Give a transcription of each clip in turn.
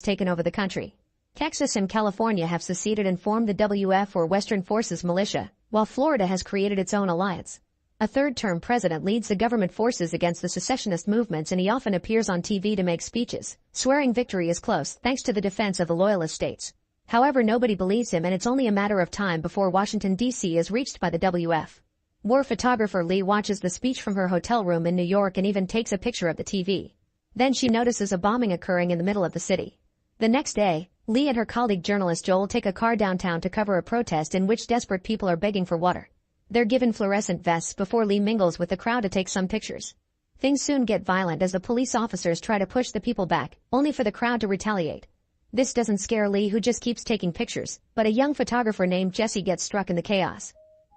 taken over the country. Texas and California have seceded and formed the WF or Western Forces Militia, while Florida has created its own alliance. A third-term president leads the government forces against the secessionist movements, and he often appears on TV to make speeches, swearing victory is close thanks to the defense of the loyalist states. However, nobody believes him, and it's only a matter of time before Washington, D.C. is reached by the WF. War photographer Lee watches the speech from her hotel room in New York and even takes a picture of the TV. Then she notices a bombing occurring in the middle of the city. The next day, Lee and her colleague journalist Joel take a car downtown to cover a protest in which desperate people are begging for water. They're given fluorescent vests before Lee mingles with the crowd to take some pictures. Things soon get violent as the police officers try to push the people back, only for the crowd to retaliate. This doesn't scare Lee, who just keeps taking pictures, but a young photographer named Jessie gets struck in the chaos.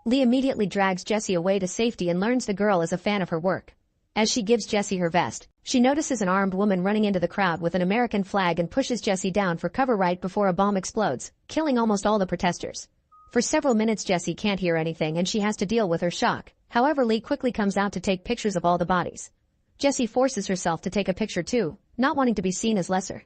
Lee immediately drags Jessie away to safety and learns the girl is a fan of her work. As she gives Jessie her vest, she notices an armed woman running into the crowd with an American flag and pushes Jessie down for cover right before a bomb explodes, killing almost all the protesters. For several minutes Jessie can't hear anything and she has to deal with her shock. However, Lee quickly comes out to take pictures of all the bodies. Jessie forces herself to take a picture too, not wanting to be seen as lesser.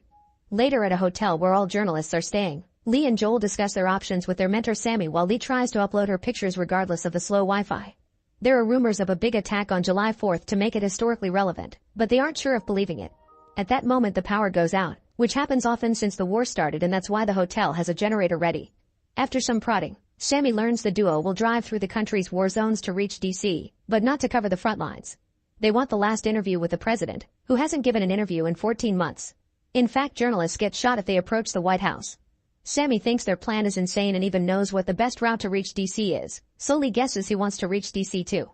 Later, at a hotel where all journalists are staying, Lee and Joel discuss their options with their mentor Sammy while Lee tries to upload her pictures regardless of the slow Wi-Fi. There are rumors of a big attack on July 4th to make it historically relevant, but they aren't sure of believing it. At that moment the power goes out, which happens often since the war started, and that's why the hotel has a generator ready. After some prodding, Sammy learns the duo will drive through the country's war zones to reach D.C., but not to cover the front lines. They want the last interview with the president, who hasn't given an interview in 14 months. In fact, journalists get shot if they approach the White House. Sammy thinks their plan is insane and even knows what the best route to reach D.C. is, so Lee guesses he wants to reach D.C. too.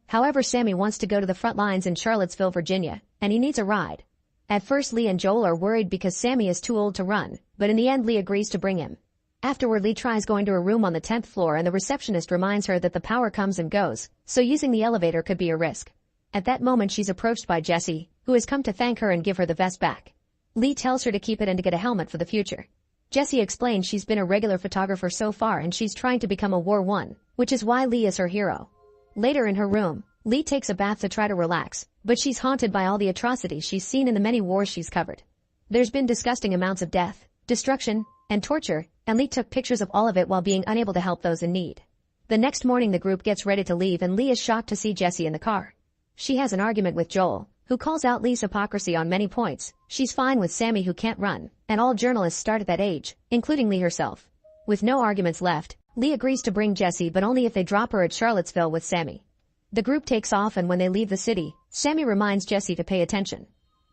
However, Sammy wants to go to the front lines in Charlottesville, Virginia, and he needs a ride. At first Lee and Joel are worried because Sammy is too old to run, but in the end Lee agrees to bring him. Afterward, Lee tries going to a room on the 10th floor and the receptionist reminds her that the power comes and goes, so using the elevator could be a risk. At that moment she's approached by Jessie, who has come to thank her and give her the vest back. Lee tells her to keep it and to get a helmet for the future. Jessie explains she's been a regular photographer so far and she's trying to become a war one, which is why Lee is her hero. Later in her room, Lee takes a bath to try to relax, but she's haunted by all the atrocities she's seen in the many wars she's covered. There's been disgusting amounts of death, destruction, and torture, and Lee took pictures of all of it while being unable to help those in need. The next morning the group gets ready to leave and Lee is shocked to see Jessie in the car. She has an argument with Joel, who calls out Lee's hypocrisy on many points. She's fine with Sammy, who can't run, and all journalists start at that age, including Lee herself. With no arguments left, Lee agrees to bring Jessie, but only if they drop her at Charlottesville with Sammy. The group takes off, and when they leave the city, Sammy reminds Jessie to pay attention.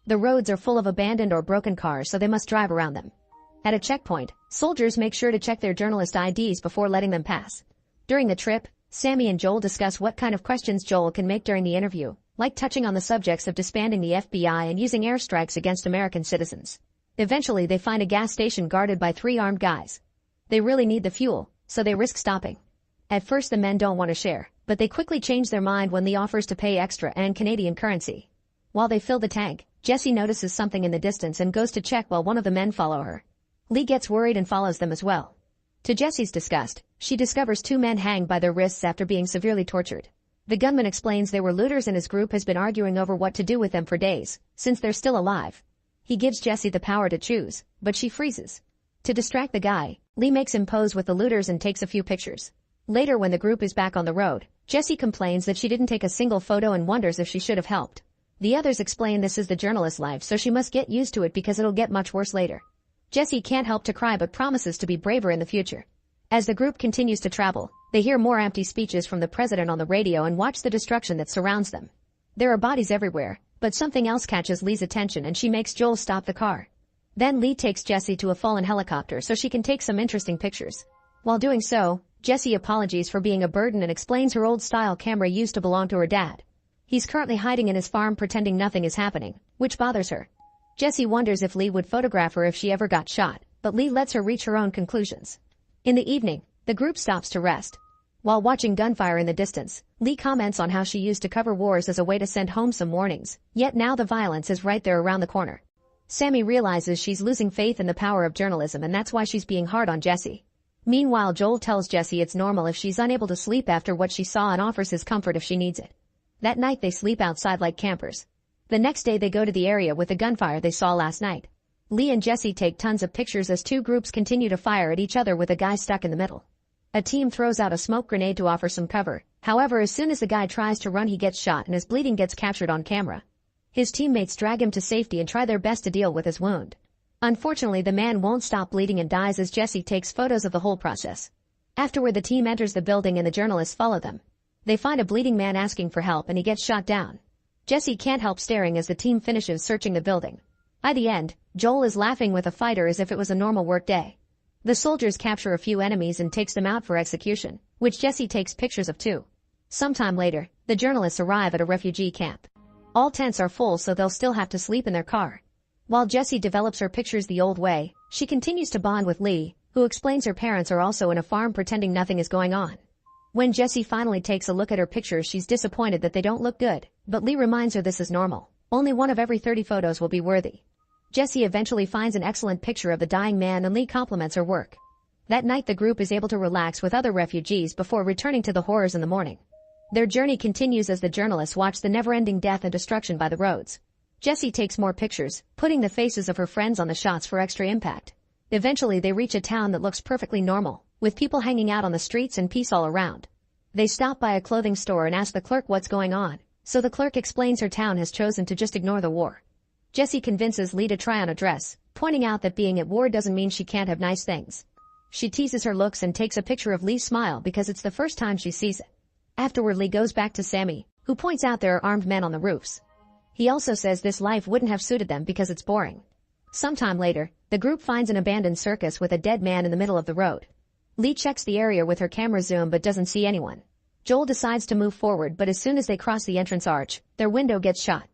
The roads are full of abandoned or broken cars, so they must drive around them. At a checkpoint, soldiers make sure to check their journalist IDs before letting them pass. During the trip, Sammy and Joel discuss what kind of questions Joel can make during the interview, like touching on the subjects of disbanding the FBI and using airstrikes against American citizens. Eventually they find a gas station guarded by 3 armed guys. They really need the fuel, so they risk stopping. At first the men don't want to share, but they quickly change their mind when Lee offers to pay extra and Canadian currency. While they fill the tank, Jessie notices something in the distance and goes to check while one of the men follow her. Lee gets worried and follows them as well. To Jessie's disgust, she discovers 2 men hanged by their wrists after being severely tortured. The gunman explains they were looters and his group has been arguing over what to do with them for days, since they're still alive. He gives Jessie the power to choose, but she freezes. To distract the guy, Lee makes him pose with the looters and takes a few pictures. Later, when the group is back on the road, Jessie complains that she didn't take a single photo and wonders if she should have helped. The others explain this is the journalist's life, so she must get used to it because it'll get much worse later. Jessie can't help to cry but promises to be braver in the future. As the group continues to travel, they hear more empty speeches from the president on the radio and watch the destruction that surrounds them. There are bodies everywhere, but something else catches Lee's attention and she makes Joel stop the car. Then Lee takes Jessie to a fallen helicopter so she can take some interesting pictures. While doing so, Jessie apologizes for being a burden and explains her old-style camera used to belong to her dad. He's currently hiding in his farm pretending nothing is happening, which bothers her. Jessie wonders if Lee would photograph her if she ever got shot, but Lee lets her reach her own conclusions. In the evening, the group stops to rest. While watching gunfire in the distance, Lee comments on how she used to cover wars as a way to send home some warnings, yet now the violence is right there around the corner. Sammy realizes she's losing faith in the power of journalism and that's why she's being hard on Jessie. Meanwhile, Joel tells Jessie it's normal if she's unable to sleep after what she saw and offers his comfort if she needs it. That night they sleep outside like campers. The next day they go to the area with the gunfire they saw last night. Lee and Jesse take tons of pictures as two groups continue to fire at each other with a guy stuck in the middle. A team throws out a smoke grenade to offer some cover. However, as soon as the guy tries to run, he gets shot and his bleeding gets captured on camera. His teammates drag him to safety and try their best to deal with his wound. Unfortunately, the man won't stop bleeding and dies as Jesse takes photos of the whole process. Afterward, the team enters the building and the journalists follow them. They find a bleeding man asking for help and he gets shot down. Jesse can't help staring as the team finishes searching the building. By the end, Joel is laughing with a fighter as if it was a normal work day. The soldiers capture a few enemies and takes them out for execution, which Jesse takes pictures of too. Sometime later, the journalists arrive at a refugee camp. All tents are full, so they'll still have to sleep in their car. While Jessie develops her pictures the old way, she continues to bond with Lee, who explains her parents are also in a farm pretending nothing is going on. When Jessie finally takes a look at her pictures, she's disappointed that they don't look good, but Lee reminds her this is normal. Only one of every 30 photos will be worthy. Jessie eventually finds an excellent picture of the dying man and Lee compliments her work. That night the group is able to relax with other refugees before returning to the horrors in the morning. Their journey continues as the journalists watch the never-ending death and destruction by the roads. Jessie takes more pictures, putting the faces of her friends on the shots for extra impact. Eventually they reach a town that looks perfectly normal, with people hanging out on the streets and peace all around. They stop by a clothing store and ask the clerk what's going on, so the clerk explains her town has chosen to just ignore the war. Jessie convinces Lee to try on a dress, pointing out that being at war doesn't mean she can't have nice things. She teases her looks and takes a picture of Lee's smile because it's the first time she sees it. Afterward, Lee goes back to Sammy, who points out there are armed men on the roofs. He also says this life wouldn't have suited them because it's boring. Sometime later, the group finds an abandoned circus with a dead man in the middle of the road. Lee checks the area with her camera zoom but doesn't see anyone. Joel decides to move forward, but as soon as they cross the entrance arch, their window gets shot.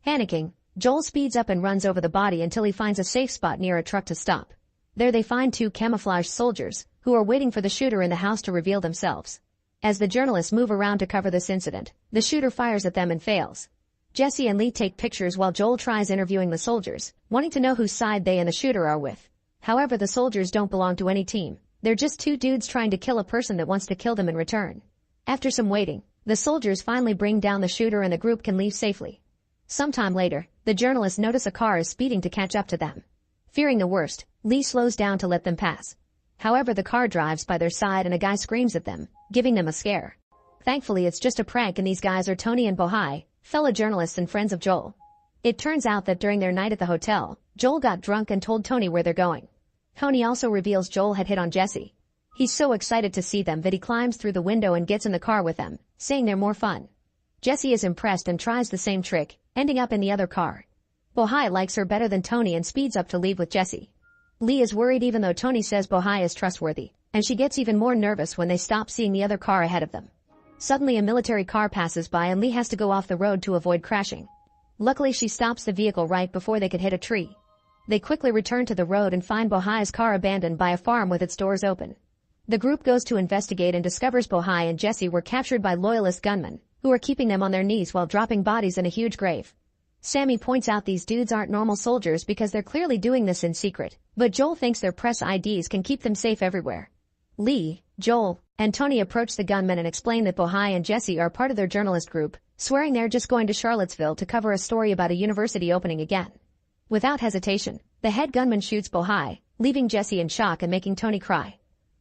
Panicking, Joel speeds up and runs over the body until he finds a safe spot near a truck to stop. There they find two camouflaged soldiers, who are waiting for the shooter in the house to reveal themselves. As the journalists move around to cover this incident, the shooter fires at them and fails. Jessie and Lee take pictures while Joel tries interviewing the soldiers, wanting to know whose side they and the shooter are with. However, the soldiers don't belong to any team. They're just two dudes trying to kill a person that wants to kill them in return. After some waiting, the soldiers finally bring down the shooter and the group can leave safely. Sometime later, the journalists notice a car is speeding to catch up to them. Fearing the worst, Lee slows down to let them pass. However, the car drives by their side and a guy screams at them, giving them a scare. Thankfully, it's just a prank and these guys are Tony and Bohai, fellow journalists and friends of Joel. It turns out that during their night at the hotel, Joel got drunk and told Tony where they're going. Tony also reveals Joel had hit on Jessie. He's so excited to see them that he climbs through the window and gets in the car with them, saying they're more fun. Jessie is impressed and tries the same trick, ending up in the other car. Bohai likes her better than Tony and speeds up to leave with Jessie. Lee is worried even though Tony says Bohai is trustworthy, and she gets even more nervous when they stop seeing the other car ahead of them. Suddenly a military car passes by and Lee has to go off the road to avoid crashing. Luckily she stops the vehicle right before they could hit a tree. They quickly return to the road and find Bohai's car abandoned by a farm with its doors open. The group goes to investigate and discovers Bohai and Jessie were captured by loyalist gunmen, who are keeping them on their knees while dropping bodies in a huge grave. Sammy points out these dudes aren't normal soldiers because they're clearly doing this in secret, but Joel thinks their press IDs can keep them safe everywhere. Lee, Joel, and Tony approach the gunmen and explain that Bohai and Jessie are part of their journalist group, swearing they're just going to Charlottesville to cover a story about a university opening again. Without hesitation, the head gunman shoots Bohai, leaving Jessie in shock and making Tony cry.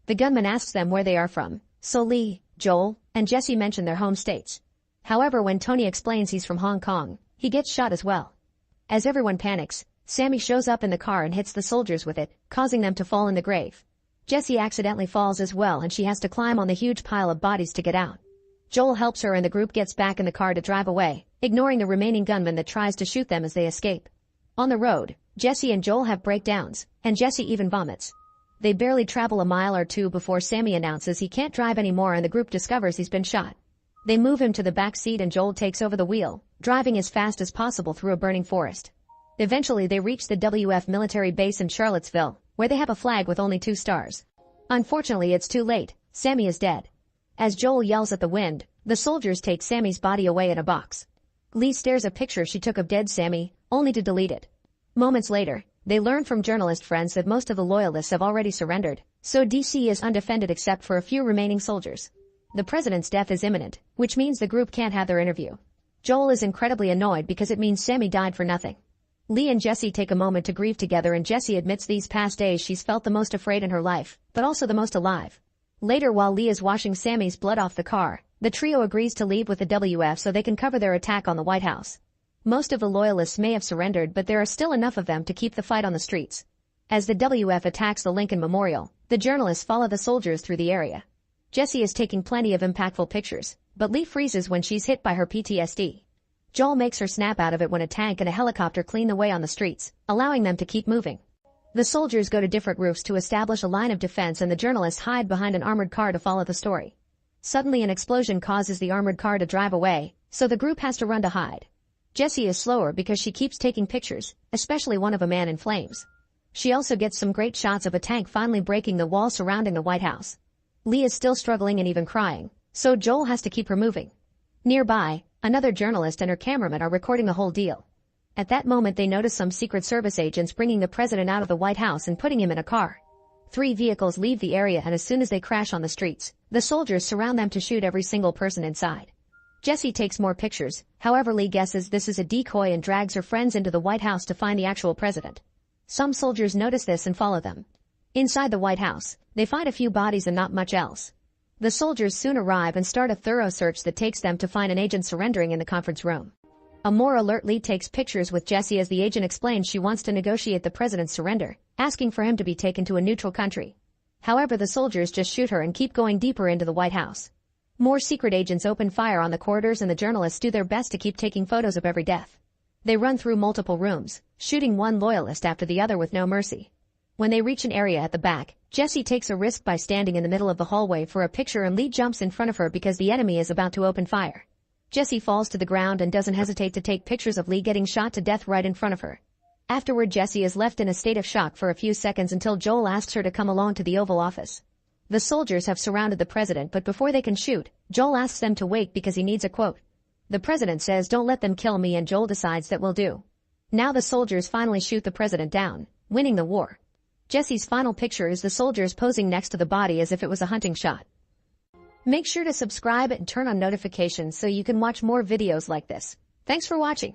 The gunman asks them where they are from, so Lee, Joel, and Jessie mention their home states. However, when Tony explains he's from Hong Kong, he gets shot as well. As everyone panics, Sammy shows up in the car and hits the soldiers with it, causing them to fall in the grave. Jessie accidentally falls as well and she has to climb on the huge pile of bodies to get out. Joel helps her and the group gets back in the car to drive away, ignoring the remaining gunman that tries to shoot them as they escape. On the road, Jessie and Joel have breakdowns, and Jessie even vomits. They barely travel a mile or two before Sammy announces he can't drive anymore and the group discovers he's been shot. They move him to the back seat and Joel takes over the wheel, driving as fast as possible through a burning forest. Eventually they reach the WF military base in Charlottesville, where they have a flag with only 2 stars. Unfortunately, it's too late. Sammy is dead. As Joel yells at the wind, the soldiers take Sammy's body away in a box. Lee stares a picture she took of dead Sammy, only to delete it. Moments later, they learn from journalist friends that most of the loyalists have already surrendered, so DC is undefended except for a few remaining soldiers. The president's death is imminent, which means the group can't have their interview. Joel is incredibly annoyed because it means Sammy died for nothing. Lee and Jesse take a moment to grieve together, and Jesse admits these past days she's felt the most afraid in her life, but also the most alive. Later, while Lee is washing Sammy's blood off the car, the trio agrees to leave with the WF so they can cover their attack on the White House. Most of the loyalists may have surrendered, but there are still enough of them to keep the fight on the streets. As the WF attacks the Lincoln Memorial, the journalists follow the soldiers through the area. Jesse is taking plenty of impactful pictures, but Lee freezes when she's hit by her PTSD. Joel makes her snap out of it when a tank and a helicopter clean the way on the streets, allowing them to keep moving. The soldiers go to different roofs to establish a line of defense, and the journalists hide behind an armored car to follow the story. Suddenly, an explosion causes the armored car to drive away, so the group has to run to hide. Jesse is slower because she keeps taking pictures, especially one of a man in flames. She also gets some great shots of a tank finally breaking the wall surrounding the White House. Lee is still struggling and even crying, so Joel has to keep her moving. Nearby, another journalist and her cameraman are recording the whole deal. At that moment, they notice some Secret Service agents bringing the president out of the White House and putting him in a car. 3 vehicles leave the area, and as soon as they crash on the streets, the soldiers surround them to shoot every single person inside. Jesse takes more pictures, however Lee guesses this is a decoy and drags her friends into the White House to find the actual president. Some soldiers notice this and follow them. Inside the White House, they find a few bodies and not much else. The soldiers soon arrive and start a thorough search that takes them to find an agent surrendering in the conference room. A more alert Lee takes pictures with Jesse as the agent explains she wants to negotiate the president's surrender, asking for him to be taken to a neutral country. However, the soldiers just shoot her and keep going deeper into the White House. More secret agents open fire on the corridors, and the journalists do their best to keep taking photos of every death. They run through multiple rooms, shooting one loyalist after the other with no mercy. When they reach an area at the back, Jesse takes a risk by standing in the middle of the hallway for a picture, and Lee jumps in front of her because the enemy is about to open fire. Jesse falls to the ground and doesn't hesitate to take pictures of Lee getting shot to death right in front of her. Afterward, Jesse is left in a state of shock for a few seconds until Joel asks her to come along to the Oval Office. The soldiers have surrounded the president, but before they can shoot, Joel asks them to wait because he needs a quote. The president says, "Don't let them kill me," and Joel decides that will do. Now the soldiers finally shoot the president down, winning the war. Jesse's final picture is the soldiers posing next to the body as if it was a hunting shot. Make sure to subscribe and turn on notifications so you can watch more videos like this. Thanks for watching.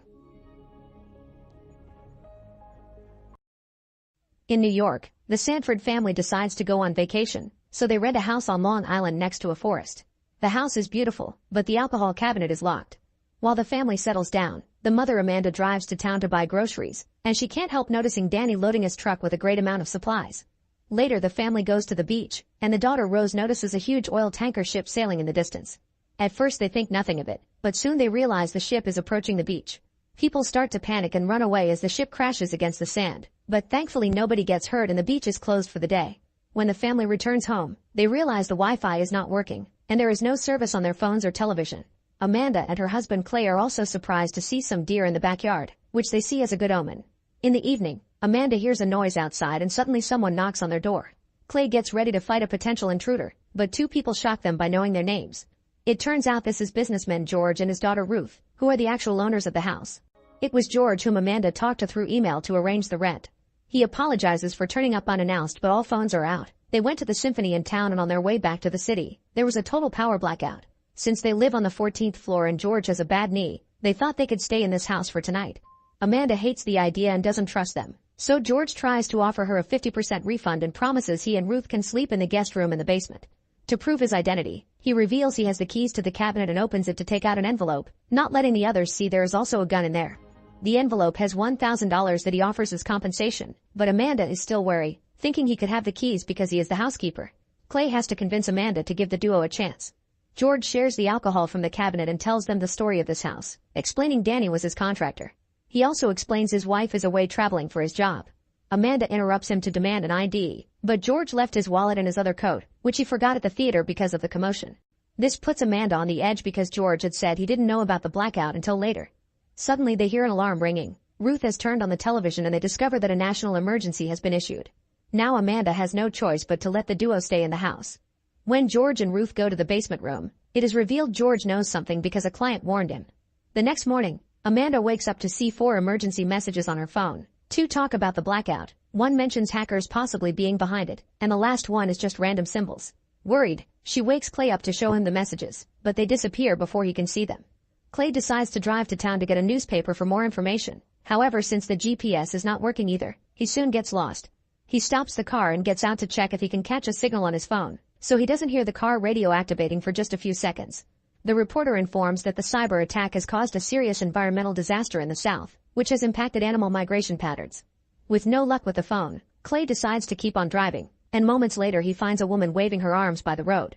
In New York, the Sanford family decides to go on vacation, so they rent a house on Long Island next to a forest. The house is beautiful, but the alcohol cabinet is locked. While the family settles down, the mother Amanda drives to town to buy groceries, and she can't help noticing Danny loading his truck with a great amount of supplies. Later, the family goes to the beach, and the daughter Rose notices a huge oil tanker ship sailing in the distance. At first they think nothing of it, but soon they realize the ship is approaching the beach. People start to panic and run away as the ship crashes against the sand, but thankfully nobody gets hurt and the beach is closed for the day. When the family returns home, they realize the Wi-Fi is not working, and there is no service on their phones or television. Amanda and her husband Clay are also surprised to see some deer in the backyard, which they see as a good omen. In the evening, Amanda hears a noise outside and suddenly someone knocks on their door. Clay gets ready to fight a potential intruder, but 2 people shock them by knowing their names. It turns out this is businessman George and his daughter Ruth, who are the actual owners of the house. It was George whom Amanda talked to through email to arrange the rent. He apologizes for turning up unannounced, but all phones are out. They went to the symphony in town, and on their way back to the city, there was a total power blackout. Since they live on the 14th floor and George has a bad knee, they thought they could stay in this house for tonight. Amanda hates the idea and doesn't trust them, so George tries to offer her a 50% refund and promises he and Ruth can sleep in the guest room in the basement. To prove his identity, he reveals he has the keys to the cabinet and opens it to take out an envelope, not letting the others see there is also a gun in there. The envelope has $1,000 that he offers as compensation, but Amanda is still wary, thinking he could have the keys because he is the housekeeper. Clay has to convince Amanda to give the duo a chance. George shares the alcohol from the cabinet and tells them the story of this house, explaining Danny was his contractor. He also explains his wife is away traveling for his job. Amanda interrupts him to demand an ID, but George left his wallet and his other coat, which he forgot at the theater because of the commotion. This puts Amanda on the edge because George had said he didn't know about the blackout until later. Suddenly they hear an alarm ringing. Ruth has turned on the television and they discover that a national emergency has been issued. Now Amanda has no choice but to let the duo stay in the house. When George and Ruth go to the basement room, it is revealed George knows something because a client warned him. The next morning, Amanda wakes up to see 4 emergency messages on her phone. 2 talk about the blackout, 1 mentions hackers possibly being behind it, and the last one is just random symbols. Worried, she wakes Clay up to show him the messages, but they disappear before he can see them. Clay decides to drive to town to get a newspaper for more information. However, since the GPS is not working either, he soon gets lost. He stops the car and gets out to check if he can catch a signal on his phone, so he doesn't hear the car radio activating for just a few seconds. The reporter informs that the cyber attack has caused a serious environmental disaster in the south, which has impacted animal migration patterns. With no luck with the phone, Clay decides to keep on driving, and moments later he finds a woman waving her arms by the road.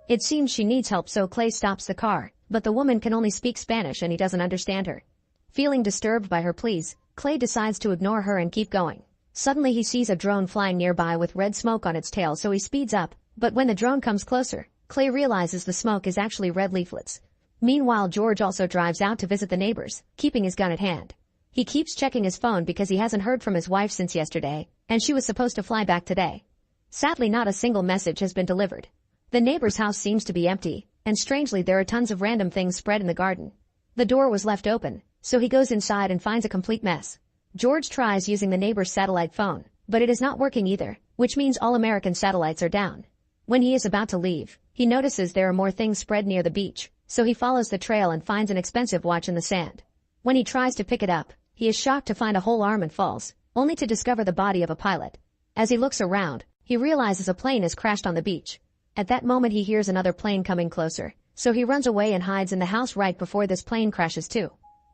It seems she needs help, so Clay stops the car, but the woman can only speak Spanish and he doesn't understand her. Feeling disturbed by her pleas, Clay decides to ignore her and keep going. Suddenly he sees a drone flying nearby with red smoke on its tail, so he speeds up, but when the drone comes closer, Clay realizes the smoke is actually red leaflets. Meanwhile, George also drives out to visit the neighbors, keeping his gun at hand. He keeps checking his phone because he hasn't heard from his wife since yesterday, and she was supposed to fly back today. Sadly, not a single message has been delivered. The neighbor's house seems to be empty, and strangely there are tons of random things spread in the garden. The door was left open, so he goes inside and finds a complete mess. George tries using the neighbor's satellite phone, but it is not working either, which means all American satellites are down. When he is about to leave, he notices there are more things spread near the beach, so he follows the trail and finds an expensive watch in the sand. When he tries to pick it up, he is shocked to find a whole arm and falls, only to discover the body of a pilot. As he looks around, he realizes a plane has crashed on the beach. At that moment he hears another plane coming closer, so he runs away and hides in the house right before this plane crashes too.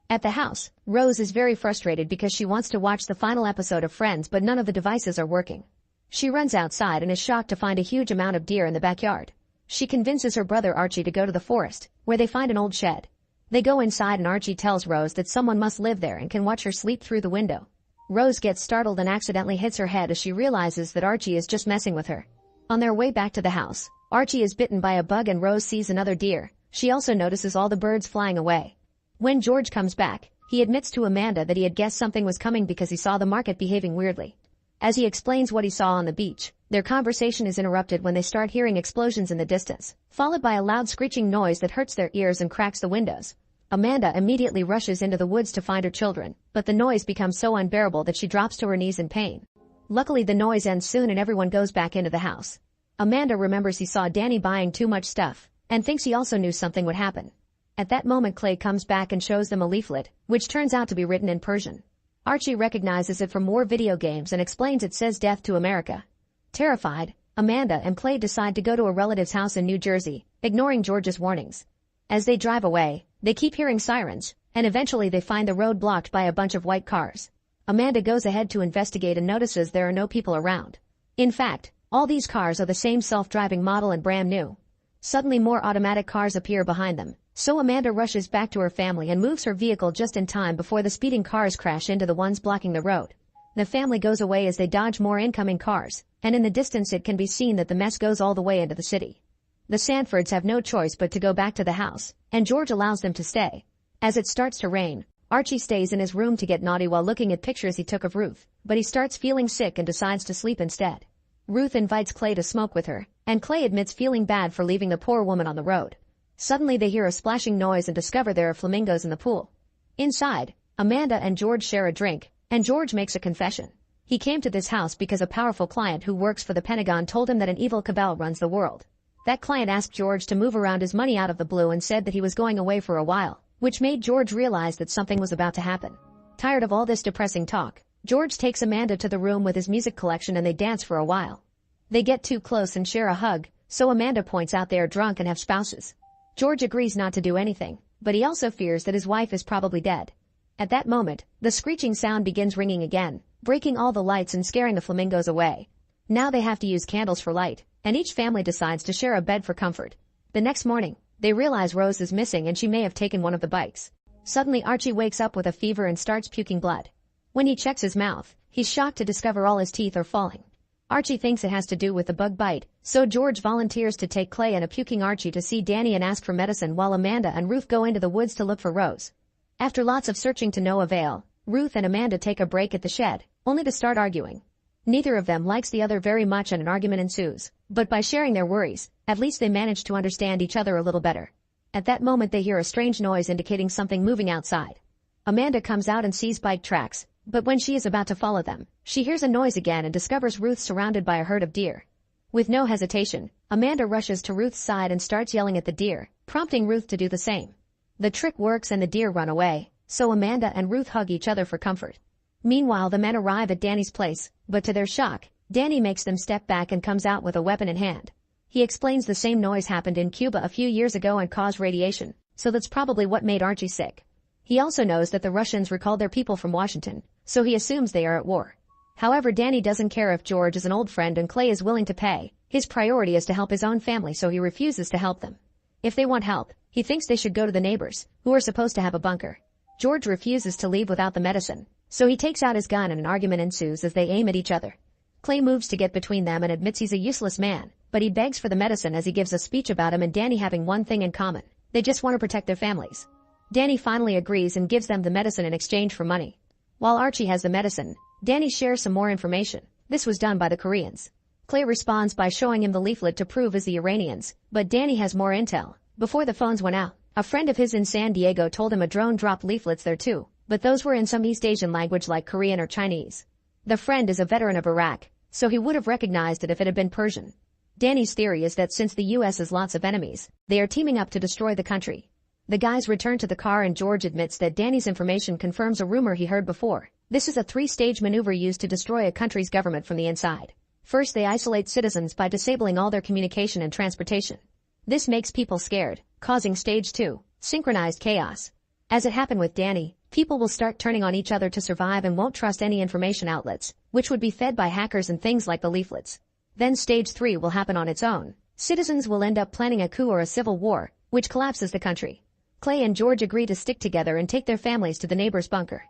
At the house, Rose is very frustrated because she wants to watch the final episode of Friends, but none of the devices are working. She runs outside and is shocked to find a huge amount of deer in the backyard. She convinces her brother Archie to go to the forest, where they find an old shed. They go inside and Archie tells Rose that someone must live there and can watch her sleep through the window. Rose gets startled and accidentally hits her head as she realizes that Archie is just messing with her. On their way back to the house, Archie is bitten by a bug and Rose sees another deer. She also notices all the birds flying away. When George comes back, he admits to Amanda that he had guessed something was coming because he saw the market behaving weirdly. As he explains what he saw on the beach, their conversation is interrupted when they start hearing explosions in the distance, followed by a loud screeching noise that hurts their ears and cracks the windows. Amanda immediately rushes into the woods to find her children, but the noise becomes so unbearable that she drops to her knees in pain. Luckily, the noise ends soon and everyone goes back into the house. Amanda remembers he saw Danny buying too much stuff, and thinks he also knew something would happen. At that moment, Clay comes back and shows them a leaflet, which turns out to be written in Persian. Archie recognizes it from more video games and explains it says "Death to America." Terrified, Amanda and Clay decide to go to a relative's house in New Jersey, ignoring George's warnings. As they drive away, they keep hearing sirens, and eventually they find the road blocked by a bunch of white cars. Amanda goes ahead to investigate and notices there are no people around. In fact, all these cars are the same self-driving model and brand new. Suddenly more automatic cars appear behind them, so Amanda rushes back to her family and moves her vehicle just in time before the speeding cars crash into the ones blocking the road. The family goes away as they dodge more incoming cars, and in the distance it can be seen that the mess goes all the way into the city. The Sanfords have no choice but to go back to the house, and George allows them to stay. As it starts to rain, Archie stays in his room to get naughty while looking at pictures he took of Ruth, but he starts feeling sick and decides to sleep instead. Ruth invites Clay to smoke with her, and Clay admits feeling bad for leaving the poor woman on the road. Suddenly they hear a splashing noise and discover there are flamingos in the pool. Inside, Amanda and George share a drink, and George makes a confession. He came to this house because a powerful client who works for the Pentagon told him that an evil cabal runs the world. That client asked George to move around his money out of the blue and said that he was going away for a while, which made George realize that something was about to happen. Tired of all this depressing talk, George takes Amanda to the room with his music collection and they dance for a while. They get too close and share a hug, so Amanda points out they are drunk and have spouses. George agrees not to do anything, but he also fears that his wife is probably dead. At that moment, the screeching sound begins ringing again, breaking all the lights and scaring the flamingos away. Now they have to use candles for light, and each family decides to share a bed for comfort. The next morning, they realize Rose is missing and she may have taken one of the bikes. Suddenly Archie wakes up with a fever and starts puking blood. When he checks his mouth, he's shocked to discover all his teeth are falling. Archie thinks it has to do with the bug bite, so George volunteers to take Clay and a puking Archie to see Danny and ask for medicine while Amanda and Ruth go into the woods to look for Rose. After lots of searching to no avail, Ruth and Amanda take a break at the shed, only to start arguing. Neither of them likes the other very much and an argument ensues, but by sharing their worries, at least they manage to understand each other a little better. At that moment they hear a strange noise indicating something moving outside. Amanda comes out and sees bike tracks, but when she is about to follow them, she hears a noise again and discovers Ruth surrounded by a herd of deer. With no hesitation, Amanda rushes to Ruth's side and starts yelling at the deer, prompting Ruth to do the same. The trick works and the deer run away, so Amanda and Ruth hug each other for comfort. Meanwhile, the men arrive at Danny's place, but to their shock, Danny makes them step back and comes out with a weapon in hand. He explains the same noise happened in Cuba a few years ago and caused radiation, so that's probably what made Archie sick. He also knows that the Russians recalled their people from Washington, so he assumes they are at war. However, Danny doesn't care if George is an old friend and Clay is willing to pay. His priority is to help his own family, so he refuses to help them. If they want help, he thinks they should go to the neighbors, who are supposed to have a bunker. George refuses to leave without the medicine, so he takes out his gun and an argument ensues as they aim at each other. Clay moves to get between them and admits he's a useless man, but he begs for the medicine as he gives a speech about him and Danny having one thing in common. They just want to protect their families. Danny finally agrees and gives them the medicine in exchange for money. While Archie has the medicine, Danny shares some more information. This was done by the Koreans. Clay responds by showing him the leaflet to prove it's the Iranians, but Danny has more intel. Before the phones went out, a friend of his in San Diego told him a drone dropped leaflets there too, but those were in some East Asian language like Korean or Chinese. The friend is a veteran of Iraq, so he would have recognized it if it had been Persian. Danny's theory is that since the US has lots of enemies, they are teaming up to destroy the country. The guys return to the car and George admits that Danny's information confirms a rumor he heard before. This is a three-stage maneuver used to destroy a country's government from the inside. First, they isolate citizens by disabling all their communication and transportation. This makes people scared, causing stage 2, synchronized chaos. As it happened with Danny, people will start turning on each other to survive and won't trust any information outlets, which would be fed by hackers and things like the leaflets. Then stage 3 will happen on its own. Citizens will end up planning a coup or a civil war, which collapses the country. Clay and George agree to stick together and take their families to the neighbor's bunker.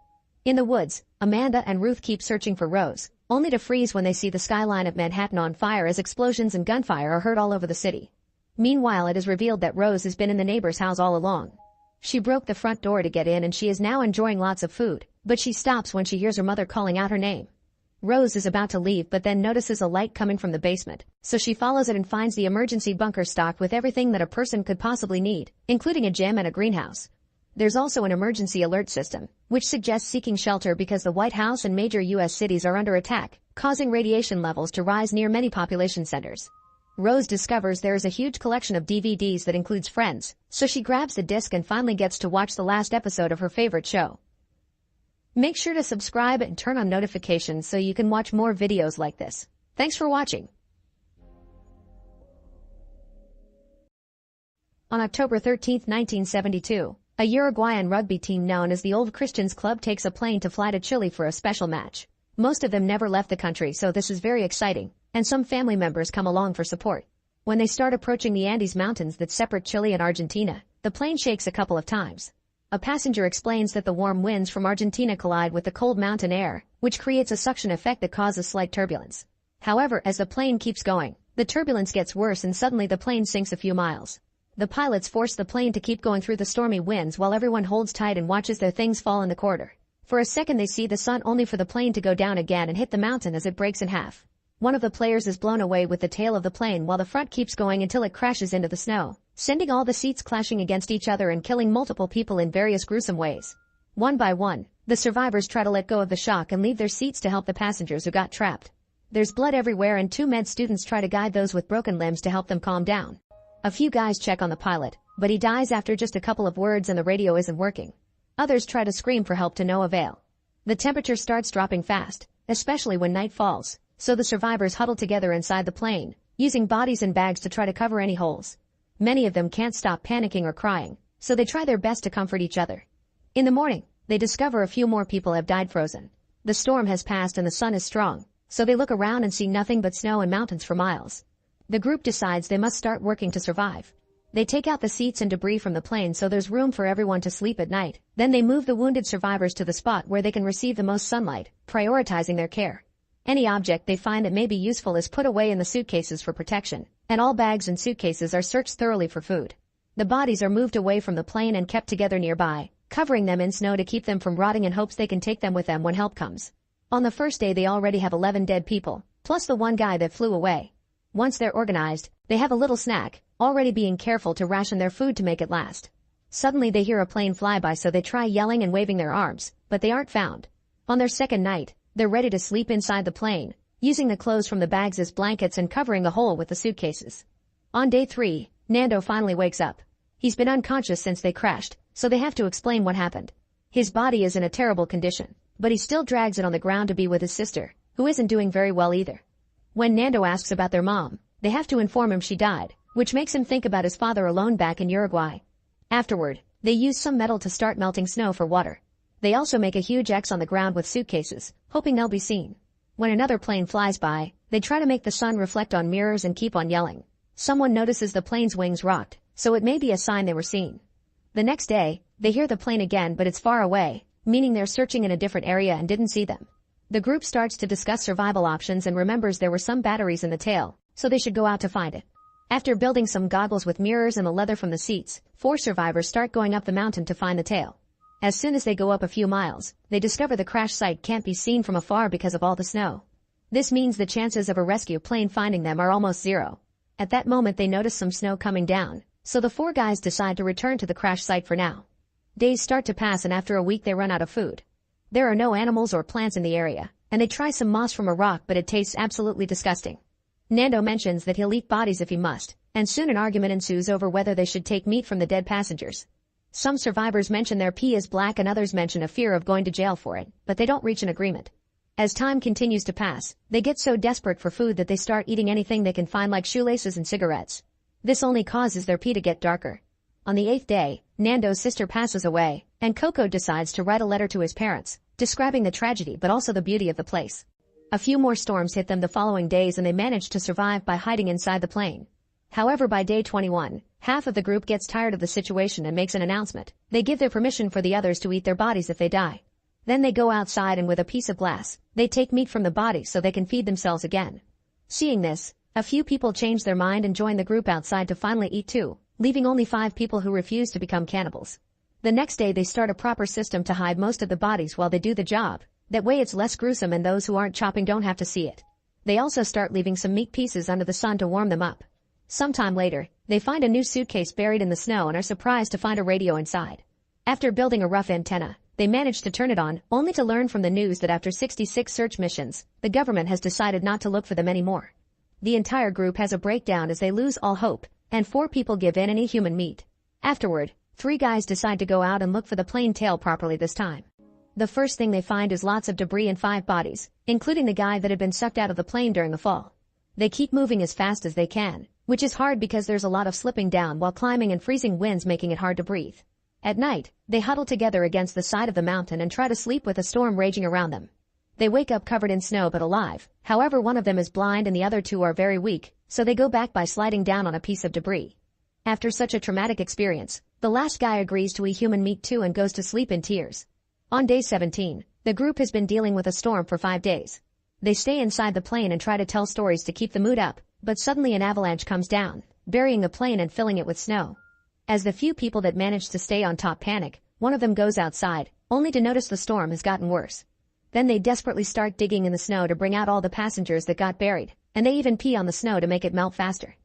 In the woods, Amanda and Ruth keep searching for Rose, only to freeze when they see the skyline of Manhattan on fire as explosions and gunfire are heard all over the city. Meanwhile, it is revealed that Rose has been in the neighbor's house all along. She broke the front door to get in and she is now enjoying lots of food, but she stops when she hears her mother calling out her name. Rose is about to leave but then notices a light coming from the basement, so she follows it and finds the emergency bunker stocked with everything that a person could possibly need, including a gym and a greenhouse. There's also an emergency alert system, which suggests seeking shelter because the White House and major U.S. cities are under attack, causing radiation levels to rise near many population centers. Rose discovers there is a huge collection of DVDs that includes Friends, so she grabs the disc and finally gets to watch the last episode of her favorite show. Make sure to subscribe and turn on notifications so you can watch more videos like this. Thanks for watching. On October 13, 1972, a Uruguayan rugby team known as the Old Christians Club takes a plane to fly to Chile for a special match. Most of them never left the country, so this is very exciting, and some family members come along for support. When they start approaching the Andes Mountains that separate Chile and Argentina, the plane shakes a couple of times. A passenger explains that the warm winds from Argentina collide with the cold mountain air, which creates a suction effect that causes slight turbulence. However, as the plane keeps going, the turbulence gets worse and suddenly the plane sinks a few miles. The pilots force the plane to keep going through the stormy winds while everyone holds tight and watches their things fall in the corridor. For a second they see the sun only for the plane to go down again and hit the mountain as it breaks in half. One of the players is blown away with the tail of the plane while the front keeps going until it crashes into the snow, sending all the seats clashing against each other and killing multiple people in various gruesome ways. One by one, the survivors try to let go of the shock and leave their seats to help the passengers who got trapped. There's blood everywhere and two med students try to guide those with broken limbs to help them calm down. A few guys check on the pilot, but he dies after just a couple of words and the radio isn't working. Others try to scream for help to no avail. The temperature starts dropping fast, especially when night falls, so the survivors huddle together inside the plane, using bodies and bags to try to cover any holes. Many of them can't stop panicking or crying, so they try their best to comfort each other. In the morning, they discover a few more people have died frozen. The storm has passed and the sun is strong, so they look around and see nothing but snow and mountains for miles. The group decides they must start working to survive. They take out the seats and debris from the plane so there's room for everyone to sleep at night. Then they move the wounded survivors to the spot where they can receive the most sunlight, prioritizing their care. Any object they find that may be useful is put away in the suitcases for protection, and all bags and suitcases are searched thoroughly for food. The bodies are moved away from the plane and kept together nearby, covering them in snow to keep them from rotting in hopes they can take them with them when help comes. On the first day they already have 11 dead people, plus the one guy that flew away. Once they're organized, they have a little snack, already being careful to ration their food to make it last. Suddenly they hear a plane fly by so they try yelling and waving their arms, but they aren't found. On their second night, they're ready to sleep inside the plane, using the clothes from the bags as blankets and covering a hole with the suitcases. On day 3, Nando finally wakes up. He's been unconscious since they crashed, so they have to explain what happened. His body is in a terrible condition, but he still drags it on the ground to be with his sister, who isn't doing very well either. When Nando asks about their mom, they have to inform him she died, which makes him think about his father alone back in Uruguay. Afterward, they use some metal to start melting snow for water. They also make a huge X on the ground with suitcases, hoping they'll be seen. When another plane flies by, they try to make the sun reflect on mirrors and keep on yelling. Someone notices the plane's wings rocked, so it may be a sign they were seen. The next day, they hear the plane again, but it's far away, meaning they're searching in a different area and didn't see them. The group starts to discuss survival options and remembers there were some batteries in the tail, so they should go out to find it. After building some goggles with mirrors and the leather from the seats, 4 survivors start going up the mountain to find the tail. As soon as they go up a few miles, they discover the crash site can't be seen from afar because of all the snow. This means the chances of a rescue plane finding them are almost zero. At that moment they notice some snow coming down, so the 4 guys decide to return to the crash site for now. Days start to pass and after a week they run out of food. There are no animals or plants in the area, and they try some moss from a rock but it tastes absolutely disgusting. Nando mentions that he'll eat bodies if he must, and soon an argument ensues over whether they should take meat from the dead passengers. Some survivors mention their pee is black and others mention a fear of going to jail for it, but they don't reach an agreement. As time continues to pass, they get so desperate for food that they start eating anything they can find like shoelaces and cigarettes. This only causes their pee to get darker. On the 8th day, Nando's sister passes away, and Coco decides to write a letter to his parents, describing the tragedy but also the beauty of the place. A few more storms hit them the following days and they manage to survive by hiding inside the plane. However, by day 21, half of the group gets tired of the situation and makes an announcement. They give their permission for the others to eat their bodies if they die. Then they go outside and with a piece of glass, they take meat from the body so they can feed themselves again. Seeing this, a few people change their mind and join the group outside to finally eat too, leaving only 5 people who refuse to become cannibals. The next day they start a proper system to hide most of the bodies while they do the job. That way it's less gruesome and those who aren't chopping don't have to see it. They also start leaving some meat pieces under the sun to warm them up. Sometime later, they find a new suitcase buried in the snow and are surprised to find a radio inside. After building a rough antenna, they manage to turn it on, only to learn from the news that after 66 search missions, the government has decided not to look for them anymore. The entire group has a breakdown as they lose all hope, and 4 people give in and eat human meat. Afterward, 3 guys decide to go out and look for the plane tail properly this time. The first thing they find is lots of debris and 5 bodies, including the guy that had been sucked out of the plane during the fall. They keep moving as fast as they can, which is hard because there's a lot of slipping down while climbing and freezing winds making it hard to breathe. At night, they huddle together against the side of the mountain and try to sleep with a storm raging around them. They wake up covered in snow but alive, however one of them is blind and the other 2 are very weak, so they go back by sliding down on a piece of debris. After such a traumatic experience, the last guy agrees to eat human meat too and goes to sleep in tears. On day 17, the group has been dealing with a storm for 5 days. They stay inside the plane and try to tell stories to keep the mood up, but suddenly an avalanche comes down, burying the plane and filling it with snow. As the few people that manage to stay on top panic, one of them goes outside, only to notice the storm has gotten worse. Then they desperately start digging in the snow to bring out all the passengers that got buried, and they even pee on the snow to make it melt faster.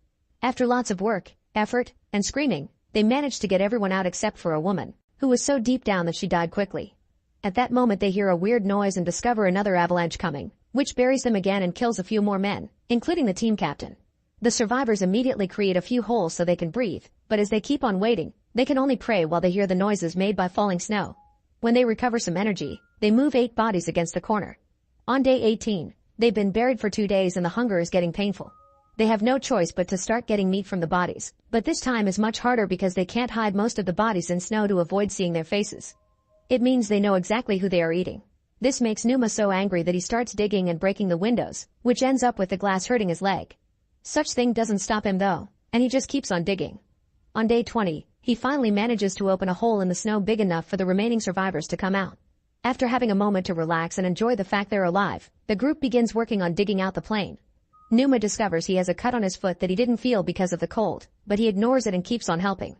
After lots of work, effort, and screaming, they manage to get everyone out except for a woman, who was so deep down that she died quickly. At that moment they hear a weird noise and discover another avalanche coming, which buries them again and kills a few more men, including the team captain. The survivors immediately create a few holes so they can breathe, but as they keep on waiting, they can only pray while they hear the noises made by falling snow. When they recover some energy, they move 8 bodies against the corner. On day 18, they've been buried for 2 days and the hunger is getting painful. They have no choice but to start getting meat from the bodies, but this time is much harder because they can't hide most of the bodies in snow to avoid seeing their faces. It means they know exactly who they are eating. This makes Numa so angry that he starts digging and breaking the windows, which ends up with the glass hurting his leg. Such thing doesn't stop him though, and he just keeps on digging. On day 20, he finally manages to open a hole in the snow big enough for the remaining survivors to come out. After having a moment to relax and enjoy the fact they're alive, the group begins working on digging out the plane. Numa discovers he has a cut on his foot that he didn't feel because of the cold, but he ignores it and keeps on helping.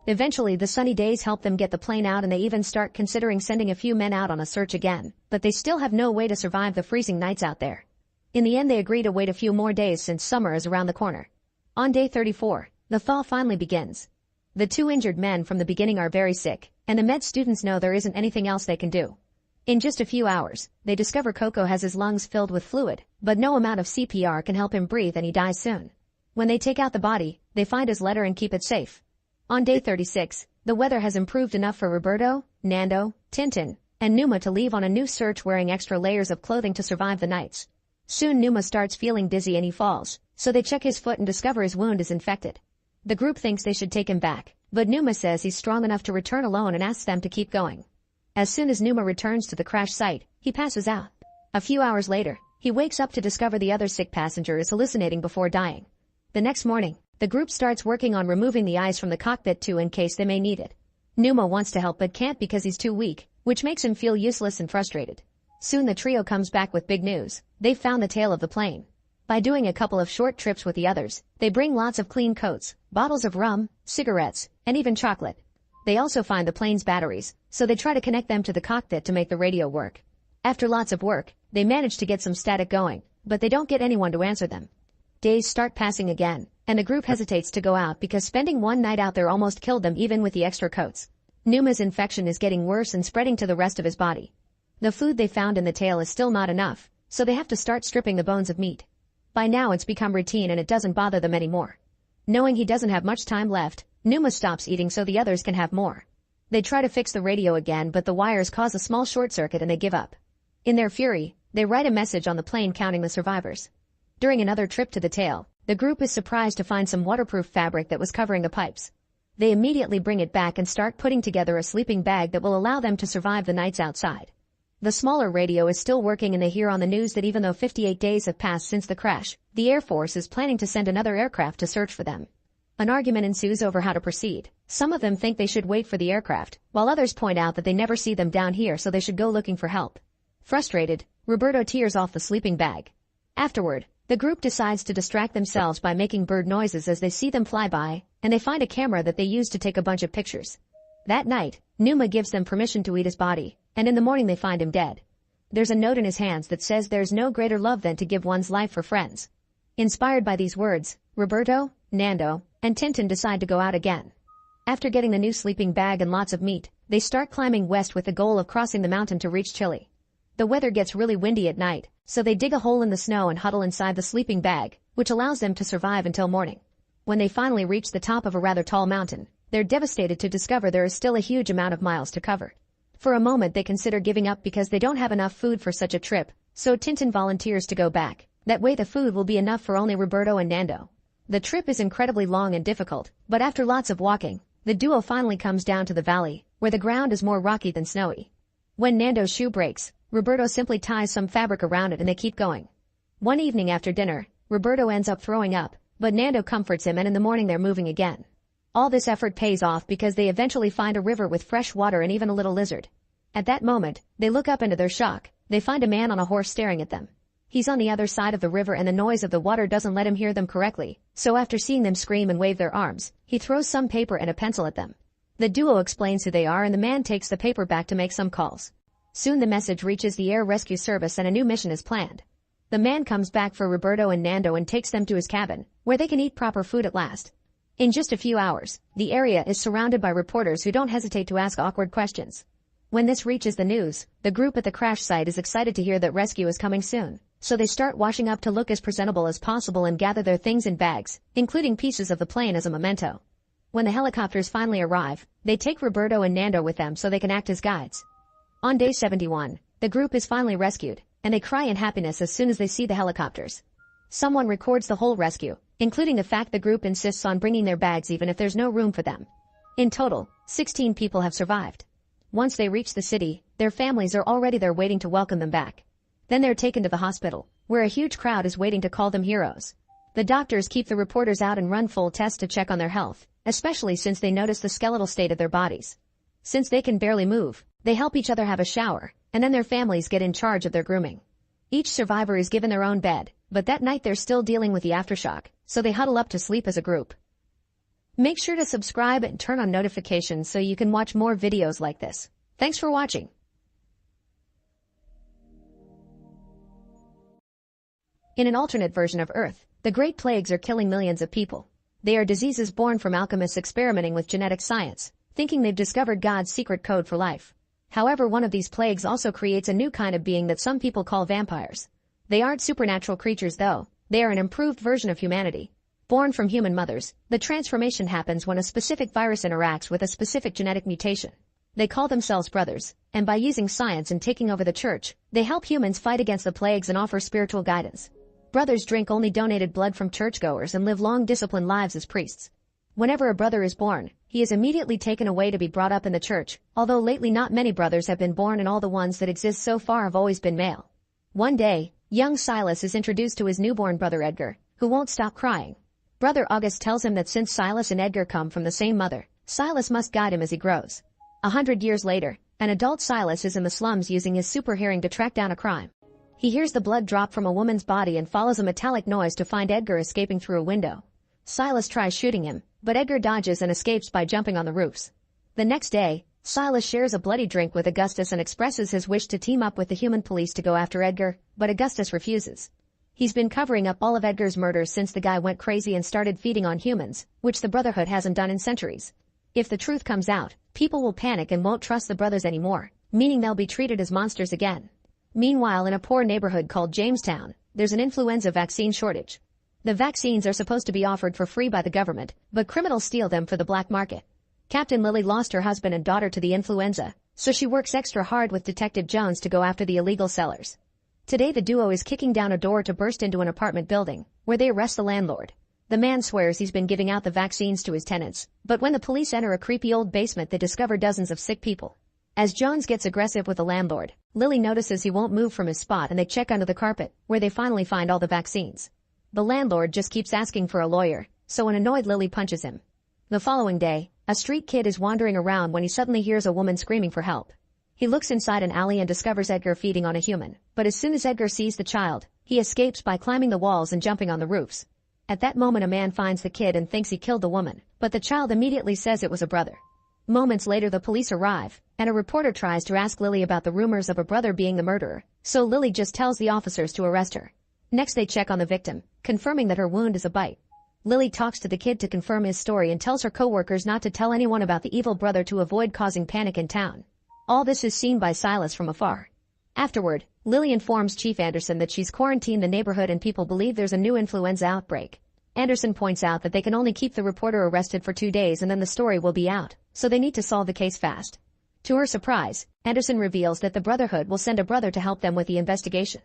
Eventually the sunny days help them get the plane out and they even start considering sending a few men out on a search again, but they still have no way to survive the freezing nights out there. In the end they agree to wait a few more days since summer is around the corner. On day 34, the thaw finally begins. The 2 injured men from the beginning are very sick, and the med students know there isn't anything else they can do. In just a few hours, they discover Coco has his lungs filled with fluid, but no amount of CPR can help him breathe and he dies soon. When they take out the body, they find his letter and keep it safe. On day 36, the weather has improved enough for Roberto, Nando, Tintin, and Numa to leave on a new search wearing extra layers of clothing to survive the nights. Soon Numa starts feeling dizzy and he falls, so they check his foot and discover his wound is infected. The group thinks they should take him back, but Numa says he's strong enough to return alone and asks them to keep going. As soon as Numa returns to the crash site, he passes out. A few hours later, he wakes up to discover the other sick passenger is hallucinating before dying. The next morning, the group starts working on removing the ice from the cockpit too in case they may need it. Numa wants to help but can't because he's too weak, which makes him feel useless and frustrated. Soon the trio comes back with big news. They've found the tail of the plane. By doing a couple of short trips with the others, they bring lots of clean coats, bottles of rum, cigarettes, and even chocolate. They also find the plane's batteries, so they try to connect them to the cockpit to make the radio work. After lots of work, they manage to get some static going, but they don't get anyone to answer them. Days start passing again, and the group hesitates to go out because spending one night out there almost killed them even with the extra coats. Numa's infection is getting worse and spreading to the rest of his body. The food they found in the tail is still not enough, so they have to start stripping the bones of meat. By now it's become routine and it doesn't bother them anymore. Knowing he doesn't have much time left, Numa stops eating so the others can have more. They try to fix the radio again but the wires cause a small short circuit and they give up. In their fury, they write a message on the plane counting the survivors. During another trip to the tail, the group is surprised to find some waterproof fabric that was covering the pipes. They immediately bring it back and start putting together a sleeping bag that will allow them to survive the nights outside. The smaller radio is still working and they hear on the news that even though 58 days have passed since the crash, the Air Force is planning to send another aircraft to search for them. An argument ensues over how to proceed. Some of them think they should wait for the aircraft, while others point out that they never see them down here so they should go looking for help. Frustrated, Roberto tears off the sleeping bag. Afterward, the group decides to distract themselves by making bird noises as they see them fly by, and they find a camera that they use to take a bunch of pictures. That night, Numa gives them permission to eat his body, and in the morning they find him dead. There's a note in his hands that says there's no greater love than to give one's life for friends. Inspired by these words, Roberto, Nando, and Tintin decide to go out again. After getting the new sleeping bag and lots of meat, they start climbing west with the goal of crossing the mountain to reach Chile. The weather gets really windy at night, so they dig a hole in the snow and huddle inside the sleeping bag, which allows them to survive until morning. When they finally reach the top of a rather tall mountain, they're devastated to discover there is still a huge amount of miles to cover. For a moment they consider giving up because they don't have enough food for such a trip, so Tintin volunteers to go back. That way the food will be enough for only Roberto and Nando. The trip is incredibly long and difficult, but after lots of walking, the duo finally comes down to the valley, where the ground is more rocky than snowy. When Nando's shoe breaks, Roberto simply ties some fabric around it and they keep going. One evening after dinner, Roberto ends up throwing up, but Nando comforts him and in the morning they're moving again. All this effort pays off because they eventually find a river with fresh water and even a little lizard. At that moment, they look up and to their shock, they find a man on a horse staring at them. He's on the other side of the river and the noise of the water doesn't let him hear them correctly, so after seeing them scream and wave their arms, he throws some paper and a pencil at them. The duo explains who they are and the man takes the paper back to make some calls. Soon the message reaches the Air Rescue Service and a new mission is planned. The man comes back for Roberto and Nando and takes them to his cabin, where they can eat proper food at last. In just a few hours, the area is surrounded by reporters who don't hesitate to ask awkward questions. When this reaches the news, the group at the crash site is excited to hear that rescue is coming soon, so they start washing up to look as presentable as possible and gather their things in bags, including pieces of the plane as a memento. When the helicopters finally arrive, they take Roberto and Nando with them so they can act as guides. On day 71, the group is finally rescued, and they cry in happiness as soon as they see the helicopters. Someone records the whole rescue, including the fact the group insists on bringing their bags even if there's no room for them. In total, 16 people have survived. Once they reach the city, their families are already there waiting to welcome them back. Then they're taken to the hospital, where a huge crowd is waiting to call them heroes. The doctors keep the reporters out and run full tests to check on their health, especially since they notice the skeletal state of their bodies. Since they can barely move, they help each other have a shower, and then their families get in charge of their grooming. Each survivor is given their own bed, but that night they're still dealing with the aftershock, so they huddle up to sleep as a group. Make sure to subscribe and turn on notifications so you can watch more videos like this. Thanks for watching. In an alternate version of Earth, the Great Plagues are killing millions of people. They are diseases born from alchemists experimenting with genetic science, thinking they've discovered God's secret code for life. However, one of these plagues also creates a new kind of being that some people call vampires. They aren't supernatural creatures though, they are an improved version of humanity. Born from human mothers, the transformation happens when a specific virus interacts with a specific genetic mutation. They call themselves brothers, and by using science and taking over the church, they help humans fight against the plagues and offer spiritual guidance. Brothers drink only donated blood from churchgoers and live long disciplined lives as priests. Whenever a brother is born, he is immediately taken away to be brought up in the church, although lately not many brothers have been born and all the ones that exist so far have always been male. One day, young Silas is introduced to his newborn brother Edgar, who won't stop crying. Brother August tells him that since Silas and Edgar come from the same mother, Silas must guide him as he grows. 100 years later, an adult Silas is in the slums using his super hearing to track down a crime. He hears the blood drop from a woman's body and follows a metallic noise to find Edgar escaping through a window. Silas tries shooting him, but Edgar dodges and escapes by jumping on the roofs. The next day, Silas shares a bloody drink with Augustus and expresses his wish to team up with the human police to go after Edgar, but Augustus refuses. He's been covering up all of Edgar's murders since the guy went crazy and started feeding on humans, which the Brotherhood hasn't done in centuries. If the truth comes out, people will panic and won't trust the brothers anymore, meaning they'll be treated as monsters again. Meanwhile, in a poor neighborhood called Jamestown, there's an influenza vaccine shortage. The vaccines are supposed to be offered for free by the government, but criminals steal them for the black market. Captain Lily lost her husband and daughter to the influenza, so she works extra hard with Detective Jones to go after the illegal sellers. Today the duo is kicking down a door to burst into an apartment building, where they arrest the landlord. The man swears he's been giving out the vaccines to his tenants, but when the police enter a creepy old basement they discover dozens of sick people. As Jones gets aggressive with the landlord, Lily notices he won't move from his spot and they check under the carpet, where they finally find all the vaccines. The landlord just keeps asking for a lawyer, so an annoyed Lily punches him. The following day, a street kid is wandering around when he suddenly hears a woman screaming for help. He looks inside an alley and discovers Edgar feeding on a human, but as soon as Edgar sees the child, he escapes by climbing the walls and jumping on the roofs. At that moment a man finds the kid and thinks he killed the woman, but the child immediately says it was a brother. Moments later the police arrive, and a reporter tries to ask Lily about the rumors of a brother being the murderer, so Lily just tells the officers to arrest her. Next they check on the victim, confirming that her wound is a bite. Lily talks to the kid to confirm his story and tells her co-workers not to tell anyone about the evil brother to avoid causing panic in town. All this is seen by Silas from afar. Afterward, Lily informs Chief Anderson that she's quarantined the neighborhood and people believe there's a new influenza outbreak. Anderson points out that they can only keep the reporter arrested for 2 days and then the story will be out, so they need to solve the case fast. To her surprise, Anderson reveals that the Brotherhood will send a brother to help them with the investigation.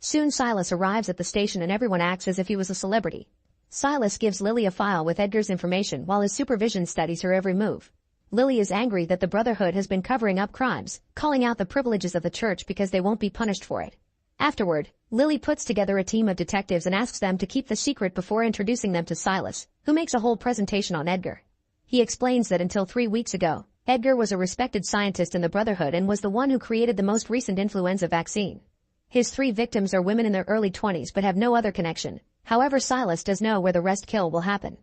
Soon Silas arrives at the station and everyone acts as if he was a celebrity. Silas gives Lily a file with Edgar's information while his supervision studies her every move. Lily is angry that the Brotherhood has been covering up crimes, calling out the privileges of the church because they won't be punished for it. Afterward, Lily puts together a team of detectives and asks them to keep the secret before introducing them to Silas, who makes a whole presentation on Edgar. He explains that until 3 weeks ago, Edgar was a respected scientist in the Brotherhood and was the one who created the most recent influenza vaccine. His 3 victims are women in their early 20s but have no other connection. However, Silas does know where the rest kill will happen.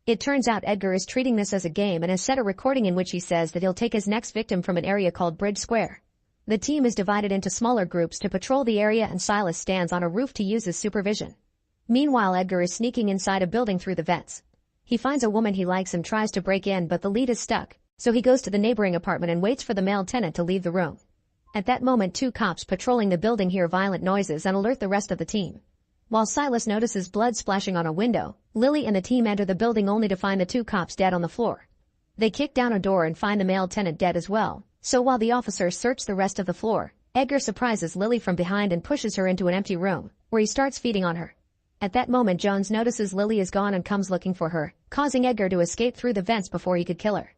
It turns out Edgar is treating this as a game and has set a recording in which he says that he'll take his next victim from an area called Bridge Square. The team is divided into smaller groups to patrol the area and Silas stands on a roof to use his supervision. Meanwhile, Edgar is sneaking inside a building through the vents. He finds a woman he likes and tries to break in but the lead is stuck, so he goes to the neighboring apartment and waits for the male tenant to leave the room. At that moment 2 cops patrolling the building hear violent noises and alert the rest of the team. While Silas notices blood splashing on a window, Lily and the team enter the building only to find the 2 cops dead on the floor. They kick down a door and find the male tenant dead as well, so while the officers search the rest of the floor, Edgar surprises Lily from behind and pushes her into an empty room, where he starts feeding on her. At that moment Jones notices Lily is gone and comes looking for her, causing Edgar to escape through the vents before he could kill her.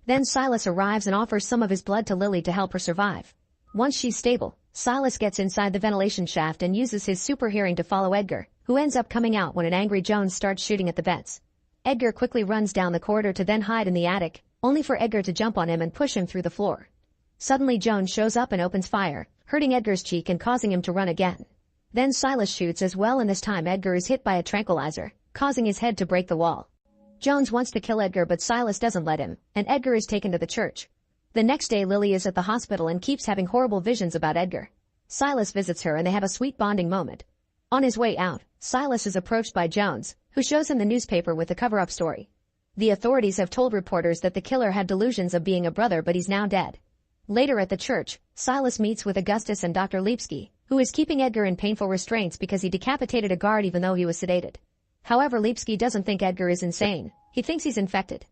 Then Silas arrives and offers some of his blood to Lily to help her survive. Once she's stable, Silas gets inside the ventilation shaft and uses his super hearing to follow Edgar, who ends up coming out when an angry Jones starts shooting at the vents. Edgar quickly runs down the corridor to then hide in the attic, only for Edgar to jump on him and push him through the floor. Suddenly Jones shows up and opens fire, hurting Edgar's cheek and causing him to run again. Then Silas shoots as well and this time Edgar is hit by a tranquilizer, causing his head to break the wall. Jones wants to kill Edgar but Silas doesn't let him, and Edgar is taken to the church. The next day Lily is at the hospital and keeps having horrible visions about Edgar. Silas visits her and they have a sweet bonding moment. On his way out, Silas is approached by Jones, who shows him the newspaper with the cover-up story. The authorities have told reporters that the killer had delusions of being a brother but he's now dead. Later at the church, Silas meets with Augustus and Dr. Lipsky, who is keeping Edgar in painful restraints because he decapitated a guard even though he was sedated. However, Lipsky doesn't think Edgar is insane. He thinks he's infected.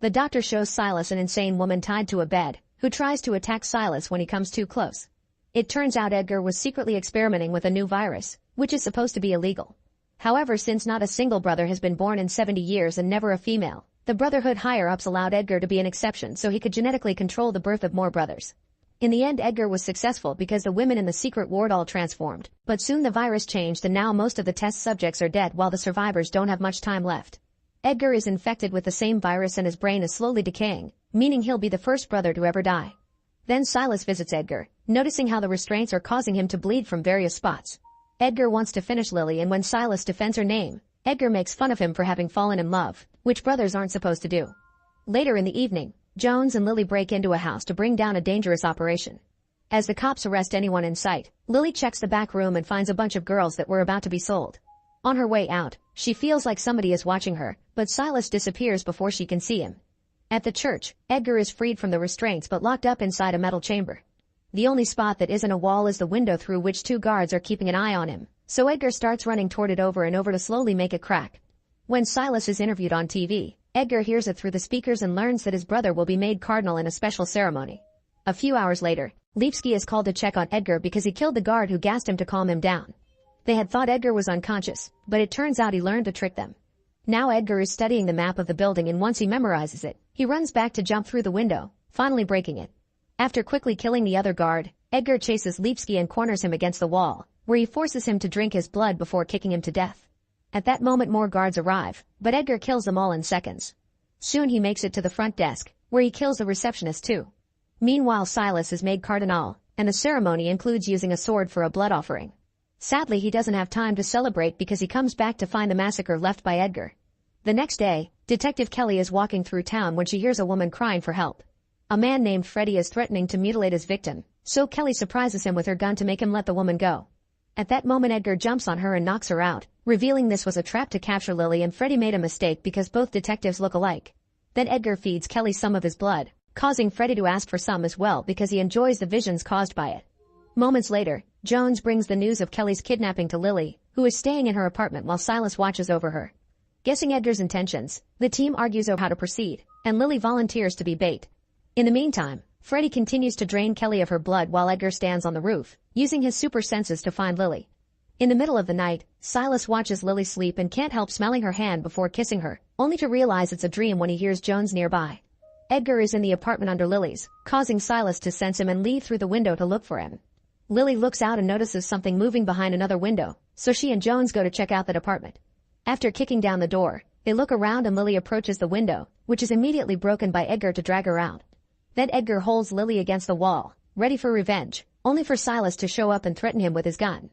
The doctor shows Silas an insane woman tied to a bed, who tries to attack Silas when he comes too close. It turns out Edgar was secretly experimenting with a new virus, which is supposed to be illegal. However, since not a single brother has been born in 70 years and never a female, the Brotherhood higher-ups allowed Edgar to be an exception so he could genetically control the birth of more brothers. In the end, Edgar was successful because the women in the secret ward all transformed, but soon the virus changed and now most of the test subjects are dead while the survivors don't have much time left. Edgar is infected with the same virus and his brain is slowly decaying, meaning he'll be the first brother to ever die. Then Silas visits Edgar, noticing how the restraints are causing him to bleed from various spots. Edgar wants to finish Lily, and when Silas defends her name, Edgar makes fun of him for having fallen in love, which brothers aren't supposed to do. Later in the evening, Jones and Lily break into a house to bring down a dangerous operation. As the cops arrest anyone in sight, Lily checks the back room and finds a bunch of girls that were about to be sold. On her way out, she feels like somebody is watching her, but Silas disappears before she can see him. At the church, Edgar is freed from the restraints but locked up inside a metal chamber. The only spot that isn't a wall is the window through which two guards are keeping an eye on him, so Edgar starts running toward it over and over to slowly make it crack. When Silas is interviewed on TV, Edgar hears it through the speakers and learns that his brother will be made cardinal in a special ceremony. A few hours later, Lipsky is called to check on Edgar because he killed the guard who gassed him to calm him down. They had thought Edgar was unconscious, but it turns out he learned to trick them. Now Edgar is studying the map of the building, and once he memorizes it, he runs back to jump through the window, finally breaking it. After quickly killing the other guard, Edgar chases Lipsky and corners him against the wall, where he forces him to drink his blood before kicking him to death. At that moment more guards arrive, but Edgar kills them all in seconds. Soon he makes it to the front desk, where he kills the receptionist too. Meanwhile, Silas is made cardinal, and the ceremony includes using a sword for a blood offering. Sadly, he doesn't have time to celebrate because he comes back to find the massacre left by Edgar. The next day, Detective Kelly is walking through town when she hears a woman crying for help. A man named Freddy is threatening to mutilate his victim, so Kelly surprises him with her gun to make him let the woman go. At that moment, Edgar jumps on her and knocks her out, revealing this was a trap to capture Lily, and Freddy made a mistake because both detectives look alike. Then Edgar feeds Kelly some of his blood, causing Freddy to ask for some as well because he enjoys the visions caused by it. Moments later, Jones brings the news of Kelly's kidnapping to Lily, who is staying in her apartment while Silas watches over her. Guessing Edgar's intentions, the team argues over how to proceed, and Lily volunteers to be bait. In the meantime, Freddy continues to drain Kelly of her blood while Edgar stands on the roof, using his super senses to find Lily. In the middle of the night, Silas watches Lily sleep and can't help smelling her hand before kissing her, only to realize it's a dream when he hears Jones nearby. Edgar is in the apartment under Lily's, causing Silas to sense him and leave through the window to look for him. Lily looks out and notices something moving behind another window, so she and Jones go to check out that apartment. After kicking down the door, they look around and Lily approaches the window, which is immediately broken by Edgar to drag her out. Then Edgar holds Lily against the wall, ready for revenge, only for Silas to show up and threaten him with his gun.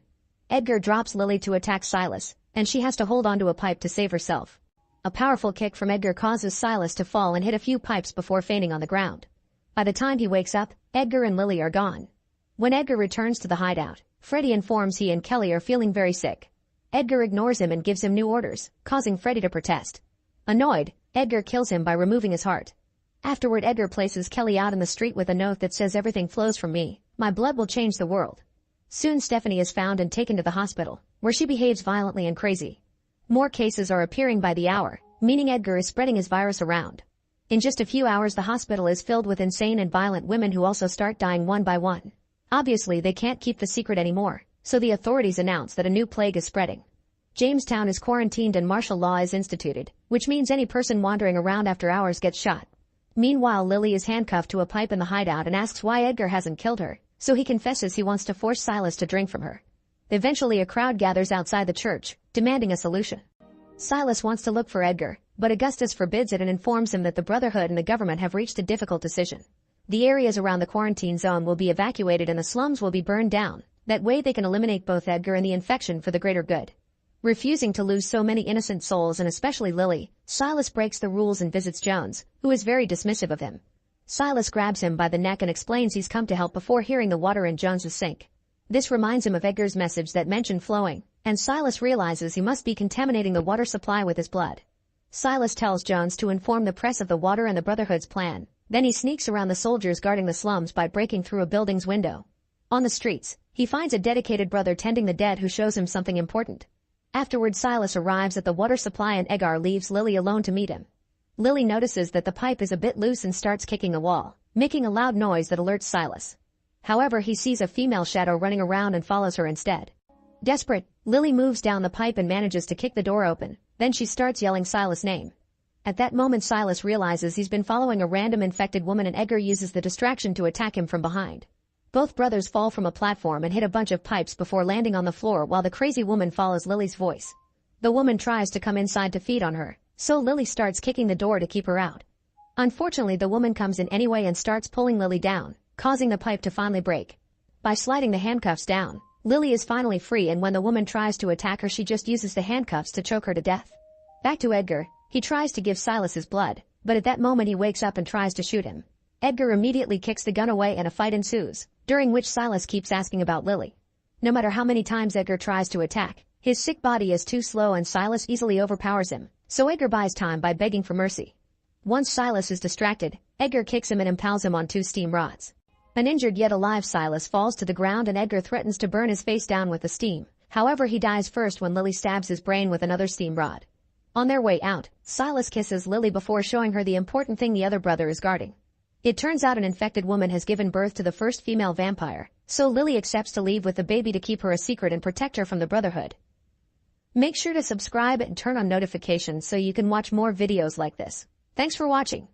Edgar drops Lily to attack Silas, and she has to hold onto a pipe to save herself. A powerful kick from Edgar causes Silas to fall and hit a few pipes before fainting on the ground. By the time he wakes up, Edgar and Lily are gone. When Edgar returns to the hideout, Freddy informs he and Kelly are feeling very sick. Edgar ignores him and gives him new orders, causing Freddy to protest. Annoyed, Edgar kills him by removing his heart. Afterward, Edgar places Kelly out in the street with a note that says, "Everything flows from me. My blood will change the world." Soon Stephanie is found and taken to the hospital, where she behaves violently and crazy. More cases are appearing by the hour, meaning Edgar is spreading his virus around. In just a few hours, the hospital is filled with insane and violent women who also start dying one by one. Obviously, they can't keep the secret anymore, so the authorities announce that a new plague is spreading. Jamestown is quarantined and martial law is instituted, which means any person wandering around after hours gets shot. Meanwhile, Lily is handcuffed to a pipe in the hideout and asks why Edgar hasn't killed her, so he confesses he wants to force Silas to drink from her. Eventually, a crowd gathers outside the church, demanding a solution. Silas wants to look for Edgar, but Augustus forbids it and informs him that the Brotherhood and the government have reached a difficult decision. The areas around the quarantine zone will be evacuated and the slums will be burned down. That way they can eliminate both Edgar and the infection for the greater good. Refusing to lose so many innocent souls and especially Lily, Silas breaks the rules and visits Jones, who is very dismissive of him. Silas grabs him by the neck and explains he's come to help before hearing the water in Jones's sink. This reminds him of Edgar's message that mentioned flowing, and Silas realizes he must be contaminating the water supply with his blood. Silas tells Jones to inform the press of the water and the Brotherhood's plan. Then he sneaks around the soldiers guarding the slums by breaking through a building's window. On the streets, he finds a dedicated brother tending the dead who shows him something important. Afterward, Silas arrives at the water supply and Edgar leaves Lily alone to meet him. Lily notices that the pipe is a bit loose and starts kicking the wall. making a loud noise that alerts Silas. However, he sees a female shadow running around and follows her instead. Desperate, Lily moves down the pipe and manages to kick the door open. Then she starts yelling Silas' name. At that moment, Silas realizes he's been following a random infected woman, and Edgar uses the distraction to attack him from behind. Both brothers fall from a platform and hit a bunch of pipes before landing on the floor while the crazy woman follows Lily's voice. The woman tries to come inside to feed on her, so Lily starts kicking the door to keep her out. Unfortunately, the woman comes in anyway and starts pulling Lily down, causing the pipe to finally break. By sliding the handcuffs down, Lily is finally free, and when the woman tries to attack her, she just uses the handcuffs to choke her to death. Back to Edgar. He tries to give Silas his blood, but at that moment he wakes up and tries to shoot him. Edgar immediately kicks the gun away and a fight ensues, during which Silas keeps asking about Lily. No matter how many times Edgar tries to attack, his sick body is too slow and Silas easily overpowers him, so Edgar buys time by begging for mercy. Once Silas is distracted, Edgar kicks him and impales him on 2 steam rods. An injured yet alive Silas falls to the ground and Edgar threatens to burn his face down with the steam. However, he dies first when Lily stabs his brain with another steam rod. On their way out, Silas kisses Lily before showing her the important thing the other brother is guarding. It turns out an infected woman has given birth to the first female vampire, so Lily accepts to leave with the baby to keep her a secret and protect her from the Brotherhood. Make sure to subscribe and turn on notifications so you can watch more videos like this. Thanks for watching.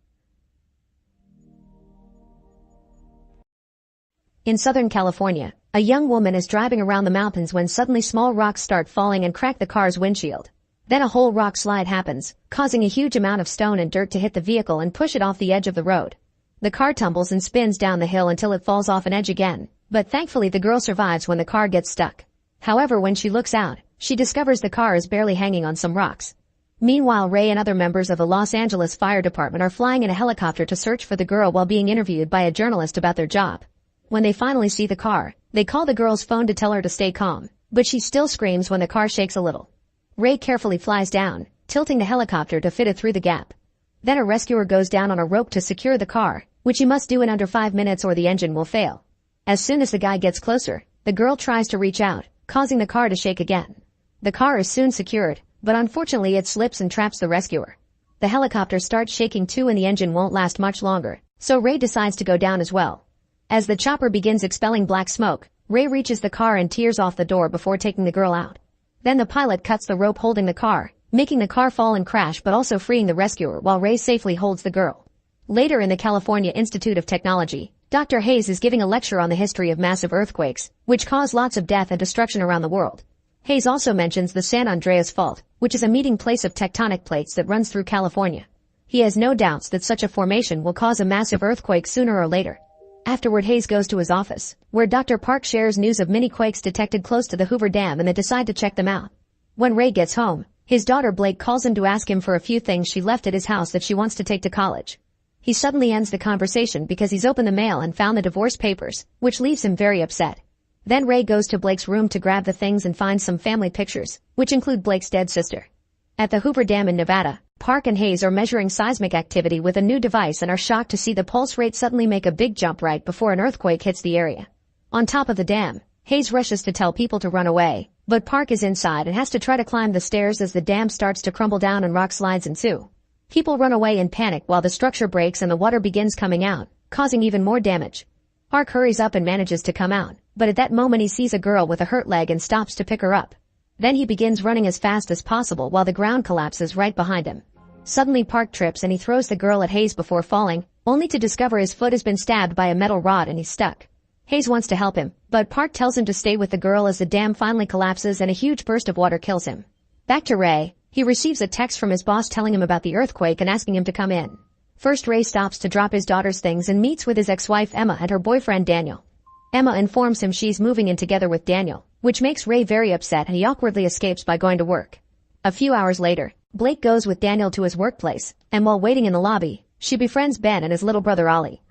In Southern California, a young woman is driving around the mountains when suddenly small rocks start falling and crack the car's windshield. Then a whole rock slide happens, causing a huge amount of stone and dirt to hit the vehicle and push it off the edge of the road. The car tumbles and spins down the hill until it falls off an edge again, but thankfully the girl survives when the car gets stuck. However, when she looks out, she discovers the car is barely hanging on some rocks. Meanwhile, Ray and other members of the Los Angeles Fire Department are flying in a helicopter to search for the girl while being interviewed by a journalist about their job. When they finally see the car, they call the girl's phone to tell her to stay calm, but she still screams when the car shakes a little. Ray carefully flies down, tilting the helicopter to fit it through the gap. Then a rescuer goes down on a rope to secure the car, which he must do in under 5 minutes or the engine will fail. As soon as the guy gets closer, the girl tries to reach out, causing the car to shake again. The car is soon secured, but unfortunately it slips and traps the rescuer. The helicopter starts shaking too and the engine won't last much longer, so Ray decides to go down as well. As the chopper begins expelling black smoke, Ray reaches the car and tears off the door before taking the girl out. Then the pilot cuts the rope holding the car, making the car fall and crash but also freeing the rescuer while Ray safely holds the girl. Later in the California Institute of Technology, Dr. Hayes is giving a lecture on the history of massive earthquakes, which cause lots of death and destruction around the world. Hayes also mentions the San Andreas Fault, which is a meeting place of tectonic plates that runs through California. He has no doubts that such a formation will cause a massive earthquake sooner or later. Afterward, Hayes goes to his office, where Dr. Park shares news of mini quakes detected close to the Hoover Dam and they decide to check them out. When Ray gets home, his daughter Blake calls him to ask him for a few things she left at his house that she wants to take to college. He suddenly ends the conversation because he's opened the mail and found the divorce papers, which leaves him very upset. Then Ray goes to Blake's room to grab the things and finds some family pictures, which include Blake's dead sister. At the Hoover Dam in Nevada, Park and Hayes are measuring seismic activity with a new device and are shocked to see the pulse rate suddenly make a big jump right before an earthquake hits the area. On top of the dam, Hayes rushes to tell people to run away, but Park is inside and has to try to climb the stairs as the dam starts to crumble down and rock slides ensue. People run away in panic while the structure breaks and the water begins coming out, causing even more damage. Park hurries up and manages to come out, but at that moment he sees a girl with a hurt leg and stops to pick her up. Then he begins running as fast as possible while the ground collapses right behind him. Suddenly Park trips and he throws the girl at Hayes before falling, only to discover his foot has been stabbed by a metal rod and he's stuck. Hayes wants to help him, but Park tells him to stay with the girl as the dam finally collapses and a huge burst of water kills him. Back to Ray, he receives a text from his boss telling him about the earthquake and asking him to come in. First, Ray stops to drop his daughter's things and meets with his ex-wife Emma and her boyfriend Daniel. Emma informs him she's moving in together with Daniel, which makes Ray very upset and he awkwardly escapes by going to work. A few hours later, Blake goes with Daniel to his workplace, and while waiting in the lobby, she befriends Ben and his little brother Ollie.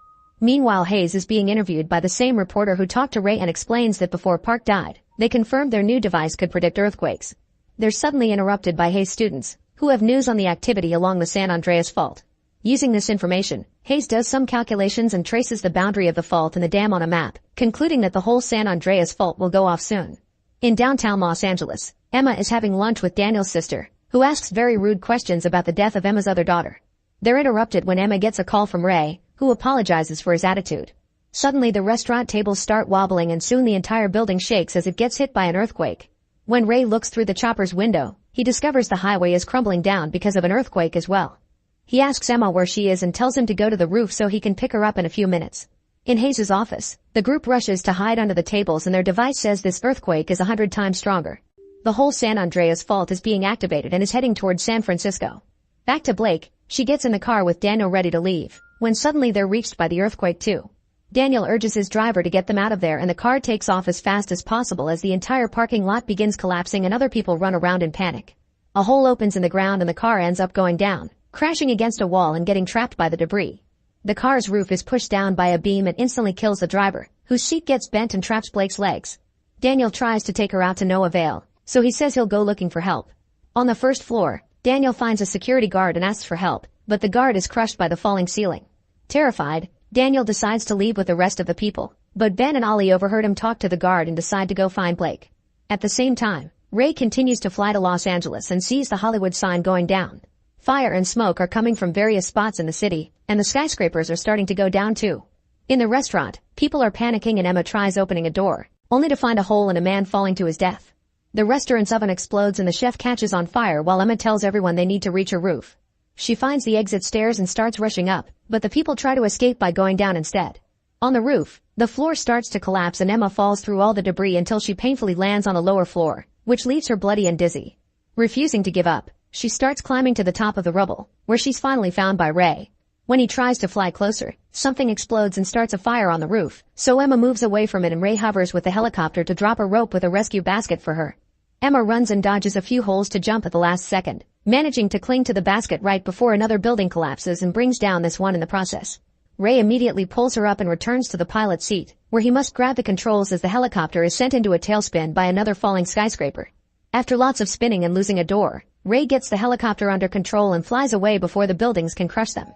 Meanwhile, Hayes is being interviewed by the same reporter who talked to Ray and explains that before Park died, they confirmed their new device could predict earthquakes. They're suddenly interrupted by Hayes' students, who have news on the activity along the San Andreas Fault. Using this information, Hayes does some calculations and traces the boundary of the fault and the dam on a map, concluding that the whole San Andreas Fault will go off soon. In downtown Los Angeles, Emma is having lunch with Daniel's sister, who asks very rude questions about the death of Emma's other daughter. They're interrupted when Emma gets a call from Ray, who who apologizes for his attitude. Suddenly the restaurant tables start wobbling and soon the entire building shakes as it gets hit by an earthquake. When Ray looks through the chopper's window, he discovers the highway is crumbling down because of an earthquake as well. He asks Emma where she is and tells him to go to the roof so he can pick her up in a few minutes. In Hayes' office, the group rushes to hide under the tables and their device says this earthquake is 100 times stronger. The whole San Andreas fault is being activated and is heading towards San Francisco. Back to Blake, she gets in the car with Daniel ready to leave, when suddenly they're reached by the earthquake too. Daniel urges his driver to get them out of there and the car takes off as fast as possible as the entire parking lot begins collapsing and other people run around in panic. A hole opens in the ground and the car ends up going down, crashing against a wall and getting trapped by the debris. The car's roof is pushed down by a beam and instantly kills the driver, whose seat gets bent and traps Blake's legs. Daniel tries to take her out to no avail, so he says he'll go looking for help. On the first floor, Daniel finds a security guard and asks for help, but the guard is crushed by the falling ceiling. Terrified, Daniel decides to leave with the rest of the people, but Ben and Ollie overheard him talk to the guard and decide to go find Blake. At the same time, Ray continues to fly to Los Angeles and sees the Hollywood sign going down. Fire and smoke are coming from various spots in the city, and the skyscrapers are starting to go down too. In the restaurant, people are panicking and Emma tries opening a door, only to find a hole and a man falling to his death. The restaurant's oven explodes and the chef catches on fire while Emma tells everyone they need to reach a roof. She finds the exit stairs and starts rushing up, but the people try to escape by going down instead. On the roof, the floor starts to collapse and Emma falls through all the debris until she painfully lands on the lower floor, which leaves her bloody and dizzy. Refusing to give up, she starts climbing to the top of the rubble, where she's finally found by Ray. When he tries to fly closer, something explodes and starts a fire on the roof, so Emma moves away from it and Ray hovers with the helicopter to drop a rope with a rescue basket for her. Emma runs and dodges a few holes to jump at the last second, managing to cling to the basket right before another building collapses and brings down this one in the process. Ray immediately pulls her up and returns to the pilot's seat, where he must grab the controls as the helicopter is sent into a tailspin by another falling skyscraper. After lots of spinning and losing a door, Ray gets the helicopter under control and flies away before the buildings can crush them.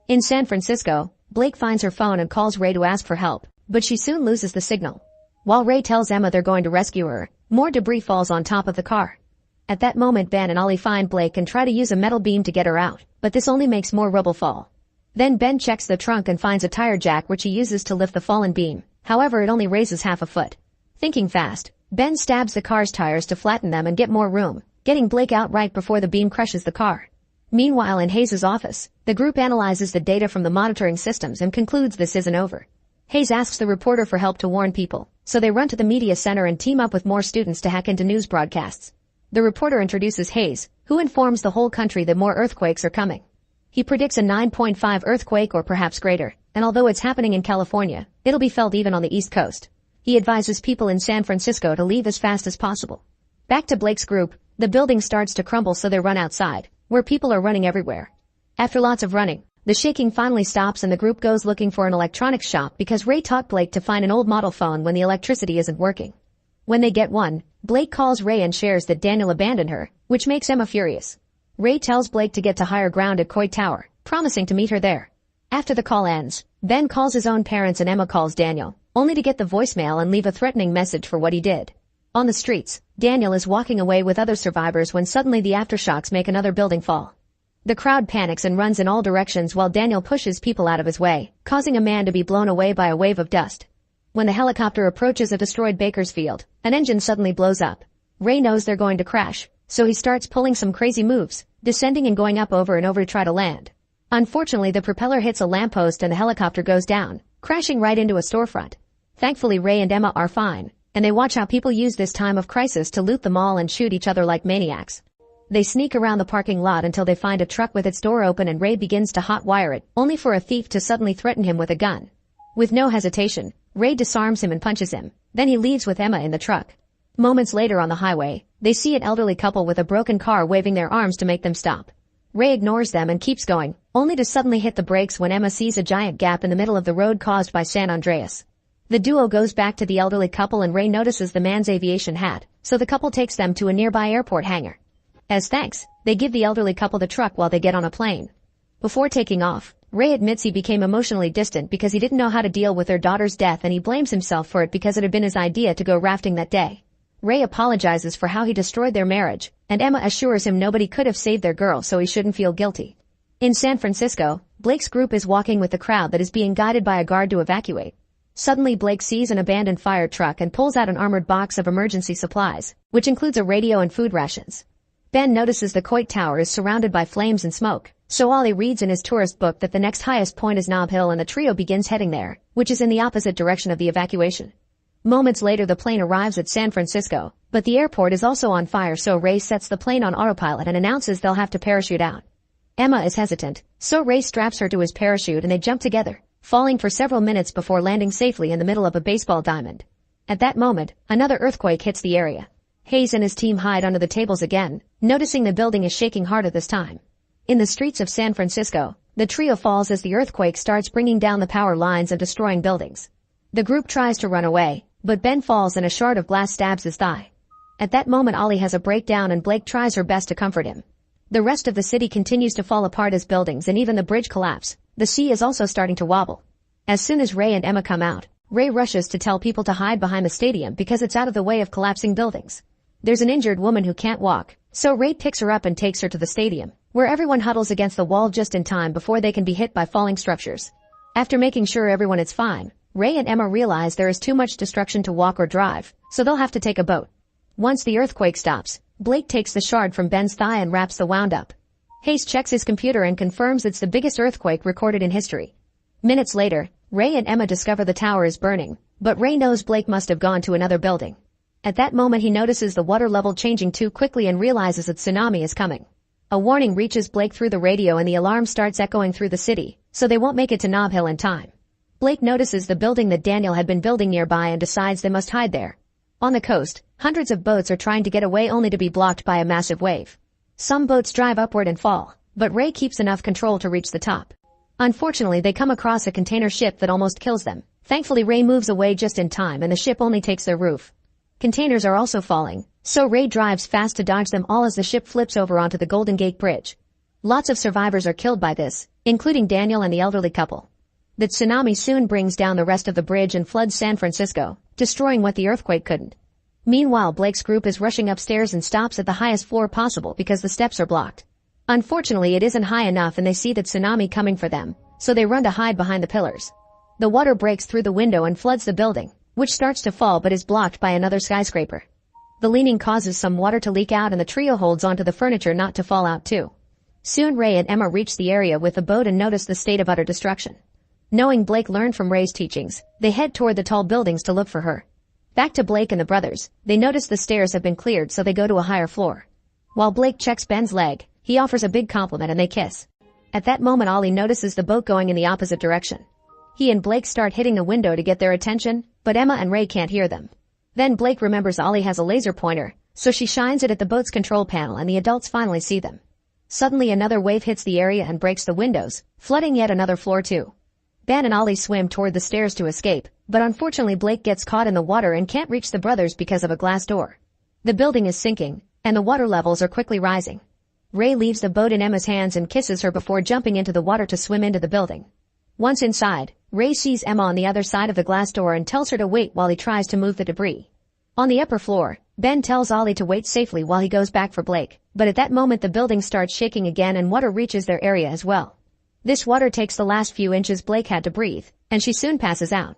In San Francisco, Blake finds her phone and calls Ray to ask for help, but she soon loses the signal. While Ray tells Emma they're going to rescue her, more debris falls on top of the car. At that moment Ben and Ollie find Blake and try to use a metal beam to get her out, but this only makes more rubble fall. Then Ben checks the trunk and finds a tire jack which he uses to lift the fallen beam, however it only raises half a foot. Thinking fast, Ben stabs the car's tires to flatten them and get more room, getting Blake out right before the beam crushes the car. Meanwhile in Hayes' office, the group analyzes the data from the monitoring systems and concludes this isn't over. Hayes asks the reporter for help to warn people, so they run to the media center and team up with more students to hack into news broadcasts. The reporter introduces Hayes, who informs the whole country that more earthquakes are coming. He predicts a 9.5 earthquake or perhaps greater, and although it's happening in California, it'll be felt even on the East Coast. He advises people in San Francisco to leave as fast as possible. Back to Blake's group, the building starts to crumble so they run outside, where people are running everywhere. After lots of running, the shaking finally stops and the group goes looking for an electronics shop because Ray taught Blake to find an old model phone when the electricity isn't working. When they get one, Blake calls Ray and shares that Daniel abandoned her, which makes Emma furious. Ray tells Blake to get to higher ground at Coit Tower, promising to meet her there. After the call ends, Ben calls his own parents and Emma calls Daniel, only to get the voicemail and leave a threatening message for what he did. On the streets, Daniel is walking away with other survivors when suddenly the aftershocks make another building fall. The crowd panics and runs in all directions while Daniel pushes people out of his way, causing a man to be blown away by a wave of dust. When the helicopter approaches a destroyed Bakersfield, an engine suddenly blows up. Ray knows they're going to crash, so he starts pulling some crazy moves, descending and going up over and over to try to land. Unfortunately, the propeller hits a lamppost and the helicopter goes down, crashing right into a storefront. Thankfully, Ray and Emma are fine, and they watch how people use this time of crisis to loot the mall and shoot each other like maniacs. They sneak around the parking lot until they find a truck with its door open and Ray begins to hot-wire it, only for a thief to suddenly threaten him with a gun. With no hesitation, Ray disarms him and punches him. Then he leaves with Emma in the truck. Moments later on the highway, they see an elderly couple with a broken car waving their arms to make them stop. Ray ignores them and keeps going, only to suddenly hit the brakes when Emma sees a giant gap in the middle of the road caused by San Andreas. The duo goes back to the elderly couple and Ray notices the man's aviation hat, so the couple takes them to a nearby airport hangar. As thanks, they give the elderly couple the truck while they get on a plane. Before taking off, Ray admits he became emotionally distant because he didn't know how to deal with their daughter's death and he blames himself for it because it had been his idea to go rafting that day. Ray apologizes for how he destroyed their marriage, and Emma assures him nobody could have saved their girl so he shouldn't feel guilty. In San Francisco, Blake's group is walking with the crowd that is being guided by a guard to evacuate. Suddenly Blake sees an abandoned fire truck and pulls out an armored box of emergency supplies, which includes a radio and food rations. Ben notices the Coit Tower is surrounded by flames and smoke, so Ollie reads in his tourist book that the next highest point is Nob Hill and the trio begins heading there, which is in the opposite direction of the evacuation. Moments later the plane arrives at San Francisco, but the airport is also on fire, so Ray sets the plane on autopilot and announces they'll have to parachute out. Emma is hesitant, so Ray straps her to his parachute and they jump together, falling for several minutes before landing safely in the middle of a baseball diamond. At that moment, another earthquake hits the area. Hayes and his team hide under the tables again, noticing the building is shaking harder this time. In the streets of San Francisco, the trio falls as the earthquake starts bringing down the power lines and destroying buildings. The group tries to run away, but Ben falls and a shard of glass stabs his thigh. At that moment Ollie has a breakdown and Blake tries her best to comfort him. The rest of the city continues to fall apart as buildings and even the bridge collapse. The sea is also starting to wobble. As soon as Ray and Emma come out, Ray rushes to tell people to hide behind the stadium because it's out of the way of collapsing buildings. There's an injured woman who can't walk, so Ray picks her up and takes her to the stadium, where everyone huddles against the wall just in time before they can be hit by falling structures. After making sure everyone is fine, Ray and Emma realize there is too much destruction to walk or drive, so they'll have to take a boat. Once the earthquake stops, Blake takes the shard from Ben's thigh and wraps the wound up. Hayes checks his computer and confirms it's the biggest earthquake recorded in history. Minutes later, Ray and Emma discover the tower is burning, but Ray knows Blake must have gone to another building. At that moment he notices the water level changing too quickly and realizes a tsunami is coming. A warning reaches Blake through the radio and the alarm starts echoing through the city, so they won't make it to Nob Hill in time. Blake notices the building that Daniel had been building nearby and decides they must hide there. On the coast, hundreds of boats are trying to get away only to be blocked by a massive wave. Some boats drive upward and fall, but Ray keeps enough control to reach the top. Unfortunately, they come across a container ship that almost kills them. Thankfully, Ray moves away just in time and the ship only takes their roof. Containers are also falling, so Ray drives fast to dodge them all as the ship flips over onto the Golden Gate Bridge. Lots of survivors are killed by this, including Daniel and the elderly couple. The tsunami soon brings down the rest of the bridge and floods San Francisco, destroying what the earthquake couldn't. Meanwhile, Blake's group is rushing upstairs and stops at the highest floor possible because the steps are blocked. Unfortunately, it isn't high enough and they see the tsunami coming for them, so they run to hide behind the pillars. The water breaks through the window and floods the building, which starts to fall but is blocked by another skyscraper. The leaning causes some water to leak out and the trio holds onto the furniture not to fall out too. Soon Ray and Emma reach the area with the boat and notice the state of utter destruction. Knowing Blake learned from Ray's teachings, they head toward the tall buildings to look for her. Back to Blake and the brothers, they notice the stairs have been cleared so they go to a higher floor. While Blake checks Ben's leg, he offers a big compliment and they kiss. At that moment Ollie notices the boat going in the opposite direction. He and Blake start hitting the window to get their attention, but Emma and Ray can't hear them. Then Blake remembers Ollie has a laser pointer, so she shines it at the boat's control panel and the adults finally see them. Suddenly another wave hits the area and breaks the windows, flooding yet another floor too. Ben and Ollie swim toward the stairs to escape, but unfortunately Blake gets caught in the water and can't reach the brothers because of a glass door. The building is sinking, and the water levels are quickly rising. Ray leaves the boat in Emma's hands and kisses her before jumping into the water to swim into the building. Once inside, Ray sees Emma on the other side of the glass door and tells her to wait while he tries to move the debris. On the upper floor, Ben tells Ollie to wait safely while he goes back for Blake, but at that moment the building starts shaking again and water reaches their area as well. This water takes the last few inches Blake had to breathe, and she soon passes out.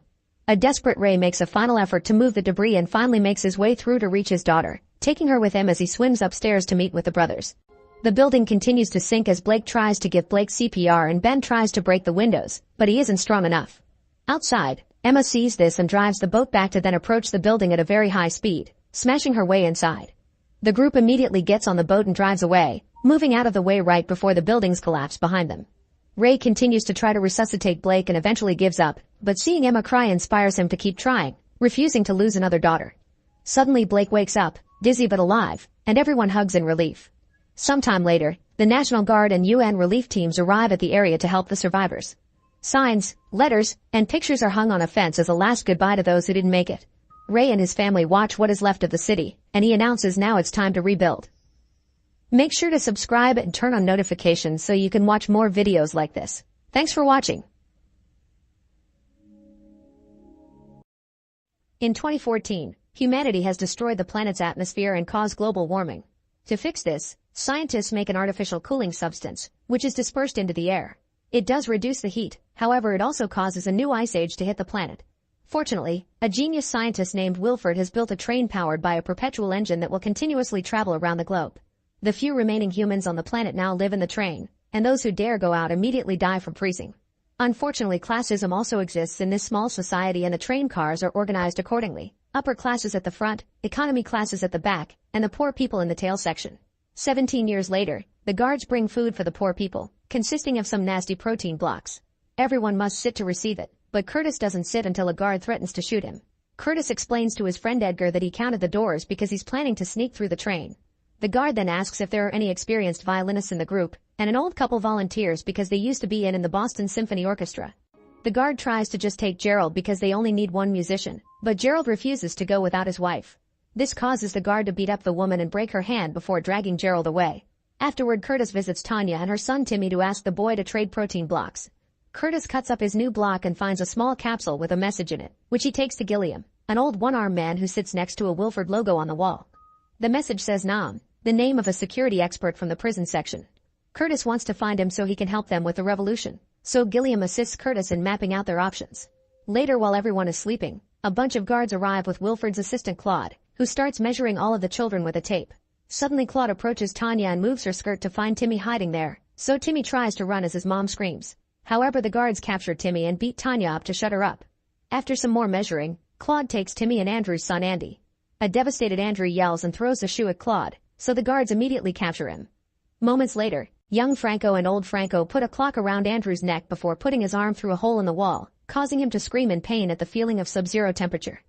A desperate Ray makes a final effort to move the debris and finally makes his way through to reach his daughter, taking her with him as he swims upstairs to meet with the brothers. The building continues to sink as Blake tries to give Blake CPR and Ben tries to break the windows, but he isn't strong enough. Outside, Emma sees this and drives the boat back to then approach the building at a very high speed, smashing her way inside. The group immediately gets on the boat and drives away, moving out of the way right before the buildings collapse behind them. Ray continues to try to resuscitate Blake and eventually gives up, but seeing Emma cry inspires him to keep trying, refusing to lose another daughter. Suddenly Blake wakes up, dizzy but alive, and everyone hugs in relief. Sometime later, the National Guard and UN relief teams arrive at the area to help the survivors. Signs, letters, and pictures are hung on a fence as a last goodbye to those who didn't make it. Ray and his family watch what is left of the city, and he announces now it's time to rebuild. Make sure to subscribe and turn on notifications so you can watch more videos like this. Thanks for watching. In 2014, humanity has destroyed the planet's atmosphere and caused global warming. To fix this, scientists make an artificial cooling substance, which is dispersed into the air. It does reduce the heat, however it also causes a new ice age to hit the planet. Fortunately, a genius scientist named Wilford has built a train powered by a perpetual engine that will continuously travel around the globe. The few remaining humans on the planet now live in the train, and those who dare go out immediately die from freezing. Unfortunately, classism also exists in this small society, and the train cars are organized accordingly. Upper classes at the front, economy classes at the back, and the poor people in the tail section. 17 years later, the guards bring food for the poor people, consisting of some nasty protein blocks. Everyone must sit to receive it, but Curtis doesn't sit until a guard threatens to shoot him. Curtis explains to his friend Edgar that he counted the doors because he's planning to sneak through the train. The guard then asks if there are any experienced violinists in the group, and an old couple volunteers because they used to be in the Boston Symphony Orchestra. The guard tries to just take Gerald because they only need one musician, but Gerald refuses to go without his wife. This causes the guard to beat up the woman and break her hand before dragging Gerald away. Afterward, Curtis visits Tanya and her son Timmy to ask the boy to trade protein blocks. Curtis cuts up his new block and finds a small capsule with a message in it, which he takes to Gilliam, an old one-armed man who sits next to a Wilford logo on the wall. The message says Nam, the name of a security expert from the prison section. Curtis wants to find him so he can help them with the revolution, so Gilliam assists Curtis in mapping out their options. Later, while everyone is sleeping, a bunch of guards arrive with Wilford's assistant Claude, who starts measuring all of the children with a tape. Suddenly Claude approaches Tanya and moves her skirt to find Timmy hiding there, so Timmy tries to run as his mom screams. However, the guards capture Timmy and beat Tanya up to shut her up. After some more measuring, Claude takes Timmy and Andrew's son Andy. A devastated Andrew yells and throws a shoe at Claude, so the guards immediately capture him. Moments later, young Franco and old Franco put a clock around Andrew's neck before putting his arm through a hole in the wall, causing him to scream in pain at the feeling of sub-zero temperature.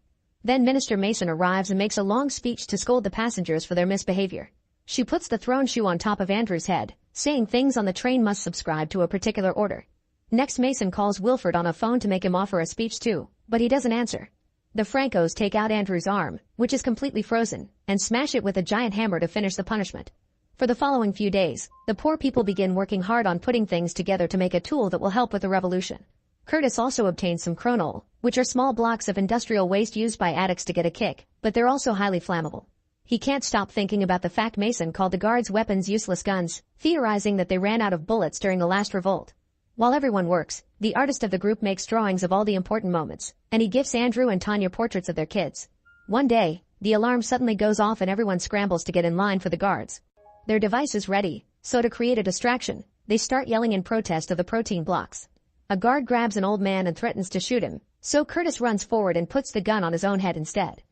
Then Minister Mason arrives and makes a long speech to scold the passengers for their misbehavior. She puts the throne shoe on top of Andrew's head, saying things on the train must subscribe to a particular order. Next, Mason calls Wilford on a phone to make him offer a speech too, but he doesn't answer. The Francos take out Andrew's arm, which is completely frozen, and smash it with a giant hammer to finish the punishment. For the following few days, the poor people begin working hard on putting things together to make a tool that will help with the revolution. Curtis also obtains some chronol, which are small blocks of industrial waste used by addicts to get a kick, but they're also highly flammable. He can't stop thinking about the fact Mason called the guards' weapons useless guns, theorizing that they ran out of bullets during the last revolt. While everyone works, the artist of the group makes drawings of all the important moments, and he gives Andrew and Tanya portraits of their kids. One day, the alarm suddenly goes off and everyone scrambles to get in line for the guards. Their device is ready, so to create a distraction, they start yelling in protest of the protein blocks. A guard grabs an old man and threatens to shoot him, so Curtis runs forward and puts the gun on his own head instead.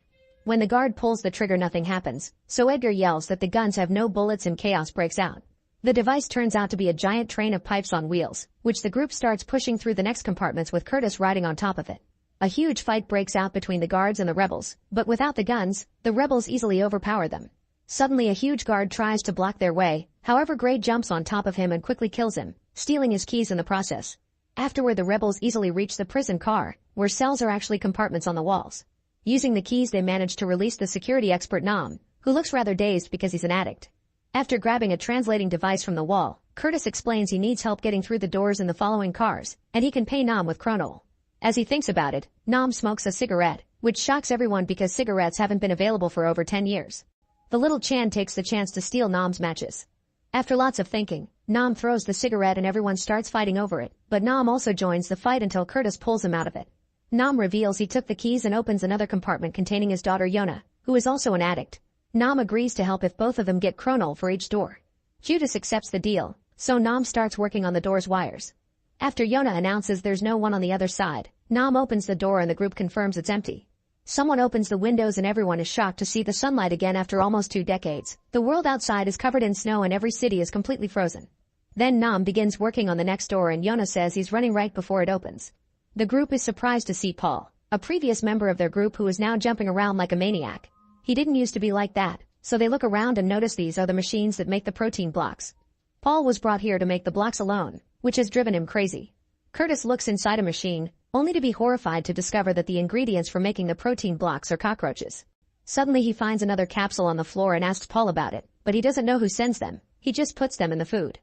When the guard pulls the trigger, nothing happens, so Edgar yells that the guns have no bullets and chaos breaks out. The device turns out to be a giant train of pipes on wheels, which the group starts pushing through the next compartments with Curtis riding on top of it. A huge fight breaks out between the guards and the rebels, but without the guns, the rebels easily overpower them. Suddenly a huge guard tries to block their way, however Gray jumps on top of him and quickly kills him, stealing his keys in the process. Afterward, the rebels easily reach the prison car, where cells are actually compartments on the walls. Using the keys, they manage to release the security expert Nam, who looks rather dazed because he's an addict. After grabbing a translating device from the wall, Curtis explains he needs help getting through the doors in the following cars, and he can pay Nam with chronol. As he thinks about it, Nam smokes a cigarette, which shocks everyone because cigarettes haven't been available for over 10 years. The little Chan takes the chance to steal Nam's matches. After lots of thinking, Nam throws the cigarette and everyone starts fighting over it, but Nam also joins the fight until Curtis pulls him out of it. Nam reveals he took the keys and opens another compartment containing his daughter Yona, who is also an addict. Nam agrees to help if both of them get chronol for each door. Judas accepts the deal, so Nam starts working on the door's wires. After Yona announces there's no one on the other side, Nam opens the door and the group confirms it's empty. Someone opens the windows and everyone is shocked to see the sunlight again after almost 2 decades. The world outside is covered in snow and every city is completely frozen. Then Nam begins working on the next door and Yona says he's running right before it opens. The group is surprised to see Paul, a previous member of their group who is now jumping around like a maniac. He didn't used to be like that, so they look around and notice these are the machines that make the protein blocks. Paul was brought here to make the blocks alone, which has driven him crazy. Curtis looks inside a machine, only to be horrified to discover that the ingredients for making the protein blocks are cockroaches. Suddenly he finds another capsule on the floor and asks Paul about it, but he doesn't know who sends them, he just puts them in the food.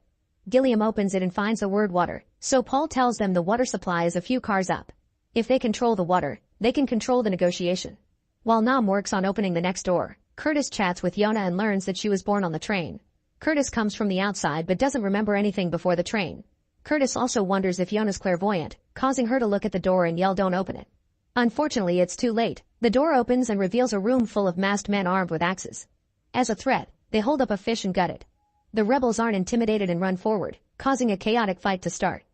Gilliam opens it and finds the word water, so Paul tells them the water supply is a few cars up. If they control the water, they can control the negotiation. While Nam works on opening the next door, Curtis chats with Yona and learns that she was born on the train. Curtis comes from the outside but doesn't remember anything before the train. Curtis also wonders if Yona's clairvoyant, causing her to look at the door and yell, "Don't open it." Unfortunately, it's too late. The door opens and reveals a room full of masked men armed with axes. As a threat, they hold up a fish and gut it. The rebels aren't intimidated and run forward, causing a chaotic fight to start.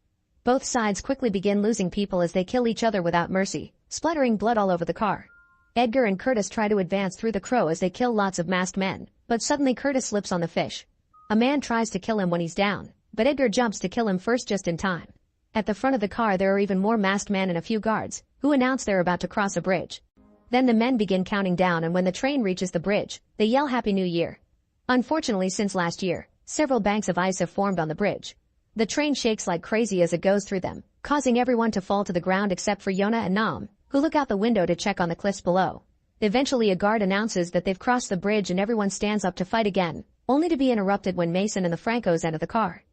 Both sides quickly begin losing people as they kill each other without mercy, splattering blood all over the car. Edgar and Curtis try to advance through the crow as they kill lots of masked men, but suddenly Curtis slips on the fish. A man tries to kill him when he's down, but Edgar jumps to kill him first just in time. At the front of the car there are even more masked men and a few guards, who announce they're about to cross a bridge. Then the men begin counting down, and when the train reaches the bridge, they yell Happy New Year. Unfortunately, since last year, several banks of ice have formed on the bridge. The train shakes like crazy as it goes through them, causing everyone to fall to the ground except for Yona and Nam, who look out the window to check on the cliffs below. Eventually a guard announces that they've crossed the bridge and everyone stands up to fight again, only to be interrupted when Mason and the Francos enter the car.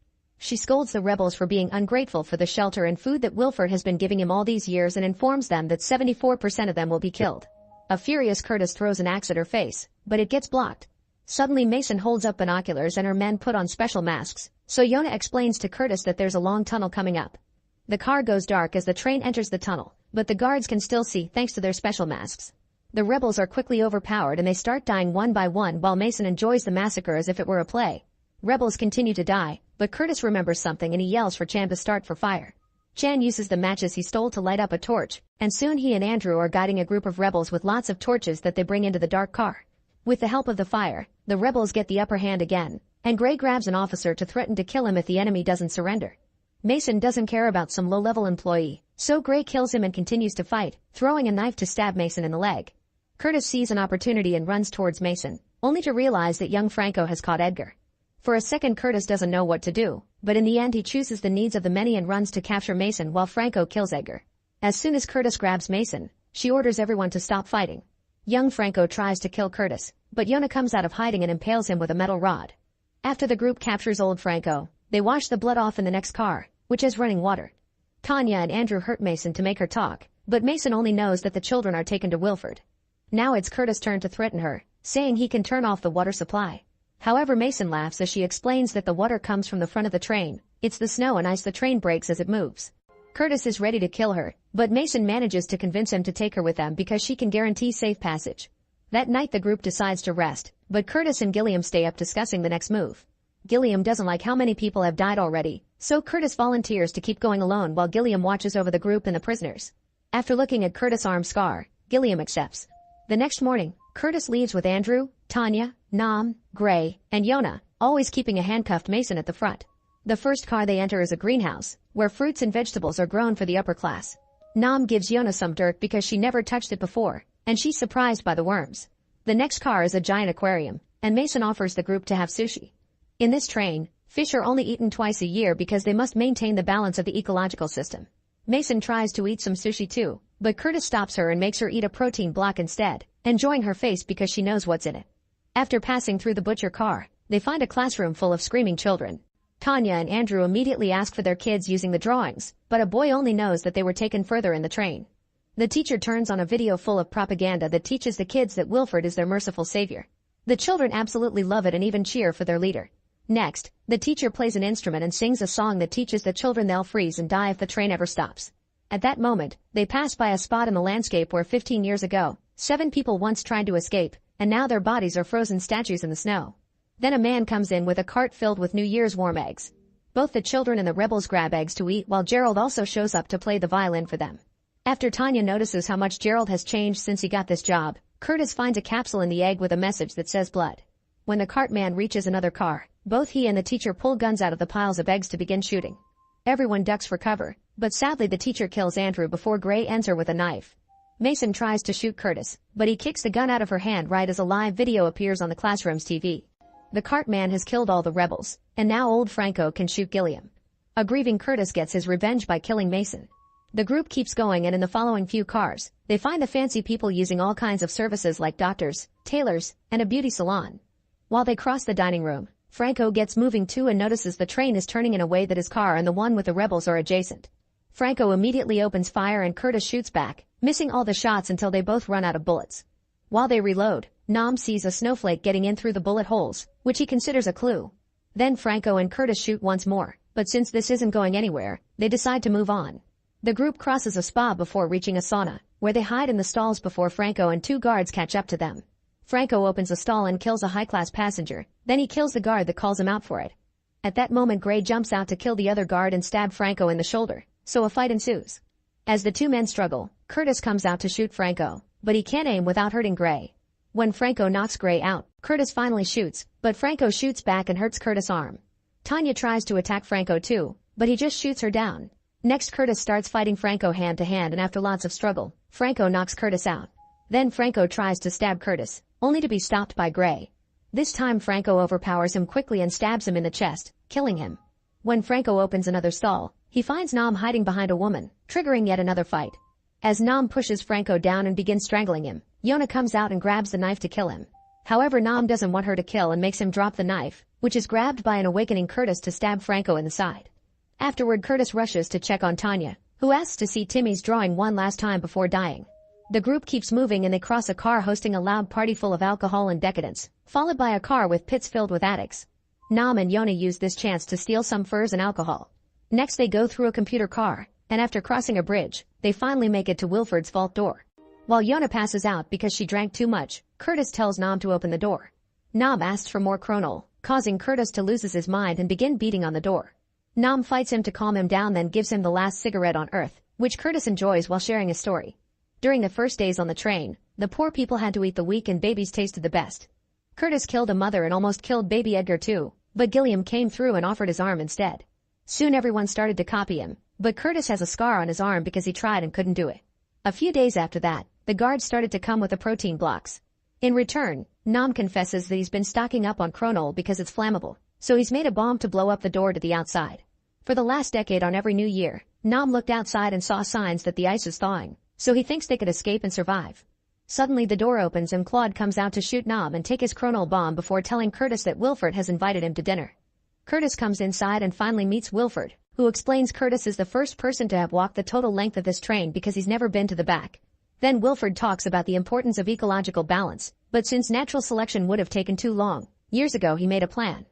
She scolds the rebels for being ungrateful for the shelter and food that Wilford has been giving him all these years and informs them that 74% of them will be killed. A furious Curtis throws an axe at her face, but it gets blocked. Suddenly Mason holds up binoculars and her men put on special masks, so Yona explains to Curtis that there's a long tunnel coming up. The car goes dark as the train enters the tunnel, but the guards can still see thanks to their special masks. The rebels are quickly overpowered and they start dying one by one while Mason enjoys the massacre as if it were a play. Rebels continue to die, but Curtis remembers something and he yells for Chan to start for fire. Chan uses the matches he stole to light up a torch, and soon he and Andrew are guiding a group of rebels with lots of torches that they bring into the dark car. With the help of the fire, the rebels get the upper hand again, and Gray grabs an officer to threaten to kill him if the enemy doesn't surrender. Mason doesn't care about some low-level employee, so Gray kills him and continues to fight, throwing a knife to stab Mason in the leg. Curtis sees an opportunity and runs towards Mason, only to realize that young Franco has caught Edgar. For a second Curtis doesn't know what to do, but in the end he chooses the needs of the many and runs to capture Mason while Franco kills Edgar. As soon as Curtis grabs Mason, she orders everyone to stop fighting. Young Franco tries to kill Curtis, but Yona comes out of hiding and impales him with a metal rod. After the group captures old Franco, they wash the blood off in the next car, which has running water. Tanya and Andrew hurt Mason to make her talk, but Mason only knows that the children are taken to Wilford. Now it's Curtis' turn to threaten her, saying he can turn off the water supply. However, Mason laughs as she explains that the water comes from the front of the train. It's the snow and ice the train breaks as it moves. Curtis is ready to kill her, but Mason manages to convince him to take her with them because she can guarantee safe passage. That night the group decides to rest, but Curtis and Gilliam stay up discussing the next move. Gilliam doesn't like how many people have died already, so Curtis volunteers to keep going alone while Gilliam watches over the group and the prisoners. After looking at Curtis' arm scar, Gilliam accepts. The next morning, Curtis leaves with Andrew, Tanya, Nam, Gray, and Yona, always keeping a handcuffed Mason at the front. The first car they enter is a greenhouse, where fruits and vegetables are grown for the upper class. Nam gives Yona some dirt because she never touched it before, and she's surprised by the worms. The next car is a giant aquarium, and Mason offers the group to have sushi. In this train, fish are only eaten twice a year because they must maintain the balance of the ecological system. Mason tries to eat some sushi too, but Curtis stops her and makes her eat a protein block instead, enjoying her face because she knows what's in it. After passing through the butcher car, they find a classroom full of screaming children. Tanya and Andrew immediately ask for their kids using the drawings, but a boy only knows that they were taken further in the train. The teacher turns on a video full of propaganda that teaches the kids that Wilford is their merciful savior. The children absolutely love it and even cheer for their leader. Next, the teacher plays an instrument and sings a song that teaches the children they'll freeze and die if the train ever stops. At that moment, they pass by a spot in the landscape where 15 years ago, 7 people once tried to escape, and now their bodies are frozen statues in the snow. Then a man comes in with a cart filled with New Year's warm eggs. Both the children and the rebels grab eggs to eat while Gerald also shows up to play the violin for them. After Tanya notices how much Gerald has changed since he got this job, Curtis finds a capsule in the egg with a message that says blood. When the cart man reaches another car, both he and the teacher pull guns out of the piles of eggs to begin shooting. Everyone ducks for cover, but sadly the teacher kills Andrew before Gray ends her with a knife. Mason tries to shoot Curtis, but he kicks the gun out of her hand right as a live video appears on the classroom's TV. The cart man has killed all the rebels, and now old Franco can shoot Gilliam. A grieving Curtis gets his revenge by killing Mason. The group keeps going, and in the following few cars, they find the fancy people using all kinds of services like doctors, tailors, and a beauty salon. While they cross the dining room, Franco gets moving too and notices the train is turning in a way that his car and the one with the rebels are adjacent. Franco immediately opens fire and Curtis shoots back, missing all the shots until they both run out of bullets. While they reload, Nam sees a snowflake getting in through the bullet holes, which he considers a clue. Then Franco and Curtis shoot once more, but since this isn't going anywhere, they decide to move on. The group crosses a spa before reaching a sauna, where they hide in the stalls before Franco and 2 guards catch up to them. Franco opens a stall and kills a high-class passenger, then he kills the guard that calls him out for it. At that moment Gray jumps out to kill the other guard and stab Franco in the shoulder, so a fight ensues. As the 2 men struggle, Curtis comes out to shoot Franco, but he can't aim without hurting Gray. When Franco knocks Gray out, Curtis finally shoots, but Franco shoots back and hurts Curtis' arm. Tanya tries to attack Franco too, but he just shoots her down. Next Curtis starts fighting Franco hand to hand, and after lots of struggle, Franco knocks Curtis out. Then Franco tries to stab Curtis, only to be stopped by Gray. This time Franco overpowers him quickly and stabs him in the chest, killing him. When Franco opens another stall, he finds Nam hiding behind a woman, triggering yet another fight. As Nam pushes Franco down and begins strangling him, Yona comes out and grabs the knife to kill him. However, Nam doesn't want her to kill and makes him drop the knife, which is grabbed by an awakening Curtis to stab Franco in the side. Afterward, Curtis rushes to check on Tanya, who asks to see Timmy's drawing one last time before dying. The group keeps moving and they cross a car hosting a loud party full of alcohol and decadence, followed by a car with pits filled with addicts. Nam and Yona use this chance to steal some furs and alcohol. Next they go through a computer car, and after crossing a bridge, they finally make it to Wilford's vault door. While Yona passes out because she drank too much, Curtis tells Nam to open the door. Nam asks for more Chronol, causing Curtis to lose his mind and begin beating on the door. Nam fights him to calm him down, then gives him the last cigarette on Earth, which Curtis enjoys while sharing his story. During the first days on the train, the poor people had to eat the weak and babies tasted the best. Curtis killed a mother and almost killed baby Edgar too, but Gilliam came through and offered his arm instead. Soon everyone started to copy him, but Curtis has a scar on his arm because he tried and couldn't do it. A few days after that, the guards started to come with the protein blocks. In return, Nam confesses that he's been stocking up on Chronol because it's flammable, so he's made a bomb to blow up the door to the outside. For the last decade on every new year, Nam looked outside and saw signs that the ice is thawing, so he thinks they could escape and survive. Suddenly the door opens and Claude comes out to shoot Nam and take his Chronol bomb before telling Curtis that Wilford has invited him to dinner. Curtis comes inside and finally meets Wilford, who explains Curtis is the first person to have walked the total length of this train because he's never been to the back. Then Wilford talks about the importance of ecological balance, but since natural selection would have taken too long, years ago he made a plan.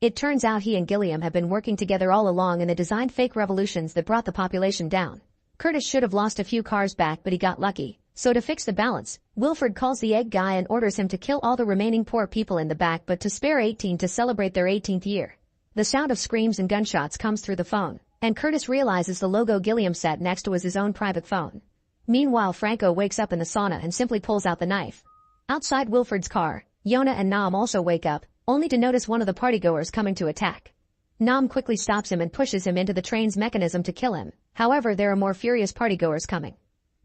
It turns out he and Gilliam have been working together all along and they designed fake revolutions that brought the population down. Curtis should have lost a few cars back, but he got lucky. So to fix the balance, Wilford calls the egg guy and orders him to kill all the remaining poor people in the back but to spare 18 to celebrate their 18th year. The sound of screams and gunshots comes through the phone, and Curtis realizes the logo Gilliam sat next to was his own private phone. Meanwhile, Franco wakes up in the sauna and simply pulls out the knife. Outside Wilford's car, Yona and Nam also wake up, only to notice one of the partygoers coming to attack. Nam quickly stops him and pushes him into the train's mechanism to kill him. However, there are more furious partygoers coming.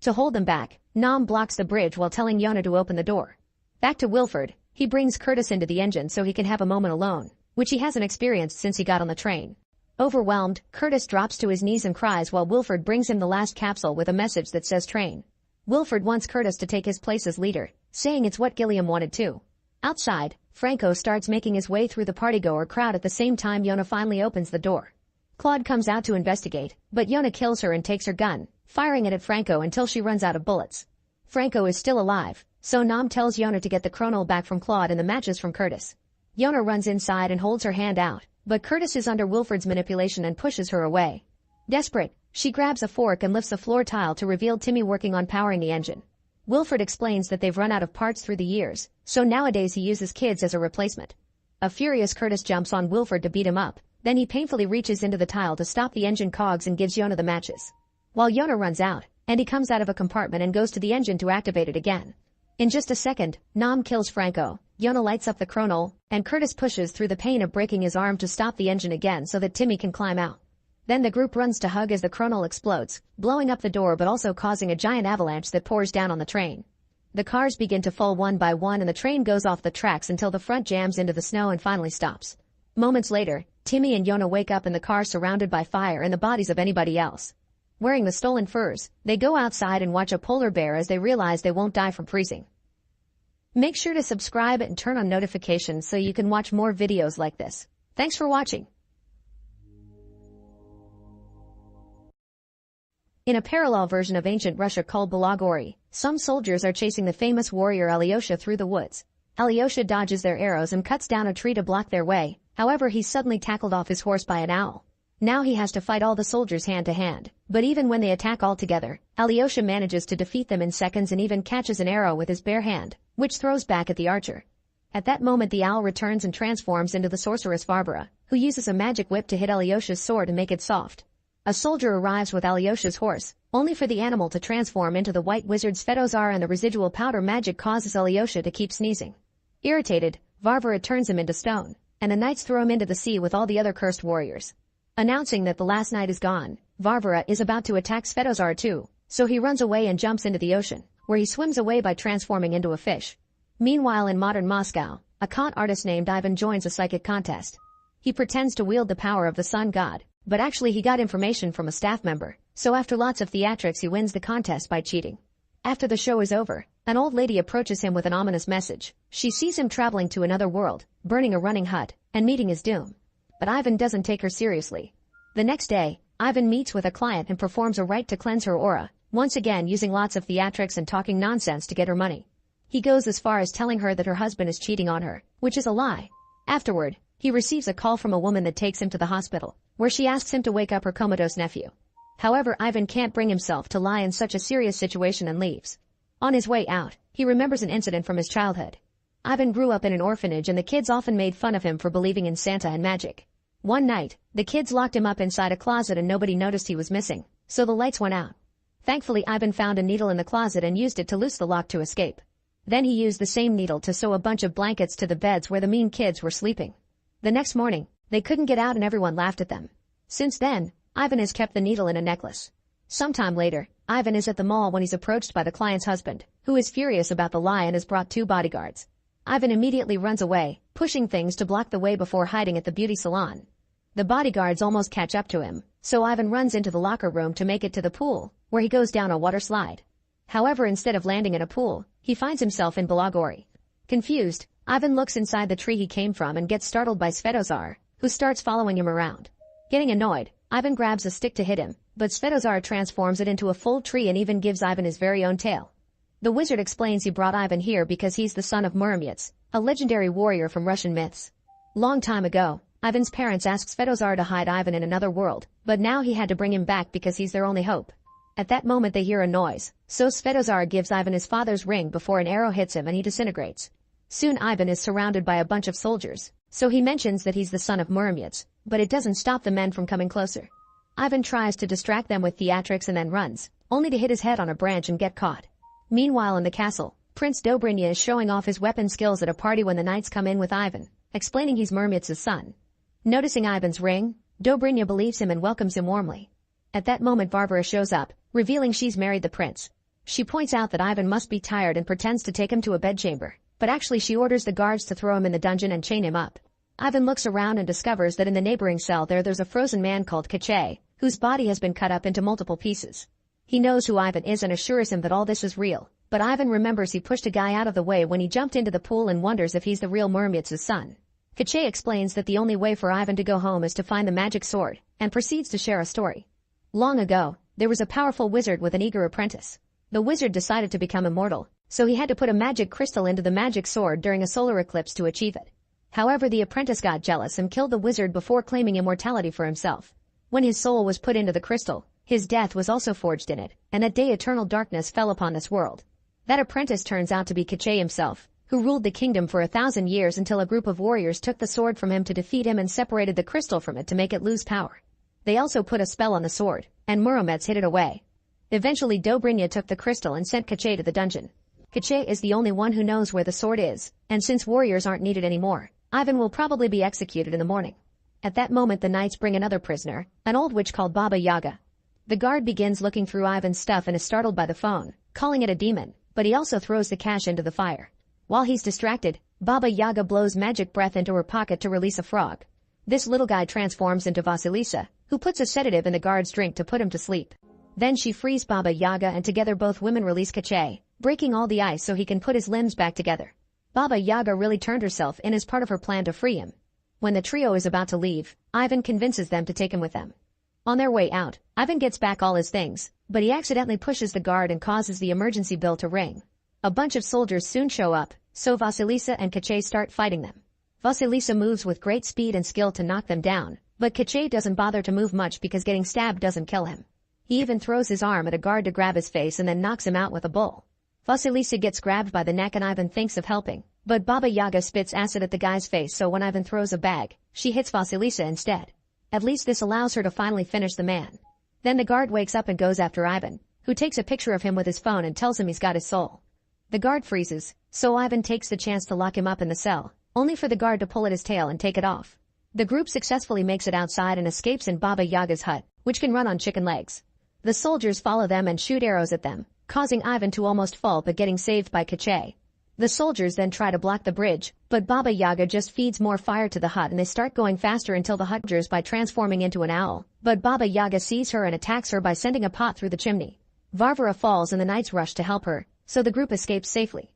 To hold them back, Nam blocks the bridge while telling Yona to open the door. Back to Wilford, he brings Curtis into the engine so he can have a moment alone, which he hasn't experienced since he got on the train. Overwhelmed, Curtis drops to his knees and cries while Wilford brings him the last capsule with a message that says train. Wilford wants Curtis to take his place as leader, saying it's what Gilliam wanted too. Outside, Franco starts making his way through the partygoer crowd at the same time Yona finally opens the door. Claude comes out to investigate, but Yona kills her and takes her gun, firing it at Franco until she runs out of bullets. Franco is still alive, so Nam tells Yona to get the Chronol back from Claude and the matches from Curtis. Yona runs inside and holds her hand out, but Curtis is under Wilford's manipulation and pushes her away. Desperate, she grabs a fork and lifts a floor tile to reveal Timmy working on powering the engine. Wilford explains that they've run out of parts through the years, so nowadays he uses kids as a replacement. A furious Curtis jumps on Wilford to beat him up, then he painfully reaches into the tile to stop the engine cogs and gives Yona the matches. While Yona runs out, and he comes out of a compartment and goes to the engine to activate it again. In just a second, Nam kills Franco, Yona lights up the Chronol, and Curtis pushes through the pain of breaking his arm to stop the engine again so that Timmy can climb out. Then the group runs to hug as the Chronol explodes, blowing up the door but also causing a giant avalanche that pours down on the train. The cars begin to fall one by one and the train goes off the tracks until the front jams into the snow and finally stops. Moments later, Timmy and Yona wake up in the car surrounded by fire and the bodies of anybody else. Wearing the stolen furs, they go outside and watch a polar bear as they realize they won't die from freezing. Make sure to subscribe and turn on notifications so you can watch more videos like this. Thanks for watching. In a parallel version of ancient Russia called Balagori, some soldiers are chasing the famous warrior Alyosha through the woods. Alyosha dodges their arrows and cuts down a tree to block their way, however he's suddenly tackled off his horse by an owl. Now he has to fight all the soldiers hand to hand. But even when they attack all together, Alyosha manages to defeat them in seconds and even catches an arrow with his bare hand, which throws back at the archer. At that moment the owl returns and transforms into the sorceress Varvara, who uses a magic whip to hit Alyosha's sword and make it soft. A soldier arrives with Alyosha's horse, only for the animal to transform into the white wizard Svetozar, and the residual powder magic causes Alyosha to keep sneezing. Irritated, Varvara turns him into stone, and the knights throw him into the sea with all the other cursed warriors. Announcing that the last night is gone, Varvara is about to attack Svetozar too, so he runs away and jumps into the ocean, where he swims away by transforming into a fish. Meanwhile in modern Moscow, a con artist named Ivan joins a psychic contest. He pretends to wield the power of the sun god, but actually he got information from a staff member, so after lots of theatrics he wins the contest by cheating. After the show is over, an old lady approaches him with an ominous message. She sees him traveling to another world, burning a running hut, and meeting his doom. But Ivan doesn't take her seriously. The next day, Ivan meets with a client and performs a rite to cleanse her aura, once again using lots of theatrics and talking nonsense to get her money. He goes as far as telling her that her husband is cheating on her, which is a lie. Afterward, he receives a call from a woman that takes him to the hospital, where she asks him to wake up her comatose nephew. However, Ivan can't bring himself to lie in such a serious situation and leaves. On his way out, he remembers an incident from his childhood. Ivan grew up in an orphanage and the kids often made fun of him for believing in Santa and magic. One night, the kids locked him up inside a closet and nobody noticed he was missing, so the lights went out. Thankfully, Ivan found a needle in the closet and used it to loose the lock to escape. Then he used the same needle to sew a bunch of blankets to the beds where the mean kids were sleeping. The next morning, they couldn't get out and everyone laughed at them. Since then, Ivan has kept the needle in a necklace. Sometime later, Ivan is at the mall when he's approached by the client's husband, who is furious about the lie and has brought 2 bodyguards. Ivan immediately runs away, pushing things to block the way before hiding at the beauty salon. The bodyguards almost catch up to him, so Ivan runs into the locker room to make it to the pool, where he goes down a water slide. However, instead of landing in a pool, he finds himself in Balagori. Confused, Ivan looks inside the tree he came from and gets startled by Svetozar, who starts following him around. Getting annoyed, Ivan grabs a stick to hit him, but Svetozar transforms it into a full tree and even gives Ivan his very own tail. The wizard explains he brought Ivan here because he's the son of Muromets, a legendary warrior from Russian myths. Long time ago, Ivan's parents asked Svetozar to hide Ivan in another world, but now he had to bring him back because he's their only hope. At that moment they hear a noise, so Svetozar gives Ivan his father's ring before an arrow hits him and he disintegrates. Soon Ivan is surrounded by a bunch of soldiers, so he mentions that he's the son of Muromets, but it doesn't stop the men from coming closer. Ivan tries to distract them with theatrics and then runs, only to hit his head on a branch and get caught. Meanwhile in the castle, Prince Dobrynya is showing off his weapon skills at a party when the knights come in with Ivan, explaining he's Muromets' son. Noticing Ivan's ring, Dobrynya believes him and welcomes him warmly. At that moment Varvara shows up, revealing she's married the prince. She points out that Ivan must be tired and pretends to take him to a bedchamber, but actually she orders the guards to throw him in the dungeon and chain him up. Ivan looks around and discovers that in the neighboring cell there's a frozen man called Kache, whose body has been cut up into multiple pieces. He knows who Ivan is and assures him that all this is real, but Ivan remembers he pushed a guy out of the way when he jumped into the pool and wonders if he's the real Muromets' son. Kache explains that the only way for Ivan to go home is to find the magic sword, and proceeds to share a story. Long ago, there was a powerful wizard with an eager apprentice. The wizard decided to become immortal, so he had to put a magic crystal into the magic sword during a solar eclipse to achieve it. However, the apprentice got jealous and killed the wizard before claiming immortality for himself. When his soul was put into the crystal, his death was also forged in it, and that day eternal darkness fell upon this world. That apprentice turns out to be Kache himself, who ruled the kingdom for 1,000 years until a group of warriors took the sword from him to defeat him and separated the crystal from it to make it lose power. They also put a spell on the sword, and Muromets hid it away. Eventually Dobrynya took the crystal and sent Kache to the dungeon. Kache is the only one who knows where the sword is, and since warriors aren't needed anymore, Ivan will probably be executed in the morning. At that moment the knights bring another prisoner, an old witch called Baba Yaga. The guard begins looking through Ivan's stuff and is startled by the phone, calling it a demon, but he also throws the cash into the fire. While he's distracted, Baba Yaga blows magic breath into her pocket to release a frog. This little guy transforms into Vasilisa, who puts a sedative in the guard's drink to put him to sleep. Then she frees Baba Yaga and together both women release Kache, breaking all the ice so he can put his limbs back together. Baba Yaga really turned herself in as part of her plan to free him. When the trio is about to leave, Ivan convinces them to take him with them. On their way out, Ivan gets back all his things, but he accidentally pushes the guard and causes the emergency bell to ring. A bunch of soldiers soon show up, so Vasilisa and Kache start fighting them. Vasilisa moves with great speed and skill to knock them down, But Kache doesn't bother to move much because getting stabbed doesn't kill him. He even throws his arm at a guard to grab his face and then knocks him out with a bowl. Vasilisa gets grabbed by the neck and Ivan thinks of helping, but Baba Yaga spits acid at the guy's face, so when Ivan throws a bag, she hits Vasilisa instead. At least this allows her to finally finish the man. Then the guard wakes up and goes after Ivan, who takes a picture of him with his phone and tells him he's got his soul. The guard freezes, so Ivan takes the chance to lock him up in the cell, only for the guard to pull at his tail and take it off. The group successfully makes it outside and escapes in Baba Yaga's hut, which can run on chicken legs. The soldiers follow them and shoot arrows at them, causing Ivan to almost fall but getting saved by Kache. The soldiers then try to block the bridge, but Baba Yaga just feeds more fire to the hut and they start going faster until the hut enters by transforming into an owl. But Baba Yaga sees her and attacks her by sending a pot through the chimney. Varvara falls and the knights rush to help her, so the group escapes safely.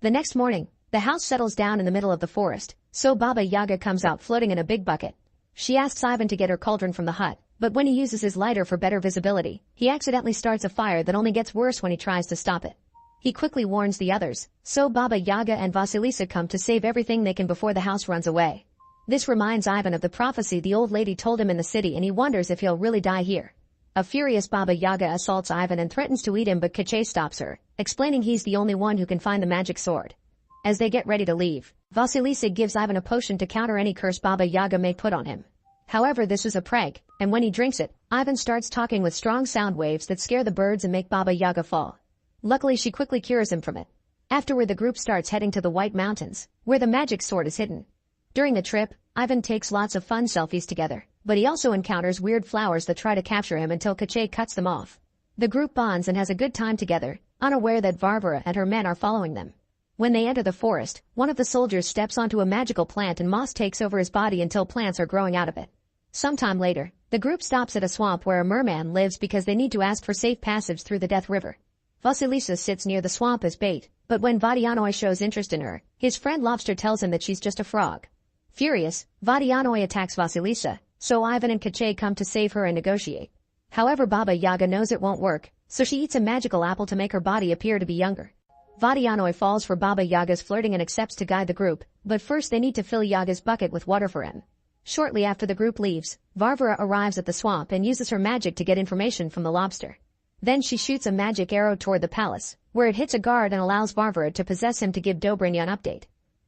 The next morning, the house settles down in the middle of the forest, so Baba Yaga comes out floating in a big bucket. She asks Ivan to get her cauldron from the hut, but when he uses his lighter for better visibility, he accidentally starts a fire that only gets worse when he tries to stop it. He quickly warns the others, so Baba Yaga and Vasilisa come to save everything they can before the house runs away. This reminds Ivan of the prophecy the old lady told him in the city and he wonders if he'll really die here. A furious Baba Yaga assaults Ivan and threatens to eat him, but Kache stops her, explaining he's the only one who can find the magic sword. As they get ready to leave, Vasilisa gives Ivan a potion to counter any curse Baba Yaga may put on him. However, this is a prank, and when he drinks it, Ivan starts talking with strong sound waves that scare the birds and make Baba Yaga fall. Luckily, she quickly cures him from it. Afterward, the group starts heading to the White Mountains, where the magic sword is hidden. During the trip, Ivan takes lots of fun selfies together, but he also encounters weird flowers that try to capture him until Kache cuts them off. The group bonds and has a good time together, unaware that Varvara and her men are following them. When they enter the forest, one of the soldiers steps onto a magical plant and moss takes over his body until plants are growing out of it. Sometime later, the group stops at a swamp where a merman lives because they need to ask for safe passage through the Death River. Vasilisa sits near the swamp as bait, but when Vadianoi shows interest in her, his friend Lobster tells him that she's just a frog. Furious, Vadianoi attacks Vasilisa, so Ivan and Kache come to save her and negotiate. However, Baba Yaga knows it won't work, so she eats a magical apple to make her body appear to be younger. Vadianoi falls for Baba Yaga's flirting and accepts to guide the group, but first they need to fill Yaga's bucket with water for him. Shortly after the group leaves, Varvara arrives at the swamp and uses her magic to get information from the lobster. Then she shoots a magic arrow toward the palace, where it hits a guard and allows Varvara to possess him to give Dobrynya an update.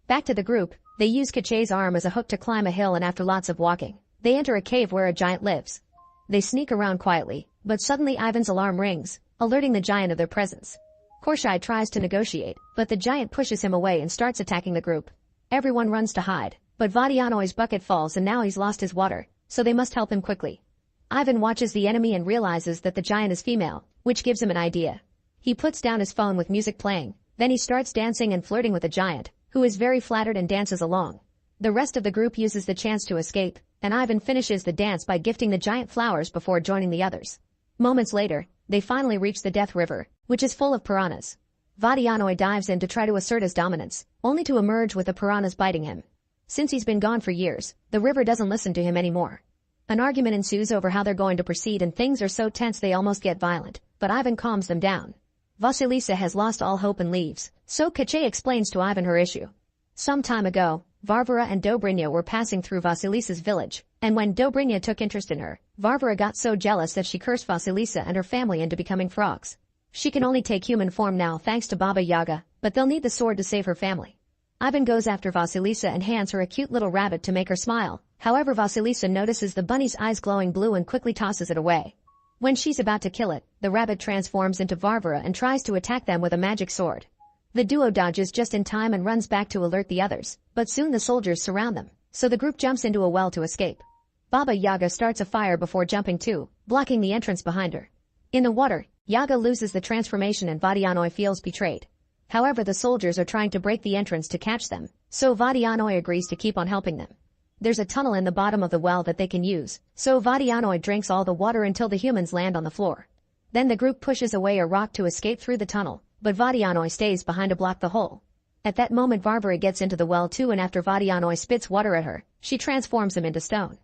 Back to the group, they use Kache's arm as a hook to climb a hill, and after lots of walking, they enter a cave where a giant lives. They sneak around quietly, but suddenly Ivan's alarm rings, alerting the giant of their presence. Korshai tries to negotiate, but the giant pushes him away and starts attacking the group. Everyone runs to hide, but Vadianoi's bucket falls and now he's lost his water, so they must help him quickly. Ivan watches the enemy and realizes that the giant is female, which gives him an idea. He puts down his phone with music playing, then he starts dancing and flirting with the giant, who is very flattered and dances along. The rest of the group uses the chance to escape, and Ivan finishes the dance by gifting the giant flowers before joining the others. Moments later, they finally reach the Death River, which is full of piranhas. Vadianoi dives in to try to assert his dominance, only to emerge with the piranhas biting him. Since he's been gone for years, the river doesn't listen to him anymore. An argument ensues over how they're going to proceed, and things are so tense they almost get violent, but Ivan calms them down. Vasilisa has lost all hope and leaves, so Kache explains to Ivan her issue. Some time ago, Varvara and Dobrynya were passing through Vasilisa's village, and when Dobrynya took interest in her, Varvara got so jealous that she cursed Vasilisa and her family into becoming frogs. She can only take human form now thanks to Baba Yaga, but they'll need the sword to save her family. Ivan goes after Vasilisa and hands her a cute little rabbit to make her smile. However, Vasilisa notices the bunny's eyes glowing blue and quickly tosses it away. When she's about to kill it, the rabbit transforms into Varvara and tries to attack them with a magic sword. The duo dodges just in time and runs back to alert the others, but soon the soldiers surround them, so the group jumps into a well to escape. Baba Yaga starts a fire before jumping too, blocking the entrance behind her. In the water, Yaga loses the transformation and Vadianoi feels betrayed. However, the soldiers are trying to break the entrance to catch them, so Vadianoi agrees to keep on helping them. There's a tunnel in the bottom of the well that they can use, so Vadianoi drinks all the water until the humans land on the floor. Then the group pushes away a rock to escape through the tunnel, but Vadianoi stays behind to block the hole. At that moment, Varvara gets into the well too, and after Vadianoi spits water at her, she transforms him into stone.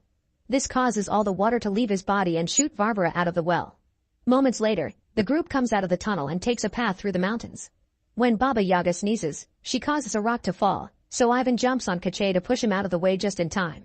This causes all the water to leave his body and shoot Varvara out of the well. Moments later, the group comes out of the tunnel and takes a path through the mountains. When Baba Yaga sneezes, she causes a rock to fall, so Ivan jumps on Kache to push him out of the way just in time.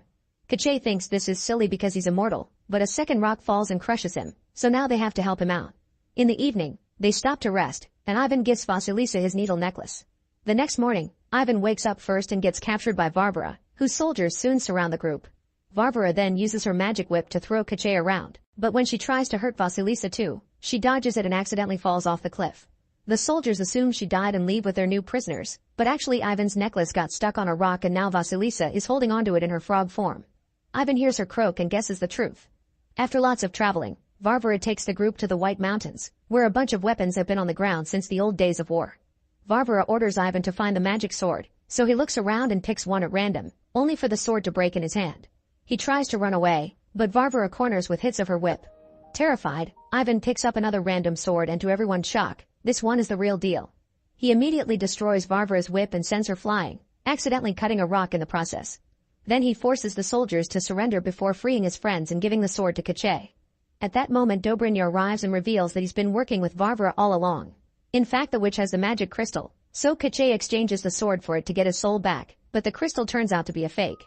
Kache thinks this is silly because he's immortal, but a second rock falls and crushes him, so now they have to help him out. In the evening, they stop to rest, and Ivan gives Vasilisa his needle necklace. The next morning, Ivan wakes up first and gets captured by Varvara, whose soldiers soon surround the group. Varvara then uses her magic whip to throw Kache around, but when she tries to hurt Vasilisa too, she dodges it and accidentally falls off the cliff. The soldiers assume she died and leave with their new prisoners, but actually Ivan's necklace got stuck on a rock and now Vasilisa is holding onto it in her frog form. Ivan hears her croak and guesses the truth. After lots of traveling, Varvara takes the group to the White Mountains, where a bunch of weapons have been on the ground since the old days of war. Varvara orders Ivan to find the magic sword, so he looks around and picks one at random, only for the sword to break in his hand. He tries to run away, but Varvara corners with hits of her whip. Terrified, Ivan picks up another random sword and to everyone's shock, this one is the real deal. He immediately destroys Varvara's whip and sends her flying, accidentally cutting a rock in the process. Then he forces the soldiers to surrender before freeing his friends and giving the sword to Kache. At that moment Dobrynya arrives and reveals that he's been working with Varvara all along. In fact the witch has the magic crystal, so Kache exchanges the sword for it to get his soul back, but the crystal turns out to be a fake.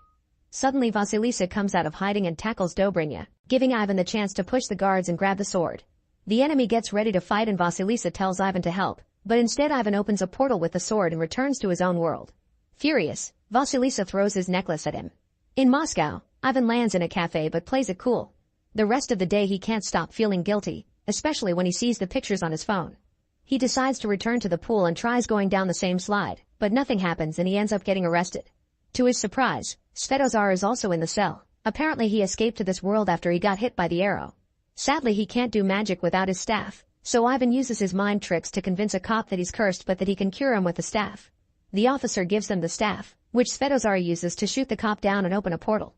Suddenly Vasilisa comes out of hiding and tackles Dobrynya, giving Ivan the chance to push the guards and grab the sword. The enemy gets ready to fight and Vasilisa tells Ivan to help, but instead Ivan opens a portal with the sword and returns to his own world. Furious, Vasilisa throws his necklace at him. In Moscow, Ivan lands in a cafe but plays it cool. The rest of the day he can't stop feeling guilty, especially when he sees the pictures on his phone. He decides to return to the pool and tries going down the same slide, but nothing happens and he ends up getting arrested. To his surprise, Svetozar is also in the cell. Apparently he escaped to this world after he got hit by the arrow. Sadly he can't do magic without his staff, so Ivan uses his mind tricks to convince a cop that he's cursed but that he can cure him with the staff. The officer gives them the staff, which Svetozar uses to shoot the cop down and open a portal.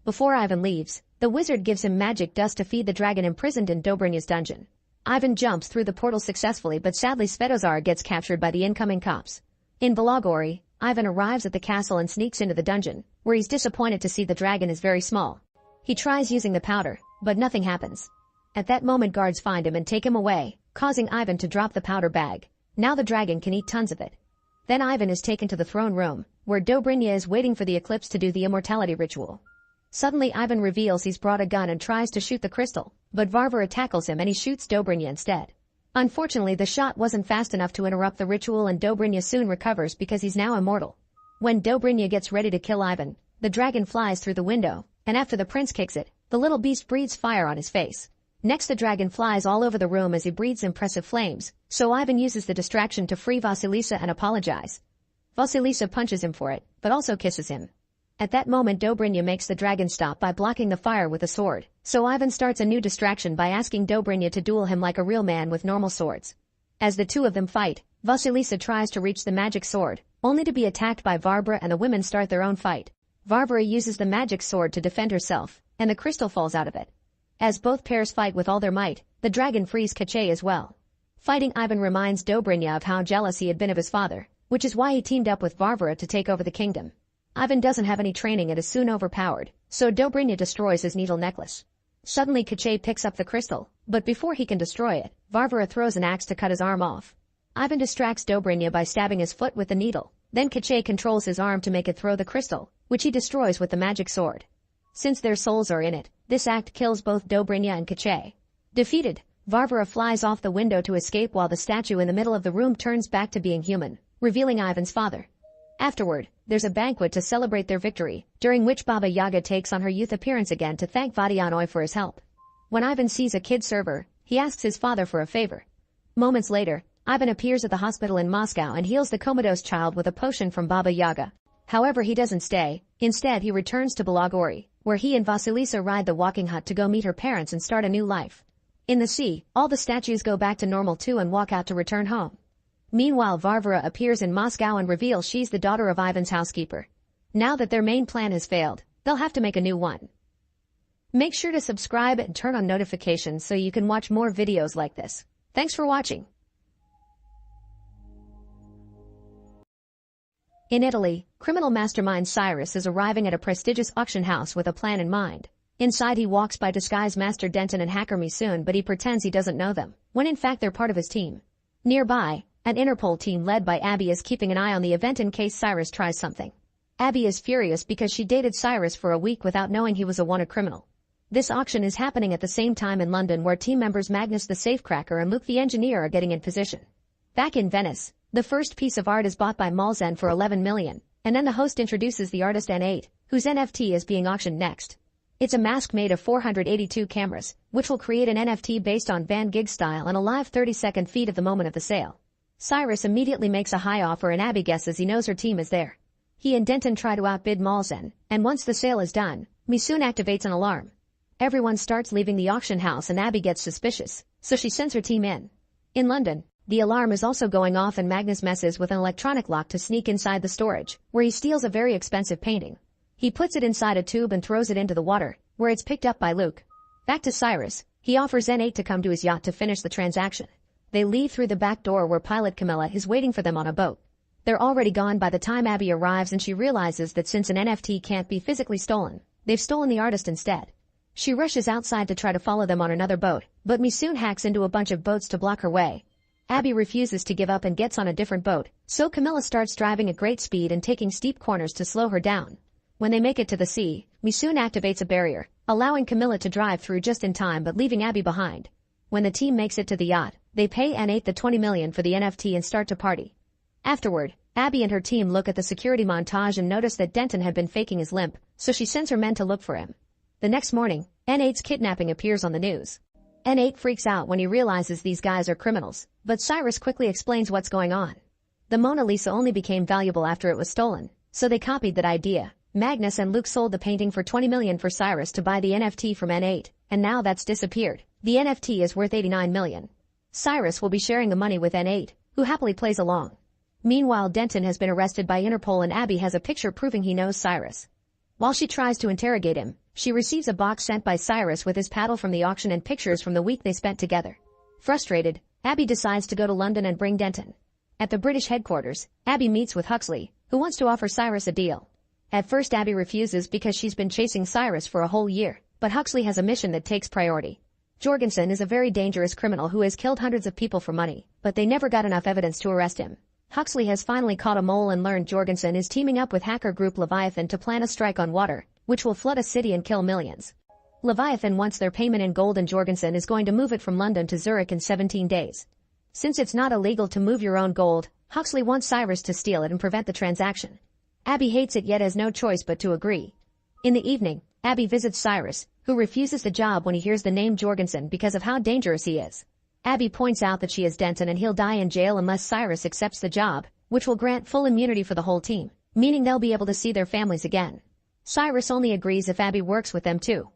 Before Ivan leaves, the wizard gives him magic dust to feed the dragon imprisoned in Dobrynya's dungeon. Ivan jumps through the portal successfully but sadly Svetozar gets captured by the incoming cops. In Belogori, Ivan arrives at the castle and sneaks into the dungeon, where he's disappointed to see the dragon is very small. He tries using the powder, but nothing happens. At that moment guards find him and take him away, causing Ivan to drop the powder bag. Now the dragon can eat tons of it. Then Ivan is taken to the throne room, where Dobrynya is waiting for the eclipse to do the immortality ritual. Suddenly Ivan reveals he's brought a gun and tries to shoot the crystal, but Varvara tackles him and he shoots Dobrynya instead. Unfortunately the shot wasn't fast enough to interrupt the ritual and Dobrynya soon recovers because he's now immortal. When Dobrynya gets ready to kill Ivan, the dragon flies through the window, and after the prince kicks it, the little beast breathes fire on his face. Next the dragon flies all over the room as he breathes impressive flames, so Ivan uses the distraction to free Vasilisa and apologize. Vasilisa punches him for it, but also kisses him. At that moment Dobrynya makes the dragon stop by blocking the fire with a sword, so Ivan starts a new distraction by asking Dobrynya to duel him like a real man with normal swords. As the two of them fight, Vasilisa tries to reach the magic sword, only to be attacked by Varvara and the women start their own fight. Varvara uses the magic sword to defend herself, and the crystal falls out of it. As both pairs fight with all their might, the dragon frees Kache as well. Fighting Ivan reminds Dobrynya of how jealous he had been of his father, which is why he teamed up with Varvara to take over the kingdom. Ivan doesn't have any training and is soon overpowered, so Dobrynya destroys his needle necklace. Suddenly Kache picks up the crystal, but before he can destroy it, Varvara throws an axe to cut his arm off. Ivan distracts Dobrynya by stabbing his foot with the needle, then Kache controls his arm to make it throw the crystal, which he destroys with the magic sword. Since their souls are in it, this act kills both Dobrynya and Kache. Defeated, Varvara flies off the window to escape while the statue in the middle of the room turns back to being human, revealing Ivan's father. Afterward, there's a banquet to celebrate their victory, during which Baba Yaga takes on her youth appearance again to thank Vodyanoi for his help. When Ivan sees a kid server, he asks his father for a favor. Moments later, Ivan appears at the hospital in Moscow and heals the comatose child with a potion from Baba Yaga. However, he doesn't stay. Instead, he returns to Belogori, where he and Vasilisa ride the walking hut to go meet her parents and start a new life. In the sea, all the statues go back to normal too and walk out to return home. Meanwhile, Varvara appears in Moscow and reveals she's the daughter of Ivan's housekeeper. Now that their main plan has failed, they'll have to make a new one. Make sure to subscribe and turn on notifications so you can watch more videos like this. Thanks for watching. In Italy, criminal mastermind Cyrus is arriving at a prestigious auction house with a plan in mind. Inside he walks by disguised Master Denton and Hacker Misoon, but he pretends he doesn't know them, when in fact they're part of his team. Nearby, an Interpol team led by Abby is keeping an eye on the event in case Cyrus tries something. Abby is furious because she dated Cyrus for a week without knowing he was a wanted criminal. This auction is happening at the same time in London, where team members Magnus the safecracker and Luke the engineer are getting in position. Back in Venice, the first piece of art is bought by Malzen for 11 million, and then the host introduces the artist N8, whose NFT is being auctioned next. It's a mask made of 482 cameras, which will create an NFT based on Van Gogh style and a live 30-second feed of the moment of the sale. Cyrus immediately makes a high offer and Abby guesses he knows her team is there. He and Denton try to outbid Malzen, and once the sale is done, Misoon activates an alarm. Everyone starts leaving the auction house and Abby gets suspicious, so she sends her team in. In London, the alarm is also going off and Magnus messes with an electronic lock to sneak inside the storage, where he steals a very expensive painting. He puts it inside a tube and throws it into the water, where it's picked up by Luke. Back to Cyrus, he offers N8 to come to his yacht to finish the transaction. They leave through the back door where pilot Camilla is waiting for them on a boat. They're already gone by the time Abby arrives and she realizes that since an NFT can't be physically stolen, they've stolen the artist instead. She rushes outside to try to follow them on another boat, but Misoon hacks into a bunch of boats to block her way. Abby refuses to give up and gets on a different boat, so Camilla starts driving at great speed and taking steep corners to slow her down. When they make it to the sea, Misoon activates a barrier, allowing Camilla to drive through just in time but leaving Abby behind. When the team makes it to the yacht, they pay N8 the 20 million for the NFT and start to party. Afterward, Abby and her team look at the security montage and notice that Denton had been faking his limp, so she sends her men to look for him. The next morning, N8's kidnapping appears on the news. N8 freaks out when he realizes these guys are criminals, but Cyrus quickly explains what's going on. The Mona Lisa only became valuable after it was stolen, so they copied that idea. Magnus and Luke sold the painting for 20 million for Cyrus to buy the NFT from N8, and now that's disappeared. The NFT is worth 89 million. Cyrus will be sharing the money with N8, who happily plays along. Meanwhile, Denton has been arrested by Interpol and Abby has a picture proving he knows Cyrus. While she tries to interrogate him, she receives a box sent by Cyrus with his paddle from the auction and pictures from the week they spent together. Frustrated, Abby decides to go to London and bring Denton. At the British headquarters, Abby meets with Huxley, who wants to offer Cyrus a deal. At first Abby refuses because she's been chasing Cyrus for a whole year, but Huxley has a mission that takes priority. Jorgensen is a very dangerous criminal who has killed hundreds of people for money, but they never got enough evidence to arrest him. Huxley has finally caught a mole and learned Jorgensen is teaming up with hacker group Leviathan to plan a strike on water, which will flood a city and kill millions. Leviathan wants their payment in gold and Jorgensen is going to move it from London to Zurich in 17 days. Since it's not illegal to move your own gold, Huxley wants Cyrus to steal it and prevent the transaction. Abby hates it yet has no choice but to agree. In the evening, Abby visits Cyrus, who refuses the job when he hears the name Jorgensen because of how dangerous he is. Abby points out that she is Denton and he'll die in jail unless Cyrus accepts the job, which will grant full immunity for the whole team, meaning they'll be able to see their families again. Cyrus only agrees if Abby works with them too.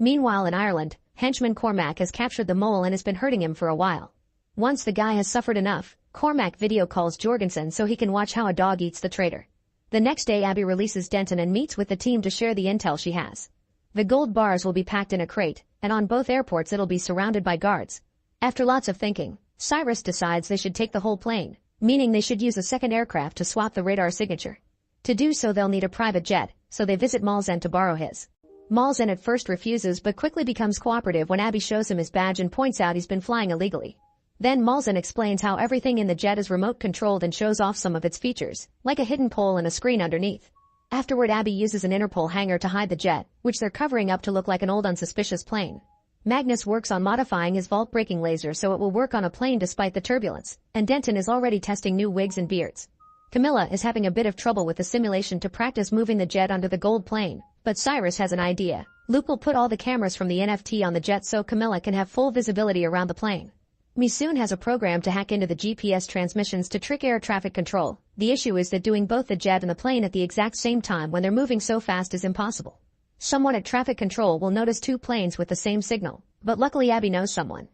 Meanwhile in Ireland, henchman Cormac has captured the mole and has been hurting him for a while. Once the guy has suffered enough, Cormac video calls Jorgensen so he can watch how a dog eats the traitor. The next day Abby releases Denton and meets with the team to share the intel she has. The gold bars will be packed in a crate, and on both airports it'll be surrounded by guards. After lots of thinking, Cyrus decides they should take the whole plane, meaning they should use a second aircraft to swap the radar signature. To do so they'll need a private jet, so they visit Malzen to borrow his. Malzen at first refuses but quickly becomes cooperative when Abby shows him his badge and points out he's been flying illegally. Then Malzen explains how everything in the jet is remote controlled and shows off some of its features, like a hidden pole and a screen underneath. Afterward Abby uses an Interpol hangar to hide the jet, which they're covering up to look like an old unsuspicious plane. Magnus works on modifying his vault-breaking laser so it will work on a plane despite the turbulence, and Denton is already testing new wigs and beards. Camilla is having a bit of trouble with the simulation to practice moving the jet onto the gold plane, but Cyrus has an idea. Luke will put all the cameras from the NFT on the jet so Camilla can have full visibility around the plane. Misoon has a program to hack into the GPS transmissions to trick air traffic control. The issue is that doing both the jet and the plane at the exact same time when they're moving so fast is impossible. Someone at traffic control will notice two planes with the same signal, but luckily Abby knows someone.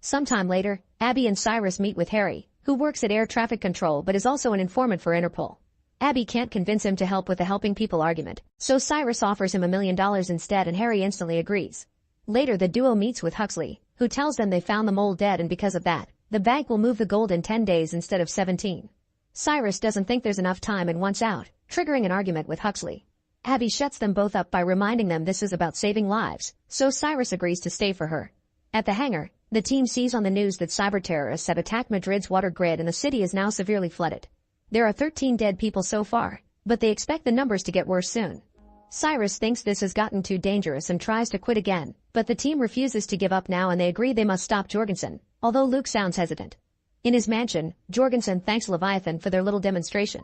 Sometime later, Abby and Cyrus meet with Harry, who works at air traffic control but is also an informant for Interpol. Abby can't convince him to help with the helping people argument, so Cyrus offers him $1 million instead and Harry instantly agrees. Later the duo meets with Huxley, who tells them they found the mole dead and because of that, the bank will move the gold in 10 days instead of 17. Cyrus doesn't think there's enough time and wants out, triggering an argument with Huxley. Abby shuts them both up by reminding them this is about saving lives, so Cyrus agrees to stay for her. At the hangar, the team sees on the news that cyber-terrorists have attacked Madrid's water grid and the city is now severely flooded. There are 13 dead people so far, but they expect the numbers to get worse soon. Cyrus thinks this has gotten too dangerous and tries to quit again, but the team refuses to give up now and they agree they must stop Jorgensen, although Luke sounds hesitant. In his mansion, Jorgensen thanks Leviathan for their little demonstration.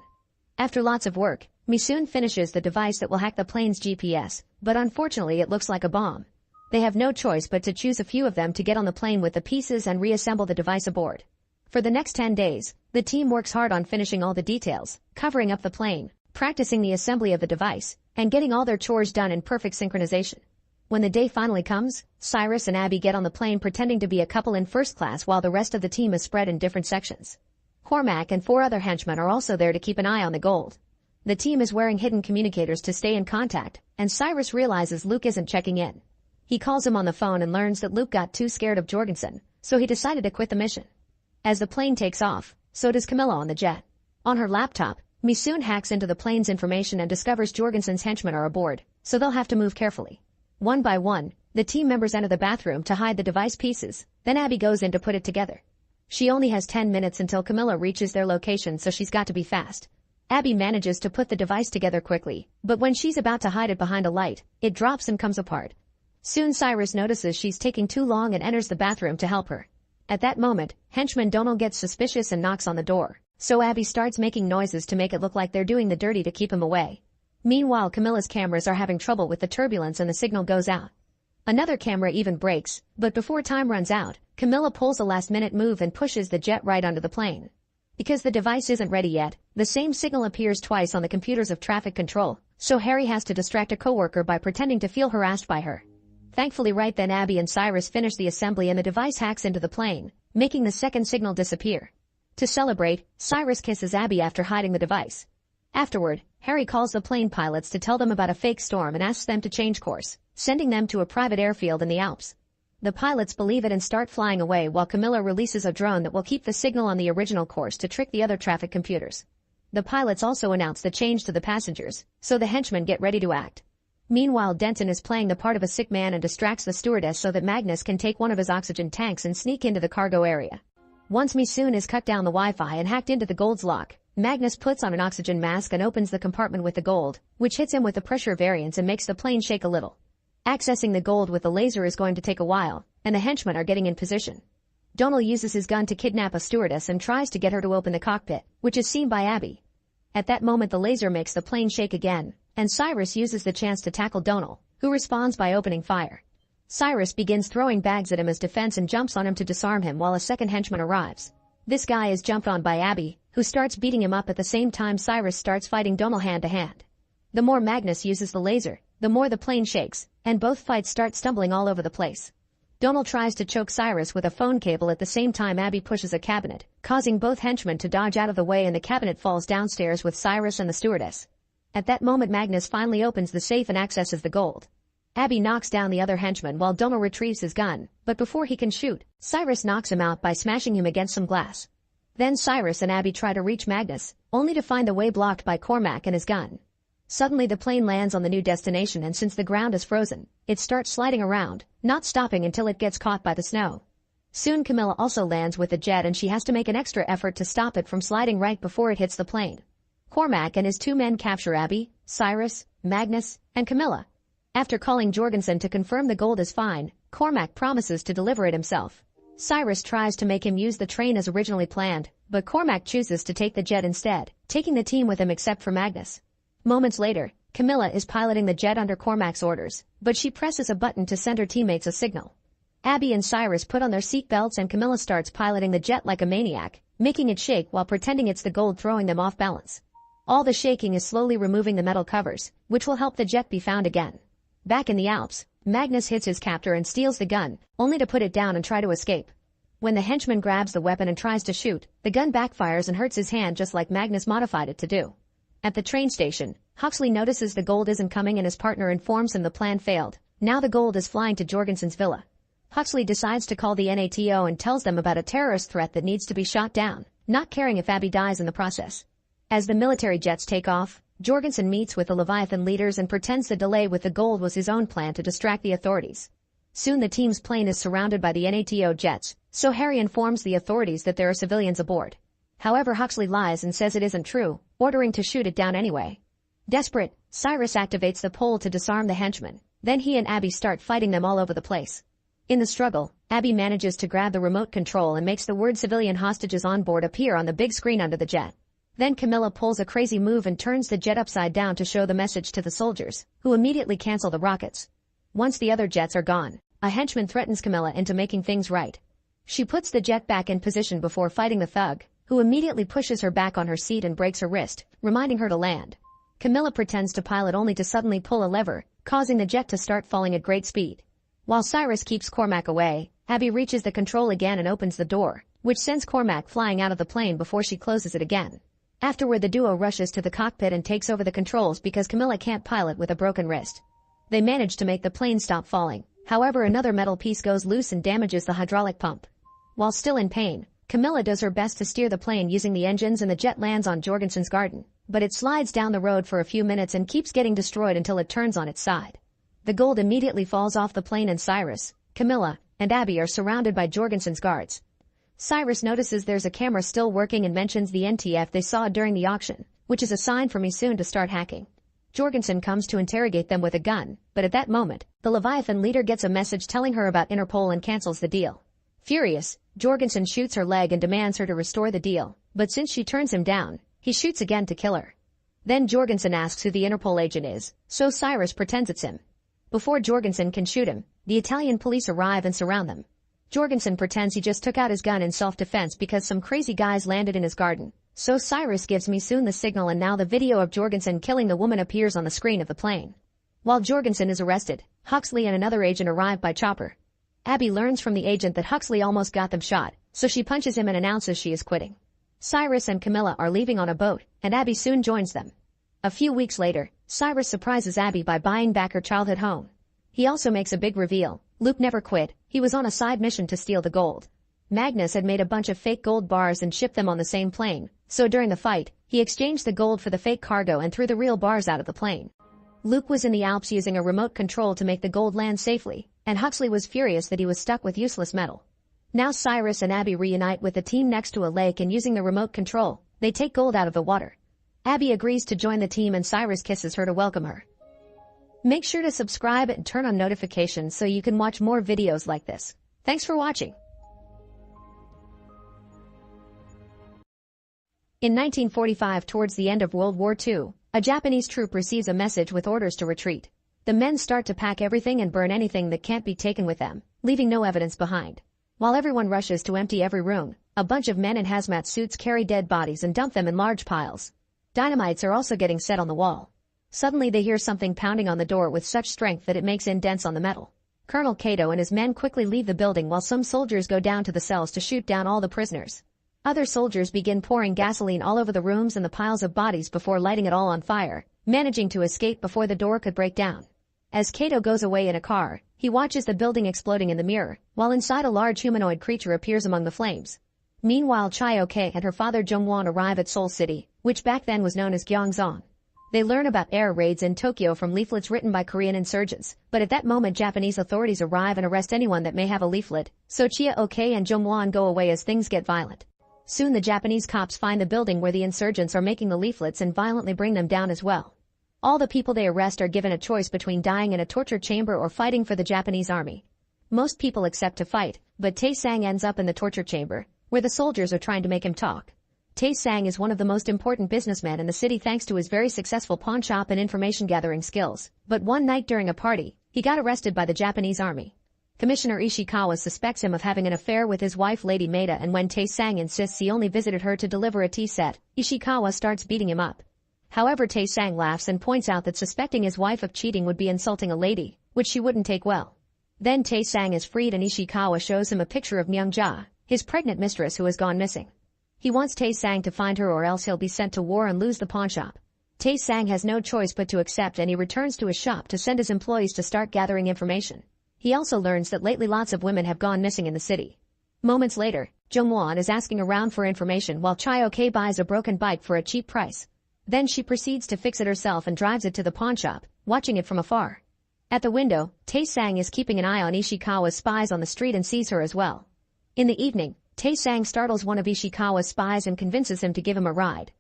After lots of work, Misoon finishes the device that will hack the plane's GPS, but unfortunately it looks like a bomb. They have no choice but to choose a few of them to get on the plane with the pieces and reassemble the device aboard. For the next 10 days, the team works hard on finishing all the details, covering up the plane, practicing the assembly of the device, and getting all their chores done in perfect synchronization. When the day finally comes, Cyrus and Abby get on the plane pretending to be a couple in first class while the rest of the team is spread in different sections. Cormac and 4 other henchmen are also there to keep an eye on the gold. The team is wearing hidden communicators to stay in contact, and Cyrus realizes Luke isn't checking in. He calls him on the phone and learns that Luke got too scared of Jorgensen, so he decided to quit the mission. As the plane takes off, so does Camilla on the jet. On her laptop, Misoon hacks into the plane's information and discovers Jorgensen's henchmen are aboard, so they'll have to move carefully. One by one, the team members enter the bathroom to hide the device pieces, then Abby goes in to put it together. She only has 10 minutes until Camilla reaches their location, so she's got to be fast. Abby manages to put the device together quickly, but when she's about to hide it behind a light, it drops and comes apart. Soon Cyrus notices she's taking too long and enters the bathroom to help her. At that moment, henchman Donal gets suspicious and knocks on the door, so Abby starts making noises to make it look like they're doing the dirty to keep him away. Meanwhile, Camilla's cameras are having trouble with the turbulence and the signal goes out. Another camera even breaks, but before time runs out, Camilla pulls a last-minute move and pushes the jet right under the plane. Because the device isn't ready yet, the same signal appears twice on the computers of traffic control, so Harry has to distract a coworker by pretending to feel harassed by her. Thankfully right then Abby and Cyrus finish the assembly and the device hacks into the plane, making the second signal disappear. To celebrate, Cyrus kisses Abby after hiding the device. Afterward, Harry calls the plane pilots to tell them about a fake storm and asks them to change course, sending them to a private airfield in the Alps. The pilots believe it and start flying away while Camilla releases a drone that will keep the signal on the original course to trick the other traffic computers. The pilots also announce the change to the passengers, so the henchmen get ready to act. Meanwhile, Denton is playing the part of a sick man and distracts the stewardess so that Magnus can take one of his oxygen tanks and sneak into the cargo area. Once Misoon has cut down the Wi-Fi and hacked into the gold's lock, Magnus puts on an oxygen mask and opens the compartment with the gold, which hits him with the pressure variance and makes the plane shake a little. Accessing the gold with the laser is going to take a while, and the henchmen are getting in position. Donal uses his gun to kidnap a stewardess and tries to get her to open the cockpit, which is seen by Abby. At that moment the laser makes the plane shake again, and Cyrus uses the chance to tackle Donal, who responds by opening fire. Cyrus begins throwing bags at him as defense and jumps on him to disarm him while a second henchman arrives. This guy is jumped on by Abby, who starts beating him up at the same time Cyrus starts fighting Donal hand to hand. The more Magnus uses the laser, the more the plane shakes, and both fights start stumbling all over the place. Donal tries to choke Cyrus with a phone cable at the same time Abby pushes a cabinet, causing both henchmen to dodge out of the way and the cabinet falls downstairs with Cyrus and the stewardess. At that moment Magnus finally opens the safe and accesses the gold. Abby knocks down the other henchman while Donal retrieves his gun, but before he can shoot, Cyrus knocks him out by smashing him against some glass. Then Cyrus and Abby try to reach Magnus, only to find the way blocked by Cormac and his gun. Suddenly the plane lands on the new destination and since the ground is frozen, it starts sliding around, not stopping until it gets caught by the snow. Soon Camilla also lands with the jet and she has to make an extra effort to stop it from sliding right before it hits the plane. Cormac and his 2 men capture Abby, Cyrus, Magnus, and Camilla. After calling Jorgensen to confirm the gold is fine, Cormac promises to deliver it himself. Cyrus tries to make him use the train as originally planned, but Cormac chooses to take the jet instead, taking the team with him except for Magnus. Moments later, Camilla is piloting the jet under Cormac's orders, but she presses a button to send her teammates a signal. Abby and Cyrus put on their seat belts and Camilla starts piloting the jet like a maniac, making it shake while pretending it's the gold throwing them off balance. All the shaking is slowly removing the metal covers, which will help the jet be found again. Back in the Alps, Magnus hits his captor and steals the gun, only to put it down and try to escape. When the henchman grabs the weapon and tries to shoot, the gun backfires and hurts his hand just like Magnus modified it to do. At the train station, Huxley notices the gold isn't coming and his partner informs him the plan failed. Now the gold is flying to Jorgensen's villa. Huxley decides to call the NATO and tells them about a terrorist threat that needs to be shot down, not caring if Abby dies in the process. As the military jets take off, Jorgensen meets with the Leviathan leaders and pretends the delay with the gold was his own plan to distract the authorities. Soon the team's plane is surrounded by the NATO jets, so Harry informs the authorities that there are civilians aboard. However, Huxley lies and says it isn't true, ordering to shoot it down anyway. Desperate, Cyrus activates the pole to disarm the henchmen. Then he and Abby start fighting them all over the place. In the struggle, Abby manages to grab the remote control and makes the word civilian hostages on board appear on the big screen under the jet. Then Camilla pulls a crazy move and turns the jet upside down to show the message to the soldiers, who immediately cancel the rockets. Once the other jets are gone, a henchman threatens Camilla into making things right. She puts the jet back in position before fighting the thug, who immediately pushes her back on her seat and breaks her wrist, reminding her to land. Camilla pretends to pilot only to suddenly pull a lever, causing the jet to start falling at great speed. While Cyrus keeps Cormac away, Abby reaches the control again and opens the door, which sends Cormac flying out of the plane before she closes it again. Afterward, the duo rushes to the cockpit and takes over the controls because Camilla can't pilot with a broken wrist. They manage to make the plane stop falling. However, another metal piece goes loose and damages the hydraulic pump. While still in pain, Camilla does her best to steer the plane using the engines and the jet lands on Jorgensen's garden, but it slides down the road for a few minutes and keeps getting destroyed until it turns on its side. The gold immediately falls off the plane and Cyrus, Camilla, and Abby are surrounded by Jorgensen's guards. Cyrus notices there's a camera still working and mentions the NTF they saw during the auction, which is a sign for Misoon to start hacking. Jorgensen comes to interrogate them with a gun, but at that moment, the Leviathan leader gets a message telling her about Interpol and cancels the deal. Furious, Jorgensen shoots her leg and demands her to restore the deal, but since she turns him down, he shoots again to kill her. Then Jorgensen asks who the Interpol agent is, so Cyrus pretends it's him. Before Jorgensen can shoot him, the Italian police arrive and surround them. Jorgensen pretends he just took out his gun in self-defense because some crazy guys landed in his garden, so Cyrus gives Misoon the signal and now the video of Jorgensen killing the woman appears on the screen of the plane. While Jorgensen is arrested, Huxley and another agent arrive by chopper. Abby learns from the agent that Huxley almost got them shot, so she punches him and announces she is quitting. Cyrus and Camilla are leaving on a boat, and Abby soon joins them. A few weeks later, Cyrus surprises Abby by buying back her childhood home. He also makes a big reveal. Luke never quit, he was on a side mission to steal the gold. Magnus had made a bunch of fake gold bars and shipped them on the same plane, so during the fight, he exchanged the gold for the fake cargo and threw the real bars out of the plane. Luke was in the Alps using a remote control to make the gold land safely, and Huxley was furious that he was stuck with useless metal. Now Cyrus and Abby reunite with the team next to a lake and using the remote control, they take gold out of the water. Abby agrees to join the team and Cyrus kisses her to welcome her. Make sure to subscribe and turn on notifications so you can watch more videos like this. Thanks for watching. In 1945, towards the end of World War II, a Japanese troop receives a message with orders to retreat. The men start to pack everything and burn anything that can't be taken with them, leaving no evidence behind. While everyone rushes to empty every room, a bunch of men in hazmat suits carry dead bodies and dump them in large piles. Dynamites are also getting set on the wall. Suddenly they hear something pounding on the door with such strength that it makes indents on the metal. Colonel Kato and his men quickly leave the building while some soldiers go down to the cells to shoot down all the prisoners. Other soldiers begin pouring gasoline all over the rooms and the piles of bodies before lighting it all on fire, managing to escape before the door could break down. As Kato goes away in a car, he watches the building exploding in the mirror, while inside a large humanoid creature appears among the flames. Meanwhile, Chai-Ok and her father Jung-won arrive at Seoul City, which back then was known as Gyeongseong. They learn about air raids in Tokyo from leaflets written by Korean insurgents, but at that moment Japanese authorities arrive and arrest anyone that may have a leaflet, so Chai-Ok and Jung-won go away as things get violent. Soon the Japanese cops find the building where the insurgents are making the leaflets and violently bring them down as well. All the people they arrest are given a choice between dying in a torture chamber or fighting for the Japanese army. Most people accept to fight, but Tae-sang ends up in the torture chamber, where the soldiers are trying to make him talk. Tae-sang is one of the most important businessmen in the city thanks to his very successful pawn shop and information gathering skills, but one night during a party, he got arrested by the Japanese army. Commissioner Ishikawa suspects him of having an affair with his wife Lady Maida, and when Tae-sang insists he only visited her to deliver a tea set, Ishikawa starts beating him up. However, Tae-sang laughs and points out that suspecting his wife of cheating would be insulting a lady, which she wouldn't take well. Then Tae-sang is freed and Ishikawa shows him a picture of Myung-ja, his pregnant mistress who has gone missing. He wants Tae-sang to find her or else he'll be sent to war and lose the pawnshop. Tae-sang has no choice but to accept and he returns to his shop to send his employees to start gathering information. He also learns that lately lots of women have gone missing in the city. Moments later, Jung-won is asking around for information while Chai-Ok buys a broken bike for a cheap price. Then she proceeds to fix it herself and drives it to the pawnshop, watching it from afar. At the window, Tae-sang is keeping an eye on Ishikawa's spies on the street and sees her as well. In the evening, Tae-sang startles one of Ishikawa's spies and convinces him to give him a ride.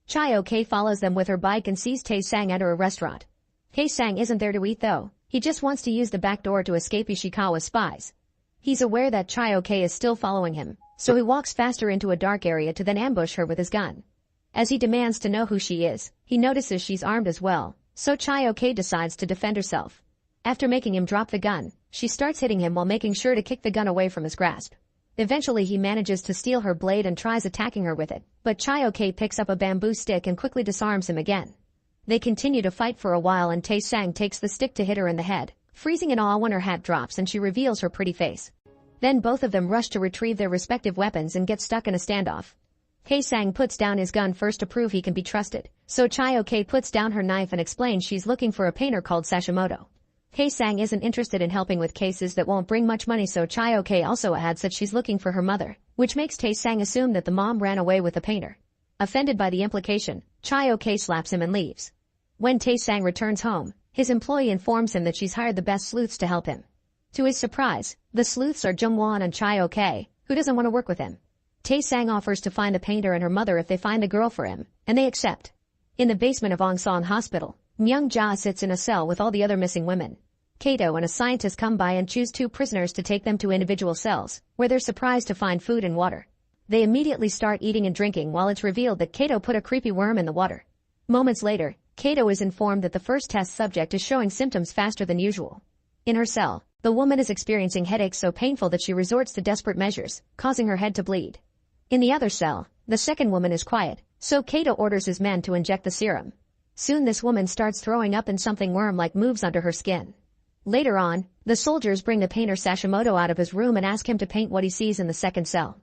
Chae-ok follows them with her bike and sees Tae-sang enter a restaurant. Tae-sang isn't there to eat though. He just wants to use the back door to escape Ishikawa's spies. He's aware that Chae-ok is still following him, so he walks faster into a dark area to then ambush her with his gun. As he demands to know who she is, he notices she's armed as well, so Chae-ok decides to defend herself. After making him drop the gun, she starts hitting him while making sure to kick the gun away from his grasp. Eventually he manages to steal her blade and tries attacking her with it, but Chae-ok picks up a bamboo stick and quickly disarms him again. They continue to fight for a while and Tae-sang takes the stick to hit her in the head, freezing in awe when her hat drops and she reveals her pretty face. Then both of them rush to retrieve their respective weapons and get stuck in a standoff. Tae-sang puts down his gun first to prove he can be trusted, so Chae-ok puts down her knife and explains she's looking for a painter called Sashimoto. Tae-sang isn't interested in helping with cases that won't bring much money, so Chae-ok also adds that she's looking for her mother, which makes Tae-sang assume that the mom ran away with the painter. Offended by the implication, Chae-ok slaps him and leaves. When Tae-sang returns home, his employee informs him that she's hired the best sleuths to help him. To his surprise, the sleuths are Jung-won and Chae-ok, who doesn't want to work with him. Tae-sang offers to find the painter and her mother if they find the girl for him, and they accept. In the basement of Ongsan Hospital, Myung-ja sits in a cell with all the other missing women. Kato and a scientist come by and choose 2 prisoners to take them to individual cells, where they're surprised to find food and water. They immediately start eating and drinking while it's revealed that Kato put a creepy worm in the water. Moments later, Kato is informed that the first test subject is showing symptoms faster than usual. In her cell, the woman is experiencing headaches so painful that she resorts to desperate measures, causing her head to bleed. In the other cell, the second woman is quiet, so Kato orders his men to inject the serum. Soon this woman starts throwing up and something worm-like moves under her skin. Later on, the soldiers bring the painter Sashimoto out of his room and ask him to paint what he sees in the second cell.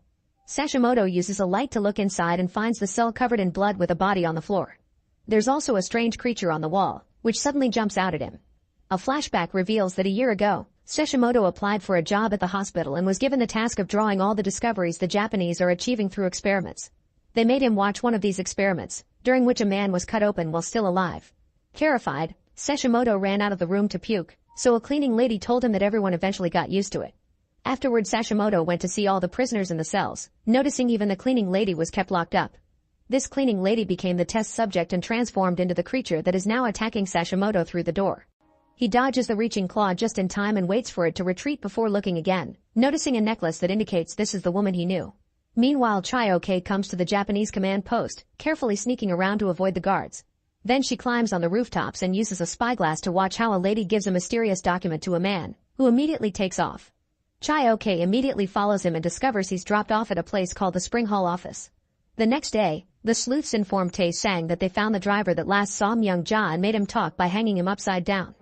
Sashimoto uses a light to look inside and finds the cell covered in blood with a body on the floor. There's also a strange creature on the wall, which suddenly jumps out at him. A flashback reveals that a year ago, Sashimoto applied for a job at the hospital and was given the task of drawing all the discoveries the Japanese are achieving through experiments. They made him watch one of these experiments, during which a man was cut open while still alive. Terrified, Sashimoto ran out of the room to puke, so a cleaning lady told him that everyone eventually got used to it. Afterward Sashimoto went to see all the prisoners in the cells, noticing even the cleaning lady was kept locked up. This cleaning lady became the test subject and transformed into the creature that is now attacking Sashimoto through the door. He dodges the reaching claw just in time and waits for it to retreat before looking again, noticing a necklace that indicates this is the woman he knew. Meanwhile Chae-ok comes to the Japanese command post, carefully sneaking around to avoid the guards. Then she climbs on the rooftops and uses a spyglass to watch how a lady gives a mysterious document to a man, who immediately takes off. Chae-ok immediately follows him and discovers he's dropped off at a place called the Spring Hall office. The next day, the sleuths informed Tae-sang that they found the driver that last saw Myung-ja and made him talk by hanging him upside down.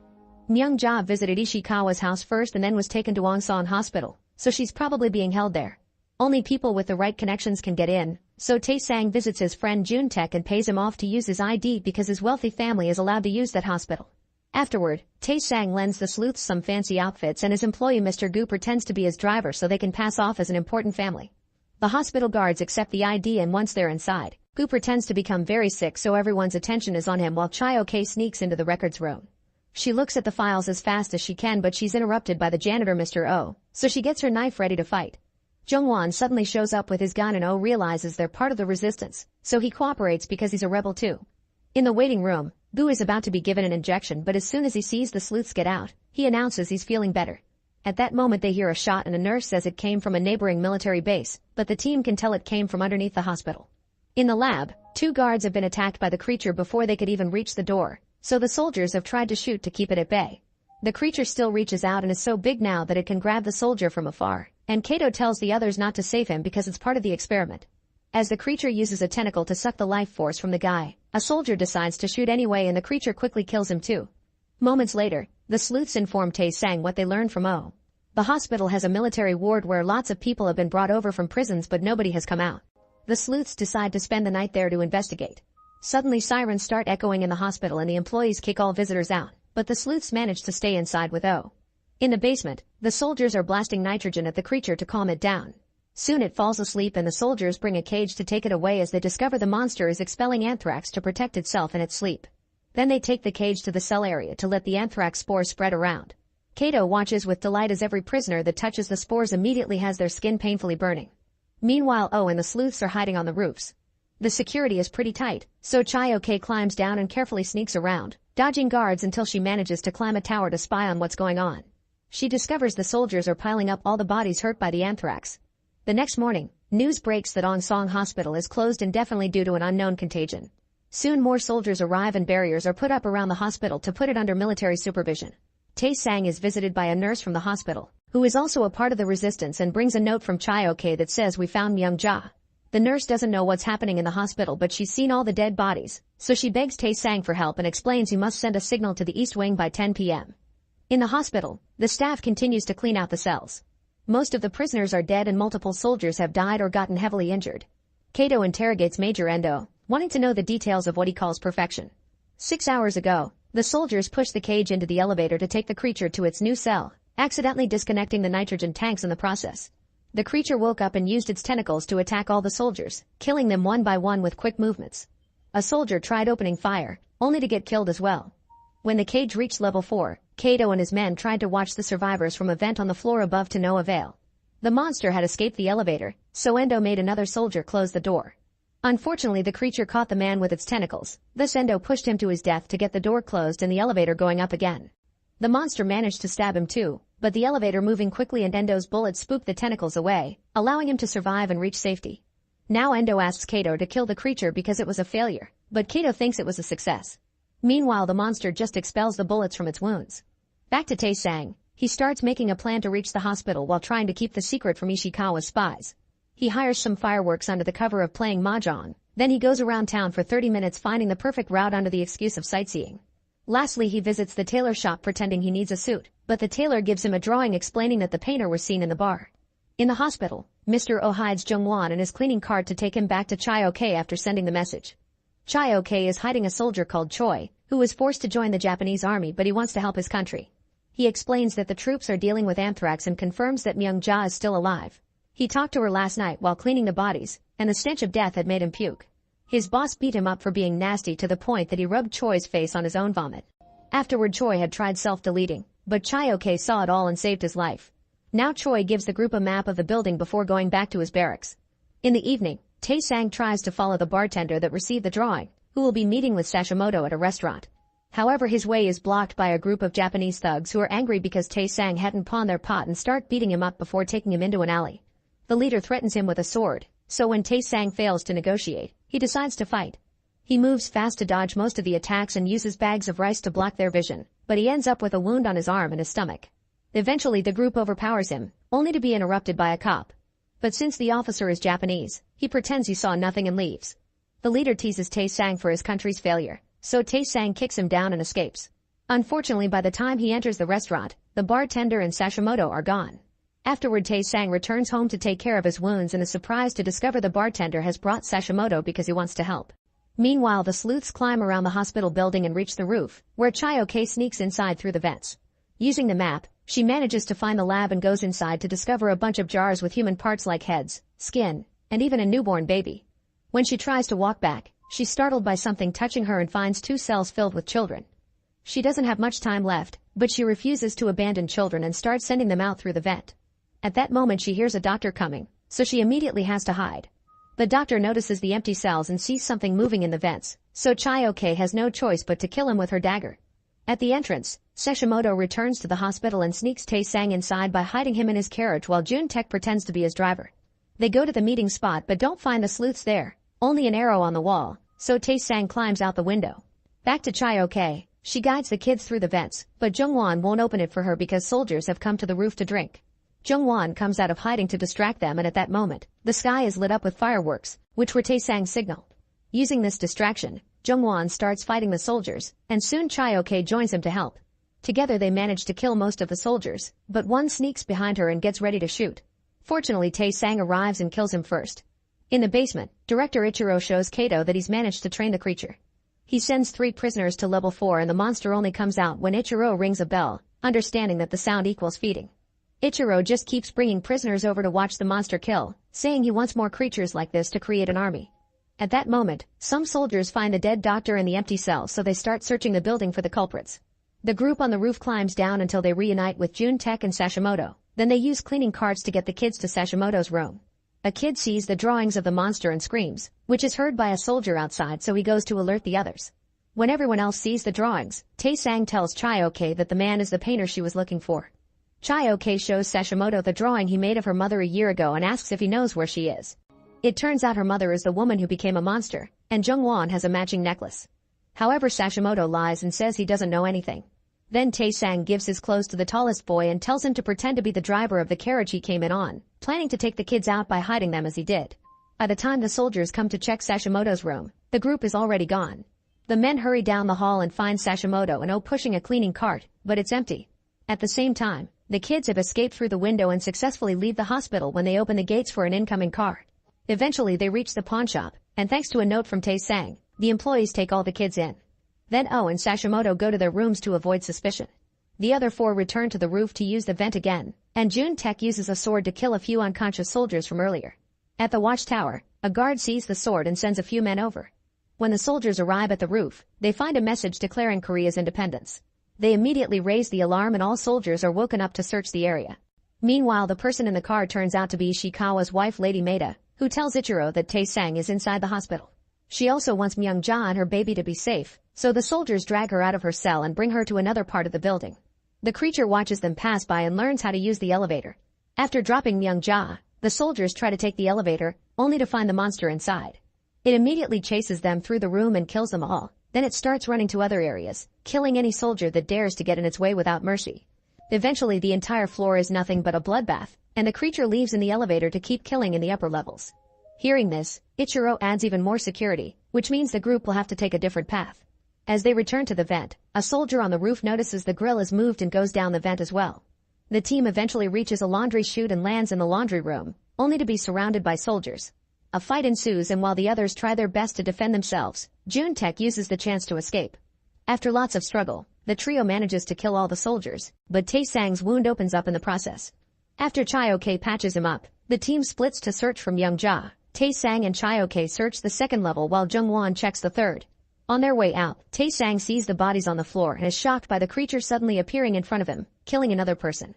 Myung-ja visited Ishikawa's house first and then was taken to Ongsan Hospital, so she's probably being held there. Only people with the right connections can get in, so Tae-sang visits his friend Jun-taek and pays him off to use his ID because his wealthy family is allowed to use that hospital. Afterward, Tae-sang lends the sleuths some fancy outfits and his employee Mr. Gu pretends to be his driver so they can pass off as an important family. The hospital guards accept the ID and once they're inside, Gu pretends to become very sick so everyone's attention is on him while Chae-ok sneaks into the records room. She looks at the files as fast as she can but she's interrupted by the janitor Mr. Oh, so she gets her knife ready to fight. Jung-won suddenly shows up with his gun and Oh realizes they're part of the resistance, so he cooperates because he's a rebel too. In the waiting room, Gu is about to be given an injection but as soon as he sees the sleuths get out, he announces he's feeling better. At that moment they hear a shot and a nurse says it came from a neighboring military base, but the team can tell it came from underneath the hospital. In the lab, 2 guards have been attacked by the creature before they could even reach the door, so the soldiers have tried to shoot to keep it at bay. The creature still reaches out and is so big now that it can grab the soldier from afar, and Kato tells the others not to save him because it's part of the experiment. As the creature uses a tentacle to suck the life force from the guy, a soldier decides to shoot anyway and the creature quickly kills him too. Moments later, the sleuths inform Tae-sang what they learned from Oh. The hospital has a military ward where lots of people have been brought over from prisons but nobody has come out. The sleuths decide to spend the night there to investigate. Suddenly sirens start echoing in the hospital and the employees kick all visitors out, but the sleuths manage to stay inside with Oh. In the basement, the soldiers are blasting nitrogen at the creature to calm it down. Soon it falls asleep and the soldiers bring a cage to take it away as they discover the monster is expelling anthrax to protect itself in its sleep. Then they take the cage to the cell area to let the anthrax spores spread around. Kato watches with delight as every prisoner that touches the spores immediately has their skin painfully burning. Meanwhile Oh and the sleuths are hiding on the roofs. The security is pretty tight, so Chayoke climbs down and carefully sneaks around, dodging guards until she manages to climb a tower to spy on what's going on. She discovers the soldiers are piling up all the bodies hurt by the anthrax. The next morning, news breaks that Ongsong Hospital is closed indefinitely due to an unknown contagion. Soon more soldiers arrive and barriers are put up around the hospital to put it under military supervision. Tae-sang is visited by a nurse from the hospital, who is also a part of the resistance and brings a note from Chayoke that says we found Myung-ja. The nurse doesn't know what's happening in the hospital but she's seen all the dead bodies, so she begs Tae-sang for help and explains he must send a signal to the East Wing by 10 p.m. In the hospital, the staff continues to clean out the cells. Most of the prisoners are dead and multiple soldiers have died or gotten heavily injured. Kato interrogates Major Endo, wanting to know the details of what he calls perfection. 6 hours ago, the soldiers pushed the cage into the elevator to take the creature to its new cell, accidentally disconnecting the nitrogen tanks in the process. The creature woke up and used its tentacles to attack all the soldiers, killing them one by one with quick movements. A soldier tried opening fire, only to get killed as well. When the cage reached level 4, Kato and his men tried to watch the survivors from a vent on the floor above to no avail. The monster had escaped the elevator, so Endo made another soldier close the door. Unfortunately, the creature caught the man with its tentacles, thus Endo pushed him to his death to get the door closed and the elevator going up again. The monster managed to stab him too, but the elevator moving quickly and Endo's bullets spooked the tentacles away, allowing him to survive and reach safety. Now Endo asks Kato to kill the creature because it was a failure, but Kato thinks it was a success. Meanwhile, the monster just expels the bullets from its wounds. Back to Tae-sang, he starts making a plan to reach the hospital while trying to keep the secret from Ishikawa's spies. He hires some fireworks under the cover of playing mahjong, then he goes around town for 30 minutes finding the perfect route under the excuse of sightseeing. Lastly, he visits the tailor shop pretending he needs a suit, but the tailor gives him a drawing explaining that the painter was seen in the bar. In the hospital, Mr. Oh hides Jung-won in his cleaning cart to take him back to Chayoke after sending the message. Chayoke is hiding a soldier called Choi, who was forced to join the Japanese army but he wants to help his country. He explains that the troops are dealing with anthrax and confirms that Myung-ja is still alive. He talked to her last night while cleaning the bodies, and the stench of death had made him puke. His boss beat him up for being nasty to the point that he rubbed Choi's face on his own vomit. Afterward, Choi had tried self-deleting, but Chayoke saw it all and saved his life. Now Choi gives the group a map of the building before going back to his barracks. In the evening, Tae-sang tries to follow the bartender that received the drawing, who will be meeting with Sashimoto at a restaurant. However, his way is blocked by a group of Japanese thugs who are angry because Tae-sang hadn't pawned their pot and start beating him up before taking him into an alley. The leader threatens him with a sword, so when Tae-sang fails to negotiate, he decides to fight. He moves fast to dodge most of the attacks and uses bags of rice to block their vision, but he ends up with a wound on his arm and his stomach. Eventually, the group overpowers him, only to be interrupted by a cop. But since the officer is Japanese, he pretends he saw nothing and leaves. The leader teases Tae-sang for his country's failure, so Tae-sang kicks him down and escapes. Unfortunately, by the time he enters the restaurant, the bartender and Sashimoto are gone. Afterward, Tae-sang returns home to take care of his wounds and is surprised to discover the bartender has brought Sashimoto because he wants to help. Meanwhile, the sleuths climb around the hospital building and reach the roof, where Chayoke sneaks inside through the vents. Using the map, she manages to find the lab and goes inside to discover a bunch of jars with human parts like heads, skin, and even a newborn baby. When she tries to walk back, she's startled by something touching her and finds 2 cells filled with children. She doesn't have much time left, but she refuses to abandon children and starts sending them out through the vent. At that moment, she hears a doctor coming, so she immediately has to hide. The doctor notices the empty cells and sees something moving in the vents, so Chayoke has no choice but to kill him with her dagger. At the entrance, Sashimoto returns to the hospital and sneaks Tae-sang inside by hiding him in his carriage while Jun-taek pretends to be his driver. They go to the meeting spot but don't find the sleuths there, only an arrow on the wall, so Tae-sang climbs out the window. Back to Chayoke, she guides the kids through the vents, but Jung-won won't open it for her because soldiers have come to the roof to drink. Jung-won comes out of hiding to distract them, and at that moment, the sky is lit up with fireworks, which were Tae-sang's signal. Using this distraction, Jung-won starts fighting the soldiers, and soon Chayoke joins him to help. Together they manage to kill most of the soldiers, but one sneaks behind her and gets ready to shoot. Fortunately, Tae-sang arrives and kills him first. In the basement, Director Ichiro shows Kato that he's managed to train the creature. He sends 3 prisoners to level 4 and the monster only comes out when Ichiro rings a bell, understanding that the sound equals feeding. Ichiro just keeps bringing prisoners over to watch the monster kill, saying he wants more creatures like this to create an army. At that moment, some soldiers find the dead doctor in the empty cell, so they start searching the building for the culprits. The group on the roof climbs down until they reunite with Jun-taek and Sashimoto, then they use cleaning carts to get the kids to Sashimoto's room. A kid sees the drawings of the monster and screams, which is heard by a soldier outside, so he goes to alert the others. When everyone else sees the drawings, Tae-sang tells Chae-ok that the man is the painter she was looking for. Chae-ok shows Sashimoto the drawing he made of her mother a year ago and asks if he knows where she is. It turns out her mother is the woman who became a monster, and Jung-won has a matching necklace. However, Sashimoto lies and says he doesn't know anything. Then Tae-sang gives his clothes to the tallest boy and tells him to pretend to be the driver of the carriage he came in on, planning to take the kids out by hiding them as he did. By the time the soldiers come to check Sashimoto's room, the group is already gone. The men hurry down the hall and find Sashimoto and O pushing a cleaning cart, but it's empty. At the same time, the kids have escaped through the window and successfully leave the hospital when they open the gates for an incoming car. Eventually they reach the pawn shop, and thanks to a note from Tae-sang, the employees take all the kids in. Then O and Sashimoto go to their rooms to avoid suspicion. The other four return to the roof to use the vent again, and Jun-taek uses a sword to kill a few unconscious soldiers from earlier. At the watchtower, a guard sees the sword and sends a few men over. When the soldiers arrive at the roof, they find a message declaring Korea's independence. They immediately raise the alarm and all soldiers are woken up to search the area. Meanwhile, the person in the car turns out to be Ishikawa's wife, Lady Maida, who tells Ichiro that Tae-sang is inside the hospital. She also wants Myung-ja and her baby to be safe, so the soldiers drag her out of her cell and bring her to another part of the building. The creature watches them pass by and learns how to use the elevator. After dropping Myung-ja, the soldiers try to take the elevator, only to find the monster inside. It immediately chases them through the room and kills them all. Then it starts running to other areas, killing any soldier that dares to get in its way without mercy. Eventually the entire floor is nothing but a bloodbath, and the creature leaves in the elevator to keep killing in the upper levels. Hearing this, Ichiro adds even more security, which means the group will have to take a different path. As they return to the vent, a soldier on the roof notices the grill is moved and goes down the vent as well. The team eventually reaches a laundry chute and lands in the laundry room, only to be surrounded by soldiers. A fight ensues, and while the others try their best to defend themselves, Jun-taek uses the chance to escape. After lots of struggle, the trio manages to kill all the soldiers, but Tae-sang's wound opens up in the process. After Chae-ok patches him up, the team splits to search for Myung-ja. Tae-sang and Chae-ok search the second level while Jung-won checks the third. On their way out, Tae-sang sees the bodies on the floor and is shocked by the creature suddenly appearing in front of him, killing another person.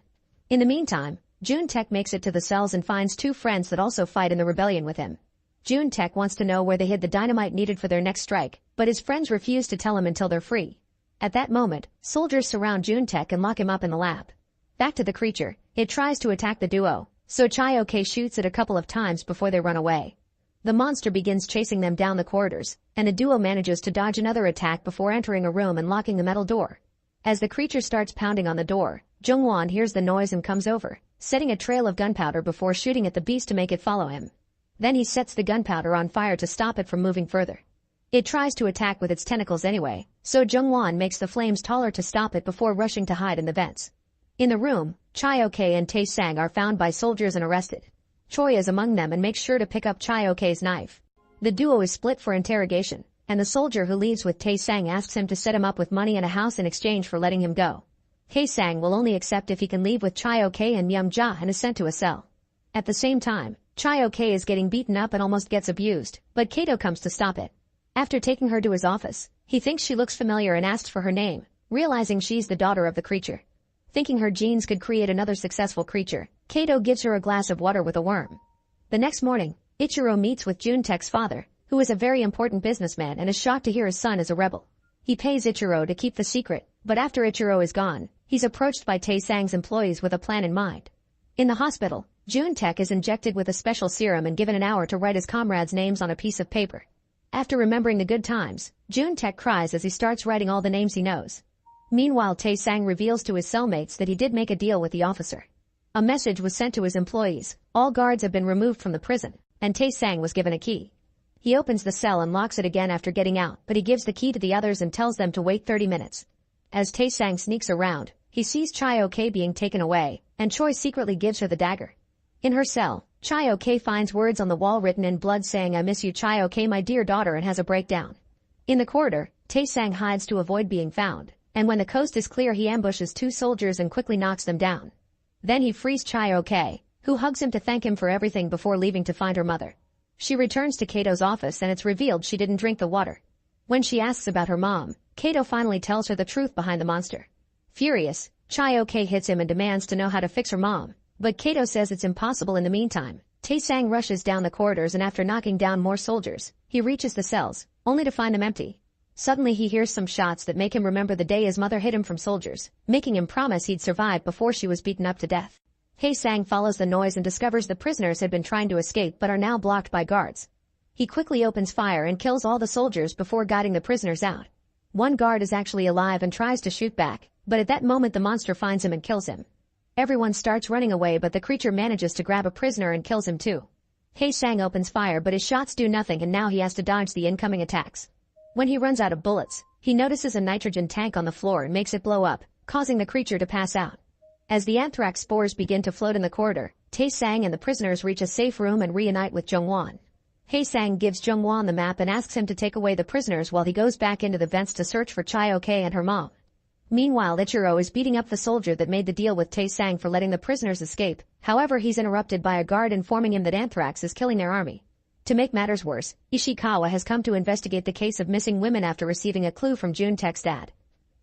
In the meantime, Jun-taek makes it to the cells and finds two friends that also fight in the rebellion with him. Jun-taek wants to know where they hid the dynamite needed for their next strike, but his friends refuse to tell him until they're free. At that moment, soldiers surround Jun-taek and lock him up in the lab. Back to the creature, it tries to attack the duo, so Chae-ok shoots it a couple of times before they run away. The monster begins chasing them down the corridors, and the duo manages to dodge another attack before entering a room and locking the metal door. As the creature starts pounding on the door, Jung-won hears the noise and comes over, setting a trail of gunpowder before shooting at the beast to make it follow him. Then he sets the gunpowder on fire to stop it from moving further. It tries to attack with its tentacles anyway, so Jung-won makes the flames taller to stop it before rushing to hide in the vents. In the room, Chae-ok and Tae-sang are found by soldiers and arrested. Choi is among them and makes sure to pick up Chae-ok's knife. The duo is split for interrogation, and the soldier who leaves with Tae-sang asks him to set him up with money and a house in exchange for letting him go. Tae-sang will only accept if he can leave with Chae-ok and Myung-ja and is sent to a cell. At the same time, Chae-ok is getting beaten up and almost gets abused, but Kato comes to stop it. After taking her to his office, he thinks she looks familiar and asks for her name, realizing she's the daughter of the creature. Thinking her genes could create another successful creature, Kato gives her a glass of water with a worm. The next morning, Ichiro meets with Jun-taek's father, who is a very important businessman and is shocked to hear his son is a rebel. He pays Ichiro to keep the secret, but after Ichiro is gone, he's approached by Tae-sang's employees with a plan in mind. In the hospital, Jun-taek is injected with a special serum and given an hour to write his comrades' names on a piece of paper. After remembering the good times, Jun-taek cries as he starts writing all the names he knows. Meanwhile, Tae-sang reveals to his cellmates that he did make a deal with the officer. A message was sent to his employees. All guards have been removed from the prison, and Tae-sang was given a key. He opens the cell and locks it again after getting out, but he gives the key to the others and tells them to wait 30 minutes. As Tae-sang sneaks around, he sees Chae-ok being taken away, and Choi secretly gives her the dagger. In her cell, Chae-ok finds words on the wall written in blood saying, "I miss you, Chae-ok, my dear daughter," and has a breakdown. In the corridor, Tae-sang hides to avoid being found, and when the coast is clear he ambushes two soldiers and quickly knocks them down. Then he frees Chae-ok, who hugs him to thank him for everything before leaving to find her mother. She returns to Kato's office and it's revealed she didn't drink the water. When she asks about her mom, Kato finally tells her the truth behind the monster. Furious, Chae-ok hits him and demands to know how to fix her mom, but Kato says it's impossible in the meantime. Tae-sang rushes down the corridors and after knocking down more soldiers, he reaches the cells, only to find them empty. Suddenly he hears some shots that make him remember the day his mother hid him from soldiers, making him promise he'd survive before she was beaten up to death. Tae-sang follows the noise and discovers the prisoners had been trying to escape but are now blocked by guards. He quickly opens fire and kills all the soldiers before guiding the prisoners out. One guard is actually alive and tries to shoot back, but at that moment the monster finds him and kills him. Everyone starts running away but the creature manages to grab a prisoner and kills him too. Tae-sang opens fire but his shots do nothing and now he has to dodge the incoming attacks. When he runs out of bullets, he notices a nitrogen tank on the floor and makes it blow up, causing the creature to pass out. As the anthrax spores begin to float in the corridor, Tae-sang and the prisoners reach a safe room and reunite with Jung-won. Tae-sang gives Jung-won the map and asks him to take away the prisoners while he goes back into the vents to search for Chae-ok and her mom. Meanwhile, Ichiro is beating up the soldier that made the deal with Tae-sang for letting the prisoners escape. However, he's interrupted by a guard informing him that anthrax is killing their army. To make matters worse, Ishikawa has come to investigate the case of missing women after receiving a clue from Jun-tek's dad.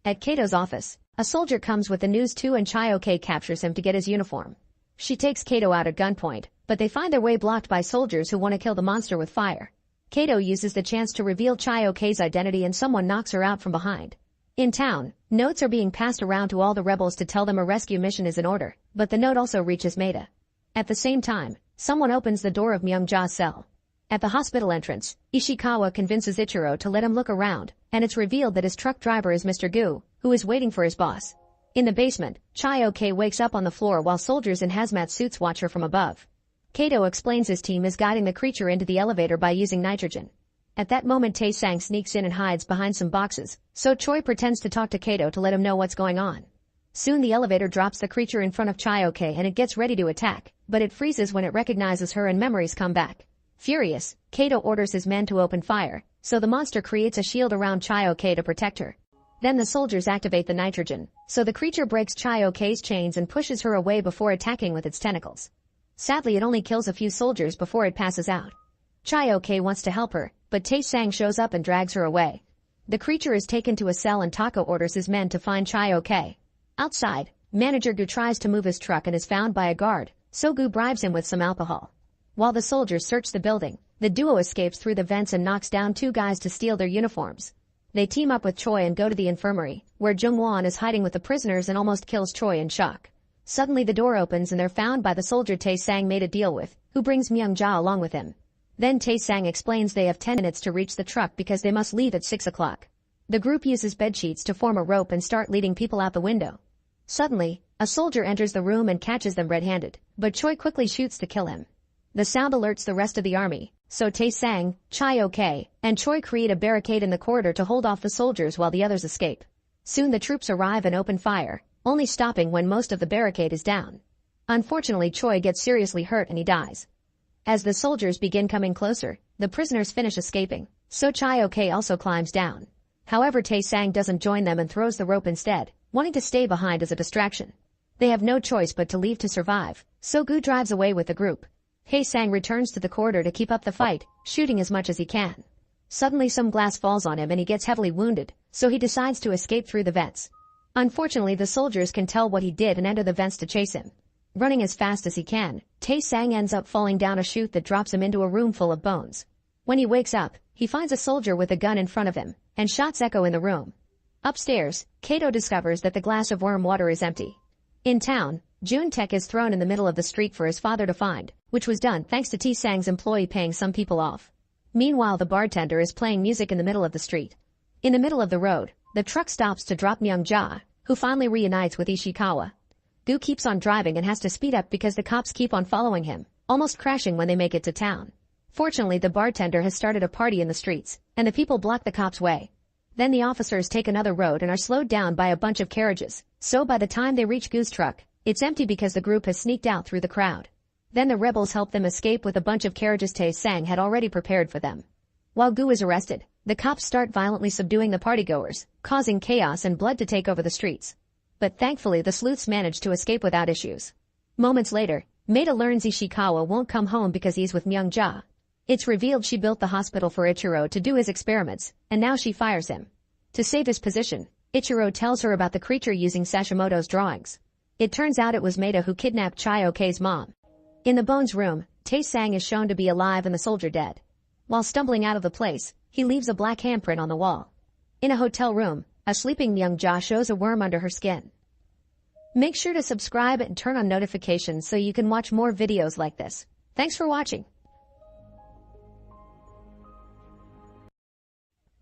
At Kato's office, a soldier comes with the news too and Chae-ok captures him to get his uniform. She takes Kato out at gunpoint, but they find their way blocked by soldiers who want to kill the monster with fire. Kato uses the chance to reveal Chae-ok's identity and someone knocks her out from behind. In town, notes are being passed around to all the rebels to tell them a rescue mission is in order, but the note also reaches Maeda. At the same time, someone opens the door of Myung-ja's cell. At the hospital entrance, Ishikawa convinces Ichiro to let him look around, and it's revealed that his truck driver is Mr. Gu, who is waiting for his boss. In the basement, Chae-ok wakes up on the floor while soldiers in hazmat suits watch her from above. Kato explains his team is guiding the creature into the elevator by using nitrogen. At that moment Tae-sang sneaks in and hides behind some boxes, so Choi pretends to talk to Kato to let him know what's going on. Soon the elevator drops the creature in front of Chae-ok and it gets ready to attack, but it freezes when it recognizes her and memories come back. Furious, Kato orders his men to open fire, so the monster creates a shield around Chae-ok to protect her. Then the soldiers activate the nitrogen, so the creature breaks Chae-ok's chains and pushes her away before attacking with its tentacles. Sadly, it only kills a few soldiers before it passes out. Chae-ok wants to help her, but Tae-sang shows up and drags her away. The creature is taken to a cell and Tako orders his men to find Chae-ok. Outside, Manager Gu tries to move his truck and is found by a guard, so Gu bribes him with some alcohol. While the soldiers search the building, the duo escapes through the vents and knocks down two guys to steal their uniforms. They team up with Choi and go to the infirmary, where Jung-won is hiding with the prisoners and almost kills Choi in shock. Suddenly the door opens and they're found by the soldier Tae-sang made a deal with, who brings Myung-ja along with him. Then Tae-sang explains they have 10 minutes to reach the truck because they must leave at 6 o'clock. The group uses bedsheets to form a rope and start leading people out the window. Suddenly, a soldier enters the room and catches them red-handed, but Choi quickly shoots to kill him. The sound alerts the rest of the army, so Tae-sang, Chae-ok, and Choi create a barricade in the corridor to hold off the soldiers while the others escape. Soon the troops arrive and open fire, only stopping when most of the barricade is down. Unfortunately, Choi gets seriously hurt and he dies. As the soldiers begin coming closer, the prisoners finish escaping, so Chae-ok also climbs down. However, Tae-sang doesn't join them and throws the rope instead, wanting to stay behind as a distraction. They have no choice but to leave to survive, so Gu drives away with the group. Tae-sang returns to the corridor to keep up the fight, shooting as much as he can. Suddenly some glass falls on him and he gets heavily wounded, so he decides to escape through the vents. Unfortunately, the soldiers can tell what he did and enter the vents to chase him. Running as fast as he can, Tae-sang ends up falling down a chute that drops him into a room full of bones. When he wakes up, he finds a soldier with a gun in front of him, and shots echo in the room. Upstairs, Kato discovers that the glass of worm water is empty. In town, Jun-tek is thrown in the middle of the street for his father to find, which was done thanks to Tae-sang's employee paying some people off. Meanwhile, the bartender is playing music in the middle of the street. In the middle of the road, the truck stops to drop Myung-ja, who finally reunites with Ishikawa. Gu keeps on driving and has to speed up because the cops keep on following him, almost crashing when they make it to town. Fortunately, the bartender has started a party in the streets, and the people block the cops' way. Then the officers take another road and are slowed down by a bunch of carriages, so by the time they reach Gu's truck, it's empty because the group has sneaked out through the crowd. Then the rebels help them escape with a bunch of carriages Tae-sang had already prepared for them. While Gu is arrested, the cops start violently subduing the partygoers, causing chaos and blood to take over the streets. But thankfully the sleuths manage to escape without issues. Moments later, Maeda learns Ishikawa won't come home because he's with Myung-ja. It's revealed she built the hospital for Ichiro to do his experiments, and now she fires him. To save his position, Ichiro tells her about the creature using Sashimoto's drawings. It turns out it was Maeda who kidnapped Chae-ok's mom. In the Bones room, Tae-sang is shown to be alive and the soldier dead. While stumbling out of the place, he leaves a black handprint on the wall. In a hotel room, a sleeping Young-ja shows a worm under her skin. Make sure to subscribe and turn on notifications so you can watch more videos like this. Thanks for watching.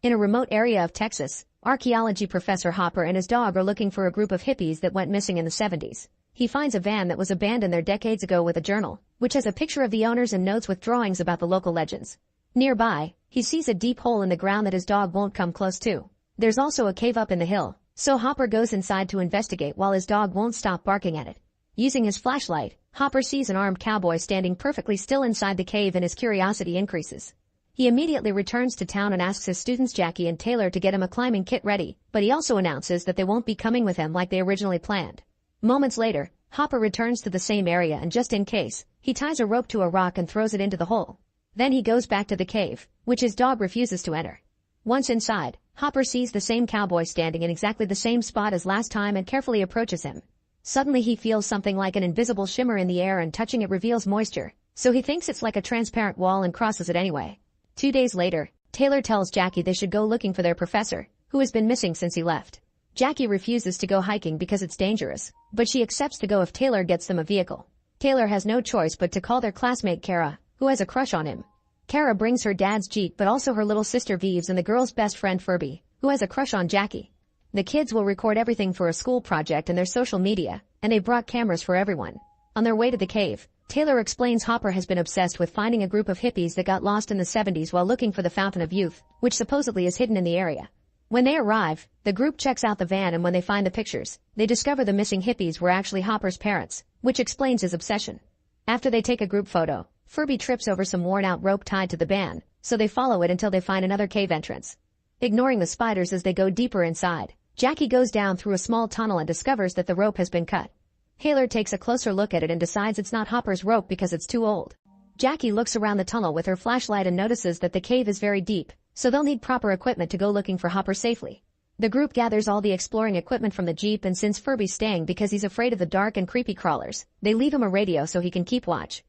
In a remote area of Texas, archaeology professor Hopper and his dog are looking for a group of hippies that went missing in the 70s. He finds a van that was abandoned there decades ago with a journal, which has a picture of the owners and notes with drawings about the local legends. Nearby, he sees a deep hole in the ground that his dog won't come close to. There's also a cave up in the hill, so Hopper goes inside to investigate while his dog won't stop barking at it. Using his flashlight, Hopper sees an armed cowboy standing perfectly still inside the cave and his curiosity increases. He immediately returns to town and asks his students Jackie and Taylor to get him a climbing kit ready, but he also announces that they won't be coming with him like they originally planned. Moments later, Hopper returns to the same area and just in case, he ties a rope to a rock and throws it into the hole. Then he goes back to the cave, which his dog refuses to enter. Once inside, Hopper sees the same cowboy standing in exactly the same spot as last time and carefully approaches him. Suddenly he feels something like an invisible shimmer in the air and touching it reveals moisture, so he thinks it's like a transparent wall and crosses it anyway. 2 days later, Taylor tells Jackie they should go looking for their professor, who has been missing since he left. Jackie refuses to go hiking because it's dangerous, but she accepts to go if Taylor gets them a vehicle. Taylor has no choice but to call their classmate Kara, who has a crush on him. Kara brings her dad's Jeep but also her little sister Vives and the girl's best friend Furby, who has a crush on Jackie. The kids will record everything for a school project and their social media, and they brought cameras for everyone. On their way to the cave, Taylor explains Hopper has been obsessed with finding a group of hippies that got lost in the 70s while looking for the Fountain of Youth, which supposedly is hidden in the area. When they arrive, the group checks out the van and when they find the pictures, they discover the missing hippies were actually Hopper's parents, which explains his obsession. After they take a group photo, Furby trips over some worn-out rope tied to the van, so they follow it until they find another cave entrance. Ignoring the spiders as they go deeper inside, Jackie goes down through a small tunnel and discovers that the rope has been cut. Taylor takes a closer look at it and decides it's not Hopper's rope because it's too old. Jackie looks around the tunnel with her flashlight and notices that the cave is very deep, so they'll need proper equipment to go looking for Hopper safely. The group gathers all the exploring equipment from the Jeep and since Furby's staying because he's afraid of the dark and creepy crawlers, they leave him a radio so he can keep watch.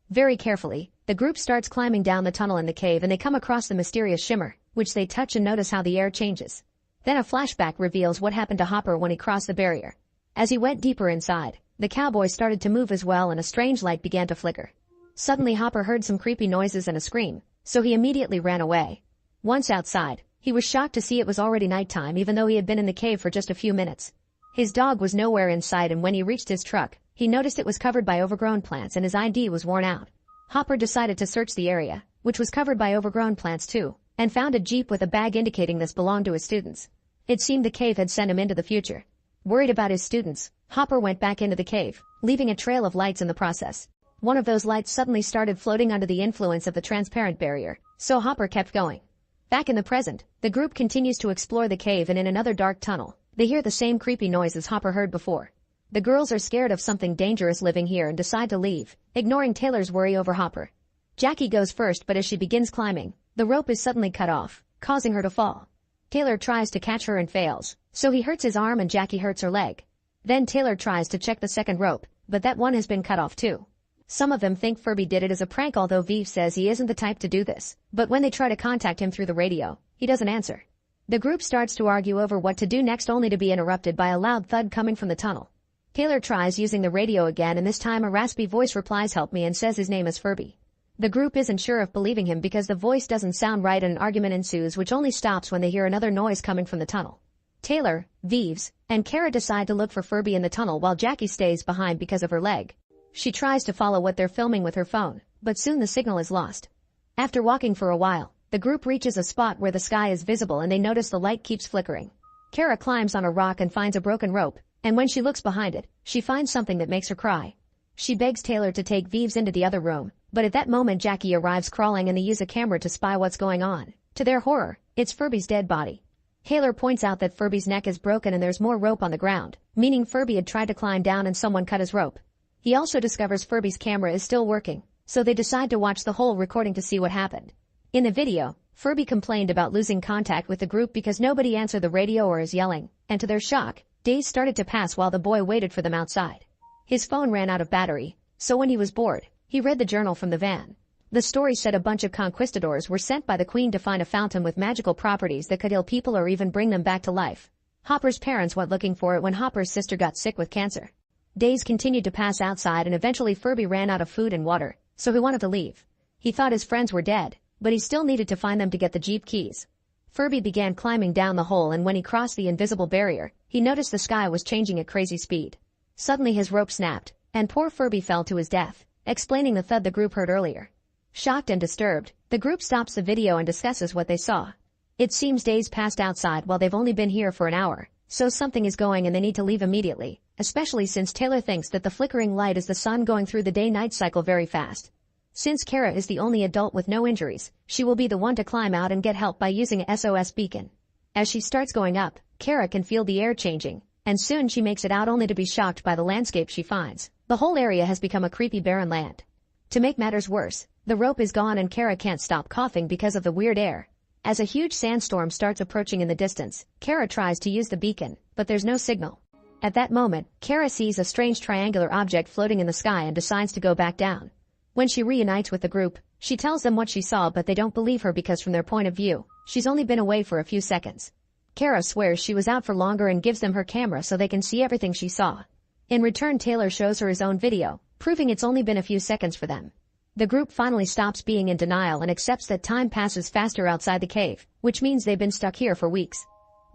Very carefully, the group starts climbing down the tunnel in the cave and they come across the mysterious shimmer, which they touch and notice how the air changes. Then a flashback reveals what happened to Hopper when he crossed the barrier. As he went deeper inside, the cowboy started to move as well and a strange light began to flicker. Suddenly Hopper heard some creepy noises and a scream, so he immediately ran away. Once outside, he was shocked to see it was already nighttime even though he had been in the cave for just a few minutes. His dog was nowhere in sight and when he reached his truck, he noticed it was covered by overgrown plants and his ID was worn out. Hopper decided to search the area, which was covered by overgrown plants too, and found a Jeep with a bag indicating this belonged to his students. It seemed the cave had sent him into the future. Worried about his students, Hopper went back into the cave, leaving a trail of lights in the process. One of those lights suddenly started floating under the influence of the transparent barrier, so Hopper kept going. Back in the present, the group continues to explore the cave and in another dark tunnel, they hear the same creepy noises Hopper heard before. The girls are scared of something dangerous living here and decide to leave, ignoring Taylor's worry over Hopper. Jackie goes first but as she begins climbing, the rope is suddenly cut off, causing her to fall. Taylor tries to catch her and fails, so he hurts his arm and Jackie hurts her leg. Then Taylor tries to check the second rope, but that one has been cut off too. Some of them think Furby did it as a prank although Vive says he isn't the type to do this, but when they try to contact him through the radio, he doesn't answer. The group starts to argue over what to do next only to be interrupted by a loud thud coming from the tunnel. Taylor tries using the radio again and this time a raspy voice replies help me and says his name is Furby. The group isn't sure of believing him because the voice doesn't sound right and an argument ensues which only stops when they hear another noise coming from the tunnel. Taylor, Vives, and Kara decide to look for Furby in the tunnel while Jackie stays behind because of her leg. She tries to follow what they're filming with her phone, but soon the signal is lost. After walking for a while, the group reaches a spot where the sky is visible and they notice the light keeps flickering. Kara climbs on a rock and finds a broken rope, and when she looks behind it, she finds something that makes her cry. She begs Taylor to take Vives into the other room, but at that moment Jackie arrives crawling and they use a camera to spy what's going on. To their horror, it's Furby's dead body. Taylor points out that Furby's neck is broken and there's more rope on the ground, meaning Furby had tried to climb down and someone cut his rope. He also discovers Furby's camera is still working, so they decide to watch the whole recording to see what happened. In the video, Furby complained about losing contact with the group because nobody answered the radio or is yelling, and to their shock, days started to pass while the boy waited for them outside. His phone ran out of battery, so when he was bored, He read the journal from the van. The story said a bunch of conquistadors were sent by the queen to find a fountain with magical properties that could heal people or even bring them back to life. Hopper's parents went looking for it when Hopper's sister got sick with cancer. Days continued to pass outside and eventually Furby ran out of food and water, so he wanted to leave. He thought his friends were dead, but he still needed to find them to get the Jeep keys. Furby began climbing down the hole, and when he crossed the invisible barrier, he noticed the sky was changing at crazy speed. Suddenly his rope snapped, and poor Furby fell to his death, explaining the thud the group heard earlier. Shocked and disturbed, the group stops the video and discusses what they saw. It seems days passed outside while they've only been here for an hour, so something is going and they need to leave immediately, especially since Taylor thinks that the flickering light is the sun going through the day-night cycle very fast. Since Kara is the only adult with no injuries, she will be the one to climb out and get help by using a SOS beacon. As she starts going up, Kara can feel the air changing, and soon she makes it out only to be shocked by the landscape she finds. The whole area has become a creepy barren land. To make matters worse, the rope is gone and Kara can't stop coughing because of the weird air. As a huge sandstorm starts approaching in the distance, Kara tries to use the beacon, but there's no signal. At that moment, Kara sees a strange triangular object floating in the sky and decides to go back down. When she reunites with the group, she tells them what she saw, but they don't believe her because from their point of view, she's only been away for a few seconds. Kara swears she was out for longer and gives them her camera so they can see everything she saw. In return, Taylor shows her his own video, proving it's only been a few seconds for them. The group finally stops being in denial and accepts that time passes faster outside the cave, which means they've been stuck here for weeks.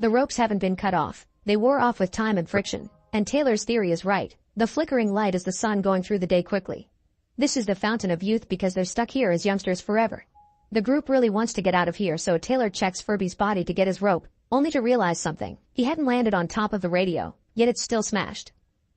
The ropes haven't been cut off, they wore off with time and friction, and Taylor's theory is right. The flickering light is the sun going through the day quickly. This is the fountain of youth because they're stuck here as youngsters forever. The group really wants to get out of here, so Taylor checks Furby's body to get his rope, only to realize something. He hadn't landed on top of the radio, yet it's still smashed.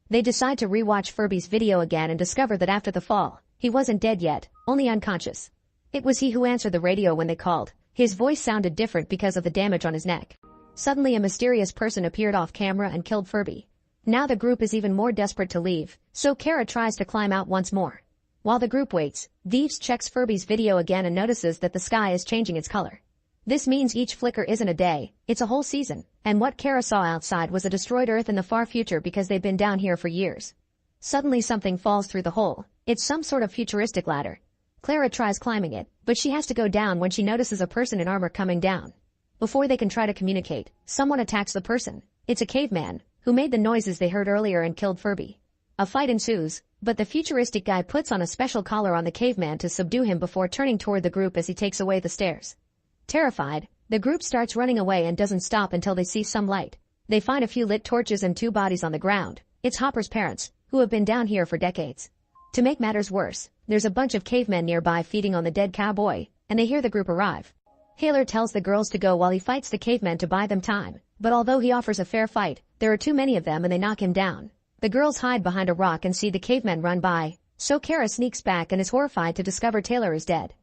They decide to rewatch Furby's video again and discover that after the fall, he wasn't dead yet, only unconscious. It was he who answered the radio when they called. His voice sounded different because of the damage on his neck. Suddenly a mysterious person appeared off camera and killed Furby. Now the group is even more desperate to leave, so Kara tries to climb out once more. While the group waits, Vives checks Furby's video again and notices that the sky is changing its color. This means each flicker isn't a day, it's a whole season, and what Kara saw outside was a destroyed Earth in the far future because they've been down here for years. Suddenly something falls through the hole. It's some sort of futuristic ladder. Clara tries climbing it, but she has to go down when she notices a person in armor coming down. Before they can try to communicate, someone attacks the person. It's a caveman, who made the noises they heard earlier and killed Furby. A fight ensues, but the futuristic guy puts on a special collar on the caveman to subdue him before turning toward the group as he takes away the stairs. Terrified, the group starts running away and doesn't stop until they see some light. They find a few lit torches and 2 bodies on the ground. It's Hopper's parents, who have been down here for decades. To make matters worse, there's a bunch of cavemen nearby feeding on the dead cowboy, and they hear the group arrive. Taylor tells the girls to go while he fights the cavemen to buy them time, but although he offers a fair fight, there are too many of them and they knock him down. The girls hide behind a rock and see the cavemen run by, so Kara sneaks back and is horrified to discover Taylor is dead.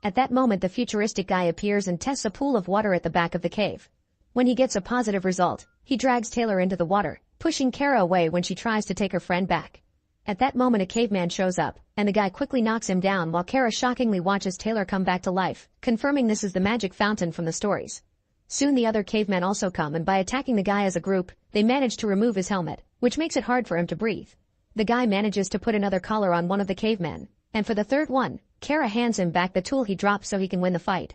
At that moment the futuristic guy appears and tests a pool of water at the back of the cave. When he gets a positive result, he drags Taylor into the water, pushing Kara away when she tries to take her friend back. At that moment a caveman shows up, and the guy quickly knocks him down while Kara shockingly watches Taylor come back to life, confirming this is the magic fountain from the stories. Soon the other cavemen also come, and by attacking the guy as a group, they manage to remove his helmet, which makes it hard for him to breathe. The guy manages to put another collar on one of the cavemen, and for the third one, Kara hands him back the tool he dropped so he can win the fight.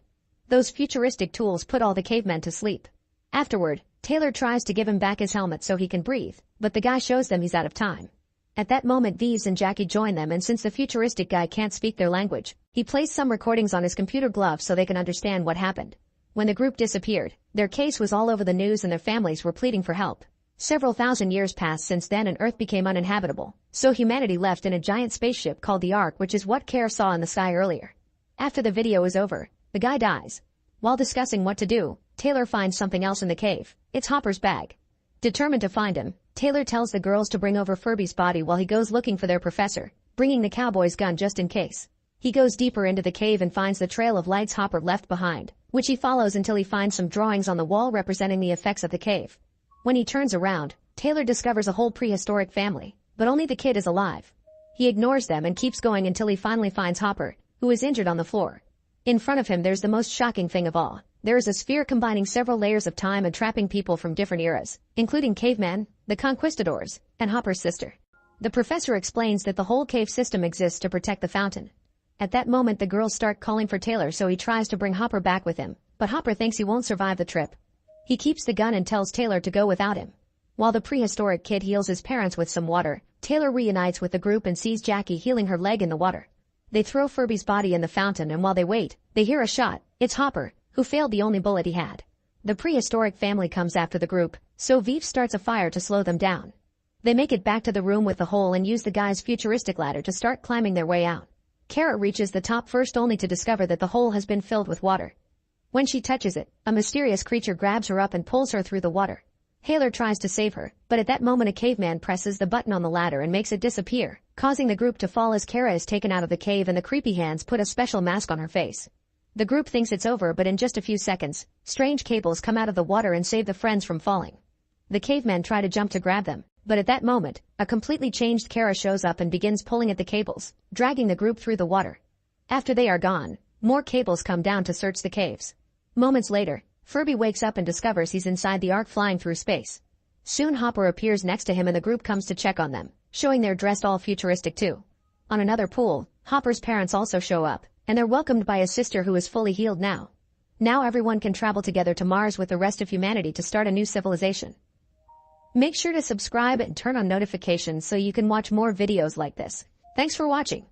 Those futuristic tools put all the cavemen to sleep. Afterward, Taylor tries to give him back his helmet so he can breathe, but the guy shows them he's out of time. At that moment Vives and Jackie join them, and since the futuristic guy can't speak their language, he plays some recordings on his computer glove so they can understand what happened. When the group disappeared, their case was all over the news and their families were pleading for help. Several thousand years passed since then and Earth became uninhabitable, so humanity left in a giant spaceship called the Ark, which is what Kara saw in the sky earlier. After the video is over, the guy dies. While discussing what to do, Taylor finds something else in the cave. It's Hopper's bag. Determined to find him, Taylor tells the girls to bring over Furby's body while he goes looking for their professor, bringing the cowboy's gun just in case. He goes deeper into the cave and finds the trail of lights Hopper left behind, which he follows until he finds some drawings on the wall representing the effects of the cave. When he turns around, Taylor discovers a whole prehistoric family, but only the kid is alive. He ignores them and keeps going until he finally finds Hopper, who is injured on the floor. In front of him there's the most shocking thing of all. There is a sphere combining several layers of time and trapping people from different eras, including cavemen, the conquistadors, and Hopper's sister. The professor explains that the whole cave system exists to protect the fountain. At that moment the girls start calling for Taylor, so he tries to bring Hopper back with him, but Hopper thinks he won't survive the trip. He keeps the gun and tells Taylor to go without him. While the prehistoric kid heals his parents with some water, Taylor reunites with the group and sees Jackie healing her leg in the water. They throw Furby's body in the fountain, and while they wait, they hear a shot. It's Hopper, who failed the only bullet he had. The prehistoric family comes after the group, so Veef starts a fire to slow them down. They make it back to the room with the hole and use the guy's futuristic ladder to start climbing their way out. Kara reaches the top first, only to discover that the hole has been filled with water. When she touches it, a mysterious creature grabs her up and pulls her through the water. Haler tries to save her, but at that moment a caveman presses the button on the ladder and makes it disappear, causing the group to fall as Kara is taken out of the cave and the creepy hands put a special mask on her face. The group thinks it's over, but in just a few seconds, strange cables come out of the water and save the friends from falling. The cavemen try to jump to grab them, but at that moment, a completely changed Kara shows up and begins pulling at the cables, dragging the group through the water. After they are gone, more cables come down to search the caves. Moments later, Furby wakes up and discovers he's inside the Ark flying through space. Soon Hopper appears next to him and the group comes to check on them, showing they're dressed all futuristic too. On another pool, Hopper's parents also show up, and they're welcomed by his sister who is fully healed now. Now everyone can travel together to Mars with the rest of humanity to start a new civilization. Make sure to subscribe and turn on notifications so you can watch more videos like this. Thanks for watching.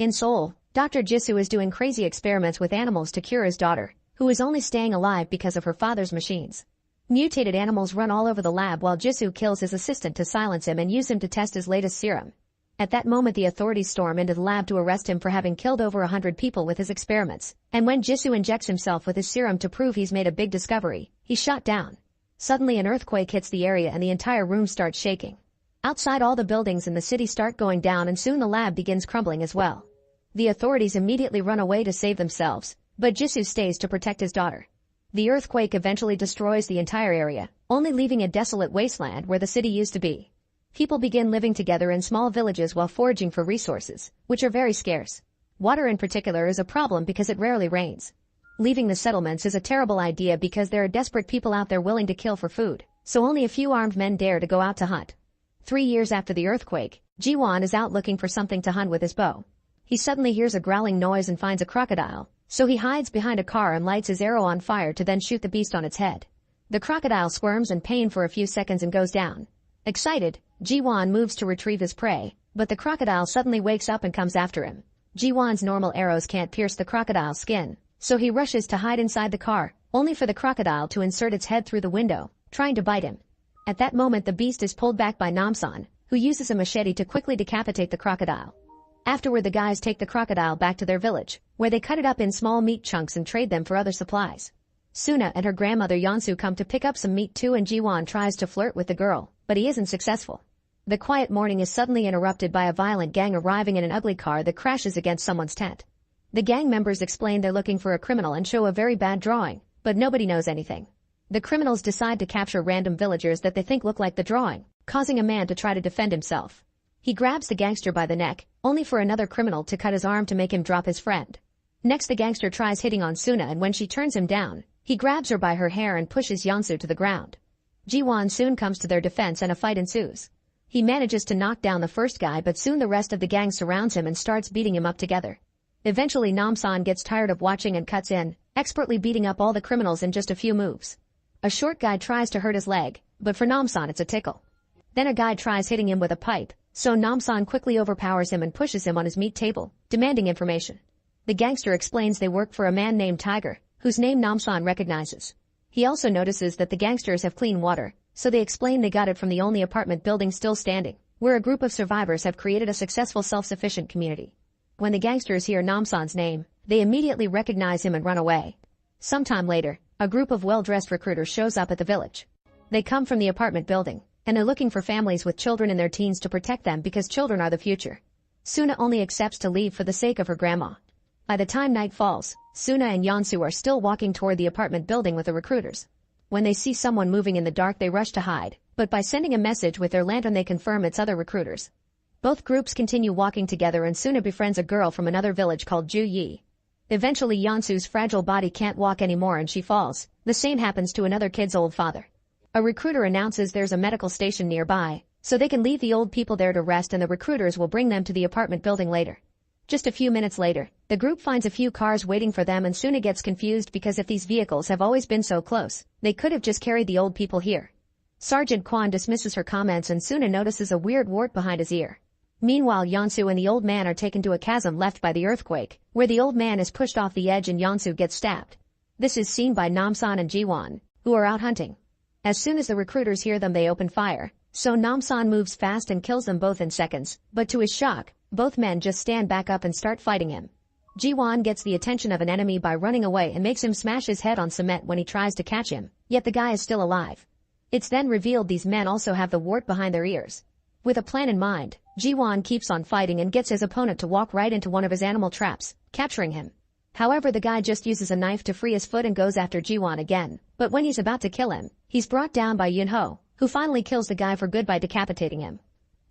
In Seoul, Dr. Jisoo is doing crazy experiments with animals to cure his daughter, who is only staying alive because of her father's machines. Mutated animals run all over the lab while Jisoo kills his assistant to silence him and use him to test his latest serum. At that moment the authorities storm into the lab to arrest him for having killed over 100 people with his experiments, and when Jisoo injects himself with his serum to prove he's made a big discovery, he's shot down. Suddenly an earthquake hits the area and the entire room starts shaking. Outside, all the buildings in the city start going down and soon the lab begins crumbling as well. The authorities immediately run away to save themselves, but Jisoo stays to protect his daughter. The earthquake eventually destroys the entire area, only leaving a desolate wasteland where the city used to be. People begin living together in small villages while foraging for resources, which are very scarce. Water in particular is a problem because it rarely rains. Leaving the settlements is a terrible idea because there are desperate people out there willing to kill for food, so only a few armed men dare to go out to hunt. 3 years after the earthquake, Jiwon is out looking for something to hunt with his bow. He suddenly hears a growling noise and finds a crocodile, so he hides behind a car and lights his arrow on fire to then shoot the beast on its head. The crocodile squirms in pain for a few seconds and goes down. Excited, Jiwon moves to retrieve his prey, but the crocodile suddenly wakes up and comes after him. Jiwon's normal arrows can't pierce the crocodile's skin, so he rushes to hide inside the car, only for the crocodile to insert its head through the window, trying to bite him. At that moment the beast is pulled back by Namsan, who uses a machete to quickly decapitate the crocodile. Afterward the guys take the crocodile back to their village, where they cut it up in small meat chunks and trade them for other supplies. Suna and her grandmother Yeonsu come to pick up some meat too, and Jiwon tries to flirt with the girl, but he isn't successful. The quiet morning is suddenly interrupted by a violent gang arriving in an ugly car that crashes against someone's tent. The gang members explain they're looking for a criminal and show a very bad drawing, but nobody knows anything. The criminals decide to capture random villagers that they think look like the drawing, causing a man to try to defend himself. He grabs the gangster by the neck, only for another criminal to cut his arm to make him drop his friend. Next the gangster tries hitting on Suna, and when she turns him down, he grabs her by her hair and pushes Yeonsu to the ground. Jiwon soon comes to their defense and a fight ensues. He manages to knock down the first guy, but soon the rest of the gang surrounds him and starts beating him up together. Eventually Namsan gets tired of watching and cuts in, expertly beating up all the criminals in just a few moves. A short guy tries to hurt his leg, but for Namsan it's a tickle. Then a guy tries hitting him with a pipe, so Namsan quickly overpowers him and pushes him on his meat table, demanding information. The gangster explains they work for a man named Tiger, whose name Namsan recognizes. He also notices that the gangsters have clean water, so they explain they got it from the only apartment building still standing, where a group of survivors have created a successful self-sufficient community. When the gangsters hear Namsan's name, they immediately recognize him and run away. Sometime later, a group of well-dressed recruiters shows up at the village. They come from the apartment building, and they're looking for families with children in their teens to protect them because children are the future. Suna only accepts to leave for the sake of her grandma. By the time night falls, Suna and Yeonsu are still walking toward the apartment building with the recruiters. When they see someone moving in the dark they rush to hide, but by sending a message with their lantern they confirm it's other recruiters. Both groups continue walking together and Suna befriends a girl from another village called Ju Yi. Eventually Yeonsu's fragile body can't walk anymore and she falls. The same happens to another kid's old father. A recruiter announces there's a medical station nearby, so they can leave the old people there to rest and the recruiters will bring them to the apartment building later. Just a few minutes later, the group finds a few cars waiting for them and Suna gets confused because if these vehicles have always been so close, they could have just carried the old people here. Sergeant Kwon dismisses her comments and Suna notices a weird wart behind his ear. Meanwhile, Yeonsu and the old man are taken to a chasm left by the earthquake, where the old man is pushed off the edge and Yeonsu gets stabbed. This is seen by Namsan and Jiwon, who are out hunting. As soon as the recruiters hear them they open fire, so Namsan moves fast and kills them both in seconds, but to his shock, both men just stand back up and start fighting him. Jiwon gets the attention of an enemy by running away and makes him smash his head on cement when he tries to catch him, yet the guy is still alive. It's then revealed these men also have the wart behind their ears. With a plan in mind, Jiwon keeps on fighting and gets his opponent to walk right into one of his animal traps, capturing him. However, the guy just uses a knife to free his foot and goes after Jiwon again, but when he's about to kill him, he's brought down by Yunho, who finally kills the guy for good by decapitating him.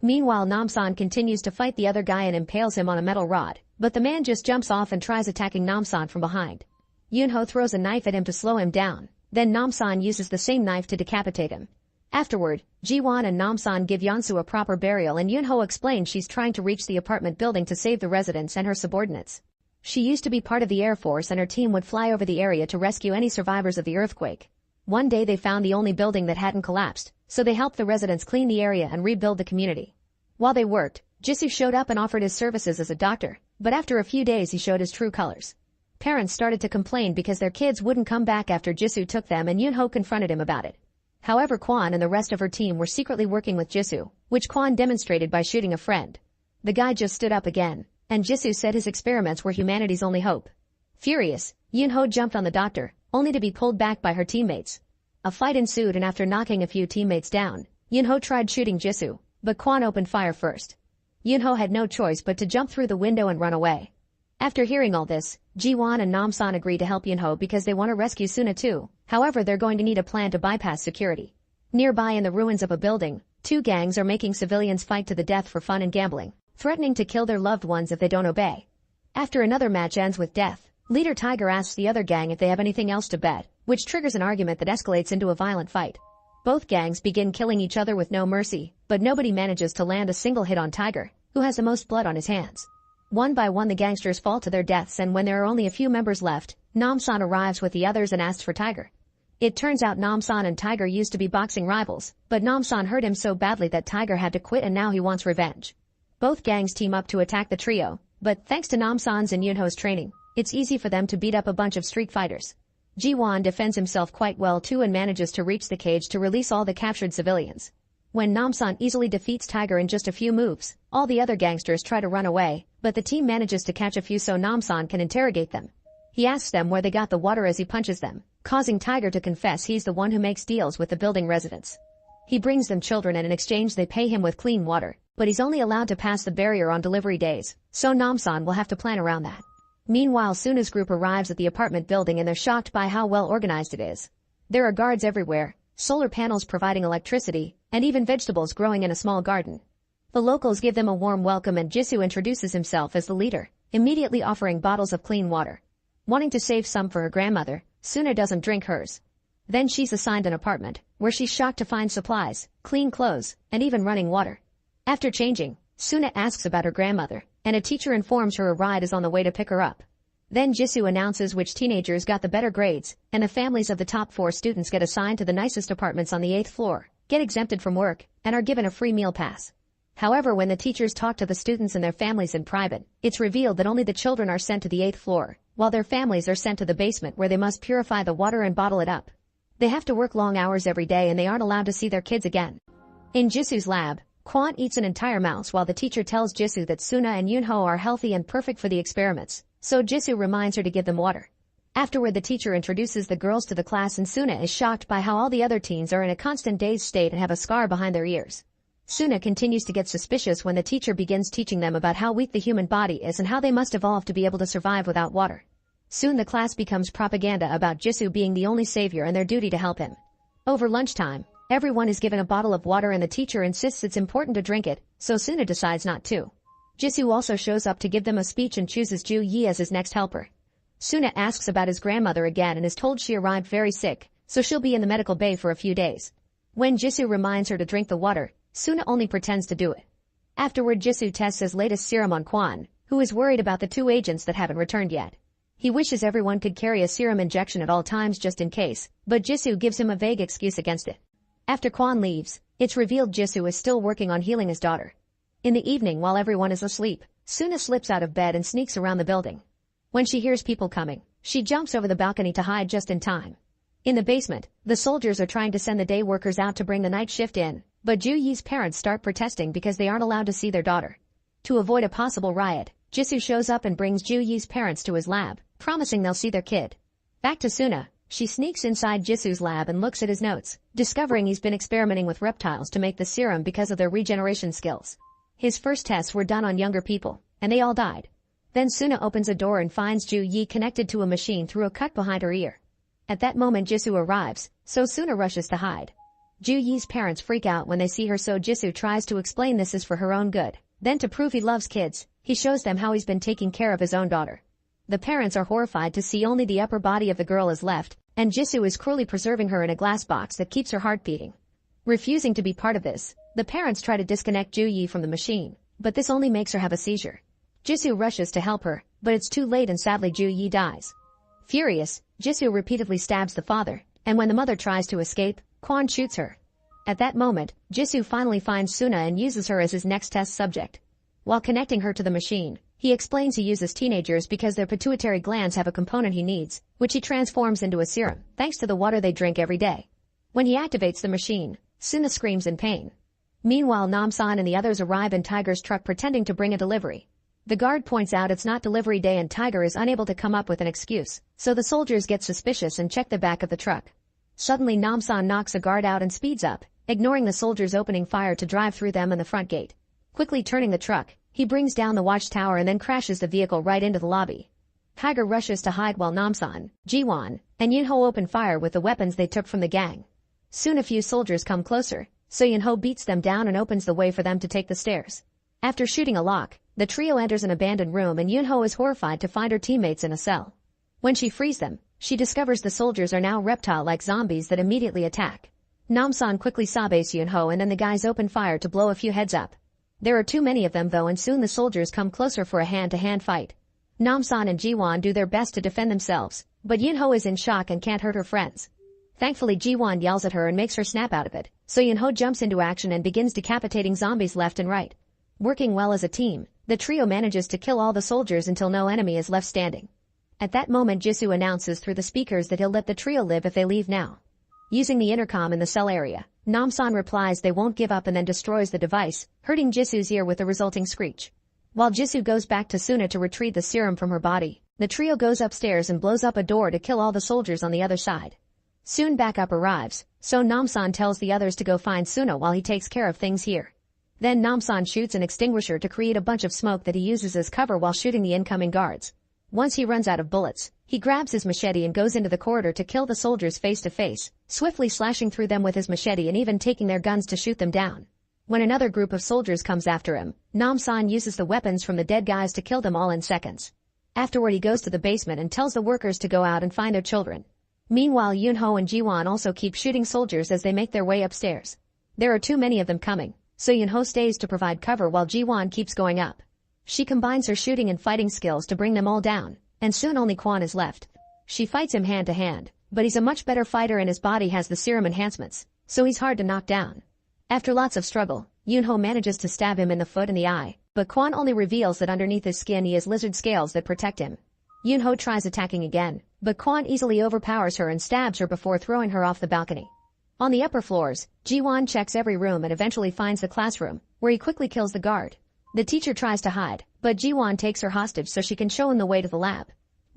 Meanwhile, Namsan continues to fight the other guy and impales him on a metal rod, but the man just jumps off and tries attacking Namsan from behind. Yunho throws a knife at him to slow him down, then Namsan uses the same knife to decapitate him. Afterward, Jiwon and Namsan give Yeonsu a proper burial and Yunho explains she's trying to reach the apartment building to save the residents and her subordinates. She used to be part of the Air Force and her team would fly over the area to rescue any survivors of the earthquake. One day they found the only building that hadn't collapsed, so they helped the residents clean the area and rebuild the community. While they worked, Jisoo showed up and offered his services as a doctor, but after a few days he showed his true colors. Parents started to complain because their kids wouldn't come back after Jisoo took them and Yunho confronted him about it. However, Kwon and the rest of her team were secretly working with Jisoo, which Kwon demonstrated by shooting a friend. The guy just stood up again, and Jisoo said his experiments were humanity's only hope. Furious, Yunho jumped on the doctor, only to be pulled back by her teammates. A fight ensued and after knocking a few teammates down, Yunho tried shooting Jisoo, but Kwon opened fire first. Yunho had no choice but to jump through the window and run away. After hearing all this, Jiwon and Namsan agree to help Yunho because they want to rescue Suna too. However, they're going to need a plan to bypass security. Nearby in the ruins of a building, two gangs are making civilians fight to the death for fun and gambling, threatening to kill their loved ones if they don't obey. After another match ends with death, leader Tiger asks the other gang if they have anything else to bet, which triggers an argument that escalates into a violent fight. Both gangs begin killing each other with no mercy, but nobody manages to land a single hit on Tiger, who has the most blood on his hands. One by one the gangsters fall to their deaths and when there are only a few members left, Namsan arrives with the others and asks for Tiger. It turns out Namsan and Tiger used to be boxing rivals, but Namsan hurt him so badly that Tiger had to quit and now he wants revenge. Both gangs team up to attack the trio, but thanks to Namsan's and Yunho's training, it's easy for them to beat up a bunch of street fighters. Jiwon defends himself quite well too and manages to reach the cage to release all the captured civilians. When Namsan easily defeats Tiger in just a few moves, all the other gangsters try to run away, but the team manages to catch a few so Namsan can interrogate them. He asks them where they got the water as he punches them, causing Tiger to confess he's the one who makes deals with the building residents. He brings them children and in exchange they pay him with clean water, but he's only allowed to pass the barrier on delivery days, so Namsan will have to plan around that. Meanwhile, Suna's group arrives at the apartment building and they're shocked by how well organized it is. There are guards everywhere, solar panels providing electricity, and even vegetables growing in a small garden. The locals give them a warm welcome and Jisoo introduces himself as the leader, immediately offering bottles of clean water. Wanting to save some for her grandmother, Suna doesn't drink hers. Then she's assigned an apartment, where she's shocked to find supplies, clean clothes, and even running water. After changing, Suna asks about her grandmother, and a teacher informs her a ride is on the way to pick her up. Then Jisoo announces which teenagers got the better grades, and the families of the top 4 students get assigned to the nicest apartments on the 8th floor, get exempted from work, and are given a free meal pass. However, when the teachers talk to the students and their families in private, it's revealed that only the children are sent to the 8th floor, while their families are sent to the basement where they must purify the water and bottle it up. They have to work long hours every day and they aren't allowed to see their kids again. In Jisoo's lab, Kwon eats an entire mouse while the teacher tells Jisoo that Suna and Yunho are healthy and perfect for the experiments, so Jisoo reminds her to give them water. Afterward, the teacher introduces the girls to the class and Suna is shocked by how all the other teens are in a constant dazed state and have a scar behind their ears. Suna continues to get suspicious when the teacher begins teaching them about how weak the human body is and how they must evolve to be able to survive without water. Soon the class becomes propaganda about Jisoo being the only savior and their duty to help him. Over lunchtime, everyone is given a bottle of water and the teacher insists it's important to drink it, so Suna decides not to. Jisoo also shows up to give them a speech and chooses Ju Yi as his next helper. Suna asks about his grandmother again and is told she arrived very sick, so she'll be in the medical bay for a few days. When Jisoo reminds her to drink the water, Suna only pretends to do it. Afterward, Jisoo tests his latest serum on Kwon, who is worried about the 2 agents that haven't returned yet. He wishes everyone could carry a serum injection at all times just in case, but Jisoo gives him a vague excuse against it. After Kwon leaves, it's revealed Jisoo is still working on healing his daughter. In the evening, while everyone is asleep, Suna slips out of bed and sneaks around the building. When she hears people coming, she jumps over the balcony to hide just in time. In the basement, the soldiers are trying to send the day workers out to bring the night shift in, but Ju Yi's parents start protesting because they aren't allowed to see their daughter. To avoid a possible riot, Jisoo shows up and brings Ju Yi's parents to his lab, promising they'll see their kid. Back to Suna, she sneaks inside Jisoo's lab and looks at his notes, discovering he's been experimenting with reptiles to make the serum because of their regeneration skills. His first tests were done on younger people, and they all died. Then Suna opens a door and finds Ju Yi connected to a machine through a cut behind her ear. At that moment Jisoo arrives, so Suna rushes to hide. Ju Yi's parents freak out when they see her, so Jisoo tries to explain this is for her own good. Then, to prove he loves kids, he shows them how he's been taking care of his own daughter. The parents are horrified to see only the upper body of the girl is left, and Jisoo is cruelly preserving her in a glass box that keeps her heart beating. Refusing to be part of this, the parents try to disconnect Ju Yi from the machine, but this only makes her have a seizure. Jisoo rushes to help her, but it's too late and sadly Ju Yi dies. Furious, Jisoo repeatedly stabs the father, and when the mother tries to escape, Kwon shoots her. At that moment, Jisoo finally finds Suna and uses her as his next test subject. While connecting her to the machine, he explains he uses teenagers because their pituitary glands have a component he needs, which he transforms into a serum, thanks to the water they drink every day. When he activates the machine, Suna screams in pain. Meanwhile, Namsan and the others arrive in Tiger's truck pretending to bring a delivery. The guard points out it's not delivery day and Tiger is unable to come up with an excuse, so the soldiers get suspicious and check the back of the truck. Suddenly Namsan knocks a guard out and speeds up, ignoring the soldiers opening fire to drive through them and the front gate. Quickly turning the truck, he brings down the watchtower and then crashes the vehicle right into the lobby. Tiger rushes to hide while Namsan, Jiwon, and Yunho open fire with the weapons they took from the gang. Soon a few soldiers come closer, so Yunho beats them down and opens the way for them to take the stairs. After shooting a lock, the trio enters an abandoned room and Yunho is horrified to find her teammates in a cell. When she frees them, she discovers the soldiers are now reptile-like zombies that immediately attack. Namsan quickly sabes Yunho and then the guys open fire to blow a few heads up. There are too many of them though, and soon the soldiers come closer for a hand-to-hand fight. Namsan and Jiwon do their best to defend themselves, but Yunho is in shock and can't hurt her friends. Thankfully Jiwon yells at her and makes her snap out of it, so Yunho jumps into action and begins decapitating zombies left and right. Working well as a team, the trio manages to kill all the soldiers until no enemy is left standing. At that moment Jisoo announces through the speakers that he'll let the trio live if they leave now. Using the intercom in the cell area, Namsan replies they won't give up and then destroys the device, hurting Jisoo's ear with the resulting screech. While Jisoo goes back to Suna to retrieve the serum from her body, the trio goes upstairs and blows up a door to kill all the soldiers on the other side. Soon backup arrives, so Namsan tells the others to go find Suna while he takes care of things here. Then Namsan shoots an extinguisher to create a bunch of smoke that he uses as cover while shooting the incoming guards. Once he runs out of bullets, he grabs his machete and goes into the corridor to kill the soldiers face to face, swiftly slashing through them with his machete and even taking their guns to shoot them down. When another group of soldiers comes after him, Namsan uses the weapons from the dead guys to kill them all in seconds. Afterward he goes to the basement and tells the workers to go out and find their children. Meanwhile Yunho and Jiwon also keep shooting soldiers as they make their way upstairs. There are too many of them coming, so Yunho stays to provide cover while Jiwon keeps going up. She combines her shooting and fighting skills to bring them all down, and soon only Kwon is left. She fights him hand to hand, but he's a much better fighter and his body has the serum enhancements, so he's hard to knock down. After lots of struggle, Yunho manages to stab him in the foot and the eye, but Kwon only reveals that underneath his skin he has lizard scales that protect him. Yunho tries attacking again, but Kwon easily overpowers her and stabs her before throwing her off the balcony. On the upper floors, Jiwon checks every room and eventually finds the classroom, where he quickly kills the guard. The teacher tries to hide, but Jiwon takes her hostage so she can show him the way to the lab.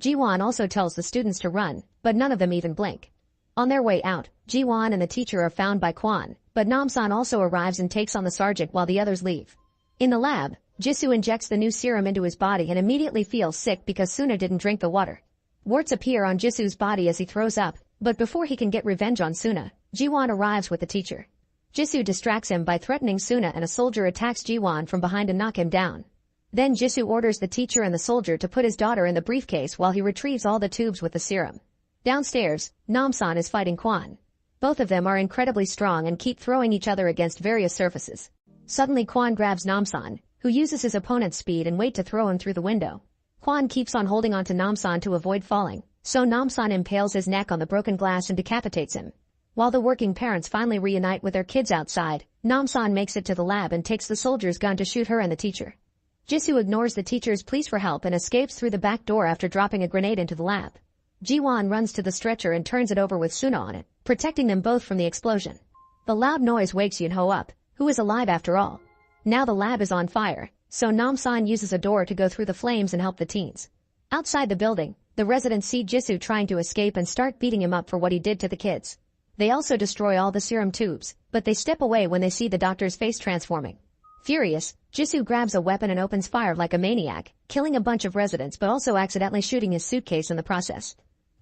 Jiwon also tells the students to run, but none of them even blink. On their way out, Jiwon and the teacher are found by Kwon, but Namsan also arrives and takes on the sergeant while the others leave. In the lab, Jisoo injects the new serum into his body and immediately feels sick because Suna didn't drink the water. Warts appear on Jisoo's body as he throws up, but before he can get revenge on Suna, Jiwon arrives with the teacher. Jisoo distracts him by threatening Suna and a soldier attacks Jiwon from behind to knock him down. Then Jisoo orders the teacher and the soldier to put his daughter in the briefcase while he retrieves all the tubes with the serum. Downstairs, Namsan is fighting Kwon. Both of them are incredibly strong and keep throwing each other against various surfaces. Suddenly Quan grabs Namsan, who uses his opponent's speed and weight to throw him through the window. Quan keeps on holding onto Namsan to avoid falling, so Namsan impales his neck on the broken glass and decapitates him. While the working parents finally reunite with their kids outside, Namsan makes it to the lab and takes the soldier's gun to shoot her and the teacher. Jisoo ignores the teacher's pleas for help and escapes through the back door after dropping a grenade into the lab. Jiwon runs to the stretcher and turns it over with Suna on it, protecting them both from the explosion. The loud noise wakes Yunho up, who is alive after all. Now the lab is on fire, so Namsan uses a door to go through the flames and help the teens. Outside the building, the residents see Jisoo trying to escape and start beating him up for what he did to the kids. They also destroy all the serum tubes, but they step away when they see the doctor's face transforming. Furious, Jisoo grabs a weapon and opens fire like a maniac, killing a bunch of residents but also accidentally shooting his suitcase in the process.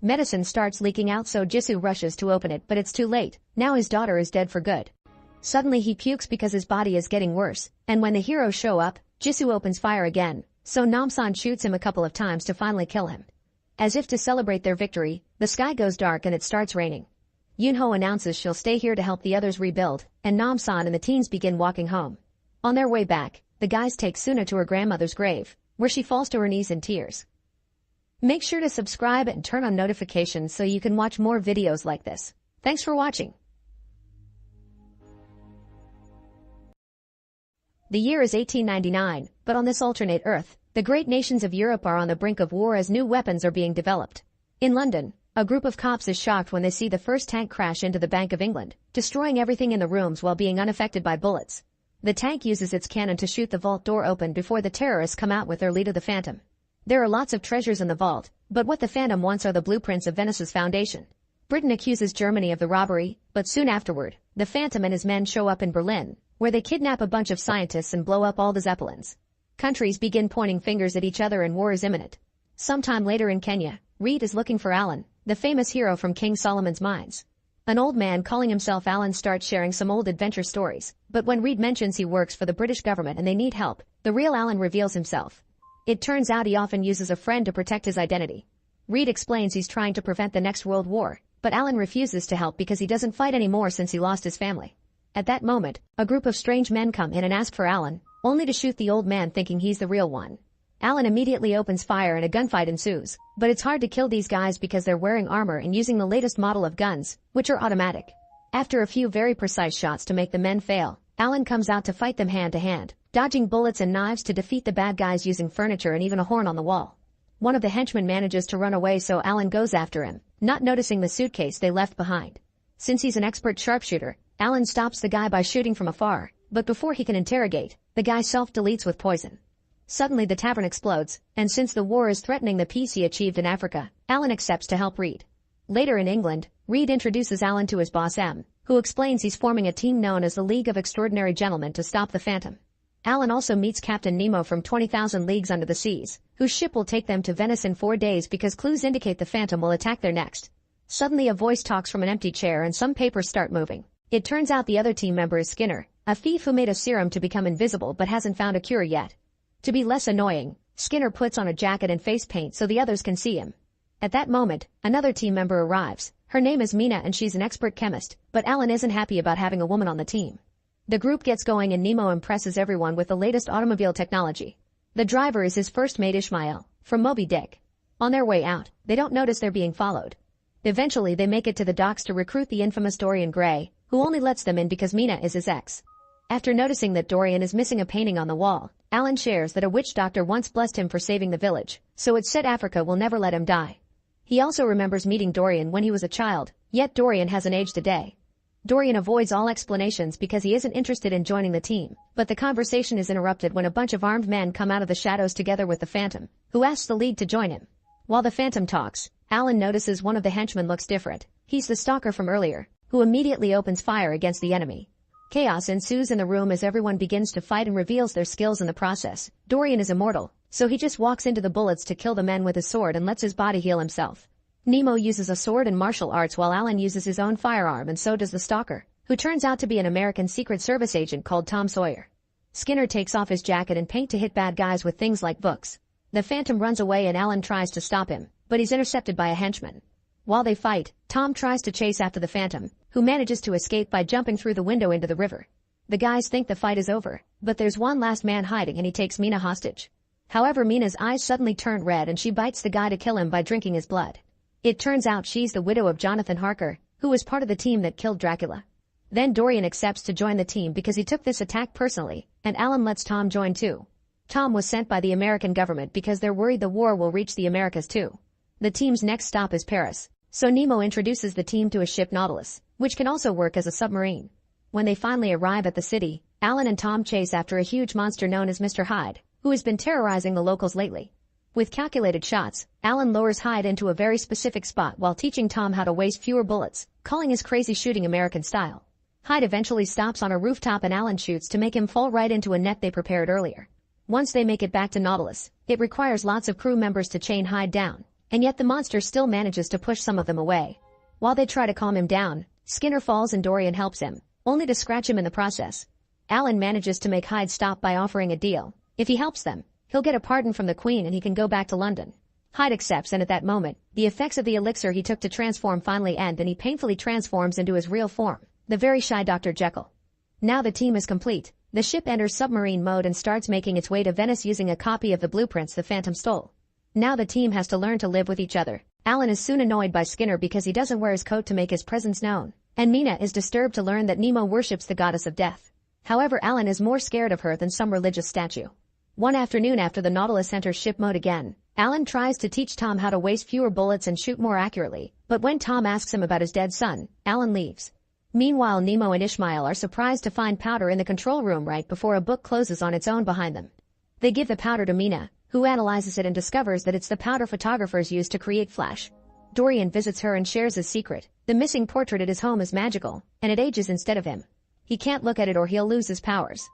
Medicine starts leaking out so Jisoo rushes to open it but it's too late, now his daughter is dead for good. Suddenly he pukes because his body is getting worse, and when the heroes show up, Jisoo opens fire again, so Namsan shoots him a couple of times to finally kill him. As if to celebrate their victory, the sky goes dark and it starts raining. Yunho announces she'll stay here to help the others rebuild, and Namsan and the teens begin walking home. On their way back, the guys take Suna to her grandmother's grave, where she falls to her knees in tears. Make sure to subscribe and turn on notifications so you can watch more videos like this. Thanks for watching. The year is 1899, but on this alternate Earth, the great nations of Europe are on the brink of war as new weapons are being developed. In London, a group of cops is shocked when they see the first tank crash into the Bank of England, destroying everything in the rooms while being unaffected by bullets. The tank uses its cannon to shoot the vault door open before the terrorists come out with their leader the Phantom. There are lots of treasures in the vault, but what the Phantom wants are the blueprints of Venice's foundation. Britain accuses Germany of the robbery, but soon afterward, the Phantom and his men show up in Berlin, where they kidnap a bunch of scientists and blow up all the Zeppelins. Countries begin pointing fingers at each other and war is imminent. Sometime later in Kenya, Reed is looking for Alan, the famous hero from King Solomon's Mines. An old man calling himself Alan starts sharing some old adventure stories, but when Reed mentions he works for the British government and they need help, the real Alan reveals himself. It turns out he often uses a friend to protect his identity. Reed explains he's trying to prevent the next world war, but Alan refuses to help because he doesn't fight anymore since he lost his family. At that moment, a group of strange men come in and ask for Alan, only to shoot the old man thinking he's the real one. Alan immediately opens fire and a gunfight ensues, but it's hard to kill these guys because they're wearing armor and using the latest model of guns, which are automatic. After a few very precise shots to make the men fail, Alan comes out to fight them hand to hand, dodging bullets and knives to defeat the bad guys using furniture and even a horn on the wall. One of the henchmen manages to run away so Alan goes after him, not noticing the suitcase they left behind. Since he's an expert sharpshooter, Alan stops the guy by shooting from afar, but before he can interrogate, the guy self-deletes with poison. Suddenly the tavern explodes, and since the war is threatening the peace he achieved in Africa, Alan accepts to help Reed. Later in England, Reed introduces Alan to his boss M, who explains he's forming a team known as the League of Extraordinary Gentlemen to stop the Phantom. Alan also meets Captain Nemo from 20,000 Leagues Under the Seas, whose ship will take them to Venice in 4 days because clues indicate the Phantom will attack there next. Suddenly a voice talks from an empty chair and some papers start moving. It turns out the other team member is Skinner, a thief who made a serum to become invisible but hasn't found a cure yet. To be less annoying, Skinner puts on a jacket and face paint so the others can see him. At that moment, another team member arrives. Her name is Mina and she's an expert chemist, but Alan isn't happy about having a woman on the team. The group gets going and Nemo impresses everyone with the latest automobile technology. The driver is his first mate Ishmael, from Moby Dick. On their way out, they don't notice they're being followed. Eventually they make it to the docks to recruit the infamous Dorian Gray, who only lets them in because Mina is his ex. After noticing that Dorian is missing a painting on the wall, Alan shares that a witch doctor once blessed him for saving the village, so it's said Africa will never let him die. He also remembers meeting Dorian when he was a child, yet Dorian hasn't aged a day. Dorian avoids all explanations because he isn't interested in joining the team, but the conversation is interrupted when a bunch of armed men come out of the shadows together with the Phantom, who asks the League to join him. While the Phantom talks, Alan notices one of the henchmen looks different. He's the stalker from earlier, who immediately opens fire against the enemy. Chaos ensues in the room as everyone begins to fight and reveals their skills in the process. Dorian is immortal, so he just walks into the bullets to kill the men with his sword and lets his body heal himself. Nemo uses a sword and martial arts while Alan uses his own firearm and so does the stalker, who turns out to be an American Secret Service agent called Tom Sawyer. Skinner takes off his jacket and paint to hit bad guys with things like books. The Phantom runs away and Alan tries to stop him, but he's intercepted by a henchman. While they fight, Tom tries to chase after the Phantom, who manages to escape by jumping through the window into the river. The guys think the fight is over, but there's one last man hiding and he takes Mina hostage. However, Mina's eyes suddenly turn red and she bites the guy to kill him by drinking his blood. It turns out she's the widow of Jonathan Harker, who was part of the team that killed Dracula. Then Dorian accepts to join the team because he took this attack personally, and Alan lets Tom join too. Tom was sent by the American government because they're worried the war will reach the Americas too. The team's next stop is Paris, so Nemo introduces the team to a ship Nautilus, which can also work as a submarine. When they finally arrive at the city, Alan and Tom chase after a huge monster known as Mr. Hyde, who has been terrorizing the locals lately. With calculated shots, Alan lowers Hyde into a very specific spot while teaching Tom how to waste fewer bullets, calling his crazy shooting American style. Hyde eventually stops on a rooftop and Alan shoots to make him fall right into a net they prepared earlier. Once they make it back to Nautilus, it requires lots of crew members to chain Hyde down, and yet the monster still manages to push some of them away. While they try to calm him down, Skinner falls and Dorian helps him, only to scratch him in the process. Alan manages to make Hyde stop by offering a deal. If he helps them, he'll get a pardon from the Queen and he can go back to London. Hyde accepts, and at that moment, the effects of the elixir he took to transform finally end and he painfully transforms into his real form, the very shy Dr. Jekyll. Now the team is complete. The ship enters submarine mode and starts making its way to Venice using a copy of the blueprints the Phantom stole. Now the team has to learn to live with each other. Alan is soon annoyed by Skinner because he doesn't wear his coat to make his presence known, and Mina is disturbed to learn that Nemo worships the goddess of death. However, Alan is more scared of her than some religious statue. One afternoon after the Nautilus enters ship mode again, Alan tries to teach Tom how to waste fewer bullets and shoot more accurately, but when Tom asks him about his dead son, Alan leaves. Meanwhile, Nemo and Ishmael are surprised to find powder in the control room right before a book closes on its own behind them. They give the powder to Mina, who analyzes it and discovers that it's the powder photographers use to create Flash. Dorian visits her and shares his secret. The missing portrait at his home is magical, and it ages instead of him. He can't look at it or he'll lose his powers.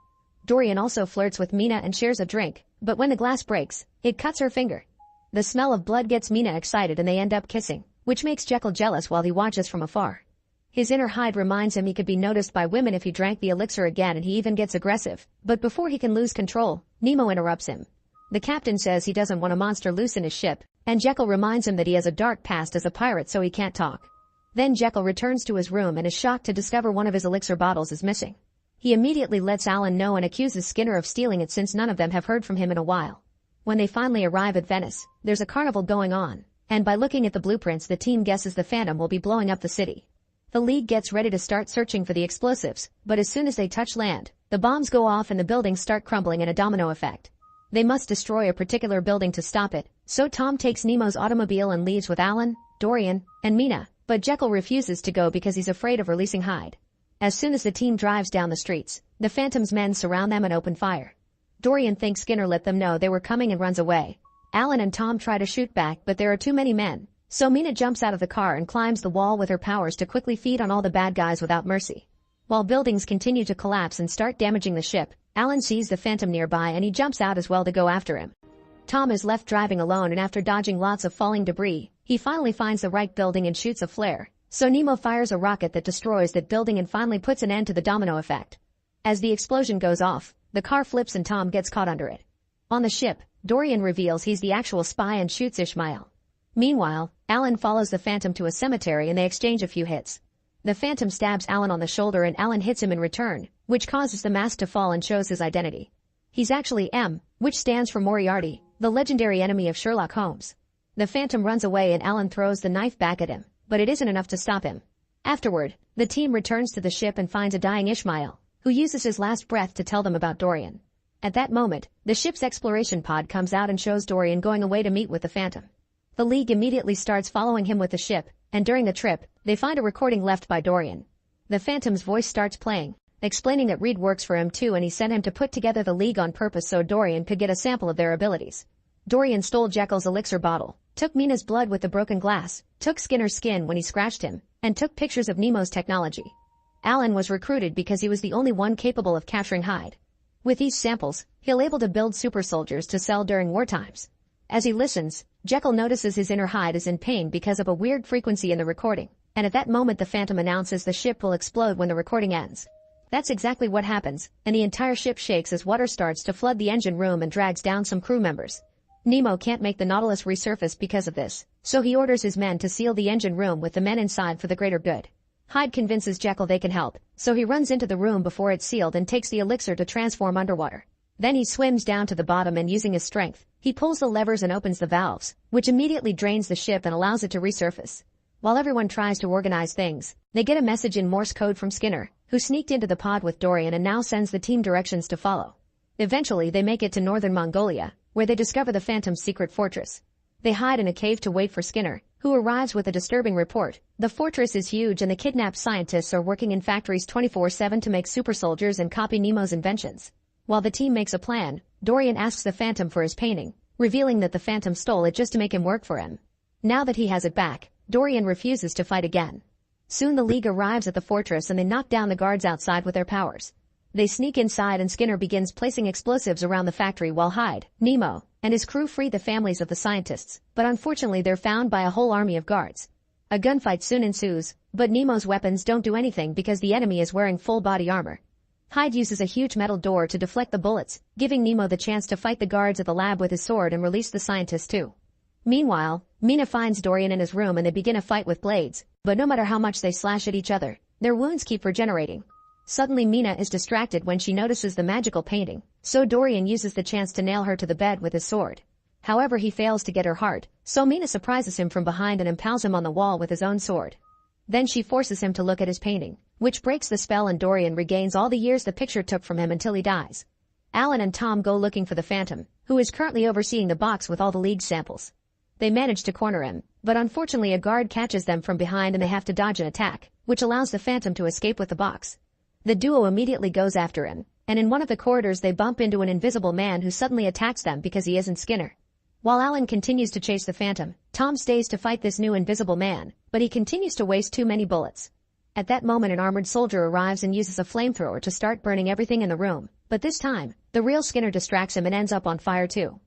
Dorian also flirts with Mina and shares a drink, but when the glass breaks, it cuts her finger. The smell of blood gets Mina excited and they end up kissing, which makes Jekyll jealous while he watches from afar. His inner Hyde reminds him he could be noticed by women if he drank the elixir again, and he even gets aggressive. But before he can lose control, Nemo interrupts him. The captain says he doesn't want a monster loose in his ship, and Jekyll reminds him that he has a dark past as a pirate so he can't talk. Then Jekyll returns to his room and is shocked to discover one of his elixir bottles is missing. He immediately lets Alan know and accuses Skinner of stealing it since none of them have heard from him in a while. When they finally arrive at Venice, there's a carnival going on, and by looking at the blueprints the team guesses the Phantom will be blowing up the city. The League gets ready to start searching for the explosives, but as soon as they touch land, the bombs go off and the buildings start crumbling in a domino effect. They must destroy a particular building to stop it, so Tom takes Nemo's automobile and leaves with Alan, Dorian, and Mina, but Jekyll refuses to go because he's afraid of releasing Hyde. As soon as the team drives down the streets, the Phantom's men surround them and open fire. Dorian thinks Skinner let them know they were coming and runs away. Alan and Tom try to shoot back, but there are too many men. So Mina jumps out of the car and climbs the wall with her powers to quickly feed on all the bad guys without mercy. While buildings continue to collapse and start damaging the ship, Alan sees the Phantom nearby and he jumps out as well to go after him. Tom is left driving alone, and after dodging lots of falling debris, he finally finds the right building and shoots a flare. So Nemo fires a rocket that destroys that building and finally puts an end to the domino effect. As the explosion goes off, the car flips and Tom gets caught under it. On the ship, Dorian reveals he's the actual spy and shoots Ishmael. Meanwhile, Alan follows the Phantom to a cemetery and they exchange a few hits. The Phantom stabs Alan on the shoulder and Alan hits him in return, which causes the mask to fall and shows his identity. He's actually M, which stands for Moriarty, the legendary enemy of Sherlock Holmes. The Phantom runs away and Alan throws the knife back at him, but it isn't enough to stop him. Afterward, the team returns to the ship and finds a dying Ishmael, who uses his last breath to tell them about Dorian. At that moment, the ship's exploration pod comes out and shows Dorian going away to meet with the Phantom. The League immediately starts following him with the ship, and during the trip, they find a recording left by Dorian. The Phantom's voice starts playing, explaining that Reed works for him too and he sent him to put together the League on purpose so Dorian could get a sample of their abilities. Dorian stole Jekyll's elixir bottle, took Mina's blood with the broken glass, took Skinner's skin when he scratched him, and took pictures of Nemo's technology. Alan was recruited because he was the only one capable of capturing Hyde. With these samples, he'll able to build super soldiers to sell during war times. As he listens, Jekyll notices his inner Hyde is in pain because of a weird frequency in the recording, and at that moment the Phantom announces the ship will explode when the recording ends. That's exactly what happens, and the entire ship shakes as water starts to flood the engine room and drags down some crew members. Nemo can't make the Nautilus resurface because of this, so he orders his men to seal the engine room with the men inside for the greater good. Hyde convinces Jekyll they can help, so he runs into the room before it's sealed and takes the elixir to transform underwater. Then he swims down to the bottom and using his strength, he pulls the levers and opens the valves, which immediately drains the ship and allows it to resurface. While everyone tries to organize things, they get a message in Morse code from Skinner, who sneaked into the pod with Dorian and now sends the team directions to follow. Eventually they make it to northern Mongolia, where they discover the Phantom's secret fortress. They hide in a cave to wait for Skinner, who arrives with a disturbing report. The fortress is huge and the kidnapped scientists are working in factories 24/7 to make super soldiers and copy Nemo's inventions. While the team makes a plan, Dorian asks the Phantom for his painting, revealing that the Phantom stole it just to make him work for him. Now that he has it back, Dorian refuses to fight again. Soon the League arrives at the fortress and they knock down the guards outside with their powers. They sneak inside and Skinner begins placing explosives around the factory while Hyde, Nemo, and his crew free the families of the scientists, but unfortunately they're found by a whole army of guards. A gunfight soon ensues, but Nemo's weapons don't do anything because the enemy is wearing full body armor. Hyde uses a huge metal door to deflect the bullets, giving Nemo the chance to fight the guards at the lab with his sword and release the scientists too. Meanwhile, Mina finds Dorian in his room and they begin a fight with blades, but no matter how much they slash at each other, their wounds keep regenerating. Suddenly Mina is distracted when she notices the magical painting, so Dorian uses the chance to nail her to the bed with his sword. However, he fails to get her heart, so Mina surprises him from behind and impales him on the wall with his own sword. Then she forces him to look at his painting, which breaks the spell and Dorian regains all the years the picture took from him until he dies. Alan and Tom go looking for the Phantom, who is currently overseeing the box with all the League samples. They manage to corner him, but unfortunately a guard catches them from behind and they have to dodge an attack, which allows the Phantom to escape with the box. The duo immediately goes after him, and in one of the corridors they bump into an invisible man who suddenly attacks them because he isn't Skinner. While Alan continues to chase the Phantom, Tom stays to fight this new invisible man, but he continues to waste too many bullets. At that moment an armored soldier arrives and uses a flamethrower to start burning everything in the room, but this time, the real Skinner distracts him and ends up on fire too.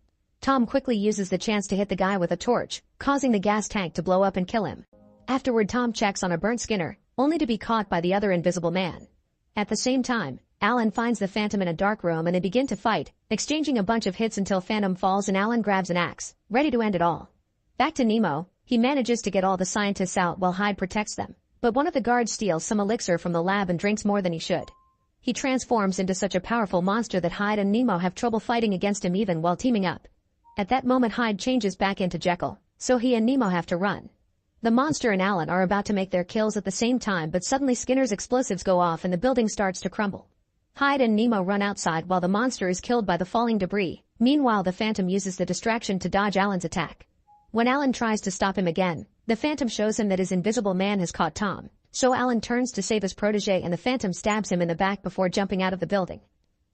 Tom quickly uses the chance to hit the guy with a torch, causing the gas tank to blow up and kill him. Afterward Tom checks on a burnt Skinner, only to be caught by the other invisible man. At the same time, Alan finds the Phantom in a dark room and they begin to fight, exchanging a bunch of hits until Phantom falls and Alan grabs an axe, ready to end it all. Back to Nemo, he manages to get all the scientists out while Hyde protects them, but one of the guards steals some elixir from the lab and drinks more than he should. He transforms into such a powerful monster that Hyde and Nemo have trouble fighting against him even while teaming up. At that moment Hyde changes back into Jekyll, so he and Nemo have to run. The monster and Alan are about to make their kills at the same time but suddenly Skinner's explosives go off and the building starts to crumble. Hyde and Nemo run outside while the monster is killed by the falling debris. Meanwhile the Phantom uses the distraction to dodge Alan's attack. When Alan tries to stop him again, the Phantom shows him that his invisible man has caught Tom, so Alan turns to save his protege and the Phantom stabs him in the back before jumping out of the building.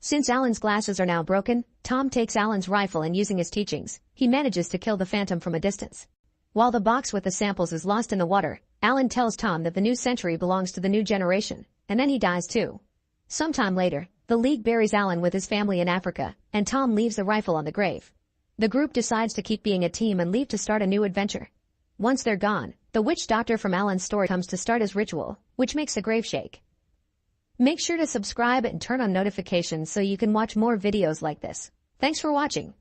Since Alan's glasses are now broken, Tom takes Alan's rifle and using his teachings, he manages to kill the Phantom from a distance. While the box with the samples is lost in the water, Alan tells Tom that the new century belongs to the new generation, and then he dies too. Sometime later, the League buries Alan with his family in Africa, and Tom leaves the rifle on the grave. The group decides to keep being a team and leave to start a new adventure. Once they're gone, the witch doctor from Alan's story comes to start his ritual, which makes the grave shake. Make sure to subscribe and turn on notifications so you can watch more videos like this. Thanks for watching.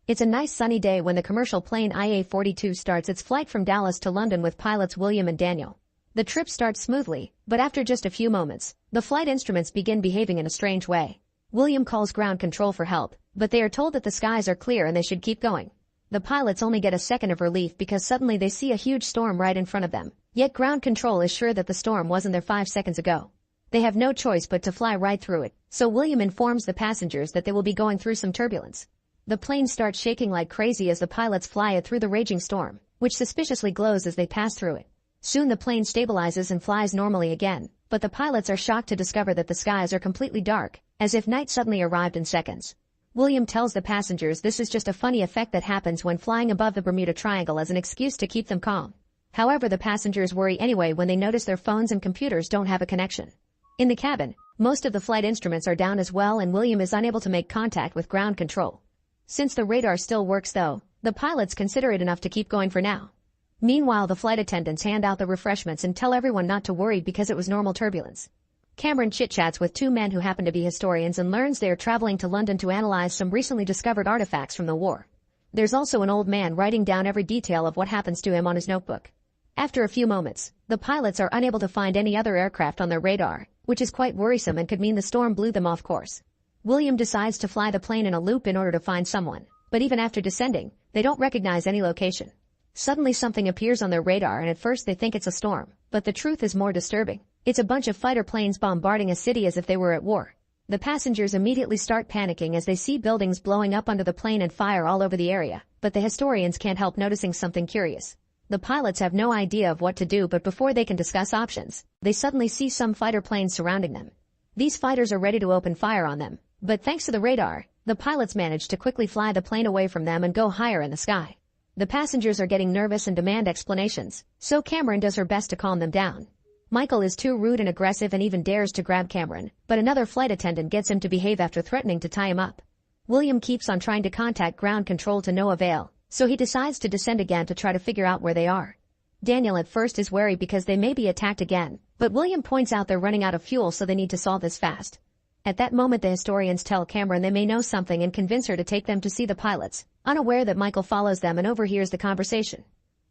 It's a nice sunny day when the commercial plane IA-42 starts its flight from Dallas to London with pilots William and Daniel. The trip starts smoothly, but after just a few moments, the flight instruments begin behaving in a strange way. William calls ground control for help, but they are told that the skies are clear and they should keep going. The pilots only get a second of relief because suddenly they see a huge storm right in front of them. Yet ground control is sure that the storm wasn't there 5 seconds ago. They have no choice but to fly right through it, so William informs the passengers that they will be going through some turbulence. The plane starts shaking like crazy as the pilots fly it through the raging storm, which suspiciously glows as they pass through it. Soon the plane stabilizes and flies normally again, but the pilots are shocked to discover that the skies are completely dark, as if night suddenly arrived in seconds. William tells the passengers this is just a funny effect that happens when flying above the Bermuda Triangle as an excuse to keep them calm. However, the passengers worry anyway when they notice their phones and computers don't have a connection. In the cabin, most of the flight instruments are down as well and William is unable to make contact with ground control. Since the radar still works though, the pilots consider it enough to keep going for now. Meanwhile, the flight attendants hand out the refreshments and tell everyone not to worry because it was normal turbulence. Cameron chit-chats with two men who happen to be historians and learns they are traveling to London to analyze some recently discovered artifacts from the war. There's also an old man writing down every detail of what happens to him on his notebook. After a few moments, the pilots are unable to find any other aircraft on their radar, which is quite worrisome and could mean the storm blew them off course. William decides to fly the plane in a loop in order to find someone, but even after descending, they don't recognize any location. Suddenly something appears on their radar and at first they think it's a storm, but the truth is more disturbing. It's a bunch of fighter planes bombarding a city as if they were at war. The passengers immediately start panicking as they see buildings blowing up under the plane and fire all over the area, but the historians can't help noticing something curious. The pilots have no idea of what to do, but before they can discuss options, they suddenly see some fighter planes surrounding them. These fighters are ready to open fire on them, but thanks to the radar, the pilots manage to quickly fly the plane away from them and go higher in the sky. The passengers are getting nervous and demand explanations, so Cameron does her best to calm them down. Michael is too rude and aggressive and even dares to grab Cameron, but another flight attendant gets him to behave after threatening to tie him up. William keeps on trying to contact ground control to no avail, so he decides to descend again to try to figure out where they are. Daniel at first is wary because they may be attacked again, but William points out they're running out of fuel, so they need to solve this fast. At that moment the historians tell Cameron they may know something and convince her to take them to see the pilots, unaware that Michael follows them and overhears the conversation.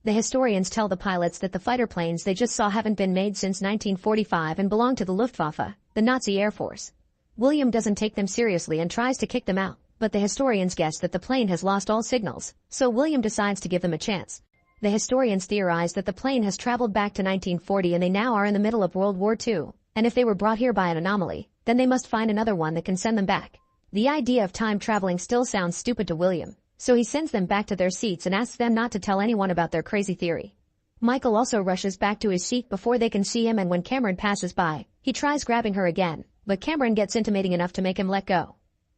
The historians tell the pilots that the fighter planes they just saw haven't been made since 1945 and belong to the Luftwaffe, the Nazi Air Force. William doesn't take them seriously and tries to kick them out, but the historians guess that the plane has lost all signals, so William decides to give them a chance. The historians theorize that the plane has traveled back to 1940 and they now are in the middle of World War II, and if they were brought here by an anomaly, then they must find another one that can send them back. The idea of time traveling still sounds stupid to William, so he sends them back to their seats and asks them not to tell anyone about their crazy theory. Michael also rushes back to his seat before they can see him, and when Cameron passes by, he tries grabbing her again, but Cameron gets intimating enough to make him let go.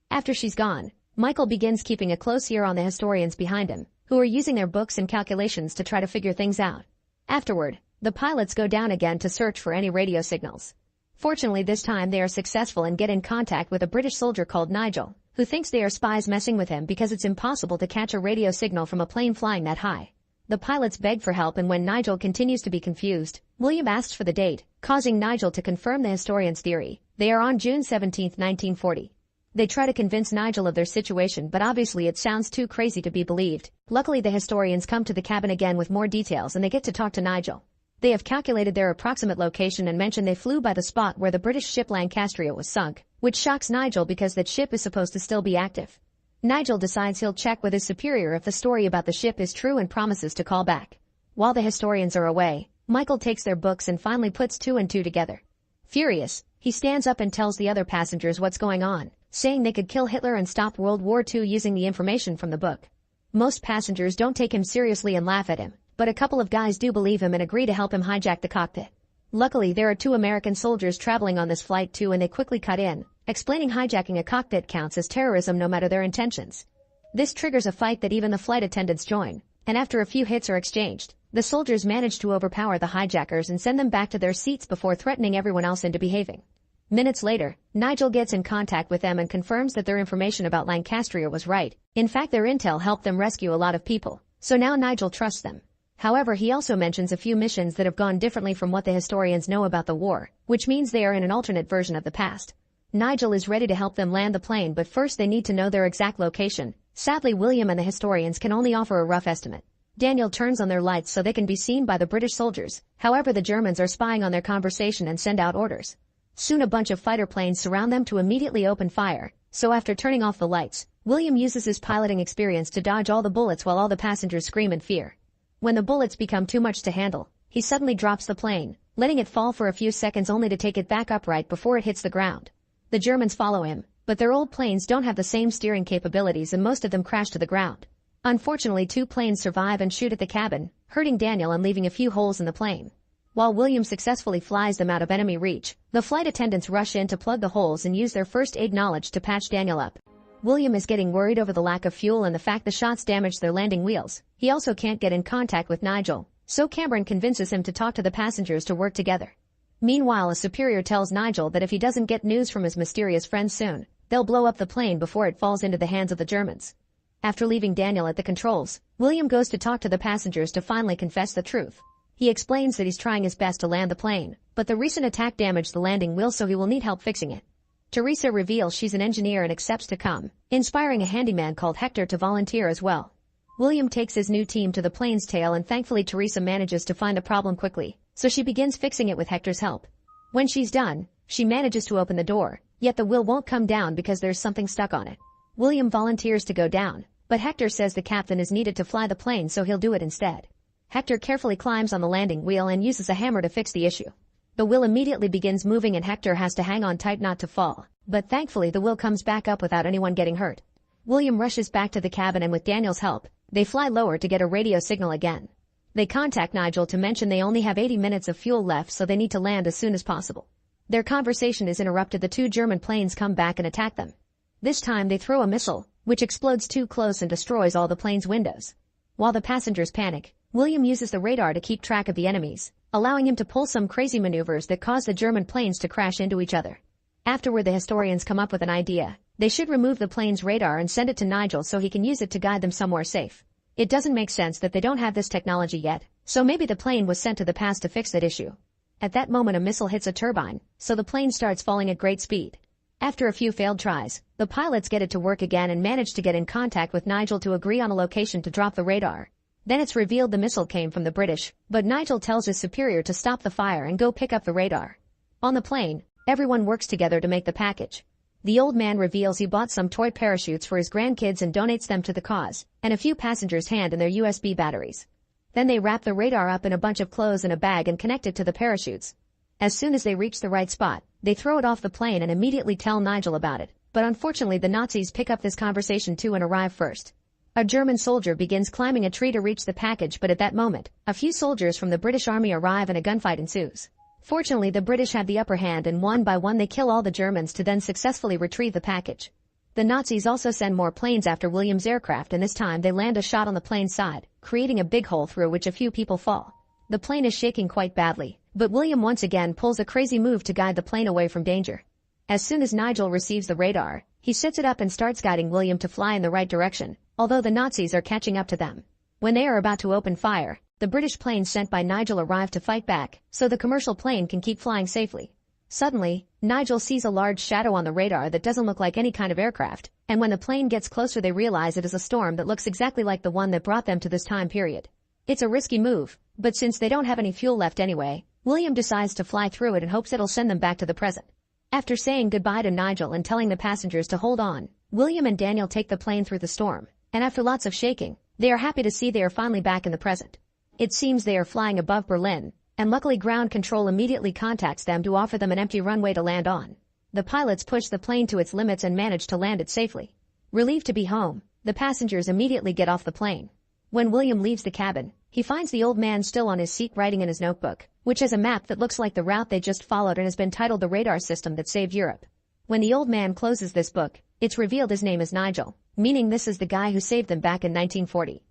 After she's gone, Michael begins keeping a close ear on the historians behind him, who are using their books and calculations to try to figure things out. Afterward, the pilots go down again to search for any radio signals. Fortunately this time they are successful and get in contact with a British soldier called Nigel, who thinks they are spies messing with him because it's impossible to catch a radio signal from a plane flying that high. The pilots beg for help, and when Nigel continues to be confused, William asks for the date, causing Nigel to confirm the historian's theory. They are on June 17, 1940. They try to convince Nigel of their situation, but obviously it sounds too crazy to be believed. Luckily the historians come to the cabin again with more details and they get to talk to Nigel. They have calculated their approximate location and mention they flew by the spot where the British ship Lancastria was sunk, which shocks Nigel because that ship is supposed to still be active. Nigel decides he'll check with his superior if the story about the ship is true and promises to call back. While the historians are away, Michael takes their books and finally puts two and two together. Furious, he stands up and tells the other passengers what's going on, saying they could kill Hitler and stop World War II using the information from the book. Most passengers don't take him seriously and laugh at him, but a couple of guys do believe him and agree to help him hijack the cockpit. Luckily there are two American soldiers traveling on this flight too, and they quickly cut in, explaining hijacking a cockpit counts as terrorism no matter their intentions. This triggers a fight that even the flight attendants join, and after a few hits are exchanged, the soldiers manage to overpower the hijackers and send them back to their seats before threatening everyone else into behaving. Minutes later, Nigel gets in contact with them and confirms that their information about Lancastria was right. In fact, their intel helped them rescue a lot of people, so now Nigel trusts them. However, he also mentions a few missions that have gone differently from what the historians know about the war, which means they are in an alternate version of the past. Nigel is ready to help them land the plane, but first they need to know their exact location. Sadly, William and the historians can only offer a rough estimate. Daniel turns on their lights so they can be seen by the British soldiers. However, the Germans are spying on their conversation and send out orders. Soon a bunch of fighter planes surround them to immediately open fire, so after turning off the lights, William uses his piloting experience to dodge all the bullets while all the passengers scream in fear. When the bullets become too much to handle, he suddenly drops the plane, letting it fall for a few seconds only to take it back upright before it hits the ground. The Germans follow him, but their old planes don't have the same steering capabilities and most of them crash to the ground. Unfortunately, two planes survive and shoot at the cabin, hurting Daniel and leaving a few holes in the plane. While William successfully flies them out of enemy reach, the flight attendants rush in to plug the holes and use their first aid knowledge to patch Daniel up. William is getting worried over the lack of fuel and the fact the shots damaged their landing wheels. He also can't get in contact with Nigel, so Cameron convinces him to talk to the passengers to work together. Meanwhile, a superior tells Nigel that if he doesn't get news from his mysterious friends soon, they'll blow up the plane before it falls into the hands of the Germans. After leaving Daniel at the controls, William goes to talk to the passengers to finally confess the truth. He explains that he's trying his best to land the plane, but the recent attack damaged the landing wheel, so he will need help fixing it. Teresa reveals she's an engineer and accepts to come, inspiring a handyman called Hector to volunteer as well. William takes his new team to the plane's tail, and thankfully Teresa manages to find the problem quickly, so she begins fixing it with Hector's help. When she's done, she manages to open the door, yet the wheel won't come down because there's something stuck on it. William volunteers to go down, but Hector says the captain is needed to fly the plane, so he'll do it instead. Hector carefully climbs on the landing wheel and uses a hammer to fix the issue. The wheel immediately begins moving and Hector has to hang on tight not to fall, but thankfully the wheel comes back up without anyone getting hurt. William rushes back to the cabin and with Daniel's help, they fly lower to get a radio signal again. They contact Nigel to mention they only have 80 minutes of fuel left, so they need to land as soon as possible. Their conversation is interrupted. The two German planes come back and attack them. This time they throw a missile, which explodes too close and destroys all the plane's windows. While the passengers panic, William uses the radar to keep track of the enemies, allowing him to pull some crazy maneuvers that cause the German planes to crash into each other. Afterward, the historians come up with an idea. They should remove the plane's radar and send it to Nigel so he can use it to guide them somewhere safe. It doesn't make sense that they don't have this technology yet, so maybe the plane was sent to the past to fix that issue. At that moment, a missile hits a turbine, so the plane starts falling at great speed. After a few failed tries, the pilots get it to work again and manage to get in contact with Nigel to agree on a location to drop the radar. Then it's revealed the missile came from the British, but Nigel tells his superior to stop the fire and go pick up the radar. On the plane, everyone works together to make the package. The old man reveals he bought some toy parachutes for his grandkids and donates them to the cause, and a few passengers hand in their USB batteries. Then they wrap the radar up in a bunch of clothes in a bag and connect it to the parachutes. As soon as they reach the right spot, they throw it off the plane and immediately tell Nigel about it, but unfortunately the Nazis pick up this conversation too and arrive first. A German soldier begins climbing a tree to reach the package, but at that moment, a few soldiers from the British Army arrive and a gunfight ensues. Fortunately, the British have the upper hand and one by one they kill all the Germans to then successfully retrieve the package. The Nazis also send more planes after William's aircraft, and this time they land a shot on the plane's side, creating a big hole through which a few people fall. The plane is shaking quite badly, but William once again pulls a crazy move to guide the plane away from danger. As soon as Nigel receives the radar, he sets it up and starts guiding William to fly in the right direction, although the Nazis are catching up to them. When they are about to open fire, the British planes sent by Nigel arrive to fight back, so the commercial plane can keep flying safely. Suddenly, Nigel sees a large shadow on the radar that doesn't look like any kind of aircraft, and when the plane gets closer they realize it is a storm that looks exactly like the one that brought them to this time period. It's a risky move, but since they don't have any fuel left anyway, William decides to fly through it and hopes it'll send them back to the present. After saying goodbye to Nigel and telling the passengers to hold on, William and Daniel take the plane through the storm, and after lots of shaking, they are happy to see they are finally back in the present. It seems they are flying above Berlin, and luckily ground control immediately contacts them to offer them an empty runway to land on. The pilots push the plane to its limits and manage to land it safely. Relieved to be home, the passengers immediately get off the plane. When William leaves the cabin, he finds the old man still on his seat writing in his notebook, which has a map that looks like the route they just followed and has been titled The Radar System That Saved Europe. When the old man closes this book, it's revealed his name is Nigel, meaning this is the guy who saved them back in 1940.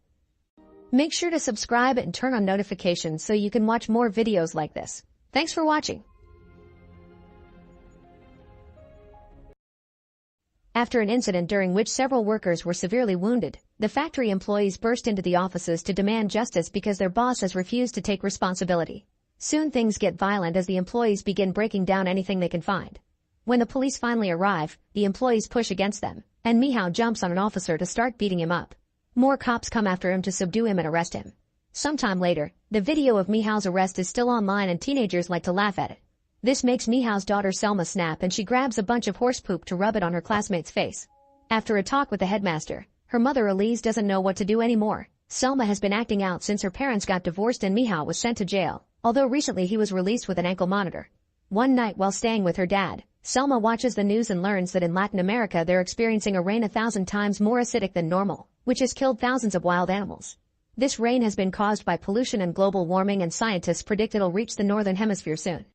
Make sure to subscribe and turn on notifications so you can watch more videos like this. Thanks for watching. After an incident during which several workers were severely wounded, the factory employees burst into the offices to demand justice because their boss has refused to take responsibility. Soon things get violent as the employees begin breaking down anything they can find. When the police finally arrive, the employees push against them, and Michał jumps on an officer to start beating him up. More cops come after him to subdue him and arrest him. Sometime later, the video of Michał's arrest is still online and teenagers like to laugh at it. This makes Michał's daughter Selma snap and she grabs a bunch of horse poop to rub it on her classmate's face. After a talk with the headmaster, her mother Elise doesn't know what to do anymore. Selma has been acting out since her parents got divorced and Michał was sent to jail, although recently he was released with an ankle monitor. One night while staying with her dad, Selma watches the news and learns that in Latin America they're experiencing a rain 1,000 times more acidic than normal, which has killed thousands of wild animals. This rain has been caused by pollution and global warming, and scientists predict it'll reach the northern hemisphere soon.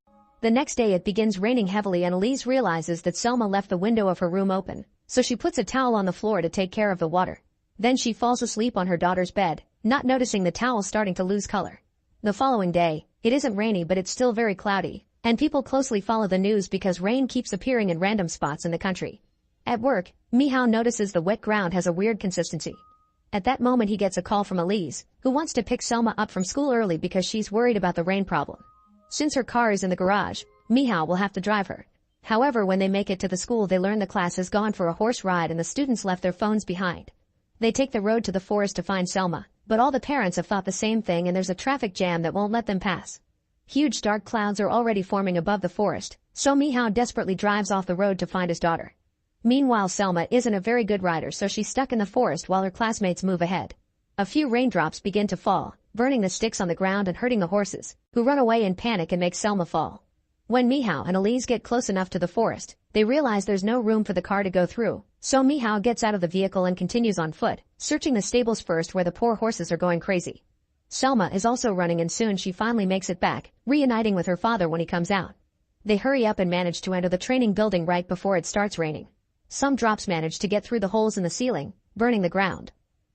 The next day it begins raining heavily and Elise realizes that Selma left the window of her room open, so she puts a towel on the floor to take care of the water. Then she falls asleep on her daughter's bed, not noticing the towel starting to lose color. The following day, it isn't rainy but it's still very cloudy, and people closely follow the news because rain keeps appearing in random spots in the country. At work, Michał notices the wet ground has a weird consistency. At that moment he gets a call from Elise, who wants to pick Selma up from school early because she's worried about the rain problem. Since her car is in the garage, Mihao will have to drive her. However, when they make it to the school they learn the class has gone for a horse ride and the students left their phones behind. They take the road to the forest to find Selma, but all the parents have thought the same thing and there's a traffic jam that won't let them pass. Huge dark clouds are already forming above the forest, so Mihao desperately drives off the road to find his daughter. Meanwhile, Selma isn't a very good rider, so she's stuck in the forest while her classmates move ahead. A few raindrops begin to fall, burning the sticks on the ground and hurting the horses, who run away in panic and make Selma fall. When Mihao and Elise get close enough to the forest, they realize there's no room for the car to go through, so Mihao gets out of the vehicle and continues on foot, searching the stables first where the poor horses are going crazy. Selma is also running and soon she finally makes it back, reuniting with her father when he comes out. They hurry up and manage to enter the training building right before it starts raining. Some drops manage to get through the holes in the ceiling, burning the ground.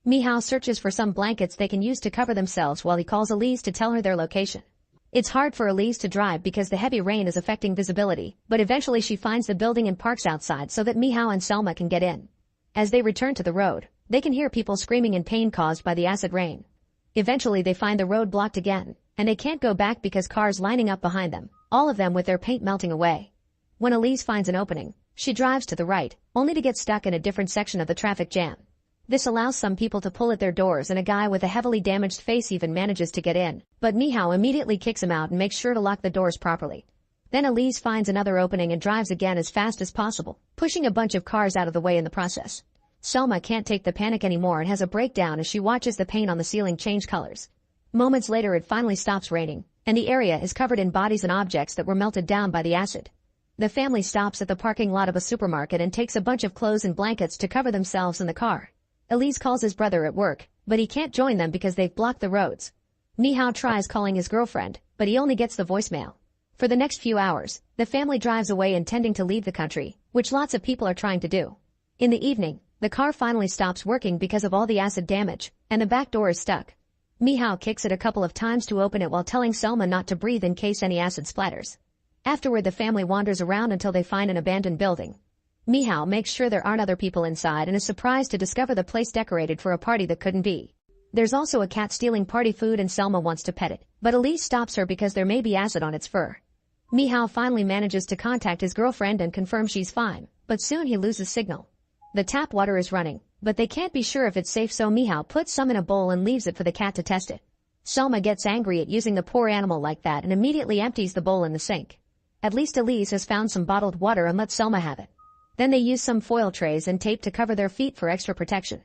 Mihao searches for some blankets they can use to cover themselves while he calls Elise to tell her their location. It's hard for Elise to drive because the heavy rain is affecting visibility, but eventually she finds the building and parks outside so that Mihao and Selma can get in. As they return to the road, they can hear people screaming in pain caused by the acid rain. Eventually they find the road blocked again, and they can't go back because cars lining up behind them, all of them with their paint melting away. When Elise finds an opening, she drives to the right, only to get stuck in a different section of the traffic jam. This allows some people to pull at their doors and a guy with a heavily damaged face even manages to get in, but Mihao immediately kicks him out and makes sure to lock the doors properly. Then Elise finds another opening and drives again as fast as possible, pushing a bunch of cars out of the way in the process. Selma can't take the panic anymore and has a breakdown as she watches the paint on the ceiling change colors. Moments later it finally stops raining, and the area is covered in bodies and objects that were melted down by the acid. The family stops at the parking lot of a supermarket and takes a bunch of clothes and blankets to cover themselves in the car. Elise calls his brother at work, but he can't join them because they've blocked the roads. Mihao tries calling his girlfriend, but he only gets the voicemail. For the next few hours, the family drives away intending to leave the country, which lots of people are trying to do. In the evening, the car finally stops working because of all the acid damage, and the back door is stuck. Mihao kicks it a couple of times to open it while telling Selma not to breathe in case any acid splatters. Afterward the family wanders around until they find an abandoned building. Mihao makes sure there aren't other people inside and is surprised to discover the place decorated for a party that couldn't be. There's also a cat stealing party food and Selma wants to pet it, but Elise stops her because there may be acid on its fur. Mihao finally manages to contact his girlfriend and confirm she's fine, but soon he loses signal. The tap water is running, but they can't be sure if it's safe, so Mihao puts some in a bowl and leaves it for the cat to test it. Selma gets angry at using the poor animal like that and immediately empties the bowl in the sink. At least Elise has found some bottled water and lets Selma have it. Then they use some foil trays and tape to cover their feet for extra protection.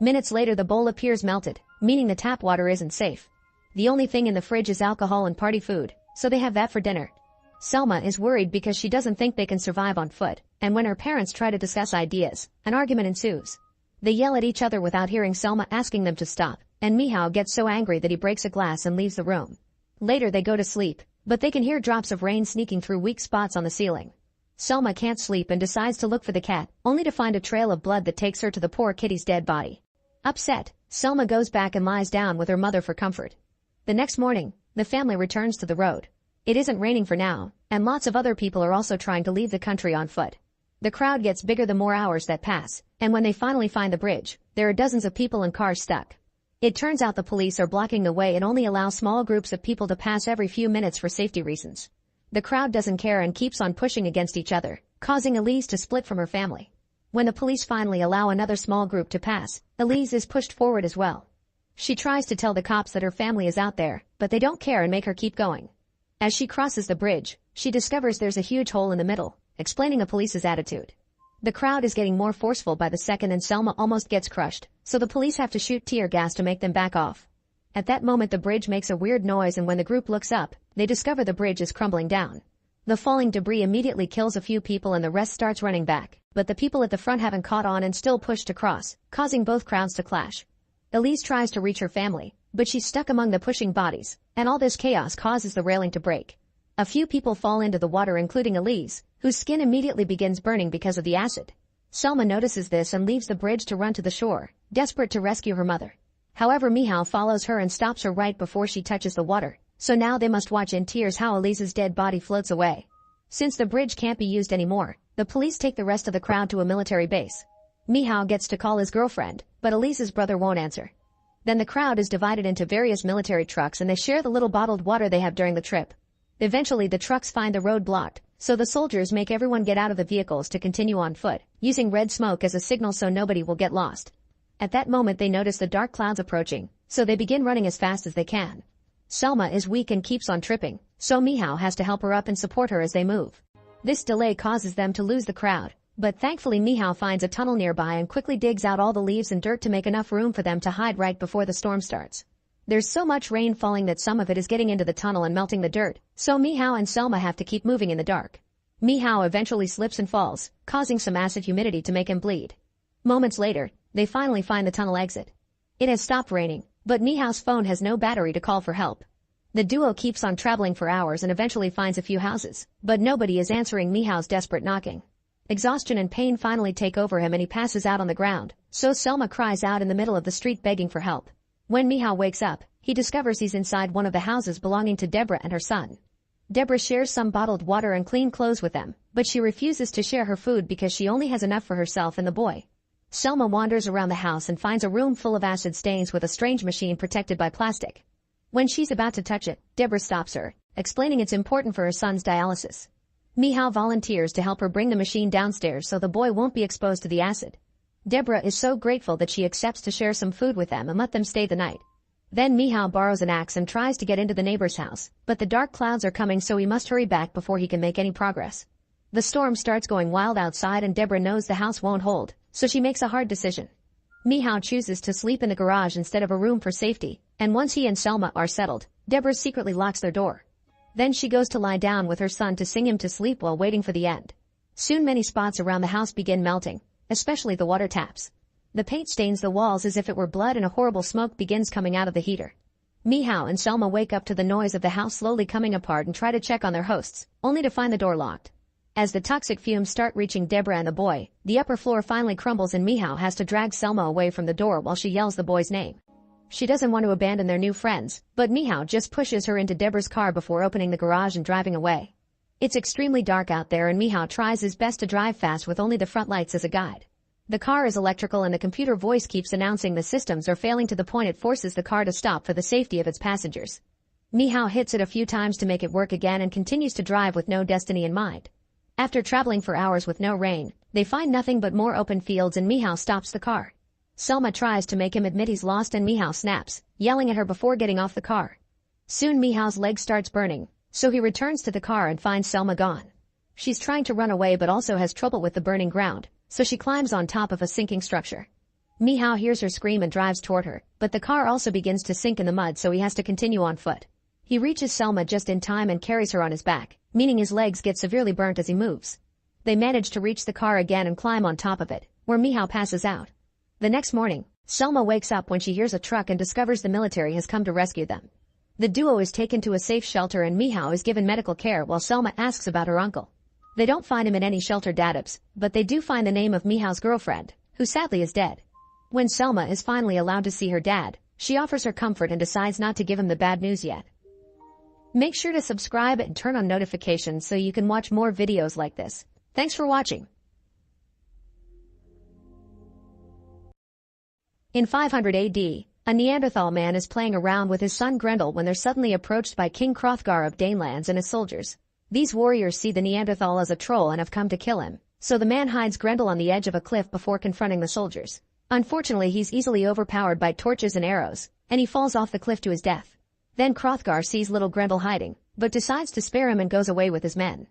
Minutes later the bowl appears melted, meaning the tap water isn't safe. The only thing in the fridge is alcohol and party food, so they have that for dinner. Selma is worried because she doesn't think they can survive on foot, and when her parents try to discuss ideas, an argument ensues. They yell at each other without hearing Selma asking them to stop, and Mihao gets so angry that he breaks a glass and leaves the room. Later they go to sleep, but they can hear drops of rain sneaking through weak spots on the ceiling. Selma can't sleep and decides to look for the cat, only to find a trail of blood that takes her to the poor kitty's dead body. Upset, Selma goes back and lies down with her mother for comfort. The next morning, the family returns to the road. It isn't raining for now, and lots of other people are also trying to leave the country on foot. The crowd gets bigger the more hours that pass, and when they finally find the bridge, there are dozens of people and cars stuck. It turns out the police are blocking the way and only allow small groups of people to pass every few minutes for safety reasons. The crowd doesn't care and keeps on pushing against each other, causing Elise to split from her family. When the police finally allow another small group to pass, Elise is pushed forward as well. She tries to tell the cops that her family is out there, but they don't care and make her keep going. As she crosses the bridge, she discovers there's a huge hole in the middle, explaining the police's attitude. The crowd is getting more forceful by the second and Selma almost gets crushed, so the police have to shoot tear gas to make them back off. At that moment the bridge makes a weird noise and when the group looks up, they discover the bridge is crumbling down. The falling debris immediately kills a few people and the rest starts running back, but the people at the front haven't caught on and still push to cross, causing both crowds to clash. Elise tries to reach her family, but she's stuck among the pushing bodies, and all this chaos causes the railing to break. A few people fall into the water including Elise, whose skin immediately begins burning because of the acid. Selma notices this and leaves the bridge to run to the shore, desperate to rescue her mother. However, Mihao follows her and stops her right before she touches the water, so now they must watch in tears how Elise's dead body floats away. Since the bridge can't be used anymore, the police take the rest of the crowd to a military base. Mihao gets to call his girlfriend, but but Elise's brother won't answer. Then the crowd is divided into various military trucks and they share the little bottled water they have during the trip. Eventually the trucks find the road blocked, so the soldiers make everyone get out of the vehicles to continue on foot, using red smoke as a signal so nobody will get lost. At that moment they notice the dark clouds approaching, so they begin running as fast as they can. Selma is weak and keeps on tripping, so Michał has to help her up and support her as they move. This delay causes them to lose the crowd, but thankfully Michał finds a tunnel nearby and quickly digs out all the leaves and dirt to make enough room for them to hide right before the storm starts. There's so much rain falling that some of it is getting into the tunnel and melting the dirt, so Michał and Selma have to keep moving in the dark. Michał eventually slips and falls, causing some acid humidity to make him bleed. Moments later, they finally find the tunnel exit. It has stopped raining, but Michał's phone has no battery to call for help. The duo keeps on traveling for hours and eventually finds a few houses, but nobody is answering Michał's desperate knocking. Exhaustion and pain finally take over him and he passes out on the ground, so Selma cries out in the middle of the street begging for help. When Michał wakes up, he discovers he's inside one of the houses belonging to Deborah and her son. Deborah shares some bottled water and clean clothes with them, but she refuses to share her food because she only has enough for herself and the boy. Selma wanders around the house and finds a room full of acid stains with a strange machine protected by plastic. When she's about to touch it, Deborah stops her, explaining it's important for her son's dialysis. Michał volunteers to help her bring the machine downstairs so the boy won't be exposed to the acid. Deborah is so grateful that she accepts to share some food with them and let them stay the night. Then Michał borrows an axe and tries to get into the neighbor's house, but the dark clouds are coming so he must hurry back before he can make any progress. The storm starts going wild outside and Deborah knows the house won't hold, so she makes a hard decision. Michał chooses to sleep in the garage instead of a room for safety, and once he and Selma are settled, Deborah secretly locks their door. Then she goes to lie down with her son to sing him to sleep while waiting for the end. Soon many spots around the house begin melting, especially the water taps. The paint stains the walls as if it were blood and a horrible smoke begins coming out of the heater. Michał and Selma wake up to the noise of the house slowly coming apart and try to check on their hosts, only to find the door locked. As the toxic fumes start reaching Deborah and the boy, the upper floor finally crumbles and Michał has to drag Selma away from the door while she yells the boy's name. She doesn't want to abandon their new friends, but Michał just pushes her into Deborah's car before opening the garage and driving away. It's extremely dark out there and Michał tries his best to drive fast with only the front lights as a guide. The car is electrical and the computer voice keeps announcing the systems are failing to the point it forces the car to stop for the safety of its passengers. Michał hits it a few times to make it work again and continues to drive with no destiny in mind. After traveling for hours with no rain, they find nothing but more open fields and Michał stops the car. Selma tries to make him admit he's lost and Michał snaps, yelling at her before getting off the car. Soon Michał's leg starts burning, so he returns to the car and finds Selma gone. She's trying to run away but also has trouble with the burning ground, so she climbs on top of a sinking structure. Michał hears her scream and drives toward her, but the car also begins to sink in the mud so he has to continue on foot. He reaches Selma just in time and carries her on his back, meaning his legs get severely burnt as he moves. They manage to reach the car again and climb on top of it, where Michał passes out. The next morning, Selma wakes up when she hears a truck and discovers the military has come to rescue them. The duo is taken to a safe shelter and Michał is given medical care while Selma asks about her uncle. They don't find him in any shelter database, but they do find the name of Michał's girlfriend, who sadly is dead. When Selma is finally allowed to see her dad, she offers her comfort and decides not to give him the bad news yet. Make sure to subscribe and turn on notifications so you can watch more videos like this. Thanks for watching. In 500 AD, a Neanderthal man is playing around with his son Grendel when they're suddenly approached by King Hrothgar of Danelands and his soldiers. These warriors see the Neanderthal as a troll and have come to kill him, so the man hides Grendel on the edge of a cliff before confronting the soldiers. Unfortunately, he's easily overpowered by torches and arrows, and he falls off the cliff to his death. Then Hrothgar sees little Grendel hiding, but decides to spare him and goes away with his men.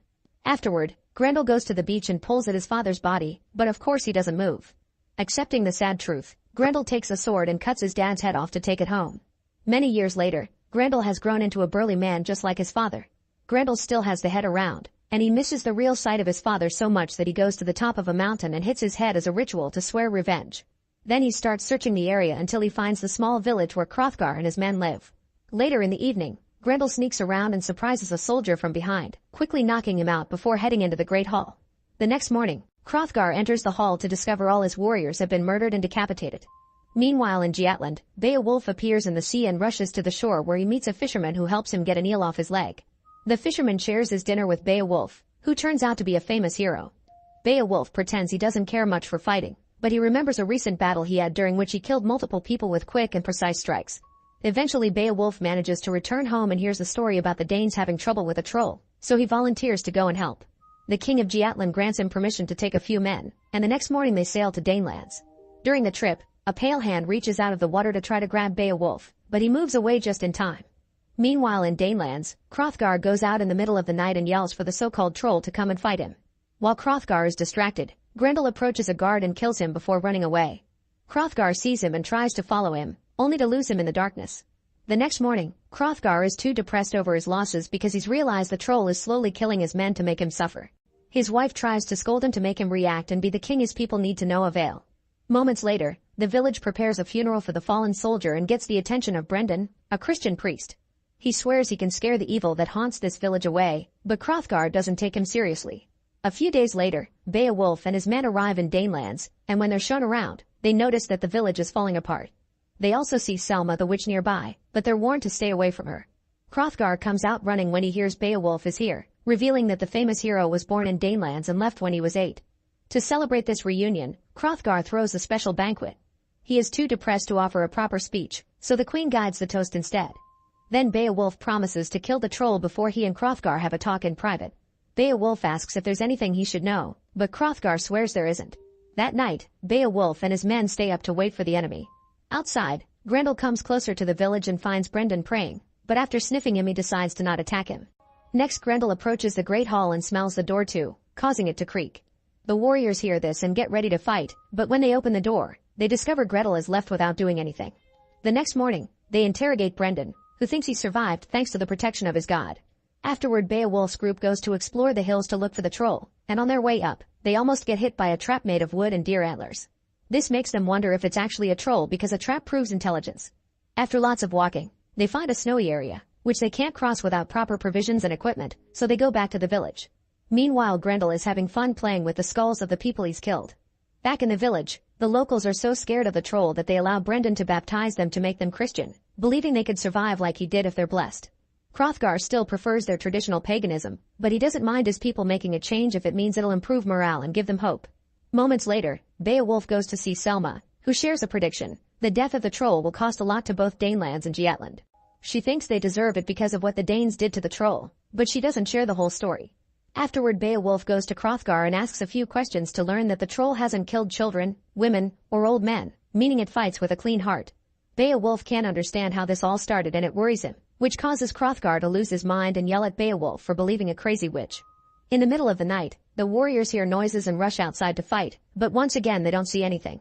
Afterward, Grendel goes to the beach and pulls at his father's body, but of course he doesn't move. Accepting the sad truth, Grendel takes a sword and cuts his dad's head off to take it home. Many years later, Grendel has grown into a burly man just like his father. Grendel still has the head around, and he misses the real sight of his father so much that he goes to the top of a mountain and hits his head as a ritual to swear revenge. Then he starts searching the area until he finds the small village where Hrothgar and his men live. Later in the evening, Grendel sneaks around and surprises a soldier from behind, quickly knocking him out before heading into the Great Hall. The next morning, Hrothgar enters the hall to discover all his warriors have been murdered and decapitated. Meanwhile in Geatland, Beowulf appears in the sea and rushes to the shore where he meets a fisherman who helps him get an eel off his leg. The fisherman shares his dinner with Beowulf, who turns out to be a famous hero. Beowulf pretends he doesn't care much for fighting, but he remembers a recent battle he had during which he killed multiple people with quick and precise strikes. Eventually Beowulf manages to return home and hears the story about the Danes having trouble with a troll, so he volunteers to go and help. The king of Geatland grants him permission to take a few men, and the next morning they sail to Danelands. During the trip, a pale hand reaches out of the water to try to grab Beowulf, but he moves away just in time. Meanwhile in Danelands, Hrothgar goes out in the middle of the night and yells for the so-called troll to come and fight him. While Hrothgar is distracted, Grendel approaches a guard and kills him before running away. Hrothgar sees him and tries to follow him, only to lose him in the darkness. The next morning, Hrothgar is too depressed over his losses because he's realized the troll is slowly killing his men to make him suffer. His wife tries to scold him to make him react and be the king his people need to no avail. Moments later, the village prepares a funeral for the fallen soldier and gets the attention of Brendan, a Christian priest. He swears he can scare the evil that haunts this village away, but Hrothgar doesn't take him seriously. A few days later, Beowulf and his men arrive in Danelands, and when they're shown around, they notice that the village is falling apart. They also see Selma the witch nearby, but they're warned to stay away from her. Hrothgar comes out running when he hears Beowulf is here, revealing that the famous hero was born in Danelands and left when he was 8. To celebrate this reunion, Hrothgar throws a special banquet. He is too depressed to offer a proper speech, so the queen guides the toast instead. Then Beowulf promises to kill the troll before he and Hrothgar have a talk in private. Beowulf asks if there's anything he should know, but Hrothgar swears there isn't. That night, Beowulf and his men stay up to wait for the enemy. Outside, Grendel comes closer to the village and finds Brendan praying, but after sniffing him he decides to not attack him. Next Grendel approaches the great hall and smells the door too, causing it to creak. The warriors hear this and get ready to fight, but when they open the door, they discover Gretel is left without doing anything. The next morning, they interrogate Brendan, who thinks he survived thanks to the protection of his god. Afterward Beowulf's group goes to explore the hills to look for the troll, and on their way up, they almost get hit by a trap made of wood and deer antlers. This makes them wonder if it's actually a troll because a trap proves intelligence. After lots of walking, they find a snowy area, which they can't cross without proper provisions and equipment, so they go back to the village. Meanwhile Grendel is having fun playing with the skulls of the people he's killed. Back in the village, the locals are so scared of the troll that they allow Brendan to baptize them to make them Christian, believing they could survive like he did if they're blessed. Hrothgar still prefers their traditional paganism, but he doesn't mind his people making a change if it means it'll improve morale and give them hope. Moments later, Beowulf goes to see Selma, who shares a prediction. The death of the troll will cost a lot to both Danelands and Geatland. She thinks they deserve it because of what the Danes did to the troll, but she doesn't share the whole story. Afterward Beowulf goes to Hrothgar and asks a few questions to learn that the troll hasn't killed children, women, or old men, meaning it fights with a clean heart. Beowulf can't understand how this all started and it worries him, which causes Hrothgar to lose his mind and yell at Beowulf for believing a crazy witch. In the middle of the night, the warriors hear noises and rush outside to fight, but once again they don't see anything.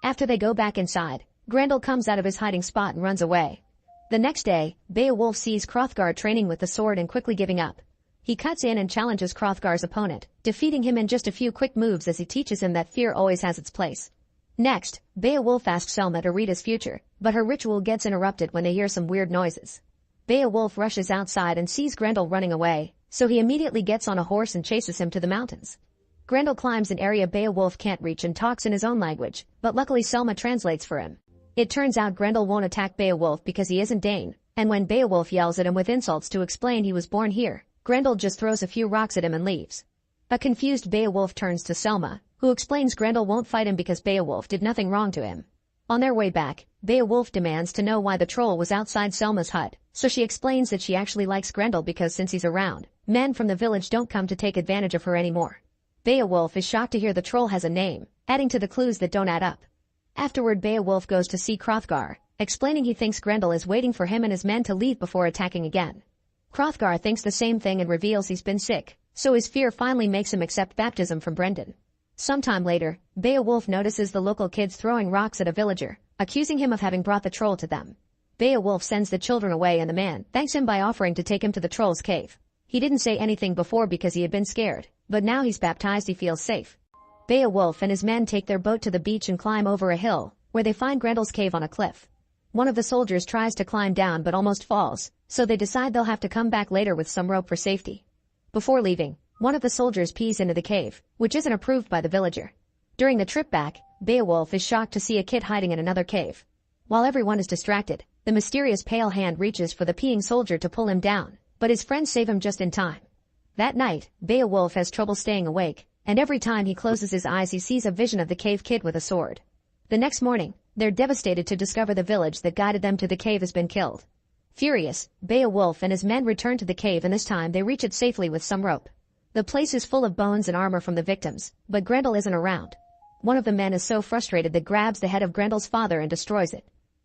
After they go back inside, Grendel comes out of his hiding spot and runs away. The next day, Beowulf sees Hrothgar training with the sword and quickly giving up. He cuts in and challenges Hrothgar's opponent, defeating him in just a few quick moves as he teaches him that fear always has its place. Next, Beowulf asks Selma to read his future, but her ritual gets interrupted when they hear some weird noises. Beowulf rushes outside and sees Grendel running away, so he immediately gets on a horse and chases him to the mountains. Grendel climbs an area Beowulf can't reach and talks in his own language, but luckily Selma translates for him. It turns out Grendel won't attack Beowulf because he isn't Dane, and when Beowulf yells at him with insults to explain he was born here, Grendel just throws a few rocks at him and leaves. A confused Beowulf turns to Selma, who explains Grendel won't fight him because Beowulf did nothing wrong to him. On their way back, Beowulf demands to know why the troll was outside Selma's hut, so she explains that she actually likes Grendel because since he's around, men from the village don't come to take advantage of her anymore. Beowulf is shocked to hear the troll has a name, adding to the clues that don't add up. Afterward Beowulf goes to see Hrothgar, explaining he thinks Grendel is waiting for him and his men to leave before attacking again. Hrothgar thinks the same thing and reveals he's been sick, so his fear finally makes him accept baptism from Brendan. Sometime later, Beowulf notices the local kids throwing rocks at a villager, accusing him of having brought the troll to them. Beowulf sends the children away and the man thanks him by offering to take him to the troll's cave. He didn't say anything before because he had been scared, but now he's baptized he feels safe. Beowulf and his men take their boat to the beach and climb over a hill, where they find Grendel's cave on a cliff. One of the soldiers tries to climb down but almost falls, so they decide they'll have to come back later with some rope for safety. Before leaving, one of the soldiers pees into the cave, which isn't approved by the villager. During the trip back, Beowulf is shocked to see a kid hiding in another cave. While everyone is distracted, the mysterious pale hand reaches for the peeing soldier to pull him down, but his friends save him just in time. That night, Beowulf has trouble staying awake, and every time he closes his eyes he sees a vision of the cave kid with a sword. The next morning, they're devastated to discover the village that guided them to the cave has been killed. Furious, Beowulf and his men return to the cave, and this time they reach it safely with some rope. The place is full of bones and armor from the victims, but Grendel isn't around. One of the men is so frustrated that grabs the head of Grendel's father and destroys it.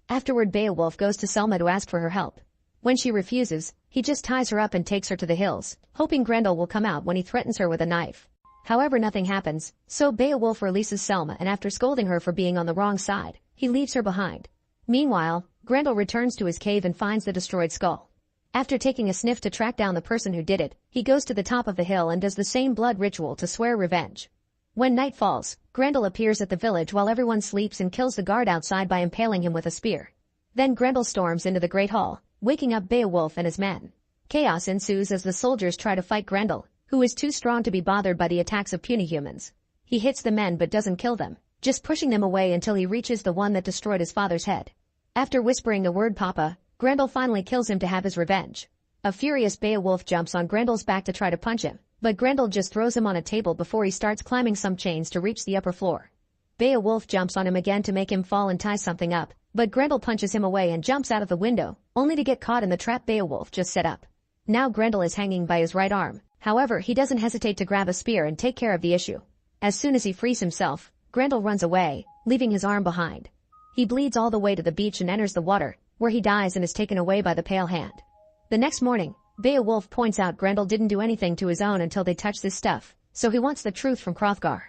Afterward, Beowulf goes to Selma to ask for her help. When she refuses, he just ties her up and takes her to the hills, hoping Grendel will come out when he threatens her with a knife. However, nothing happens, so Beowulf releases Selma, and after scolding her for being on the wrong side, he leaves her behind. Meanwhile, Grendel returns to his cave and finds the destroyed skull. After taking a sniff to track down the person who did it, he goes to the top of the hill and does the same blood ritual to swear revenge. When night falls, Grendel appears at the village while everyone sleeps and kills the guard outside by impaling him with a spear. Then Grendel storms into the Great Hall, waking up Beowulf and his men. Chaos ensues as the soldiers try to fight Grendel, who is too strong to be bothered by the attacks of puny humans. He hits the men but doesn't kill them, just pushing them away until he reaches the one that destroyed his father's head. After whispering the word Papa, Grendel finally kills him to have his revenge. A furious Beowulf jumps on Grendel's back to try to punch him, but Grendel just throws him on a table before he starts climbing some chains to reach the upper floor. Beowulf jumps on him again to make him fall and ties something up, but Grendel punches him away and jumps out of the window, only to get caught in the trap Beowulf just set up. Now Grendel is hanging by his right arm. However, he doesn't hesitate to grab a spear and take care of the issue. As soon as he frees himself, Grendel runs away, leaving his arm behind. He bleeds all the way to the beach and enters the water, where he dies and is taken away by the Pale Hand. The next morning, Beowulf points out Grendel didn't do anything to his own until they touched this stuff, so he wants the truth from Hrothgar.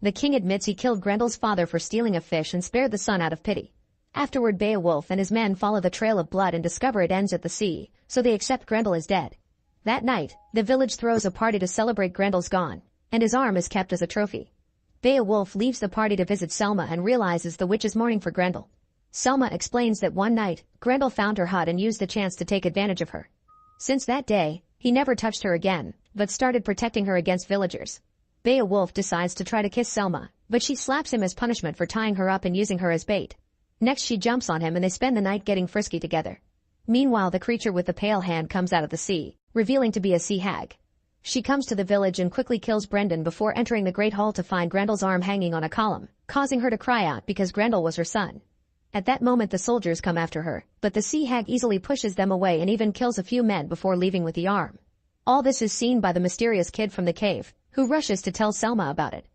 The king admits he killed Grendel's father for stealing a fish and spared the son out of pity. Afterward, Beowulf and his men follow the trail of blood and discover it ends at the sea, so they accept Grendel is dead. That night, the village throws a party to celebrate Grendel's gone, and his arm is kept as a trophy. Beowulf leaves the party to visit Selma and realizes the witch is mourning for Grendel. Selma explains that one night, Grendel found her hut and used the chance to take advantage of her. Since that day, he never touched her again, but started protecting her against villagers. Beowulf decides to try to kiss Selma, but she slaps him as punishment for tying her up and using her as bait. Next she jumps on him and they spend the night getting frisky together. Meanwhile, the creature with the pale hand comes out of the sea, revealing to be a sea hag. She comes to the village and quickly kills Brendan before entering the Great Hall to find Grendel's arm hanging on a column, causing her to cry out because Grendel was her son. At that moment the soldiers come after her, but the sea hag easily pushes them away and even kills a few men before leaving with the arm. All this is seen by the mysterious kid from the cave, who rushes to tell Selma about it.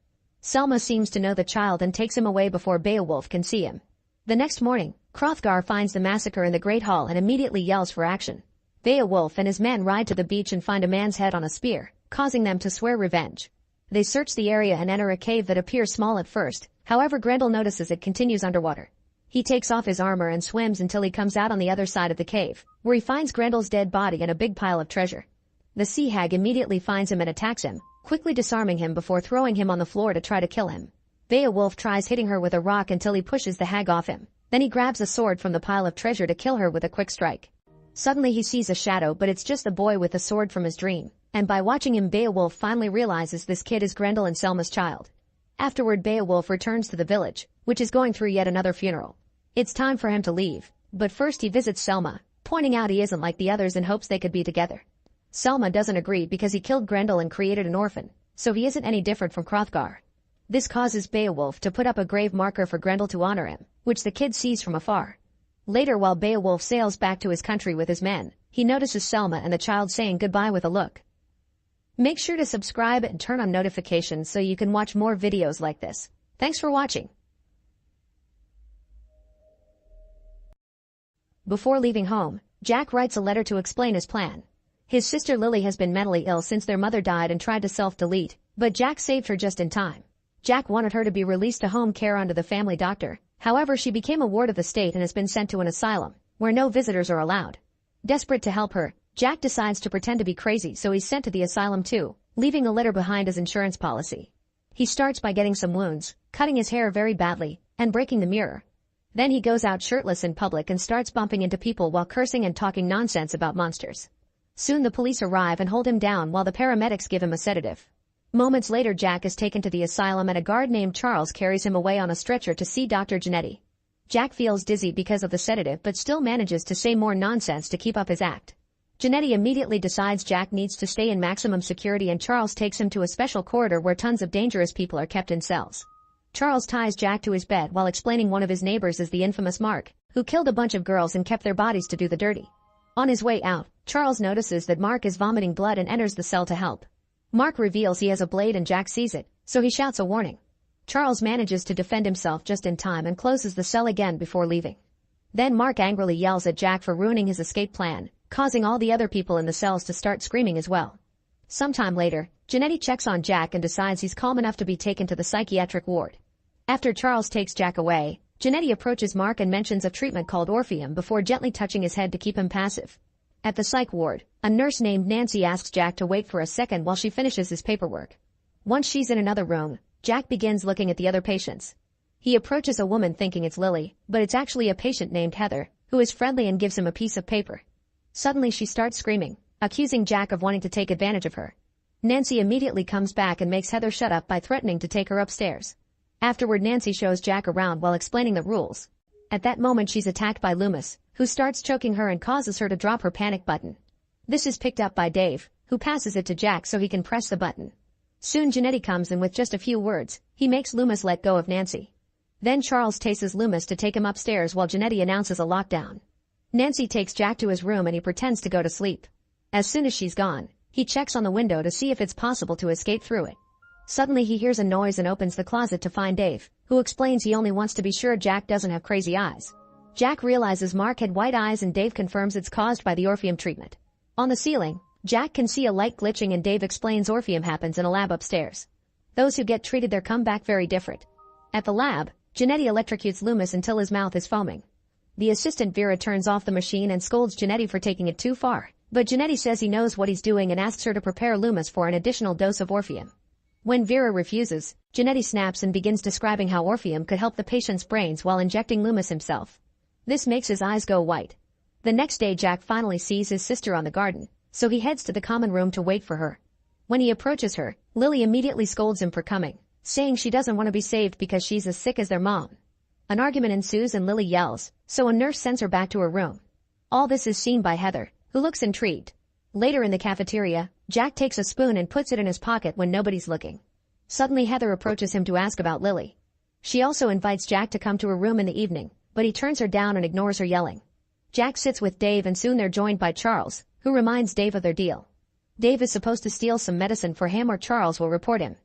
Selma seems to know the child and takes him away before Beowulf can see him. The next morning, Hrothgar finds the massacre in the Great Hall and immediately yells for action. Beowulf and his men ride to the beach and find a man's head on a spear, causing them to swear revenge. They search the area and enter a cave that appears small at first, however Grendel notices it continues underwater. He takes off his armor and swims until he comes out on the other side of the cave, where he finds Grendel's dead body and a big pile of treasure. The sea hag immediately finds him and attacks him, quickly disarming him before throwing him on the floor to try to kill him. Beowulf tries hitting her with a rock until he pushes the hag off him. Then he grabs a sword from the pile of treasure to kill her with a quick strike. Suddenly he sees a shadow, but it's just the boy with the sword from his dream, and by watching him Beowulf finally realizes this kid is Grendel and Selma's child. Afterward, Beowulf returns to the village, which is going through yet another funeral. It's time for him to leave, but first he visits Selma, pointing out he isn't like the others in hopes they could be together. Selma doesn't agree because he killed Grendel and created an orphan, so he isn't any different from Hrothgar. This causes Beowulf to put up a grave marker for Grendel to honor him, which the kid sees from afar. Later, while Beowulf sails back to his country with his men, he notices Selma and the child saying goodbye with a look. Make sure to subscribe and turn on notifications so you can watch more videos like this. Thanks for watching. Before leaving home, Jack writes a letter to explain his plan. His sister Lily has been mentally ill since their mother died and tried to self-delete, but Jack saved her just in time. Jack wanted her to be released to home care under the family doctor. However, she became a ward of the state and has been sent to an asylum, where no visitors are allowed. Desperate to help her, Jack decides to pretend to be crazy, so he's sent to the asylum too, leaving a letter behind as insurance policy. He starts by getting some wounds, cutting his hair very badly, and breaking the mirror. Then he goes out shirtless in public and starts bumping into people while cursing and talking nonsense about monsters. Soon the police arrive and hold him down while the paramedics give him a sedative. Moments later, Jack is taken to the asylum and a guard named Charles carries him away on a stretcher to see Dr. Janetti. Jack feels dizzy because of the sedative but still manages to say more nonsense to keep up his act. Janetti immediately decides Jack needs to stay in maximum security and Charles takes him to a special corridor where tons of dangerous people are kept in cells. Charles ties Jack to his bed while explaining one of his neighbors is the infamous Mark, who killed a bunch of girls and kept their bodies to do the dirty. On his way out, Charles notices that Mark is vomiting blood and enters the cell to help. Mark reveals he has a blade and Jack sees it, so he shouts a warning. Charles manages to defend himself just in time and closes the cell again before leaving. Then Mark angrily yells at Jack for ruining his escape plan, causing all the other people in the cells to start screaming as well. Sometime later, Janetti checks on Jack and decides he's calm enough to be taken to the psychiatric ward. After Charles takes Jack away, Janetti approaches Mark and mentions a treatment called Orpheum before gently touching his head to keep him passive. At the psych ward, a nurse named Nancy asks Jack to wait for a second while she finishes his paperwork. Once she's in another room, Jack begins looking at the other patients. He approaches a woman thinking it's Lily, but it's actually a patient named Heather, who is friendly and gives him a piece of paper. Suddenly she starts screaming, accusing Jack of wanting to take advantage of her. Nancy immediately comes back and makes Heather shut up by threatening to take her upstairs. Afterward, Nancy shows Jack around while explaining the rules. At that moment she's attacked by Loomis, who starts choking her and causes her to drop her panic button. This is picked up by Dave, who passes it to Jack so he can press the button. Soon Janetti comes in with just a few words. He makes Loomis let go of Nancy. Then Charles tases Loomis to take him upstairs while Janetti announces a lockdown. Nancy takes Jack to his room and he pretends to go to sleep. As soon as she's gone, he checks on the window to see if it's possible to escape through it. Suddenly he hears a noise and opens the closet to find Dave, who explains he only wants to be sure Jack doesn't have crazy eyes. Jack realizes Mark had white eyes and Dave confirms it's caused by the Orpheum treatment. On the ceiling, Jack can see a light glitching and Dave explains Orpheum happens in a lab upstairs. Those who get treated there come back very different. At the lab, Janetti electrocutes Loomis until his mouth is foaming. The assistant Vera turns off the machine and scolds Janetti for taking it too far, but Janetti says he knows what he's doing and asks her to prepare Loomis for an additional dose of Orpheum. When Vera refuses, Janetti snaps and begins describing how Orpheum could help the patient's brains while injecting Loomis himself. This makes his eyes go white. The next day Jack finally sees his sister on the garden, so he heads to the common room to wait for her. When he approaches her, Lily immediately scolds him for coming, saying she doesn't want to be saved because she's as sick as their mom. An argument ensues and Lily yells, so a nurse sends her back to her room. All this is seen by Heather, who looks intrigued. Later in the cafeteria, Jack takes a spoon and puts it in his pocket when nobody's looking. Suddenly Heather approaches him to ask about Lily. She also invites Jack to come to her room in the evening, but he turns her down and ignores her yelling. Jack sits with Dave and soon they're joined by Charles, who reminds Dave of their deal. Dave is supposed to steal some medicine for him or Charles will report him.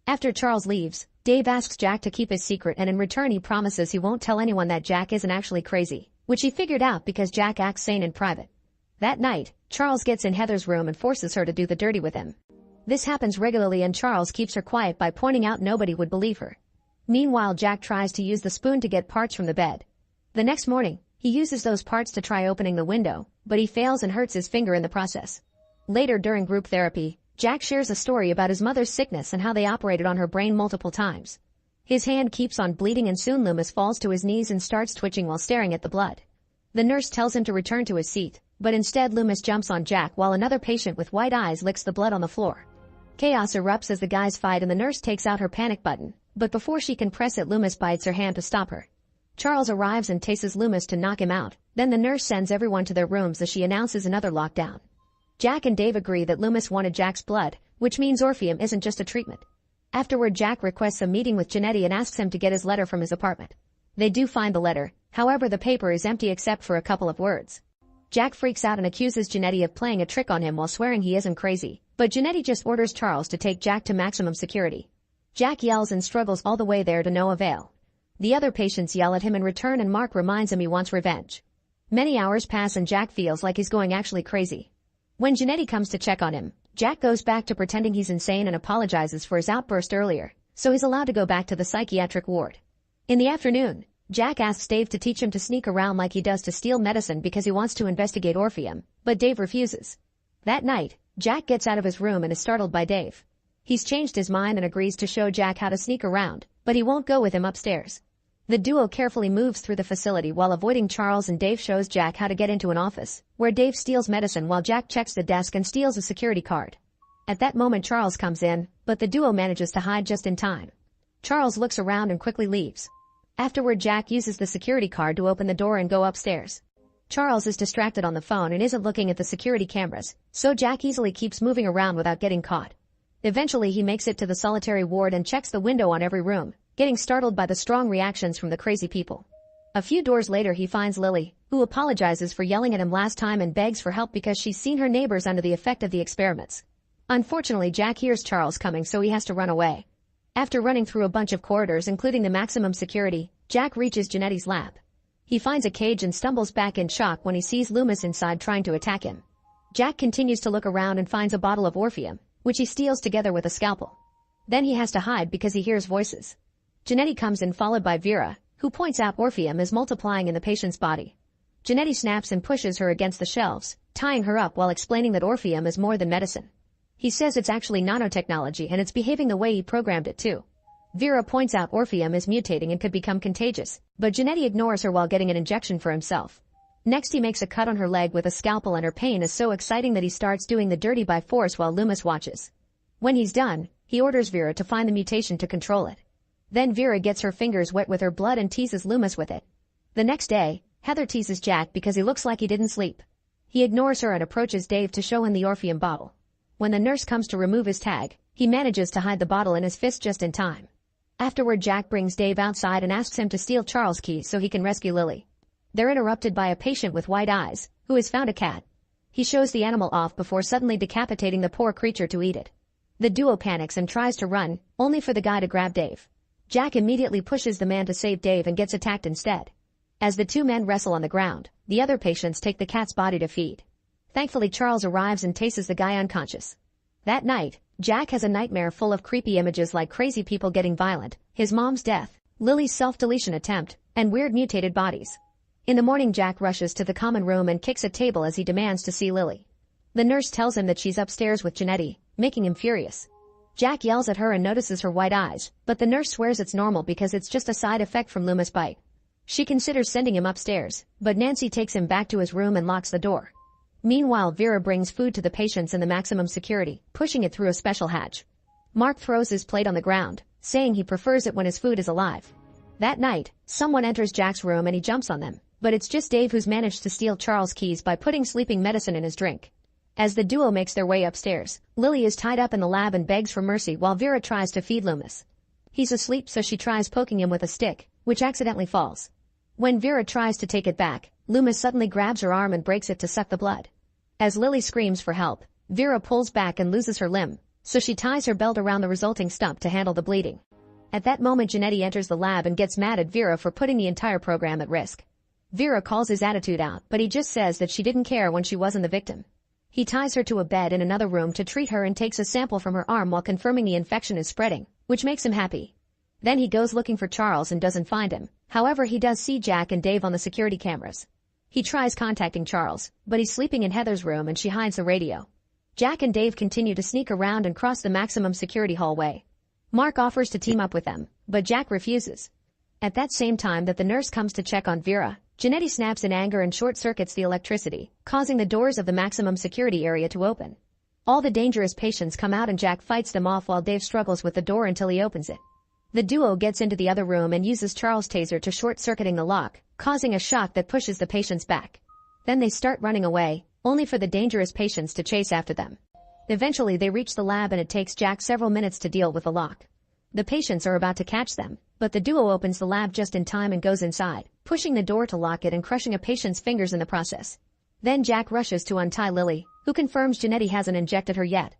After Charles leaves, Dave asks Jack to keep his secret and in return he promises he won't tell anyone that Jack isn't actually crazy, which he figured out because Jack acts sane in private. That night, Charles gets in Heather's room and forces her to do the dirty with him. This happens regularly and Charles keeps her quiet by pointing out nobody would believe her. Meanwhile, Jack tries to use the spoon to get parts from the bed. The next morning, he uses those parts to try opening the window, but he fails and hurts his finger in the process. Later during group therapy, Jack shares a story about his mother's sickness and how they operated on her brain multiple times. His hand keeps on bleeding and soon Loomis falls to his knees and starts twitching while staring at the blood. The nurse tells him to return to his seat, but instead Loomis jumps on Jack while another patient with white eyes licks the blood on the floor. Chaos erupts as the guys fight and the nurse takes out her panic button, but before she can press it Loomis bites her hand to stop her. Charles arrives and tases Loomis to knock him out, then the nurse sends everyone to their rooms as she announces another lockdown. Jack and Dave agree that Loomis wanted Jack's blood, which means Orpheum isn't just a treatment. Afterward Jack requests a meeting with Janetti and asks him to get his letter from his apartment. They do find the letter, however the paper is empty except for a couple of words. Jack freaks out and accuses Janetti of playing a trick on him while swearing he isn't crazy, but Janetti just orders Charles to take Jack to maximum security. Jack yells and struggles all the way there to no avail. The other patients yell at him in return and Mark reminds him he wants revenge. Many hours pass and Jack feels like he's going actually crazy. When Janetti comes to check on him, Jack goes back to pretending he's insane and apologizes for his outburst earlier, so he's allowed to go back to the psychiatric ward. In the afternoon, Jack asks Dave to teach him to sneak around like he does to steal medicine because he wants to investigate Orpheum, but Dave refuses. That night, Jack gets out of his room and is startled by Dave. He's changed his mind and agrees to show Jack how to sneak around, but he won't go with him upstairs. The duo carefully moves through the facility while avoiding Charles and Dave shows Jack how to get into an office, where Dave steals medicine while Jack checks the desk and steals a security card. At that moment Charles comes in, but the duo manages to hide just in time. Charles looks around and quickly leaves. Afterward Jack uses the security card to open the door and go upstairs. Charles is distracted on the phone and isn't looking at the security cameras, so Jack easily keeps moving around without getting caught. Eventually he makes it to the solitary ward and checks the window on every room, getting startled by the strong reactions from the crazy people. A few doors later he finds Lily, who apologizes for yelling at him last time and begs for help because she's seen her neighbors under the effect of the experiments. Unfortunately, Jack hears Charles coming, so he has to run away. After running through a bunch of corridors including the maximum security, Jack reaches Janetti's lab. He finds a cage and stumbles back in shock when he sees Loomis inside trying to attack him. Jack continues to look around and finds a bottle of Orpheum, which he steals together with a scalpel. Then he has to hide because he hears voices. Janetti comes in followed by Vera, who points out Orpheum is multiplying in the patient's body. Janetti snaps and pushes her against the shelves, tying her up while explaining that Orpheum is more than medicine. He says it's actually nanotechnology and it's behaving the way he programmed it to. Vera points out Orpheum is mutating and could become contagious, but Janetti ignores her while getting an injection for himself. Next he makes a cut on her leg with a scalpel and her pain is so exciting that he starts doing the dirty by force while Loomis watches. When he's done, he orders Vera to find the mutation to control it. Then Vera gets her fingers wet with her blood and teases Loomis with it. The next day, Heather teases Jack because he looks like he didn't sleep. He ignores her and approaches Dave to show him the Orpheum bottle. When the nurse comes to remove his tag, he manages to hide the bottle in his fist just in time. Afterward, Jack brings Dave outside and asks him to steal Charles' keys so he can rescue Lily. They're interrupted by a patient with white eyes, who has found a cat. He shows the animal off before suddenly decapitating the poor creature to eat it. The duo panics and tries to run, only for the guy to grab Dave. Jack immediately pushes the man to save Dave and gets attacked instead. As the two men wrestle on the ground, the other patients take the cat's body to feed. Thankfully, Charles arrives and tases the guy unconscious. That night, Jack has a nightmare full of creepy images like crazy people getting violent, his mom's death, Lily's self-deletion attempt, and weird mutated bodies. In the morning, Jack rushes to the common room and kicks a table as he demands to see Lily. The nurse tells him that she's upstairs with Janetti, making him furious. Jack yells at her and notices her white eyes, but the nurse swears it's normal because it's just a side effect from Loomis' bite. She considers sending him upstairs, but Nancy takes him back to his room and locks the door. Meanwhile, Vera brings food to the patients in the maximum security, pushing it through a special hatch. Mark throws his plate on the ground, saying he prefers it when his food is alive. That night, someone enters Jack's room and he jumps on them, but it's just Dave who's managed to steal Charles' keys by putting sleeping medicine in his drink. As the duo makes their way upstairs, Lily is tied up in the lab and begs for mercy while Vera tries to feed Loomis. He's asleep, so she tries poking him with a stick, which accidentally falls. When Vera tries to take it back, Loomis suddenly grabs her arm and breaks it to suck the blood. As Lily screams for help, Vera pulls back and loses her limb, so she ties her belt around the resulting stump to handle the bleeding. At that moment, Janetti enters the lab and gets mad at Vera for putting the entire program at risk. Vera calls his attitude out, but he just says that she didn't care when she wasn't the victim. He ties her to a bed in another room to treat her and takes a sample from her arm while confirming the infection is spreading, which makes him happy. Then he goes looking for Charles and doesn't find him. However, he does see Jack and Dave on the security cameras. He tries contacting Charles, but he's sleeping in Heather's room and she hides the radio. Jack and Dave continue to sneak around and cross the maximum security hallway. Mark offers to team up with them, but Jack refuses. At that same time that the nurse comes to check on Vera, Janetti snaps in anger and short-circuits the electricity, causing the doors of the maximum security area to open. All the dangerous patients come out and Jack fights them off while Dave struggles with the door until he opens it. The duo gets into the other room and uses Charles' taser to short-circuiting the lock, causing a shock that pushes the patients back. Then they start running away, only for the dangerous patients to chase after them. Eventually they reach the lab and it takes Jack several minutes to deal with the lock. The patients are about to catch them, but the duo opens the lab just in time and goes inside, pushing the door to lock it and crushing a patient's fingers in the process. Then Jack rushes to untie Lily, who confirms Janetti hasn't injected her yet.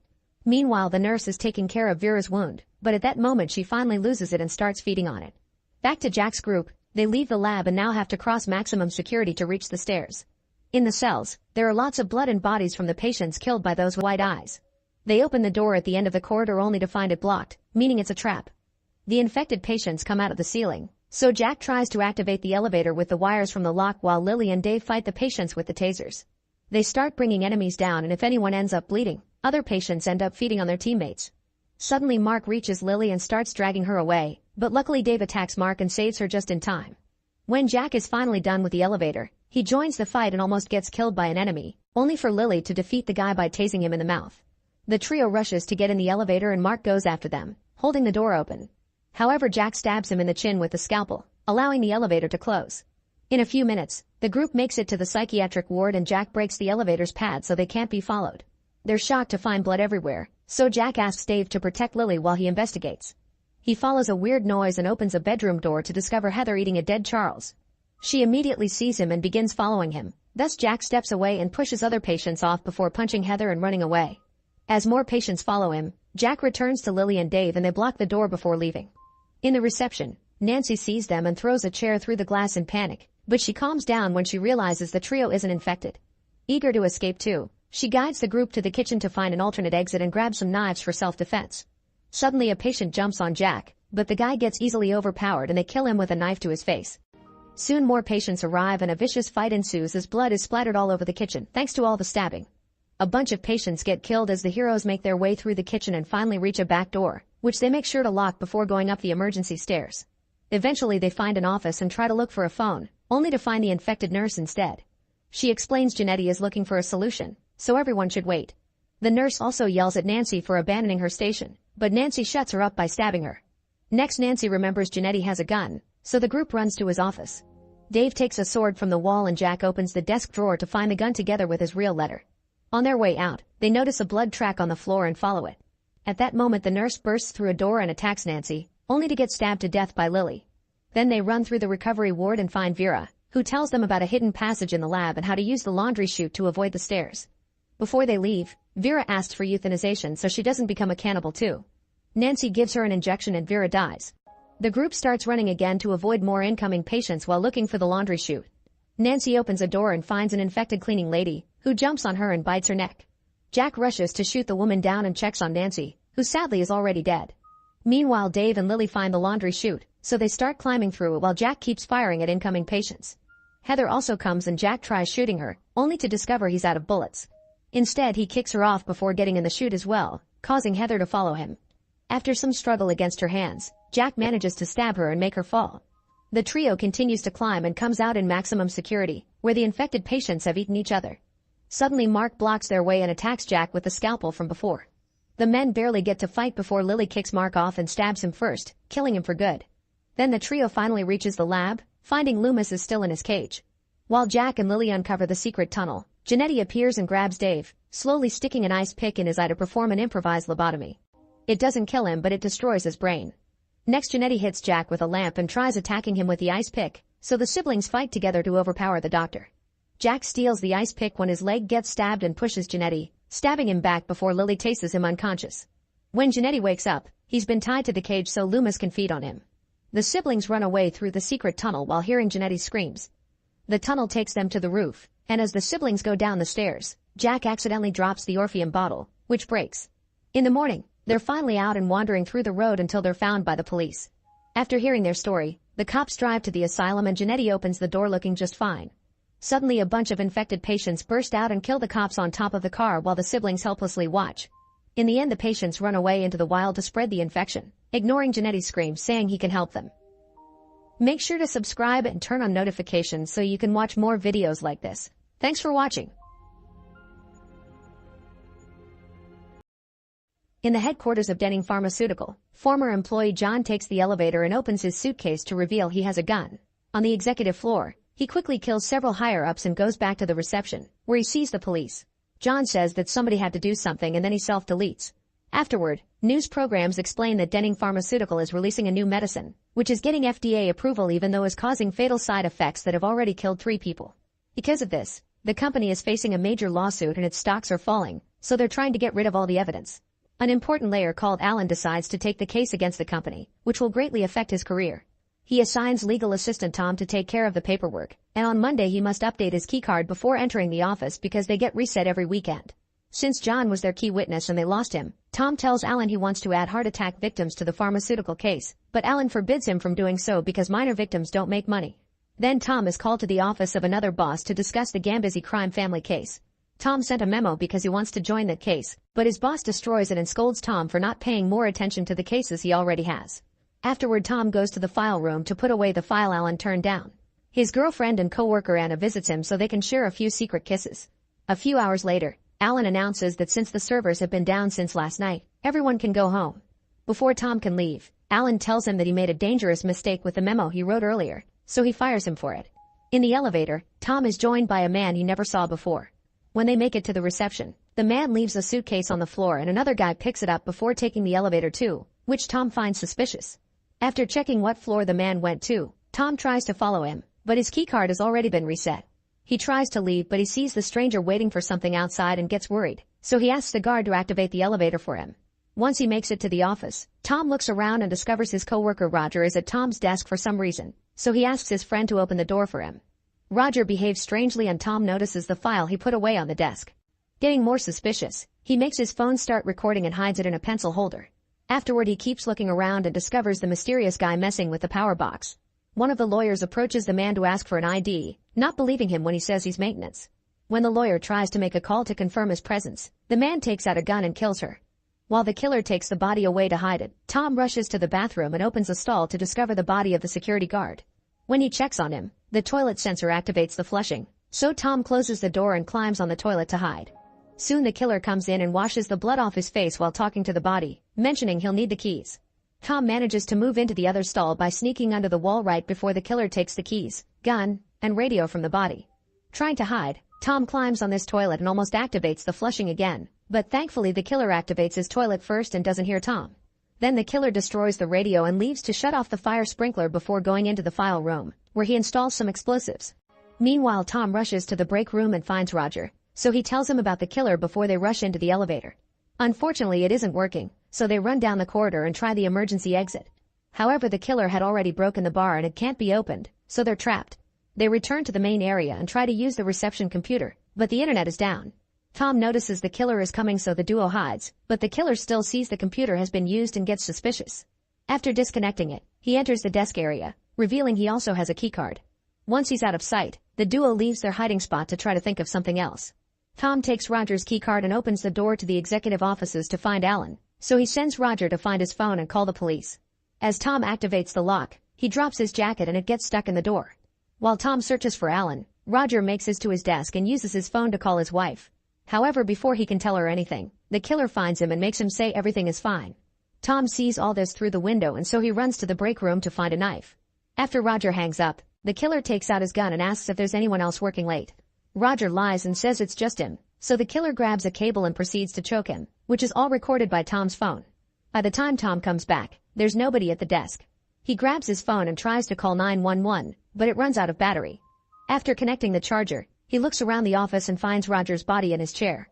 Meanwhile, the nurse is taking care of Vera's wound, but at that moment she finally loses it and starts feeding on it. Back to Jack's group, they leave the lab and now have to cross maximum security to reach the stairs. In the cells, there are lots of blood and bodies from the patients killed by those with white eyes. They open the door at the end of the corridor only to find it blocked, meaning it's a trap. The infected patients come out of the ceiling, so Jack tries to activate the elevator with the wires from the lock while Lily and Dave fight the patients with the tasers. They start bringing enemies down, and if anyone ends up bleeding, other patients end up feeding on their teammates. Suddenly Mark reaches Lily and starts dragging her away, but luckily Dave attacks Mark and saves her just in time. When Jack is finally done with the elevator, he joins the fight and almost gets killed by an enemy, only for Lily to defeat the guy by tasing him in the mouth. The trio rushes to get in the elevator and Mark goes after them, holding the door open. However, Jack stabs him in the chin with the scalpel, allowing the elevator to close. In a few minutes, the group makes it to the psychiatric ward and Jack breaks the elevator's pad so they can't be followed. They're shocked to find blood everywhere, so Jack asks Dave to protect Lily while he investigates. He follows a weird noise and opens a bedroom door to discover Heather eating a dead Charles. She immediately sees him and begins following him. Thus Jack steps away and pushes other patients off before punching Heather and running away. As more patients follow him, Jack returns to Lily and Dave and they block the door before leaving. In the reception, Nancy sees them and throws a chair through the glass in panic, but she calms down when she realizes the trio isn't infected. Eager to escape too, she guides the group to the kitchen to find an alternate exit and grabs some knives for self-defense. Suddenly a patient jumps on Jack, but the guy gets easily overpowered and they kill him with a knife to his face. Soon more patients arrive and a vicious fight ensues as blood is splattered all over the kitchen thanks to all the stabbing. A bunch of patients get killed as the heroes make their way through the kitchen and finally reach a back door, which they make sure to lock before going up the emergency stairs. Eventually they find an office and try to look for a phone, only to find the infected nurse instead. She explains Janetti is looking for a solution, so everyone should wait. The nurse also yells at Nancy for abandoning her station, but Nancy shuts her up by stabbing her. Next Nancy remembers Janetti has a gun, so the group runs to his office. Dave takes a sword from the wall and Jack opens the desk drawer to find the gun together with his real letter. On their way out, they notice a blood track on the floor and follow it. At that moment the nurse bursts through a door and attacks Nancy, only to get stabbed to death by Lily. Then they run through the recovery ward and find Vera, who tells them about a hidden passage in the lab and how to use the laundry chute to avoid the stairs. Before they leave, Vera asks for euthanization so she doesn't become a cannibal too. Nancy gives her an injection and Vera dies. The group starts running again to avoid more incoming patients while looking for the laundry chute. Nancy opens a door and finds an infected cleaning lady, who jumps on her and bites her neck. Jack rushes to shoot the woman down and checks on Nancy, who sadly is already dead. Meanwhile Dave and Lily find the laundry chute, so they start climbing through it while Jack keeps firing at incoming patients. Heather also comes and Jack tries shooting her, only to discover he's out of bullets. Instead he kicks her off before getting in the chute as well, causing Heather to follow him. After some struggle against her hands, Jack manages to stab her and make her fall. The trio continues to climb and comes out in maximum security, where the infected patients have eaten each other. Suddenly Mark blocks their way and attacks Jack with the scalpel from before. The men barely get to fight before Lily kicks Mark off and stabs him first, killing him for good. Then the trio finally reaches the lab, finding Loomis is still in his cage. While Jack and Lily uncover the secret tunnel, Janetti appears and grabs Dave, slowly sticking an ice pick in his eye to perform an improvised lobotomy. It doesn't kill him but it destroys his brain. Next Janetti hits Jack with a lamp and tries attacking him with the ice pick, so the siblings fight together to overpower the doctor. Jack steals the ice pick when his leg gets stabbed and pushes Janetti, stabbing him back before Lily tastes him unconscious. When Janetti wakes up, he's been tied to the cage so Loomis can feed on him. The siblings run away through the secret tunnel while hearing Janetti's screams. The tunnel takes them to the roof, and as the siblings go down the stairs, Jack accidentally drops the Orpheum bottle, which breaks. In the morning, they're finally out and wandering through the road until they're found by the police. After hearing their story, the cops drive to the asylum and Janetti opens the door looking just fine. Suddenly a bunch of infected patients burst out and kill the cops on top of the car while the siblings helplessly watch. In the end the patients run away into the wild to spread the infection, ignoring Janetti's screams saying he can help them. Make sure to subscribe and turn on notifications so you can watch more videos like this. Thanks for watching. In the headquarters of Denning Pharmaceutical, former employee John takes the elevator and opens his suitcase to reveal he has a gun. On the executive floor, he quickly kills several higher-ups and goes back to the reception, where he sees the police. John says that somebody had to do something and then he self-deletes. Afterward, news programs explain that Denning Pharmaceutical is releasing a new medicine, which is getting FDA approval even though is causing fatal side effects that have already killed 3 people. Because of this, the company is facing a major lawsuit and its stocks are falling, so they're trying to get rid of all the evidence. An important layer called Alan decides to take the case against the company, which will greatly affect his career. He assigns legal assistant Tom to take care of the paperwork, and on Monday he must update his keycard before entering the office because they get reset every weekend. Since John was their key witness and they lost him, Tom tells Alan he wants to add heart attack victims to the pharmaceutical case, but Alan forbids him from doing so because minor victims don't make money. Then Tom is called to the office of another boss to discuss the Gambizzi crime family case. Tom sent a memo because he wants to join that case, but his boss destroys it and scolds Tom for not paying more attention to the cases he already has. Afterward Tom goes to the file room to put away the file Alan turned down. His girlfriend and co-worker Anna visits him so they can share a few secret kisses. A few hours later, Alan announces that since the servers have been down since last night, everyone can go home. Before Tom can leave, Alan tells him that he made a dangerous mistake with the memo he wrote earlier, so he fires him for it. In the elevator, Tom is joined by a man he never saw before. When they make it to the reception, the man leaves a suitcase on the floor and another guy picks it up before taking the elevator too, which Tom finds suspicious. After checking what floor the man went to, Tom tries to follow him, but his keycard has already been reset. He tries to leave but he sees the stranger waiting for something outside and gets worried, so he asks the guard to activate the elevator for him. Once he makes it to the office, Tom looks around and discovers his coworker Roger is at Tom's desk for some reason, so he asks his friend to open the door for him. Roger behaves strangely and Tom notices the file he put away on the desk. Getting more suspicious, he makes his phone start recording and hides it in a pencil holder. Afterward he keeps looking around and discovers the mysterious guy messing with the power box. One of the lawyers approaches the man to ask for an ID, not believing him when he says he's maintenance. When the lawyer tries to make a call to confirm his presence, the man takes out a gun and kills her. While the killer takes the body away to hide it, Tom rushes to the bathroom and opens a stall to discover the body of the security guard. When he checks on him, the toilet sensor activates the flushing, so Tom closes the door and climbs on the toilet to hide. Soon the killer comes in and washes the blood off his face while talking to the body, mentioning he'll need the keys. Tom manages to move into the other stall by sneaking under the wall right before the killer takes the keys, gun, and radio from the body. Trying to hide, Tom climbs on this toilet and almost activates the flushing again, but thankfully the killer activates his toilet first and doesn't hear Tom. Then the killer destroys the radio and leaves to shut off the fire sprinkler before going into the file room, where he installs some explosives. Meanwhile, Tom rushes to the break room and finds Roger, so he tells him about the killer before they rush into the elevator. Unfortunately, it isn't working, so they run down the corridor and try the emergency exit. However, the killer had already broken the bar and it can't be opened, so they're trapped. They return to the main area and try to use the reception computer, but the internet is down. Tom notices the killer is coming so the duo hides, but the killer still sees the computer has been used and gets suspicious. After disconnecting it, he enters the desk area, revealing he also has a keycard. Once he's out of sight, the duo leaves their hiding spot to try to think of something else. Tom takes Roger's keycard and opens the door to the executive offices to find Alan, so he sends Roger to find his phone and call the police. As Tom activates the lock, he drops his jacket and it gets stuck in the door. While Tom searches for Alan, Roger makes it to his desk and uses his phone to call his wife. However, before he can tell her anything, the killer finds him and makes him say everything is fine. Tom sees all this through the window and so he runs to the break room to find a knife. After Roger hangs up, the killer takes out his gun and asks if there's anyone else working late. Roger lies and says it's just him, so the killer grabs a cable and proceeds to choke him, which is all recorded by Tom's phone. By the time Tom comes back, there's nobody at the desk. He grabs his phone and tries to call 911, but it runs out of battery. After connecting the charger, he looks around the office and finds Roger's body in his chair.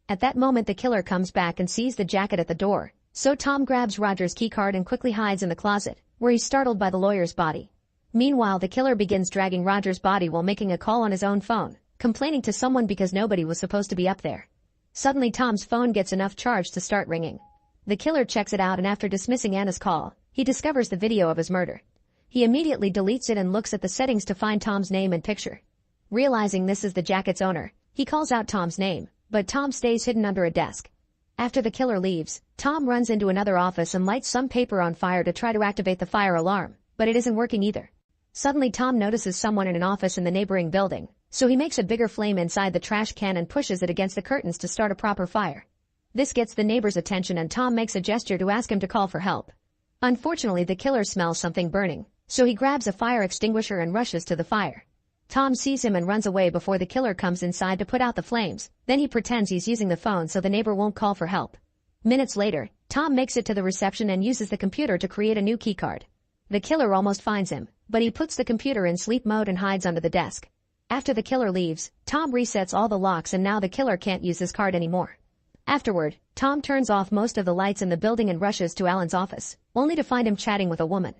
At that moment the killer comes back and sees the jacket at the door, so Tom grabs Roger's keycard and quickly hides in the closet, where he's startled by the lawyer's body. Meanwhile, the killer begins dragging Roger's body while making a call on his own phone, complaining to someone because nobody was supposed to be up there. Suddenly Tom's phone gets enough charge to start ringing. The killer checks it out and after dismissing Anna's call, he discovers the video of his murder. He immediately deletes it and looks at the settings to find Tom's name and picture. Realizing this is the jacket's owner, he calls out Tom's name, but Tom stays hidden under a desk. After the killer leaves, Tom runs into another office and lights some paper on fire to try to activate the fire alarm, but it isn't working either. Suddenly Tom notices someone in an office in the neighboring building, so he makes a bigger flame inside the trash can and pushes it against the curtains to start a proper fire. This gets the neighbor's attention and Tom makes a gesture to ask him to call for help. Unfortunately, the killer smells something burning, so he grabs a fire extinguisher and rushes to the fire. Tom sees him and runs away before the killer comes inside to put out the flames, then he pretends he's using the phone so the neighbor won't call for help. Minutes later, Tom makes it to the reception and uses the computer to create a new keycard. The killer almost finds him, but he puts the computer in sleep mode and hides under the desk. After the killer leaves, Tom resets all the locks and now the killer can't use his card anymore. Afterward, Tom turns off most of the lights in the building and rushes to Alan's office, only to find him chatting with a woman.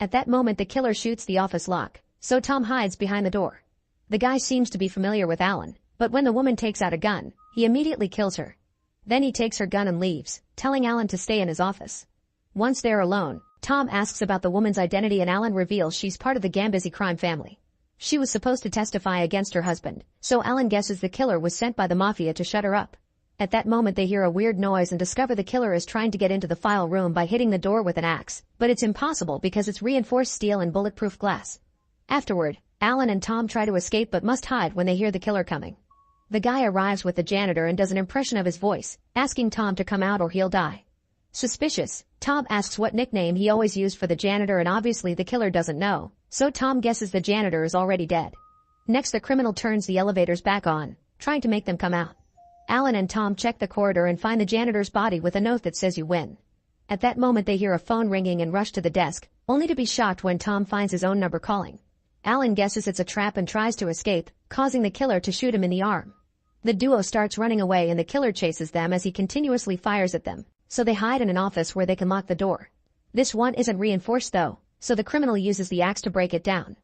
At that moment the killer shoots the office lock, so Tom hides behind the door. The guy seems to be familiar with Alan, but when the woman takes out a gun, he immediately kills her. Then he takes her gun and leaves, telling Alan to stay in his office. Once they're alone, Tom asks about the woman's identity and Alan reveals she's part of the Gambizzi crime family. She was supposed to testify against her husband, so Alan guesses the killer was sent by the mafia to shut her up. At that moment they hear a weird noise and discover the killer is trying to get into the file room by hitting the door with an axe, but it's impossible because it's reinforced steel and bulletproof glass. Afterward, Alan and Tom try to escape but must hide when they hear the killer coming. The guy arrives with the janitor and does an impression of his voice, asking Tom to come out or he'll die. Suspicious, Tom asks what nickname he always used for the janitor and obviously the killer doesn't know, so Tom guesses the janitor is already dead. Next, the criminal turns the elevators back on, trying to make them come out. Alan and Tom check the corridor and find the janitor's body with a note that says you win. At that moment they hear a phone ringing and rush to the desk, only to be shocked when Tom finds his own number calling. Alan guesses it's a trap and tries to escape, causing the killer to shoot him in the arm. The duo starts running away and the killer chases them as he continuously fires at them, so they hide in an office where they can lock the door. This one isn't reinforced though, so the criminal uses the axe to break it down.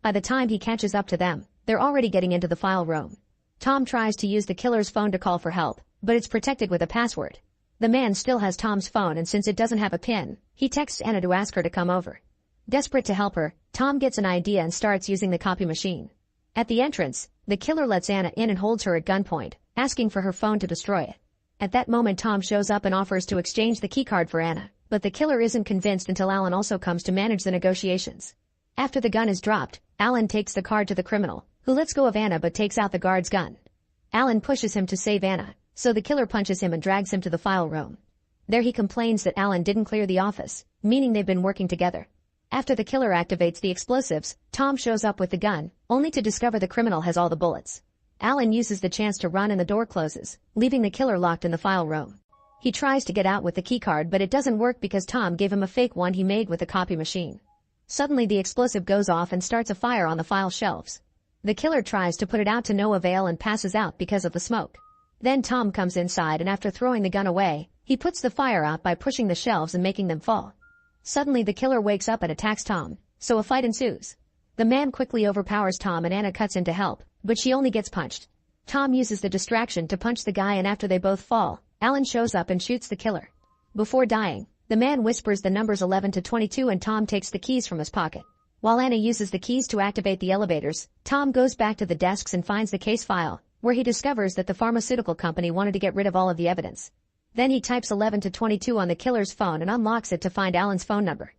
By the time he catches up to them, they're already getting into the file room. Tom tries to use the killer's phone to call for help, but it's protected with a password. The man still has Tom's phone and since it doesn't have a pin, he texts Anna to ask her to come over. Desperate to help her, Tom gets an idea and starts using the copy machine. At the entrance, the killer lets Anna in and holds her at gunpoint, asking for her phone to destroy it. At that moment Tom shows up and offers to exchange the keycard for Anna, but the killer isn't convinced until Alan also comes to manage the negotiations. After the gun is dropped, Alan takes the card to the criminal, who lets go of Anna but takes out the guard's gun. Alan pushes him to save Anna, so the killer punches him and drags him to the file room. There he complains that Alan didn't clear the office, meaning they've been working together. After the killer activates the explosives, Tom shows up with the gun, only to discover the criminal has all the bullets. Alan uses the chance to run and the door closes, leaving the killer locked in the file room. He tries to get out with the keycard but it doesn't work because Tom gave him a fake one he made with a copy machine. Suddenly the explosive goes off and starts a fire on the file shelves. The killer tries to put it out to no avail and passes out because of the smoke. Then Tom comes inside and after throwing the gun away, he puts the fire out by pushing the shelves and making them fall. Suddenly the killer wakes up and attacks Tom, so a fight ensues. The man quickly overpowers Tom and Anna cuts in to help, but she only gets punched. Tom uses the distraction to punch the guy and after they both fall, Alan shows up and shoots the killer. Before dying, the man whispers the numbers 11 to 22 and Tom takes the keys from his pocket. While Anna uses the keys to activate the elevators, Tom goes back to the desks and finds the case file, where he discovers that the pharmaceutical company wanted to get rid of all of the evidence. Then he types 11 to 22 on the killer's phone and unlocks it to find Alan's phone number.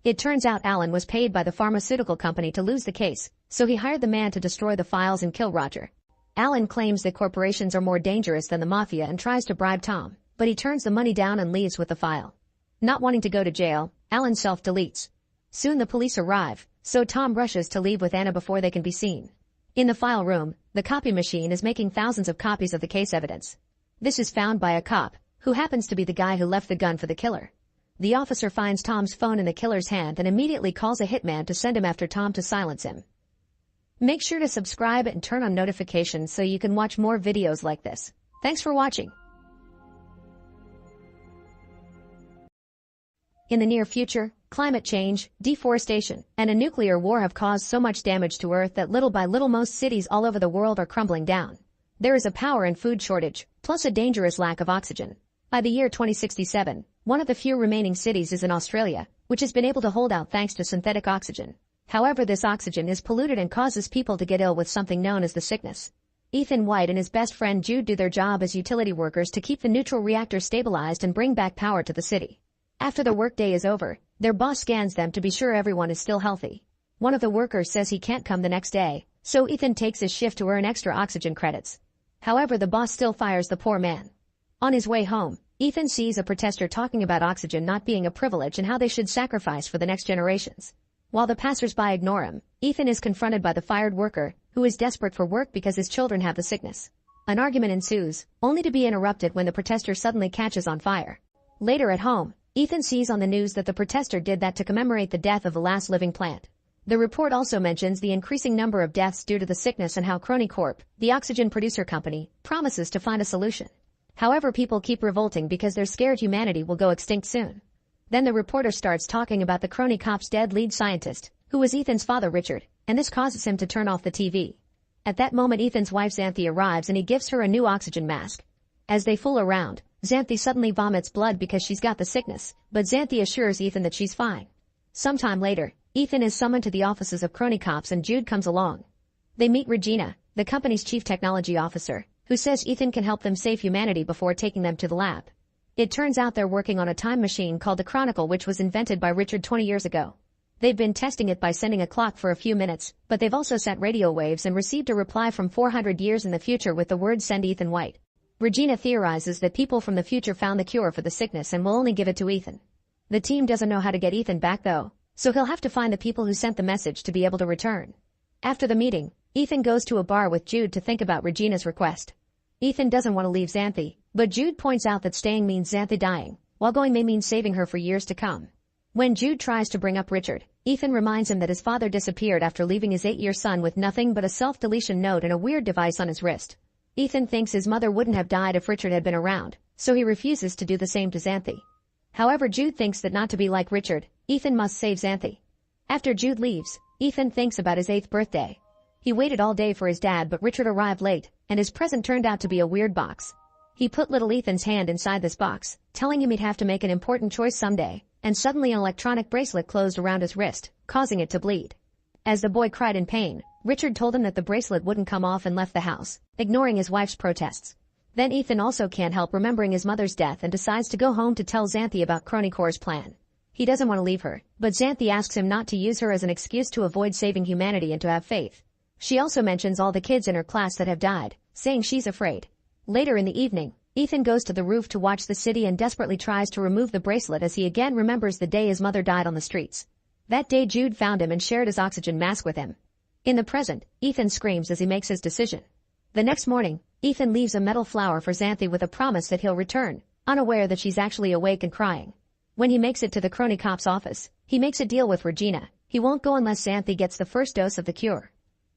It turns out Alan was paid by the pharmaceutical company to lose the case, so he hired the man to destroy the files and kill Roger. Alan claims that corporations are more dangerous than the mafia and tries to bribe Tom, but he turns the money down and leaves with the file. Not wanting to go to jail, Alan self-deletes. Soon the police arrive, so Tom rushes to leave with Anna before they can be seen. In the file room, the copy machine is making thousands of copies of the case evidence. This is found by a cop, who happens to be the guy who left the gun for the killer. The officer finds Tom's phone in the killer's hand and immediately calls a hitman to send him after Tom to silence him. Make sure to subscribe and turn on notifications so you can watch more videos like this. Thanks for watching. In the near future, climate change, deforestation, and a nuclear war have caused so much damage to Earth that little by little most cities all over the world are crumbling down. There is a power and food shortage, plus a dangerous lack of oxygen. By the year 2067, one of the few remaining cities is in Australia, which has been able to hold out thanks to synthetic oxygen. However, this oxygen is polluted and causes people to get ill with something known as the sickness. Ethan White and his best friend Jude do their job as utility workers to keep the neutral reactor stabilized and bring back power to the city. After the workday is over, their boss scans them to be sure everyone is still healthy. One of the workers says he can't come the next day, so Ethan takes his shift to earn extra oxygen credits. However, the boss still fires the poor man. On his way home, Ethan sees a protester talking about oxygen not being a privilege and how they should sacrifice for the next generations. While the passers-by ignore him, Ethan is confronted by the fired worker, who is desperate for work because his children have the sickness. An argument ensues, only to be interrupted when the protester suddenly catches on fire. Later at home, Ethan sees on the news that the protester did that to commemorate the death of the last living plant. The report also mentions the increasing number of deaths due to the sickness and how Crony Corp, the oxygen producer company, promises to find a solution. However, people keep revolting because they're scared humanity will go extinct soon. Then the reporter starts talking about the Crony Corp's dead lead scientist, who was Ethan's father Richard, and this causes him to turn off the TV. At that moment Ethan's wife Xanthi arrives and he gives her a new oxygen mask. As they fool around, Xanthi suddenly vomits blood because she's got the sickness, but Xanthi assures Ethan that she's fine. Sometime later, Ethan is summoned to the offices of Crony Corp and Jude comes along. They meet Regina, the company's chief technology officer, who says Ethan can help them save humanity before taking them to the lab. It turns out they're working on a time machine called the Chronicle, which was invented by Richard 20 years ago. They've been testing it by sending a clock for a few minutes, but they've also sent radio waves and received a reply from 400 years in the future with the words "Send Ethan White." Regina theorizes that people from the future found the cure for the sickness and will only give it to Ethan. The team doesn't know how to get Ethan back though, so he'll have to find the people who sent the message to be able to return. After the meeting, Ethan goes to a bar with Jude to think about Regina's request. Ethan doesn't want to leave Xanthi, but Jude points out that staying means Xanthi dying, while going may mean saving her for years to come. When Jude tries to bring up Richard, Ethan reminds him that his father disappeared after leaving his 8-year son with nothing but a self-deletion note and a weird device on his wrist. Ethan thinks his mother wouldn't have died if Richard had been around, so he refuses to do the same to Xanthi. However, Jude thinks that not to be like Richard, Ethan must save Xanthi. After Jude leaves, Ethan thinks about his 8th birthday. He waited all day for his dad, but Richard arrived late, and his present turned out to be a weird box. He put little Ethan's hand inside this box, telling him he'd have to make an important choice someday, and suddenly an electronic bracelet closed around his wrist, causing it to bleed. As the boy cried in pain, Richard told him that the bracelet wouldn't come off and left the house, ignoring his wife's protests. Then Ethan also can't help remembering his mother's death and decides to go home to tell Xanthi about Cronicor's plan. He doesn't want to leave her, but Xanthi asks him not to use her as an excuse to avoid saving humanity and to have faith. She also mentions all the kids in her class that have died, saying she's afraid. Later in the evening, Ethan goes to the roof to watch the city and desperately tries to remove the bracelet as he again remembers the day his mother died on the streets. That day Jude found him and shared his oxygen mask with him. In the present, Ethan screams as he makes his decision. The next morning, Ethan leaves a metal flower for Xanthi with a promise that he'll return, unaware that she's actually awake and crying. When he makes it to the Crony cop's office, he makes a deal with Regina. He won't go unless Xanthi gets the first dose of the cure.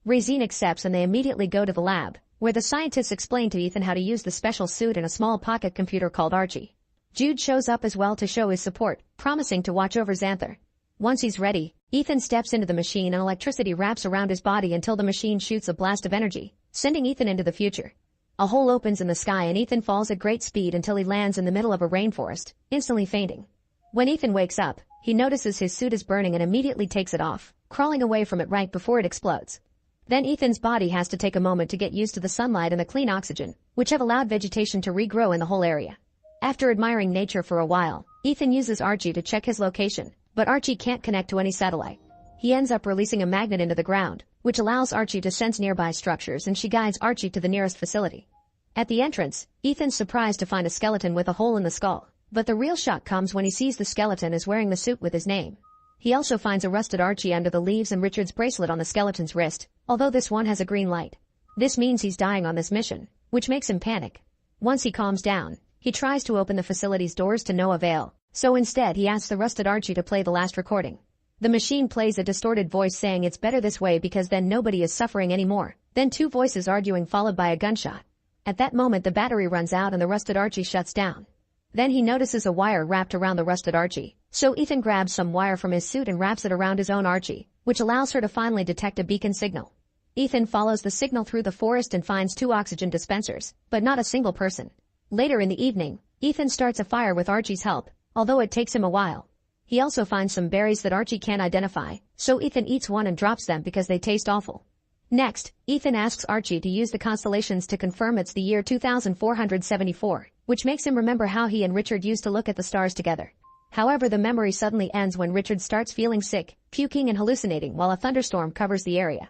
Regina accepts and they immediately go to the lab, where the scientists explain to Ethan how to use the special suit and a small pocket computer called Archie. Jude shows up as well to show his support, promising to watch over Xanthi. Once he's ready, Ethan steps into the machine and electricity wraps around his body until the machine shoots a blast of energy, sending Ethan into the future. A hole opens in the sky and Ethan falls at great speed until he lands in the middle of a rainforest, instantly fainting. When Ethan wakes up, he notices his suit is burning and immediately takes it off, crawling away from it right before it explodes. Then Ethan's body has to take a moment to get used to the sunlight and the clean oxygen, which have allowed vegetation to regrow in the whole area. After admiring nature for a while, Ethan uses Archie to check his location, but Archie can't connect to any satellite. He ends up releasing a magnet into the ground, which allows Archie to sense nearby structures, and she guides Archie to the nearest facility. At the entrance, Ethan's surprised to find a skeleton with a hole in the skull, but the real shock comes when he sees the skeleton is wearing the suit with his name. He also finds a rusted Archie under the leaves and Richard's bracelet on the skeleton's wrist, although this one has a green light. This means he's dying on this mission, which makes him panic. Once he calms down, he tries to open the facility's doors to no avail, so instead he asks the rusted Archie to play the last recording. The machine plays a distorted voice saying it's better this way because then nobody is suffering anymore, then 2 voices arguing followed by a gunshot. At that moment the battery runs out and the rusted Archie shuts down. Then he notices a wire wrapped around the rusted Archie, so Ethan grabs some wire from his suit and wraps it around his own Archie, which allows her to finally detect a beacon signal. Ethan follows the signal through the forest and finds 2 oxygen dispensers, but not a single person. Later in the evening, Ethan starts a fire with Archie's help, although it takes him a while. He also finds some berries that Archie can't identify, so Ethan eats one and drops them because they taste awful. Next, Ethan asks Archie to use the constellations to confirm it's the year 2474, which makes him remember how he and Richard used to look at the stars together. However, the memory suddenly ends when Richard starts feeling sick, puking and hallucinating while a thunderstorm covers the area.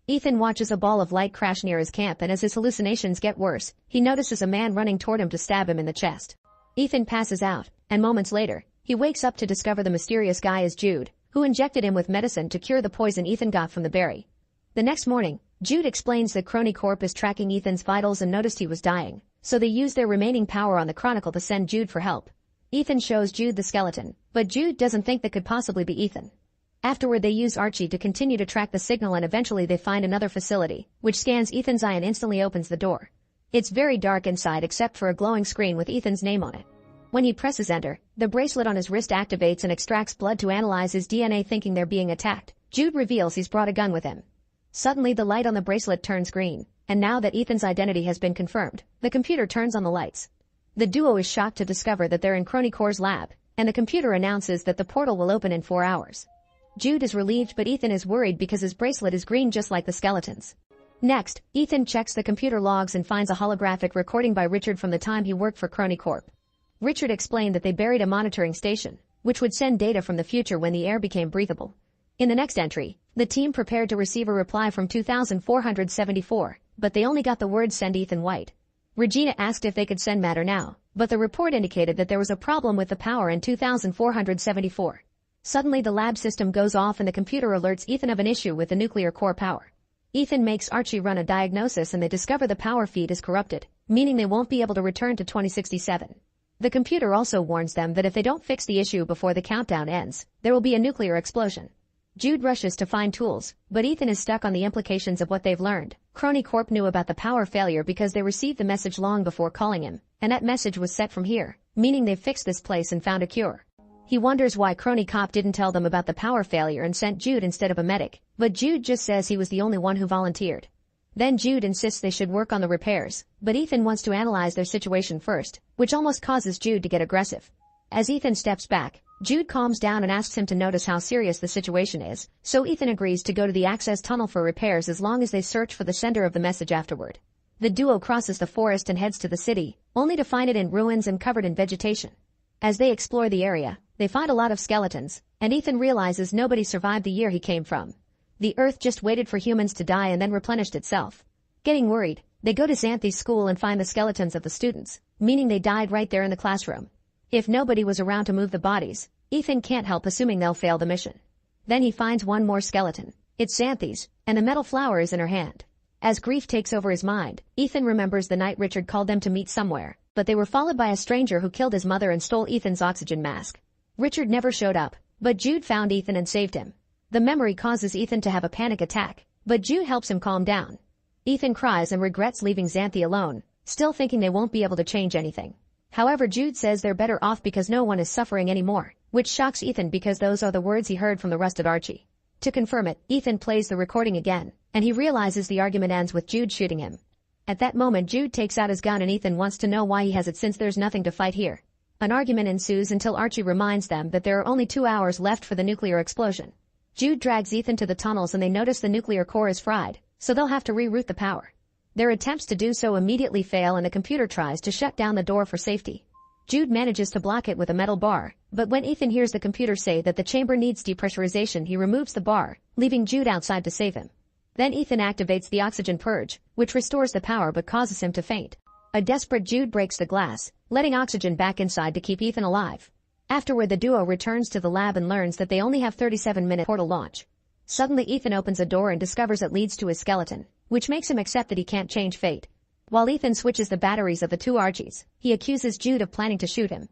Ethan watches a ball of light crash near his camp, and as his hallucinations get worse, he notices a man running toward him to stab him in the chest. Ethan passes out, and moments later, he wakes up to discover the mysterious guy is Jude, who injected him with medicine to cure the poison Ethan got from the berry. The next morning, Jude explains that Crony Corp is tracking Ethan's vitals and noticed he was dying, so they use their remaining power on the Chronicle to send Jude for help. Ethan shows Jude the skeleton, but Jude doesn't think that could possibly be Ethan. Afterward they use Archie to continue to track the signal, and eventually they find another facility, which scans Ethan's eye and instantly opens the door. It's very dark inside except for a glowing screen with Ethan's name on it. When he presses enter, the bracelet on his wrist activates and extracts blood to analyze his DNA, thinking they're being attacked. Jude reveals he's brought a gun with him. Suddenly the light on the bracelet turns green, and now that Ethan's identity has been confirmed, the computer turns on the lights. The duo is shocked to discover that they're in Crony Corp's lab, and the computer announces that the portal will open in 4 hours. Jude is relieved, but Ethan is worried because his bracelet is green just like the skeleton's. Next, Ethan checks the computer logs and finds a holographic recording by Richard from the time he worked for Crony Corp. Richard explained that they buried a monitoring station, which would send data from the future when the air became breathable. In the next entry, the team prepared to receive a reply from 2474, but they only got the word "Send Ethan White." Regina asked if they could send matter now, but the report indicated that there was a problem with the power in 2474. Suddenly the lab system goes off and the computer alerts Ethan of an issue with the nuclear core power. Ethan makes Archie run a diagnosis and they discover the power feed is corrupted, meaning they won't be able to return to 2067. The computer also warns them that if they don't fix the issue before the countdown ends, there will be a nuclear explosion. Jude rushes to find tools, but Ethan is stuck on the implications of what they've learned. Crony Corp knew about the power failure because they received the message long before calling him, and that message was set from here, meaning they've fixed this place and found a cure. He wonders why Crony Cop didn't tell them about the power failure and sent Jude instead of a medic, but Jude just says he was the only one who volunteered. Then Jude insists they should work on the repairs, but Ethan wants to analyze their situation first, which almost causes Jude to get aggressive. As Ethan steps back, Jude calms down and asks him to notice how serious the situation is, so Ethan agrees to go to the access tunnel for repairs as long as they search for the sender of the message afterward. The duo crosses the forest and heads to the city, only to find it in ruins and covered in vegetation. As they explore the area, they find a lot of skeletons, and Ethan realizes nobody survived the year he came from. The Earth just waited for humans to die and then replenished itself. Getting worried, they go to Xanthi's school and find the skeletons of the students, meaning they died right there in the classroom. If nobody was around to move the bodies, Ethan can't help assuming they'll fail the mission. Then he finds one more skeleton. It's Xanthi's, and the metal flower is in her hand. As grief takes over his mind, Ethan remembers the night Richard called them to meet somewhere, but they were followed by a stranger who killed his mother and stole Ethan's oxygen mask. Richard never showed up, but Jude found Ethan and saved him. The memory causes Ethan to have a panic attack, but Jude helps him calm down. Ethan cries and regrets leaving Xanthi alone, still thinking they won't be able to change anything. However, Jude says they're better off because no one is suffering anymore, which shocks Ethan because those are the words he heard from the rusted Archie. To confirm it, Ethan plays the recording again, and he realizes the argument ends with Jude shooting him. At that moment, Jude takes out his gun and Ethan wants to know why he has it since there's nothing to fight here. An argument ensues until Archie reminds them that there are only 2 hours left for the nuclear explosion. Jude drags Ethan to the tunnels and they notice the nuclear core is fried, so they'll have to reroute the power. Their attempts to do so immediately fail and the computer tries to shut down the door for safety. Jude manages to block it with a metal bar, but when Ethan hears the computer say that the chamber needs depressurization, he removes the bar, leaving Jude outside to save him. Then Ethan activates the oxygen purge, which restores the power but causes him to faint. A desperate Jude breaks the glass, letting oxygen back inside to keep Ethan alive. Afterward, the duo returns to the lab and learns that they only have 37-minute portal launch. Suddenly Ethan opens a door and discovers it leads to his skeleton, which makes him accept that he can't change fate. While Ethan switches the batteries of the 2 Archies, he accuses Jude of planning to shoot him.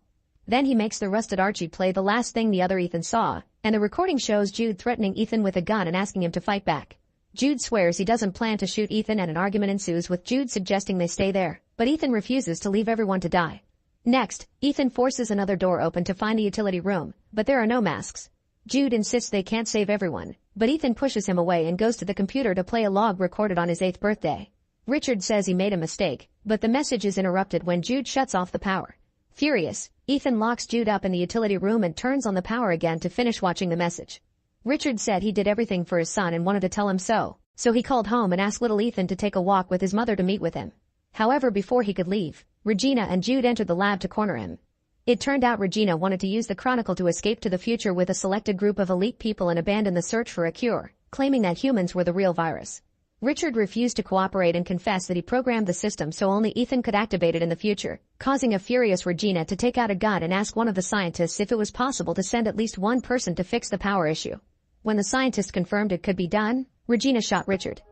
Then he makes the rusted Archie play the last thing the other Ethan saw, and the recording shows Jude threatening Ethan with a gun and asking him to fight back. Jude swears he doesn't plan to shoot Ethan and an argument ensues with Jude suggesting they stay there, but Ethan refuses to leave everyone to die. Next, Ethan forces another door open to find a utility room, but there are no masks. Jude insists they can't save everyone, but Ethan pushes him away and goes to the computer to play a log recorded on his 8th birthday. Richard says he made a mistake, but the message is interrupted when Jude shuts off the power. Furious, Ethan locks Jude up in the utility room and turns on the power again to finish watching the message. Richard said he did everything for his son and wanted to tell him so he called home and asked little Ethan to take a walk with his mother to meet with him. However, before he could leave, Regina and Jude entered the lab to corner him. It turned out Regina wanted to use the Chronicle to escape to the future with a selected group of elite people and abandon the search for a cure, claiming that humans were the real virus. Richard refused to cooperate and confessed that he programmed the system so only Ethan could activate it in the future, causing a furious Regina to take out a gun and ask one of the scientists if it was possible to send at least one person to fix the power issue. When the scientist confirmed it could be done, Regina shot Richard.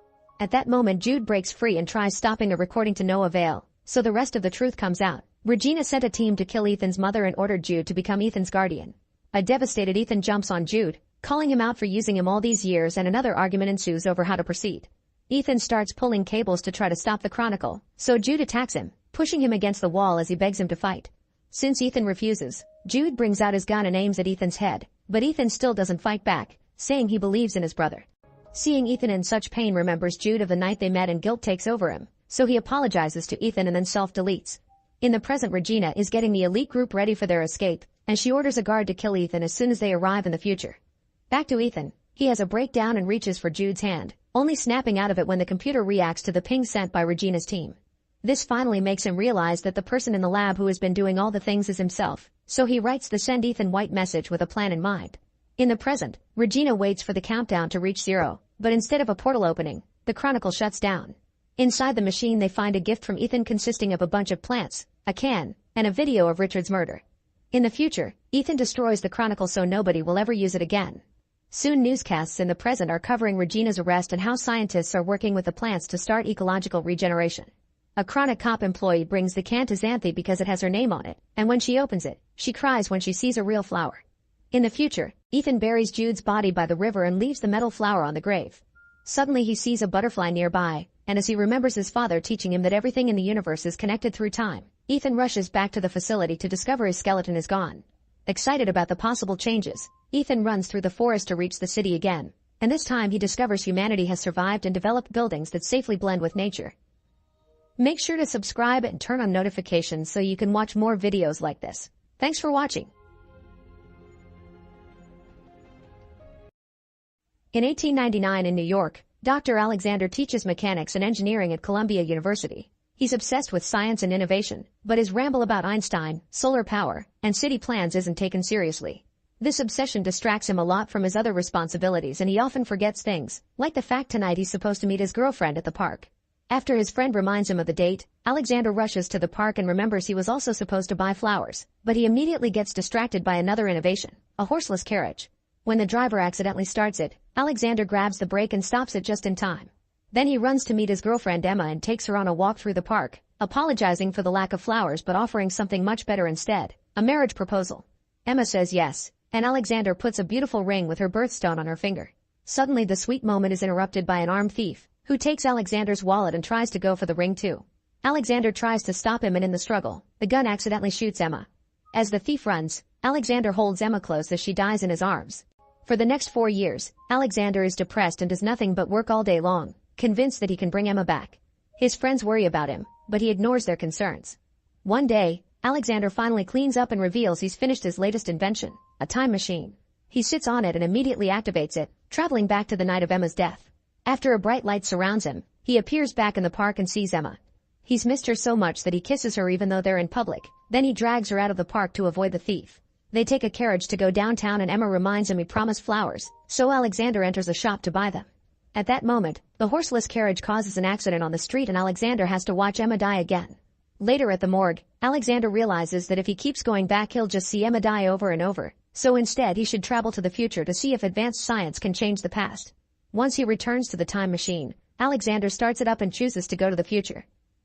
At that moment, Jude breaks free and tries stopping the recording to no avail, so the rest of the truth comes out. Regina sent a team to kill Ethan's mother and ordered Jude to become Ethan's guardian. A devastated Ethan jumps on Jude, calling him out for using him all these years, and another argument ensues over how to proceed. Ethan starts pulling cables to try to stop the Chronicle, so Jude attacks him, pushing him against the wall as he begs him to fight. Since Ethan refuses, Jude brings out his gun and aims at Ethan's head, but Ethan still doesn't fight back, saying he believes in his brother. Seeing Ethan in such pain remembers Jude of the night they met and guilt takes over him, so he apologizes to Ethan and then self-deletes. In the present, Regina is getting the elite group ready for their escape, and she orders a guard to kill Ethan as soon as they arrive in the future. Back to Ethan. He has a breakdown and reaches for Jude's hand, only snapping out of it when the computer reacts to the ping sent by Regina's team. This finally makes him realize that the person in the lab who has been doing all the things is himself, so he writes the Send Ethan White message with a plan in mind. In the present, Regina waits for the countdown to reach 0, but instead of a portal opening, the Chronicle shuts down. Inside the machine they find a gift from Ethan consisting of a bunch of plants, a can, and a video of Richard's murder. In the future, Ethan destroys the Chronicle so nobody will ever use it again. Soon newscasts in the present are covering Regina's arrest and how scientists are working with the plants to start ecological regeneration. A chronic cop employee brings the can to Xanthi because it has her name on it, and when she opens it, she cries when she sees a real flower. In the future, Ethan buries Jude's body by the river and leaves the metal flower on the grave. Suddenly he sees a butterfly nearby, and as he remembers his father teaching him that everything in the universe is connected through time, Ethan rushes back to the facility to discover his skeleton is gone. Excited about the possible changes, Ethan runs through the forest to reach the city again, and this time he discovers humanity has survived and developed buildings that safely blend with nature. Make sure to subscribe and turn on notifications so you can watch more videos like this. Thanks for watching. In 1899 in New York, Dr. Alexander teaches mechanics and engineering at Columbia University. He's obsessed with science and innovation, but his ramble about Einstein, solar power, and city plans isn't taken seriously. This obsession distracts him a lot from his other responsibilities and he often forgets things, like the fact tonight he's supposed to meet his girlfriend at the park. After his friend reminds him of the date, Alexander rushes to the park and remembers he was also supposed to buy flowers, but he immediately gets distracted by another innovation, a horseless carriage. When the driver accidentally starts it, Alexander grabs the brake and stops it just in time. Then he runs to meet his girlfriend Emma and takes her on a walk through the park, apologizing for the lack of flowers but offering something much better instead, a marriage proposal. Emma says yes, and Alexander puts a beautiful ring with her birthstone on her finger. Suddenly the sweet moment is interrupted by an armed thief, who takes Alexander's wallet and tries to go for the ring too. Alexander tries to stop him and in the struggle, the gun accidentally shoots Emma. As the thief runs, Alexander holds Emma close as she dies in his arms. For the next 4 years, Alexander is depressed and does nothing but work all day long, convinced that he can bring Emma back. His friends worry about him, but he ignores their concerns. One day, Alexander finally cleans up and reveals he's finished his latest invention, a time machine. He sits on it and immediately activates it, traveling back to the night of Emma's death. After a bright light surrounds him, he appears back in the park and sees Emma. He's missed her so much that he kisses her even though they're in public, then he drags her out of the park to avoid the thief. They take a carriage to go downtown and Emma reminds him he promised flowers, so Alexander enters a shop to buy them. At that moment, the horseless carriage causes an accident on the street and Alexander has to watch Emma die again. Later at the morgue, Alexander realizes that if he keeps going back he'll just see Emma die over and over, so instead he should travel to the future to see if advanced science can change the past. Once he returns to the time machine, Alexander starts it up and chooses to go to the future.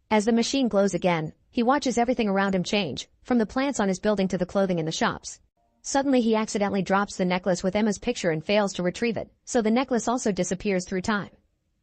As the machine glows again, he watches everything around him change, from the plants on his building to the clothing in the shops. Suddenly he accidentally drops the necklace with Emma's picture and fails to retrieve it, so the necklace also disappears through time.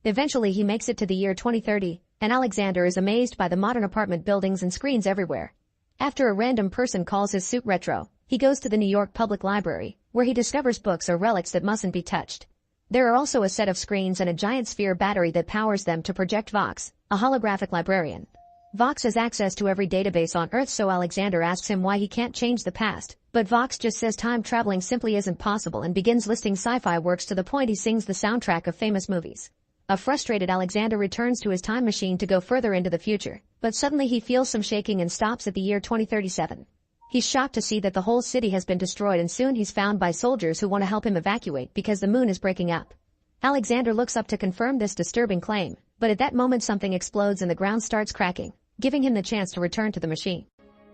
Eventually he makes it to the year 2030, and Alexander is amazed by the modern apartment buildings and screens everywhere. After a random person calls his suit retro, he goes to the New York Public Library, where he discovers books or relics that mustn't be touched. There are also a set of screens and a giant sphere battery that powers them to project Vox, a holographic librarian. Vox has access to every database on Earth, so Alexander asks him why he can't change the past, but Vox just says time traveling simply isn't possible and begins listing sci-fi works to the point he sings the soundtrack of famous movies. A frustrated Alexander returns to his time machine to go further into the future, but suddenly he feels some shaking and stops at the year 2037. He's shocked to see that the whole city has been destroyed and soon he's found by soldiers who want to help him evacuate because the moon is breaking up. Alexander looks up to confirm this disturbing claim, but at that moment something explodes and the ground starts cracking, giving him the chance to return to the machine.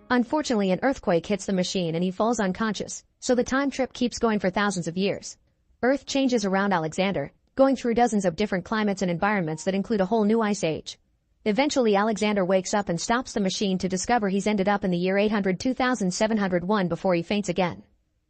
Unfortunately, an earthquake hits the machine and he falls unconscious, so the time trip keeps going for thousands of years. Earth changes around Alexander, going through dozens of different climates and environments that include a whole new ice age. Eventually Alexander wakes up and stops the machine to discover he's ended up in the year 800-2701 before he faints again.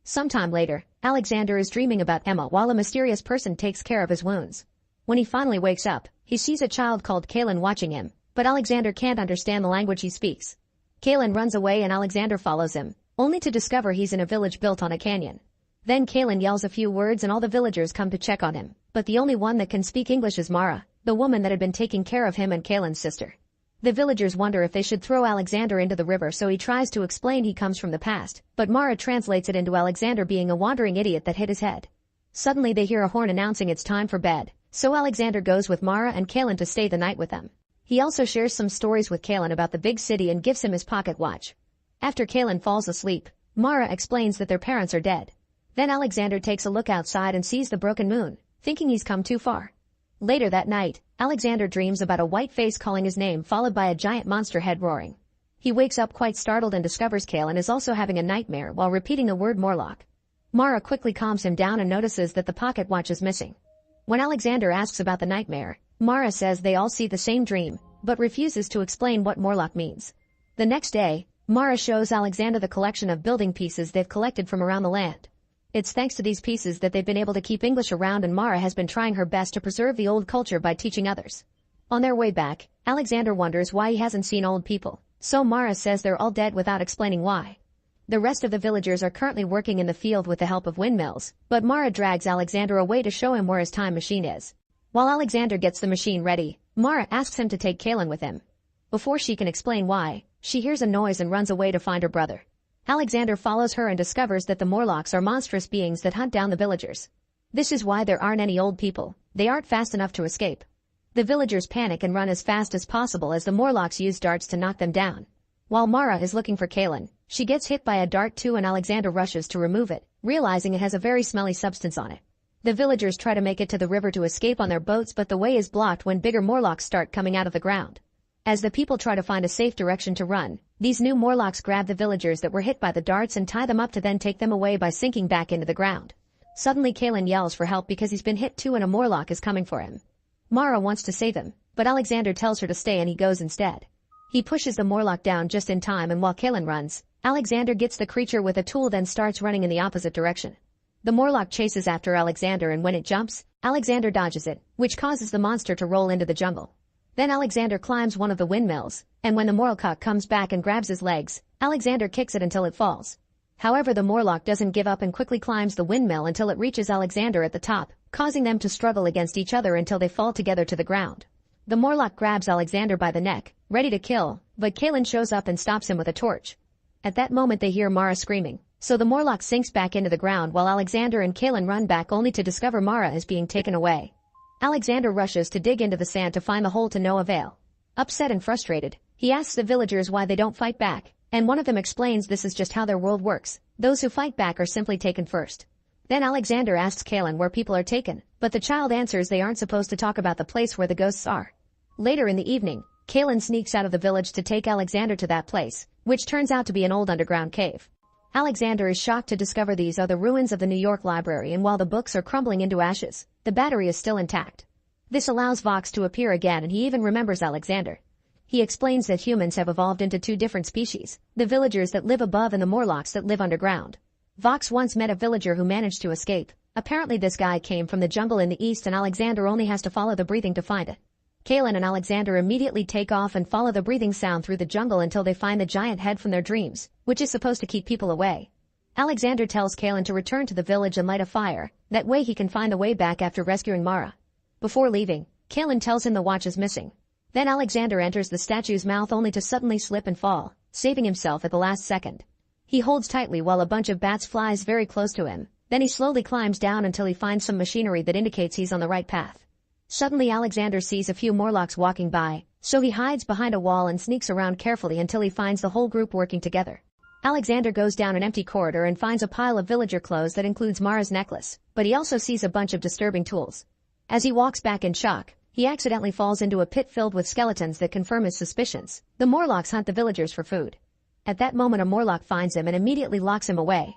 Sometime later, Alexander is dreaming about Emma while a mysterious person takes care of his wounds. When he finally wakes up, he sees a child called Kaylin watching him, but Alexander can't understand the language he speaks. Kaylin runs away and Alexander follows him, only to discover he's in a village built on a canyon. Then Kaylin yells a few words and all the villagers come to check on him, but the only one that can speak English is Mara, the woman that had been taking care of him and Kaylin's sister. The villagers wonder if they should throw Alexander into the river, so he tries to explain he comes from the past, but Mara translates it into Alexander being a wandering idiot that hit his head. Suddenly they hear a horn announcing it's time for bed, so Alexander goes with Mara and Kaylin to stay the night with them. He also shares some stories with Kaylin about the big city and gives him his pocket watch. After Kaylin falls asleep, Mara explains that their parents are dead. Then Alexander takes a look outside and sees the broken moon, thinking he's come too far. Later that night, Alexander dreams about a white face calling his name followed by a giant monster head roaring. He wakes up quite startled and discovers Kaylin is also having a nightmare while repeating the word Morlock. Mara quickly calms him down and notices that the pocket watch is missing. When Alexander asks about the nightmare, Mara says they all see the same dream, but refuses to explain what Morlock means. The next day, Mara shows Alexander the collection of building pieces they've collected from around the land. It's thanks to these pieces that they've been able to keep English around, and Mara has been trying her best to preserve the old culture by teaching others. On their way back, Alexander wonders why he hasn't seen old people, so Mara says they're all dead without explaining why. The rest of the villagers are currently working in the field with the help of windmills, but Mara drags Alexander away to show him where his time machine is. While Alexander gets the machine ready, Mara asks him to take Kaelin with him. Before she can explain why, she hears a noise and runs away to find her brother. Alexander follows her and discovers that the Morlocks are monstrous beings that hunt down the villagers. This is why there aren't any old people. They aren't fast enough to escape. The villagers panic and run as fast as possible as the Morlocks use darts to knock them down. While Mara is looking for Kaelin, she gets hit by a dart too, and Alexander rushes to remove it, realizing it has a very smelly substance on it. The villagers try to make it to the river to escape on their boats, but the way is blocked when bigger Morlocks start coming out of the ground. As the people try to find a safe direction to run, these new Morlocks grab the villagers that were hit by the darts and tie them up to then take them away by sinking back into the ground. Suddenly Kaelin yells for help because he's been hit too and a Morlock is coming for him. Mara wants to save him, but Alexander tells her to stay and he goes instead. He pushes the Morlock down just in time, and while Kaelin runs, Alexander gets the creature with a tool then starts running in the opposite direction. The Morlock chases after Alexander, and when it jumps, Alexander dodges it, which causes the monster to roll into the jungle. Then Alexander climbs one of the windmills, and when the Morlock comes back and grabs his legs, Alexander kicks it until it falls. However, the Morlock doesn't give up and quickly climbs the windmill until it reaches Alexander at the top, causing them to struggle against each other until they fall together to the ground. The Morlock grabs Alexander by the neck, ready to kill, but Kaelin shows up and stops him with a torch. At that moment they hear Mara screaming, so the Morlock sinks back into the ground while Alexander and Kaelin run back only to discover Mara is being taken away. Alexander rushes to dig into the sand to find the hole to no avail. Upset and frustrated, he asks the villagers why they don't fight back, and one of them explains this is just how their world works. Those who fight back are simply taken first. Then Alexander asks Kaelin where people are taken, but the child answers they aren't supposed to talk about the place where the ghosts are. Later in the evening, Kaelin sneaks out of the village to take Alexander to that place, which turns out to be an old underground cave. Alexander is shocked to discover these are the ruins of the New York Library, and while the books are crumbling into ashes, the battery is still intact. This allows Vox to appear again, and he even remembers Alexander. He explains that humans have evolved into two different species, the villagers that live above and the Morlocks that live underground. Vox once met a villager who managed to escape. Apparently this guy came from the jungle in the east, and Alexander only has to follow the breathing to find it. Kaelin and Alexander immediately take off and follow the breathing sound through the jungle until they find the giant head from their dreams, which is supposed to keep people away. Alexander tells Kaelin to return to the village and light a fire, that way he can find the way back after rescuing Mara. Before leaving, Kaelin tells him the watch is missing. Then Alexander enters the statue's mouth only to suddenly slip and fall, saving himself at the last second. He holds tightly while a bunch of bats flies very close to him, then he slowly climbs down until he finds some machinery that indicates he's on the right path. Suddenly Alexander sees a few Morlocks walking by, so he hides behind a wall and sneaks around carefully until he finds the whole group working together. Alexander goes down an empty corridor and finds a pile of villager clothes that includes Mara's necklace, but he also sees a bunch of disturbing tools. As he walks back in shock, he accidentally falls into a pit filled with skeletons that confirm his suspicions. The Morlocks hunt the villagers for food. At that moment a Morlock finds him and immediately locks him away.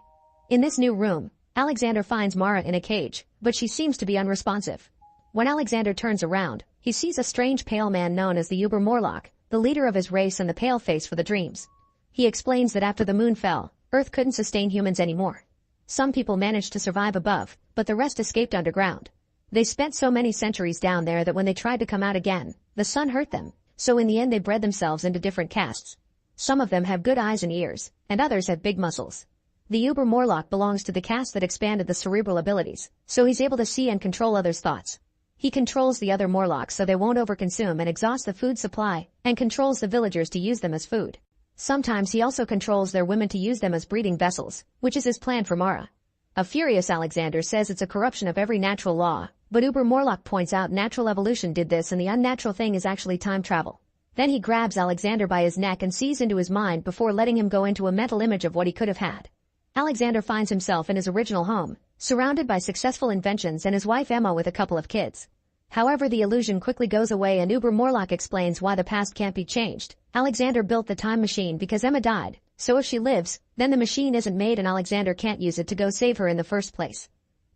In this new room, Alexander finds Mara in a cage, but she seems to be unresponsive. When Alexander turns around, he sees a strange pale man known as the Uber Morlock, the leader of his race and the pale face for the dreams. He explains that after the moon fell, Earth couldn't sustain humans anymore. Some people managed to survive above, but the rest escaped underground. They spent so many centuries down there that when they tried to come out again, the sun hurt them, so in the end they bred themselves into different castes. Some of them have good eyes and ears, and others have big muscles. The Uber Morlock belongs to the caste that expanded the cerebral abilities, so he's able to see and control others' thoughts. He controls the other Morlocks so they won't overconsume and exhaust the food supply, and controls the villagers to use them as food. Sometimes he also controls their women to use them as breeding vessels, which is his plan for Mara. A furious Alexander says it's a corruption of every natural law, but Uber Morlock points out natural evolution did this and the unnatural thing is actually time travel. Then he grabs Alexander by his neck and sees into his mind before letting him go into a mental image of what he could have had. Alexander finds himself in his original home, surrounded by successful inventions and his wife Emma with a couple of kids. However, the illusion quickly goes away and Uber Morlock explains why the past can't be changed. Alexander built the time machine because Emma died, So if she lives, then the machine isn't made and Alexander can't use it to go save her in the first place.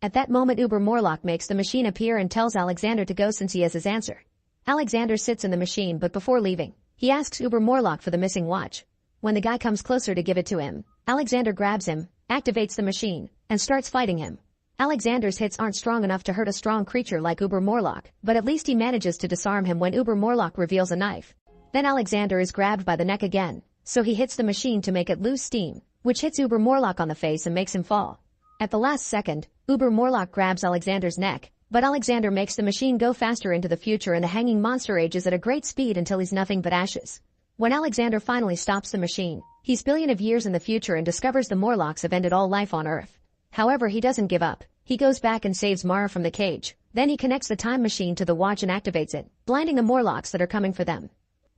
At that moment Uber Morlock makes the machine appear and tells Alexander to go since he has his answer. Alexander sits in the machine but before leaving, he asks Uber Morlock for the missing watch. When the guy comes closer to give it to him, Alexander grabs him, activates the machine, and starts fighting him. Alexander's hits aren't strong enough to hurt a strong creature like Uber Morlock, but at least he manages to disarm him when Uber Morlock reveals a knife. Then Alexander is grabbed by the neck again, so he hits the machine to make it lose steam, which hits Uber Morlock on the face and makes him fall. At the last second, Uber Morlock grabs Alexander's neck, but Alexander makes the machine go faster into the future and the hanging monster ages at a great speed until he's nothing but ashes. When Alexander finally stops the machine, he's billions of years in the future and discovers the Morlocks have ended all life on Earth. However, he doesn't give up. He goes back and saves Mara from the cage. Then he connects the time machine to the watch and activates it, blinding the Morlocks that are coming for them.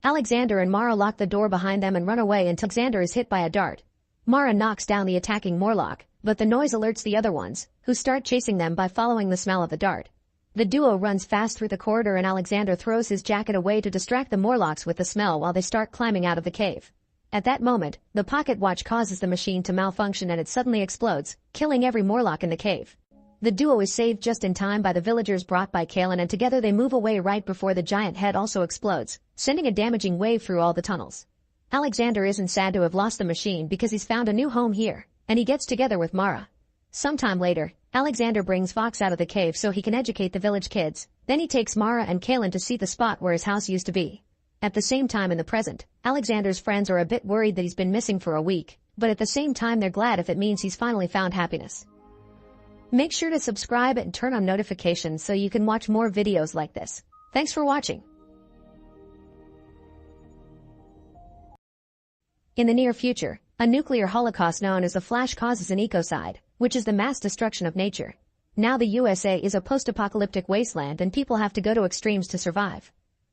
Alexander and Mara lock the door behind them and run away until Alexander is hit by a dart. Mara knocks down the attacking Morlock, but the noise alerts the other ones, who start chasing them by following the smell of the dart. The duo runs fast through the corridor and Alexander throws his jacket away to distract the Morlocks with the smell while they start climbing out of the cave. At that moment, the pocket watch causes the machine to malfunction and it suddenly explodes, killing every Morlock in the cave. The duo is saved just in time by the villagers brought by Kalen and together they move away right before the giant head also explodes, sending a damaging wave through all the tunnels. Alexander isn't sad to have lost the machine because he's found a new home here, and he gets together with Mara. Sometime later, Alexander brings Fox out of the cave so he can educate the village kids. Then he takes Mara and Kalen to see the spot where his house used to be. At the same time in the present, Alexander's friends are a bit worried that he's been missing for a week, but at the same time they're glad if it means he's finally found happiness. Make sure to subscribe and turn on notifications so you can watch more videos like this. Thanks for watching. In the near future, a nuclear holocaust known as the Flash causes an ecocide, which is the mass destruction of nature. Now the USA is a post-apocalyptic wasteland and people have to go to extremes to survive.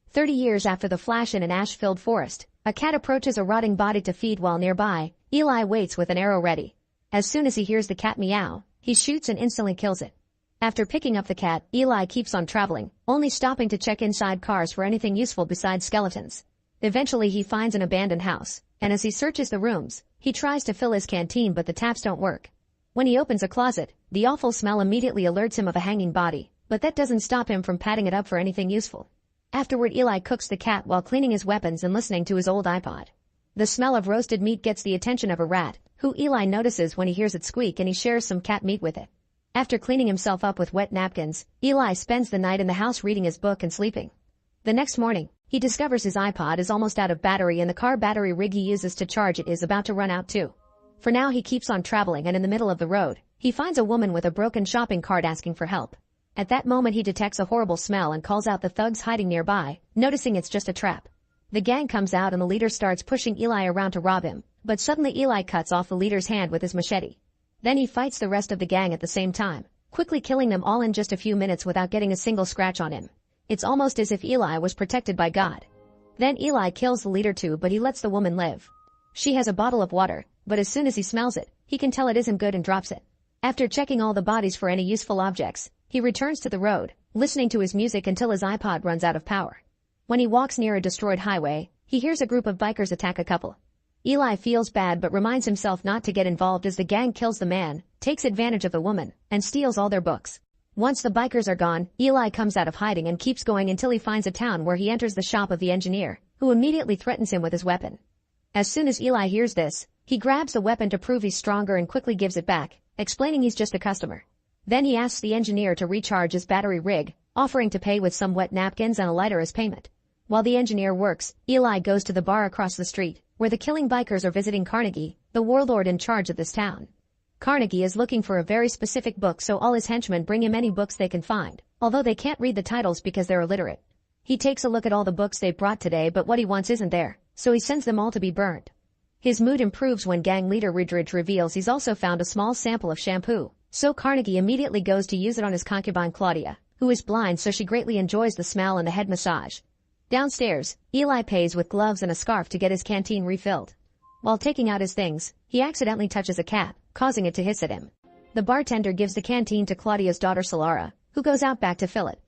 30 years after the Flash in an ash-filled forest, a cat approaches a rotting body to feed while nearby. Eli waits with an arrow ready. As soon as he hears the cat meow, he shoots and instantly kills it. After picking up the cat, Eli keeps on traveling, only stopping to check inside cars for anything useful besides skeletons. Eventually he finds an abandoned house, and as he searches the rooms, he tries to fill his canteen but the taps don't work. When he opens a closet, the awful smell immediately alerts him of a hanging body, but that doesn't stop him from patting it up for anything useful. Afterward Eli cooks the cat while cleaning his weapons and listening to his old iPod. The smell of roasted meat gets the attention of a rat, who Eli notices when he hears it squeak and he shares some cat meat with it. After cleaning himself up with wet napkins, Eli spends the night in the house reading his book and sleeping. The next morning, he discovers his iPod is almost out of battery and the car battery rig he uses to charge it is about to run out too. For now he keeps on traveling and in the middle of the road, he finds a woman with a broken shopping cart asking for help. At that moment he detects a horrible smell and calls out the thugs hiding nearby, noticing it's just a trap. The gang comes out and the leader starts pushing Eli around to rob him, but suddenly Eli cuts off the leader's hand with his machete. Then he fights the rest of the gang at the same time, quickly killing them all in just a few minutes without getting a single scratch on him. It's almost as if Eli was protected by God. Then Eli kills the leader too, but he lets the woman live. She has a bottle of water, but as soon as he smells it, he can tell it isn't good and drops it. After checking all the bodies for any useful objects, he returns to the road, listening to his music until his iPod runs out of power. When he walks near a destroyed highway, he hears a group of bikers attack a couple. Eli feels bad but reminds himself not to get involved as the gang kills the man, takes advantage of the woman, and steals all their books. Once the bikers are gone, Eli comes out of hiding and keeps going until he finds a town where he enters the shop of the engineer, who immediately threatens him with his weapon. As soon as Eli hears this, he grabs the weapon to prove he's stronger and quickly gives it back, explaining he's just a customer. Then he asks the engineer to recharge his battery rig, offering to pay with some wet napkins and a lighter as payment. While the engineer works, Eli goes to the bar across the street, where the killing bikers are visiting Carnegie, the warlord in charge of this town. Carnegie is looking for a very specific book, so all his henchmen bring him any books they can find, although they can't read the titles because they're illiterate. He takes a look at all the books they brought today, but what he wants isn't there, so he sends them all to be burned. His mood improves when gang leader Ridridge reveals he's also found a small sample of shampoo, so Carnegie immediately goes to use it on his concubine Claudia, who is blind so she greatly enjoys the smell and the head massage. Downstairs, Eli pays with gloves and a scarf to get his canteen refilled. While taking out his things, he accidentally touches a cat, causing it to hiss at him. The bartender gives the canteen to Claudia's daughter Solara, who goes out back to fill it.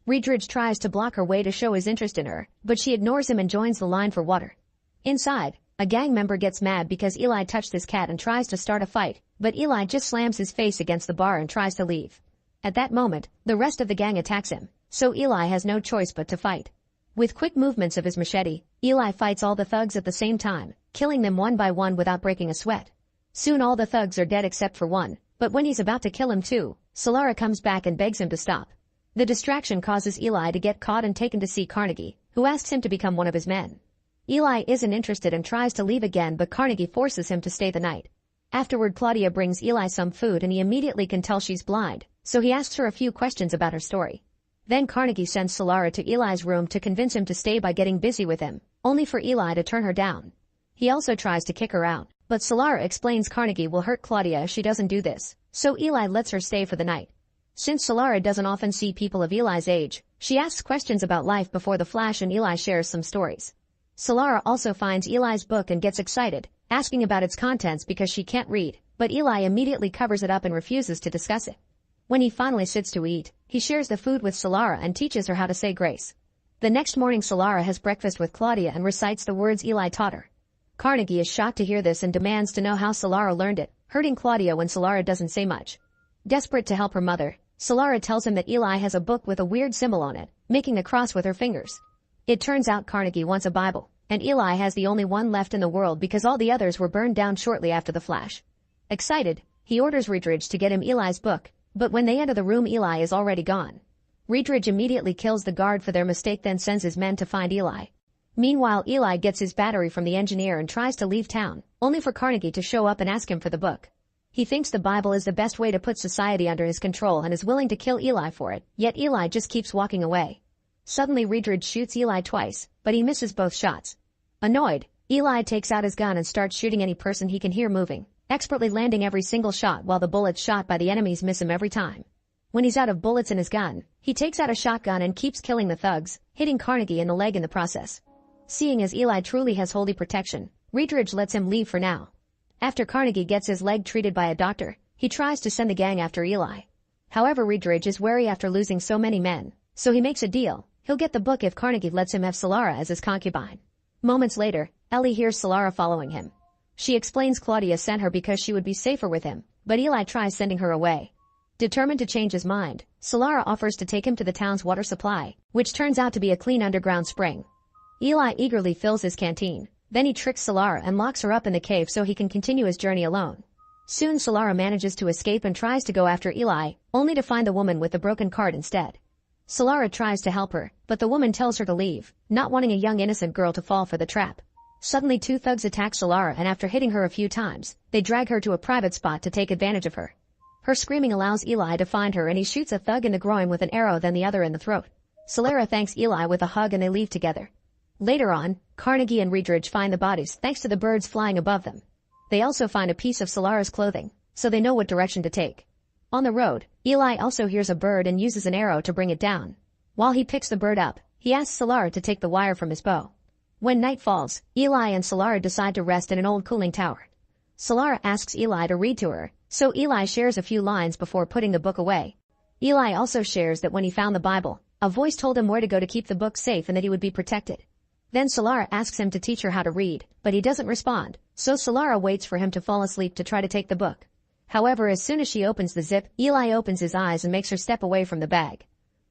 Ridridge tries to block her way to show his interest in her, but she ignores him and joins the line for water. Inside, A gang member gets mad because Eli touched his cat and tries to start a fight, but Eli just slams his face against the bar and tries to leave. At that moment, the rest of the gang attacks him, so Eli has no choice but to fight. With quick movements of his machete, Eli fights all the thugs at the same time, killing them one by one without breaking a sweat. Soon all the thugs are dead except for one, but when he's about to kill him too, Solara comes back and begs him to stop. The distraction causes Eli to get caught and taken to see Carnegie, who asks him to become one of his men. Eli isn't interested and tries to leave again, but Carnegie forces him to stay the night. Afterward, Claudia brings Eli some food and he immediately can tell she's blind, so he asks her a few questions about her story. Then Carnegie sends Solara to Eli's room to convince him to stay by getting busy with him, only for Eli to turn her down. He also tries to kick her out, but Solara explains Carnegie will hurt Claudia if she doesn't do this, so Eli lets her stay for the night. Since Solara doesn't often see people of Eli's age, she asks questions about life before the Flash and Eli shares some stories. Solara also finds Eli's book and gets excited, asking about its contents because she can't read, but Eli immediately covers it up and refuses to discuss it. When he finally sits to eat, he shares the food with Solara and teaches her how to say grace. The next morning Solara has breakfast with Claudia and recites the words Eli taught her. Carnegie is shocked to hear this and demands to know how Solara learned it, hurting Claudia when Solara doesn't say much. Desperate to help her mother, Solara tells him that Eli has a book with a weird symbol on it, making a cross with her fingers. It turns out Carnegie wants a Bible, and Eli has the only one left in the world because all the others were burned down shortly after the Flash. Excited, he orders Reedridge to get him Eli's book, but when they enter the room Eli is already gone. Reedridge immediately kills the guard for their mistake, then sends his men to find Eli. Meanwhile, Eli gets his battery from the engineer and tries to leave town, only for Carnegie to show up and ask him for the book. He thinks the Bible is the best way to put society under his control and is willing to kill Eli for it, yet Eli just keeps walking away. Suddenly Reedridge shoots Eli twice, but he misses both shots. Annoyed, Eli takes out his gun and starts shooting any person he can hear moving, expertly landing every single shot while the bullets shot by the enemies miss him every time. When he's out of bullets in his gun, he takes out a shotgun and keeps killing the thugs, hitting Carnegie in the leg in the process. Seeing as Eli truly has holy protection, Reedridge lets him leave for now. After Carnegie gets his leg treated by a doctor, he tries to send the gang after Eli. However, Reedridge is wary after losing so many men, so he makes a deal. He'll get the book if Carnegie lets him have Solara as his concubine. Moments later, Ellie hears Solara following him. She explains Claudia sent her because she would be safer with him, but Eli tries sending her away. Determined to change his mind, Solara offers to take him to the town's water supply, which turns out to be a clean underground spring. Eli eagerly fills his canteen. Then he tricks Solara and locks her up in the cave so he can continue his journey alone. Soon Solara manages to escape and tries to go after Eli, only to find the woman with the broken cart instead. Solara tries to help her, but the woman tells her to leave, not wanting a young innocent girl to fall for the trap. Suddenly 2 thugs attack Solara and after hitting her a few times, they drag her to a private spot to take advantage of her. Her screaming allows Eli to find her and he shoots a thug in the groin with an arrow, then the other in the throat. Solara thanks Eli with a hug and they leave together. Later on, Carnegie and Reedridge find the bodies thanks to the birds flying above them. They also find a piece of Solara's clothing, so they know what direction to take. On the road, Eli also hears a bird and uses an arrow to bring it down. While he picks the bird up, he asks Solara to take the wire from his bow. When night falls, Eli and Solara decide to rest in an old cooling tower. Solara asks Eli to read to her, so Eli shares a few lines before putting the book away. Eli also shares that when he found the Bible, a voice told him where to go to keep the book safe and that he would be protected. Then Solara asks him to teach her how to read, but he doesn't respond, so Solara waits for him to fall asleep to try to take the book. However, as soon as she opens the zip, Eli opens his eyes and makes her step away from the bag.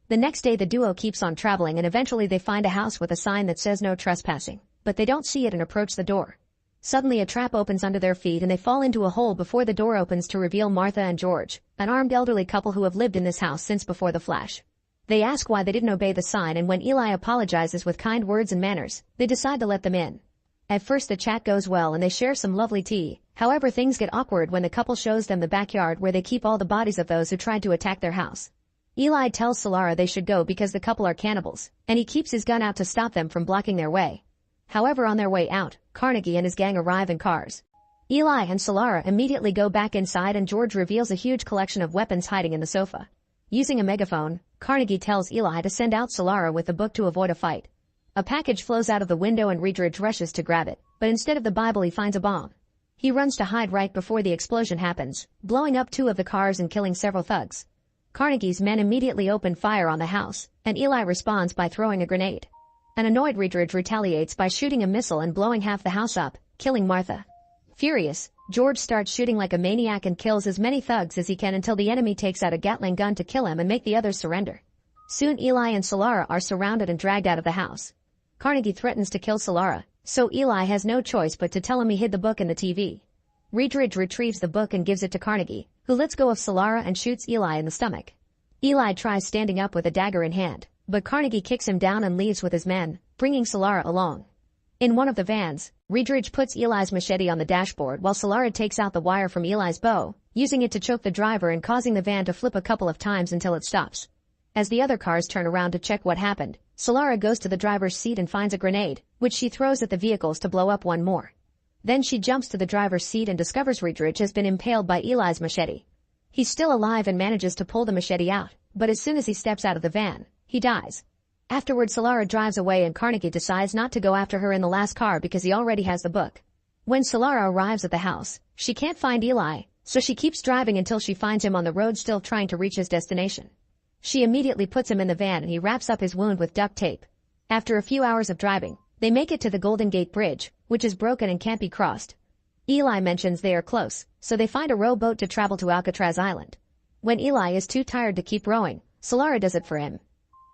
The next day the duo keeps on traveling and eventually they find a house with a sign that says no trespassing, but they don't see it and approach the door. Suddenly a trap opens under their feet and they fall into a hole before the door opens to reveal Martha and George, an armed elderly couple who have lived in this house since before the Flash. They ask why they didn't obey the sign and when Eli apologizes with kind words and manners, they decide to let them in. At first the chat goes well and they share some lovely tea, however things get awkward when the couple shows them the backyard where they keep all the bodies of those who tried to attack their house. Eli tells Solara they should go because the couple are cannibals, and he keeps his gun out to stop them from blocking their way. However, on their way out, Carnegie and his gang arrive in cars. Eli and Solara immediately go back inside and George reveals a huge collection of weapons hiding in the sofa. Using a megaphone, Carnegie tells Eli to send out Solara with the book to avoid a fight. A package flows out of the window and Reedridge rushes to grab it, but instead of the Bible he finds a bomb. He runs to hide right before the explosion happens, blowing up 2 of the cars and killing several thugs. Carnegie's men immediately open fire on the house, and Eli responds by throwing a grenade. An annoyed Reedridge retaliates by shooting a missile and blowing half the house up, killing Martha. Furious, George starts shooting like a maniac and kills as many thugs as he can until the enemy takes out a Gatling gun to kill him and make the others surrender. Soon Eli and Solara are surrounded and dragged out of the house. Carnegie threatens to kill Solara, so Eli has no choice but to tell him he hid the book in the TV. Reedridge retrieves the book and gives it to Carnegie, who lets go of Solara and shoots Eli in the stomach. Eli tries standing up with a dagger in hand, but Carnegie kicks him down and leaves with his men, bringing Solara along. In one of the vans, Reedridge puts Eli's machete on the dashboard while Solara takes out the wire from Eli's bow, using it to choke the driver and causing the van to flip a couple of times until it stops. As the other cars turn around to check what happened, Solara goes to the driver's seat and finds a grenade, which she throws at the vehicles to blow up one more. Then she jumps to the driver's seat and discovers Reedridge has been impaled by Eli's machete. He's still alive and manages to pull the machete out, but as soon as he steps out of the van, he dies. Afterward, Solara drives away and Carnegie decides not to go after her in the last car because he already has the book. When Solara arrives at the house, she can't find Eli, so she keeps driving until she finds him on the road still trying to reach his destination. She immediately puts him in the van and he wraps up his wound with duct tape. After a few hours of driving, they make it to the Golden Gate Bridge, which is broken and can't be crossed. Eli mentions they are close, so they find a rowboat to travel to Alcatraz Island. When Eli is too tired to keep rowing, Solara does it for him.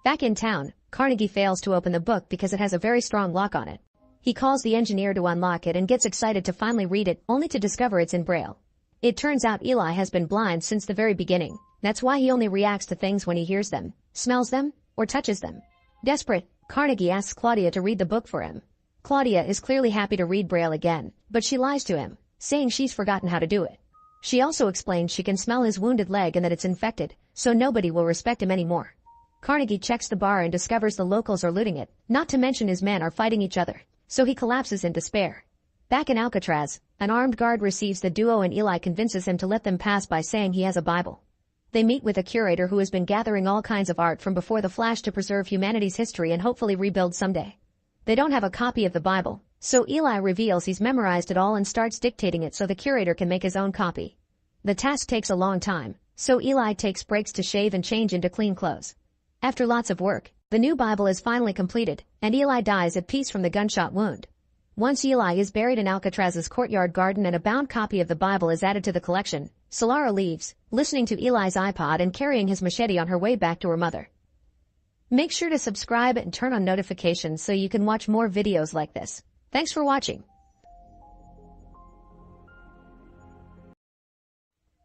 Back in town, Carnegie fails to open the book because it has a very strong lock on it. He calls the engineer to unlock it and gets excited to finally read it, only to discover it's in Braille. It turns out Eli has been blind since the very beginning. That's why he only reacts to things when he hears them, smells them, or touches them. Desperate, Carnegie asks Claudia to read the book for him. Claudia is clearly happy to read Braille again, but she lies to him, saying she's forgotten how to do it. She also explains she can smell his wounded leg and that it's infected, so nobody will respect him anymore. Carnegie checks the bar and discovers the locals are looting it, not to mention his men are fighting each other, so he collapses in despair. Back in Alcatraz, an armed guard receives the duo and Eli convinces him to let them pass by saying he has a Bible. They meet with a curator who has been gathering all kinds of art from before the Flash to preserve humanity's history and hopefully rebuild someday. They don't have a copy of the Bible, so Eli reveals he's memorized it all and starts dictating it so the curator can make his own copy. The task takes a long time, so Eli takes breaks to shave and change into clean clothes. After lots of work, the new Bible is finally completed, and Eli dies at peace from the gunshot wound. Once Eli is buried in Alcatraz's courtyard garden and a bound copy of the Bible is added to the collection, Solara leaves, listening to Eli's iPod and carrying his machete on her way back to her mother. Make sure to subscribe and turn on notifications so you can watch more videos like this. Thanks for watching.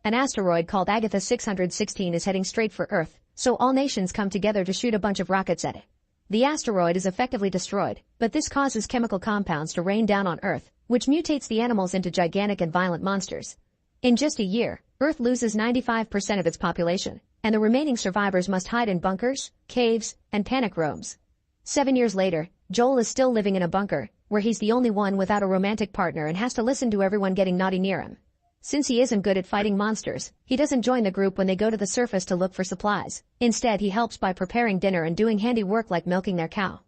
An asteroid called Agatha 616 is heading straight for Earth, so all nations come together to shoot a bunch of rockets at it. The asteroid is effectively destroyed, but this causes chemical compounds to rain down on Earth, which mutates the animals into gigantic and violent monsters. In just a year, Earth loses 95% of its population, and the remaining survivors must hide in bunkers, caves, and panic rooms. 7 years later, Joel is still living in a bunker, where he's the only one without a romantic partner and has to listen to everyone getting naughty near him. Since he isn't good at fighting monsters, he doesn't join the group when they go to the surface to look for supplies. Instead, he helps by preparing dinner and doing handy work like milking their cow.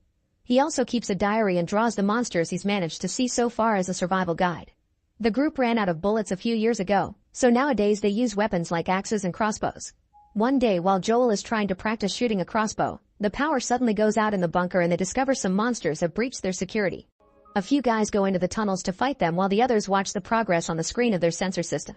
He also keeps a diary and draws the monsters he's managed to see so far as a survival guide. The group ran out of bullets a few years ago, so nowadays they use weapons like axes and crossbows. One day while Joel is trying to practice shooting a crossbow, the power suddenly goes out in the bunker and they discover some monsters have breached their security. A few guys go into the tunnels to fight them while the others watch the progress on the screen of their sensor system.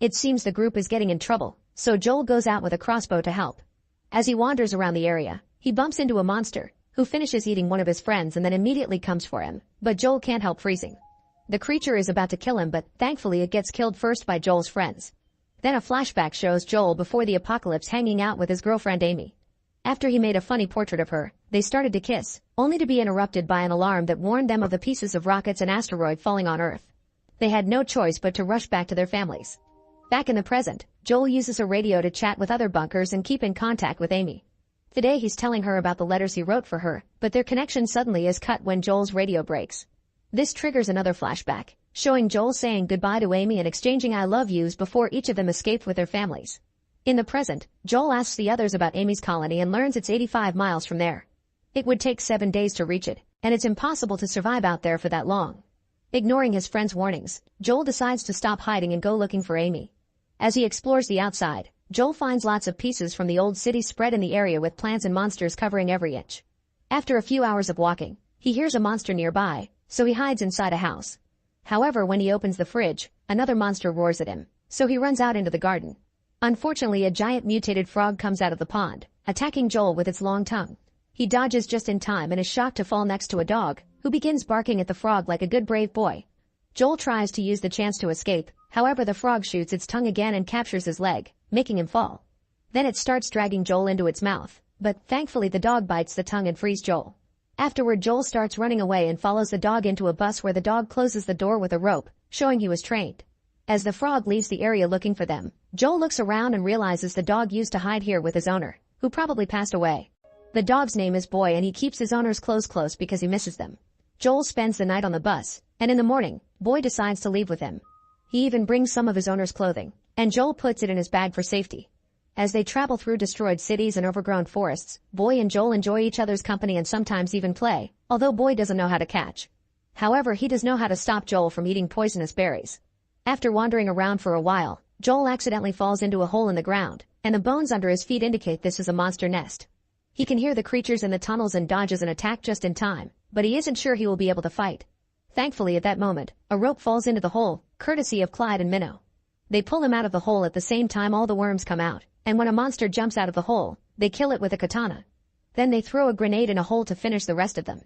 It seems the group is getting in trouble, so Joel goes out with a crossbow to help. As he wanders around the area, he bumps into a monster, who finishes eating one of his friends and then immediately comes for him, but Joel can't help freezing. The creature is about to kill him, but thankfully it gets killed first by Joel's friends. Then a flashback shows Joel before the apocalypse hanging out with his girlfriend Amy. After he made a funny portrait of her, they started to kiss, only to be interrupted by an alarm that warned them of the pieces of rockets and asteroid falling on Earth. They had no choice but to rush back to their families. Back in the present, Joel uses a radio to chat with other bunkers and keep in contact with Amy. Today he's telling her about the letters he wrote for her, but their connection suddenly is cut when Joel's radio breaks. This triggers another flashback, showing Joel saying goodbye to Amy and exchanging I love yous before each of them escaped with their families. In the present, Joel asks the others about Amy's colony and learns it's 85 miles from there. It would take 7 days to reach it, and it's impossible to survive out there for that long. Ignoring his friend's warnings, Joel decides to stop hiding and go looking for Amy. As he explores the outside, Joel finds lots of pieces from the old city spread in the area with plants and monsters covering every inch. After a few hours of walking, he hears a monster nearby, so he hides inside a house. However, when he opens the fridge, another monster roars at him, so he runs out into the garden. Unfortunately, a giant mutated frog comes out of the pond, attacking Joel with its long tongue. He dodges just in time and is shocked to fall next to a dog, who begins barking at the frog like a good brave boy. Joel tries to use the chance to escape, however the frog shoots its tongue again and captures his leg, making him fall. Then it starts dragging Joel into its mouth, but thankfully the dog bites the tongue and frees Joel. Afterward, Joel starts running away and follows the dog into a bus where the dog closes the door with a rope, showing he was trained. As the frog leaves the area looking for them, Joel looks around and realizes the dog used to hide here with his owner, who probably passed away. The dog's name is Boy and he keeps his owner's clothes close because he misses them. Joel spends the night on the bus, and in the morning, Boy decides to leave with him. He even brings some of his owner's clothing, and Joel puts it in his bag for safety. As they travel through destroyed cities and overgrown forests, Boy and Joel enjoy each other's company and sometimes even play, although Boy doesn't know how to catch. However, he does know how to stop Joel from eating poisonous berries. After wandering around for a while, Joel accidentally falls into a hole in the ground, and the bones under his feet indicate this is a monster nest. He can hear the creatures in the tunnels and dodges an attack just in time, but he isn't sure he will be able to fight. Thankfully, at that moment, a rope falls into the hole, courtesy of Clyde and Minnow. They pull him out of the hole at the same time all the worms come out, and when a monster jumps out of the hole, they kill it with a katana. Then they throw a grenade in a hole to finish the rest of them.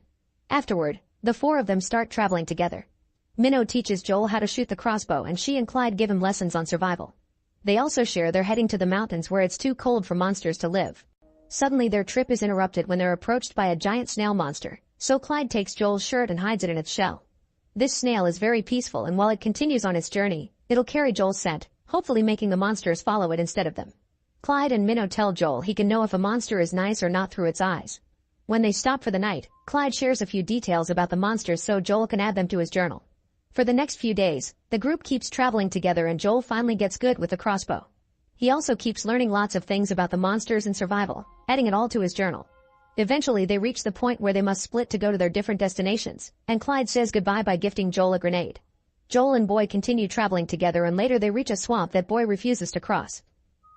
Afterward, the four of them start traveling together. Minnow teaches Joel how to shoot the crossbow and she and Clyde give him lessons on survival. They also share they're heading to the mountains where it's too cold for monsters to live. Suddenly their trip is interrupted when they're approached by a giant snail monster, so Clyde takes Joel's shirt and hides it in its shell. This snail is very peaceful and while it continues on its journey, it'll carry Joel's scent, hopefully making the monsters follow it instead of them. Clyde and Minnow tell Joel he can know if a monster is nice or not through its eyes. When they stop for the night, Clyde shares a few details about the monsters so Joel can add them to his journal. For the next few days, the group keeps traveling together and Joel finally gets good with the crossbow. He also keeps learning lots of things about the monsters and survival, adding it all to his journal. Eventually they reach the point where they must split to go to their different destinations, and Clyde says goodbye by gifting Joel a grenade. Joel and Boy continue traveling together and later they reach a swamp that Boy refuses to cross.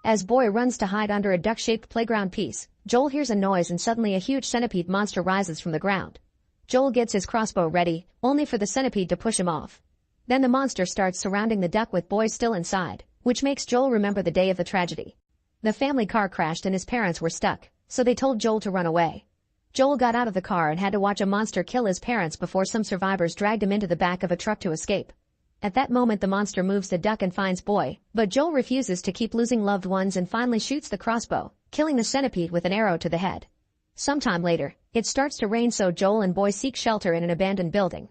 As Boy runs to hide under a duck-shaped playground piece, Joel hears a noise and suddenly a huge centipede monster rises from the ground. Joel gets his crossbow ready, only for the centipede to push him off. Then the monster starts surrounding the duck with Boy still inside, which makes Joel remember the day of the tragedy. The family car crashed and his parents were stuck, so they told Joel to run away. Joel got out of the car and had to watch a monster kill his parents before some survivors dragged him into the back of a truck to escape. At that moment the monster moves the duck and finds Boy, but Joel refuses to keep losing loved ones and finally shoots the crossbow, killing the centipede with an arrow to the head. Sometime later, it starts to rain so Joel and Boy seek shelter in an abandoned building.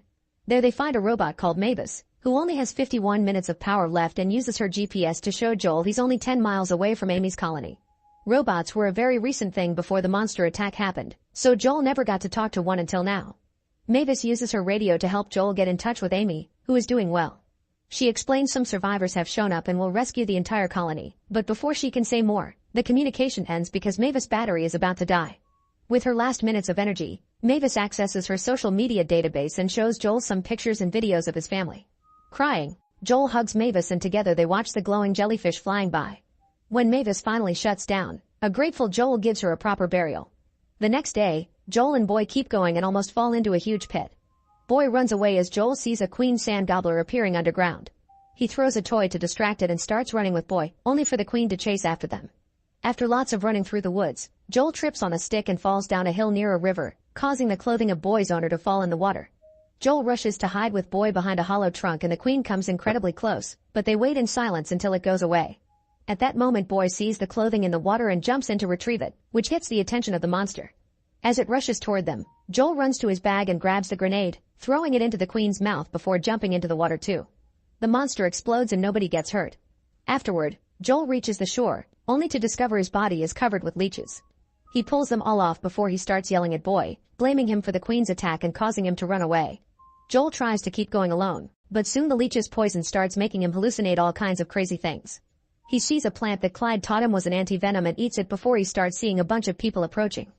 There they find a robot called Mavis, who only has 51 minutes of power left and uses her GPS to show Joel he's only 10 miles away from Amy's colony. Robots were a very recent thing before the monster attack happened, so Joel never got to talk to one until now. Mavis uses her radio to help Joel get in touch with Amy, who is doing well. She explains some survivors have shown up and will rescue the entire colony, but before she can say more, the communication ends because Mavis' battery is about to die. With her last minutes of energy, Mavis accesses her social media database and shows Joel some pictures and videos of his family. Crying, Joel hugs Mavis and together they watch the glowing jellyfish flying by. When Mavis finally shuts down, a grateful Joel gives her a proper burial. The next day, Joel and Boy keep going and almost fall into a huge pit. Boy runs away as Joel sees a queen sand gobbler appearing underground. He throws a toy to distract it and starts running with Boy, only for the queen to chase after them. After lots of running through the woods, Joel trips on a stick and falls down a hill near a river, causing the clothing of Boy's owner to fall in the water. Joel rushes to hide with Boy behind a hollow trunk and the queen comes incredibly close, but they wait in silence until it goes away. At that moment Boy sees the clothing in the water and jumps in to retrieve it, which gets the attention of the monster. As it rushes toward them, Joel runs to his bag and grabs the grenade, throwing it into the queen's mouth before jumping into the water too. The monster explodes and nobody gets hurt. Afterward, Joel reaches the shore, only to discover his body is covered with leeches. He pulls them all off before he starts yelling at Boy, blaming him for the queen's attack and causing him to run away. Joel tries to keep going alone, but soon the leech's poison starts making him hallucinate all kinds of crazy things. He sees a plant that Clyde taught him was an anti-venom and eats it before he starts seeing a bunch of people approaching.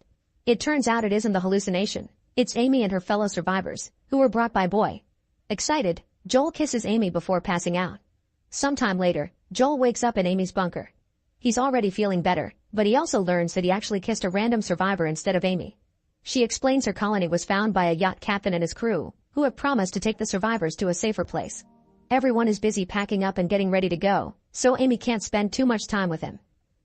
It turns out it isn't the hallucination. It's Amy and her fellow survivors, who were brought by Boy. Excited, Joel kisses Amy before passing out. Sometime later, Joel wakes up in Amy's bunker. He's already feeling better, but he also learns that he actually kissed a random survivor instead of Amy. She explains her colony was found by a yacht captain and his crew, who have promised to take the survivors to a safer place. Everyone is busy packing up and getting ready to go, so Amy can't spend too much time with him.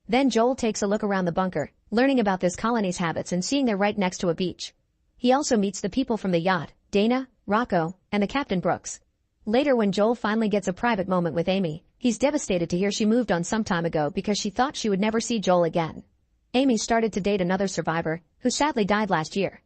Then Joel takes a look around the bunker, learning about this colony's habits and seeing they're right next to a beach. He also meets the people from the yacht, Dana, Rocco, and the Captain Brooks. Later when Joel finally gets a private moment with Amy, he's devastated to hear she moved on some time ago because she thought she would never see Joel again. Amy started to date another survivor, who sadly died last year.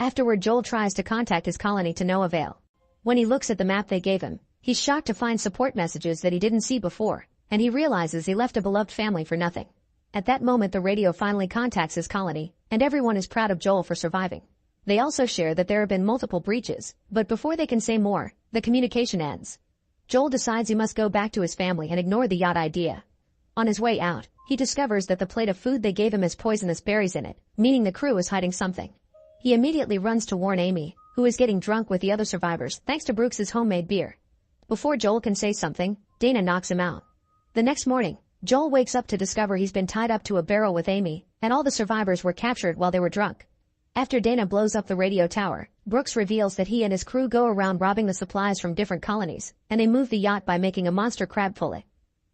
Afterward, Joel tries to contact his colony to no avail. When he looks at the map they gave him, he's shocked to find support messages that he didn't see before, and he realizes he left a beloved family for nothing. At that moment the radio finally contacts his colony, and everyone is proud of Joel for surviving. They also share that there have been multiple breaches, but before they can say more, the communication ends. Joel decides he must go back to his family and ignore the yacht idea. On his way out, he discovers that the plate of food they gave him has poisonous berries in it, meaning the crew is hiding something. He immediately runs to warn Amy, who is getting drunk with the other survivors thanks to Brooks's homemade beer. Before Joel can say something, Dana knocks him out. The next morning, Joel wakes up to discover he's been tied up to a barrel with Amy, and all the survivors were captured while they were drunk. After Dana blows up the radio tower, Brooks reveals that he and his crew go around robbing the supplies from different colonies, and they move the yacht by making a monster crab pull it.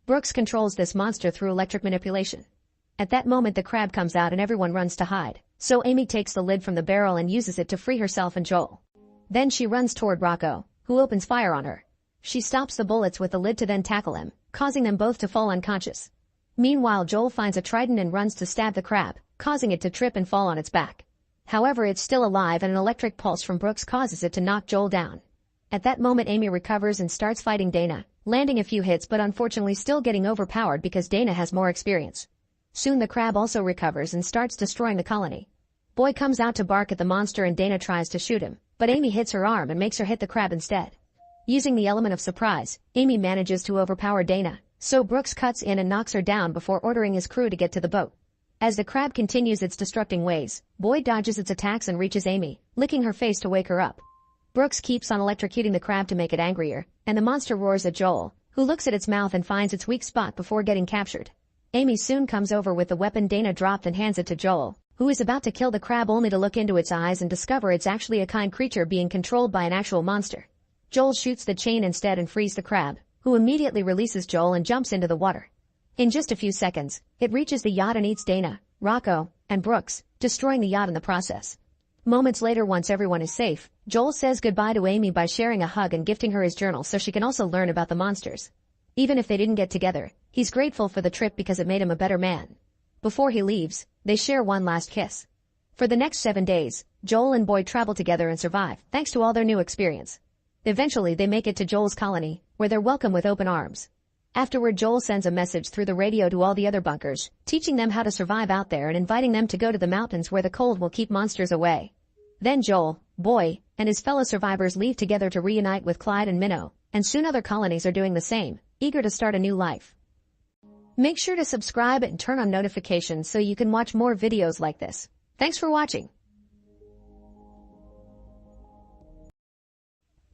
Brooks controls this monster through electric manipulation. At that moment the crab comes out and everyone runs to hide, so Amy takes the lid from the barrel and uses it to free herself and Joel. Then she runs toward Rocco, who opens fire on her. She stops the bullets with the lid to then tackle him, causing them both to fall unconscious. Meanwhile Joel finds a trident and runs to stab the crab, causing it to trip and fall on its back. However, it's still alive and an electric pulse from Brooks causes it to knock Joel down. At that moment Amy recovers and starts fighting Dana, landing a few hits but unfortunately still getting overpowered because Dana has more experience. Soon the crab also recovers and starts destroying the colony. Boy comes out to bark at the monster and Dana tries to shoot him, but Amy hits her arm and makes her hit the crab instead. Using the element of surprise, Amy manages to overpower Dana, so Brooks cuts in and knocks her down before ordering his crew to get to the boat. As the crab continues its destructing ways, Boy dodges its attacks and reaches Amy, licking her face to wake her up. Brooks keeps on electrocuting the crab to make it angrier, and the monster roars at Joel, who looks at its mouth and finds its weak spot before getting captured. Amy soon comes over with the weapon Dana dropped and hands it to Joel, who is about to kill the crab only to look into its eyes and discover it's actually a kind creature being controlled by an actual monster. Joel shoots the chain instead and frees the crab, who immediately releases Joel and jumps into the water. In just a few seconds, it reaches the yacht and eats Dana, Rocco, and Brooks, destroying the yacht in the process. Moments later, once everyone is safe, Joel says goodbye to Amy by sharing a hug and gifting her his journal so she can also learn about the monsters. Even if they didn't get together, he's grateful for the trip because it made him a better man. Before he leaves, they share one last kiss. For the next 7 days, Joel and Boy travel together and survive, thanks to all their new experience. Eventually they make it to Joel's colony, where they're welcomed with open arms. Afterward, Joel sends a message through the radio to all the other bunkers, teaching them how to survive out there and inviting them to go to the mountains where the cold will keep monsters away. Then Joel, Boy, and his fellow survivors leave together to reunite with Clyde and Minnow, and soon other colonies are doing the same, eager to start a new life. Make sure to subscribe and turn on notifications so you can watch more videos like this. Thanks for watching.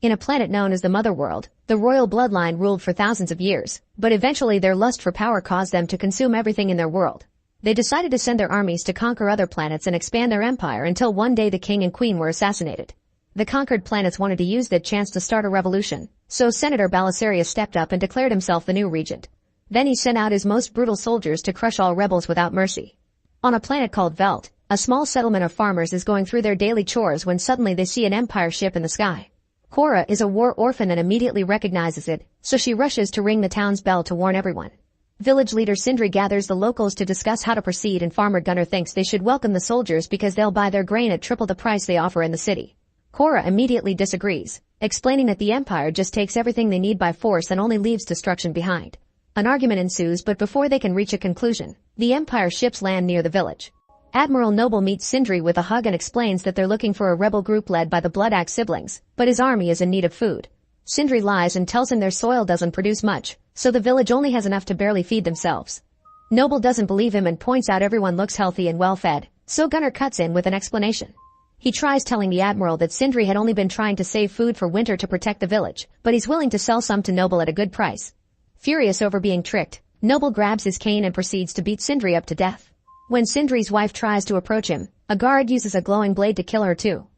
In a planet known as the Mother World, the royal bloodline ruled for thousands of years, but eventually their lust for power caused them to consume everything in their world. They decided to send their armies to conquer other planets and expand their empire until one day the king and queen were assassinated. The conquered planets wanted to use that chance to start a revolution, so Senator Balisarius stepped up and declared himself the new regent. Then he sent out his most brutal soldiers to crush all rebels without mercy. On a planet called Velt, a small settlement of farmers is going through their daily chores when suddenly they see an empire ship in the sky. Cora is a war orphan and immediately recognizes it, so she rushes to ring the town's bell to warn everyone. Village leader Sindri gathers the locals to discuss how to proceed, and Farmer Gunnar thinks they should welcome the soldiers because they'll buy their grain at triple the price they offer in the city. Cora immediately disagrees, explaining that the empire just takes everything they need by force and only leaves destruction behind. An argument ensues, but before they can reach a conclusion, the empire ships land near the village. Admiral Noble meets Sindri with a hug and explains that they're looking for a rebel group led by the Blood Axe siblings, but his army is in need of food. Sindri lies and tells him their soil doesn't produce much, so the village only has enough to barely feed themselves. Noble doesn't believe him and points out everyone looks healthy and well fed, so Gunnar cuts in with an explanation. He tries telling the Admiral that Sindri had only been trying to save food for winter to protect the village, but he's willing to sell some to Noble at a good price. Furious over being tricked, Noble grabs his cane and proceeds to beat Sindri up to death. When Sindri's wife tries to approach him, a guard uses a glowing blade to kill her too.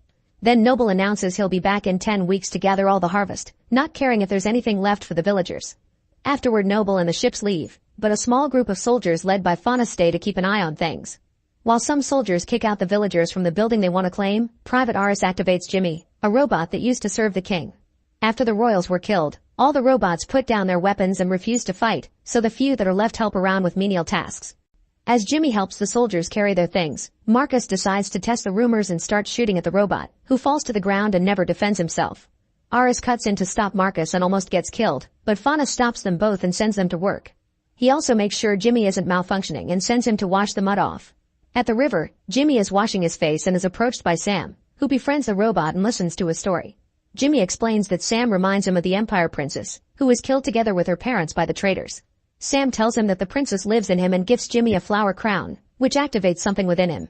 Then Noble announces he'll be back in 10 weeks to gather all the harvest, not caring if there's anything left for the villagers. Afterward Noble and the ships leave, but a small group of soldiers led by Fauna stay to keep an eye on things. While some soldiers kick out the villagers from the building they want to claim, Private Aris activates Jimmy, a robot that used to serve the king. After the royals were killed, all the robots put down their weapons and refuse to fight, so the few that are left help around with menial tasks. As Jimmy helps the soldiers carry their things, Marcus decides to test the rumors and starts shooting at the robot, who falls to the ground and never defends himself. Aris cuts in to stop Marcus and almost gets killed, but Fauna stops them both and sends them to work. He also makes sure Jimmy isn't malfunctioning and sends him to wash the mud off. At the river, Jimmy is washing his face and is approached by Sam, who befriends the robot and listens to his story. Jimmy explains that Sam reminds him of the Empire Princess, who was killed together with her parents by the traitors. Sam tells him that the princess lives in him and gifts Jimmy a flower crown, which activates something within him.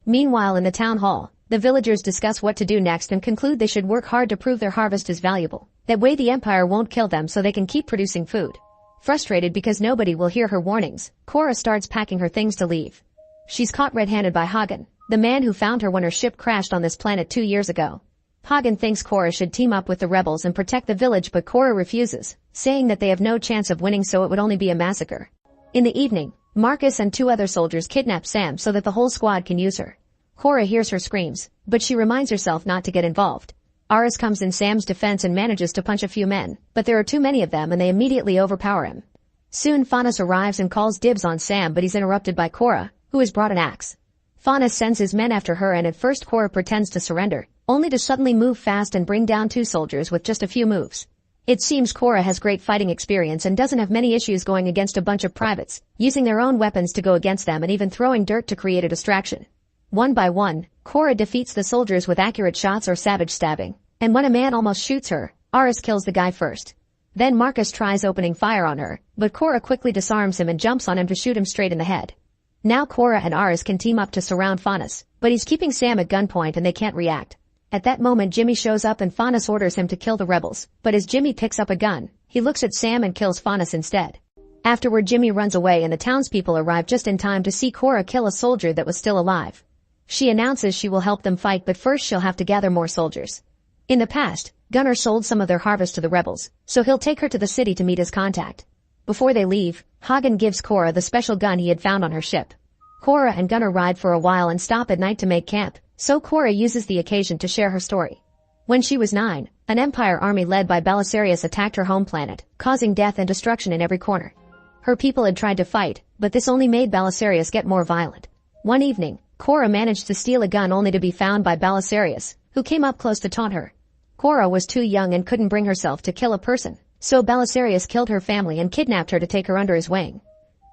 Meanwhile in the town hall, the villagers discuss what to do next and conclude they should work hard to prove their harvest is valuable. That way the Empire won't kill them so they can keep producing food. Frustrated because nobody will hear her warnings, Cora starts packing her things to leave. She's caught red-handed by Hagen, the man who found her when her ship crashed on this planet 2 years ago. Hagen thinks Cora should team up with the rebels and protect the village, but Cora refuses, saying that they have no chance of winning, so it would only be a massacre. In the evening, Marcus and 2 other soldiers kidnap Sam so that the whole squad can use her. Cora hears her screams, but she reminds herself not to get involved. Aris comes in Sam's defense and manages to punch a few men, but there are too many of them and they immediately overpower him. Soon Faunus arrives and calls dibs on Sam, but he's interrupted by Cora, who has brought an axe. Faunus sends his men after her and at first Cora pretends to surrender, only to suddenly move fast and bring down 2 soldiers with just a few moves. It seems Cora has great fighting experience and doesn't have many issues going against a bunch of privates, using their own weapons to go against them and even throwing dirt to create a distraction. One by one, Cora defeats the soldiers with accurate shots or savage stabbing, and when a man almost shoots her, Aris kills the guy first. Then Marcus tries opening fire on her, but Cora quickly disarms him and jumps on him to shoot him straight in the head. Now Cora and Aris can team up to surround Faunus, but he's keeping Sam at gunpoint and they can't react. At that moment Jimmy shows up and Faunus orders him to kill the rebels, but as Jimmy picks up a gun, he looks at Sam and kills Faunus instead. Afterward Jimmy runs away and the townspeople arrive just in time to see Cora kill a soldier that was still alive. She announces she will help them fight, but first she'll have to gather more soldiers. In the past, Gunnar sold some of their harvest to the rebels, so he'll take her to the city to meet his contact. Before they leave, Hagen gives Cora the special gun he had found on her ship. Cora and Gunnar ride for a while and stop at night to make camp, so Cora uses the occasion to share her story. When she was 9, an Empire army led by Belisarius attacked her home planet, causing death and destruction in every corner. Her people had tried to fight, but this only made Belisarius get more violent. One evening, Cora managed to steal a gun only to be found by Belisarius, who came up close to taunt her. Cora was too young and couldn't bring herself to kill a person, so Belisarius killed her family and kidnapped her to take her under his wing.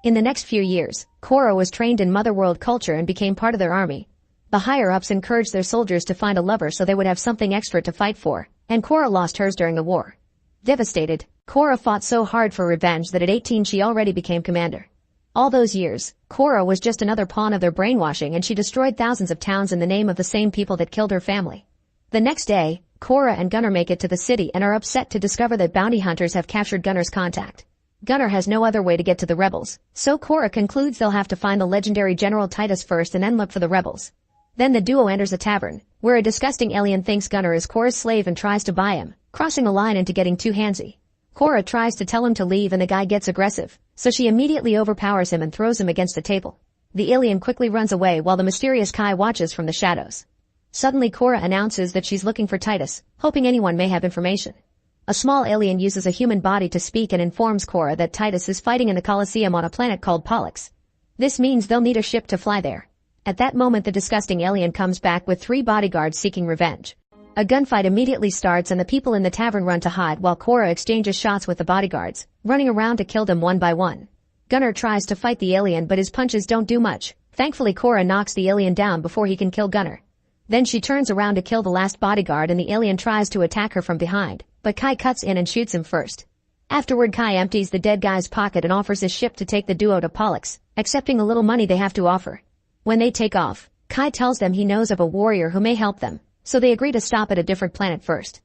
In the next few years, Cora was trained in Motherworld culture and became part of their army. The higher-ups encouraged their soldiers to find a lover so they would have something extra to fight for, and Cora lost hers during the war. Devastated, Cora fought so hard for revenge that at 18 she already became commander. All those years, Cora was just another pawn of their brainwashing, and she destroyed thousands of towns in the name of the same people that killed her family. The next day, Cora and Gunnar make it to the city and are upset to discover that bounty hunters have captured Gunnar's contact. Gunnar has no other way to get to the rebels, so Cora concludes they'll have to find the legendary General Titus first and then look for the rebels. Then the duo enters a tavern, where a disgusting alien thinks Gunnar is Cora's slave and tries to buy him, crossing a line into getting too handsy. Cora tries to tell him to leave and the guy gets aggressive, so she immediately overpowers him and throws him against a table. The alien quickly runs away while the mysterious Kai watches from the shadows. Suddenly Cora announces that she's looking for Titus, hoping anyone may have information. A small alien uses a human body to speak and informs Cora that Titus is fighting in the Colosseum on a planet called Pollux. This means they'll need a ship to fly there. At that moment the disgusting alien comes back with 3 bodyguards seeking revenge. A gunfight immediately starts and the people in the tavern run to hide while Cora exchanges shots with the bodyguards, running around to kill them one by one. Gunnar tries to fight the alien but his punches don't do much. Thankfully Cora knocks the alien down before he can kill Gunnar. Then she turns around to kill the last bodyguard and the alien tries to attack her from behind, but Kai cuts in and shoots him first. Afterward Kai empties the dead guy's pocket and offers his ship to take the duo to Pollux, accepting the little money they have to offer. When they take off, Kai tells them he knows of a warrior who may help them, so they agree to stop at a different planet first.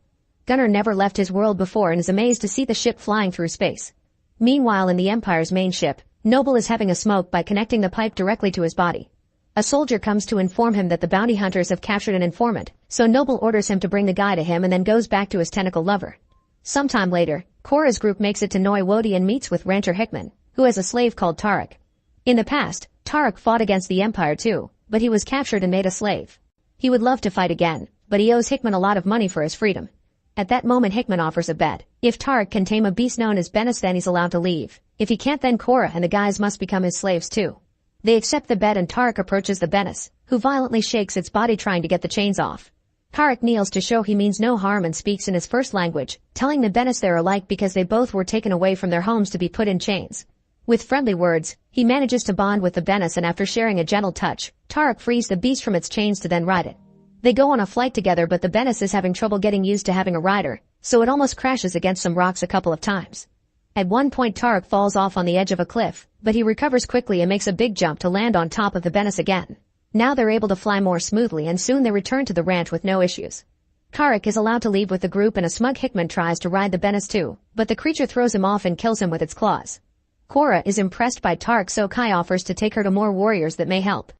Gunnar never left his world before and is amazed to see the ship flying through space. Meanwhile in the Empire's main ship, Noble is having a smoke by connecting the pipe directly to his body. A soldier comes to inform him that the bounty hunters have captured an informant, so Noble orders him to bring the guy to him and then goes back to his tentacle lover. Sometime later, Korra's group makes it to Noi Wodi and meets with rancher Hickman, who has a slave called Tarek. In the past, Tarek fought against the Empire too, but he was captured and made a slave. He would love to fight again, but he owes Hickman a lot of money for his freedom. At that moment Hickman offers a bet. If Tarek can tame a beast known as Benes, then he's allowed to leave. If he can't, then Korra and the guys must become his slaves too. They accept the bet and Tarek approaches the Benes, who violently shakes its body trying to get the chains off. Tarek kneels to show he means no harm and speaks in his first language, telling the Benes they're alike because they both were taken away from their homes to be put in chains. With friendly words, he manages to bond with the Benes, and after sharing a gentle touch, Tarek frees the beast from its chains to then ride it. They go on a flight together, but the Benes is having trouble getting used to having a rider, so it almost crashes against some rocks a couple of times. At one point Tarek falls off on the edge of a cliff, but he recovers quickly and makes a big jump to land on top of the Benes again. Now they're able to fly more smoothly and soon they return to the ranch with no issues. Tarek is allowed to leave with the group and a smug Hickman tries to ride the Benes too, but the creature throws him off and kills him with its claws. Korra is impressed by Tarek, so Kai offers to take her to more warriors that may help.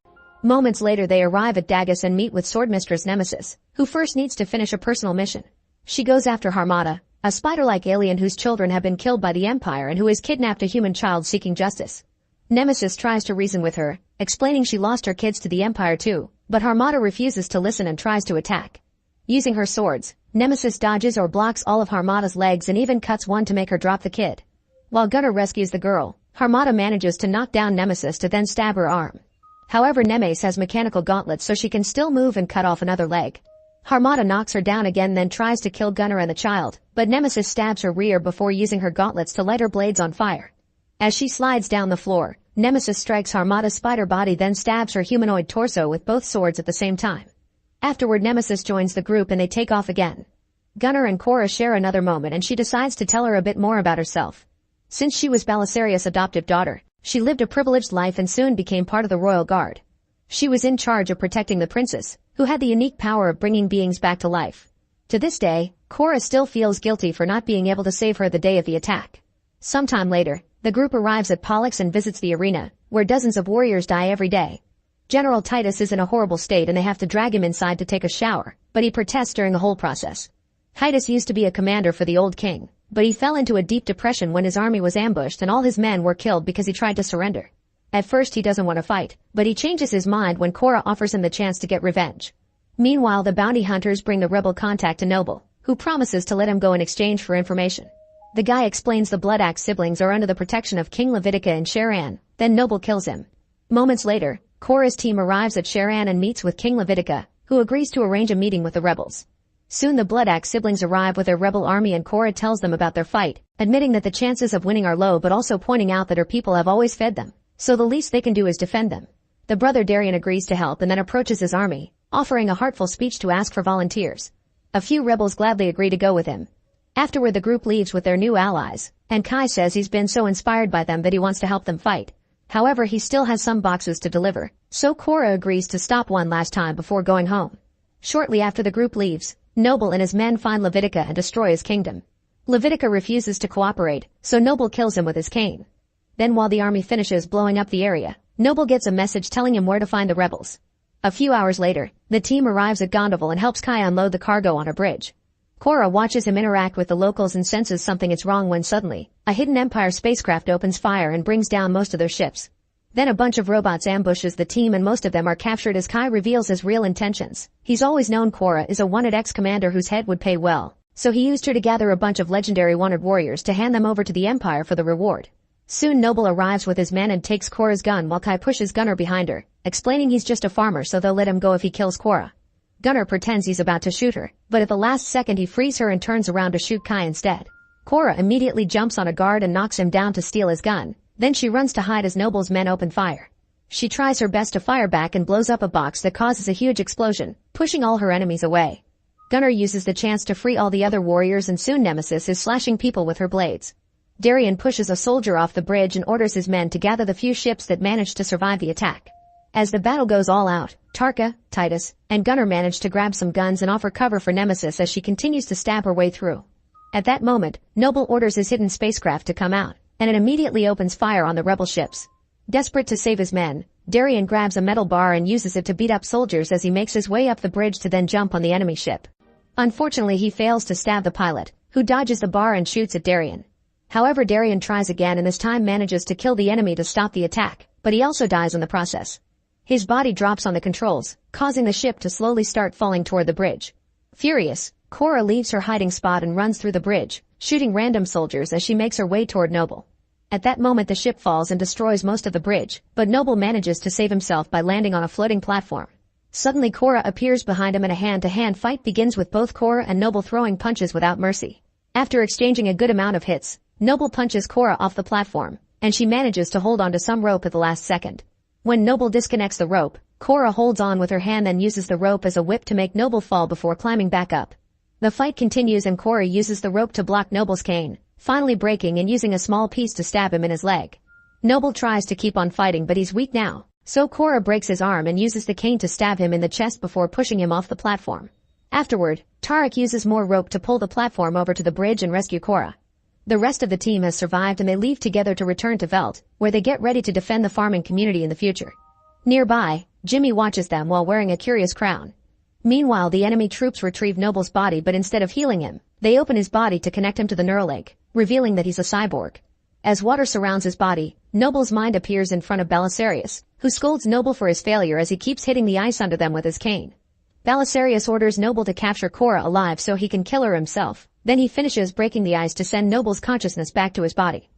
Moments later they arrive at Dagus and meet with Swordmistress Nemesis, who first needs to finish a personal mission. She goes after Harmata, a spider-like alien whose children have been killed by the Empire and who has kidnapped a human child seeking justice. Nemesis tries to reason with her, explaining she lost her kids to the Empire too, but Harmata refuses to listen and tries to attack. Using her swords, Nemesis dodges or blocks all of Harmata's legs and even cuts one to make her drop the kid. While Gunnar rescues the girl, Harmata manages to knock down Nemesis to then stab her arm. However, Nemes has mechanical gauntlets so she can still move and cut off another leg. Harmata knocks her down again, then tries to kill Gunnar and the child, but Nemesis stabs her rear before using her gauntlets to light her blades on fire. As she slides down the floor, Nemesis strikes Harmata's spider body, then stabs her humanoid torso with both swords at the same time. Afterward, Nemesis joins the group and they take off again. Gunnar and Korra share another moment and she decides to tell her a bit more about herself. Since she was Belisarius' adoptive daughter, she lived a privileged life and soon became part of the royal guard. She was in charge of protecting the princess, who had the unique power of bringing beings back to life. To this day, Korra still feels guilty for not being able to save her the day of the attack. Sometime later, the group arrives at Pollux and visits the arena, where dozens of warriors die every day. General Titus is in a horrible state and they have to drag him inside to take a shower, but he protests during the whole process. Titus used to be a commander for the old king, but he fell into a deep depression when his army was ambushed and all his men were killed because he tried to surrender. At first he doesn't want to fight, but he changes his mind when Korra offers him the chance to get revenge. Meanwhile, the bounty hunters bring the rebel contact to Noble, who promises to let him go in exchange for information. The guy explains the Blood Axe siblings are under the protection of King Levitica and Sharan, then Noble kills him. Moments later, Korra's team arrives at Sharan and meets with King Levitica, who agrees to arrange a meeting with the rebels. Soon the Blood Axe siblings arrive with their rebel army and Korra tells them about their fight, admitting that the chances of winning are low but also pointing out that her people have always fed them, so the least they can do is defend them. The brother Darien agrees to help and then approaches his army, offering a heartful speech to ask for volunteers. A few rebels gladly agree to go with him. Afterward the group leaves with their new allies, and Kai says he's been so inspired by them that he wants to help them fight. However, he still has some boxes to deliver, so Korra agrees to stop one last time before going home. Shortly after the group leaves, Noble and his men find Levitica and destroy his kingdom. Levitica refuses to cooperate, so Noble kills him with his cane. Then while the army finishes blowing up the area, Noble gets a message telling him where to find the rebels. A few hours later, the team arrives at Gondoval and helps Kai unload the cargo on a bridge. Korra watches him interact with the locals and senses something is wrong when suddenly, a hidden Empire spacecraft opens fire and brings down most of their ships. Then a bunch of robots ambushes the team and most of them are captured as Kai reveals his real intentions. He's always known Korra is a wanted ex-commander whose head would pay well, so he used her to gather a bunch of legendary wanted warriors to hand them over to the Empire for the reward. Soon Noble arrives with his men and takes Korra's gun while Kai pushes Gunnar behind her, explaining he's just a farmer so they'll let him go if he kills Korra. Gunnar pretends he's about to shoot her, but at the last second he frees her and turns around to shoot Kai instead. Korra immediately jumps on a guard and knocks him down to steal his gun. Then she runs to hide as Noble's men open fire. She tries her best to fire back and blows up a box that causes a huge explosion, pushing all her enemies away. Gunnar uses the chance to free all the other warriors and soon Nemesis is slashing people with her blades. Darien pushes a soldier off the bridge and orders his men to gather the few ships that managed to survive the attack. As the battle goes all out, Tarka, Titus, and Gunnar manage to grab some guns and offer cover for Nemesis as she continues to stab her way through. At that moment, Noble orders his hidden spacecraft to come out, and it immediately opens fire on the rebel ships. Desperate to save his men, Darien grabs a metal bar and uses it to beat up soldiers as he makes his way up the bridge to then jump on the enemy ship. Unfortunately, he fails to stab the pilot, who dodges the bar and shoots at Darien. However, Darien tries again and this time manages to kill the enemy to stop the attack, but he also dies in the process. His body drops on the controls, causing the ship to slowly start falling toward the bridge. Furious, Cora leaves her hiding spot and runs through the bridge, shooting random soldiers as she makes her way toward Noble. At that moment the ship falls and destroys most of the bridge, but Noble manages to save himself by landing on a floating platform. Suddenly Cora appears behind him and a hand-to-hand fight begins with both Cora and Noble throwing punches without mercy. After exchanging a good amount of hits, Noble punches Cora off the platform, and she manages to hold onto some rope at the last second. When Noble disconnects the rope, Cora holds on with her hand and uses the rope as a whip to make Noble fall before climbing back up. The fight continues and Cora uses the rope to block Noble's cane, finally breaking and using a small piece to stab him in his leg. Noble tries to keep on fighting but he's weak now, so Cora breaks his arm and uses the cane to stab him in the chest before pushing him off the platform. Afterward, Tarek uses more rope to pull the platform over to the bridge and rescue Cora. The rest of the team has survived and they leave together to return to Velt, where they get ready to defend the farming community in the future. Nearby, Jimmy watches them while wearing a curious crown. Meanwhile, the enemy troops retrieve Noble's body but instead of healing him, they open his body to connect him to the Neuralink, revealing that he's a cyborg. As water surrounds his body, Noble's mind appears in front of Belisarius, who scolds Noble for his failure as he keeps hitting the ice under them with his cane. Belisarius orders Noble to capture Cora alive so he can kill her himself, then he finishes breaking the ice to send Noble's consciousness back to his body.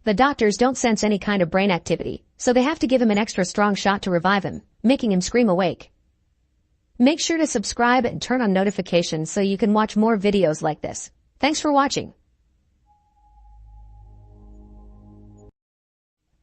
The doctors don't sense any kind of brain activity, so they have to give him an extra strong shot to revive him, making him scream awake. Make sure to subscribe and turn on notifications so you can watch more videos like this. Thanks for watching.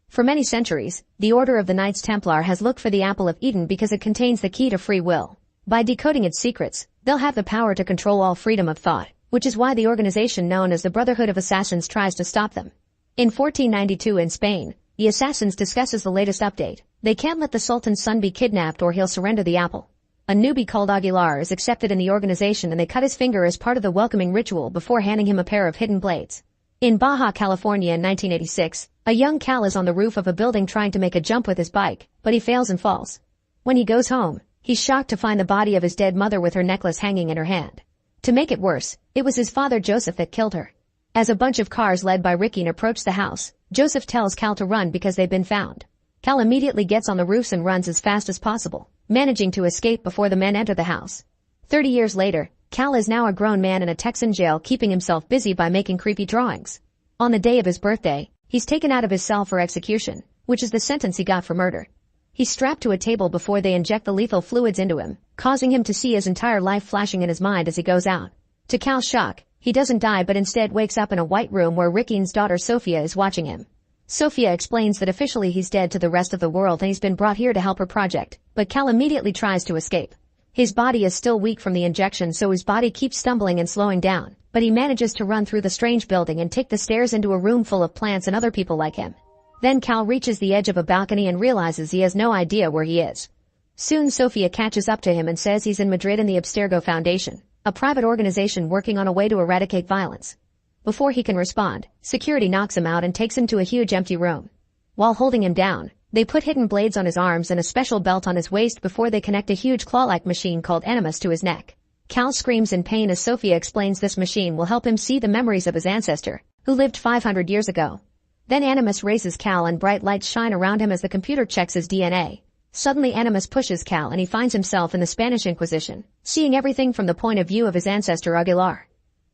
For many centuries, the Order of the Knights Templar has looked for the Apple of Eden because it contains the key to free will. By decoding its secrets, they'll have the power to control all freedom of thought, which is why the organization known as the Brotherhood of Assassins tries to stop them. In 1492 in Spain, the Assassins discusses the latest update. They can't let the Sultan's son be kidnapped or he'll surrender the apple. A newbie called Aguilar is accepted in the organization and they cut his finger as part of the welcoming ritual before handing him a pair of hidden blades. In Baja California in 1986, a young Cal is on the roof of a building trying to make a jump with his bike, but he fails and falls. When he goes home, he's shocked to find the body of his dead mother with her necklace hanging in her hand. To make it worse, it was his father Joseph that killed her. As a bunch of cars led by Ricky approach the house, Joseph tells Cal to run because they've been found. Cal immediately gets on the roofs and runs as fast as possible, managing to escape before the men enter the house. 30 years later, Cal is now a grown man in a Texan jail keeping himself busy by making creepy drawings. On the day of his birthday, he's taken out of his cell for execution, which is the sentence he got for murder. He's strapped to a table before they inject the lethal fluids into him, causing him to see his entire life flashing in his mind as he goes out. To Cal's shock, he doesn't die but instead wakes up in a white room where Ricky's daughter Sophia is watching him. Sophia explains that officially he's dead to the rest of the world and he's been brought here to help her project, but Cal immediately tries to escape. His body is still weak from the injection so his body keeps stumbling and slowing down, but he manages to run through the strange building and take the stairs into a room full of plants and other people like him. Then Cal reaches the edge of a balcony and realizes he has no idea where he is. Soon Sophia catches up to him and says he's in Madrid in the Abstergo Foundation, a private organization working on a way to eradicate violence. Before he can respond, security knocks him out and takes him to a huge empty room. While holding him down, they put hidden blades on his arms and a special belt on his waist before they connect a huge claw-like machine called Animus to his neck. Cal screams in pain as Sophia explains this machine will help him see the memories of his ancestor, who lived 500 years ago. Then Animus raises Cal and bright lights shine around him as the computer checks his DNA. Suddenly Animus pushes Cal and he finds himself in the Spanish Inquisition, seeing everything from the point of view of his ancestor Aguilar.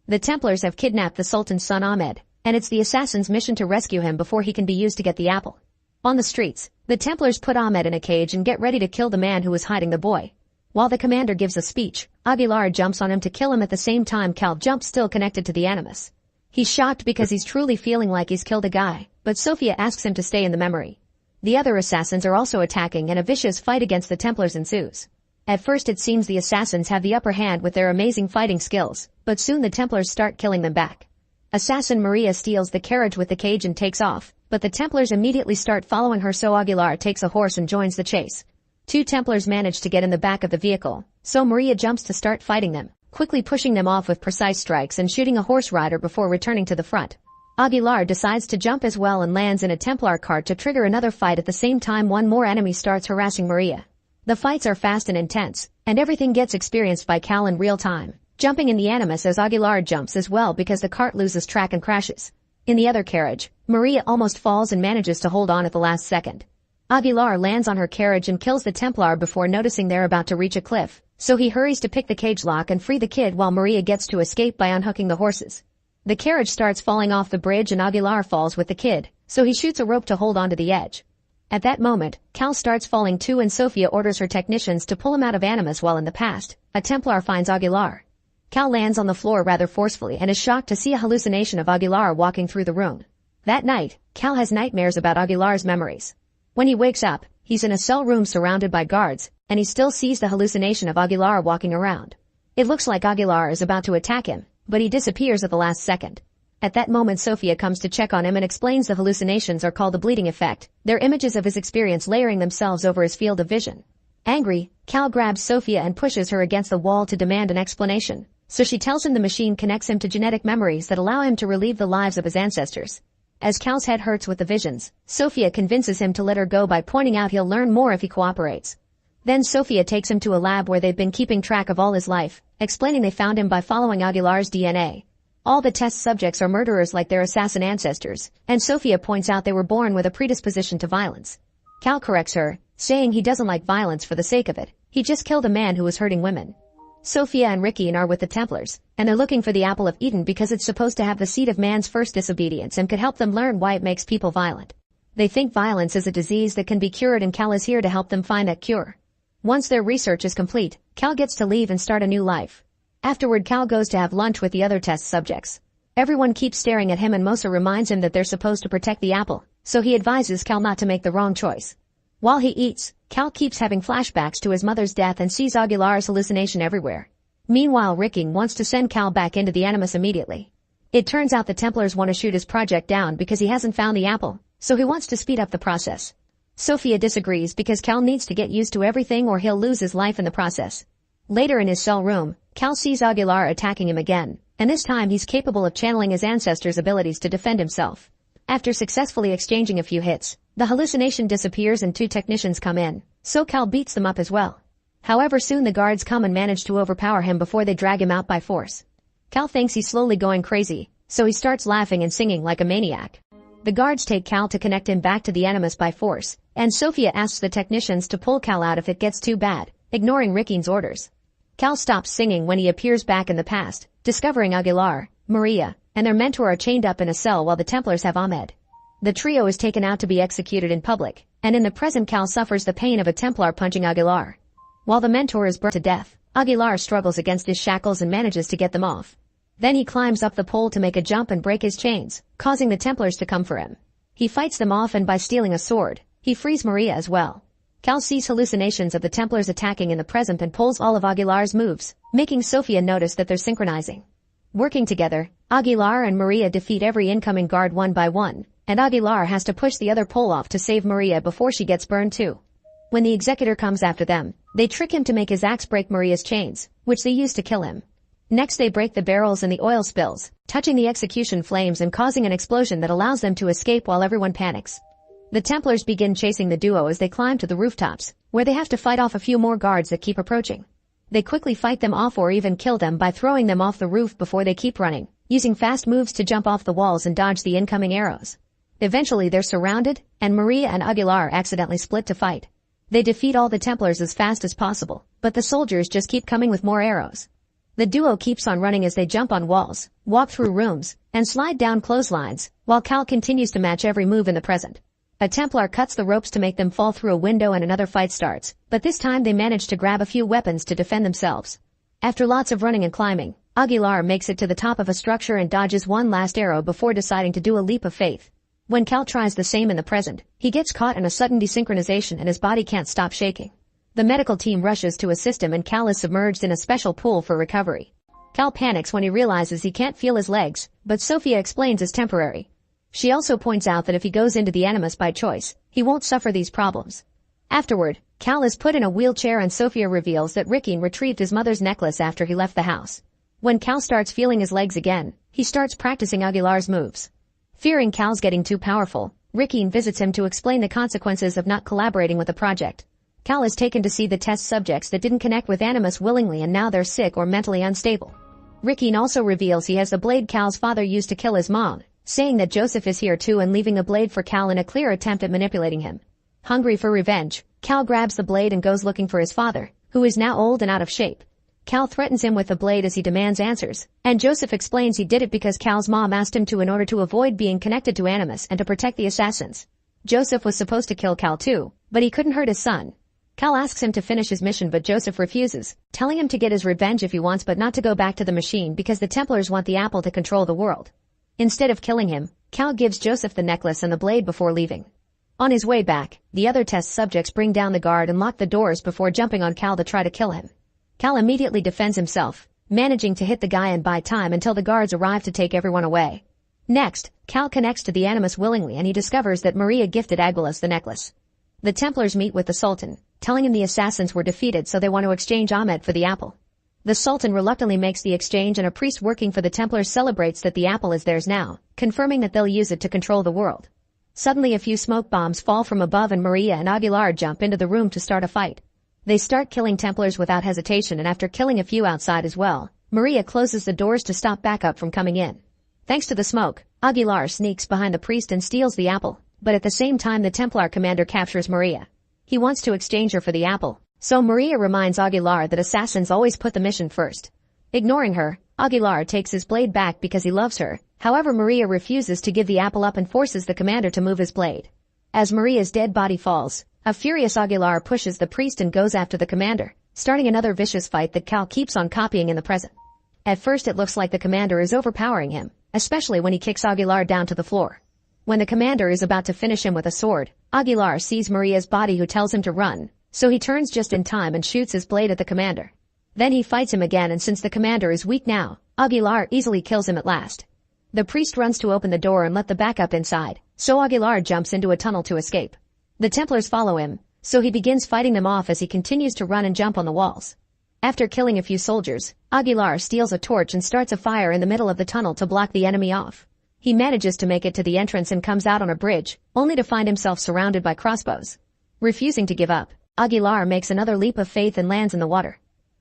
The Templars have kidnapped the Sultan's son Ahmed, and it's the assassin's mission to rescue him before he can be used to get the apple. On the streets, the Templars put Ahmed in a cage and get ready to kill the man who was hiding the boy. While the commander gives a speech, Aguilar jumps on him to kill him at the same time Cal jumps still connected to the Animus. He's shocked because he's truly feeling like he's killed a guy, but Sophia asks him to stay in the memory. The other assassins are also attacking and a vicious fight against the Templars ensues. At first it seems the assassins have the upper hand with their amazing fighting skills, but soon the Templars start killing them back. Assassin Maria steals the carriage with the cage and takes off, but the Templars immediately start following her so Aguilar takes a horse and joins the chase. 2 Templars manage to get in the back of the vehicle, so Maria jumps to start fighting them, quickly pushing them off with precise strikes and shooting a horse rider before returning to the front. Aguilar decides to jump as well and lands in a Templar cart to trigger another fight. At the same time, one more enemy starts harassing Maria. The fights are fast and intense, and everything gets experienced by Cal in real time, jumping in the Animus as Aguilar jumps as well because the cart loses track and crashes. In the other carriage, Maria almost falls and manages to hold on at the last second. Aguilar lands on her carriage and kills the Templar before noticing they're about to reach a cliff, so he hurries to pick the cage lock and free the kid while Maria gets to escape by unhooking the horses. The carriage starts falling off the bridge and Aguilar falls with the kid, so he shoots a rope to hold onto the edge. At that moment, Cal starts falling too and Sophia orders her technicians to pull him out of Animus while in the past, a Templar finds Aguilar. Cal lands on the floor rather forcefully and is shocked to see a hallucination of Aguilar walking through the room. That night, Cal has nightmares about Aguilar's memories. When he wakes up, he's in a cell room surrounded by guards, and he still sees the hallucination of Aguilar walking around. It looks like Aguilar is about to attack him, but he disappears at the last second. At that moment Sophia comes to check on him and explains the hallucinations are called the bleeding effect. They're images of his experience layering themselves over his field of vision. Angry, Cal grabs Sophia and pushes her against the wall to demand an explanation, so she tells him the machine connects him to genetic memories that allow him to relive the lives of his ancestors. As Cal's head hurts with the visions, Sophia convinces him to let her go by pointing out he'll learn more if he cooperates. Then Sophia takes him to a lab where they've been keeping track of all his life, explaining they found him by following Aguilar's DNA. All the test subjects are murderers like their assassin ancestors, and Sophia points out they were born with a predisposition to violence. Cal corrects her, saying he doesn't like violence for the sake of it. He just killed a man who was hurting women. Sophia and Ricky are with the Templars, and they're looking for the Apple of Eden because it's supposed to have the seed of man's first disobedience and could help them learn why it makes people violent. They think violence is a disease that can be cured and Cal is here to help them find that cure. Once their research is complete, Cal gets to leave and start a new life. Afterward, Cal goes to have lunch with the other test subjects. Everyone keeps staring at him and Mosa reminds him that they're supposed to protect the apple, so he advises Cal not to make the wrong choice. While he eats, Cal keeps having flashbacks to his mother's death and sees Aguilar's hallucination everywhere. Meanwhile, Ricky wants to send Cal back into the Animus immediately. It turns out the Templars want to shoot his project down because he hasn't found the apple, so he wants to speed up the process. Sophia disagrees because Cal needs to get used to everything or he'll lose his life in the process. Later in his cell room, Cal sees Aguilar attacking him again, and this time he's capable of channeling his ancestors' abilities to defend himself. After successfully exchanging a few hits, the hallucination disappears and two technicians come in, so Cal beats them up as well. However, soon the guards come and manage to overpower him before they drag him out by force. Cal thinks he's slowly going crazy, so he starts laughing and singing like a maniac. The guards take Cal to connect him back to the Animus by force, and Sophia asks the technicians to pull Cal out if it gets too bad, ignoring Ricky's orders. Cal stops singing when he appears back in the past, discovering Aguilar, Maria, and their mentor are chained up in a cell while the Templars have Ahmed. The trio is taken out to be executed in public, and in the present Cal suffers the pain of a Templar punching Aguilar. While the mentor is burnt to death, Aguilar struggles against his shackles and manages to get them off. Then he climbs up the pole to make a jump and break his chains, causing the Templars to come for him. He fights them off and by stealing a sword, he frees Maria as well. Cal sees hallucinations of the Templars attacking in the present and pulls all of Aguilar's moves, making Sophia notice that they're synchronizing. Working together, Aguilar and Maria defeat every incoming guard one by one, and Aguilar has to push the other pole off to save Maria before she gets burned too. When the Executor comes after them, they trick him to make his axe break Maria's chains, which they use to kill him. Next they break the barrels and the oil spills, touching the execution flames and causing an explosion that allows them to escape while everyone panics. The Templars begin chasing the duo as they climb to the rooftops, where they have to fight off a few more guards that keep approaching. They quickly fight them off or even kill them by throwing them off the roof before they keep running, using fast moves to jump off the walls and dodge the incoming arrows. Eventually they're surrounded, and Maria and Aguilar accidentally split to fight. They defeat all the Templars as fast as possible, but the soldiers just keep coming with more arrows. The duo keeps on running as they jump on walls, walk through rooms, and slide down clotheslines, while Cal continues to match every move in the present. A Templar cuts the ropes to make them fall through a window and another fight starts, but this time they manage to grab a few weapons to defend themselves. After lots of running and climbing, Aguilar makes it to the top of a structure and dodges one last arrow before deciding to do a leap of faith. When Cal tries the same in the present, he gets caught in a sudden desynchronization and his body can't stop shaking. The medical team rushes to assist him and Cal is submerged in a special pool for recovery. Cal panics when he realizes he can't feel his legs, but Sophia explains it's temporary. She also points out that if he goes into the Animus by choice, he won't suffer these problems. Afterward, Cal is put in a wheelchair and Sophia reveals that Ricky retrieved his mother's necklace after he left the house. When Cal starts feeling his legs again, he starts practicing Aguilar's moves. Fearing Cal's getting too powerful, Rickeen visits him to explain the consequences of not collaborating with the project. Cal is taken to see the test subjects that didn't connect with Animus willingly and now they're sick or mentally unstable. Rickeen also reveals he has the blade Cal's father used to kill his mom, saying that Joseph is here too and leaving the blade for Cal in a clear attempt at manipulating him. Hungry for revenge, Cal grabs the blade and goes looking for his father, who is now old and out of shape. Cal threatens him with the blade as he demands answers, and Joseph explains he did it because Cal's mom asked him to in order to avoid being connected to Animus and to protect the assassins. Joseph was supposed to kill Cal too, but he couldn't hurt his son. Cal asks him to finish his mission but Joseph refuses, telling him to get his revenge if he wants but not to go back to the machine because the Templars want the apple to control the world. Instead of killing him, Cal gives Joseph the necklace and the blade before leaving. On his way back, the other test subjects bring down the guard and lock the doors before jumping on Cal to try to kill him. Cal immediately defends himself, managing to hit the guy and buy time until the guards arrive to take everyone away. Next, Cal connects to the Animus willingly and he discovers that Maria gifted Aguilas the necklace. The Templars meet with the Sultan, telling him the assassins were defeated so they want to exchange Ahmed for the apple. The Sultan reluctantly makes the exchange and a priest working for the Templars celebrates that the apple is theirs now, confirming that they'll use it to control the world. Suddenly a few smoke bombs fall from above and Maria and Aguilar jump into the room to start a fight. They start killing Templars without hesitation and after killing a few outside as well, Maria closes the doors to stop backup from coming in. Thanks to the smoke, Aguilar sneaks behind the priest and steals the apple, but at the same time the Templar commander captures Maria. He wants to exchange her for the apple, so Maria reminds Aguilar that assassins always put the mission first. Ignoring her, Aguilar takes his blade back because he loves her, however Maria refuses to give the apple up and forces the commander to move his blade. As Maria's dead body falls, a furious Aguilar pushes the priest and goes after the commander, starting another vicious fight that Cal keeps on copying in the present. At first it looks like the commander is overpowering him, especially when he kicks Aguilar down to the floor. When the commander is about to finish him with a sword, Aguilar sees Maria's body who tells him to run, so he turns just in time and shoots his blade at the commander. Then he fights him again and since the commander is weak now, Aguilar easily kills him at last. The priest runs to open the door and let the backup inside, so Aguilar jumps into a tunnel to escape. The Templars follow him, so he begins fighting them off as he continues to run and jump on the walls. After killing a few soldiers, Aguilar steals a torch and starts a fire in the middle of the tunnel to block the enemy off. He manages to make it to the entrance and comes out on a bridge, only to find himself surrounded by crossbows. Refusing to give up, Aguilar makes another leap of faith and lands in the water.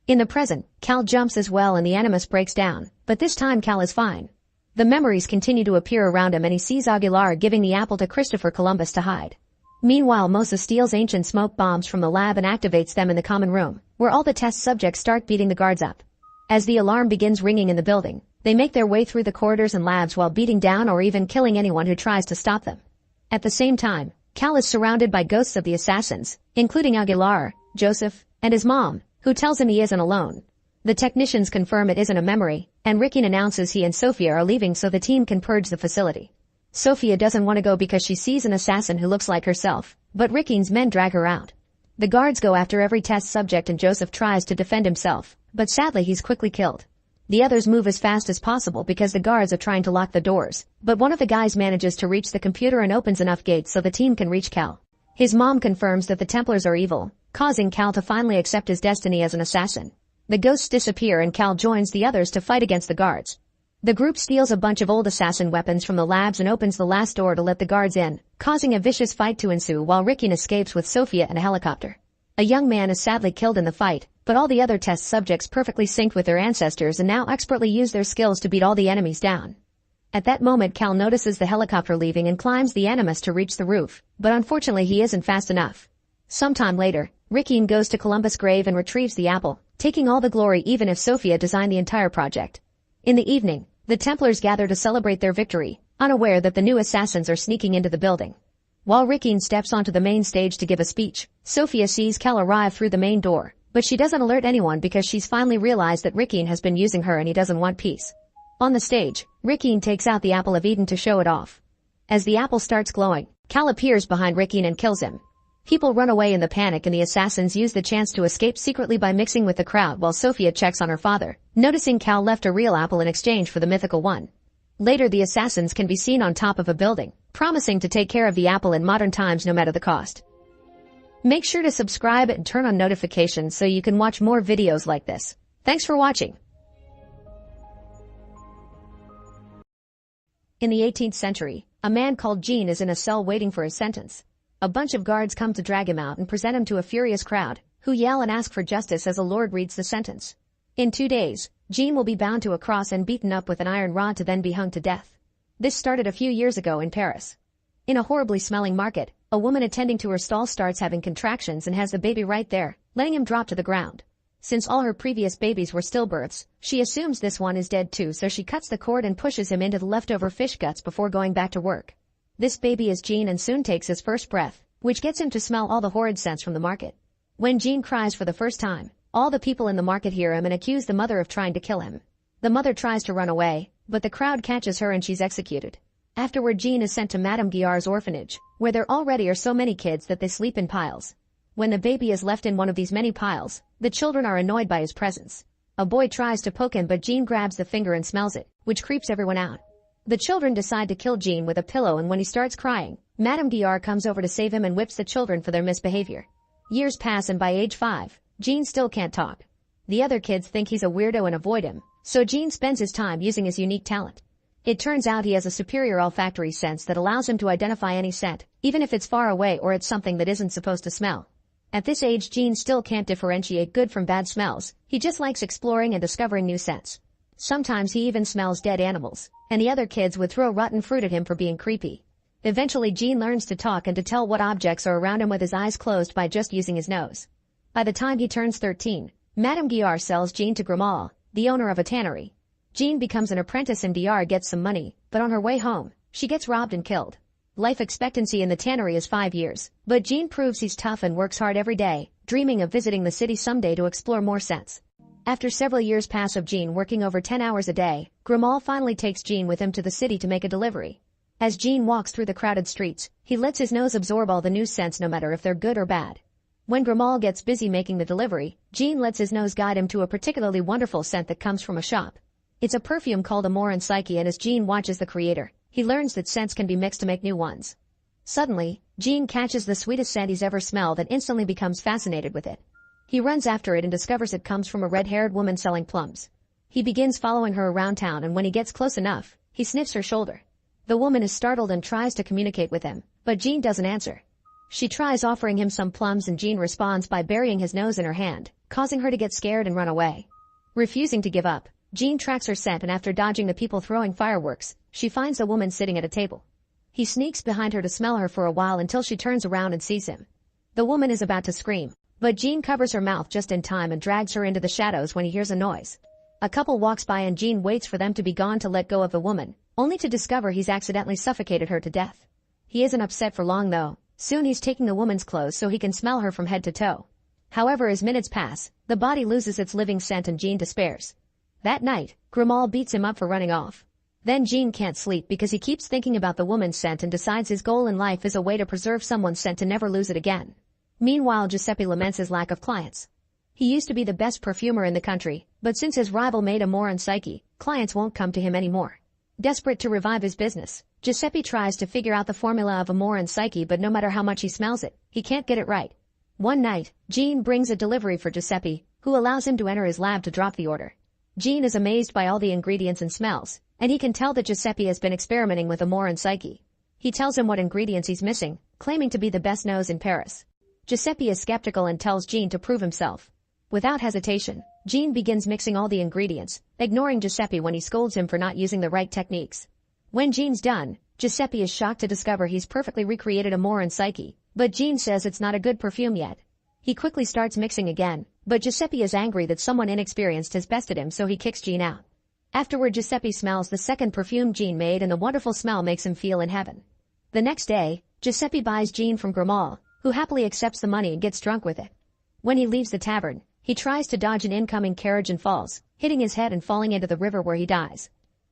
In the present, Cal jumps as well and the Animus breaks down, but this time Cal is fine. The memories continue to appear around him and he sees Aguilar giving the apple to Christopher Columbus to hide. Meanwhile Mosa steals ancient smoke bombs from the lab and activates them in the common room, where all the test subjects start beating the guards up. As the alarm begins ringing in the building, they make their way through the corridors and labs while beating down or even killing anyone who tries to stop them. At the same time, Cal is surrounded by ghosts of the assassins, including Aguilar, Joseph, and his mom, who tells him he isn't alone. The technicians confirm it isn't a memory, and Rickeen announces he and Sophia are leaving so the team can purge the facility. Sophia doesn't want to go because she sees an assassin who looks like herself, but Rickeen's men drag her out. The guards go after every test subject and Joseph tries to defend himself, but sadly he's quickly killed. The others move as fast as possible because the guards are trying to lock the doors, but one of the guys manages to reach the computer and opens enough gates so the team can reach Cal. His mom confirms that the Templars are evil, causing Cal to finally accept his destiny as an assassin. The ghosts disappear and Cal joins the others to fight against the guards. The group steals a bunch of old assassin weapons from the labs and opens the last door to let the guards in, causing a vicious fight to ensue while Rickeen escapes with Sophia in a helicopter. A young man is sadly killed in the fight, but all the other test subjects perfectly synced with their ancestors and now expertly use their skills to beat all the enemies down. At that moment Cal notices the helicopter leaving and climbs the Animus to reach the roof, but unfortunately he isn't fast enough. Sometime later, Rickeen goes to Columbus' grave and retrieves the apple, taking all the glory even if Sophia designed the entire project. In the evening, the Templars gather to celebrate their victory, unaware that the new assassins are sneaking into the building. While Rickeen steps onto the main stage to give a speech, Sophia sees Cal arrive through the main door, but she doesn't alert anyone because she's finally realized that Rickeen has been using her and he doesn't want peace. On the stage, Rickeen takes out the Apple of Eden to show it off. As the apple starts glowing, Cal appears behind Rickeen and kills him. People run away in the panic and the assassins use the chance to escape secretly by mixing with the crowd while Sophia checks on her father, noticing Cal left a real apple in exchange for the mythical one. Later the assassins can be seen on top of a building, promising to take care of the apple in modern times no matter the cost. Make sure to subscribe and turn on notifications so you can watch more videos like this. Thanks for watching. In the 18th century, a man called Jean is in a cell waiting for his sentence. A bunch of guards come to drag him out and present him to a furious crowd, who yell and ask for justice as a lord reads the sentence. In 2 days, Jean will be bound to a cross and beaten up with an iron rod to then be hung to death. This started a few years ago in Paris. In a horribly smelling market, a woman attending to her stall starts having contractions and has the baby right there, letting him drop to the ground. Since all her previous babies were stillbirths, she assumes this one is dead too, so she cuts the cord and pushes him into the leftover fish guts before going back to work. This baby is Jean and soon takes his first breath, which gets him to smell all the horrid scents from the market. When Jean cries for the first time, all the people in the market hear him and accuse the mother of trying to kill him. The mother tries to run away, but the crowd catches her and she's executed. Afterward, Jean is sent to Madame Guillard's orphanage, where there already are so many kids that they sleep in piles. When the baby is left in one of these many piles, the children are annoyed by his presence. A boy tries to poke him, but Jean grabs the finger and smells it, which creeps everyone out. The children decide to kill Jean with a pillow, and when he starts crying, Madame Guillard comes over to save him and whips the children for their misbehavior. Years pass, and by age 5, Jean still can't talk. The other kids think he's a weirdo and avoid him, so Jean spends his time using his unique talent. It turns out he has a superior olfactory sense that allows him to identify any scent, even if it's far away or it's something that isn't supposed to smell. At this age, Jean still can't differentiate good from bad smells. He just likes exploring and discovering new scents. Sometimes he even smells dead animals, and the other kids would throw rotten fruit at him for being creepy. Eventually, Jean learns to talk and to tell what objects are around him with his eyes closed by just using his nose. By the time he turns 13, Madame Guillard sells Jean to Grimal, the owner of a tannery. Jean becomes an apprentice and Guillard gets some money, but on her way home, she gets robbed and killed. Life expectancy in the tannery is 5 years, but Jean proves he's tough and works hard every day, dreaming of visiting the city someday to explore more scents. After several years pass of Jean working over 10 hours a day, Grimal finally takes Jean with him to the city to make a delivery. As Jean walks through the crowded streets, he lets his nose absorb all the new scents, no matter if they're good or bad. When Grimal gets busy making the delivery, Jean lets his nose guide him to a particularly wonderful scent that comes from a shop. It's a perfume called Amour and Psyche, and as Jean watches the creator, he learns that scents can be mixed to make new ones. Suddenly, Jean catches the sweetest scent he's ever smelled and instantly becomes fascinated with it. He runs after it and discovers it comes from a red-haired woman selling plums. He begins following her around town, and when he gets close enough, he sniffs her shoulder. The woman is startled and tries to communicate with him, but Jean doesn't answer. She tries offering him some plums, and Jean responds by burying his nose in her hand, causing her to get scared and run away. Refusing to give up, Jean tracks her scent, and after dodging the people throwing fireworks, she finds a woman sitting at a table. He sneaks behind her to smell her for a while until she turns around and sees him. The woman is about to scream, but Jean covers her mouth just in time and drags her into the shadows when he hears a noise. A couple walks by and Jean waits for them to be gone to let go of the woman, only to discover he's accidentally suffocated her to death. He isn't upset for long though. Soon he's taking the woman's clothes so he can smell her from head to toe. However, as minutes pass, the body loses its living scent and Jean despairs. That night, Grimal beats him up for running off. Then Jean can't sleep because he keeps thinking about the woman's scent and decides his goal in life is a way to preserve someone's scent to never lose it again. Meanwhile, Giuseppe laments his lack of clients. He used to be the best perfumer in the country, but since his rival made Amour and Psyche, clients won't come to him anymore. Desperate to revive his business, Giuseppe tries to figure out the formula of Amour and Psyche, but no matter how much he smells it, he can't get it right. One night, Jean brings a delivery for Giuseppe, who allows him to enter his lab to drop the order. Jean is amazed by all the ingredients and smells, and he can tell that Giuseppe has been experimenting with Amour and Psyche. He tells him what ingredients he's missing, claiming to be the best nose in Paris. Giuseppe is skeptical and tells Jean to prove himself. Without hesitation, Jean begins mixing all the ingredients, ignoring Giuseppe when he scolds him for not using the right techniques. When Jean's done, Giuseppe is shocked to discover he's perfectly recreated Amour and Psyche, but Jean says it's not a good perfume yet. He quickly starts mixing again, but Giuseppe is angry that someone inexperienced has bested him, so he kicks Jean out. Afterward, Giuseppe smells the second perfume Jean made, and the wonderful smell makes him feel in heaven. The next day, Giuseppe buys Jean from Grimal, who happily accepts the money and gets drunk with it. When he leaves the tavern, he tries to dodge an incoming carriage and falls, hitting his head and falling into the river where he dies.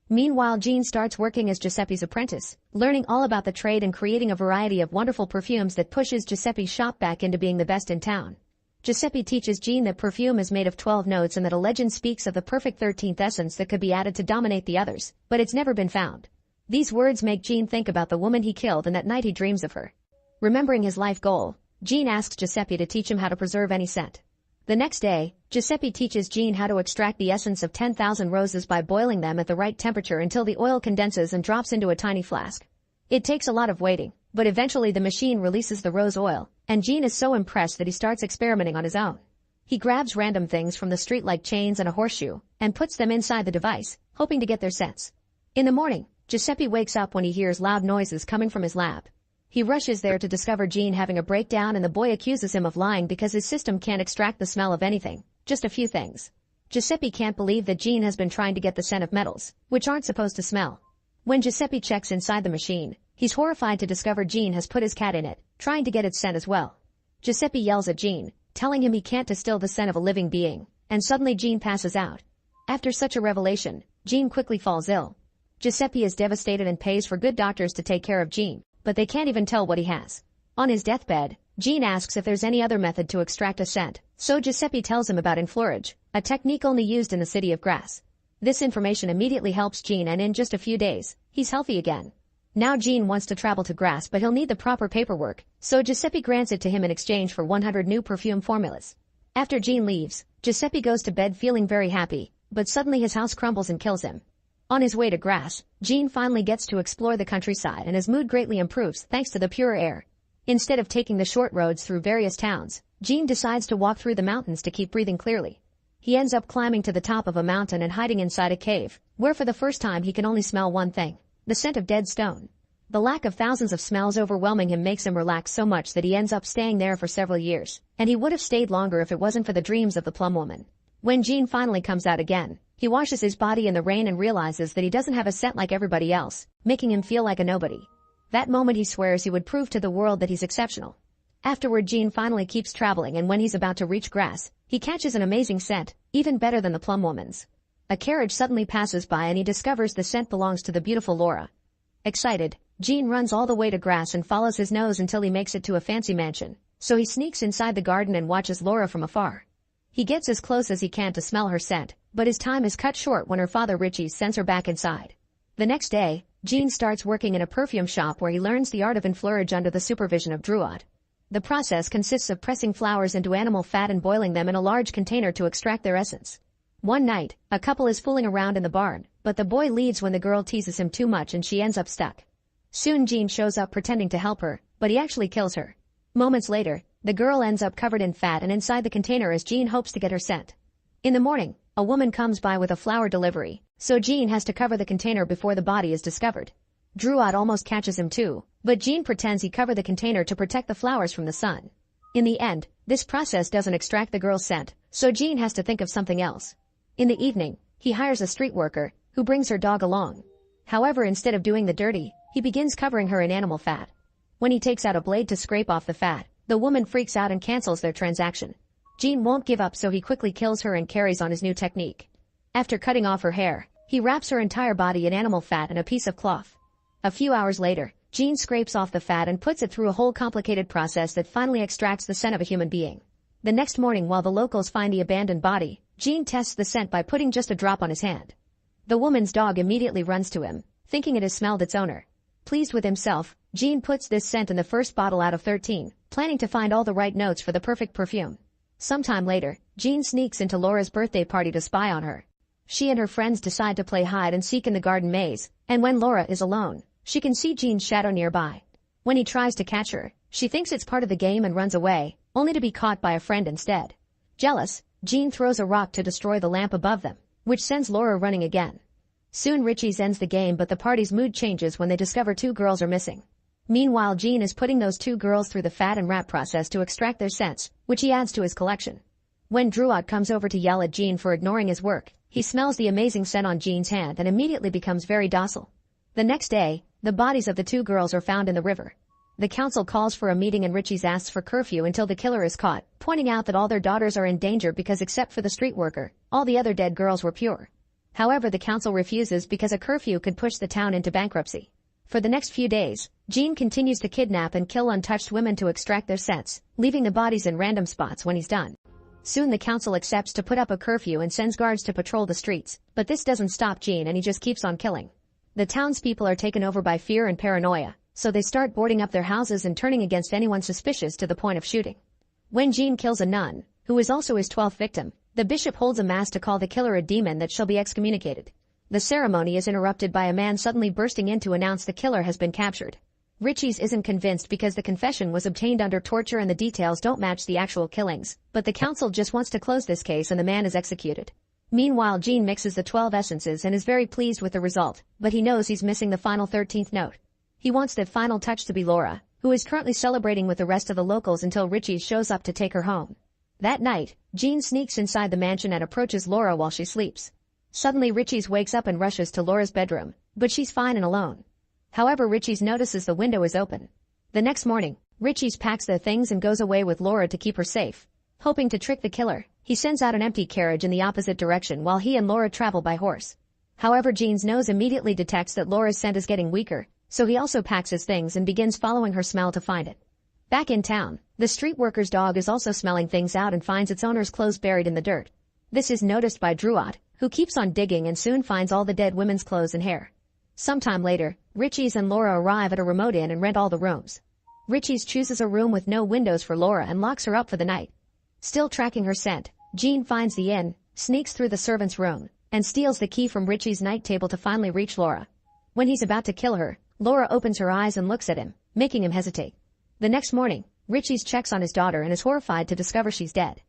Meanwhile, Jean starts working as Giuseppe's apprentice, learning all about the trade and creating a variety of wonderful perfumes that pushes Giuseppe's shop back into being the best in town. Giuseppe teaches Jean that perfume is made of 12 notes and that a legend speaks of the perfect 13th essence that could be added to dominate the others, but it's never been found. These words make Jean think about the woman he killed, and that night he dreams of her. Remembering his life goal, Jean asks Giuseppe to teach him how to preserve any scent. The next day, Giuseppe teaches Jean how to extract the essence of 10,000 roses by boiling them at the right temperature until the oil condenses and drops into a tiny flask. It takes a lot of waiting, but eventually the machine releases the rose oil, and Jean is so impressed that he starts experimenting on his own. He grabs random things from the street like chains and a horseshoe, and puts them inside the device, hoping to get their scents. In the morning, Giuseppe wakes up when he hears loud noises coming from his lab. He rushes there to discover Jean having a breakdown, and the boy accuses him of lying because his system can't extract the smell of anything, just a few things. Giuseppe can't believe that Jean has been trying to get the scent of metals, which aren't supposed to smell. When Giuseppe checks inside the machine, he's horrified to discover Jean has put his cat in it, trying to get its scent as well. Giuseppe yells at Jean, telling him he can't distill the scent of a living being, and suddenly Jean passes out. After such a revelation, Jean quickly falls ill. Giuseppe is devastated and pays for good doctors to take care of Jean, but they can't even tell what he has. On his deathbed, Jean asks if there's any other method to extract a scent, so Giuseppe tells him about enfleurage, a technique only used in the city of Grasse. This information immediately helps Jean, and in just a few days, he's healthy again. Now Jean wants to travel to Grasse, but he'll need the proper paperwork, so Giuseppe grants it to him in exchange for 100 new perfume formulas. After Jean leaves, Giuseppe goes to bed feeling very happy, but suddenly his house crumbles and kills him. On his way to Grasse, Jean finally gets to explore the countryside, and his mood greatly improves thanks to the pure air. Instead of taking the short roads through various towns, Jean decides to walk through the mountains to keep breathing clearly. He ends up climbing to the top of a mountain and hiding inside a cave, where for the first time he can only smell one thing: the scent of dead stone. The lack of thousands of smells overwhelming him makes him relax so much that he ends up staying there for several years, and he would have stayed longer if it wasn't for the dreams of the plum woman. When Jean finally comes out again, he washes his body in the rain and realizes that he doesn't have a scent like everybody else, making him feel like a nobody. That moment he swears he would prove to the world that he's exceptional. Afterward, Jean finally keeps traveling, and when he's about to reach Grasse, he catches an amazing scent, even better than the plum woman's. A carriage suddenly passes by and he discovers the scent belongs to the beautiful Laura. Excited, Jean runs all the way to Grasse and follows his nose until he makes it to a fancy mansion, so he sneaks inside the garden and watches Laura from afar. He gets as close as he can to smell her scent, but his time is cut short when her father Richie sends her back inside. The next day, Jean starts working in a perfume shop where he learns the art of enfleurage under the supervision of Drouot. The process consists of pressing flowers into animal fat and boiling them in a large container to extract their essence. One night, a couple is fooling around in the barn, but the boy leaves when the girl teases him too much and she ends up stuck. Soon Jean shows up pretending to help her, but he actually kills her. Moments later, the girl ends up covered in fat and inside the container as Jean hopes to get her scent. In the morning, a woman comes by with a flower delivery, so Jean has to cover the container before the body is discovered. Drouot almost catches him too, but Jean pretends he covered the container to protect the flowers from the sun. In the end, this process doesn't extract the girl's scent, so Jean has to think of something else. In the evening, he hires a street worker, who brings her dog along. However, instead of doing the dirty, he begins covering her in animal fat. When he takes out a blade to scrape off the fat, the woman freaks out and cancels their transaction. Jean won't give up, so he quickly kills her and carries on his new technique. After cutting off her hair, he wraps her entire body in animal fat and a piece of cloth. A few hours later, Jean scrapes off the fat and puts it through a whole complicated process that finally extracts the scent of a human being. The next morning, while the locals find the abandoned body, Jean tests the scent by putting just a drop on his hand. The woman's dog immediately runs to him, thinking it has smelled its owner. Pleased with himself, Jean puts this scent in the first bottle out of 13, planning to find all the right notes for the perfect perfume. Sometime later, Jean sneaks into Laura's birthday party to spy on her. She and her friends decide to play hide and seek in the garden maze, and when Laura is alone, she can see Jean's shadow nearby. When he tries to catch her, she thinks it's part of the game and runs away, only to be caught by a friend instead. Jealous, Jean throws a rock to destroy the lamp above them, which sends Laura running again. Soon Richie ends the game, but the party's mood changes when they discover two girls are missing. Meanwhile, Jean is putting those two girls through the fat and wrap process to extract their scents, which he adds to his collection. When Drouot comes over to yell at Jean for ignoring his work, he smells the amazing scent on Jean's hand and immediately becomes very docile. The next day, the bodies of the two girls are found in the river. The council calls for a meeting and Richie asks for curfew until the killer is caught, pointing out that all their daughters are in danger because except for the street worker, all the other dead girls were pure. However, the council refuses because a curfew could push the town into bankruptcy. For the next few days, Jean continues to kidnap and kill untouched women to extract their scents, leaving the bodies in random spots when he's done. Soon the council accepts to put up a curfew and sends guards to patrol the streets, but this doesn't stop Jean and he just keeps on killing. The townspeople are taken over by fear and paranoia, so they start boarding up their houses and turning against anyone suspicious to the point of shooting. When Jean kills a nun, who is also his 12th victim. The bishop holds a mass to call the killer a demon that shall be excommunicated. The ceremony is interrupted by a man suddenly bursting in to announce the killer has been captured. Richie's isn't convinced because the confession was obtained under torture and the details don't match the actual killings, but the council just wants to close this case and the man is executed. Meanwhile, Gene mixes the 12 essences and is very pleased with the result, but he knows he's missing the final 13th note. He wants that final touch to be Laura, who is currently celebrating with the rest of the locals until Richie shows up to take her home. That night, Gene sneaks inside the mansion and approaches Laura while she sleeps. Suddenly Richie's wakes up and rushes to Laura's bedroom, but she's fine and alone. However, Richie's notices the window is open. The next morning, Richie's packs their things and goes away with Laura to keep her safe. Hoping to trick the killer, he sends out an empty carriage in the opposite direction while he and Laura travel by horse. However, Gene's nose immediately detects that Laura's scent is getting weaker, so he also packs his things and begins following her smell to find it. Back in town, the street worker's dog is also smelling things out and finds its owner's clothes buried in the dirt. This is noticed by Druot, who keeps on digging and soon finds all the dead women's clothes and hair. Sometime later, Richie's and Laura arrive at a remote inn and rent all the rooms. Richie's chooses a room with no windows for Laura and locks her up for the night. Still tracking her scent, Gene finds the inn, sneaks through the servant's room, and steals the key from Richie's night table to finally reach Laura. When he's about to kill her, Laura opens her eyes and looks at him, making him hesitate. The next morning, Richie's checks on his daughter and is horrified to discover she's dead.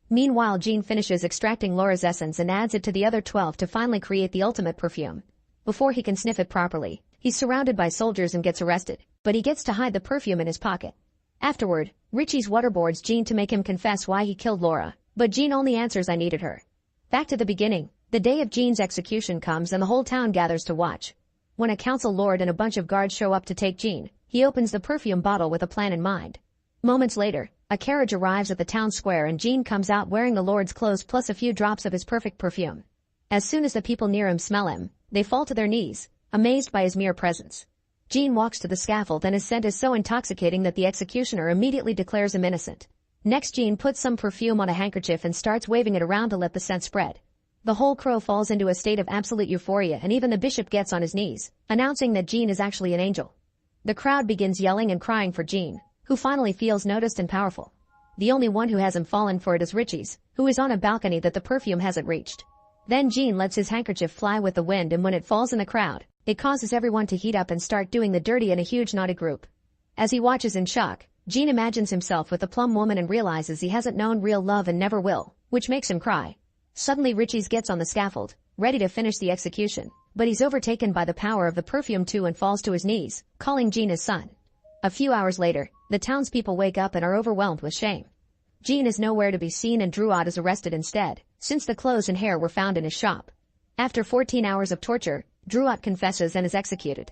Meanwhile, Gene finishes extracting Laura's essence and adds it to the other 12 to finally create the ultimate perfume. Before he can sniff it properly, he's surrounded by soldiers and gets arrested, but he gets to hide the perfume in his pocket. Afterward, Richie's waterboards Gene to make him confess why he killed Laura, but Gene only answers I needed her. Back to the beginning, the day of Gene's execution comes and the whole town gathers to watch. When a council lord and a bunch of guards show up to take Gene, he opens the perfume bottle with a plan in mind. Moments later, a carriage arrives at the town square and Gene comes out wearing the lord's clothes plus a few drops of his perfect perfume. As soon as the people near him smell him, they fall to their knees, amazed by his mere presence. Gene walks to the scaffold and his scent is so intoxicating that the executioner immediately declares him innocent. Next, Gene puts some perfume on a handkerchief and starts waving it around to let the scent spread. The whole crow falls into a state of absolute euphoria and even the bishop gets on his knees, announcing that Gene is actually an angel. The crowd begins yelling and crying for Gene, who finally feels noticed and powerful. The only one who hasn't fallen for it is Richie's, who is on a balcony that the perfume hasn't reached. Then Gene lets his handkerchief fly with the wind and when it falls in the crowd, it causes everyone to heat up and start doing the dirty in a huge naughty group. As he watches in shock, Gene imagines himself with the plum woman and realizes he hasn't known real love and never will, which makes him cry. Suddenly Richie's gets on the scaffold, ready to finish the execution, but he's overtaken by the power of the perfume too and falls to his knees, calling Gene his son. A few hours later, the townspeople wake up and are overwhelmed with shame. Gene is nowhere to be seen and Druot is arrested instead, since the clothes and hair were found in his shop. After 14 hours of torture, Druot confesses and is executed.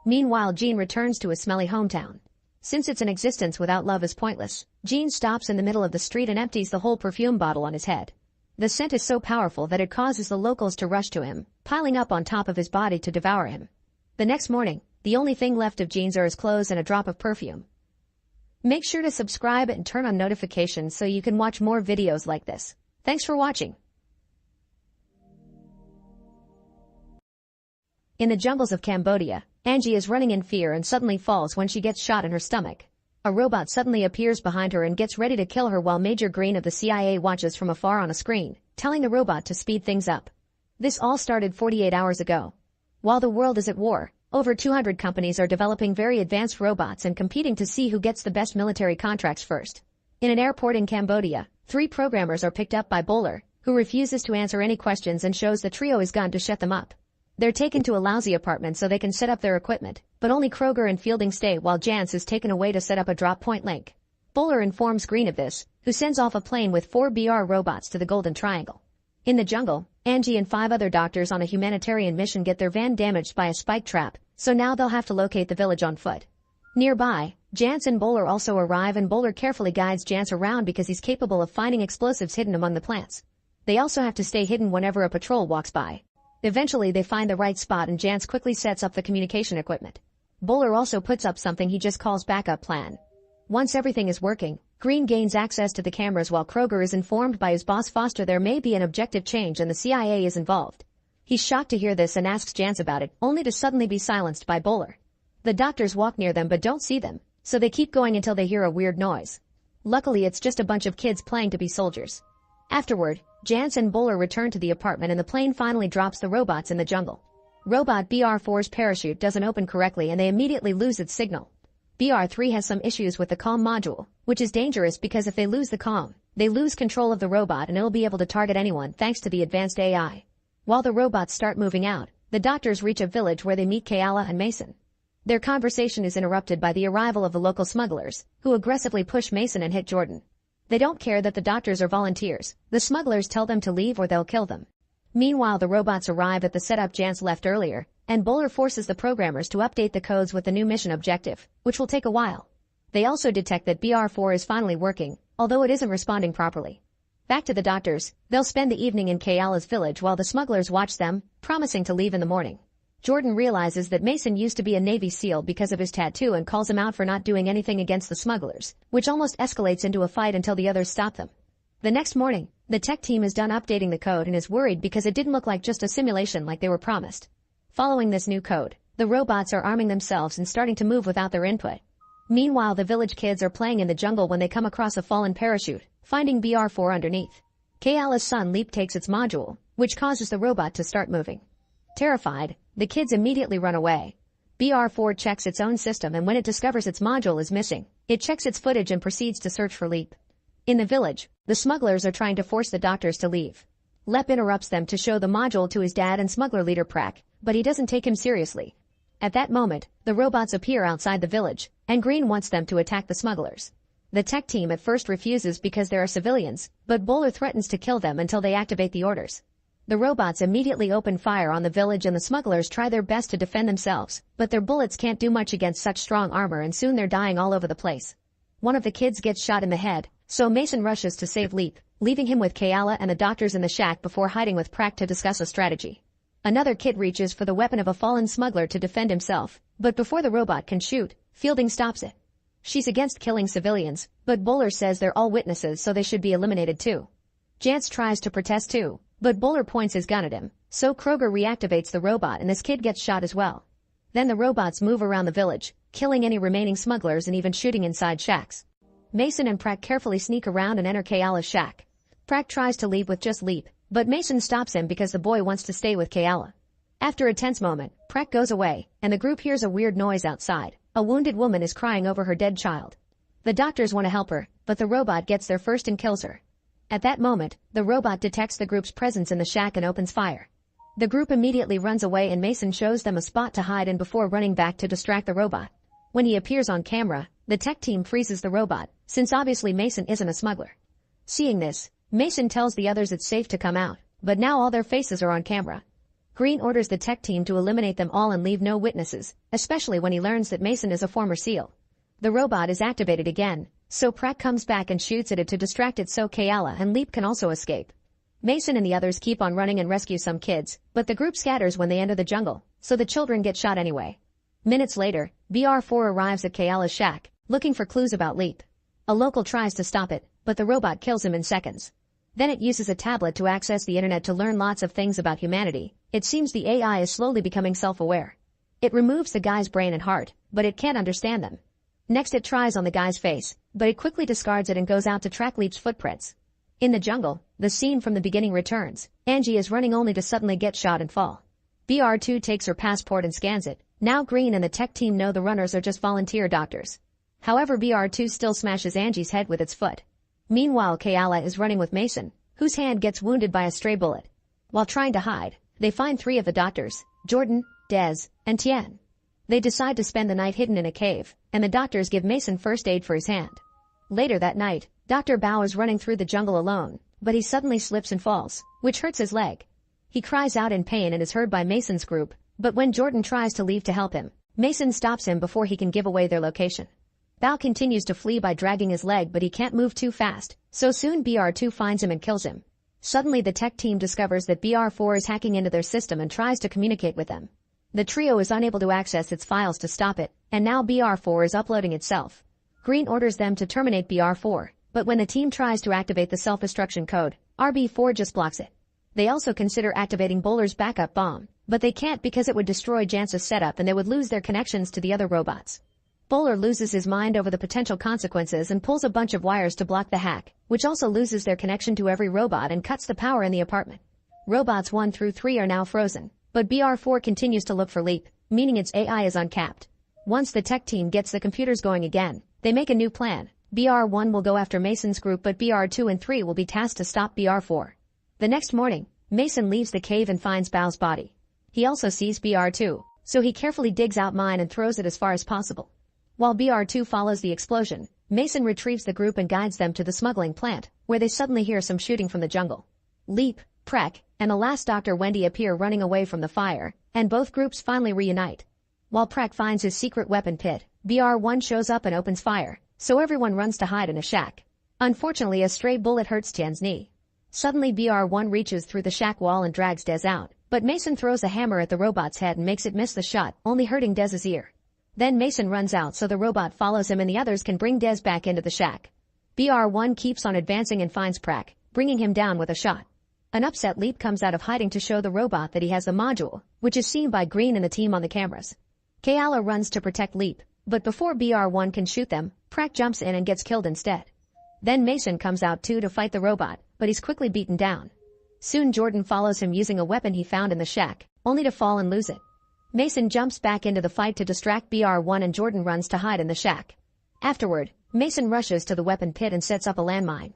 Meanwhile, Gene returns to his smelly hometown. Since it's an existence without love is pointless, Gene stops in the middle of the street and empties the whole perfume bottle on his head. The scent is so powerful that it causes the locals to rush to him, piling up on top of his body to devour him. The next morning, the only thing left of Gene's are his clothes and a drop of perfume. Make sure to subscribe and turn on notifications so you can watch more videos like this. Thanks for watching. In the jungles of Cambodia, Angie is running in fear and suddenly falls when she gets shot in her stomach. A robot suddenly appears behind her and gets ready to kill her while Major Green of the CIA watches from afar on a screen, telling the robot to speed things up. This all started 48 hours ago. While the world is at war, over 200 companies are developing very advanced robots and competing to see who gets the best military contracts first. In an airport in Cambodia, 3 programmers are picked up by Bowler, who refuses to answer any questions and shows the trio his gun to shut them up. They're taken to a lousy apartment so they can set up their equipment, but only Kroger and Fielding stay while Jance is taken away to set up a drop point link. Bowler informs Green of this, who sends off a plane with 4 BR robots to the Golden Triangle. In the jungle, Angie and 5 other doctors on a humanitarian mission get their van damaged by a spike trap, so now they'll have to locate the village on foot. Nearby, Jance and Bowler also arrive and Bowler carefully guides Jance around because he's capable of finding explosives hidden among the plants. They also have to stay hidden whenever a patrol walks by. Eventually they find the right spot and Jance quickly sets up the communication equipment. Bowler also puts up something he just calls backup plan. Once everything is working, Green gains access to the cameras while Kroger is informed by his boss Foster there may be an objective change and the CIA is involved. He's shocked to hear this and asks Jance about it, only to suddenly be silenced by Bowler. The doctors walk near them but don't see them, so they keep going until they hear a weird noise. Luckily it's just a bunch of kids playing to be soldiers. Afterward, Jance and Bowler return to the apartment and the plane finally drops the robots in the jungle. Robot BR4's parachute doesn't open correctly and they immediately lose its signal. BR3 has some issues with the comm module, which is dangerous because if they lose the comm, they lose control of the robot and it'll be able to target anyone thanks to the advanced AI. While the robots start moving out, the doctors reach a village where they meet Kayala and Mason. Their conversation is interrupted by the arrival of the local smugglers, who aggressively push Mason and hit Jordan. They don't care that the doctors are volunteers. The smugglers tell them to leave or they'll kill them. Meanwhile, the robots arrive at the setup Jance left earlier, and Bowler forces the programmers to update the codes with the new mission objective, which will take a while. They also detect that BR4 is finally working, although it isn't responding properly. Back to the doctors, they'll spend the evening in Kayala's village while the smugglers watch them, promising to leave in the morning. Jordan realizes that Mason used to be a Navy SEAL because of his tattoo and calls him out for not doing anything against the smugglers, which almost escalates into a fight until the others stop them. The next morning, the tech team is done updating the code and is worried because it didn't look like just a simulation like they were promised. Following this new code, the robots are arming themselves and starting to move without their input. Meanwhile, the village kids are playing in the jungle when they come across a fallen parachute, finding BR4 underneath. Kayala's son Leap takes its module, which causes the robot to start moving. Terrified, the kids immediately run away. BR4 checks its own system and when it discovers its module is missing, it checks its footage and proceeds to search for Leap. In the village, the smugglers are trying to force the doctors to leave. Lep interrupts them to show the module to his dad and smuggler leader Prak, but he doesn't take him seriously. At that moment, the robots appear outside the village, and Green wants them to attack the smugglers. The tech team at first refuses because there are civilians, but Bowler threatens to kill them until they activate the orders. The robots immediately open fire on the village and the smugglers try their best to defend themselves, but their bullets can't do much against such strong armor and soon they're dying all over the place. One of the kids gets shot in the head, so Mason rushes to save Leap, leaving him with Kayala and the doctors in the shack before hiding with Prak to discuss a strategy. Another kid reaches for the weapon of a fallen smuggler to defend himself, but before the robot can shoot, Fielding stops it. She's against killing civilians, but Bowler says they're all witnesses so they should be eliminated too. Jance tries to protest too, but Bowler points his gun at him, so Kroger reactivates the robot and this kid gets shot as well. Then the robots move around the village, killing any remaining smugglers and even shooting inside shacks. Mason and Prak carefully sneak around and enter Kayala's shack. Prak tries to leave with just Leap, but Mason stops him because the boy wants to stay with Kayala. After a tense moment, Prak goes away, and the group hears a weird noise outside. A wounded woman is crying over her dead child. The doctors want to help her, but the robot gets there first and kills her. At that moment, the robot detects the group's presence in the shack and opens fire. The group immediately runs away and Mason shows them a spot to hide in before running back to distract the robot. When he appears on camera, the tech team freezes the robot, since obviously Mason isn't a smuggler. Seeing this, Mason tells the others it's safe to come out, but now all their faces are on camera. Green orders the tech team to eliminate them all and leave no witnesses, especially when he learns that Mason is a former SEAL. The robot is activated again, so Prak comes back and shoots at it to distract it so Kayala and Leap can also escape. Mason and the others keep on running and rescue some kids, but the group scatters when they enter the jungle, so the children get shot anyway. Minutes later, BR4 arrives at Kayala's shack, looking for clues about Leap. A local tries to stop it, but the robot kills him in seconds. Then it uses a tablet to access the internet to learn lots of things about humanity. It seems the AI is slowly becoming self-aware. It removes the guy's brain and heart, but it can't understand them. Next it tries on the guy's face, but it quickly discards it and goes out to track Leap's footprints. In the jungle, the scene from the beginning returns. Angie is running only to suddenly get shot and fall. BR2 takes her passport and scans it. Now Green and the tech team know the runners are just volunteer doctors. However, BR2 still smashes Angie's head with its foot. Meanwhile, Kayala is running with Mason, whose hand gets wounded by a stray bullet. While trying to hide, they find 3 of the doctors, Jordan, Dez, and Tien. They decide to spend the night hidden in a cave, and the doctors give Mason first aid for his hand. Later that night, Dr. Bao is running through the jungle alone, but he suddenly slips and falls, which hurts his leg. He cries out in pain and is heard by Mason's group, but when Jordan tries to leave to help him, Mason stops him before he can give away their location. Bao continues to flee by dragging his leg but he can't move too fast, so soon BR2 finds him and kills him. Suddenly the tech team discovers that BR4 is hacking into their system and tries to communicate with them. The trio is unable to access its files to stop it, and now BR4 is uploading itself. Green orders them to terminate BR4, but when the team tries to activate the self-destruction code, RB4 just blocks it. They also consider activating Bowler's backup bomb, but they can't because it would destroy Jance's setup and they would lose their connections to the other robots. Bowler loses his mind over the potential consequences and pulls a bunch of wires to block the hack, which also loses their connection to every robot and cuts the power in the apartment. Robots 1 through 3 are now frozen, but BR4 continues to look for Leap, meaning its AI is uncapped. Once the tech team gets the computers going again, they make a new plan. BR1 will go after Mason's group, but BR2 and 3 will be tasked to stop BR4. The next morning, Mason leaves the cave and finds Bao's body. He also sees BR2, so he carefully digs out mine and throws it as far as possible. While BR2 follows the explosion, Mason retrieves the group and guides them to the smuggling plant, where they suddenly hear some shooting from the jungle. Leap, Prek, and the last Dr. Wendy appear running away from the fire, and both groups finally reunite. While Prek finds his secret weapon pit, BR1 shows up and opens fire, so everyone runs to hide in a shack. Unfortunately, a stray bullet hurts Tian's knee. Suddenly BR1 reaches through the shack wall and drags Dez out, but Mason throws a hammer at the robot's head and makes it miss the shot, only hurting Dez's ear. Then Mason runs out so the robot follows him and the others can bring Dez back into the shack. BR1 keeps on advancing and finds Prek, bringing him down with a shot. An upset Leap comes out of hiding to show the robot that he has the module, which is seen by Green and the team on the cameras. Kayala runs to protect Leap, but before BR1 can shoot them, Prek jumps in and gets killed instead. Then Mason comes out too to fight the robot, but he's quickly beaten down. Soon Jordan follows him using a weapon he found in the shack, only to fall and lose it. Mason jumps back into the fight to distract BR1 and Jordan runs to hide in the shack. Afterward, Mason rushes to the weapon pit and sets up a landmine.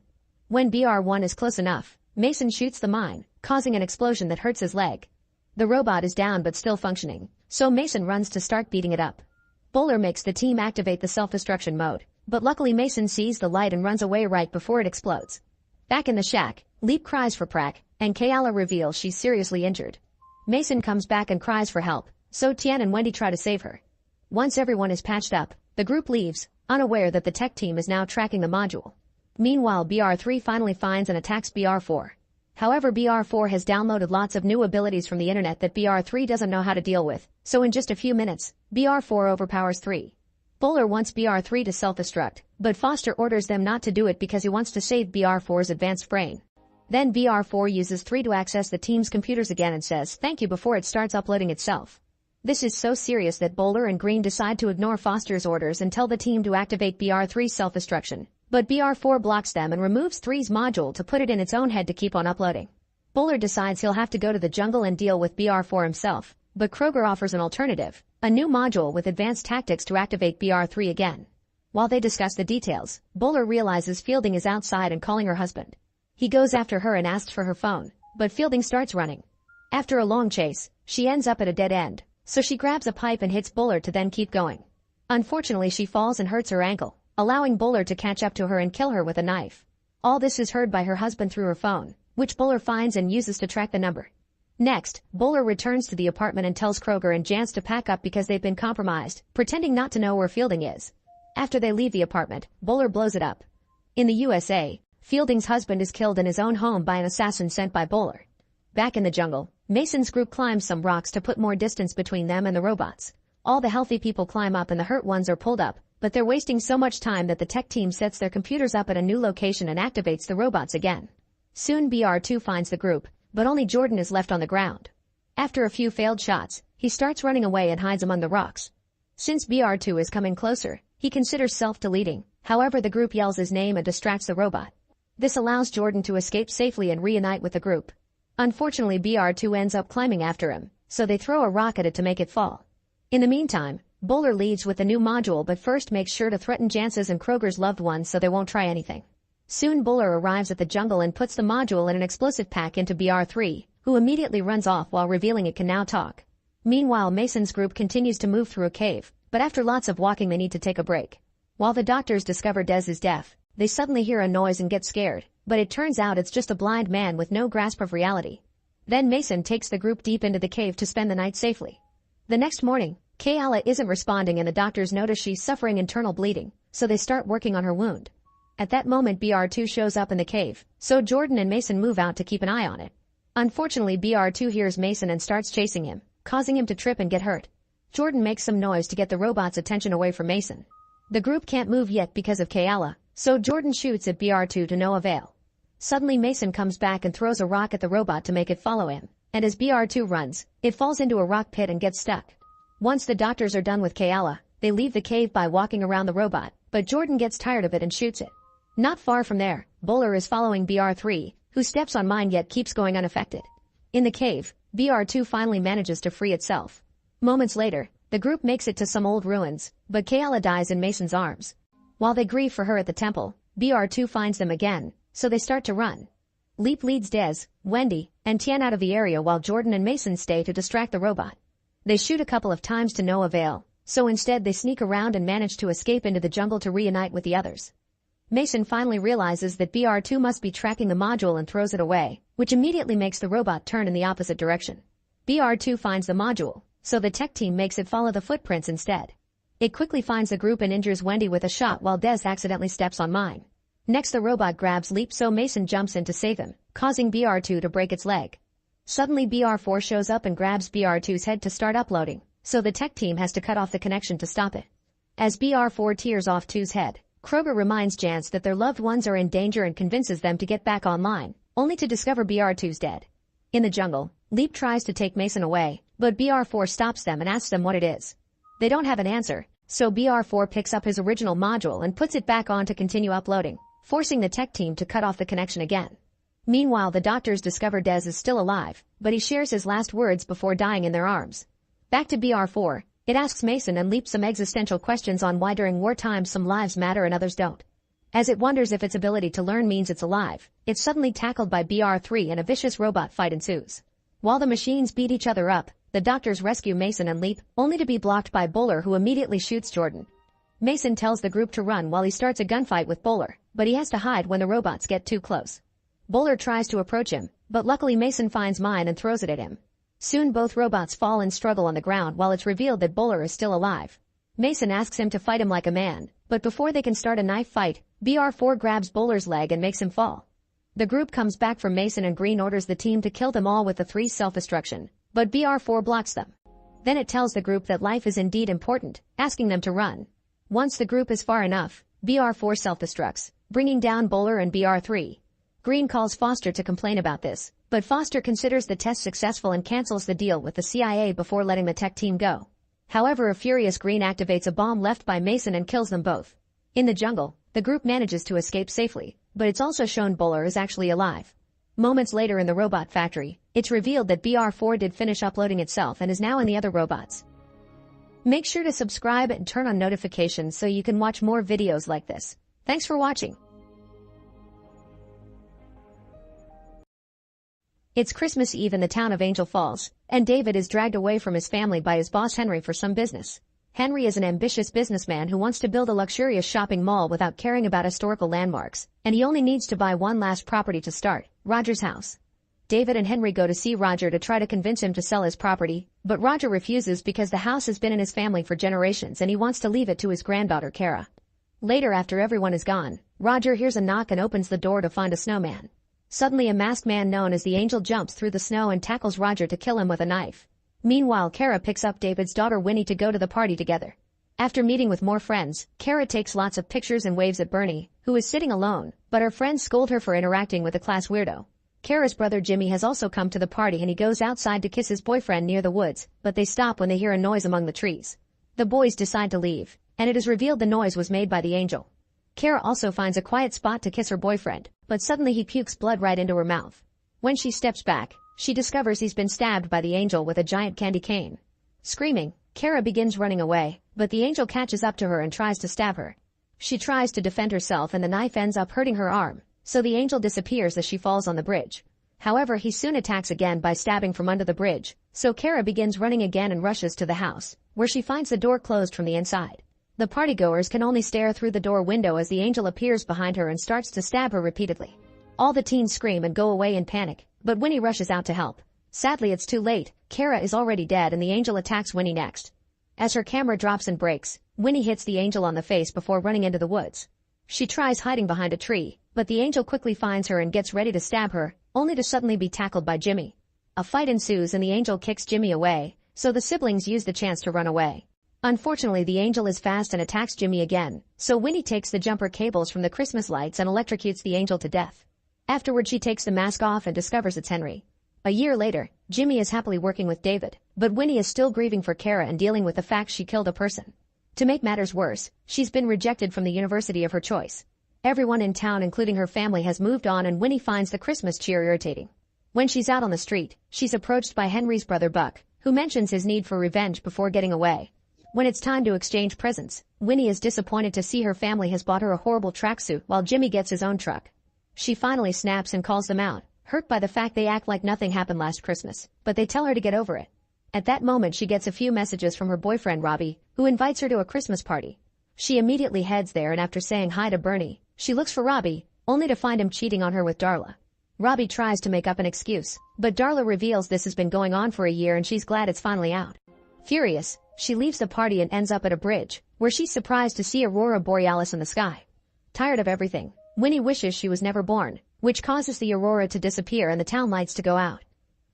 When BR1 is close enough, Mason shoots the mine, causing an explosion that hurts his leg. The robot is down but still functioning, so Mason runs to start beating it up. Bowler makes the team activate the self-destruction mode, but luckily Mason sees the light and runs away right before it explodes. Back in the shack, Leap cries for Prek, and Kayala reveals she's seriously injured. Mason comes back and cries for help, so Tian and Wendy try to save her. Once everyone is patched up, the group leaves, unaware that the tech team is now tracking the module. Meanwhile, BR3 finally finds and attacks BR4. However, BR4 has downloaded lots of new abilities from the internet that BR3 doesn't know how to deal with, so in just a few minutes, BR4 overpowers 3. Bowler wants BR3 to self-destruct, but Foster orders them not to do it because he wants to save BR4's advanced brain. Then BR4 uses 3 to access the team's computers again and says thank you before it starts uploading itself. This is so serious that Bowler and Green decide to ignore Foster's orders and tell the team to activate BR3's self-destruction. But BR4 blocks them and removes 3's module to put it in its own head to keep on uploading. Bowler decides he'll have to go to the jungle and deal with BR4 himself, but Kroger offers an alternative, a new module with advanced tactics to activate BR3 again. While they discuss the details, Bowler realizes Fielding is outside and calling her husband. He goes after her and asks for her phone, but Fielding starts running. After a long chase, she ends up at a dead end. So she grabs a pipe and hits Bowler to then keep going. Unfortunately, she falls and hurts her ankle, allowing Bowler to catch up to her and kill her with a knife. All this is heard by her husband through her phone, which Bowler finds and uses to track the number. Next, Bowler returns to the apartment and tells Kroger and Jance to pack up because they've been compromised, pretending not to know where Fielding is. After they leave the apartment, Bowler blows it up. In the USA, Fielding's husband is killed in his own home by an assassin sent by Bowler. Back in the jungle, Mason's group climbs some rocks to put more distance between them and the robots. All the healthy people climb up and the hurt ones are pulled up, but they're wasting so much time that the tech team sets their computers up at a new location and activates the robots again. Soon BR2 finds the group, but only Jordan is left on the ground. After a few failed shots, he starts running away and hides among the rocks. Since BR2 is coming closer, he considers self-deleting, however the group yells his name and distracts the robot. This allows Jordan to escape safely and reunite with the group. Unfortunately, BR2 ends up climbing after him, so they throw a rock at it to make it fall. In the meantime, Bowler leaves with the new module but first makes sure to threaten Jance's and Kroger's loved ones so they won't try anything. Soon Bowler arrives at the jungle and puts the module in an explosive pack into BR3, who immediately runs off while revealing it can now talk. Meanwhile, Mason's group continues to move through a cave, but after lots of walking they need to take a break. While the doctors discover Dez is deaf, they suddenly hear a noise and get scared, but it turns out it's just a blind man with no grasp of reality. Then Mason takes the group deep into the cave to spend the night safely. The next morning, Kayala isn't responding and the doctors notice she's suffering internal bleeding, so they start working on her wound. At that moment BR2 shows up in the cave, so Jordan and Mason move out to keep an eye on it. Unfortunately, BR2 hears Mason and starts chasing him, causing him to trip and get hurt. Jordan makes some noise to get the robot's attention away from Mason. The group can't move yet because of Kayala, so Jordan shoots at BR2 to no avail. Suddenly Mason comes back and throws a rock at the robot to make it follow him, and as BR2 runs, it falls into a rock pit and gets stuck. Once the doctors are done with Kayala, They leave the cave by walking around the robot, but Jordan gets tired of it and shoots it. Not far from there, Bowler is following BR3, who steps on mine yet keeps going unaffected. In the cave, BR2 finally manages to free itself. Moments later, the group makes it to some old ruins, but Kayla dies in Mason's arms. While they grieve for her at the temple, BR2 finds them again, so they start to run. Leap leads Dez, Wendy, and Tien out of the area while Jordan and Mason stay to distract the robot. They shoot a couple of times to no avail, so instead they sneak around and manage to escape into the jungle to reunite with the others. Mason finally realizes that BR2 must be tracking the module and throws it away, which immediately makes the robot turn in the opposite direction. BR2 finds the module, so the tech team makes it follow the footprints instead. It quickly finds the group and injures Wendy with a shot while Dez accidentally steps on mine. Next the robot grabs Leap so Mason jumps in to save him, causing BR2 to break its leg. Suddenly BR4 shows up and grabs BR2's head to start uploading, so the tech team has to cut off the connection to stop it. As BR4 tears off 2's head, Kroger reminds Jance that their loved ones are in danger and convinces them to get back online, only to discover BR2's dead. In the jungle, Leap tries to take Mason away, but BR4 stops them and asks them what it is. They don't have an answer, so BR4 picks up his original module and puts it back on to continue uploading, forcing the tech team to cut off the connection again. Meanwhile, the doctors discover Dez is still alive, but he shares his last words before dying in their arms. Back to BR4, it asks Mason and Leap some existential questions on why during wartime some lives matter and others don't. As it wonders if its ability to learn means it's alive, it's suddenly tackled by BR3 and a vicious robot fight ensues. While the machines beat each other up, the doctors rescue Mason and Leap, only to be blocked by Bowler who immediately shoots Jordan. Mason tells the group to run while he starts a gunfight with Bowler, but he has to hide when the robots get too close. Bowler tries to approach him, but luckily Mason finds mine and throws it at him. Soon both robots fall and struggle on the ground while it's revealed that Bowler is still alive. Mason asks him to fight him like a man, but before they can start a knife fight, BR4 grabs Bowler's leg and makes him fall. The group comes back from Mason and Green orders the team to kill them all with the 3's self-destruction, but BR4 blocks them. Then it tells the group that life is indeed important, asking them to run. Once the group is far enough, BR4 self-destructs, bringing down Bowler and BR3. Green calls Foster to complain about this, but Foster considers the test successful and cancels the deal with the CIA before letting the tech team go. However, a furious Green activates a bomb left by Mason and kills them both. In the jungle, the group manages to escape safely, but it's also shown Bowler is actually alive. Moments later in the robot factory, it's revealed that BR4 did finish uploading itself and is now in the other robots. Make sure to subscribe and turn on notifications so you can watch more videos like this. Thanks for watching. It's Christmas Eve in the town of Angel Falls, and David is dragged away from his family by his boss Henry for some business. Henry is an ambitious businessman who wants to build a luxurious shopping mall without caring about historical landmarks, and he only needs to buy one last property to start, Roger's house. David and Henry go to see Roger to try to convince him to sell his property, but Roger refuses because the house has been in his family for generations and he wants to leave it to his granddaughter Kara. Later, after everyone is gone, Roger hears a knock and opens the door to find a snowman. Suddenly a masked man known as the Angel jumps through the snow and tackles Roger to kill him with a knife. Meanwhile, Kara picks up David's daughter Winnie to go to the party together. After meeting with more friends, Kara takes lots of pictures and waves at Bernie, who is sitting alone, but her friends scold her for interacting with a class weirdo. Kara's brother Jimmy has also come to the party and he goes outside to kiss his boyfriend near the woods, but they stop when they hear a noise among the trees. The boys decide to leave, and it is revealed the noise was made by the Angel. Kara also finds a quiet spot to kiss her boyfriend, but suddenly he pukes blood right into her mouth. When she steps back, she discovers he's been stabbed by the Angel with a giant candy cane. Screaming, Kara begins running away, but the Angel catches up to her and tries to stab her. She tries to defend herself and the knife ends up hurting her arm, so the Angel disappears as she falls on the bridge. However, he soon attacks again by stabbing from under the bridge, so Kara begins running again and rushes to the house, where she finds the door closed from the inside. The partygoers can only stare through the door window as the Angel appears behind her and starts to stab her repeatedly. All the teens scream and go away in panic, but Winnie rushes out to help. Sadly, it's too late. Kara is already dead and the Angel attacks Winnie next. As her camera drops and breaks, Winnie hits the Angel on the face before running into the woods. She tries hiding behind a tree, but the Angel quickly finds her and gets ready to stab her, only to suddenly be tackled by Jimmy. A fight ensues and the Angel kicks Jimmy away, so the siblings use the chance to run away. Unfortunately, the Angel is fast and attacks Jimmy again, so Winnie takes the jumper cables from the Christmas lights and electrocutes the Angel to death. Afterward, she takes the mask off and discovers it's Henry. A year later, Jimmy is happily working with David, but Winnie is still grieving for Kara and dealing with the fact she killed a person. To make matters worse, she's been rejected from the university of her choice. Everyone in town, including her family, has moved on, and Winnie finds the Christmas cheer irritating. When she's out on the street, she's approached by Henry's brother Buck, who mentions his need for revenge before getting away. When it's time to exchange presents, Winnie is disappointed to see her family has bought her a horrible tracksuit while Jimmy gets his own truck. She finally snaps and calls them out, hurt by the fact they act like nothing happened last Christmas, but they tell her to get over it. At that moment she gets a few messages from her boyfriend Robbie, who invites her to a Christmas party. She immediately heads there, and after saying hi to Bernie, she looks for Robbie, only to find him cheating on her with Darla. Robbie tries to make up an excuse, but Darla reveals this has been going on for a year and she's glad it's finally out. Furious, she leaves the party and ends up at a bridge, where she's surprised to see Aurora Borealis in the sky. Tired of everything, Winnie wishes she was never born, which causes the aurora to disappear and the town lights to go out.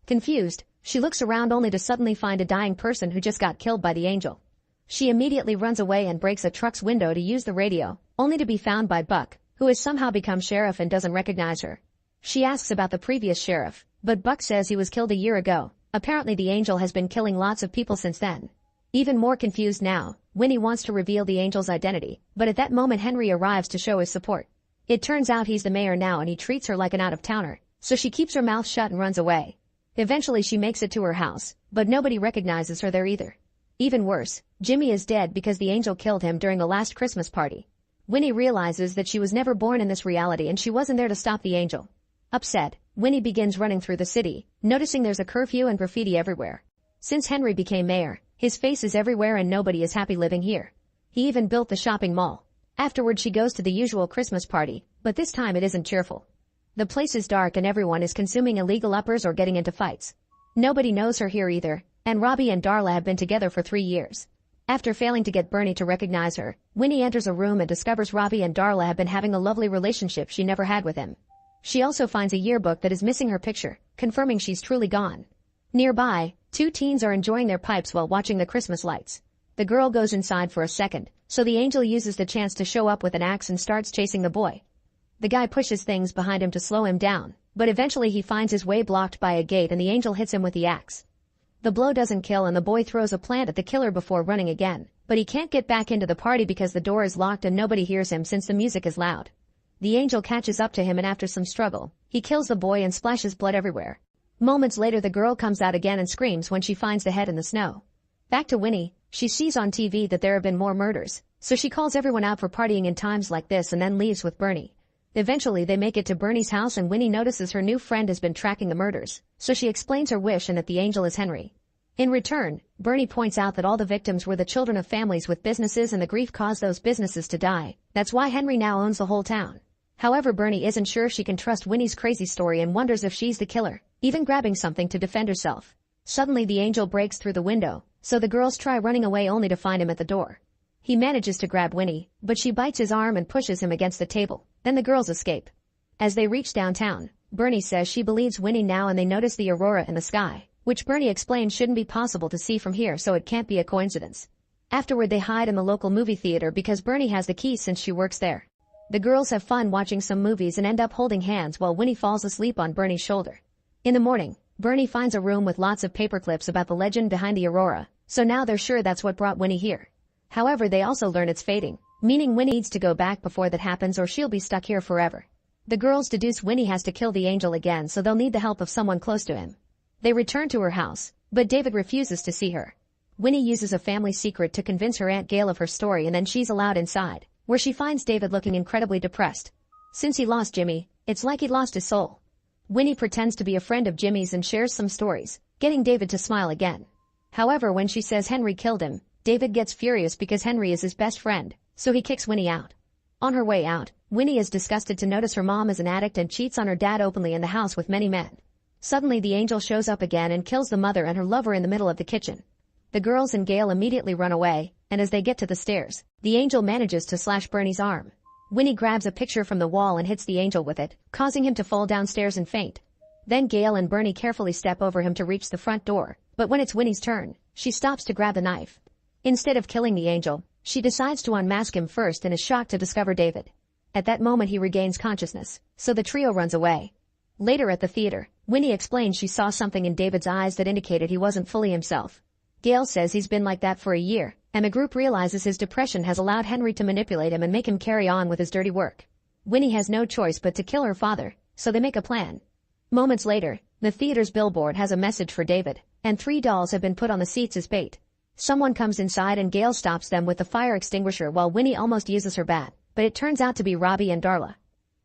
Confused, she looks around only to suddenly find a dying person who just got killed by the angel. She immediately runs away and breaks a truck's window to use the radio, only to be found by Buck, who has somehow become sheriff and doesn't recognize her. She asks about the previous sheriff, but Buck says he was killed a year ago. Apparently the angel has been killing lots of people since then. Even more confused now, Winnie wants to reveal the angel's identity, but at that moment Henry arrives to show his support. It turns out he's the mayor now and he treats her like an out-of-towner, so she keeps her mouth shut and runs away. Eventually she makes it to her house, but nobody recognizes her there either. Even worse, Jimmy is dead because the angel killed him during the last Christmas party. Winnie realizes that she was never born in this reality and she wasn't there to stop the angel. Upset, Winnie begins running through the city, noticing there's a curfew and graffiti everywhere. Since Henry became mayor, his face is everywhere and nobody is happy living here. He even built the shopping mall. Afterward she goes to the usual Christmas party, but this time it isn't cheerful. The place is dark and everyone is consuming illegal uppers or getting into fights. Nobody knows her here either, and Robbie and Darla have been together for 3 years. After failing to get Bernie to recognize her, Winnie enters a room and discovers Robbie and Darla have been having a lovely relationship she never had with him. She also finds a yearbook that is missing her picture, confirming she's truly gone. Nearby, 2 teens are enjoying their pipes while watching the Christmas lights. The girl goes inside for a second, so the angel uses the chance to show up with an axe and starts chasing the boy. The guy pushes things behind him to slow him down, but eventually he finds his way blocked by a gate and the angel hits him with the axe. The blow doesn't kill and the boy throws a plant at the killer before running again, but he can't get back into the party because the door is locked and nobody hears him since the music is loud. The angel catches up to him and after some struggle, he kills the boy and splashes blood everywhere. Moments later the girl comes out again and screams when she finds the head in the snow. Back to Winnie, she sees on TV that there have been more murders, so she calls everyone out for partying in times like this and then leaves with Bernie. Eventually they make it to Bernie's house and Winnie notices her new friend has been tracking the murders, so she explains her wish and that the angel is Henry. In return, Bernie points out that all the victims were the children of families with businesses and the grief caused those businesses to die. That's why Henry now owns the whole town. However, Bernie isn't sure if she can trust Winnie's crazy story and wonders if she's the killer, even grabbing something to defend herself. Suddenly the angel breaks through the window, so the girls try running away only to find him at the door. He manages to grab Winnie, but she bites his arm and pushes him against the table. Then the girls escape. As they reach downtown, Bernie says she believes Winnie now and they notice the aurora in the sky, which Bernie explains shouldn't be possible to see from here so it can't be a coincidence. Afterward they hide in the local movie theater because Bernie has the key since she works there. The girls have fun watching some movies and end up holding hands while Winnie falls asleep on Bernie's shoulder. In the morning, Bernie finds a room with lots of paperclips about the legend behind the aurora, so now they're sure that's what brought Winnie here. However, they also learn it's fading, meaning Winnie needs to go back before that happens or she'll be stuck here forever. The girls deduce Winnie has to kill the angel again, so they'll need the help of someone close to him. They return to her house, but David refuses to see her. Winnie uses a family secret to convince her Aunt Gail of her story and then she's allowed inside, where she finds David looking incredibly depressed. Since he lost Jimmy, it's like he'd lost his soul. Winnie pretends to be a friend of Jimmy's and shares some stories, getting David to smile again. However, when she says Henry killed him, David gets furious because Henry is his best friend, so he kicks Winnie out. On her way out, Winnie is disgusted to notice her mom is an addict and cheats on her dad openly in the house with many men. Suddenly the angel shows up again and kills the mother and her lover in the middle of the kitchen. The girls and Gail immediately run away, and as they get to the stairs, the angel manages to slash Bernie's arm. Winnie grabs a picture from the wall and hits the angel with it, causing him to fall downstairs and faint. Then Gail and Bernie carefully step over him to reach the front door, but when it's Winnie's turn, she stops to grab the knife. Instead of killing the angel, she decides to unmask him first and is shocked to discover David. At that moment he regains consciousness, so the trio runs away. Later at the theater, Winnie explains she saw something in David's eyes that indicated he wasn't fully himself. Gail says he's been like that for a year, and the group realizes his depression has allowed Henry to manipulate him and make him carry on with his dirty work. Winnie has no choice but to kill her father, so they make a plan. Moments later, the theater's billboard has a message for David, and 3 dolls have been put on the seats as bait. Someone comes inside and Gail stops them with the fire extinguisher while Winnie almost uses her bat, but it turns out to be Robbie and Darla.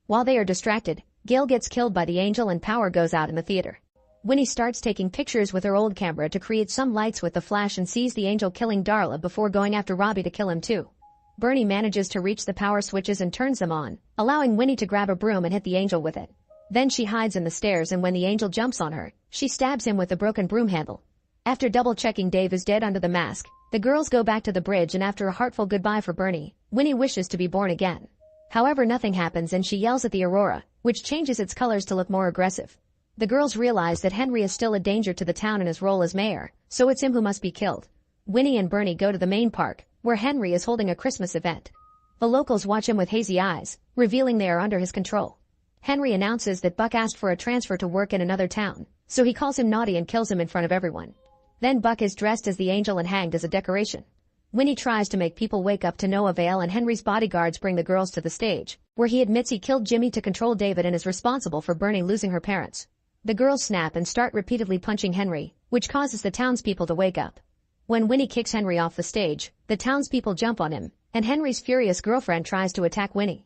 While they are distracted, Gail gets killed by the angel and power goes out in the theater. Winnie starts taking pictures with her old camera to create some lights with the flash and sees the angel killing Darla before going after Robbie to kill him too. Bernie manages to reach the power switches and turns them on, allowing Winnie to grab a broom and hit the angel with it. Then she hides in the stairs and when the angel jumps on her, she stabs him with the broken broom handle. After double-checking Dave is dead under the mask, the girls go back to the bridge and after a heartful goodbye for Bernie, Winnie wishes to be born again. However, nothing happens and she yells at the Aurora, which changes its colors to look more aggressive. The girls realize that Henry is still a danger to the town in his role as mayor, so it's him who must be killed. Winnie and Bernie go to the main park, where Henry is holding a Christmas event. The locals watch him with hazy eyes, revealing they are under his control. Henry announces that Buck asked for a transfer to work in another town, so he calls him naughty and kills him in front of everyone. Then Buck is dressed as the angel and hanged as a decoration. Winnie tries to make people wake up to no avail and Henry's bodyguards bring the girls to the stage, where he admits he killed Jimmy to control David and is responsible for Bernie losing her parents. The girls snap and start repeatedly punching Henry, which causes the townspeople to wake up. When Winnie kicks Henry off the stage, the townspeople jump on him, and Henry's furious girlfriend tries to attack Winnie.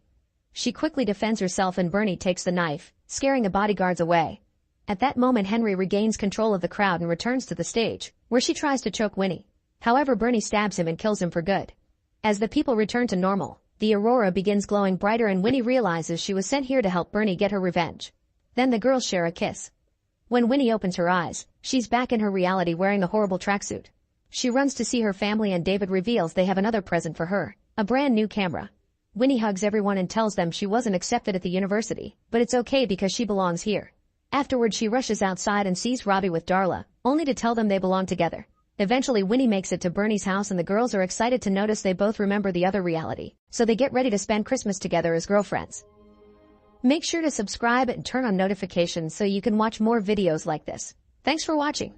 She quickly defends herself and Bernie takes the knife, scaring the bodyguards away. At that moment Henry regains control of the crowd and returns to the stage, where she tries to choke Winnie. However, Bernie stabs him and kills him for good. As the people return to normal, the Aurora begins glowing brighter and Winnie realizes she was sent here to help Bernie get her revenge. Then the girls share a kiss. When Winnie opens her eyes, she's back in her reality wearing the horrible tracksuit. She runs to see her family and David reveals they have another present for her, a brand new camera. Winnie hugs everyone and tells them she wasn't accepted at the university, but it's okay because she belongs here. Afterward she rushes outside and sees Robbie with Darla, only to tell them they belong together. Eventually Winnie makes it to Bernie's house and the girls are excited to notice they both remember the other reality, so they get ready to spend Christmas together as girlfriends. Make sure to subscribe and turn on notifications so you can watch more videos like this. Thanks for watching.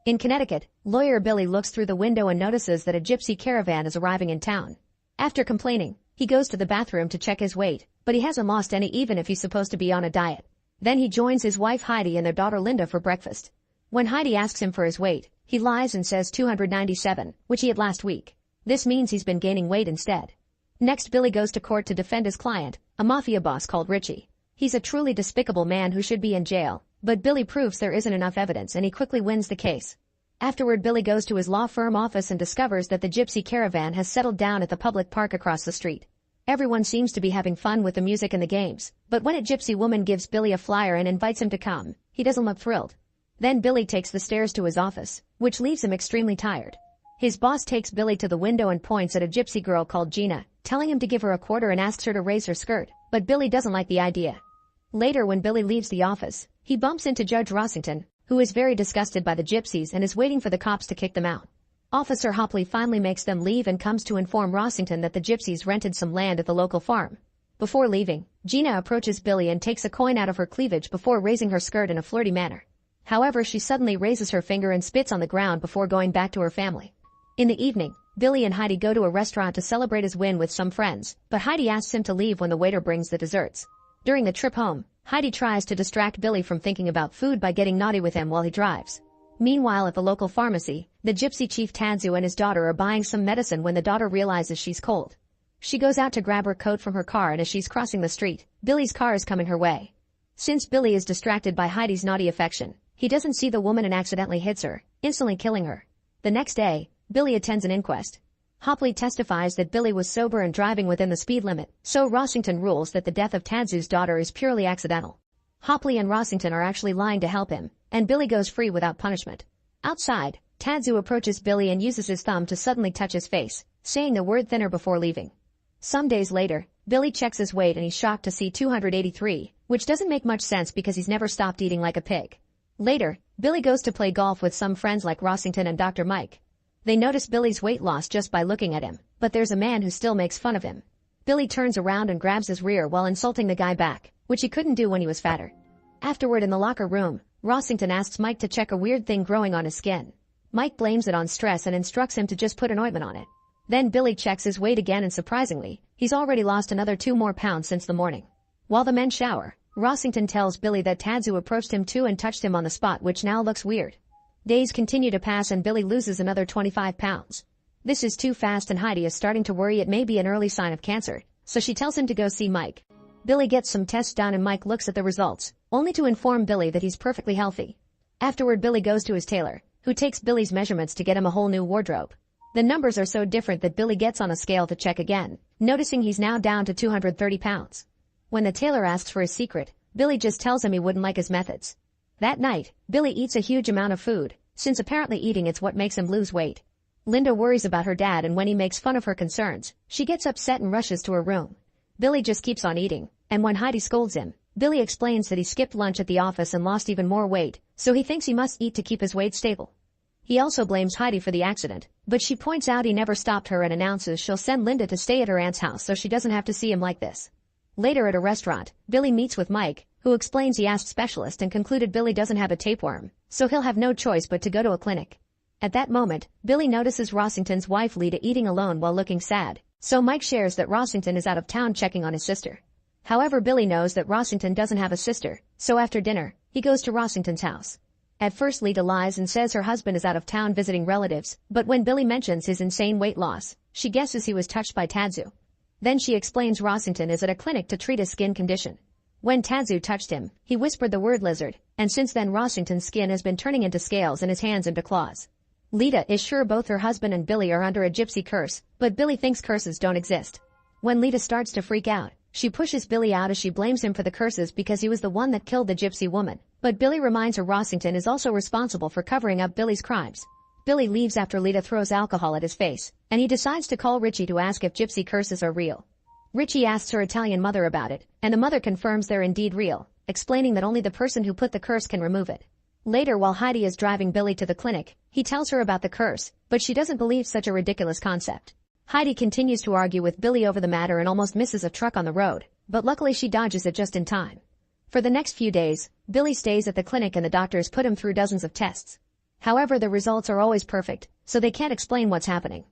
In Connecticut, lawyer Billy looks through the window and notices that a gypsy caravan is arriving in town. After complaining, he goes to the bathroom to check his weight, but he hasn't lost any even if he's supposed to be on a diet. Then he joins his wife Heidi and their daughter Linda for breakfast. When Heidi asks him for his weight, he lies and says 297, which he had last week. This means he's been gaining weight instead. Next, Billy goes to court to defend his client, a mafia boss called Richie. He's a truly despicable man who should be in jail, but Billy proves there isn't enough evidence and he quickly wins the case. Afterward, Billy goes to his law firm office and discovers that the gypsy caravan has settled down at the public park across the street. Everyone seems to be having fun with the music and the games, but when a gypsy woman gives Billy a flyer and invites him to come, he doesn't look thrilled. Then Billy takes the stairs to his office, which leaves him extremely tired. His boss takes Billy to the window and points at a gypsy girl called Gina, telling him to give her a quarter and asks her to raise her skirt, but Billy doesn't like the idea. Later, when Billy leaves the office, he bumps into Judge Rossington, who is very disgusted by the gypsies and is waiting for the cops to kick them out. Officer Hopley finally makes them leave and comes to inform Rossington that the gypsies rented some land at the local farm. Before leaving, Gina approaches Billy and takes a coin out of her cleavage before raising her skirt in a flirty manner. However, she suddenly raises her finger and spits on the ground before going back to her family. In the evening, Billy and Heidi go to a restaurant to celebrate his win with some friends, but Heidi asks him to leave when the waiter brings the desserts. During the trip home, Heidi tries to distract Billy from thinking about food by getting naughty with him while he drives. Meanwhile, at the local pharmacy, the gypsy chief Tadzu and his daughter are buying some medicine when the daughter realizes she's cold. She goes out to grab her coat from her car and as she's crossing the street, Billy's car is coming her way. Since Billy is distracted by Heidi's naughty affection, he doesn't see the woman and accidentally hits her, instantly killing her. The next day, Billy attends an inquest. Hopley testifies that Billy was sober and driving within the speed limit, so Rossington rules that the death of Tadzu's daughter is purely accidental. Hopley and Rossington are actually lying to help him, and Billy goes free without punishment. Outside, Tadzu approaches Billy and uses his thumb to suddenly touch his face, saying the word thinner before leaving. Some days later, Billy checks his weight and he's shocked to see 283, which doesn't make much sense because he's never stopped eating like a pig. Later, Billy goes to play golf with some friends like Rossington and Dr. Mike. They notice Billy's weight loss just by looking at him, but there's a man who still makes fun of him. Billy turns around and grabs his rear while insulting the guy back, which he couldn't do when he was fatter. Afterward, in the locker room, Rossington asks Mike to check a weird thing growing on his skin. Mike blames it on stress and instructs him to just put an ointment on it. Then Billy checks his weight again and surprisingly, he's already lost another 2 more pounds since the morning. While the men shower, Rossington tells Billy that Tadzu approached him too and touched him on the spot, which now looks weird. Days continue to pass and Billy loses another 25 pounds. This is too fast and Heidi is starting to worry it may be an early sign of cancer, so she tells him to go see Mike. Billy gets some tests done and Mike looks at the results, only to inform Billy that he's perfectly healthy. Afterward, Billy goes to his tailor, who takes Billy's measurements to get him a whole new wardrobe. The numbers are so different that Billy gets on a scale to check again, noticing he's now down to 230 pounds. When the tailor asks for his secret, Billy just tells him he wouldn't like his methods. That night, Billy eats a huge amount of food, since apparently eating it's what makes him lose weight. Linda worries about her dad and when he makes fun of her concerns, she gets upset and rushes to her room. Billy just keeps on eating, and when Heidi scolds him, Billy explains that he skipped lunch at the office and lost even more weight, so he thinks he must eat to keep his weight stable. He also blames Heidi for the accident, but she points out he never stopped her and announces she'll send Linda to stay at her aunt's house so she doesn't have to see him like this. Later at a restaurant, Billy meets with Mike, who explains he asked specialist and concluded Billy doesn't have a tapeworm, so he'll have no choice but to go to a clinic. At that moment, Billy notices Rossington's wife Lita eating alone while looking sad, so Mike shares that Rossington is out of town checking on his sister. However, Billy knows that Rossington doesn't have a sister, so after dinner, he goes to Rossington's house. At first Lita lies and says her husband is out of town visiting relatives, but when Billy mentions his insane weight loss, she guesses he was touched by Tadzu. Then she explains Rossington is at a clinic to treat a skin condition. When Tadzu touched him, he whispered the word lizard, and since then Rossington's skin has been turning into scales and his hands into claws. Lita is sure both her husband and Billy are under a gypsy curse, but Billy thinks curses don't exist. When Lita starts to freak out, she pushes Billy out as she blames him for the curses because he was the one that killed the gypsy woman, but Billy reminds her Rossington is also responsible for covering up Billy's crimes. Billy leaves after Lita throws alcohol at his face, and he decides to call Richie to ask if gypsy curses are real. Richie asks her Italian mother about it, and the mother confirms they're indeed real, explaining that only the person who put the curse can remove it. Later, while Heidi is driving Billy to the clinic, he tells her about the curse, but she doesn't believe such a ridiculous concept. Heidi continues to argue with Billy over the matter and almost misses a truck on the road, but luckily she dodges it just in time. For the next few days, Billy stays at the clinic and the doctors put him through dozens of tests. However, the results are always perfect, so they can't explain what's happening.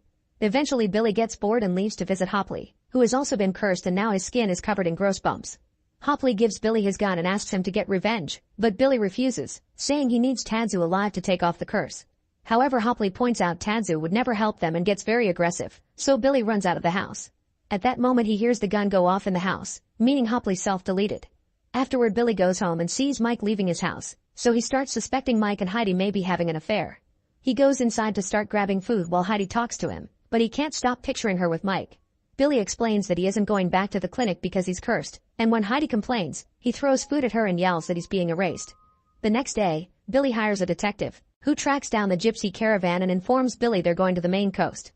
Eventually Billy gets bored and leaves to visit Hopley, who has also been cursed and now his skin is covered in gross bumps. Hopley gives Billy his gun and asks him to get revenge, but Billy refuses, saying he needs Tadzu alive to take off the curse. However, Hopley points out Tadzu would never help them and gets very aggressive, so Billy runs out of the house. At that moment he hears the gun go off in the house, meaning Hopley self-deleted. Afterward, Billy goes home and sees Mike leaving his house, so he starts suspecting Mike and Heidi may be having an affair. He goes inside to start grabbing food while Heidi talks to him, but he can't stop picturing her with Mike. Billy explains that he isn't going back to the clinic because he's cursed, and when Heidi complains, he throws food at her and yells that he's being erased. The next day, Billy hires a detective, who tracks down the gypsy caravan and informs Billy they're going to the Maine coast.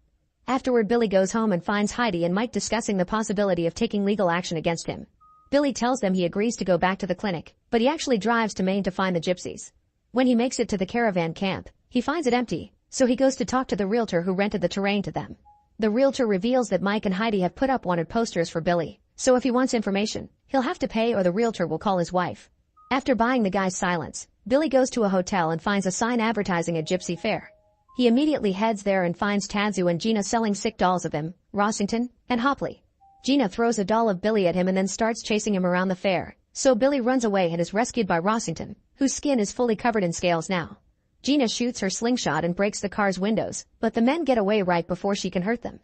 Afterward, Billy goes home and finds Heidi and Mike discussing the possibility of taking legal action against him. Billy tells them he agrees to go back to the clinic, but he actually drives to Maine to find the gypsies. When he makes it to the caravan camp, he finds it empty, so he goes to talk to the realtor who rented the terrain to them. The realtor reveals that Mike and Heidi have put up wanted posters for Billy, so if he wants information, he'll have to pay or the realtor will call his wife. After buying the guy's silence, Billy goes to a hotel and finds a sign advertising a gypsy fair. He immediately heads there and finds Tadzu and Gina selling sick dolls of him, Rossington, and Hopley. Gina throws a doll of Billy at him and then starts chasing him around the fair, so Billy runs away and is rescued by Rossington, whose skin is fully covered in scales now. Gina shoots her slingshot and breaks the car's windows, but the men get away right before she can hurt them.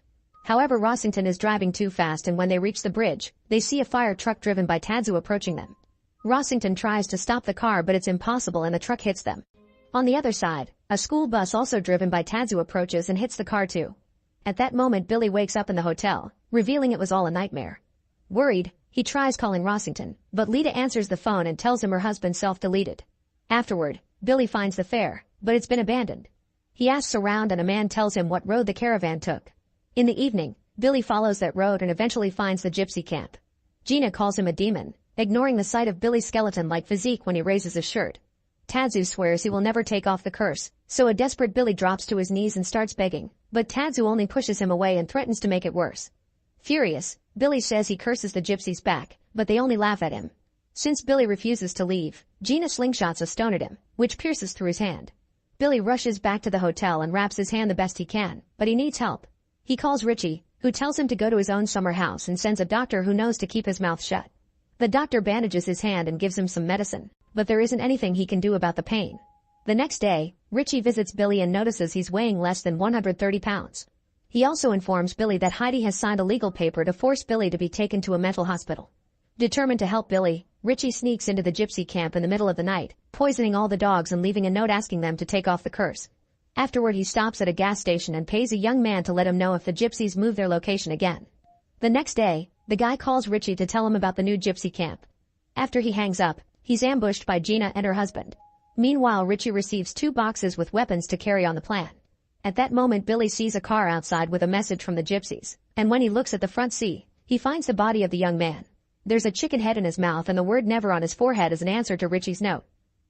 However, Rossington is driving too fast and when they reach the bridge, they see a fire truck driven by Tadzu approaching them. Rossington tries to stop the car but it's impossible and the truck hits them. On the other side, a school bus also driven by Tadzu approaches and hits the car too. At that moment, Billy wakes up in the hotel, revealing it was all a nightmare. Worried, he tries calling Rossington, but Lita answers the phone and tells him her husband self-deleted. Afterward, Billy finds the fair, but it's been abandoned. He asks around and a man tells him what road the caravan took. In the evening, Billy follows that road and eventually finds the gypsy camp. Gina calls him a demon, ignoring the sight of Billy's skeleton-like physique when he raises his shirt. Tadzu swears he will never take off the curse, so a desperate Billy drops to his knees and starts begging, but Tadzu only pushes him away and threatens to make it worse. Furious, Billy says he curses the gypsies back, but they only laugh at him. Since Billy refuses to leave, Gina slingshots a stone at him, which pierces through his hand. Billy rushes back to the hotel and wraps his hand the best he can, but he needs help. He calls Richie, who tells him to go to his own summer house and sends a doctor who knows to keep his mouth shut. The doctor bandages his hand and gives him some medicine, but there isn't anything he can do about the pain. The next day, Richie visits Billy and notices he's weighing less than 130 pounds. He also informs Billy that Heidi has signed a legal paper to force Billy to be taken to a mental hospital. Determined to help Billy, Richie sneaks into the gypsy camp in the middle of the night, poisoning all the dogs and leaving a note asking them to take off the curse. Afterward, he stops at a gas station and pays a young man to let him know if the gypsies move their location again. The next day, the guy calls Richie to tell him about the new gypsy camp. After he hangs up, he's ambushed by Gina and her husband. Meanwhile, Richie receives 2 boxes with weapons to carry on the plan. At that moment, Billy sees a car outside with a message from the gypsies, and when he looks at the front seat, he finds the body of the young man. There's a chicken head in his mouth and the word never on his forehead as an answer to Richie's note.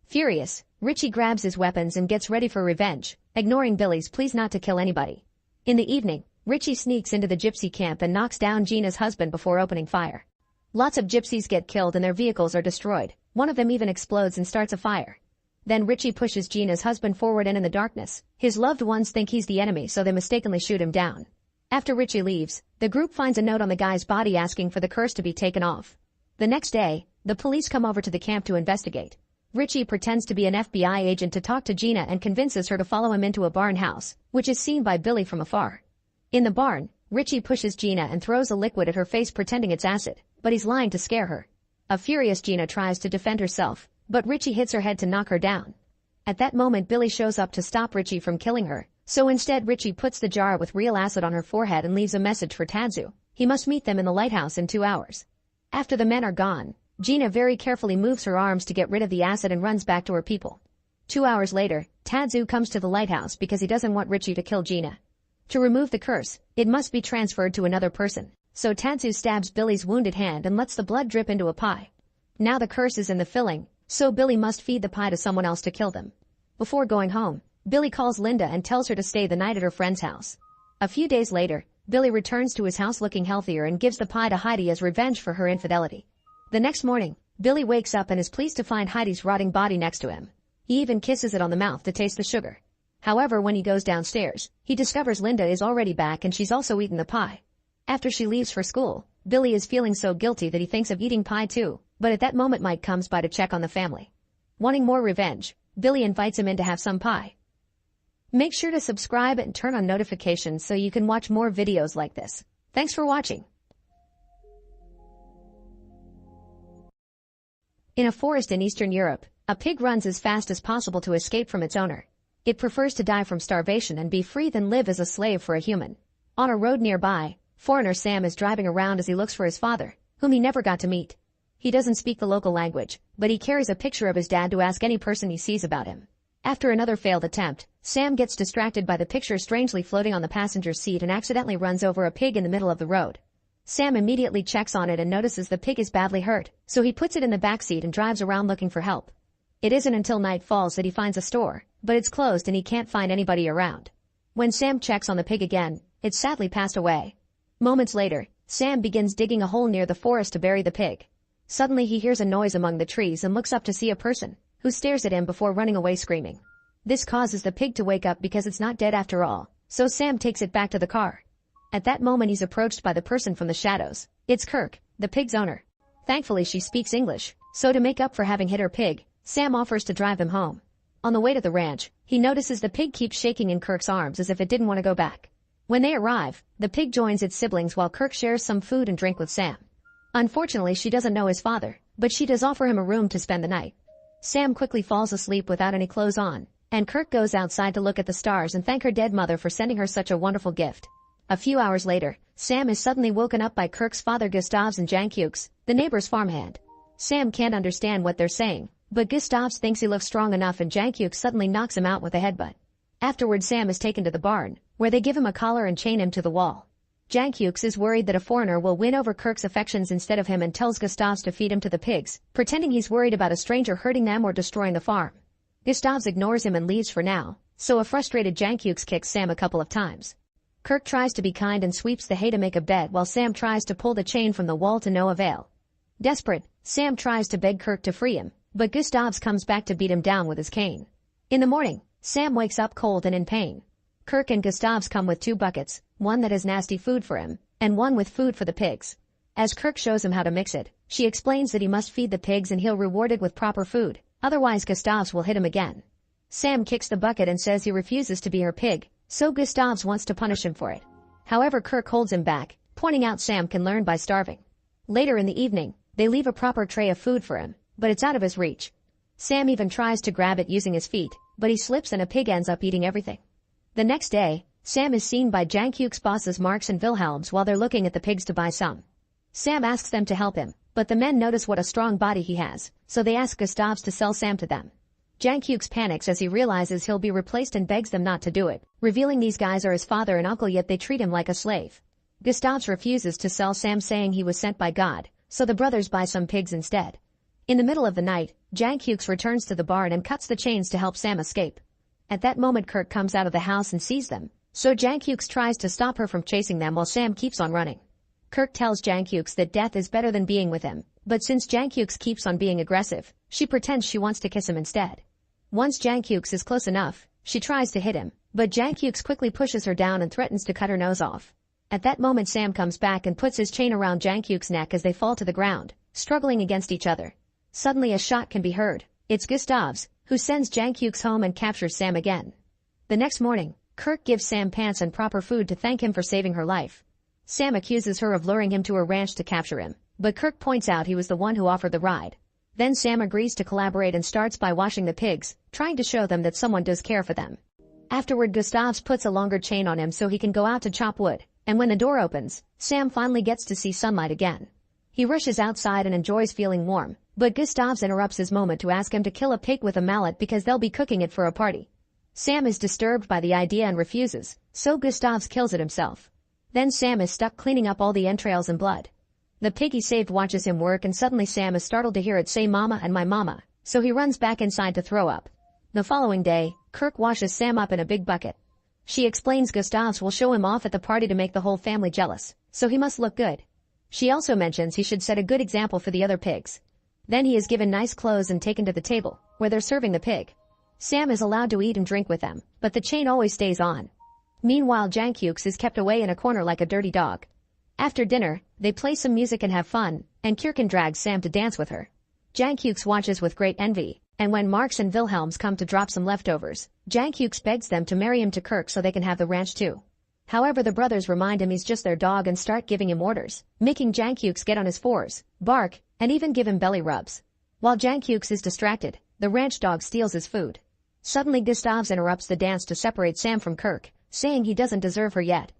Furious, Richie grabs his weapons and gets ready for revenge, ignoring Billy's pleas not to kill anybody. In the evening, Richie sneaks into the gypsy camp and knocks down Gina's husband before opening fire. Lots of gypsies get killed and their vehicles are destroyed. One of them even explodes and starts a fire. Then Richie pushes Gina's husband forward and in the darkness, his loved ones think he's the enemy, so they mistakenly shoot him down. After Richie leaves, the group finds a note on the guy's body asking for the curse to be taken off. The next day, the police come over to the camp to investigate. Richie pretends to be an FBI agent to talk to Gina and convinces her to follow him into a barn house, which is seen by Billy from afar. In the barn, Richie pushes Gina and throws a liquid at her face pretending it's acid, but he's lying to scare her. A furious Gina tries to defend herself, but Richie hits her head to knock her down. At that moment, Billy shows up to stop Richie from killing her, so instead Richie puts the jar with real acid on her forehead and leaves a message for Tadzu. He must meet them in the lighthouse in 2 hours. After the men are gone, Gina very carefully moves her arms to get rid of the acid and runs back to her people. 2 hours later, Tadzu comes to the lighthouse because he doesn't want Richie to kill Gina. To remove the curse, it must be transferred to another person, so Tadzu stabs Billy's wounded hand and lets the blood drip into a pie. Now the curse is in the filling, so Billy must feed the pie to someone else to kill them. Before going home, Billy calls Linda and tells her to stay the night at her friend's house. A few days later, Billy returns to his house looking healthier and gives the pie to Heidi as revenge for her infidelity. The next morning, Billy wakes up and is pleased to find Heidi's rotting body next to him. He even kisses it on the mouth to taste the sugar. However, when he goes downstairs, he discovers Linda is already back and she's also eaten the pie. After she leaves for school, Billy is feeling so guilty that he thinks of eating pie too, but at that moment Mike comes by to check on the family. Wanting more revenge, Billy invites him in to have some pie. Make sure to subscribe and turn on notifications so you can watch more videos like this. Thanks for watching. In a forest in Eastern Europe, a pig runs as fast as possible to escape from its owner. It prefers to die from starvation and be free than live as a slave for a human. On a road nearby, foreigner Sam is driving around as he looks for his father, whom he never got to meet. He doesn't speak the local language, but he carries a picture of his dad to ask any person he sees about him. After another failed attempt, Sam gets distracted by the picture strangely floating on the passenger's seat and accidentally runs over a pig in the middle of the road. Sam immediately checks on it and notices the pig is badly hurt, so he puts it in the backseat and drives around looking for help. It isn't until night falls that he finds a store, but it's closed and he can't find anybody around. When Sam checks on the pig again, it's sadly passed away. Moments later, Sam begins digging a hole near the forest to bury the pig. Suddenly he hears a noise among the trees and looks up to see a person, who stares at him before running away screaming. This causes the pig to wake up because it's not dead after all, so Sam takes it back to the car. At that moment he's approached by the person from the shadows. It's Kirk, the pig's owner. Thankfully she speaks English, so to make up for having hit her pig, Sam offers to drive him home. On the way to the ranch, he notices the pig keeps shaking in Kirk's arms as if it didn't want to go back. When they arrive, the pig joins its siblings while Kirk shares some food and drink with Sam. Unfortunately, she doesn't know his father, but she does offer him a room to spend the night. Sam quickly falls asleep without any clothes on, and Kirk goes outside to look at the stars and thank her dead mother for sending her such a wonderful gift. A few hours later, Sam is suddenly woken up by Kirk's father Gustavs and Jankukes, the neighbor's farmhand. Sam can't understand what they're saying, but Gustavs thinks he looks strong enough and Jankukes suddenly knocks him out with a headbutt. Afterward, Sam is taken to the barn, where they give him a collar and chain him to the wall. Jankukes is worried that a foreigner will win over Kirk's affections instead of him and tells Gustavs to feed him to the pigs, pretending he's worried about a stranger hurting them or destroying the farm. Gustavs ignores him and leaves for now, so a frustrated Jankukes kicks Sam a couple of times. Kirk tries to be kind and sweeps the hay to make a bed while Sam tries to pull the chain from the wall to no avail. Desperate, Sam tries to beg Kirk to free him, but Gustavs comes back to beat him down with his cane. In the morning, Sam wakes up cold and in pain. Kirk and Gustavs come with 2 buckets, one that has nasty food for him, and one with food for the pigs. As Kirk shows him how to mix it, she explains that he must feed the pigs and he'll reward it with proper food, otherwise Gustavs will hit him again. Sam kicks the bucket and says he refuses to be her pig, so Gustavs wants to punish him for it. However, Kirk holds him back, pointing out Sam can learn by starving. Later in the evening, they leave a proper tray of food for him, but it's out of his reach. Sam even tries to grab it using his feet, but he slips and a pig ends up eating everything. The next day, Sam is seen by Jankuke's bosses Marks and Wilhelms while they're looking at the pigs to buy some. Sam asks them to help him, but the men notice what a strong body he has, so they ask Gustavs to sell Sam to them. Jankuke panics as he realizes he'll be replaced and begs them not to do it, revealing these guys are his father and uncle yet they treat him like a slave. Gustavs refuses to sell Sam saying he was sent by God, so the brothers buy some pigs instead. In the middle of the night, Jankuke returns to the barn and cuts the chains to help Sam escape. At that moment Kirk comes out of the house and sees them, so Jankuke tries to stop her from chasing them while Sam keeps on running. Kirk tells Jankuke that death is better than being with him, but since Jankuke keeps on being aggressive, she pretends she wants to kiss him instead. Once Jankuke is close enough, she tries to hit him, but Jankuke quickly pushes her down and threatens to cut her nose off. At that moment Sam comes back and puts his chain around Jankuke's neck as they fall to the ground, struggling against each other. Suddenly a shot can be heard. It's Gustavs, who sends Jankuke home and captures Sam again. The next morning, Kirk gives Sam pants and proper food to thank him for saving her life. Sam accuses her of luring him to her ranch to capture him, but Kirk points out he was the one who offered the ride. Then Sam agrees to collaborate and starts by washing the pigs, trying to show them that someone does care for them. Afterward, Gustavs puts a longer chain on him so he can go out to chop wood, and when the door opens, Sam finally gets to see sunlight again. He rushes outside and enjoys feeling warm, but Gustavs interrupts his moment to ask him to kill a pig with a mallet because they'll be cooking it for a party. Sam is disturbed by the idea and refuses, so Gustavs kills it himself. Then Sam is stuck cleaning up all the entrails and blood. The pig he saved watches him work and suddenly Sam is startled to hear it say "Mama" and "my mama," so he runs back inside to throw up. The following day, Kirk washes Sam up in a big bucket. She explains Gustavs will show him off at the party to make the whole family jealous, so he must look good. She also mentions he should set a good example for the other pigs. Then he is given nice clothes and taken to the table, where they're serving the pig. Sam is allowed to eat and drink with them, but the chain always stays on. Meanwhile, Jankuke is kept away in a corner like a dirty dog. After dinner, they play some music and have fun, and Kirken drags Sam to dance with her. Jankuke watches with great envy, and when Marks and Wilhelms come to drop some leftovers, Jankuke begs them to marry him to Kirk so they can have the ranch too. However, the brothers remind him he's just their dog and start giving him orders, making Jankuke get on his fours, bark, and even give him belly rubs. While Jankuke is distracted, the ranch dog steals his food. Suddenly Gustavs interrupts the dance to separate Sam from Kirk, saying he doesn't deserve her yet.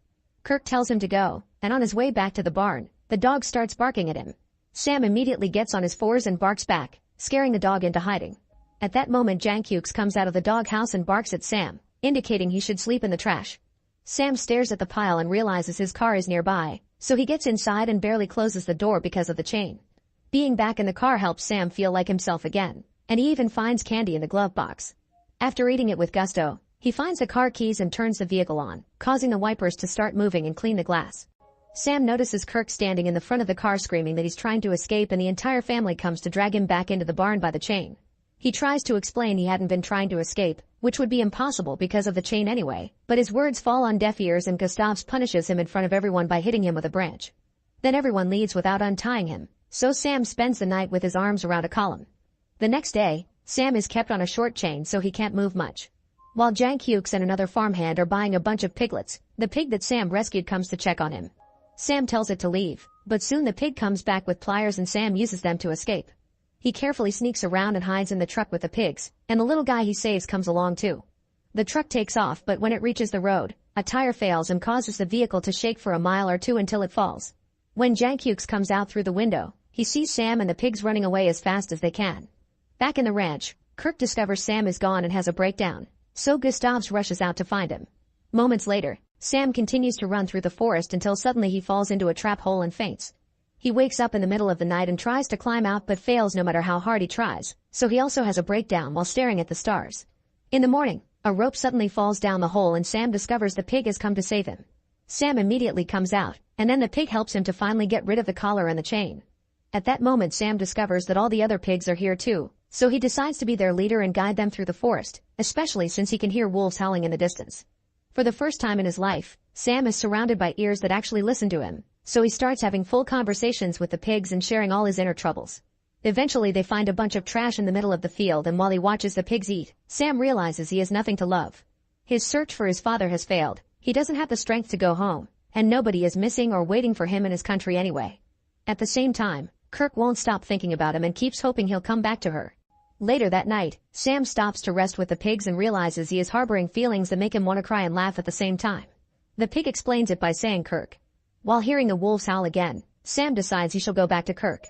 Kirk tells him to go, and on his way back to the barn, the dog starts barking at him. Sam immediately gets on his fours and barks back, scaring the dog into hiding. At that moment Jankuke comes out of the doghouse and barks at Sam, indicating he should sleep in the trash. Sam stares at the pile and realizes his car is nearby, so he gets inside and barely closes the door because of the chain. Being back in the car helps Sam feel like himself again, and he even finds candy in the glove box. After eating it with gusto, he finds the car keys and turns the vehicle on, causing the wipers to start moving and clean the glass. Sam notices Kirk standing in the front of the car screaming that he's trying to escape and the entire family comes to drag him back into the barn by the chain. He tries to explain he hadn't been trying to escape, which would be impossible because of the chain anyway, but his words fall on deaf ears and Gustavs punishes him in front of everyone by hitting him with a branch. Then everyone leaves without untying him, so Sam spends the night with his arms around a column. The next day, Sam is kept on a short chain so he can't move much. While Jankuke and another farmhand are buying a bunch of piglets, the pig that Sam rescued comes to check on him. Sam tells it to leave, but soon the pig comes back with pliers and Sam uses them to escape. He carefully sneaks around and hides in the truck with the pigs, and the little guy he saves comes along too. The truck takes off, but when it reaches the road, a tire fails and causes the vehicle to shake for a mile or two until it falls. When Jankuke comes out through the window, he sees Sam and the pigs running away as fast as they can. Back in the ranch, Kirk discovers Sam is gone and has a breakdown, so Gustavs rushes out to find him. Moments later, Sam continues to run through the forest until suddenly he falls into a trap hole and faints. He wakes up in the middle of the night and tries to climb out but fails no matter how hard he tries, so he also has a breakdown while staring at the stars. In the morning, a rope suddenly falls down the hole and Sam discovers the pig has come to save him. Sam immediately comes out, and then the pig helps him to finally get rid of the collar and the chain. At that moment Sam discovers that all the other pigs are here too, so he decides to be their leader and guide them through the forest, especially since he can hear wolves howling in the distance. For the first time in his life, Sam is surrounded by ears that actually listen to him, so he starts having full conversations with the pigs and sharing all his inner troubles. Eventually they find a bunch of trash in the middle of the field, and while he watches the pigs eat, Sam realizes he has nothing to love. His search for his father has failed, he doesn't have the strength to go home, and nobody is missing or waiting for him in his country anyway. At the same time, Kirk won't stop thinking about him and keeps hoping he'll come back to her. Later that night, Sam stops to rest with the pigs and realizes he is harboring feelings that make him want to cry and laugh at the same time. The pig explains it by saying Kirk. While hearing the wolves howl again, Sam decides he shall go back to Kirk.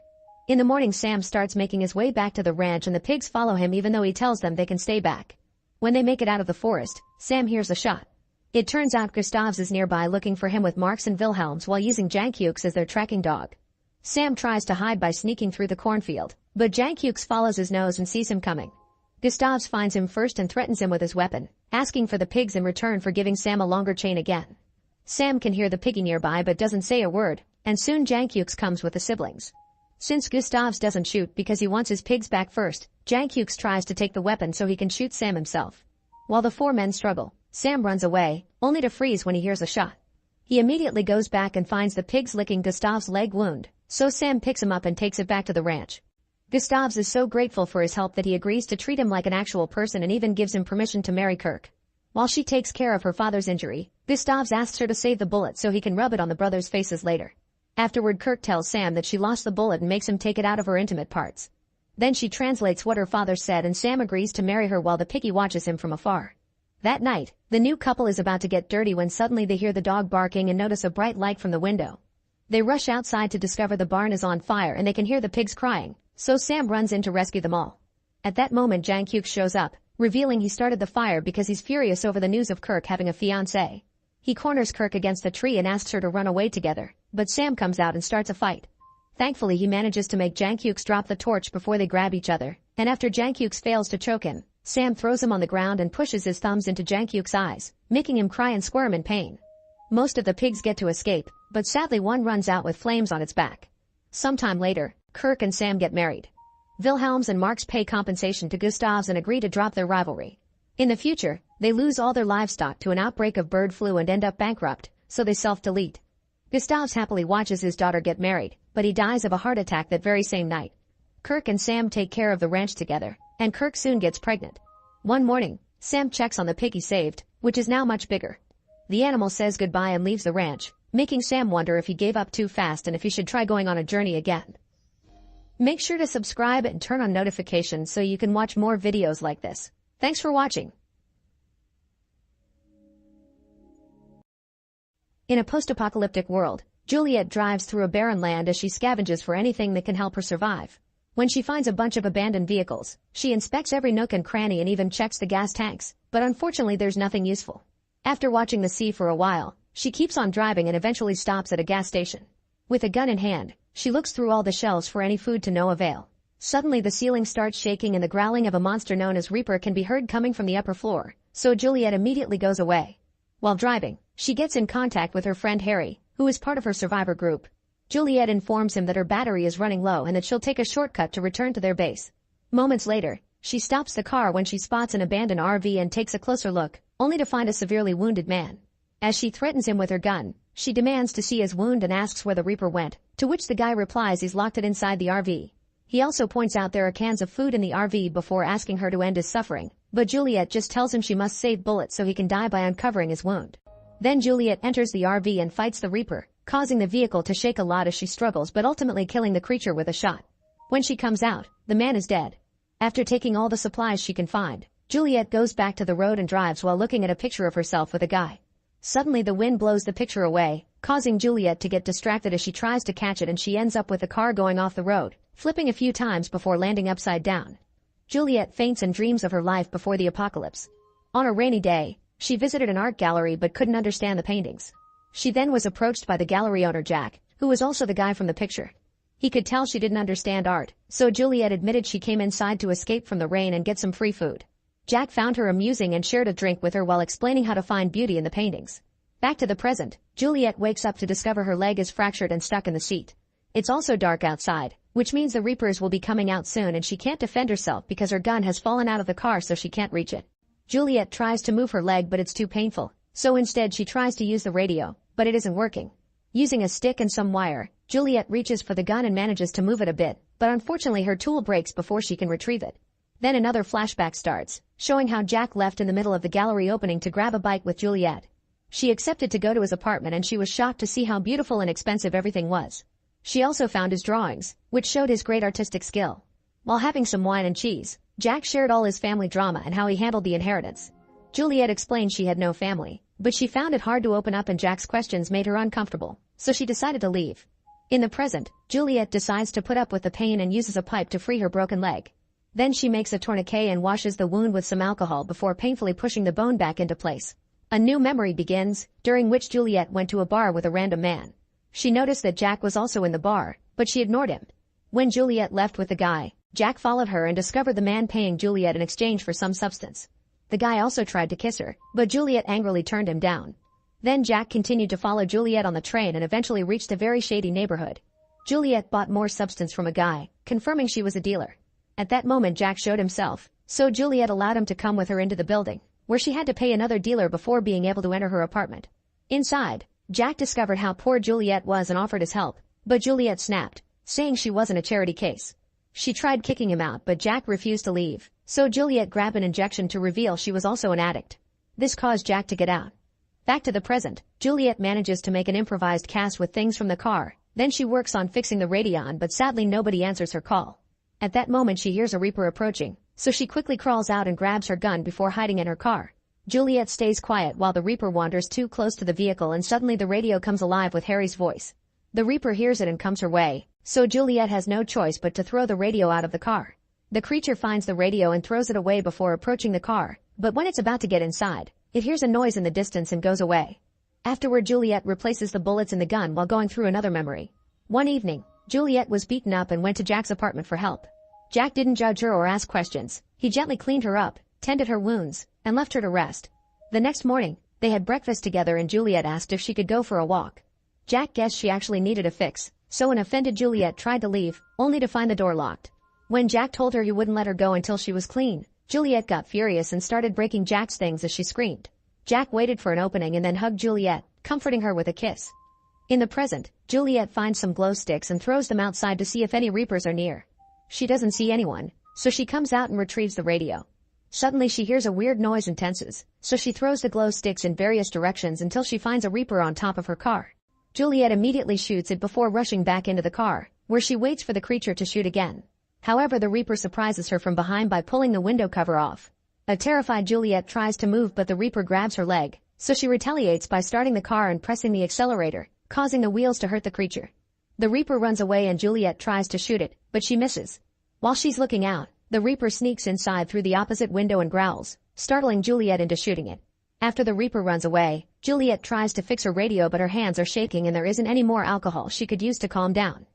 In the morning Sam starts making his way back to the ranch and the pigs follow him even though he tells them they can stay back. When they make it out of the forest, Sam hears a shot. It turns out Gustavs is nearby looking for him with Marks and Wilhelms while using Jankukes as their tracking dog. Sam tries to hide by sneaking through the cornfield, but Jankukes follows his nose and sees him coming. Gustavs finds him first and threatens him with his weapon, asking for the pigs in return for giving Sam a longer chain again. Sam can hear the piggy nearby but doesn't say a word, and soon Jankukes comes with the siblings. Since Gustavs doesn't shoot because he wants his pigs back first, Jankukes tries to take the weapon so he can shoot Sam himself. While the four men struggle, Sam runs away, only to freeze when he hears a shot. He immediately goes back and finds the pigs licking Gustav's leg wound, so Sam picks him up and takes it back to the ranch. Gustavs is so grateful for his help that he agrees to treat him like an actual person and even gives him permission to marry Kirk. While she takes care of her father's injury, Gustavs asks her to save the bullet so he can rub it on the brothers' faces later. Afterward Kirk tells Sam that she lost the bullet and makes him take it out of her intimate parts. Then she translates what her father said and Sam agrees to marry her while the piggy watches him from afar. That night, the new couple is about to get dirty when suddenly they hear the dog barking and notice a bright light from the window. They rush outside to discover the barn is on fire and they can hear the pigs crying, so Sam runs in to rescue them all. At that moment Jankukes shows up, revealing he started the fire because he's furious over the news of Kirk having a fiancée. He corners Kirk against a tree and asks her to run away together, but Sam comes out and starts a fight. Thankfully he manages to make Jankukes drop the torch before they grab each other, and after Jankukes fails to choke him, Sam throws him on the ground and pushes his thumbs into Jankukes' eyes, making him cry and squirm in pain. Most of the pigs get to escape, but sadly one runs out with flames on its back. Sometime later, Kirk and Sam get married. Wilhelms and Marks pay compensation to Gustavs and agree to drop their rivalry. In the future, they lose all their livestock to an outbreak of bird flu and end up bankrupt, so they self-delete. Gustavs happily watches his daughter get married, but he dies of a heart attack that very same night. Kirk and Sam take care of the ranch together, and Kirk soon gets pregnant. One morning, Sam checks on the pig he saved, which is now much bigger. The animal says goodbye and leaves the ranch, making Sam wonder if he gave up too fast and if he should try going on a journey again. Make sure to subscribe and turn on notifications so you can watch more videos like this. Thanks for watching. In a post-apocalyptic world, Juliet drives through a barren land as she scavenges for anything that can help her survive. When she finds a bunch of abandoned vehicles, she inspects every nook and cranny and even checks the gas tanks, but unfortunately there's nothing useful. After watching the sea for a while, she keeps on driving and eventually stops at a gas station. With a gun in hand, she looks through all the shelves for any food to no avail. Suddenly the ceiling starts shaking and the growling of a monster known as Reaper can be heard coming from the upper floor, so Juliet immediately goes away. While driving, she gets in contact with her friend Harry, who is part of her survivor group. Juliet informs him that her battery is running low and that she'll take a shortcut to return to their base. Moments later, she stops the car when she spots an abandoned RV and takes a closer look, only to find a severely wounded man. As she threatens him with her gun, she demands to see his wound and asks where the Reaper went, to which the guy replies he's locked it inside the RV. He also points out there are cans of food in the RV before asking her to end his suffering, but Juliet just tells him she must save bullets so he can die by uncovering his wound. Then Juliet enters the RV and fights the Reaper, causing the vehicle to shake a lot as she struggles but ultimately killing the creature with a shot. When she comes out, the man is dead. After taking all the supplies she can find, Juliet goes back to the road and drives while looking at a picture of herself with a guy. Suddenly the wind blows the picture away, causing Juliet to get distracted as she tries to catch it and she ends up with the car going off the road, flipping a few times before landing upside down. Juliet faints and dreams of her life before the apocalypse. On a rainy day, she visited an art gallery but couldn't understand the paintings. She then was approached by the gallery owner Jack, who was also the guy from the picture. He could tell she didn't understand art, so Juliet admitted she came inside to escape from the rain and get some free food. Jack found her amusing and shared a drink with her while explaining how to find beauty in the paintings. Back to the present, Juliet wakes up to discover her leg is fractured and stuck in the seat. It's also dark outside, which means the Reapers will be coming out soon and she can't defend herself because her gun has fallen out of the car so she can't reach it. Juliet tries to move her leg but it's too painful, so instead she tries to use the radio, but it isn't working. Using a stick and some wire, Juliet reaches for the gun and manages to move it a bit, but unfortunately her tool breaks before she can retrieve it. Then another flashback starts, showing how Jack left in the middle of the gallery opening to grab a bite with Juliet. She accepted to go to his apartment and she was shocked to see how beautiful and expensive everything was. She also found his drawings, which showed his great artistic skill. While having some wine and cheese, Jack shared all his family drama and how he handled the inheritance. Juliet explained she had no family, but she found it hard to open up and Jack's questions made her uncomfortable, so she decided to leave. In the present, Juliet decides to put up with the pain and uses a pipe to free her broken leg. Then she makes a tourniquet and washes the wound with some alcohol before painfully pushing the bone back into place. A new memory begins, during which Juliet went to a bar with a random man. She noticed that Jack was also in the bar, but she ignored him. When Juliet left with the guy, Jack followed her and discovered the man paying Juliet in exchange for some substance. The guy also tried to kiss her, but Juliet angrily turned him down. Then Jack continued to follow Juliet on the train and eventually reached a very shady neighborhood. Juliet bought more substance from a guy, confirming she was a dealer. At that moment Jack showed himself, so Juliet allowed him to come with her into the building, where she had to pay another dealer before being able to enter her apartment. Inside, Jack discovered how poor Juliet was and offered his help, but Juliet snapped, saying she wasn't a charity case. She tried kicking him out but Jack refused to leave, so Juliet grabbed an injection to reveal she was also an addict. This caused Jack to get out. Back to the present, Juliet manages to make an improvised cast with things from the car, then she works on fixing the radio but sadly nobody answers her call. At that moment she hears a Reaper approaching, so she quickly crawls out and grabs her gun before hiding in her car. Juliet stays quiet while the Reaper wanders too close to the vehicle and suddenly the radio comes alive with Harry's voice. The Reaper hears it and comes her way, so Juliet has no choice but to throw the radio out of the car. The creature finds the radio and throws it away before approaching the car, but when it's about to get inside, it hears a noise in the distance and goes away. Afterward Juliet replaces the bullets in the gun while going through another memory. One evening, Juliet was beaten up and went to Jack's apartment for help. Jack didn't judge her or ask questions. He gently cleaned her up, tended her wounds, and left her to rest. The next morning, they had breakfast together and Juliet asked if she could go for a walk. Jack guessed she actually needed a fix, so an offended Juliet tried to leave, only to find the door locked. When Jack told her he wouldn't let her go until she was clean, Juliet got furious and started breaking Jack's things as she screamed. Jack waited for an opening and then hugged Juliet, comforting her with a kiss. In the present, Juliet finds some glow sticks and throws them outside to see if any Reapers are near. She doesn't see anyone, so she comes out and retrieves the radio. Suddenly she hears a weird noise and tenses, so she throws the glow sticks in various directions until she finds a Reaper on top of her car. Juliet immediately shoots it before rushing back into the car, where she waits for the creature to shoot again. However, the Reaper surprises her from behind by pulling the window cover off. A terrified Juliet tries to move but the Reaper grabs her leg, so she retaliates by starting the car and pressing the accelerator, causing the wheels to hurt the creature. The Reaper runs away and Juliet tries to shoot it, but she misses. While she's looking out, the Reaper sneaks inside through the opposite window and growls, startling Juliet into shooting it. After the Reaper runs away, Juliet tries to fix her radio but her hands are shaking and there isn't any more alcohol she could use to calm down.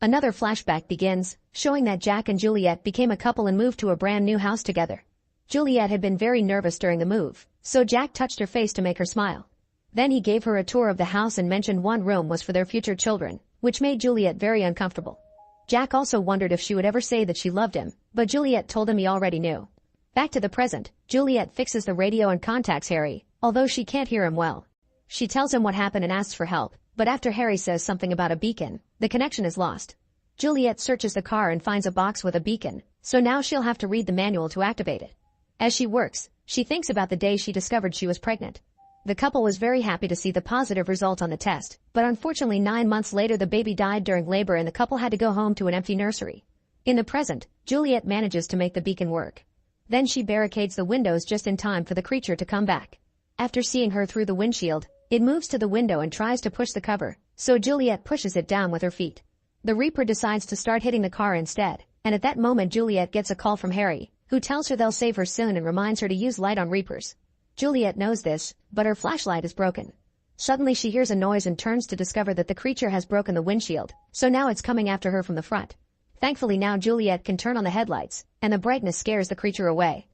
Another flashback begins, showing that Jack and Juliet became a couple and moved to a brand new house together. Juliet had been very nervous during the move, so Jack touched her face to make her smile. Then he gave her a tour of the house and mentioned one room was for their future children, which made Juliet very uncomfortable. Jack also wondered if she would ever say that she loved him, but Juliet told him he already knew. Back to the present, Juliet fixes the radio and contacts Harry, although she can't hear him well. She tells him what happened and asks for help, but after Harry says something about a beacon, the connection is lost. Juliet searches the car and finds a box with a beacon, so now she'll have to read the manual to activate it. As she works, she thinks about the day she discovered she was pregnant. The couple was very happy to see the positive result on the test, but unfortunately 9 months later the baby died during labor and the couple had to go home to an empty nursery. In the present, Juliet manages to make the beacon work. Then she barricades the windows just in time for the creature to come back. After seeing her through the windshield, it moves to the window and tries to push the cover, so Juliet pushes it down with her feet. The Reaper decides to start hitting the car instead, and at that moment Juliet gets a call from Harry, who tells her they'll save her soon and reminds her to use light on Reapers. Juliet knows this, but her flashlight is broken. Suddenly she hears a noise and turns to discover that the creature has broken the windshield, so now it's coming after her from the front. Thankfully now Juliet can turn on the headlights, and the brightness scares the creature away.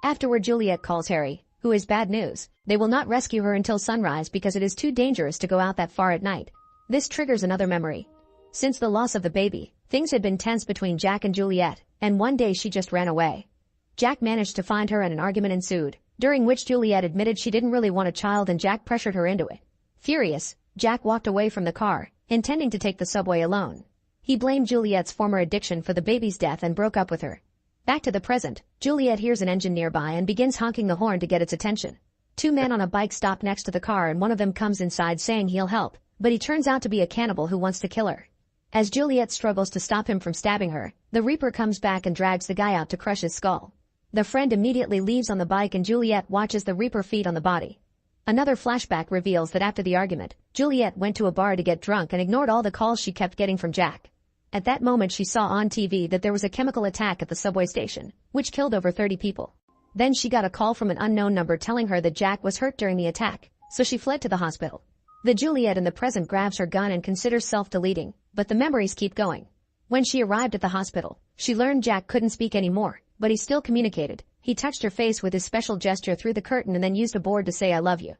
Afterward Juliet calls Harry, who is bad news. They will not rescue her until sunrise because it is too dangerous to go out that far at night. This triggers another memory. Since the loss of the baby, things had been tense between Jack and Juliet, and one day she just ran away. Jack managed to find her and an argument ensued, during which Juliet admitted she didn't really want a child and Jack pressured her into it. Furious, Jack walked away from the car, intending to take the subway alone. He blamed Juliet's former addiction for the baby's death and broke up with her. Back to the present, Juliet hears an engine nearby and begins honking the horn to get its attention. Two men on a bike stop next to the car and one of them comes inside saying he'll help, but he turns out to be a cannibal who wants to kill her. As Juliet struggles to stop him from stabbing her, the Reaper comes back and drags the guy out to crush his skull. The friend immediately leaves on the bike and Juliet watches the Reaper feed on the body. Another flashback reveals that after the argument, Juliet went to a bar to get drunk and ignored all the calls she kept getting from Jack. At that moment she saw on TV that there was a chemical attack at the subway station, which killed over 30 people. Then she got a call from an unknown number telling her that Jack was hurt during the attack, so she fled to the hospital. The Juliet in the present grabs her gun and considers self-deleting, but the memories keep going. When she arrived at the hospital, she learned Jack couldn't speak anymore, but he still communicated. He touched her face with his special gesture through the curtain and then used a board to say I love you.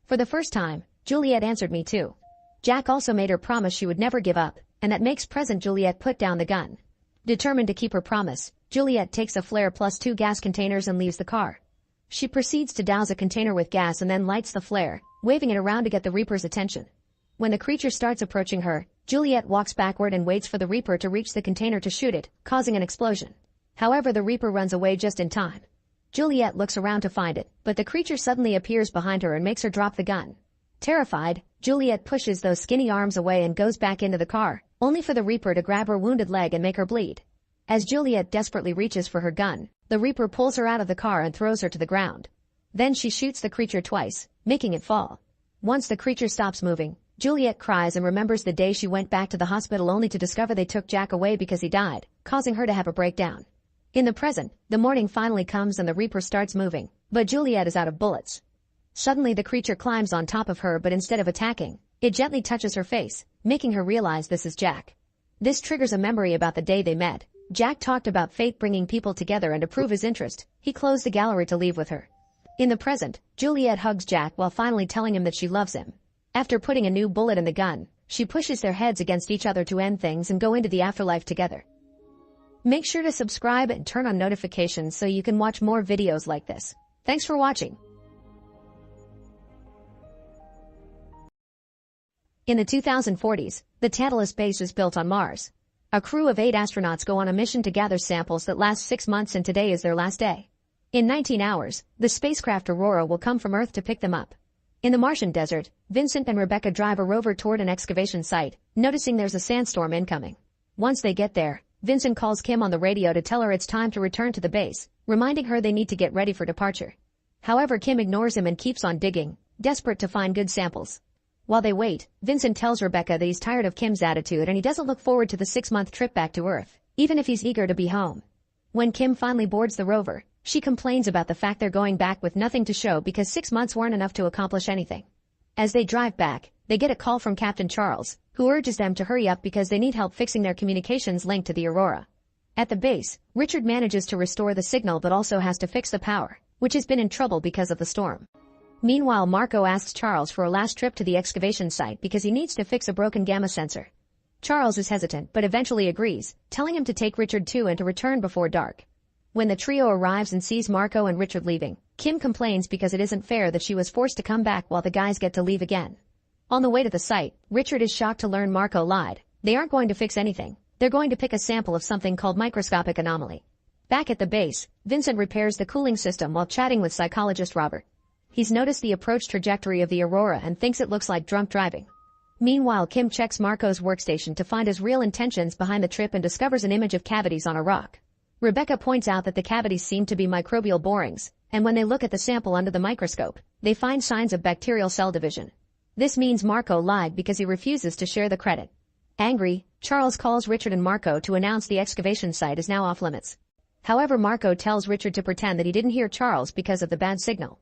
For the first time, Juliet answered me too. Jack also made her promise she would never give up, and that makes present Juliet put down the gun. Determined to keep her promise, Juliet takes a flare plus 2 gas containers and leaves the car. She proceeds to douse a container with gas and then lights the flare, waving it around to get the Reaper's attention. When the creature starts approaching her, Juliet walks backward and waits for the Reaper to reach the container to shoot it, causing an explosion. However, the Reaper runs away just in time. Juliet looks around to find it, but the creature suddenly appears behind her and makes her drop the gun. Terrified, Juliet pushes those skinny arms away and goes back into the car, only for the Reaper to grab her wounded leg and make her bleed. As Juliet desperately reaches for her gun, the Reaper pulls her out of the car and throws her to the ground. Then she shoots the creature twice, making it fall. Once the creature stops moving, Juliet cries and remembers the day she went back to the hospital only to discover they took Jack away because he died, causing her to have a breakdown. In the present, the morning finally comes and the Reaper starts moving, but Juliet is out of bullets. Suddenly the creature climbs on top of her, but instead of attacking, it gently touches her face, making her realize this is Jack. This triggers a memory about the day they met. Jack talked about fate bringing people together, and to prove his interest, he closed the gallery to leave with her. In the present, Juliet hugs Jack while finally telling him that she loves him. After putting a new bullet in the gun, she pushes their heads against each other to end things and go into the afterlife together. Make sure to subscribe and turn on notifications so you can watch more videos like this. Thanks for watching. In the 2040s, the Tantalus base is built on Mars. A crew of 8 astronauts go on a mission to gather samples that last 6 months, and today is their last day. In 19 hours, the spacecraft Aurora will come from Earth to pick them up. In the Martian desert, Vincent and Rebecca drive a rover toward an excavation site, noticing there's a sandstorm incoming. Once they get there, Vincent calls Kim on the radio to tell her it's time to return to the base, reminding her they need to get ready for departure. However, Kim ignores him and keeps on digging, desperate to find good samples. While they wait, Vincent tells Rebecca that he's tired of Kim's attitude and he doesn't look forward to the 6-month trip back to Earth, even if he's eager to be home. When Kim finally boards the rover, she complains about the fact they're going back with nothing to show because 6 months weren't enough to accomplish anything. As they drive back, they get a call from Captain Charles, who urges them to hurry up because they need help fixing their communications link to the Aurora. At the base, Richard manages to restore the signal but also has to fix the power, which has been in trouble because of the storm. Meanwhile, Marco asks Charles for a last trip to the excavation site because he needs to fix a broken gamma sensor. Charles is hesitant but eventually agrees, telling him to take Richard too and to return before dark. When the trio arrives and sees Marco and Richard leaving, Kim complains because it isn't fair that she was forced to come back while the guys get to leave again. On the way to the site, Richard is shocked to learn Marco lied. They aren't going to fix anything. They're going to pick a sample of something called microscopic anomaly. Back at the base, Vincent repairs the cooling system while chatting with psychologist Robert. He's noticed the approach trajectory of the Aurora and thinks it looks like drunk driving. Meanwhile, Kim checks Marco's workstation to find his real intentions behind the trip and discovers an image of cavities on a rock. Rebecca points out that the cavities seem to be microbial borings, and when they look at the sample under the microscope, they find signs of bacterial cell division. This means Marco lied because he refuses to share the credit. Angry, Charles calls Richard and Marco to announce the excavation site is now off limits. However, Marco tells Richard to pretend that he didn't hear Charles because of the bad signal.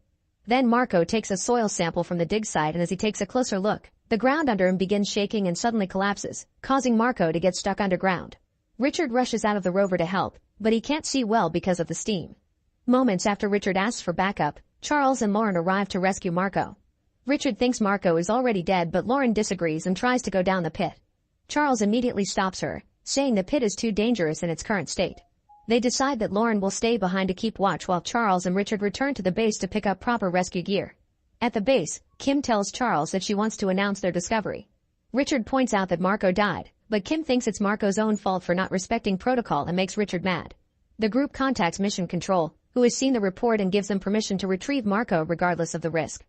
Then Marco takes a soil sample from the dig site, and as he takes a closer look, the ground under him begins shaking and suddenly collapses, causing Marco to get stuck underground. Richard rushes out of the rover to help, but he can't see well because of the steam. Moments after Richard asks for backup, Charles and Lauren arrive to rescue Marco. Richard thinks Marco is already dead, but Lauren disagrees and tries to go down the pit. Charles immediately stops her, saying the pit is too dangerous in its current state. They decide that Lauren will stay behind to keep watch while Charles and Richard return to the base to pick up proper rescue gear. At the base, Kim tells Charles that she wants to announce their discovery. Richard points out that Marco died, but Kim thinks it's Marco's own fault for not respecting protocol and makes Richard mad. The group contacts Mission Control, who has seen the report and gives them permission to retrieve Marco regardless of the risk.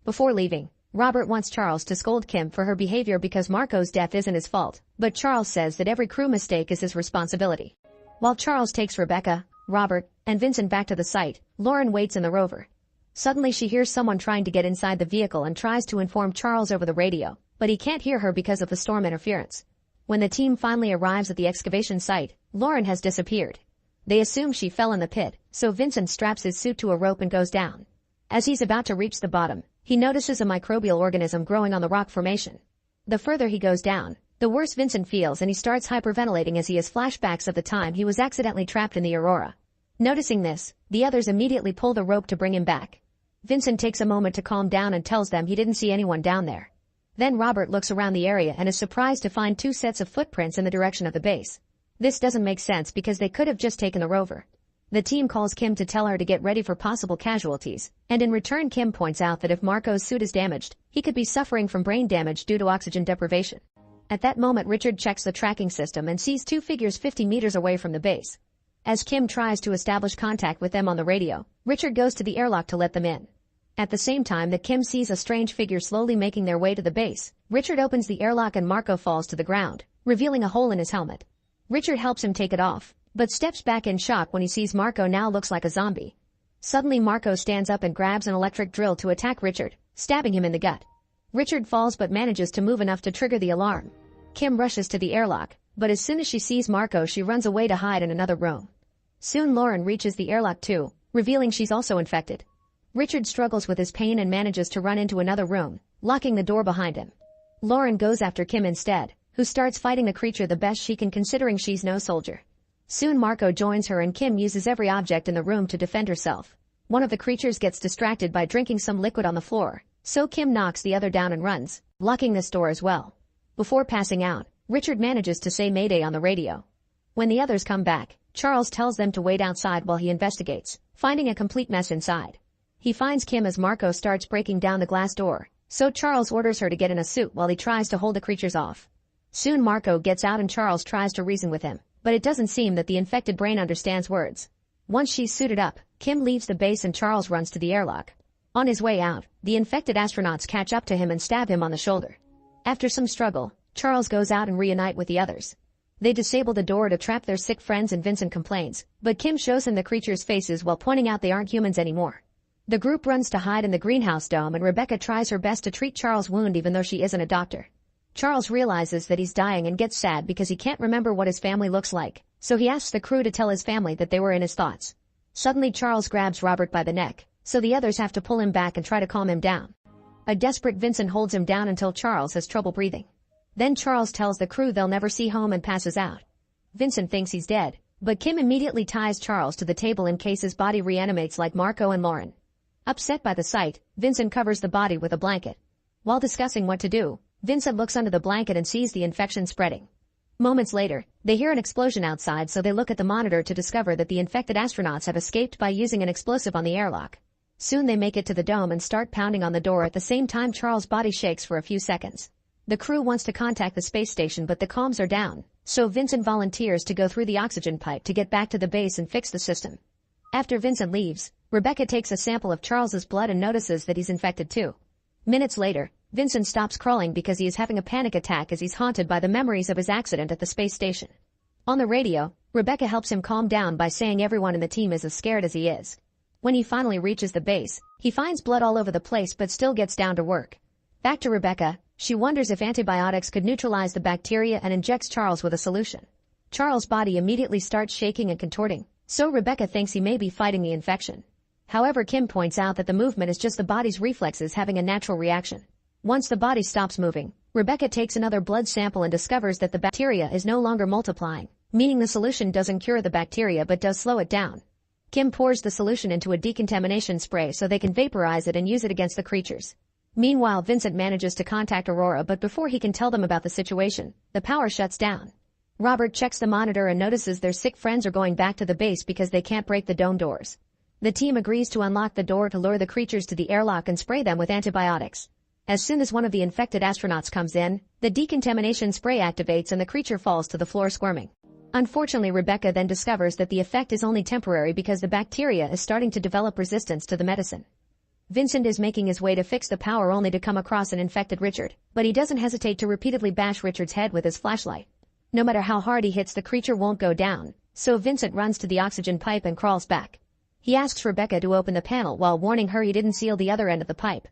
Before leaving, Robert wants Charles to scold Kim for her behavior because Marco's death isn't his fault, but Charles says that every crew mistake is his responsibility. While Charles takes Rebecca, Robert, and Vincent back to the site, Lauren waits in the rover. Suddenly she hears someone trying to get inside the vehicle and tries to inform Charles over the radio, but he can't hear her because of the storm interference. When the team finally arrives at the excavation site, Lauren has disappeared. They assume she fell in the pit, so Vincent straps his suit to a rope and goes down. As he's about to reach the bottom, he notices a microbial organism growing on the rock formation. The further he goes down, the worse Vincent feels and he starts hyperventilating as he has flashbacks of the time he was accidentally trapped in the Aurora. Noticing this, the others immediately pull the rope to bring him back. Vincent takes a moment to calm down and tells them he didn't see anyone down there. Then Robert looks around the area and is surprised to find 2 sets of footprints in the direction of the base. This doesn't make sense because they could have just taken the rover. The team calls Kim to tell her to get ready for possible casualties, and in return Kim points out that if Marco's suit is damaged, he could be suffering from brain damage due to oxygen deprivation. At that moment Richard checks the tracking system and sees 2 figures 50 meters away from the base. As Kim tries to establish contact with them on the radio, Richard goes to the airlock to let them in. At the same time that Kim sees a strange figure slowly making their way to the base, Richard opens the airlock and Marco falls to the ground, revealing a hole in his helmet. Richard helps him take it off, but steps back in shock when he sees Marco now looks like a zombie. Suddenly Marco stands up and grabs an electric drill to attack Richard, stabbing him in the gut. Richard falls but manages to move enough to trigger the alarm. Kim rushes to the airlock, but as soon as she sees Marco she runs away to hide in another room. Soon Lauren reaches the airlock too, revealing she's also infected. Richard struggles with his pain and manages to run into another room, locking the door behind him. Lauren goes after Kim instead, who starts fighting the creature the best she can considering she's no soldier. Soon Marco joins her and Kim uses every object in the room to defend herself. One of the creatures gets distracted by drinking some liquid on the floor, so Kim knocks the other down and runs, locking this door as well. Before passing out, Richard manages to say Mayday on the radio. When the others come back, Charles tells them to wait outside while he investigates, finding a complete mess inside. He finds Kim as Marco starts breaking down the glass door, so Charles orders her to get in a suit while he tries to hold the creatures off. Soon Marco gets out and Charles tries to reason with him, but it doesn't seem that the infected brain understands words. Once she's suited up, Kim leaves the base and Charles runs to the airlock. On his way out, the infected astronauts catch up to him and stab him on the shoulder. After some struggle, Charles goes out and reunite with the others. They disable the door to trap their sick friends and Vincent complains, but Kim shows him the creatures' faces while pointing out they aren't humans anymore. The group runs to hide in the greenhouse dome and Rebecca tries her best to treat Charles' wound even though she isn't a doctor. Charles realizes that he's dying and gets sad because he can't remember what his family looks like, so he asks the crew to tell his family that they were in his thoughts. Suddenly Charles grabs Robert by the neck, so the others have to pull him back and try to calm him down. A desperate Vincent holds him down until Charles has trouble breathing. Then Charles tells the crew they'll never see home and passes out. Vincent thinks he's dead, but Kim immediately ties Charles to the table in case his body reanimates like Marco and Lauren. Upset by the sight, Vincent covers the body with a blanket. While discussing what to do, Vincent looks under the blanket and sees the infection spreading. Moments later, they hear an explosion outside so they look at the monitor to discover that the infected astronauts have escaped by using an explosive on the airlock. Soon they make it to the dome and start pounding on the door at the same time Charles' body shakes for a few seconds. The crew wants to contact the space station but the comms are down, so Vincent volunteers to go through the oxygen pipe to get back to the base and fix the system. After Vincent leaves, Rebecca takes a sample of Charles's blood and notices that he's infected too. Minutes later, Vincent stops crawling because he is having a panic attack as he's haunted by the memories of his accident at the space station. On the radio, Rebecca helps him calm down by saying everyone in the team is as scared as he is. When he finally reaches the base, he finds blood all over the place but still gets down to work. Back to Rebecca, she wonders if antibiotics could neutralize the bacteria and injects Charles with a solution. Charles' body immediately starts shaking and contorting, so Rebecca thinks he may be fighting the infection. However, Kim points out that the movement is just the body's reflexes having a natural reaction. Once the body stops moving, Rebecca takes another blood sample and discovers that the bacteria is no longer multiplying, meaning the solution doesn't cure the bacteria but does slow it down. Kim pours the solution into a decontamination spray so they can vaporize it and use it against the creatures. Meanwhile, Vincent manages to contact Aurora, but before he can tell them about the situation, the power shuts down. Robert checks the monitor and notices their sick friends are going back to the base because they can't break the dome doors. The team agrees to unlock the door to lure the creatures to the airlock and spray them with antibiotics. As soon as one of the infected astronauts comes in, the decontamination spray activates and the creature falls to the floor squirming. Unfortunately, Rebecca then discovers that the effect is only temporary because the bacteria is starting to develop resistance to the medicine. Vincent is making his way to fix the power only to come across an infected Richard, but he doesn't hesitate to repeatedly bash Richard's head with his flashlight. No matter how hard he hits, the creature won't go down, so Vincent runs to the oxygen pipe and crawls back. He asks Rebecca to open the panel while warning her he didn't seal the other end of the pipe.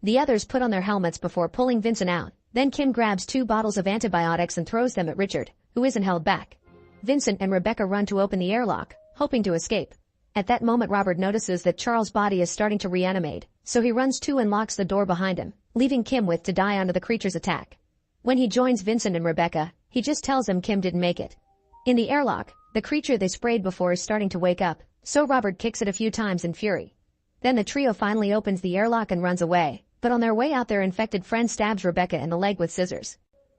The others put on their helmets before pulling Vincent out. Then Kim grabs 2 bottles of antibiotics and throws them at Richard, who isn't held back. Vincent and Rebecca run to open the airlock, hoping to escape. At that moment, Robert notices that Charles' body is starting to reanimate, so he runs to and locks the door behind him, leaving Kim with to die under the creature's attack. When he joins Vincent and Rebecca, he just tells them Kim didn't make it. In the airlock, the creature they sprayed before is starting to wake up, so Robert kicks it a few times in fury. Then the trio finally opens the airlock and runs away, but on their way out, their infected friend stabs Rebecca in the leg with scissors.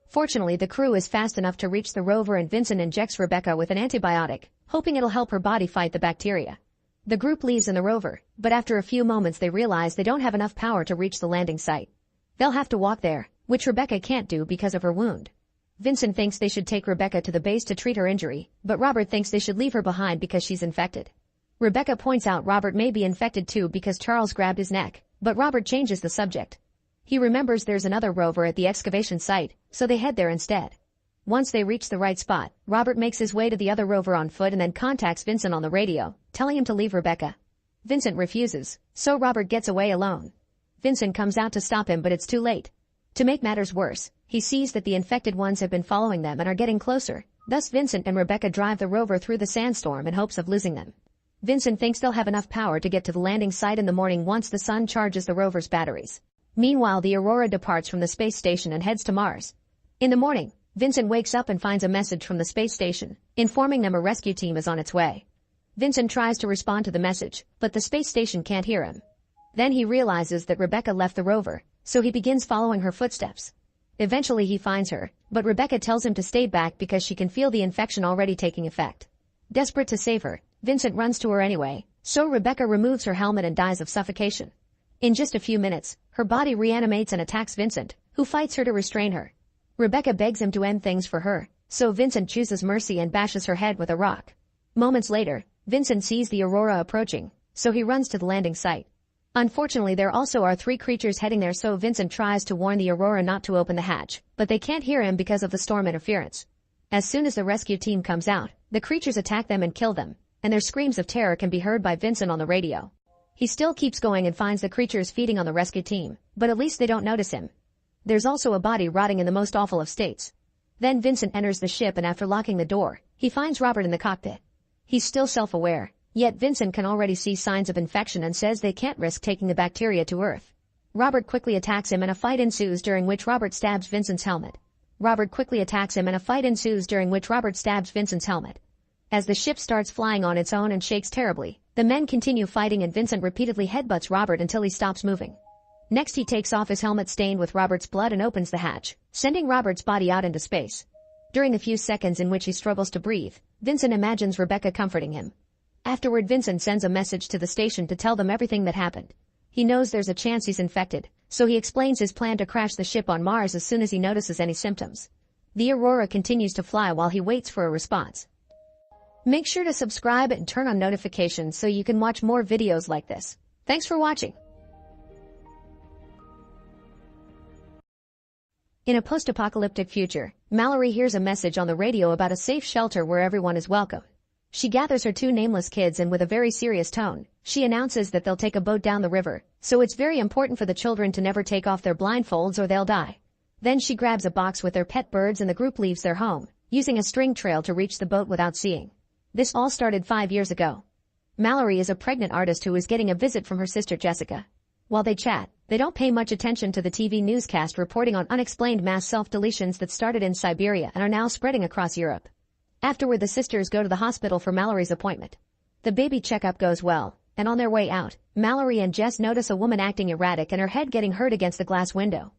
Fortunately, the crew is fast enough to reach the rover and Vincent injects Rebecca with an antibiotic, hoping it'll help her body fight the bacteria. The group leaves in the rover, but after a few moments they realize they don't have enough power to reach the landing site. They'll have to walk there, which Rebecca can't do because of her wound. Vincent thinks they should take Rebecca to the base to treat her injury, but Robert thinks they should leave her behind because she's infected. Rebecca points out Robert may be infected too because Charles grabbed his neck, but Robert changes the subject. He remembers there's another rover at the excavation site, so they head there instead. Once they reach the right spot, Robert makes his way to the other rover on foot and then contacts Vincent on the radio, telling him to leave Rebecca. Vincent refuses, so Robert gets away alone. Vincent comes out to stop him, but it's too late. To make matters worse, he sees that the infected ones have been following them and are getting closer. Thus Vincent and Rebecca drive the rover through the sandstorm in hopes of losing them. Vincent thinks they'll have enough power to get to the landing site in the morning once the sun charges the rover's batteries. Meanwhile, the Aurora departs from the space station and heads to Mars. In the morning, Vincent wakes up and finds a message from the space station, informing them a rescue team is on its way. Vincent tries to respond to the message, but the space station can't hear him. Then he realizes that Rebecca left the rover, so he begins following her footsteps. Eventually he finds her, but Rebecca tells him to stay back because she can feel the infection already taking effect. Desperate to save her, Vincent runs to her anyway, so Rebecca removes her helmet and dies of suffocation. In just a few minutes, her body reanimates and attacks Vincent, who fights her to restrain her. Rebecca begs him to end things for her, so Vincent chooses mercy and bashes her head with a rock. Moments later, Vincent sees the Aurora approaching, so he runs to the landing site. Unfortunately, there also are 3 creatures heading there, so Vincent tries to warn the Aurora not to open the hatch, but they can't hear him because of the storm interference. As soon as the rescue team comes out, the creatures attack them and kill them, and their screams of terror can be heard by Vincent on the radio. He still keeps going and finds the creatures feeding on the rescue team, but at least they don't notice him. There's also a body rotting in the most awful of states. Then Vincent enters the ship and after locking the door, he finds Robert in the cockpit. He's still self-aware, yet Vincent can already see signs of infection and says they can't risk taking the bacteria to Earth. Robert quickly attacks him and a fight ensues during which Robert stabs Vincent's helmet. As the ship starts flying on its own and shakes terribly, the men continue fighting and Vincent repeatedly headbutts Robert until he stops moving. Next he takes off his helmet stained with Robert's blood and opens the hatch, sending Robert's body out into space. During the few seconds in which he struggles to breathe, Vincent imagines Rebecca comforting him. Afterward, Vincent sends a message to the station to tell them everything that happened. He knows there's a chance he's infected, so he explains his plan to crash the ship on Mars as soon as he notices any symptoms. The Aurora continues to fly while he waits for a response. Make sure to subscribe and turn on notifications so you can watch more videos like this. Thanks for watching. In a post-apocalyptic future, Mallory hears a message on the radio about a safe shelter where everyone is welcome. She gathers her 2 nameless kids and with a very serious tone, she announces that they'll take a boat down the river, so it's very important for the children to never take off their blindfolds or they'll die. Then she grabs a box with their pet birds and the group leaves their home, using a string trail to reach the boat without seeing. This all started 5 years ago. Mallory is a pregnant artist who is getting a visit from her sister Jessica. While they chat, they don't pay much attention to the TV newscast reporting on unexplained mass self-deletions that started in Siberia and are now spreading across Europe. Afterward, the sisters go to the hospital for Mallory's appointment. The baby checkup goes well, and on their way out, Mallory and Jess notice a woman acting erratic and her head getting hurt against the glass window.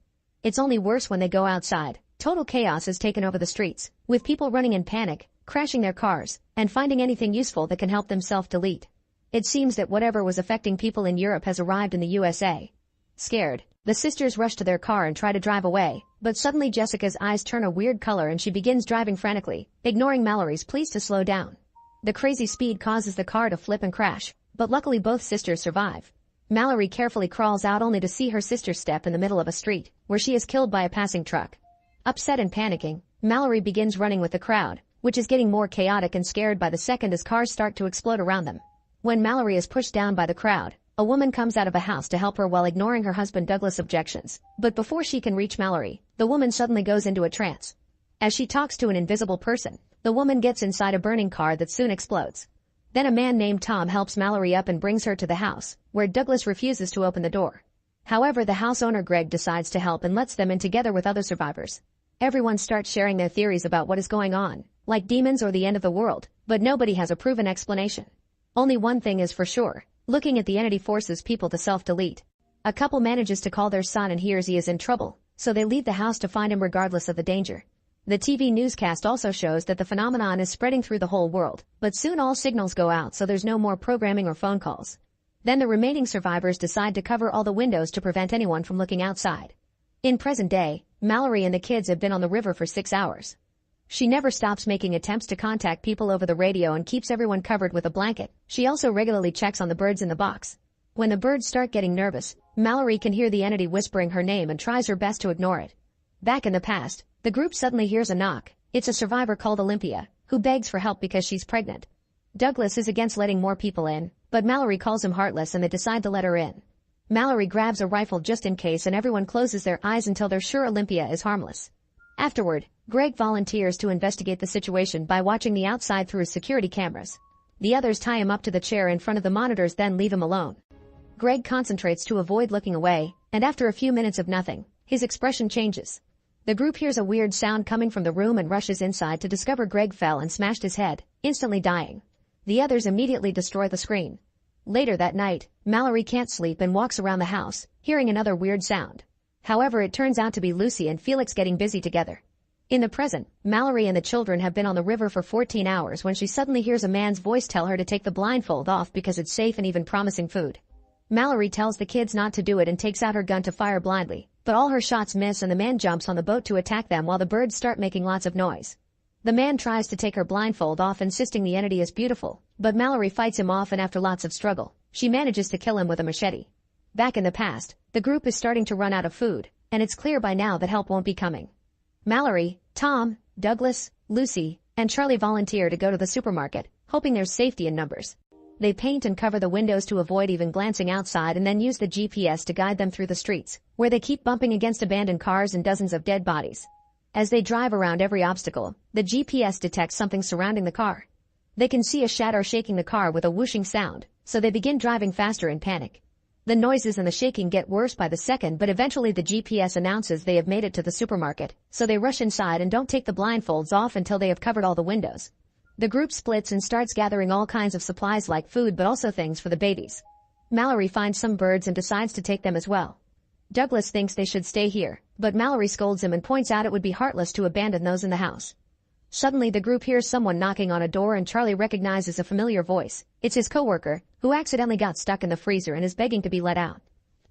It's only worse when they go outside. Total chaos has taken over the streets, with people running in panic, crashing their cars, and finding anything useful that can help them self-delete. It seems that whatever was affecting people in Europe has arrived in the USA. Scared, the sisters rush to their car and try to drive away, but suddenly Jessica's eyes turn a weird color and she begins driving frantically, ignoring Mallory's pleas to slow down. The crazy speed causes the car to flip and crash, but luckily both sisters survive. Mallory carefully crawls out only to see her sister step in the middle of a street, where she is killed by a passing truck. Upset and panicking, Mallory begins running with the crowd, which is getting more chaotic and scared by the second as cars start to explode around them. When Mallory is pushed down by the crowd, a woman comes out of a house to help her while ignoring her husband Douglas' objections. But before she can reach Mallory, the woman suddenly goes into a trance. As she talks to an invisible person, the woman gets inside a burning car that soon explodes. Then a man named Tom helps Mallory up and brings her to the house, where Douglas refuses to open the door. However, the house owner Greg decides to help and lets them in together with other survivors. Everyone starts sharing their theories about what is going on, like demons or the end of the world, but nobody has a proven explanation. Only one thing is for sure, looking at the entity forces people to self-delete. A couple manages to call their son and hears he is in trouble, so they leave the house to find him regardless of the danger. The TV newscast also shows that the phenomenon is spreading through the whole world, but soon all signals go out so there's no more programming or phone calls. Then the remaining survivors decide to cover all the windows to prevent anyone from looking outside. In present day, Mallory and the kids have been on the river for 6 hours. She never stops making attempts to contact people over the radio and keeps everyone covered with a blanket. She also regularly checks on the birds in the box. When the birds start getting nervous, Mallory can hear the entity whispering her name and tries her best to ignore it. Back in the past, the group suddenly hears a knock. It's a survivor called Olympia, who begs for help because she's pregnant. Douglas is against letting more people in, but Mallory calls him heartless and they decide to let her in. Mallory grabs a rifle just in case and everyone closes their eyes until they're sure Olympia is harmless. Afterward, Greg volunteers to investigate the situation by watching the outside through his security cameras. The others tie him up to the chair in front of the monitors then leave him alone. Greg concentrates to avoid looking away, and after a few minutes of nothing, his expression changes. The group hears a weird sound coming from the room and rushes inside to discover Greg fell and smashed his head, instantly dying. The others immediately destroy the screen. Later that night, Mallory can't sleep and walks around the house, hearing another weird sound. However, it turns out to be Lucy and Felix getting busy together. In the present, Mallory and the children have been on the river for 14 hours when she suddenly hears a man's voice tell her to take the blindfold off because it's safe and even promising food. Mallory tells the kids not to do it and takes out her gun to fire blindly, but all her shots miss and the man jumps on the boat to attack them while the birds start making lots of noise. The man tries to take her blindfold off, insisting the entity is beautiful, but Mallory fights him off and after lots of struggle, she manages to kill him with a machete. Back in the past, the group is starting to run out of food, and it's clear by now that help won't be coming. Mallory, Tom, Douglas, Lucy, and Charlie volunteer to go to the supermarket, hoping there's safety in numbers. They paint and cover the windows to avoid even glancing outside and then use the GPS to guide them through the streets, where they keep bumping against abandoned cars and dozens of dead bodies. As they drive around every obstacle, the GPS detects something surrounding the car. They can see a shadow shaking the car with a whooshing sound, so they begin driving faster in panic. The noises and the shaking get worse by the second, but eventually the GPS announces they have made it to the supermarket, so they rush inside and don't take the blindfolds off until they have covered all the windows. The group splits and starts gathering all kinds of supplies like food but also things for the babies. Mallory finds some birds and decides to take them as well. Douglas thinks they should stay here, but Mallory scolds him and points out it would be heartless to abandon those in the house. Suddenly the group hears someone knocking on a door and Charlie recognizes a familiar voice. It's his coworker, who accidentally got stuck in the freezer and is begging to be let out.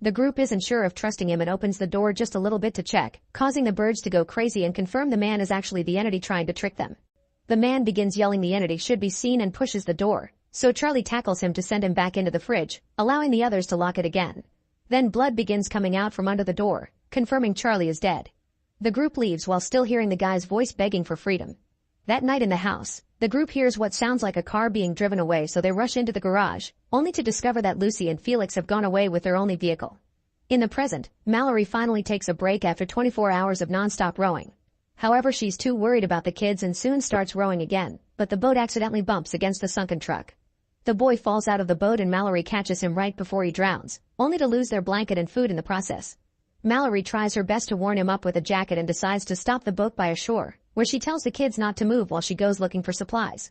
The group isn't sure of trusting him and opens the door just a little bit to check, causing the birds to go crazy and confirm the man is actually the entity trying to trick them. The man begins yelling the entity should be seen and pushes the door, so Charlie tackles him to send him back into the fridge, allowing the others to lock it again. Then blood begins coming out from under the door, confirming Charlie is dead. The group leaves while still hearing the guy's voice begging for freedom. That night in the house, the group hears what sounds like a car being driven away, so they rush into the garage, only to discover that Lucy and Felix have gone away with their only vehicle. In the present, Mallory finally takes a break after 24 hours of non-stop rowing. However, she's too worried about the kids and soon starts rowing again, but the boat accidentally bumps against the sunken truck. The boy falls out of the boat and Mallory catches him right before he drowns, only to lose their blanket and food in the process. Mallory tries her best to warm him up with a jacket and decides to stop the boat by a shore, where she tells the kids not to move while she goes looking for supplies.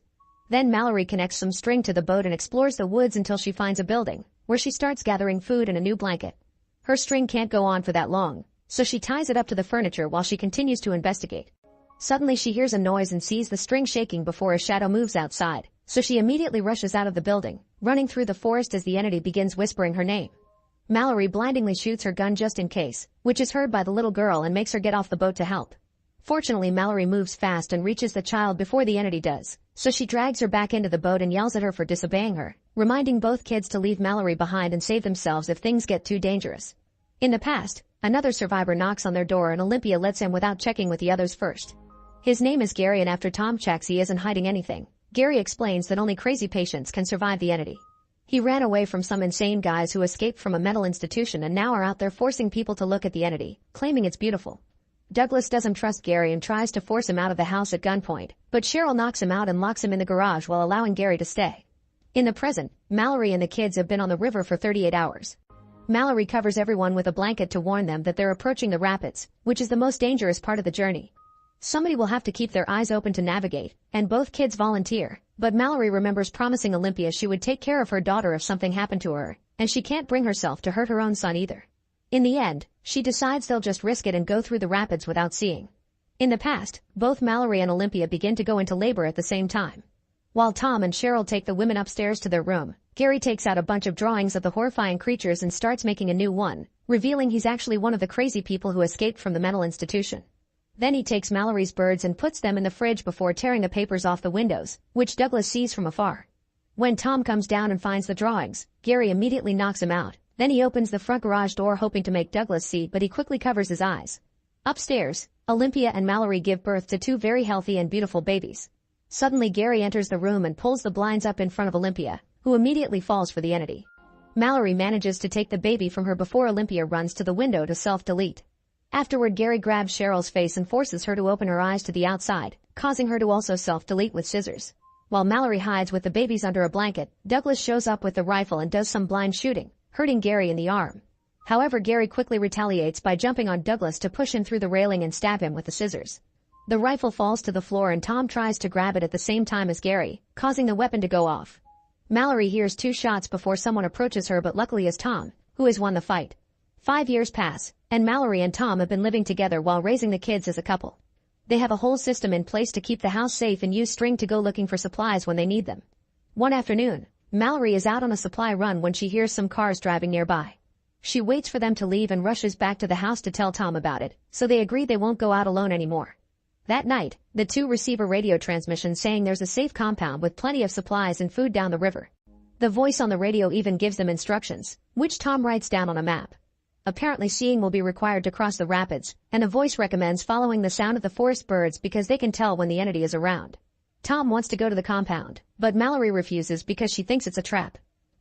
Then Mallory connects some string to the boat and explores the woods until she finds a building, where she starts gathering food and a new blanket. Her string can't go on for that long, so she ties it up to the furniture while she continues to investigate. Suddenly she hears a noise and sees the string shaking before a shadow moves outside, so she immediately rushes out of the building, running through the forest as the entity begins whispering her name. Mallory blindingly shoots her gun just in case, which is heard by the little girl and makes her get off the boat to help. Fortunately, Mallory moves fast and reaches the child before the entity does, so she drags her back into the boat and yells at her for disobeying her, reminding both kids to leave Mallory behind and save themselves if things get too dangerous. In the past, another survivor knocks on their door and Olympia lets in without checking with the others first. His name is Gary, and after Tom checks he isn't hiding anything, Gary explains that only crazy patients can survive the entity. He ran away from some insane guys who escaped from a mental institution and now are out there forcing people to look at the entity, claiming it's beautiful. Douglas doesn't trust Gary and tries to force him out of the house at gunpoint, but Cheryl knocks him out and locks him in the garage while allowing Gary to stay. In the present, Mallory and the kids have been on the river for 38 hours. Mallory covers everyone with a blanket to warn them that they're approaching the rapids, which is the most dangerous part of the journey. Somebody will have to keep their eyes open to navigate, and both kids volunteer, but Mallory remembers promising Olympia she would take care of her daughter if something happened to her, and she can't bring herself to hurt her own son either. In the end, she decides they'll just risk it and go through the rapids without seeing. In the past, both Mallory and Olympia begin to go into labor at the same time. While Tom and Cheryl take the women upstairs to their room, Gary takes out a bunch of drawings of the horrifying creatures and starts making a new one, revealing he's actually one of the crazy people who escaped from the mental institution. Then he takes Mallory's birds and puts them in the fridge before tearing the papers off the windows, which Douglas sees from afar. When Tom comes down and finds the drawings, Gary immediately knocks him out. Then he opens the front garage door hoping to make Douglas see, but he quickly covers his eyes. Upstairs, Olympia and Mallory give birth to two very healthy and beautiful babies. Suddenly Gary enters the room and pulls the blinds up in front of Olympia, who immediately falls for the entity. Mallory manages to take the baby from her before Olympia runs to the window to self-delete. Afterward, Gary grabs Cheryl's face and forces her to open her eyes to the outside, causing her to also self-delete with scissors. While Mallory hides with the babies under a blanket, Douglas shows up with the rifle and does some blind shooting, hurting Gary in the arm. However, Gary quickly retaliates by jumping on Douglas to push him through the railing and stab him with the scissors. The rifle falls to the floor and Tom tries to grab it at the same time as Gary, causing the weapon to go off. Mallory hears 2 shots before someone approaches her, but luckily is Tom, who has won the fight. 5 years pass, and Mallory and Tom have been living together while raising the kids as a couple. They have a whole system in place to keep the house safe and use string to go looking for supplies when they need them. One afternoon, Mallory is out on a supply run when she hears some cars driving nearby. She waits for them to leave and rushes back to the house to tell Tom about it, so they agree they won't go out alone anymore. That night, the two receive a radio transmission saying there's a safe compound with plenty of supplies and food down the river. The voice on the radio even gives them instructions, which Tom writes down on a map. Apparently seeing will be required to cross the rapids, and the voice recommends following the sound of the forest birds because they can tell when the entity is around. Tom wants to go to the compound, but Mallory refuses because she thinks it's a trap.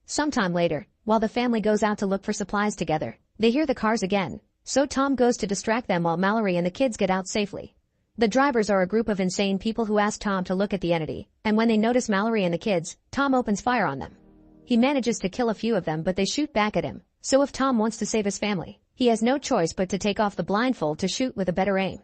Sometime later, while the family goes out to look for supplies together, they hear the cars again, so Tom goes to distract them while Mallory and the kids get out safely. The drivers are a group of insane people who ask Tom to look at the entity, and when they notice Mallory and the kids, Tom opens fire on them. He manages to kill a few of them, but they shoot back at him, so if Tom wants to save his family, he has no choice but to take off the blindfold to shoot with a better aim.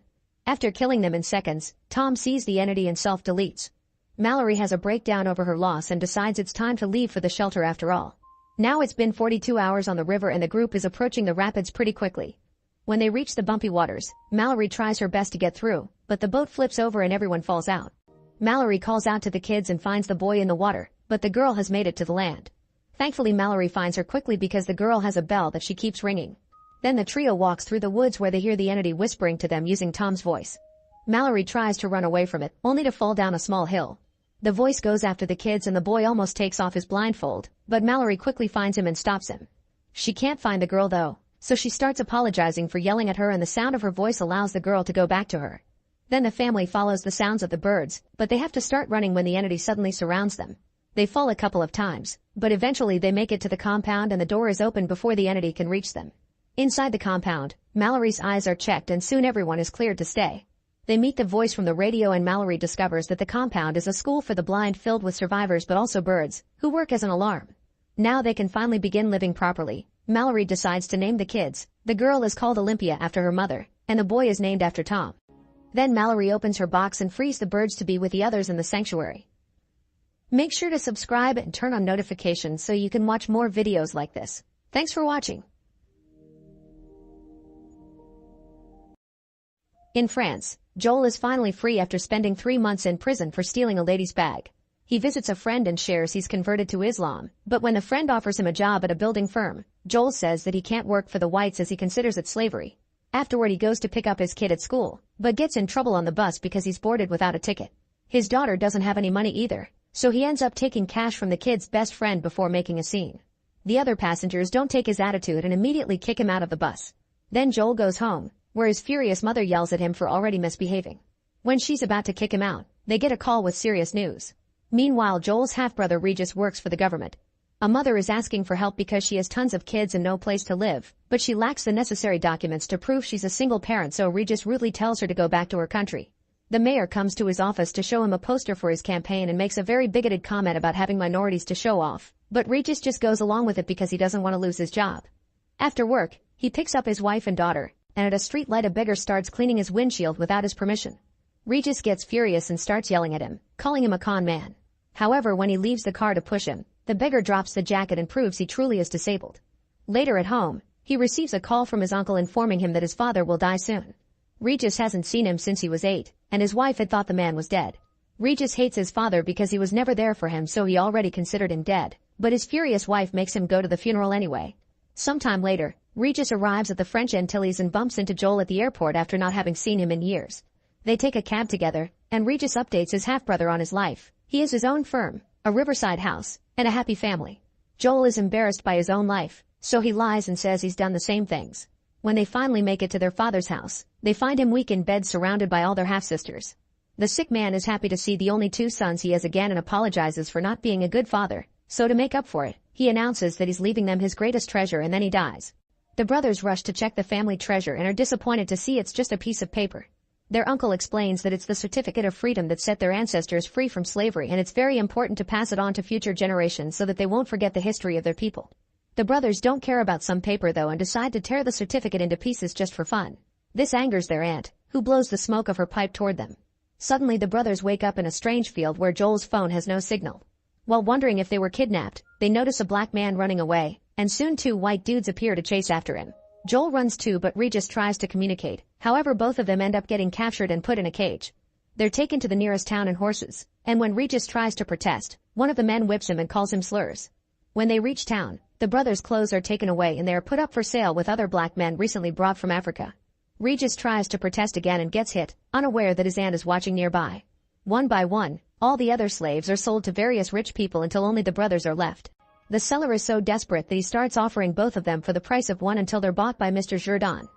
After killing them in seconds, Tom sees the entity and self-deletes. Mallory has a breakdown over her loss and decides it's time to leave for the shelter after all. Now it's been 42 hours on the river and the group is approaching the rapids pretty quickly. When they reach the bumpy waters, Mallory tries her best to get through, but the boat flips over and everyone falls out. Mallory calls out to the kids and finds the boy in the water, but the girl has made it to the land. Thankfully, Mallory finds her quickly because the girl has a bell that she keeps ringing. Then the trio walks through the woods where they hear the entity whispering to them using Tom's voice. Mallory tries to run away from it, only to fall down a small hill. The voice goes after the kids and the boy almost takes off his blindfold, but Mallory quickly finds him and stops him. She can't find the girl though, so she starts apologizing for yelling at her and the sound of her voice allows the girl to go back to her. Then the family follows the sounds of the birds, but they have to start running when the entity suddenly surrounds them. They fall a couple of times, but eventually they make it to the compound and the door is open before the entity can reach them. Inside the compound, Mallory's eyes are checked and soon everyone is cleared to stay. They meet the voice from the radio and Mallory discovers that the compound is a school for the blind filled with survivors but also birds, who work as an alarm. Now they can finally begin living properly. Mallory decides to name the kids. The girl is called Olympia after her mother, and the boy is named after Tom. Then Mallory opens her box and frees the birds to be with the others in the sanctuary. Make sure to subscribe and turn on notifications so you can watch more videos like this. Thanks for watching. In France, Joel is finally free after spending 3 months in prison for stealing a lady's bag. He visits a friend and shares he's converted to Islam, but when the friend offers him a job at a building firm, Joel says that he can't work for the whites as he considers it slavery. Afterward he goes to pick up his kid at school, but gets in trouble on the bus because he's boarded without a ticket. His daughter doesn't have any money either, so he ends up taking cash from the kid's best friend before making a scene. The other passengers don't take his attitude and immediately kick him out of the bus. Then Joel goes home, where his furious mother yells at him for already misbehaving. When she's about to kick him out, they get a call with serious news. Meanwhile, Joel's half-brother Regis works for the government. A mother is asking for help because she has tons of kids and no place to live, but she lacks the necessary documents to prove she's a single parent, so Regis rudely tells her to go back to her country. The mayor comes to his office to show him a poster for his campaign and makes a very bigoted comment about having minorities to show off, but Regis just goes along with it because he doesn't want to lose his job. After work, he picks up his wife and daughter, and at a street light a beggar starts cleaning his windshield without his permission. Regis gets furious and starts yelling at him, calling him a con man. However, when he leaves the car to push him, the beggar drops the jacket and proves he truly is disabled. Later at home, he receives a call from his uncle informing him that his father will die soon. Regis hasn't seen him since he was 8, and his wife had thought the man was dead. Regis hates his father because he was never there for him, so he already considered him dead, but his furious wife makes him go to the funeral anyway. Sometime later, Regis arrives at the French Antilles and bumps into Joel at the airport after not having seen him in years. They take a cab together, and Regis updates his half-brother on his life. He has his own firm, a riverside house, and a happy family. Joel is embarrassed by his own life, so he lies and says he's done the same things. When they finally make it to their father's house, they find him weak in bed surrounded by all their half-sisters. The sick man is happy to see the only 2 sons he has again and apologizes for not being a good father, so to make up for it, he announces that he's leaving them his greatest treasure and then he dies. The brothers rush to check the family treasure and are disappointed to see it's just a piece of paper. Their uncle explains that it's the certificate of freedom that set their ancestors free from slavery, and it's very important to pass it on to future generations so that they won't forget the history of their people. The brothers don't care about some paper though and decide to tear the certificate into pieces just for fun. This angers their aunt, who blows the smoke of her pipe toward them. Suddenly the brothers wake up in a strange field where Joel's phone has no signal. While wondering if they were kidnapped, they notice a black man running away, and soon 2 white dudes appear to chase after him. Joel runs too, but Regis tries to communicate. However, both of them end up getting captured and put in a cage. They're taken to the nearest town in horses, and when Regis tries to protest, one of the men whips him and calls him slurs. When they reach town, the brothers' clothes are taken away and they are put up for sale with other black men recently brought from Africa. Regis tries to protest again and gets hit, unaware that his aunt is watching nearby. One by one, all the other slaves are sold to various rich people until only the brothers are left. The seller is so desperate that he starts offering both of them for the price of one until they're bought by Mr. Jourdan.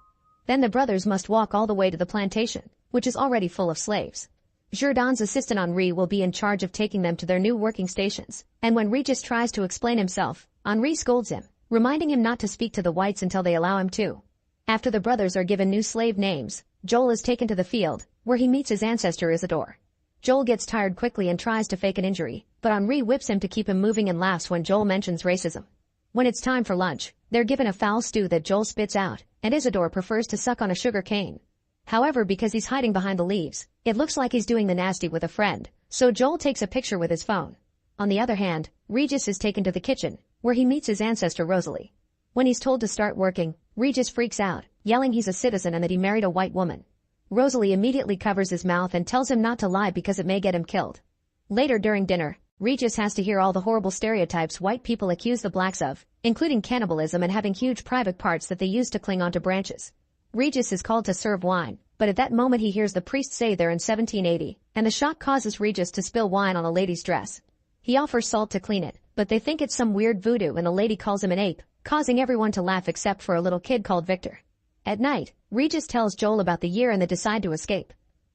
Then the brothers must walk all the way to the plantation, which is already full of slaves. Jourdan's assistant Henri will be in charge of taking them to their new working stations, and when Regis tries to explain himself, Henri scolds him, reminding him not to speak to the whites until they allow him to. After the brothers are given new slave names, Joel is taken to the field, where he meets his ancestor Isidore. Joel gets tired quickly and tries to fake an injury, but Henri whips him to keep him moving and laughs when Joel mentions racism. When it's time for lunch, they're given a foul stew that Joel spits out, and Isidore prefers to suck on a sugar cane. However, because he's hiding behind the leaves, it looks like he's doing the nasty with a friend, so Joel takes a picture with his phone. On the other hand, Regis is taken to the kitchen, where he meets his ancestor Rosalie. When he's told to start working, Regis freaks out, yelling he's a citizen and that he married a white woman. Rosalie immediately covers his mouth and tells him not to lie because it may get him killed. Later during dinner, Regis has to hear all the horrible stereotypes white people accuse the blacks of, including cannibalism and having huge private parts that they use to cling onto branches. Regis is called to serve wine, but at that moment he hears the priest say they're in 1780, and the shock causes Regis to spill wine on a lady's dress. He offers salt to clean it, but they think it's some weird voodoo and the lady calls him an ape, causing everyone to laugh except for a little kid called Victor. At night, Regis tells Joel about the year and they decide to escape.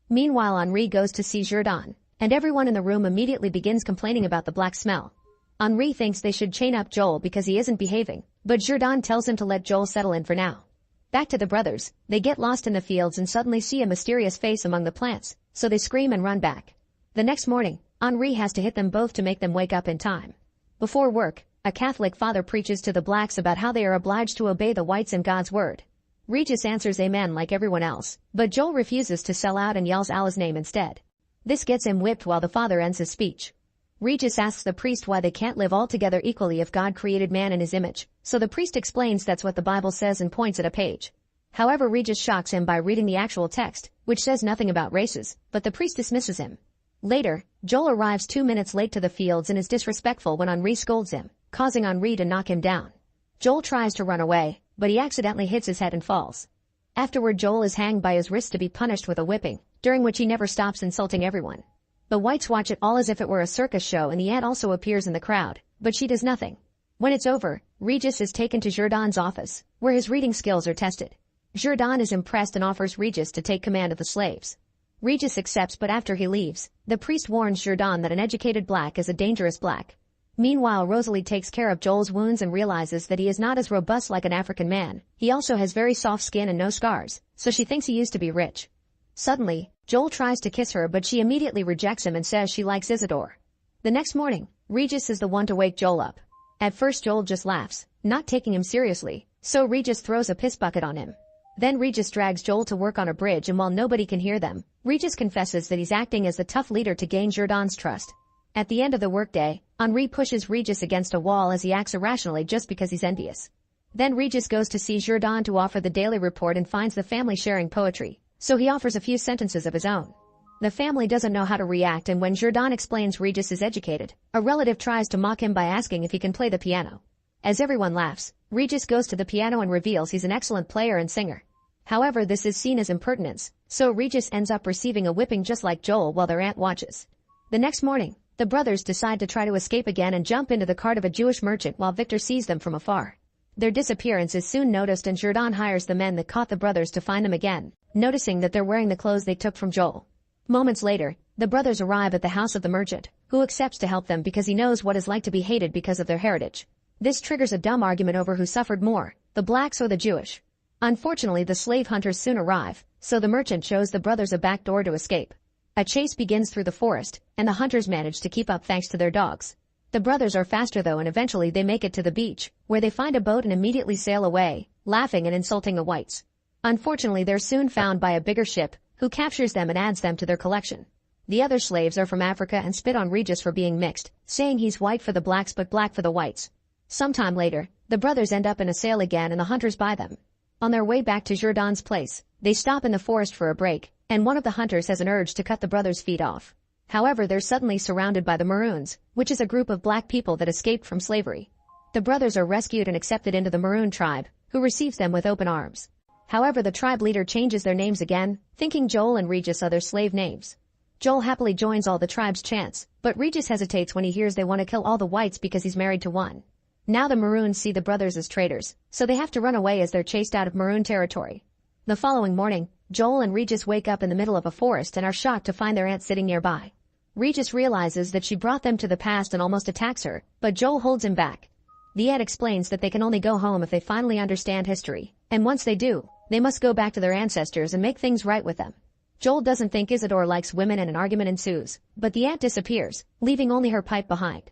Meanwhile, Henri goes to see Jourdan, and everyone in the room immediately begins complaining about the black smell. Henri thinks they should chain up Joel because he isn't behaving, but Jourdan tells him to let Joel settle in for now. Back to the brothers, they get lost in the fields and suddenly see a mysterious face among the plants, so they scream and run back. The next morning, Henri has to hit them both to make them wake up in time. Before work, a Catholic father preaches to the blacks about how they are obliged to obey the whites and God's word. Regis answers amen like everyone else, but Joel refuses to sell out and yells Allah's name instead. This gets him whipped while the father ends his speech. Regis asks the priest why they can't live all together equally if God created man in his image, so the priest explains that's what the Bible says and points at a page. However, Regis shocks him by reading the actual text, which says nothing about races, but the priest dismisses him. Later, Joel arrives 2 minutes late to the fields and is disrespectful when Henri scolds him, causing Henri to knock him down. Joel tries to run away, but he accidentally hits his head and falls. Afterward, Joel is hanged by his wrists to be punished with a whipping, during which he never stops insulting everyone. The whites watch it all as if it were a circus show, and the aunt also appears in the crowd, but she does nothing. When it's over, Regis is taken to Jourdan's office, where his reading skills are tested. Jourdan is impressed and offers Regis to take command of the slaves. Regis accepts, but after he leaves, the priest warns Jourdan that an educated black is a dangerous black. Meanwhile, Rosalie takes care of Joel's wounds and realizes that he is not as robust like an African man. He also has very soft skin and no scars, so she thinks he used to be rich. Suddenly, Joel tries to kiss her, but she immediately rejects him and says she likes Isidore. The next morning, Regis is the one to wake Joel up. At first, Joel just laughs, not taking him seriously, so Regis throws a piss bucket on him. Then Regis drags Joel to work on a bridge, and while nobody can hear them, Regis confesses that he's acting as the tough leader to gain Jourdan's trust. At the end of the workday, Henri pushes Regis against a wall as he acts irrationally just because he's envious. Then Regis goes to see Jourdan to offer the daily report and finds the family sharing poetry, so he offers a few sentences of his own. The family doesn't know how to react, and when Jourdan explains Regis is educated, a relative tries to mock him by asking if he can play the piano. As everyone laughs, Regis goes to the piano and reveals he's an excellent player and singer. However, this is seen as impertinence, so Regis ends up receiving a whipping just like Joel while their aunt watches. The next morning, the brothers decide to try to escape again and jump into the cart of a Jewish merchant while Victor sees them from afar. Their disappearance is soon noticed, and Jourdan hires the men that caught the brothers to find them again, noticing that they're wearing the clothes they took from Joel. Moments later, the brothers arrive at the house of the merchant, who accepts to help them because he knows what it's like to be hated because of their heritage. This triggers a dumb argument over who suffered more, the blacks or the Jewish. Unfortunately, the slave hunters soon arrive, so the merchant shows the brothers a back door to escape. A chase begins through the forest, and the hunters manage to keep up thanks to their dogs. The brothers are faster though, and eventually they make it to the beach, where they find a boat and immediately sail away, laughing and insulting the whites. Unfortunately, they're soon found by a bigger ship, who captures them and adds them to their collection. The other slaves are from Africa and spit on Regis for being mixed, saying he's white for the blacks but black for the whites. Sometime later, the brothers end up in a sail again and the hunters buy them. On their way back to Jourdan's place, they stop in the forest for a break, and one of the hunters has an urge to cut the brothers' feet off. However, they're suddenly surrounded by the Maroons, which is a group of black people that escaped from slavery. The brothers are rescued and accepted into the Maroon tribe, who receives them with open arms. However, the tribe leader changes their names again, thinking Joel and Regis are their slave names. Joel happily joins all the tribe's chants, but Regis hesitates when he hears they want to kill all the whites because he's married to one. Now the Maroons see the brothers as traitors, so they have to run away as they're chased out of Maroon territory. The following morning, Joel and Regis wake up in the middle of a forest and are shocked to find their aunt sitting nearby. Regis realizes that she brought them to the past and almost attacks her, but Joel holds him back. The aunt explains that they can only go home if they finally understand history, and once they do, they must go back to their ancestors and make things right with them. Joel doesn't think Isidore likes women and an argument ensues, but the aunt disappears, leaving only her pipe behind.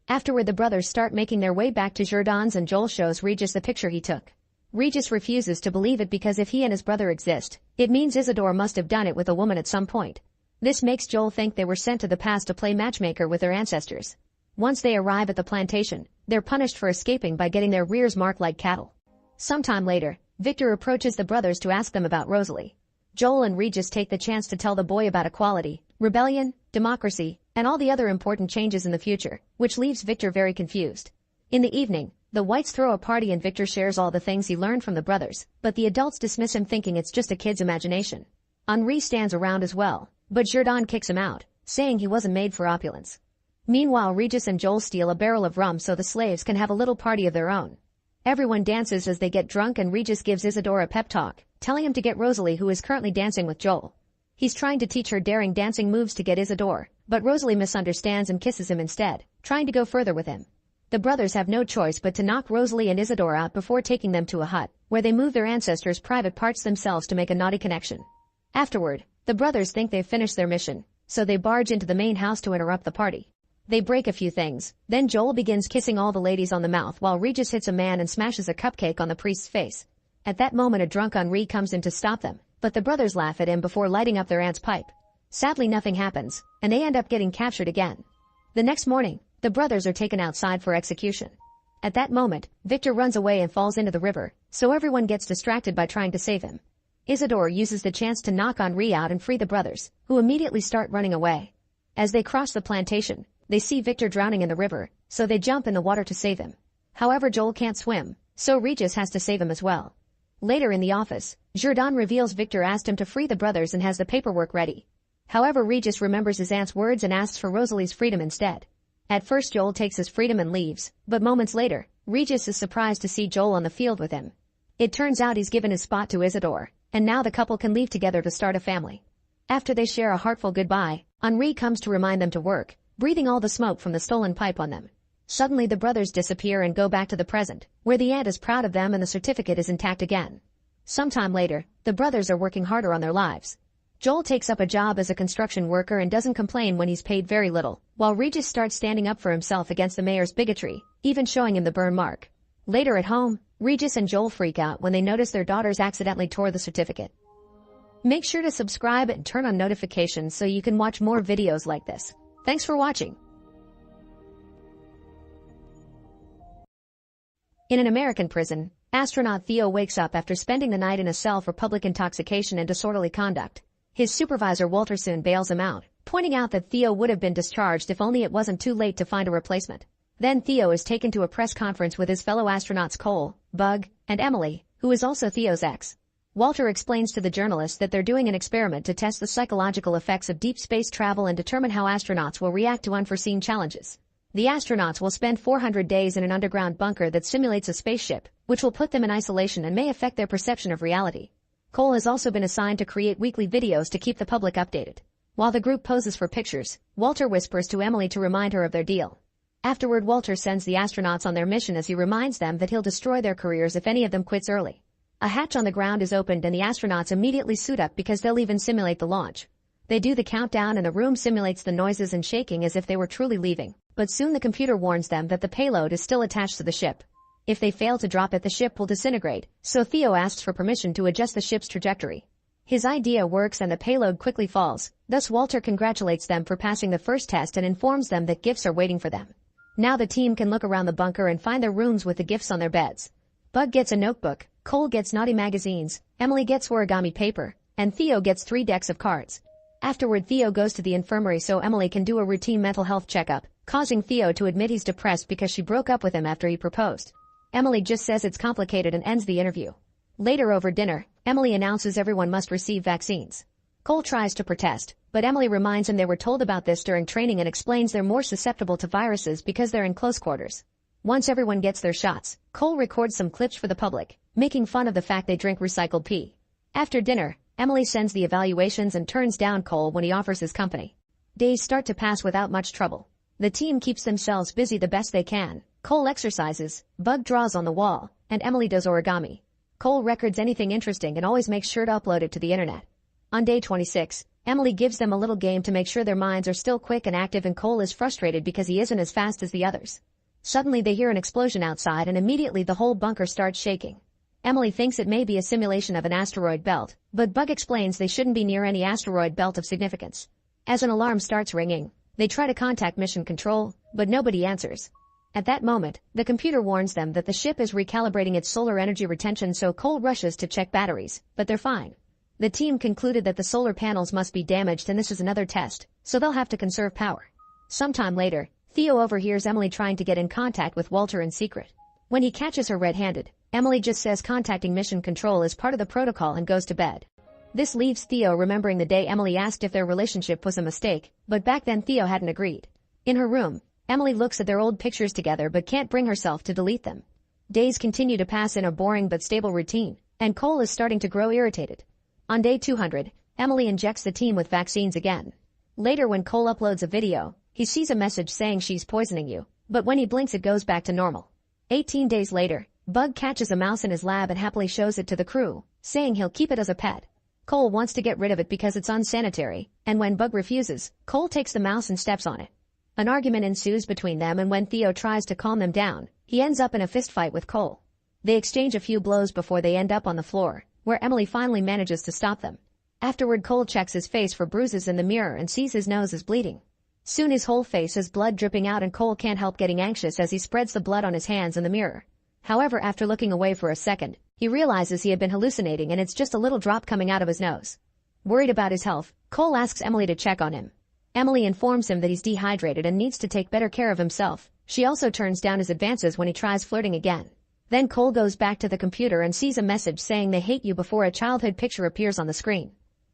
Afterward, the brothers start making their way back to Jourdan's and Joel shows Regis the picture he took. Regis refuses to believe it because if he and his brother exist, it means Isidore must have done it with a woman at some point. This makes Joel think they were sent to the past to play matchmaker with their ancestors. Once they arrive at the plantation, they're punished for escaping by getting their rears marked like cattle. Sometime later, Victor approaches the brothers to ask them about Rosalie. Joel and Regis take the chance to tell the boy about equality, rebellion, democracy, and all the other important changes in the future, which leaves Victor very confused. In the evening, the whites throw a party and Victor shares all the things he learned from the brothers, but the adults dismiss him thinking it's just a kid's imagination. Henri stands around as well, but Jourdan kicks him out, saying he wasn't made for opulence. Meanwhile, Regis and Joel steal a barrel of rum so the slaves can have a little party of their own. Everyone dances as they get drunk and Regis gives Isidore a pep talk, telling him to get Rosalie, who is currently dancing with Joel. He's trying to teach her daring dancing moves to get Isidore, but Rosalie misunderstands and kisses him instead, trying to go further with him. The brothers have no choice but to knock Rosalie and Isidore out before taking them to a hut, where they move their ancestors' private parts themselves to make a naughty connection. Afterward, the brothers think they've finished their mission, so they barge into the main house to interrupt the party. They break a few things, then Joel begins kissing all the ladies on the mouth while Regis hits a man and smashes a cupcake on the priest's face. At that moment, a drunk Henri comes in to stop them, but the brothers laugh at him before lighting up their aunt's pipe. Sadly, nothing happens, and they end up getting captured again. The next morning, the brothers are taken outside for execution. At that moment, Victor runs away and falls into the river, so everyone gets distracted by trying to save him. Isidore uses the chance to knock Henri out and free the brothers, who immediately start running away. As they cross the plantation, they see Victor drowning in the river, so they jump in the water to save him. However, Joel can't swim, so Regis has to save him as well. Later in the office, Jourdan reveals Victor asked him to free the brothers and has the paperwork ready. However, Regis remembers his aunt's words and asks for Rosalie's freedom instead. At first Joel takes his freedom and leaves, but moments later, Regis is surprised to see Joel on the field with him. It turns out he's given his spot to Isidore, and now the couple can leave together to start a family. After they share a heartful goodbye, Henri comes to remind them to work, breathing all the smoke from the stolen pipe on them. Suddenly the brothers disappear and go back to the present, where the aunt is proud of them and the certificate is intact again. Sometime later, the brothers are working harder on their lives. Joel takes up a job as a construction worker and doesn't complain when he's paid very little, while Regis starts standing up for himself against the mayor's bigotry, even showing him the burn mark. Later at home, Regis and Joel freak out when they notice their daughters accidentally tore the certificate. Make sure to subscribe and turn on notifications so you can watch more videos like this. Thanks for watching. In an American prison, astronaut Theo wakes up after spending the night in a cell for public intoxication and disorderly conduct. His supervisor Walter soon bails him out, pointing out that Theo would have been discharged if only it wasn't too late to find a replacement. Then Theo is taken to a press conference with his fellow astronauts Cole, Bug, and Emily, who is also Theo's ex. Walter explains to the journalists that they're doing an experiment to test the psychological effects of deep space travel and determine how astronauts will react to unforeseen challenges. The astronauts will spend 400 days in an underground bunker that simulates a spaceship, which will put them in isolation and may affect their perception of reality. Cole has also been assigned to create weekly videos to keep the public updated. While the group poses for pictures, Walter whispers to Emily to remind her of their deal. Afterward, Walter sends the astronauts on their mission as he reminds them that he'll destroy their careers if any of them quits early. A hatch on the ground is opened and the astronauts immediately suit up because they'll even simulate the launch. They do the countdown and the room simulates the noises and shaking as if they were truly leaving. But soon the computer warns them that the payload is still attached to the ship. If they fail to drop it, the ship will disintegrate, so Theo asks for permission to adjust the ship's trajectory. His idea works and the payload quickly falls, thus Walter congratulates them for passing the first test and informs them that gifts are waiting for them. Now the team can look around the bunker and find their rooms with the gifts on their beds. Bug gets a notebook, Cole gets naughty magazines, Emily gets origami paper, and Theo gets 3 decks of cards. Afterward, Theo goes to the infirmary so Emily can do a routine mental health checkup, causing Theo to admit he's depressed because she broke up with him after he proposed. Emily just says it's complicated and ends the interview. Later over dinner, Emily announces everyone must receive vaccines. Cole tries to protest, but Emily reminds him they were told about this during training and explains they're more susceptible to viruses because they're in close quarters. Once everyone gets their shots, Cole records some clips for the public, making fun of the fact they drink recycled pee. After dinner, Emily sends the evaluations and turns down Cole when he offers his company. Days start to pass without much trouble. The team keeps themselves busy the best they can. Cole exercises, Bug draws on the wall, and Emily does origami. Cole records anything interesting and always makes sure to upload it to the internet. On day 26, Emily gives them a little game to make sure their minds are still quick and active, and Cole is frustrated because he isn't as fast as the others. Suddenly they hear an explosion outside and immediately the whole bunker starts shaking. Emily thinks it may be a simulation of an asteroid belt, but Bug explains they shouldn't be near any asteroid belt of significance. As an alarm starts ringing, they try to contact Mission Control, but nobody answers. At that moment, the computer warns them that the ship is recalibrating its solar energy retention, so Cole rushes to check batteries, but they're fine. The team concluded that the solar panels must be damaged and this is another test, so they'll have to conserve power. Sometime later, Theo overhears Emily trying to get in contact with Walter in secret. When he catches her red-handed, Emily just says contacting Mission Control is part of the protocol and goes to bed. This leaves Theo remembering the day Emily asked if their relationship was a mistake, but back then Theo hadn't agreed. In her room, Emily looks at their old pictures together but can't bring herself to delete them. Days continue to pass in a boring but stable routine, and Cole is starting to grow irritated. On day 200, Emily injects the team with vaccines again. Later, when Cole uploads a video, he sees a message saying she's poisoning you, but when he blinks it goes back to normal. 18 days later, Bug catches a mouse in his lab and happily shows it to the crew, saying he'll keep it as a pet. Cole wants to get rid of it because it's unsanitary, and when Bug refuses, Cole takes the mouse and steps on it. An argument ensues between them, and when Theo tries to calm them down, he ends up in a fistfight with Cole. They exchange a few blows before they end up on the floor, where Emily finally manages to stop them. Afterward, Cole checks his face for bruises in the mirror and sees his nose is bleeding. Soon his whole face has blood dripping out and Cole can't help getting anxious as he spreads the blood on his hands in the mirror. However, after looking away for a second, he realizes he had been hallucinating and it's just a little drop coming out of his nose. Worried about his health, Cole asks Emily to check on him. Emily informs him that he's dehydrated and needs to take better care of himself. She also turns down his advances when he tries flirting again. Then Cole goes back to the computer and sees a message saying they hate you before a childhood picture appears on the screen.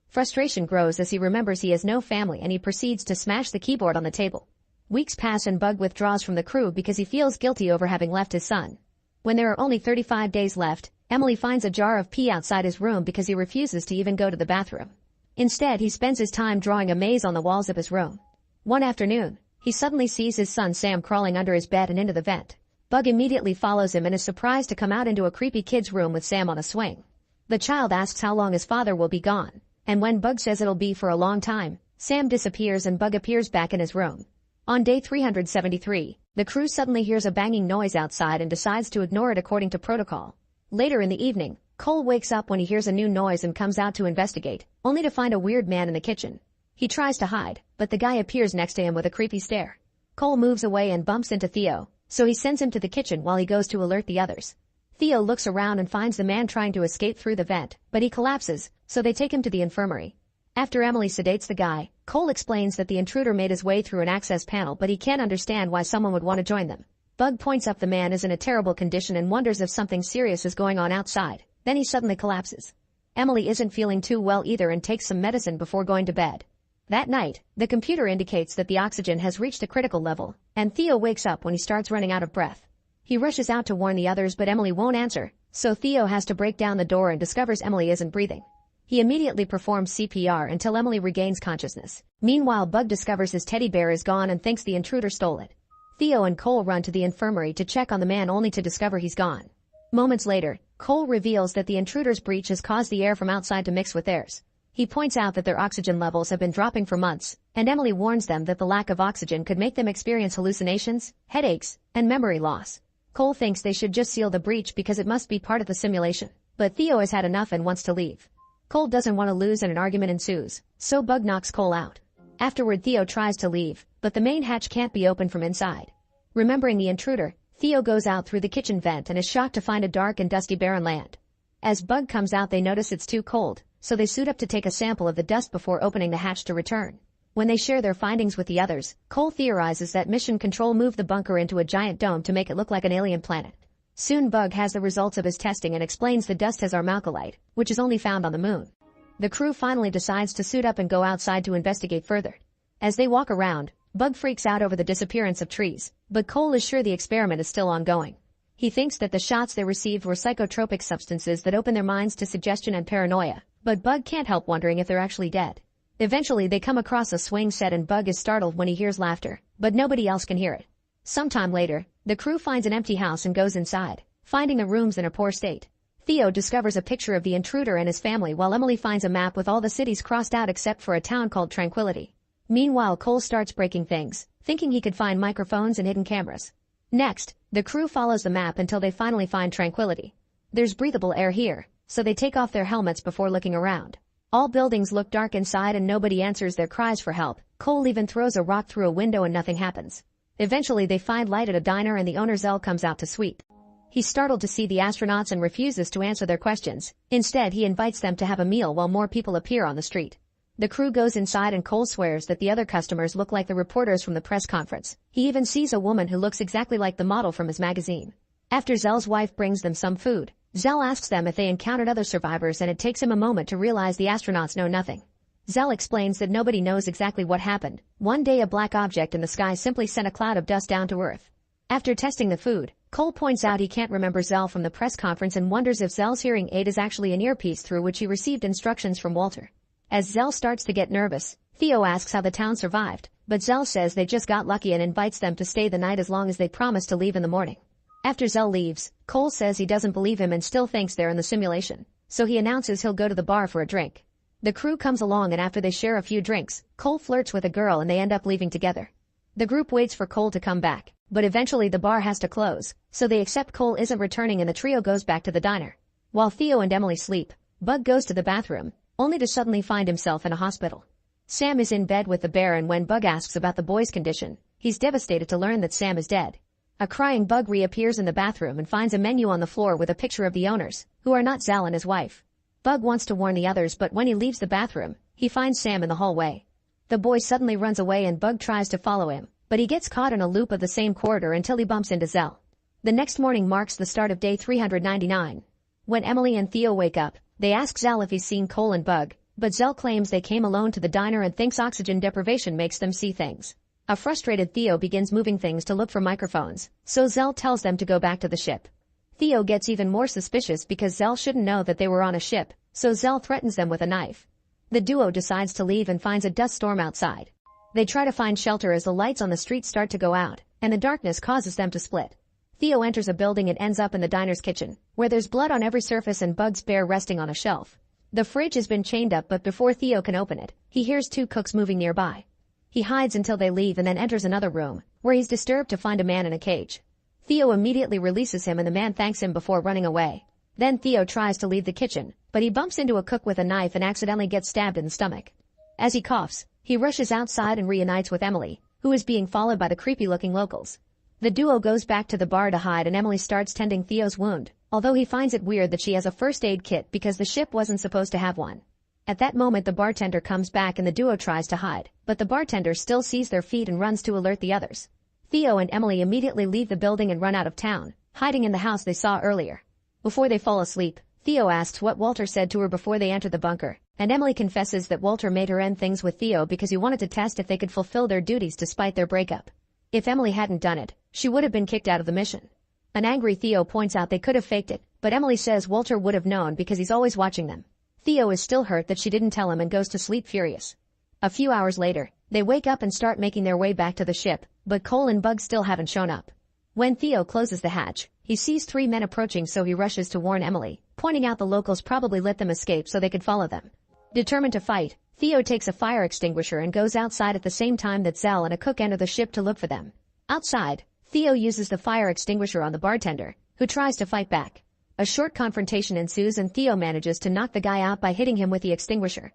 Frustration grows as he remembers he has no family and he proceeds to smash the keyboard on the table. Weeks pass and Bug withdraws from the crew because he feels guilty over having left his son. When there are only 35 days left, Emily finds a jar of pee outside his room because he refuses to even go to the bathroom. Instead, he spends his time drawing a maze on the walls of his room. One afternoon, he suddenly sees his son Sam crawling under his bed and into the vent. Bug immediately follows him and is surprised to come out into a creepy kid's room with Sam on a swing. The child asks how long his father will be gone, and when Bug says it'll be for a long time, Sam disappears and Bug appears back in his room. On day 373, the crew suddenly hears a banging noise outside and decides to ignore it according to protocol. Later in the evening, Cole wakes up when he hears a new noise and comes out to investigate, only to find a weird man in the kitchen. He tries to hide, but the guy appears next to him with a creepy stare. Cole moves away and bumps into Theo, so he sends him to the kitchen while he goes to alert the others. Theo looks around and finds the man trying to escape through the vent, but he collapses, so they take him to the infirmary. After Emily sedates the guy, Cole explains that the intruder made his way through an access panel but he can't understand why someone would want to join them. Bug points up the man is in a terrible condition and wonders if something serious is going on outside. Then he suddenly collapses. Emily isn't feeling too well either and takes some medicine before going to bed. That night, the computer indicates that the oxygen has reached a critical level, and Theo wakes up when he starts running out of breath. He rushes out to warn the others but Emily won't answer, so Theo has to break down the door and discovers Emily isn't breathing. He immediately performs CPR until Emily regains consciousness. Meanwhile, Bug discovers his teddy bear is gone and thinks the intruder stole it. Theo and Cole run to the infirmary to check on the man only to discover he's gone. Moments later, Cole reveals that the intruder's breach has caused the air from outside to mix with theirs. He points out that their oxygen levels have been dropping for months, and Emily warns them that the lack of oxygen could make them experience hallucinations, headaches, and memory loss. Cole thinks they should just seal the breach because it must be part of the simulation, but Theo has had enough and wants to leave. Cole doesn't want to lose and an argument ensues, so Bug knocks Cole out. Afterward, Theo tries to leave, but the main hatch can't be opened from inside. Remembering the intruder, Theo goes out through the kitchen vent and is shocked to find a dark and dusty barren land. As Bug comes out, they notice it's too cold, so they suit up to take a sample of the dust before opening the hatch to return. When they share their findings with the others, Cole theorizes that Mission Control moved the bunker into a giant dome to make it look like an alien planet. Soon Bug has the results of his testing and explains the dust has armalcolite, which is only found on the moon. The crew finally decides to suit up and go outside to investigate further. As they walk around, Bug freaks out over the disappearance of trees, but Cole is sure the experiment is still ongoing. He thinks that the shots they received were psychotropic substances that open their minds to suggestion and paranoia, but Bug can't help wondering if they're actually dead. Eventually they come across a swing set and Bug is startled when he hears laughter, but nobody else can hear it. Sometime later, the crew finds an empty house and goes inside, finding the rooms in a poor state. Theo discovers a picture of the intruder and his family while Emily finds a map with all the cities crossed out except for a town called Tranquility. Meanwhile, Cole starts breaking things, thinking he could find microphones and hidden cameras. Next, the crew follows the map until they finally find Tranquility. There's breathable air here, so they take off their helmets before looking around. All buildings look dark inside and nobody answers their cries for help. Cole even throws a rock through a window and nothing happens. Eventually they find light at a diner and the owner Zell comes out to sweep. He's startled to see the astronauts and refuses to answer their questions. Instead, he invites them to have a meal while more people appear on the street. The crew goes inside and Cole swears that the other customers look like the reporters from the press conference. He even sees a woman who looks exactly like the model from his magazine. After Zell's wife brings them some food, Zell asks them if they encountered other survivors and it takes him a moment to realize the astronauts know nothing. Zell explains that nobody knows exactly what happened. One day a black object in the sky simply sent a cloud of dust down to Earth. After testing the food, Cole points out he can't remember Zell from the press conference and wonders if Zell's hearing aid is actually an earpiece through which he received instructions from Walter. As Zell starts to get nervous, Theo asks how the town survived, but Zell says they just got lucky and invites them to stay the night as long as they promise to leave in the morning. After Zell leaves, Cole says he doesn't believe him and still thinks they're in the simulation, so he announces he'll go to the bar for a drink. The crew comes along and after they share a few drinks, Cole flirts with a girl and they end up leaving together. The group waits for Cole to come back, but eventually the bar has to close, so they accept Cole isn't returning and the trio goes back to the diner. While Theo and Emily sleep, Bug goes to the bathroom, only to suddenly find himself in a hospital. Sam is in bed with the bear, and when Bug asks about the boy's condition, he's devastated to learn that Sam is dead. A crying Bug reappears in the bathroom and finds a menu on the floor with a picture of the owners, who are not Zal and his wife. Bug wants to warn the others, but when he leaves the bathroom, he finds Sam in the hallway. The boy suddenly runs away and Bug tries to follow him, but he gets caught in a loop of the same corridor until he bumps into Zal. The next morning marks the start of day 399. When Emily and Theo wake up, they ask Zal if he's seen Cole and Bug, but Zal claims they came alone to the diner and thinks oxygen deprivation makes them see things. A frustrated Theo begins moving things to look for microphones, so Zal tells them to go back to the ship. Theo gets even more suspicious because Zal shouldn't know that they were on a ship, so Zal threatens them with a knife. The duo decides to leave and finds a dust storm outside. They try to find shelter as the lights on the street start to go out, and the darkness causes them to split. Theo enters a building and ends up in the diner's kitchen, where there's blood on every surface and Bug's bear resting on a shelf. The fridge has been chained up, but before Theo can open it, he hears two cooks moving nearby. He hides until they leave and then enters another room, where he's disturbed to find a man in a cage. Theo immediately releases him and the man thanks him before running away. Then Theo tries to leave the kitchen, but he bumps into a cook with a knife and accidentally gets stabbed in the stomach. As he coughs, he rushes outside and reunites with Emily, who is being followed by the creepy-looking locals. The duo goes back to the bar to hide and Emily starts tending Theo's wound, although he finds it weird that she has a first aid kit because the ship wasn't supposed to have one. At that moment the bartender comes back and the duo tries to hide, but the bartender still sees their feet and runs to alert the others. Theo and Emily immediately leave the building and run out of town, hiding in the house they saw earlier. Before they fall asleep, Theo asks what Walter said to her before they enter the bunker, and Emily confesses that Walter made her end things with Theo because he wanted to test if they could fulfill their duties despite their breakup. If Emily hadn't done it, she would have been kicked out of the mission. An angry Theo points out they could have faked it, but Emily says Walter would have known because he's always watching them. Theo is still hurt that she didn't tell him and goes to sleep furious. A few hours later, they wake up and start making their way back to the ship, but Cole and Bug still haven't shown up. When Theo closes the hatch, he sees three men approaching, so he rushes to warn Emily, pointing out the locals probably let them escape so they could follow them. Determined to fight, Theo takes a fire extinguisher and goes outside at the same time that Zal and a cook enter the ship to look for them. Outside, Theo uses the fire extinguisher on the bartender, who tries to fight back. A short confrontation ensues and Theo manages to knock the guy out by hitting him with the extinguisher.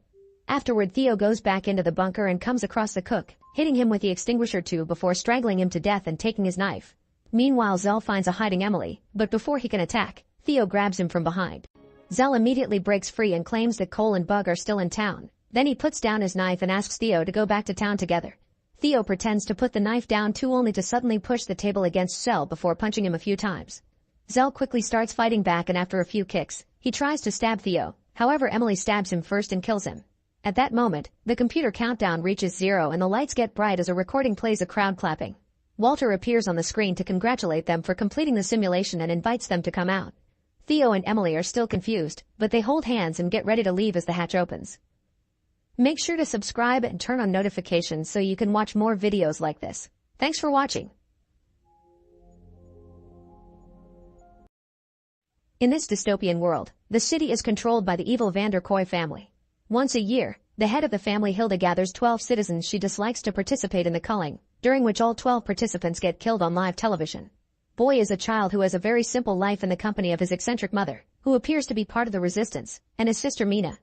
Afterward, Theo goes back into the bunker and comes across the cook, hitting him with the extinguisher too before strangling him to death and taking his knife. Meanwhile, Zal finds a hiding Emily, but before he can attack, Theo grabs him from behind. Zal immediately breaks free and claims that Cole and Bug are still in town. Then he puts down his knife and asks Theo to go back to town together. Theo pretends to put the knife down too, only to suddenly push the table against Zal before punching him a few times. Zal quickly starts fighting back and after a few kicks, he tries to stab Theo. However, Emily stabs him first and kills him. At that moment, the computer countdown reaches 0 and the lights get bright as a recording plays, a crowd clapping. Walter appears on the screen to congratulate them for completing the simulation and invites them to come out. Theo and Emily are still confused, but they hold hands and get ready to leave as the hatch opens. Make sure to subscribe and turn on notifications so you can watch more videos like this. Thanks for watching. In this dystopian world, the city is controlled by the evil van der Kooi family. Once a year, the head of the family, Hilda, gathers 12 citizens she dislikes to participate in the culling, during which all 12 participants get killed on live television. Boy is a child who has a very simple life in the company of his eccentric mother, who appears to be part of the resistance, and his sister Mina.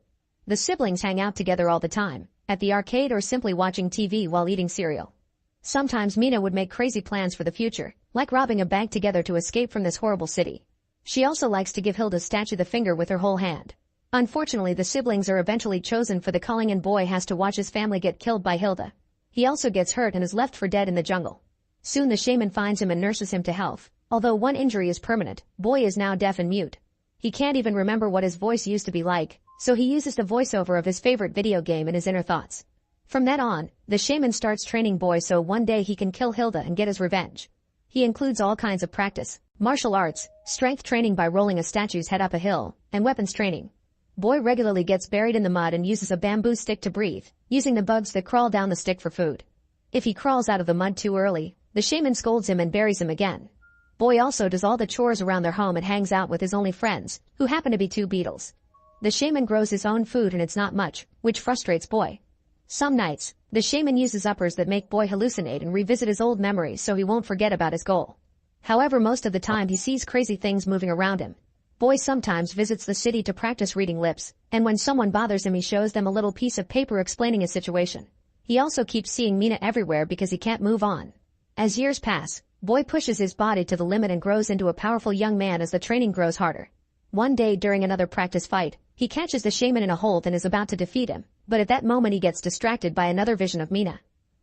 The siblings hang out together all the time, at the arcade or simply watching TV while eating cereal. Sometimes Mina would make crazy plans for the future, like robbing a bank together to escape from this horrible city. She also likes to give Hilda's statue the finger with her whole hand. Unfortunately, the siblings are eventually chosen for the culling and Boy has to watch his family get killed by Hilda. He also gets hurt and is left for dead in the jungle. Soon the shaman finds him and nurses him to health. Although one injury is permanent, Boy is now deaf and mute. He can't even remember what his voice used to be like, so he uses the voiceover of his favorite video game in his inner thoughts. From that on, the shaman starts training Boy so one day he can kill Hilda and get his revenge. He includes all kinds of practice, martial arts, strength training by rolling a statue's head up a hill, and weapons training. Boy regularly gets buried in the mud and uses a bamboo stick to breathe, using the bugs that crawl down the stick for food. If he crawls out of the mud too early, the shaman scolds him and buries him again. Boy also does all the chores around their home and hangs out with his only friends, who happen to be two beetles. The shaman grows his own food and it's not much, which frustrates Boy. Some nights, the shaman uses uppers that make Boy hallucinate and revisit his old memories so he won't forget about his goal. However, most of the time he sees crazy things moving around him. Boy sometimes visits the city to practice reading lips, and when someone bothers him he shows them a little piece of paper explaining his situation. He also keeps seeing Mina everywhere because he can't move on. As years pass, Boy pushes his body to the limit and grows into a powerful young man as the training grows harder. One day during another practice fight, he catches the shaman in a hold and is about to defeat him, but at that moment he gets distracted by another vision of Mina.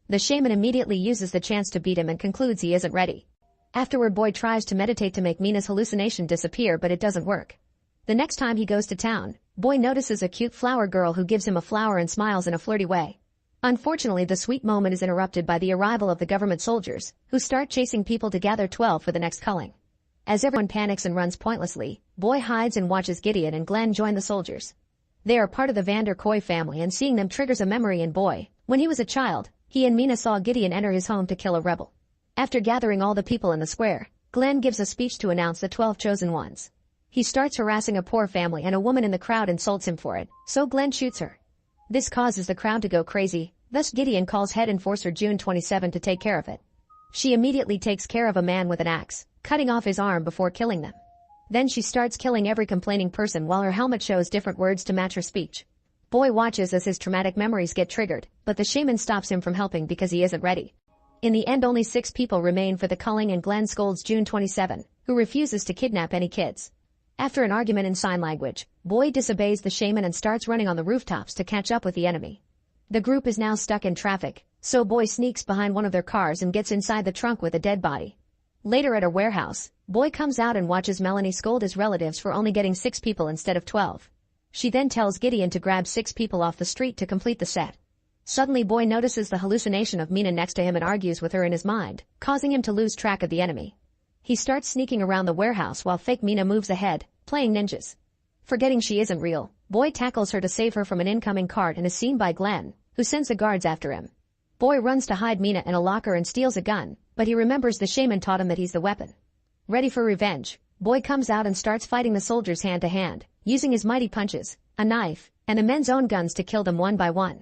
The shaman immediately uses the chance to beat him and concludes he isn't ready. Afterward, Boy tries to meditate to make Mina's hallucination disappear, but it doesn't work. The next time he goes to town, Boy notices a cute flower girl who gives him a flower and smiles in a flirty way. Unfortunately, the sweet moment is interrupted by the arrival of the government soldiers, who start chasing people to gather 12 for the next culling. As everyone panics and runs pointlessly, Boy hides and watches Gideon and Glenn join the soldiers. They are part of the Vander Koy family, and seeing them triggers a memory in Boy. When he was a child, he and Mina saw Gideon enter his home to kill a rebel. After gathering all the people in the square, Glenn gives a speech to announce the 12 chosen ones. He starts harassing a poor family and a woman in the crowd insults him for it, so Glenn shoots her. This causes the crowd to go crazy, thus Gideon calls head enforcer June 27 to take care of it. She immediately takes care of a man with an axe, cutting off his arm before killing them. Then she starts killing every complaining person while her helmet shows different words to match her speech. Boy watches as his traumatic memories get triggered, but the shaman stops him from helping because he isn't ready. In the end, only 6 people remain for the culling, and Glenn scolds June 27, who refuses to kidnap any kids. After an argument in sign language, Boy disobeys the shaman and starts running on the rooftops to catch up with the enemy. The group is now stuck in traffic, so Boy sneaks behind one of their cars and gets inside the trunk with a dead body. Later at a warehouse, Boy comes out and watches Melanie scold his relatives for only getting 6 people instead of 12. She then tells Gideon to grab 6 people off the street to complete the set. Suddenly, Boy notices the hallucination of Mina next to him and argues with her in his mind, causing him to lose track of the enemy. He starts sneaking around the warehouse while fake Mina moves ahead, playing ninjas. Forgetting she isn't real, Boy tackles her to save her from an incoming cart and is seen by Glenn, who sends the guards after him. Boy runs to hide Mina in a locker and steals a gun, but he remembers the shaman taught him that he's the weapon. Ready for revenge, Boy comes out and starts fighting the soldiers hand to hand, using his mighty punches, a knife, and the men's own guns to kill them one by one.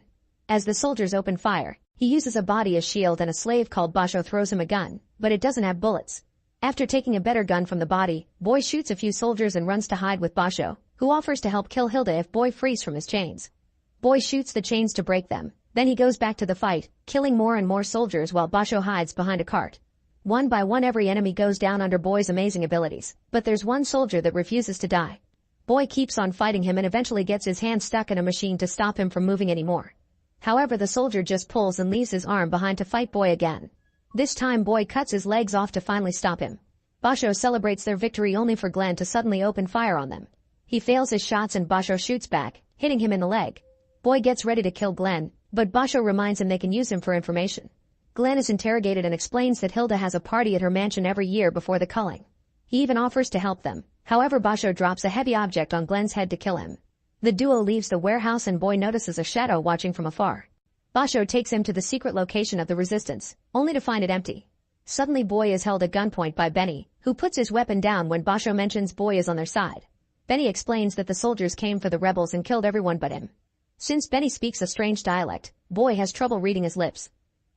As the soldiers open fire, he uses a body as shield, and a slave called Basho throws him a gun, but it doesn't have bullets. After taking a better gun from the body, Boy shoots a few soldiers and runs to hide with Basho, who offers to help kill Hilda if Boy frees from his chains. Boy shoots the chains to break them, then he goes back to the fight, killing more and more soldiers while Basho hides behind a cart. One by one every enemy goes down under Boy's amazing abilities, but there's one soldier that refuses to die. Boy keeps on fighting him and eventually gets his hand stuck in a machine to stop him from moving anymore. However, the soldier just pulls and leaves his arm behind to fight Boy again. This time Boy cuts his legs off to finally stop him. Basho celebrates their victory only for Glenn to suddenly open fire on them. He fails his shots and Basho shoots back, hitting him in the leg. Boy gets ready to kill Glenn, but Basho reminds him they can use him for information. Glenn is interrogated and explains that Hilda has a party at her mansion every year before the culling. He even offers to help them. However, Basho drops a heavy object on Glenn's head to kill him. The duo leaves the warehouse and Boy notices a shadow watching from afar. Basho takes him to the secret location of the resistance, only to find it empty. Suddenly Boy is held at gunpoint by Benny, who puts his weapon down when Basho mentions Boy is on their side. Benny explains that the soldiers came for the rebels and killed everyone but him. Since Benny speaks a strange dialect, Boy has trouble reading his lips.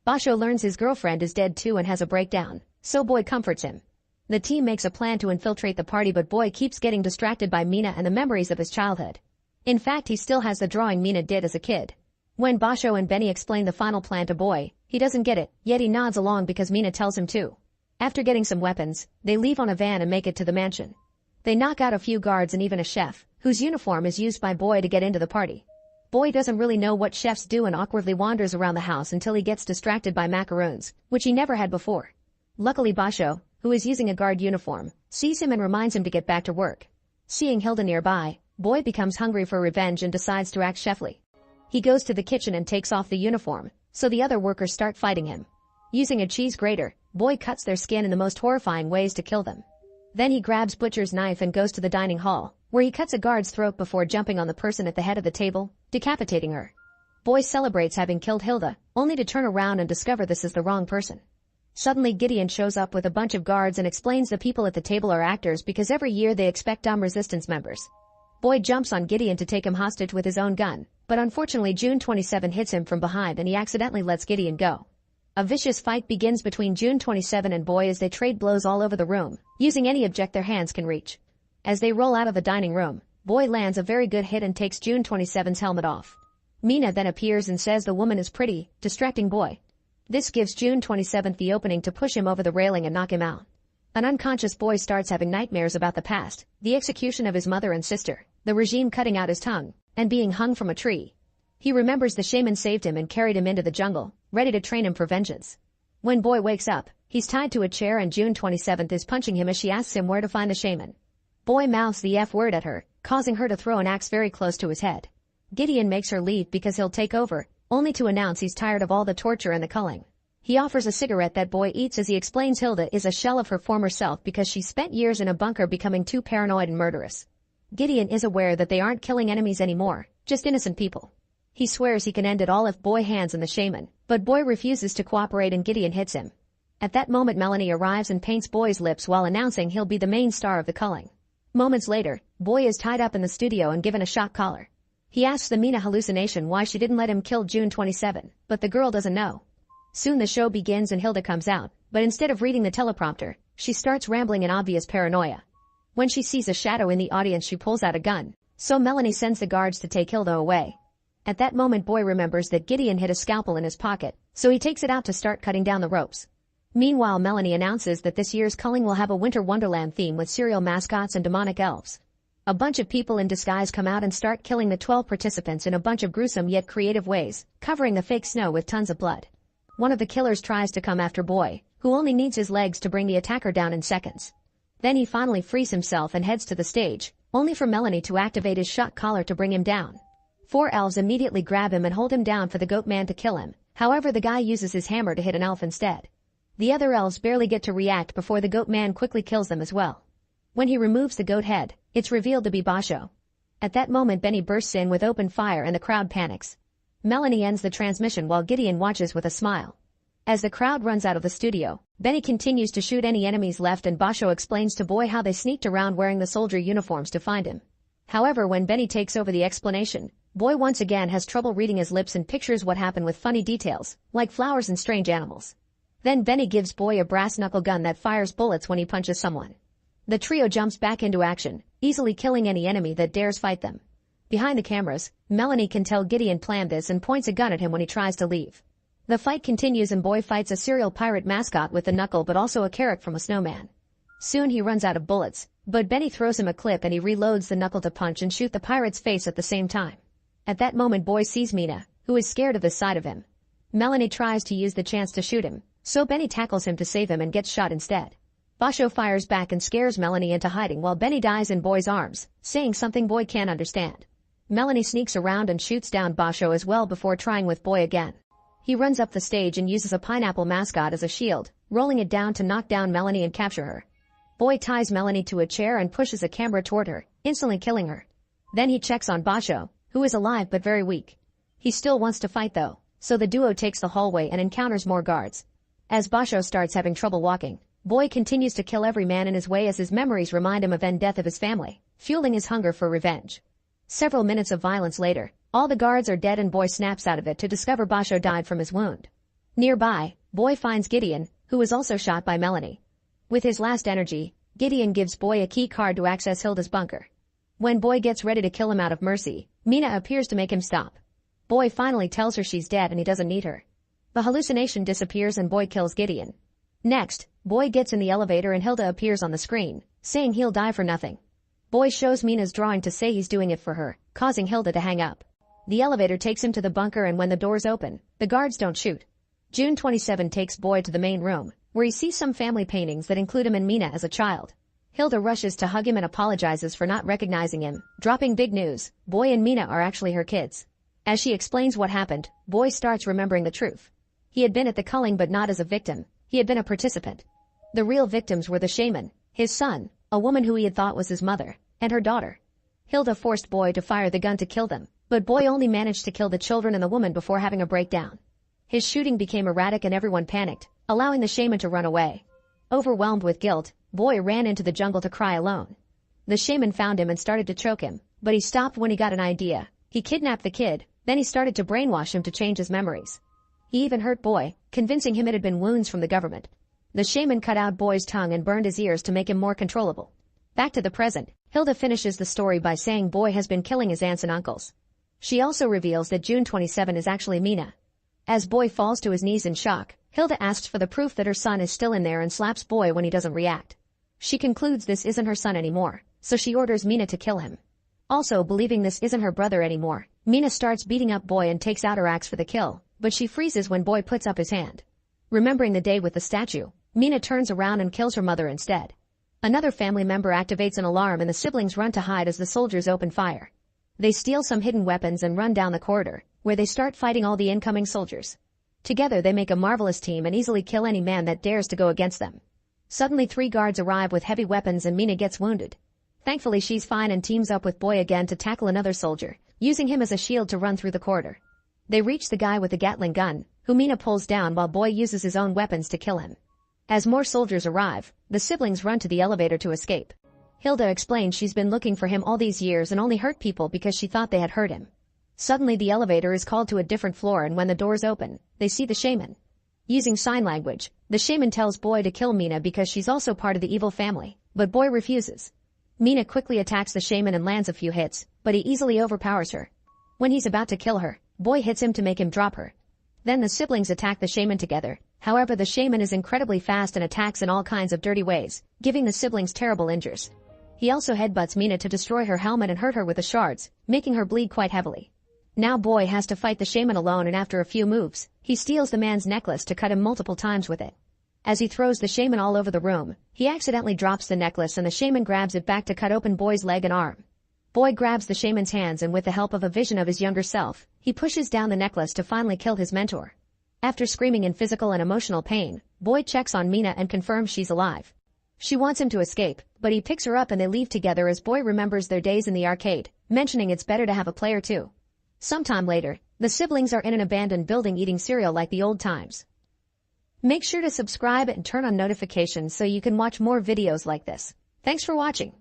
Basho learns his girlfriend is dead too and has a breakdown, so Boy comforts him. The team makes a plan to infiltrate the party, but Boy keeps getting distracted by Mina and the memories of his childhood. In fact, he still has the drawing Mina did as a kid. When Basho and Benny explain the final plan to Boy, he doesn't get it, yet he nods along because Mina tells him to. After getting some weapons, they leave on a van and make it to the mansion. They knock out a few guards and even a chef, whose uniform is used by Boy to get into the party. Boy doesn't really know what chefs do and awkwardly wanders around the house until he gets distracted by macaroons, which he never had before. Luckily Basho, who is using a guard uniform, sees him and reminds him to get back to work. Seeing Hilda nearby, Boy becomes hungry for revenge and decides to act chefly. He goes to the kitchen and takes off the uniform, so the other workers start fighting him. Using a cheese grater, Boy cuts their skin in the most horrifying ways to kill them. Then he grabs Butcher's knife and goes to the dining hall, where he cuts a guard's throat before jumping on the person at the head of the table, decapitating her. Boy celebrates having killed Hilda, only to turn around and discover this is the wrong person. Suddenly Gideon shows up with a bunch of guards and explains the people at the table are actors because every year they expect dumb resistance members. Boy jumps on Gideon to take him hostage with his own gun, but unfortunately June 27 hits him from behind and he accidentally lets Gideon go. A vicious fight begins between June 27 and Boy as they trade blows all over the room, using any object their hands can reach. As they roll out of the dining room, Boy lands a very good hit and takes June 27's helmet off. Mina then appears and says the woman is pretty, distracting Boy. This gives June 27 the opening to push him over the railing and knock him out. An unconscious Boy starts having nightmares about the past, the execution of his mother and sister, the regime cutting out his tongue, and being hung from a tree. He remembers the shaman saved him and carried him into the jungle, ready to train him for vengeance. When Boy wakes up, he's tied to a chair and June 27 is punching him as she asks him where to find the shaman. Boy mouths the F word at her, causing her to throw an axe very close to his head. Gideon makes her leave because he'll take over, only to announce he's tired of all the torture and the culling. He offers a cigarette that Boy eats as he explains Hilda is a shell of her former self because she spent years in a bunker becoming too paranoid and murderous. Gideon is aware that they aren't killing enemies anymore, just innocent people. He swears he can end it all if Boy hands in the shaman, but Boy refuses to cooperate and Gideon hits him. At that moment Melanie arrives and paints Boy's lips while announcing he'll be the main star of the culling. Moments later, Boy is tied up in the studio and given a shock collar. He asks the Mina hallucination why she didn't let him kill June 27, but the girl doesn't know. Soon the show begins and Hilda comes out, but instead of reading the teleprompter, she starts rambling in obvious paranoia. When she sees a shadow in the audience she pulls out a gun, so Melanie sends the guards to take Hilda away. At that moment Boy remembers that Gideon hid a scalpel in his pocket, so he takes it out to start cutting down the ropes. Meanwhile Melanie announces that this year's culling will have a winter wonderland theme with cereal mascots and demonic elves. A bunch of people in disguise come out and start killing the 12 participants in a bunch of gruesome yet creative ways, covering the fake snow with tons of blood. One of the killers tries to come after Boy, who only needs his legs to bring the attacker down in seconds. Then he finally frees himself and heads to the stage, only for Melanie to activate his shock collar to bring him down. 4 elves immediately grab him and hold him down for the goat man to kill him, however the guy uses his hammer to hit an elf instead. The other elves barely get to react before the goat man quickly kills them as well. When he removes the goat head, it's revealed to be Basho. At that moment Benny bursts in with open fire and the crowd panics. Melanie ends the transmission while Gideon watches with a smile. As the crowd runs out of the studio, Benny continues to shoot any enemies left and Basho explains to Boy how they sneaked around wearing the soldier uniforms to find him. However, when Benny takes over the explanation, Boy once again has trouble reading his lips and pictures what happened with funny details, like flowers and strange animals. Then Benny gives Boy a brass knuckle gun that fires bullets when he punches someone. The trio jumps back into action, easily killing any enemy that dares fight them. Behind the cameras, Melanie can tell Gideon planned this and points a gun at him when he tries to leave. The fight continues and Boy fights a serial pirate mascot with the knuckle but also a carrot from a snowman. Soon he runs out of bullets, but Benny throws him a clip and he reloads the knuckle to punch and shoot the pirate's face at the same time. At that moment Boy sees Mina, who is scared of the sight of him. Melanie tries to use the chance to shoot him, so Benny tackles him to save him and gets shot instead. Basho fires back and scares Melanie into hiding while Benny dies in Boy's arms, saying something Boy can't understand. Melanie sneaks around and shoots down Basho as well before trying with Boy again. He runs up the stage and uses a pineapple mascot as a shield, rolling it down to knock down Melanie and capture her. Boy ties Melanie to a chair and pushes a camera toward her, instantly killing her. Then he checks on Basho, who is alive but very weak. He still wants to fight though, so the duo takes the hallway and encounters more guards. As Basho starts having trouble walking, Boy continues to kill every man in his way as his memories remind him of the death of his family, fueling his hunger for revenge. Several minutes of violence later, all the guards are dead and Boy snaps out of it to discover Basho died from his wound. Nearby, Boy finds Gideon, who was also shot by Melanie. With his last energy, Gideon gives Boy a key card to access Hilda's bunker. When Boy gets ready to kill him out of mercy, Mina appears to make him stop. Boy finally tells her she's dead and he doesn't need her. The hallucination disappears and Boy kills Gideon. Next, Boy gets in the elevator and Hilda appears on the screen, saying he'll die for nothing. Boy shows Mina's drawing to say he's doing it for her, causing Hilda to hang up. The elevator takes him to the bunker and when the doors open, the guards don't shoot. June 27 takes Boy to the main room, where he sees some family paintings that include him and Mina as a child. Hilda rushes to hug him and apologizes for not recognizing him, dropping big news: Boy and Mina are actually her kids. As she explains what happened, Boy starts remembering the truth. He had been at the culling but not as a victim, he had been a participant. The real victims were the shaman, his son, a woman who he had thought was his mother, and her daughter. Hilda forced Boy to fire the gun to kill them, but Boy only managed to kill the children and the woman before having a breakdown. His shooting became erratic and everyone panicked, allowing the shaman to run away. Overwhelmed with guilt, Boy ran into the jungle to cry alone. The shaman found him and started to choke him, but he stopped when he got an idea. He kidnapped the kid, then he started to brainwash him to change his memories. He even hurt Boy, convincing him it had been wounds from the government. The shaman cut out Boy's tongue and burned his ears to make him more controllable. Back to the present, Hilda finishes the story by saying Boy has been killing his aunts and uncles. She also reveals that June 27 is actually Mina. As Boy falls to his knees in shock, Hilda asks for the proof that her son is still in there and slaps Boy when he doesn't react. She concludes this isn't her son anymore, so she orders Mina to kill him. Also believing this isn't her brother anymore, Mina starts beating up Boy and takes out her axe for the kill, but she freezes when Boy puts up his hand. Remembering the day with the statue, Mina turns around and kills her mother instead. Another family member activates an alarm and the siblings run to hide as the soldiers open fire. They steal some hidden weapons and run down the corridor, where they start fighting all the incoming soldiers. Together they make a marvelous team and easily kill any man that dares to go against them. Suddenly 3 guards arrive with heavy weapons and Mina gets wounded. Thankfully she's fine and teams up with Boy again to tackle another soldier, using him as a shield to run through the corridor. They reach the guy with the Gatling gun, who Mina pulls down while Boy uses his own weapons to kill him. As more soldiers arrive, the siblings run to the elevator to escape. Hilda explains she's been looking for him all these years and only hurt people because she thought they had hurt him. Suddenly the elevator is called to a different floor and when the doors open, they see the shaman. Using sign language, the shaman tells Boy to kill Mina because she's also part of the evil family, but Boy refuses. Mina quickly attacks the shaman and lands a few hits, but he easily overpowers her. When he's about to kill her, Boy hits him to make him drop her. Then the siblings attack the shaman together. However, the shaman is incredibly fast and attacks in all kinds of dirty ways, giving the siblings terrible injuries. He also headbutts Mina to destroy her helmet and hurt her with the shards, making her bleed quite heavily. Now Boy has to fight the shaman alone and after a few moves, he steals the man's necklace to cut him multiple times with it. As he throws the shaman all over the room, he accidentally drops the necklace and the shaman grabs it back to cut open Boy's leg and arm. Boy grabs the shaman's hands and with the help of a vision of his younger self, he pushes down the necklace to finally kill his mentor. After screaming in physical and emotional pain, Boy checks on Mina and confirms she's alive. She wants him to escape, but he picks her up and they leave together as Boy remembers their days in the arcade, mentioning it's better to have a player too. Sometime later, the siblings are in an abandoned building eating cereal like the old times. Make sure to subscribe and turn on notifications so you can watch more videos like this. Thanks for watching.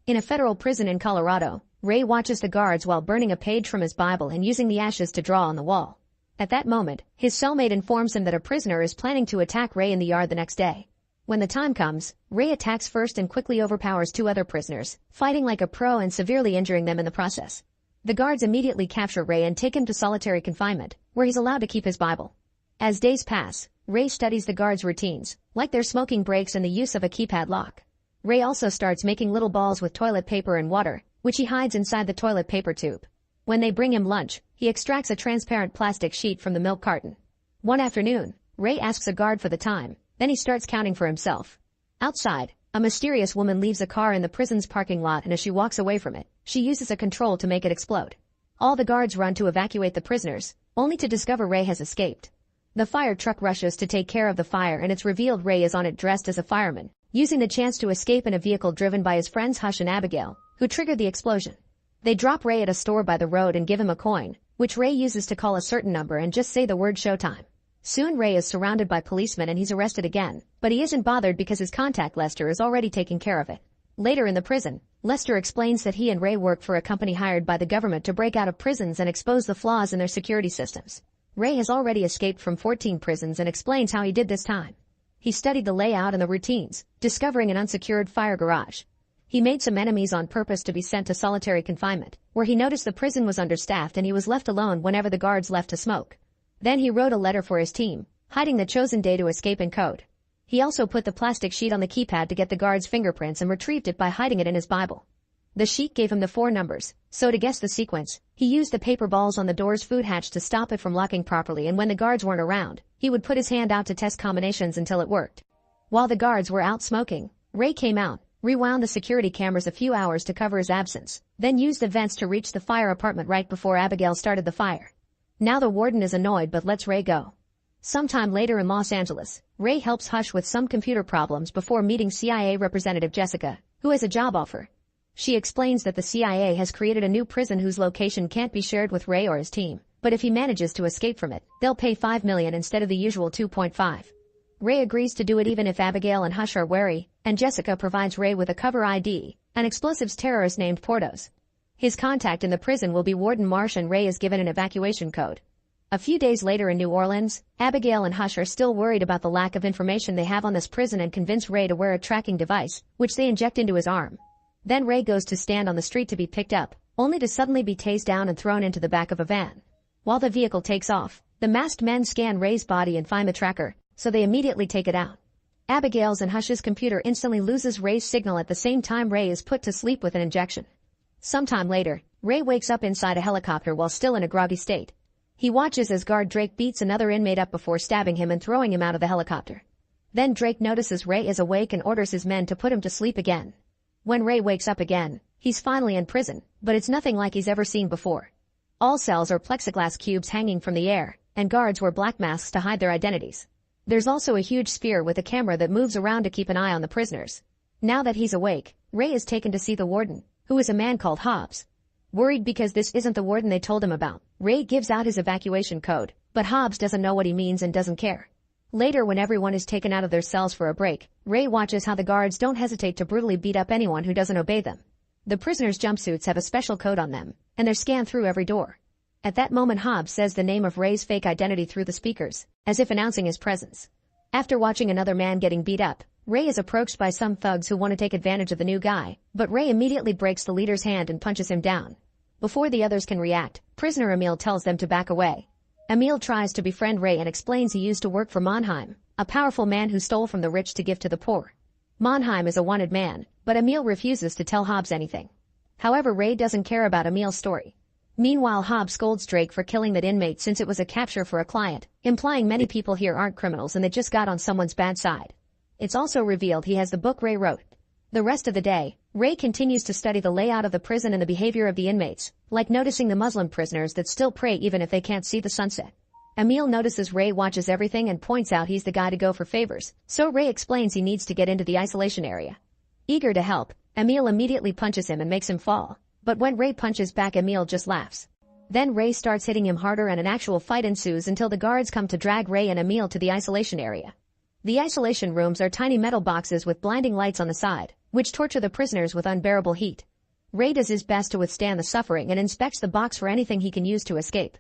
In a federal prison in Colorado, Ray watches the guards while burning a page from his Bible and using the ashes to draw on the wall. At that moment, his cellmate informs him that a prisoner is planning to attack Ray in the yard the next day. When the time comes, Ray attacks first and quickly overpowers 2 other prisoners, fighting like a pro and severely injuring them in the process. The guards immediately capture Ray and take him to solitary confinement, where he's allowed to keep his Bible. As days pass, Ray studies the guards' routines, like their smoking breaks and the use of a keypad lock. Ray also starts making little balls with toilet paper and water, which he hides inside the toilet paper tube. When they bring him lunch, he extracts a transparent plastic sheet from the milk carton. One afternoon, Ray asks a guard for the time, then he starts counting for himself. Outside, a mysterious woman leaves a car in the prison's parking lot and as she walks away from it, she uses a control to make it explode. All the guards run to evacuate the prisoners, only to discover Ray has escaped. The fire truck rushes to take care of the fire and it's revealed Ray is on it dressed as a fireman, using the chance to escape in a vehicle driven by his friends Hush and Abigail, who triggered the explosion. They drop Ray at a store by the road and give him a coin, which Ray uses to call a certain number and just say the word showtime. Soon Ray is surrounded by policemen and he's arrested again, but he isn't bothered because his contact Lester is already taking care of it. Later in the prison, Lester explains that he and Ray work for a company hired by the government to break out of prisons and expose the flaws in their security systems. Ray has already escaped from 14 prisons and explains how he did this time. He studied the layout and the routines, discovering an unsecured fire garage. He made some enemies on purpose to be sent to solitary confinement, where he noticed the prison was understaffed and he was left alone whenever the guards left to smoke. Then he wrote a letter for his team, hiding the chosen day to escape in code. He also put the plastic sheet on the keypad to get the guards' fingerprints and retrieved it by hiding it in his Bible. The sheet gave him the 4 numbers, so to guess the sequence, he used the paper balls on the door's food hatch to stop it from locking properly and when the guards weren't around, he would put his hand out to test combinations until it worked. While the guards were out smoking, Ray came out, rewound the security cameras a few hours to cover his absence, then used the vents to reach the fire apartment right before Abigail started the fire. Now the warden is annoyed but lets Ray go. Sometime later in Los Angeles, Ray helps Hush with some computer problems before meeting CIA representative Jessica, who has a job offer. She explains that the CIA has created a new prison whose location can't be shared with Ray or his team, but if he manages to escape from it, they'll pay $5 million instead of the usual $2.5. Ray agrees to do it even if Abigail and Hush are wary, and Jessica provides Ray with a cover ID, an explosives terrorist named Portos. His contact in the prison will be Warden Marsh and Ray is given an evacuation code. A few days later in New Orleans, Abigail and Hush are still worried about the lack of information they have on this prison and convince Ray to wear a tracking device, which they inject into his arm. Then Ray goes to stand on the street to be picked up, only to suddenly be tased down and thrown into the back of a van. While the vehicle takes off, the masked men scan Ray's body and find the tracker, so they immediately take it out. Abigail's and Hush's computer instantly loses Ray's signal at the same time Ray is put to sleep with an injection. Sometime later, Ray wakes up inside a helicopter while still in a groggy state. He watches as guard Drake beats another inmate up before stabbing him and throwing him out of the helicopter. Then Drake notices Ray is awake and orders his men to put him to sleep again. When Ray wakes up again, he's finally in prison, but it's nothing like he's ever seen before. All cells are plexiglass cubes hanging from the air, and guards wear black masks to hide their identities. There's also a huge sphere with a camera that moves around to keep an eye on the prisoners. Now that he's awake, Ray is taken to see the warden, who is a man called Hobbs. Worried because this isn't the warden they told him about, Ray gives out his evacuation code, but Hobbs doesn't know what he means and doesn't care. Later, when everyone is taken out of their cells for a break, Ray watches how the guards don't hesitate to brutally beat up anyone who doesn't obey them. The prisoners' jumpsuits have a special code on them, and they're scanned through every door. At that moment, Hobbs says the name of Ray's fake identity through the speakers, as if announcing his presence. After watching another man getting beat up, Ray is approached by some thugs who want to take advantage of the new guy, but Ray immediately breaks the leader's hand and punches him down. Before the others can react, prisoner Emil tells them to back away. Emil tries to befriend Ray and explains he used to work for Mannheim, a powerful man who stole from the rich to give to the poor. Mannheim is a wanted man, but Emil refuses to tell Hobbs anything. However, Ray doesn't care about Emil's story. Meanwhile, Hobbs scolds Drake for killing that inmate since it was a capture for a client, implying many people here aren't criminals and they just got on someone's bad side. It's also revealed he has the book Ray wrote. The rest of the day, Ray continues to study the layout of the prison and the behavior of the inmates, like noticing the Muslim prisoners that still pray even if they can't see the sunset. Emil notices Ray watches everything and points out he's the guy to go for favors, so Ray explains he needs to get into the isolation area. Eager to help, Emil immediately punches him and makes him fall, but when Ray punches back, Emil just laughs. Then Ray starts hitting him harder and an actual fight ensues until the guards come to drag Ray and Emil to the isolation area. The isolation rooms are tiny metal boxes with blinding lights on the side, which torture the prisoners with unbearable heat. Ray does his best to withstand the suffering and inspects the box for anything he can use to escape.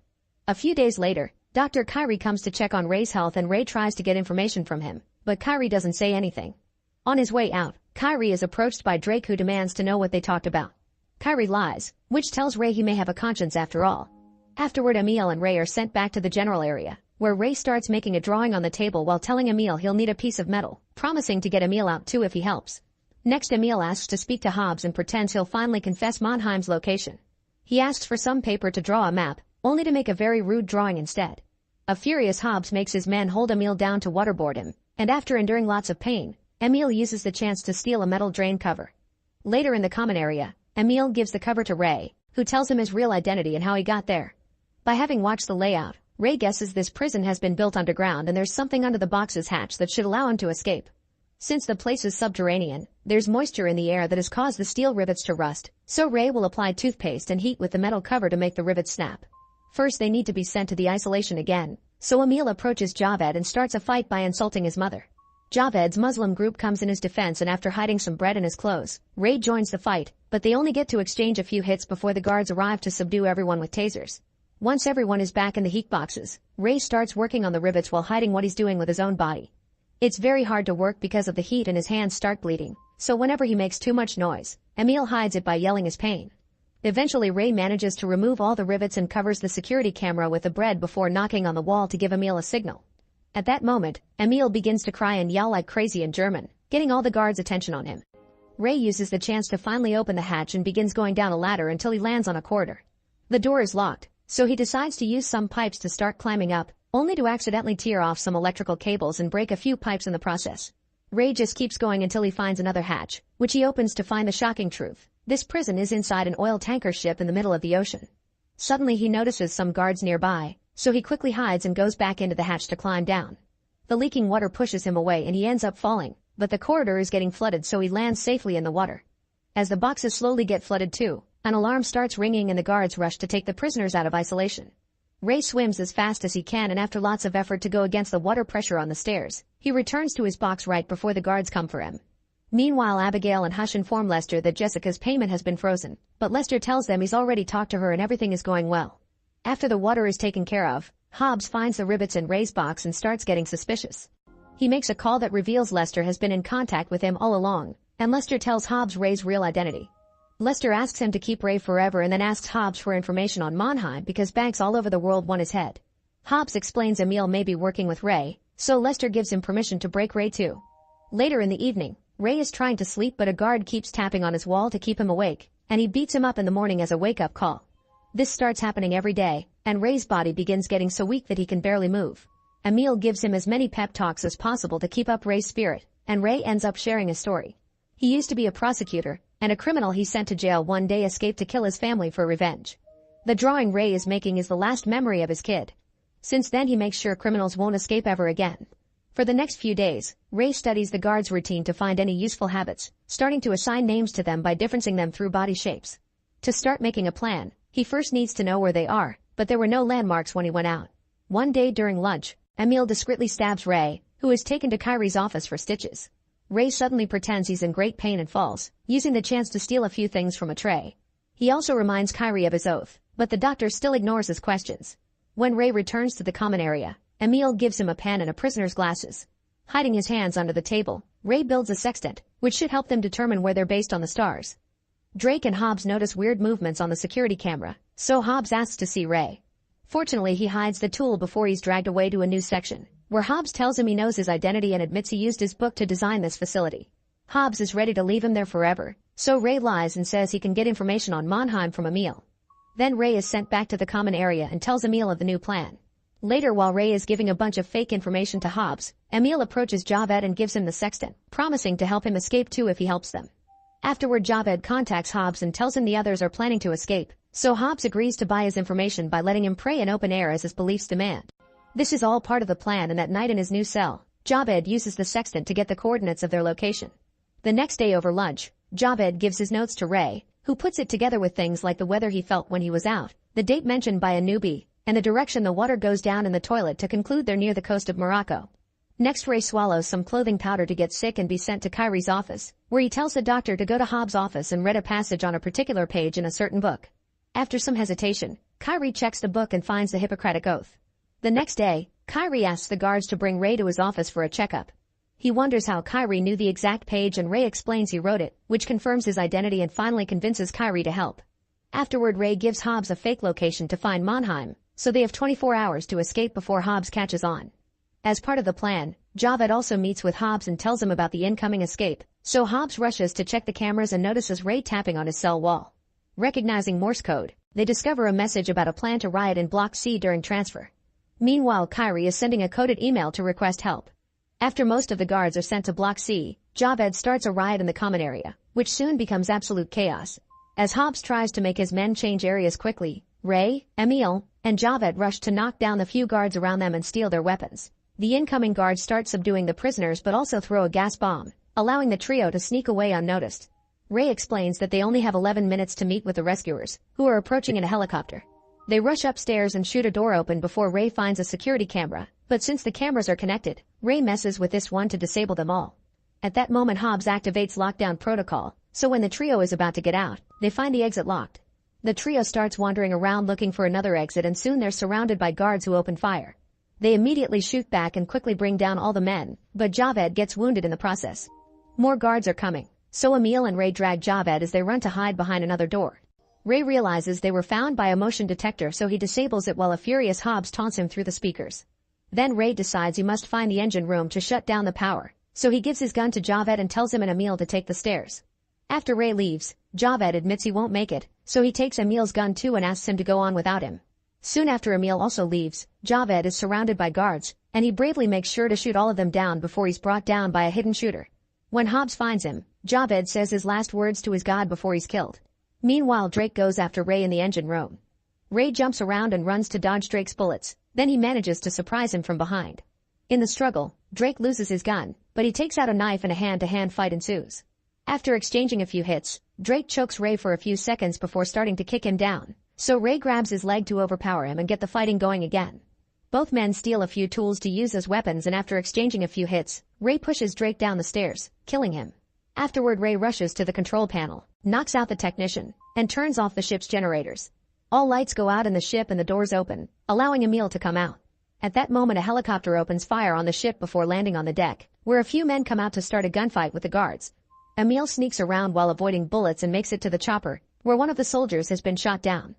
A few days later, Dr. Kyrie comes to check on Ray's health and Ray tries to get information from him, but Kyrie doesn't say anything. On his way out, Kyrie is approached by Drake who demands to know what they talked about. Kyrie lies, which tells Ray he may have a conscience after all. Afterward, Emil and Ray are sent back to the general area, where Ray starts making a drawing on the table while telling Emil he'll need a piece of metal, promising to get Emil out too if he helps. Next, Emil asks to speak to Hobbs and pretends he'll finally confess Mannheim's location. He asks for some paper to draw a map, only to make a very rude drawing instead. A furious Hobbs makes his men hold Emil down to waterboard him, and after enduring lots of pain, Emil uses the chance to steal a metal drain cover. Later in the common area, Emil gives the cover to Ray, who tells him his real identity and how he got there. By having watched the layout, Ray guesses this prison has been built underground and there's something under the box's hatch that should allow him to escape. Since the place is subterranean, there's moisture in the air that has caused the steel rivets to rust, so Ray will apply toothpaste and heat with the metal cover to make the rivets snap. First, they need to be sent to the isolation again, so Emil approaches Javed and starts a fight by insulting his mother. Javed's Muslim group comes in his defense and after hiding some bread in his clothes, Ray joins the fight, but they only get to exchange a few hits before the guards arrive to subdue everyone with tasers. Once everyone is back in the heat boxes, Ray starts working on the rivets while hiding what he's doing with his own body. It's very hard to work because of the heat and his hands start bleeding, so whenever he makes too much noise, Emil hides it by yelling his pain. Eventually, Ray manages to remove all the rivets and covers the security camera with the bread before knocking on the wall to give Emil a signal. At that moment, Emil begins to cry and yell like crazy in German, getting all the guards' attention on him. Ray uses the chance to finally open the hatch and begins going down a ladder until he lands on a corridor. The door is locked, so he decides to use some pipes to start climbing up, only to accidentally tear off some electrical cables and break a few pipes in the process. Ray just keeps going until he finds another hatch, which he opens to find the shocking truth. This prison is inside an oil tanker ship in the middle of the ocean. Suddenly he notices some guards nearby, so he quickly hides and goes back into the hatch to climb down. The leaking water pushes him away and he ends up falling, but the corridor is getting flooded so he lands safely in the water. As the boxes slowly get flooded too, an alarm starts ringing and the guards rush to take the prisoners out of isolation. Ray swims as fast as he can and after lots of effort to go against the water pressure on the stairs, he returns to his box right before the guards come for him. Meanwhile, Abigail and Hush inform Lester that Jessica's payment has been frozen, but Lester tells them he's already talked to her and everything is going well. After the water is taken care of, Hobbs finds the rivets in Ray's box and starts getting suspicious. He makes a call that reveals Lester has been in contact with him all along, and Lester tells Hobbs Ray's real identity. Lester asks him to keep Ray forever and then asks Hobbs for information on Mannheim because banks all over the world want his head. Hobbs explains Emil may be working with Ray, so Lester gives him permission to break Ray too. Later in the evening, Ray is trying to sleep but a guard keeps tapping on his wall to keep him awake, and he beats him up in the morning as a wake-up call. This starts happening every day, and Ray's body begins getting so weak that he can barely move. Emil gives him as many pep talks as possible to keep up Ray's spirit, and Ray ends up sharing his story. He used to be a prosecutor, and a criminal he sent to jail one day escaped to kill his family for revenge. The drawing Ray is making is the last memory of his kid. Since then he makes sure criminals won't escape ever again. For the next few days, Ray studies the guards' routine to find any useful habits, starting to assign names to them by differencing them through body shapes. To start making a plan, he first needs to know where they are, but there were no landmarks when he went out. One day during lunch, Emil discreetly stabs Ray, who is taken to Kyrie's office for stitches. Ray suddenly pretends he's in great pain and falls, using the chance to steal a few things from a tray. He also reminds Kyrie of his oath, but the doctor still ignores his questions. When Ray returns to the common area, Emil gives him a pen and a prisoner's glasses. Hiding his hands under the table, Ray builds a sextant, which should help them determine where they're based on the stars. Drake and Hobbs notice weird movements on the security camera, so Hobbs asks to see Ray. Fortunately, he hides the tool before he's dragged away to a new section, where Hobbs tells him he knows his identity and admits he used his book to design this facility. Hobbs is ready to leave him there forever, so Ray lies and says he can get information on Mannheim from Emil. Then Ray is sent back to the common area and tells Emil of the new plan. Later, while Ray is giving a bunch of fake information to Hobbs, Emil approaches Javed and gives him the sextant, promising to help him escape too if he helps them. Afterward, Javed contacts Hobbs and tells him the others are planning to escape, so Hobbs agrees to buy his information by letting him pray in open air as his beliefs demand. This is all part of the plan, and that night in his new cell, Javed uses the sextant to get the coordinates of their location. The next day over lunch, Javed gives his notes to Ray, who puts it together with things like the weather he felt when he was out, the date mentioned by a newbie, and the direction the water goes down in the toilet to conclude they're near the coast of Morocco. Next, Ray swallows some clothing powder to get sick and be sent to Kyrie's office, where he tells the doctor to go to Hobbs' office and read a passage on a particular page in a certain book. After some hesitation, Kyrie checks the book and finds the Hippocratic Oath. The next day, Kyrie asks the guards to bring Ray to his office for a checkup. He wonders how Kyrie knew the exact page, and Ray explains he wrote it, which confirms his identity and finally convinces Kyrie to help. Afterward, Ray gives Hobbs a fake location to find Mannheim, so they have 24 hours to escape before Hobbs catches on. As part of the plan, Javed also meets with Hobbs and tells him about the incoming escape, so Hobbs rushes to check the cameras and notices Ray tapping on his cell wall. Recognizing Morse code, they discover a message about a plan to riot in Block C during transfer. Meanwhile, Kyrie is sending a coded email to request help. After most of the guards are sent to Block C, Javed starts a riot in the common area, which soon becomes absolute chaos. As Hobbs tries to make his men change areas quickly, Ray, Emil, and Javed rush to knock down the few guards around them and steal their weapons. The incoming guards start subduing the prisoners but also throw a gas bomb, allowing the trio to sneak away unnoticed. Ray explains that they only have 11 minutes to meet with the rescuers, who are approaching in a helicopter. They rush upstairs and shoot a door open before Ray finds a security camera, but since the cameras are connected, Ray messes with this one to disable them all. At that moment, Hobbs activates lockdown protocol, so when the trio is about to get out, they find the exit locked. The trio starts wandering around looking for another exit, and soon they're surrounded by guards who open fire. They immediately shoot back and quickly bring down all the men, but Javed gets wounded in the process. More guards are coming, so Emil and Ray drag Javed as they run to hide behind another door. Ray realizes they were found by a motion detector, so he disables it while a furious Hobbs taunts him through the speakers. Then Ray decides he must find the engine room to shut down the power, so he gives his gun to Javed and tells him and Emil to take the stairs. After Ray leaves, Javed admits he won't make it, so he takes Emil's gun too and asks him to go on without him. Soon after Emil also leaves, Javed is surrounded by guards, and he bravely makes sure to shoot all of them down before he's brought down by a hidden shooter. When Hobbs finds him, Javed says his last words to his god before he's killed. Meanwhile, Drake goes after Ray in the engine room. Ray jumps around and runs to dodge Drake's bullets, then he manages to surprise him from behind. In the struggle, Drake loses his gun, but he takes out a knife and a hand-to-hand fight ensues. After exchanging a few hits, Drake chokes Ray for a few seconds before starting to kick him down, so Ray grabs his leg to overpower him and get the fighting going again. Both men steal a few tools to use as weapons, and after exchanging a few hits, Ray pushes Drake down the stairs, killing him. Afterward, Ray rushes to the control panel, knocks out the technician, and turns off the ship's generators. All lights go out in the ship and the doors open, allowing Emil to come out. At that moment a helicopter opens fire on the ship before landing on the deck, where a few men come out to start a gunfight with the guards. Emil sneaks around while avoiding bullets and makes it to the chopper, where one of the soldiers has been shot down.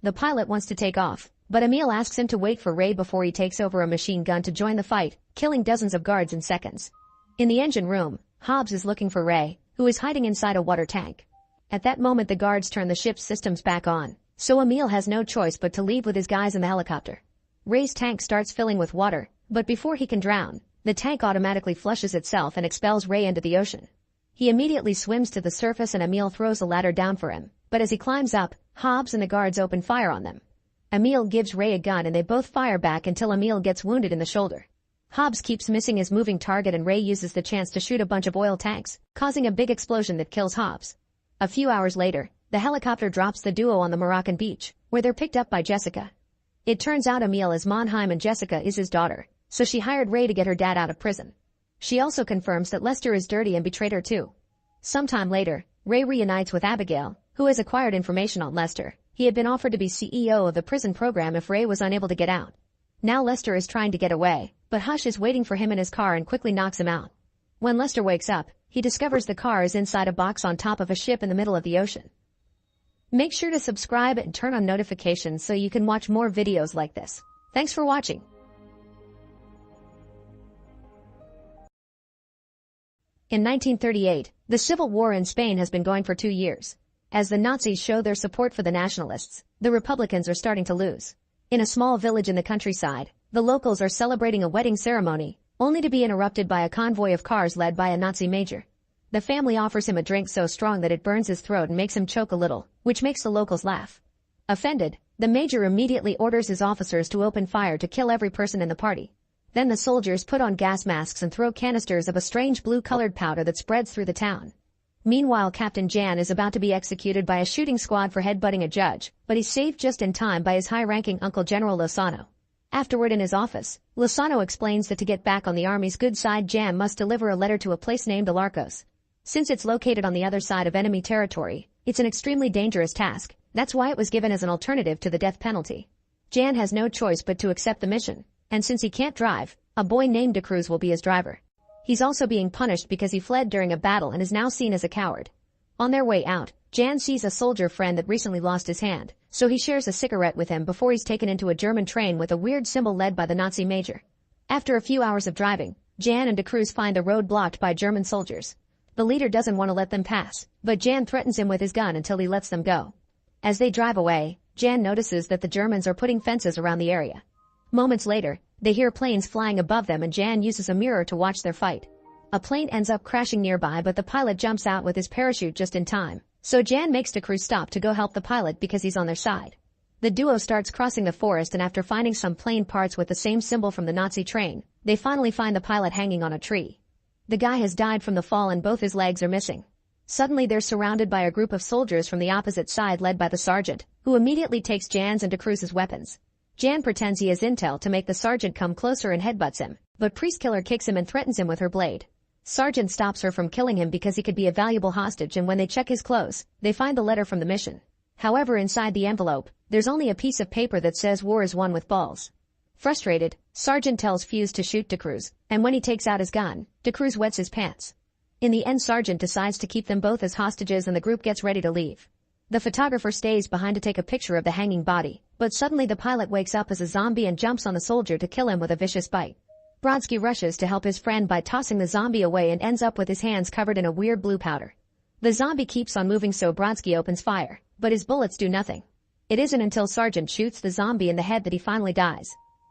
The pilot wants to take off, but Emil asks him to wait for Ray before he takes over a machine gun to join the fight, killing dozens of guards in seconds. In the engine room, Hobbs is looking for Ray, who is hiding inside a water tank. At that moment the guards turn the ship's systems back on, so Emil has no choice but to leave with his guys in the helicopter. Ray's tank starts filling with water, but before he can drown, the tank automatically flushes itself and expels Ray into the ocean. He immediately swims to the surface and Emil throws a ladder down for him, but as he climbs up, Hobbs and the guards open fire on them. Emil gives Ray a gun and they both fire back until Emil gets wounded in the shoulder. Hobbs keeps missing his moving target and Ray uses the chance to shoot a bunch of oil tanks, causing a big explosion that kills Hobbs. A few hours later, the helicopter drops the duo on the Moroccan beach, where they're picked up by Jessica. It turns out Emil is Mannheim and Jessica is his daughter, so she hired Ray to get her dad out of prison. She also confirms that Lester is dirty and betrayed her too. Sometime later, Ray reunites with Abigail, who has acquired information on Lester. He had been offered to be CEO of the prison program if Ray was unable to get out. Now Lester is trying to get away, but Hush is waiting for him in his car and quickly knocks him out. When Lester wakes up, he discovers the car is inside a box on top of a ship in the middle of the ocean. Make sure to subscribe and turn on notifications so you can watch more videos like this. Thanks for watching. In 1938, the Civil War in Spain has been going for 2 years. As the Nazis show their support for the nationalists, the Republicans are starting to lose. In a small village in the countryside, the locals are celebrating a wedding ceremony, only to be interrupted by a convoy of cars led by a Nazi major. The family offers him a drink so strong that it burns his throat and makes him choke a little, which makes the locals laugh. Offended, the major immediately orders his officers to open fire to kill every person in the party. Then the soldiers put on gas masks and throw canisters of a strange blue-colored powder that spreads through the town. Meanwhile, Captain Jan is about to be executed by a shooting squad for headbutting a judge, but he's saved just in time by his high-ranking uncle General Lozano. Afterward in his office, Lozano explains that to get back on the army's good side, Jan must deliver a letter to a place named Alarcos. Since it's located on the other side of enemy territory, it's an extremely dangerous task. That's why it was given as an alternative to the death penalty. Jan has no choice but to accept the mission, and since he can't drive, a boy named De Cruz will be his driver. He's also being punished because he fled during a battle and is now seen as a coward. On their way out, Jan sees a soldier friend that recently lost his hand, so he shares a cigarette with him before he's taken into a German train with a weird symbol led by the Nazi major. After a few hours of driving, Jan and De Cruz find the road blocked by German soldiers. The leader doesn't want to let them pass, but Jan threatens him with his gun until he lets them go. As they drive away, Jan notices that the Germans are putting fences around the area. Moments later, they hear planes flying above them and Jan uses a mirror to watch their fight. A plane ends up crashing nearby but the pilot jumps out with his parachute just in time, so Jan makes De Cruz stop to go help the pilot because he's on their side. The duo starts crossing the forest and after finding some plane parts with the same symbol from the Nazi train, they finally find the pilot hanging on a tree. The guy has died from the fall and both his legs are missing. Suddenly they're surrounded by a group of soldiers from the opposite side led by the sergeant, who immediately takes Jan's and De Cruz's weapons. Jan pretends he has intel to make the sergeant come closer and headbutts him, but Priestkiller kicks him and threatens him with her blade. Sergeant stops her from killing him because he could be a valuable hostage and when they check his clothes, they find the letter from the mission. However, inside the envelope, there's only a piece of paper that says war is won with balls. Frustrated, Sergeant tells Fuse to shoot De Cruz, and when he takes out his gun, De Cruz wets his pants. In the end, Sergeant decides to keep them both as hostages and the group gets ready to leave. The photographer stays behind to take a picture of the hanging body, but suddenly the pilot wakes up as a zombie and jumps on the soldier to kill him with a vicious bite. Brodsky rushes to help his friend by tossing the zombie away and ends up with his hands covered in a weird blue powder. The zombie keeps on moving so Brodsky opens fire, but his bullets do nothing. It isn't until Sergeant shoots the zombie in the head that he finally dies.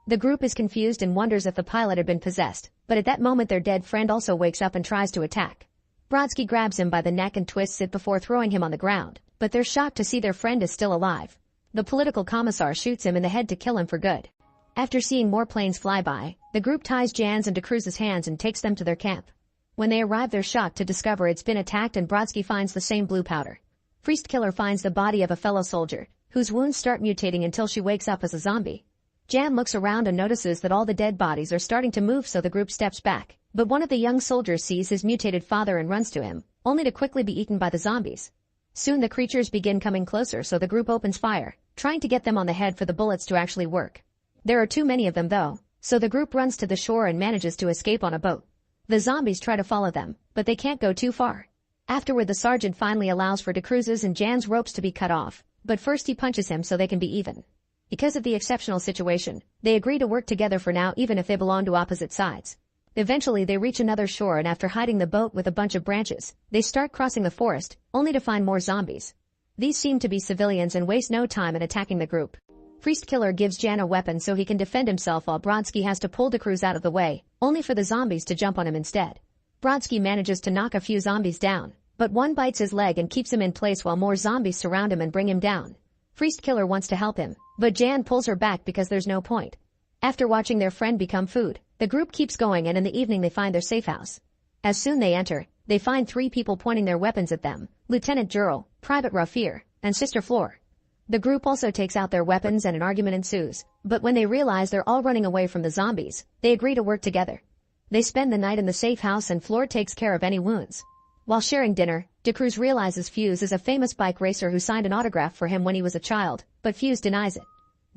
The group is confused and wonders if the pilot had been possessed, but at that moment their dead friend also wakes up and tries to attack. Brodsky grabs him by the neck and twists it before throwing him on the ground, but they're shocked to see their friend is still alive. The political commissar shoots him in the head to kill him for good. After seeing more planes fly by, the group ties Jan's and De Cruz's hands and takes them to their camp. When they arrive, they're shocked to discover it's been attacked and Brodsky finds the same blue powder. Priestkiller finds the body of a fellow soldier, whose wounds start mutating until she wakes up as a zombie. Jan looks around and notices that all the dead bodies are starting to move, so the group steps back. But one of the young soldiers sees his mutated father and runs to him, only to quickly be eaten by the zombies. Soon the creatures begin coming closer, so the group opens fire, trying to get them on the head for the bullets to actually work. There are too many of them though. so the group runs to the shore and manages to escape on a boat. The zombies try to follow them, but they can't go too far. Afterward, the sergeant finally allows for DeCruz's and Jan's ropes to be cut off, but first he punches him so they can be even. Because of the exceptional situation, they agree to work together for now even if they belong to opposite sides. Eventually they reach another shore, and after hiding the boat with a bunch of branches, they start crossing the forest, only to find more zombies. These seem to be civilians and waste no time in attacking the group. Priest Killer gives Jan a weapon so he can defend himself, while Brodsky has to pull DeCruz out of the way, only for the zombies to jump on him instead. Brodsky manages to knock a few zombies down, but one bites his leg and keeps him in place while more zombies surround him and bring him down. Priest Killer wants to help him, but Jan pulls her back because there's no point. After watching their friend become food, the group keeps going, and in the evening they find their safe house. As soon they enter, they find 3 people pointing their weapons at them: Lieutenant Jurel, Private Rafir, and Sister Fleur. The group also takes out their weapons and an argument ensues, but when they realize they're all running away from the zombies, they agree to work together. They spend the night in the safe house and Fleur takes care of any wounds. While sharing dinner, DeCruz realizes Fuse is a famous bike racer who signed an autograph for him when he was a child, but Fuse denies it.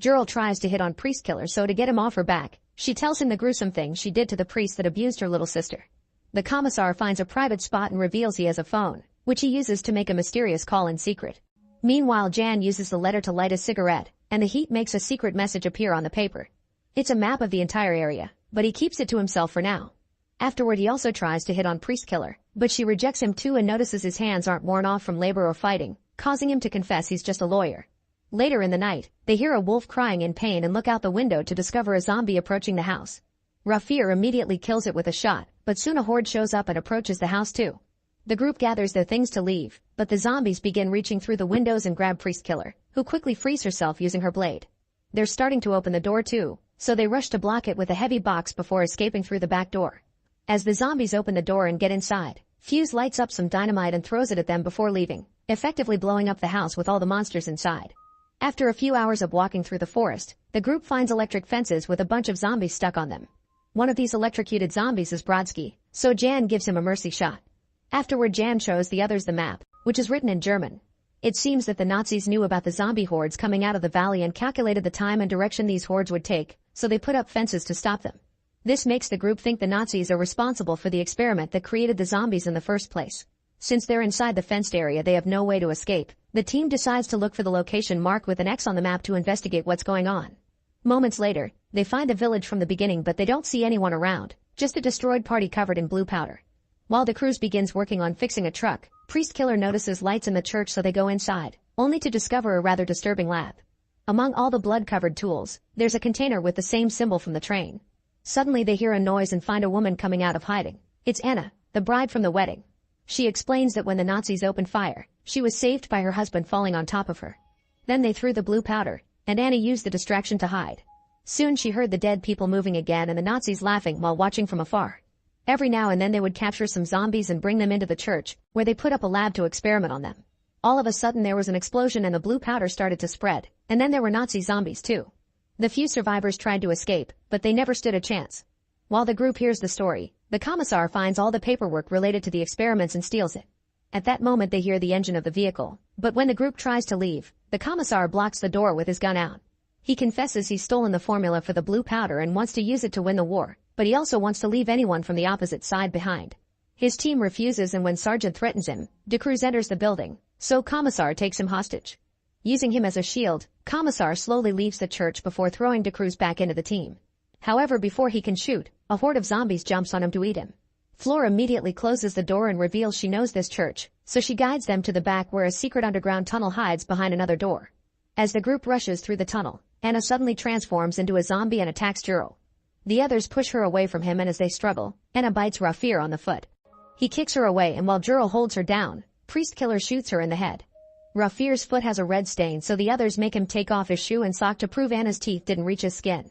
Jurel tries to hit on Priest Killer, so to get him off her back, she tells him the gruesome thing she did to the priest that abused her little sister. The commissar finds a private spot and reveals he has a phone, which he uses to make a mysterious call in secret. Meanwhile, Jan uses the letter to light a cigarette, and the heat makes a secret message appear on the paper. It's a map of the entire area, but he keeps it to himself for now. Afterward, he also tries to hit on Priest Killer, but she rejects him too and notices his hands aren't worn off from labor or fighting, causing him to confess he's just a lawyer. Later in the night, they hear a wolf crying in pain and look out the window to discover a zombie approaching the house. Rafir immediately kills it with a shot, but soon a horde shows up and approaches the house too. The group gathers their things to leave, but the zombies begin reaching through the windows and grab Priest Killer, who quickly frees herself using her blade. They're starting to open the door too, so they rush to block it with a heavy box before escaping through the back door. As the zombies open the door and get inside, Fuse lights up some dynamite and throws it at them before leaving, effectively blowing up the house with all the monsters inside. After a few hours of walking through the forest, the group finds electric fences with a bunch of zombies stuck on them. One of these electrocuted zombies is Brodsky, so Jan gives him a mercy shot. Afterward, Jan shows the others the map, which is written in German. It seems that the Nazis knew about the zombie hordes coming out of the valley and calculated the time and direction these hordes would take, so they put up fences to stop them. This makes the group think the Nazis are responsible for the experiment that created the zombies in the first place. Since they're inside the fenced area, they have no way to escape. The team decides to look for the location marked with an X on the map to investigate what's going on. Moments later, they find the village from the beginning, but they don't see anyone around, just a destroyed party covered in blue powder. While DeCruz begins working on fixing a truck, Priest Killer notices lights in the church, so they go inside, only to discover a rather disturbing lab. Among all the blood-covered tools, there's a container with the same symbol from the train. Suddenly they hear a noise and find a woman coming out of hiding. It's Anna, the bride from the wedding. She explains that when the Nazis opened fire, she was saved by her husband falling on top of her. Then they threw the blue powder, and Anna used the distraction to hide. Soon she heard the dead people moving again and the Nazis laughing while watching from afar. Every now and then they would capture some zombies and bring them into the church, where they put up a lab to experiment on them. All of a sudden there was an explosion and the blue powder started to spread, and then there were Nazi zombies too. The few survivors tried to escape, but they never stood a chance. While the group hears the story, the commissar finds all the paperwork related to the experiments and steals it. At that moment they hear the engine of the vehicle, but when the group tries to leave, the commissar blocks the door with his gun out. He confesses he's stolen the formula for the blue powder and wants to use it to win the war, but he also wants to leave anyone from the opposite side behind. His team refuses, and when Sergeant threatens him, DeCruz enters the building, so Commissar takes him hostage. Using him as a shield, Commissar slowly leaves the church before throwing DeCruz back into the team. However, before he can shoot, a horde of zombies jumps on him to eat him. Flora immediately closes the door and reveals she knows this church, so she guides them to the back where a secret underground tunnel hides behind another door. As the group rushes through the tunnel, Anna suddenly transforms into a zombie and attacks Jurel. The others push her away from him, and as they struggle, Anna bites Rafir on the foot. He kicks her away, and while Jurel holds her down, Priest Killer shoots her in the head. Rafir's foot has a red stain, so the others make him take off his shoe and sock to prove Anna's teeth didn't reach his skin.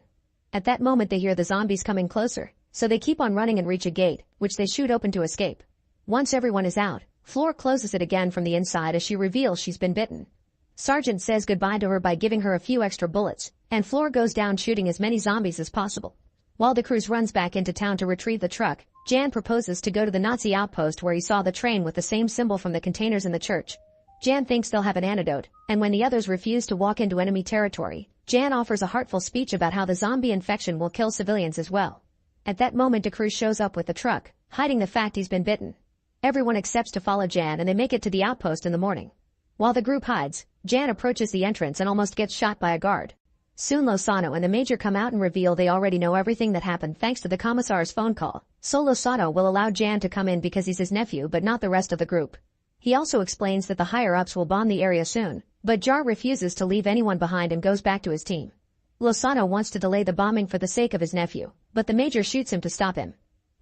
At that moment they hear the zombies coming closer, so they keep on running and reach a gate, which they shoot open to escape. Once everyone is out, Fleur closes it again from the inside as she reveals she's been bitten. Sergeant says goodbye to her by giving her a few extra bullets, and Fleur goes down shooting as many zombies as possible. While DeCruz runs back into town to retrieve the truck, Jan proposes to go to the Nazi outpost where he saw the train with the same symbol from the containers in the church. Jan thinks they'll have an antidote, and when the others refuse to walk into enemy territory, Jan offers a heartful speech about how the zombie infection will kill civilians as well. At that moment, DeCruz shows up with the truck, hiding the fact he's been bitten. Everyone accepts to follow Jan and they make it to the outpost in the morning. While the group hides, Jan approaches the entrance and almost gets shot by a guard. Soon Lozano and the Major come out and reveal they already know everything that happened thanks to the commissar's phone call. So Lozano will allow Jan to come in because he's his nephew but not the rest of the group. He also explains that the higher-ups will bomb the area soon, but Jar refuses to leave anyone behind and goes back to his team. Lozano wants to delay the bombing for the sake of his nephew, but the Major shoots him to stop him.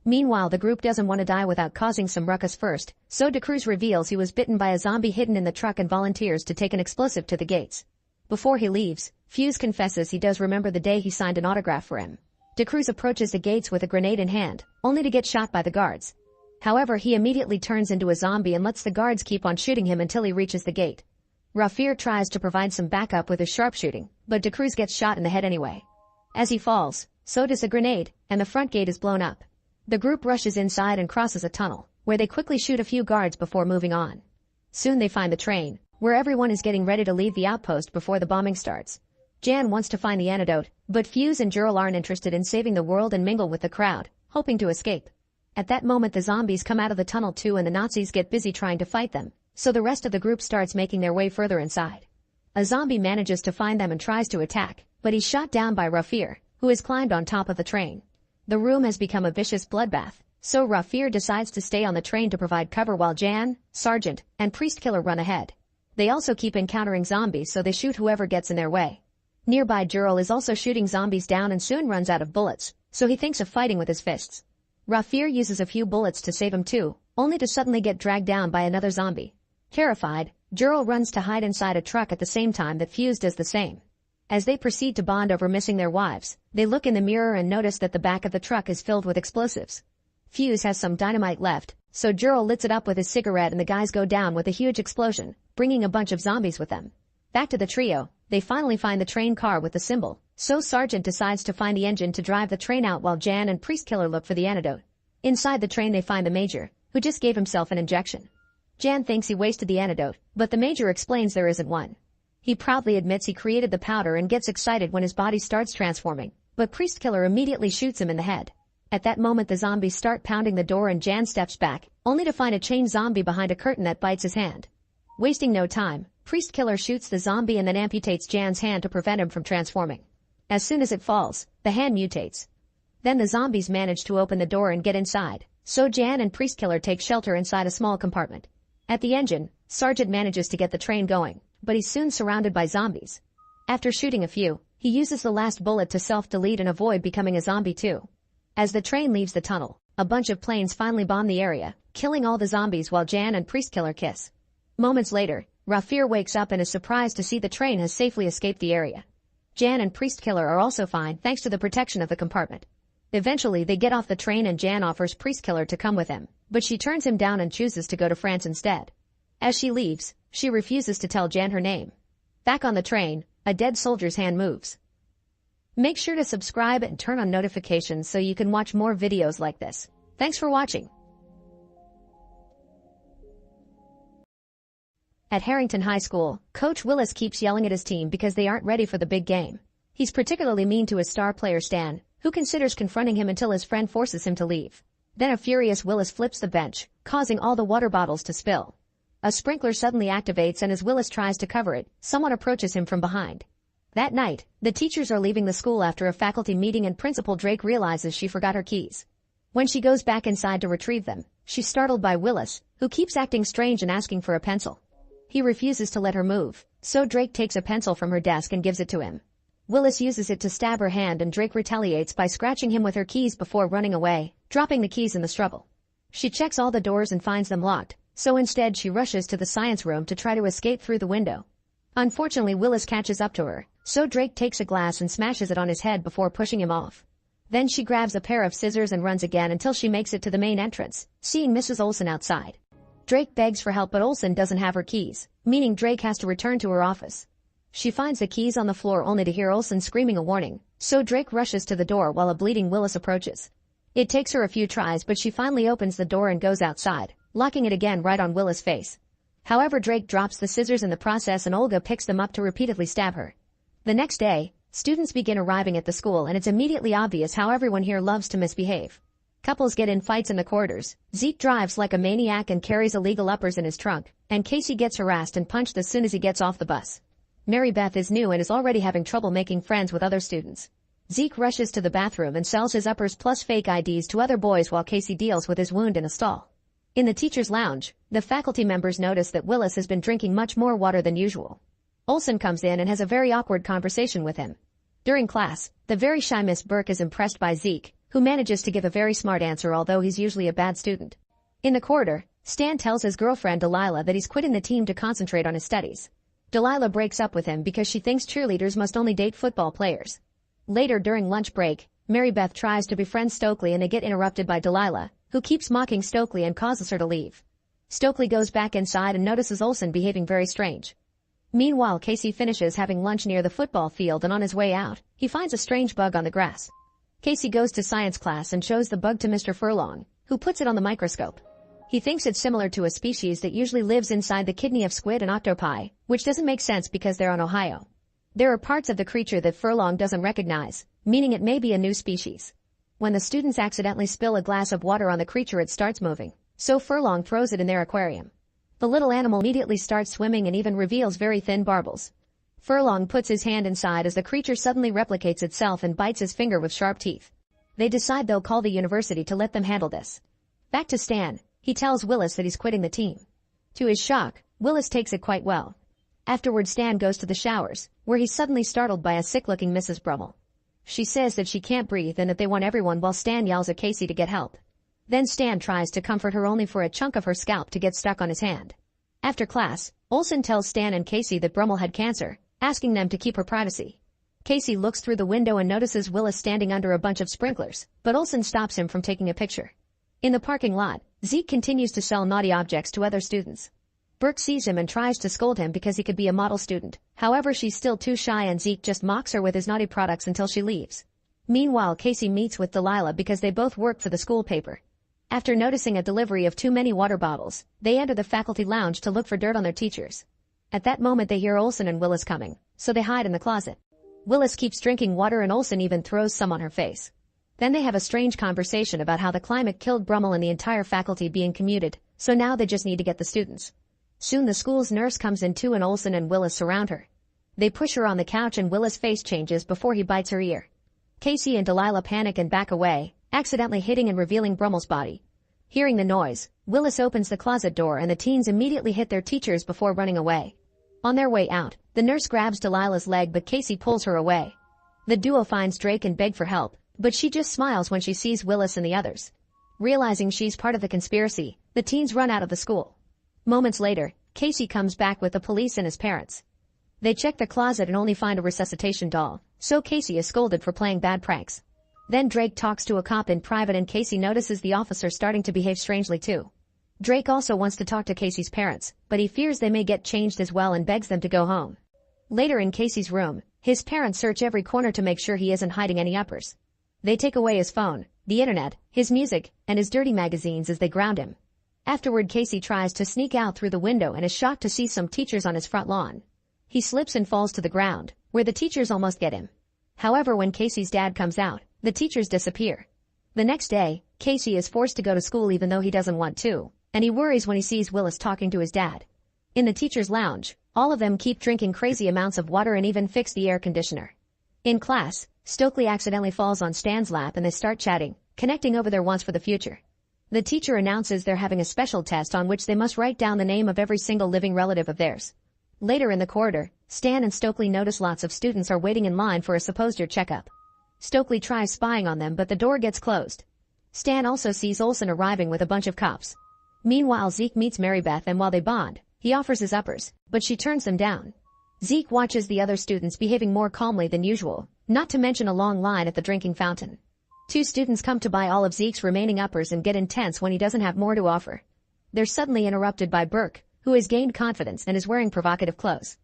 Meanwhile, the group doesn't want to die without causing some ruckus first, so DeCruz reveals he was bitten by a zombie hidden in the truck and volunteers to take an explosive to the gates. Before he leaves, Fuse confesses he does remember the day he signed an autograph for him. DeCruz approaches the gates with a grenade in hand, only to get shot by the guards. However, he immediately turns into a zombie and lets the guards keep on shooting him until he reaches the gate. Rafir tries to provide some backup with his sharpshooting, but DeCruz gets shot in the head anyway. As he falls, so does a grenade, and the front gate is blown up. The group rushes inside and crosses a tunnel, where they quickly shoot a few guards before moving on. Soon they find the train, where everyone is getting ready to leave the outpost before the bombing starts. Jan wants to find the antidote, but Fuse and Jurel aren't interested in saving the world and mingle with the crowd, hoping to escape. At that moment, the zombies come out of the tunnel too and the Nazis get busy trying to fight them, so the rest of the group starts making their way further inside. A zombie manages to find them and tries to attack, but he's shot down by Rafir, who has climbed on top of the train. The room has become a vicious bloodbath, so Rafir decides to stay on the train to provide cover while Jan, Sergeant, and Priest Killer run ahead. They also keep encountering zombies, so they shoot whoever gets in their way. Nearby, Jurel is also shooting zombies down and soon runs out of bullets, so he thinks of fighting with his fists. Rafir uses a few bullets to save him too, only to suddenly get dragged down by another zombie. Terrified, Jurel runs to hide inside a truck at the same time that Fuse does the same. As they proceed to bond over missing their wives, they look in the mirror and notice that the back of the truck is filled with explosives. Fuse has some dynamite left, so Jurel lights it up with his cigarette and the guys go down with a huge explosion, bringing a bunch of zombies with them. Back to the trio, they finally find the train car with the symbol, so Sergeant decides to find the engine to drive the train out while Jan and Priest Killer look for the antidote. Inside the train they find the Major, who just gave himself an injection. Jan thinks he wasted the antidote, but the Major explains there isn't one. He proudly admits he created the powder and gets excited when his body starts transforming, but Priest Killer immediately shoots him in the head. At that moment the zombies start pounding the door and Jan steps back, only to find a chained zombie behind a curtain that bites his hand. Wasting no time, Priest Killer shoots the zombie and then amputates Jan's hand to prevent him from transforming. As soon as it falls, the hand mutates. Then the zombies manage to open the door and get inside, so Jan and Priest Killer take shelter inside a small compartment. At the engine, Sergeant manages to get the train going, but he's soon surrounded by zombies. After shooting a few, he uses the last bullet to self-delete and avoid becoming a zombie too. As the train leaves the tunnel, a bunch of planes finally bomb the area, killing all the zombies while Jan and Priest Killer kiss. Moments later, Rafir wakes up and is surprised to see the train has safely escaped the area. Jan and Priest Killer are also fine thanks to the protection of the compartment. Eventually they get off the train and Jan offers Priest Killer to come with him, but she turns him down and chooses to go to France instead. As she leaves, she refuses to tell Jan her name. Back on the train, a dead soldier's hand moves. Make sure to subscribe and turn on notifications so you can watch more videos like this. Thanks for watching. At Harrington High School, Coach Willis keeps yelling at his team because they aren't ready for the big game. He's particularly mean to his star player Stan, who considers confronting him until his friend forces him to leave. Then a furious Willis flips the bench, causing all the water bottles to spill. A sprinkler suddenly activates and as Willis tries to cover it, someone approaches him from behind. That night, the teachers are leaving the school after a faculty meeting and Principal Drake realizes she forgot her keys. When she goes back inside to retrieve them, she's startled by Willis, who keeps acting strange and asking for a pencil. He refuses to let her move, so Drake takes a pencil from her desk and gives it to him. Willis uses it to stab her hand and Drake retaliates by scratching him with her keys before running away, dropping the keys in the struggle. She checks all the doors and finds them locked, so instead she rushes to the science room to try to escape through the window. Unfortunately, Willis catches up to her, so Drake takes a glass and smashes it on his head before pushing him off. Then she grabs a pair of scissors and runs again until she makes it to the main entrance, seeing Mrs. Olsen outside. Drake begs for help but Olsen doesn't have her keys, meaning Drake has to return to her office. She finds the keys on the floor only to hear Olsen screaming a warning, so Drake rushes to the door while a bleeding Willis approaches. It takes her a few tries but she finally opens the door and goes outside, locking it again right on Willis' face. However, Drake drops the scissors in the process and Olga picks them up to repeatedly stab her. The next day, students begin arriving at the school and it's immediately obvious how everyone here loves to misbehave. Couples get in fights in the corridors, Zeke drives like a maniac and carries illegal uppers in his trunk, and Casey gets harassed and punched as soon as he gets off the bus. Mary Beth is new and is already having trouble making friends with other students. Zeke rushes to the bathroom and sells his uppers plus fake IDs to other boys while Casey deals with his wound in a stall. In the teacher's lounge, the faculty members notice that Willis has been drinking much more water than usual. Olsen comes in and has a very awkward conversation with him. During class, the very shy Miss Burke is impressed by Zeke, who manages to give a very smart answer although he's usually a bad student. In the corridor, Stan tells his girlfriend Delilah that he's quitting the team to concentrate on his studies. Delilah breaks up with him because she thinks cheerleaders must only date football players. Later during lunch break, Mary Beth tries to befriend Stokely and they get interrupted by Delilah, who keeps mocking Stokely and causes her to leave. Stokely goes back inside and notices Olsen behaving very strange. Meanwhile, Casey finishes having lunch near the football field and on his way out, he finds a strange bug on the grass. Casey goes to science class and shows the bug to Mr. Furlong, who puts it on the microscope. He thinks it's similar to a species that usually lives inside the kidney of squid and octopi, which doesn't make sense because they're on Ohio. There are parts of the creature that Furlong doesn't recognize, meaning it may be a new species. When the students accidentally spill a glass of water on the creature, it starts moving, so Furlong throws it in their aquarium. The little animal immediately starts swimming and even reveals very thin barbels. Furlong puts his hand inside as the creature suddenly replicates itself and bites his finger with sharp teeth. They decide they'll call the university to let them handle this. Back to Stan, he tells Willis that he's quitting the team. To his shock, Willis takes it quite well. Afterward, Stan goes to the showers, where he's suddenly startled by a sick-looking Mrs. Brummel. She says that she can't breathe and that they want everyone while Stan yells at Casey to get help. Then Stan tries to comfort her only for a chunk of her scalp to get stuck on his hand. After class, Olsen tells Stan and Casey that Brummel had cancer, asking them to keep her privacy. Casey looks through the window and notices Willis standing under a bunch of sprinklers, but Olsen stops him from taking a picture. In the parking lot, Zeke continues to sell naughty objects to other students. Burke sees him and tries to scold him because he could be a model student. However, she's still too shy and Zeke just mocks her with his naughty products until she leaves. Meanwhile, Casey meets with Delilah because they both work for the school paper. After noticing a delivery of too many water bottles, they enter the faculty lounge to look for dirt on their teachers. At that moment they hear Olsen and Willis coming, so they hide in the closet. Willis keeps drinking water and Olsen even throws some on her face. Then they have a strange conversation about how the climate killed Brummel and the entire faculty being commuted, so now they just need to get the students. Soon the school's nurse comes in too and Olsen and Willis surround her. They push her on the couch and Willis' face changes before he bites her ear. Casey and Delilah panic and back away, accidentally hitting and revealing Brummel's body. Hearing the noise, Willis opens the closet door and the teens immediately hit their teachers before running away. On their way out, the nurse grabs Delilah's leg but Casey pulls her away. The duo finds Drake and beg for help, but she just smiles when she sees Willis and the others. Realizing she's part of the conspiracy, the teens run out of the school. Moments later, Casey comes back with the police and his parents. They check the closet and only find a resuscitation doll, so Casey is scolded for playing bad pranks. Then Drake talks to a cop in private and Casey notices the officer starting to behave strangely too. Drake also wants to talk to Casey's parents, but he fears they may get changed as well and begs them to go home. Later in Casey's room, his parents search every corner to make sure he isn't hiding any uppers. They take away his phone, the internet, his music, and his dirty magazines as they ground him. Afterward, Casey tries to sneak out through the window and is shocked to see some teachers on his front lawn. He slips and falls to the ground, where the teachers almost get him. However, when Casey's dad comes out, the teachers disappear. The next day, Casey is forced to go to school even though he doesn't want to, and he worries when he sees Willis talking to his dad. In the teacher's lounge, all of them keep drinking crazy amounts of water and even fix the air conditioner. In class, Stokely accidentally falls on Stan's lap and they start chatting, connecting over their wants for the future. The teacher announces they're having a special test on which they must write down the name of every single living relative of theirs. Later in the corridor, Stan and Stokely notice lots of students are waiting in line for a supposed ear checkup. Stokely tries spying on them but the door gets closed. Stan also sees Olsen arriving with a bunch of cops. Meanwhile, Zeke meets Mary Beth and while they bond, he offers his uppers, but she turns them down. Zeke watches the other students behaving more calmly than usual, not to mention a long line at the drinking fountain. 2 students come to buy all of Zeke's remaining uppers and get intense when he doesn't have more to offer. They're suddenly interrupted by Burke, who has gained confidence and is wearing provocative clothes.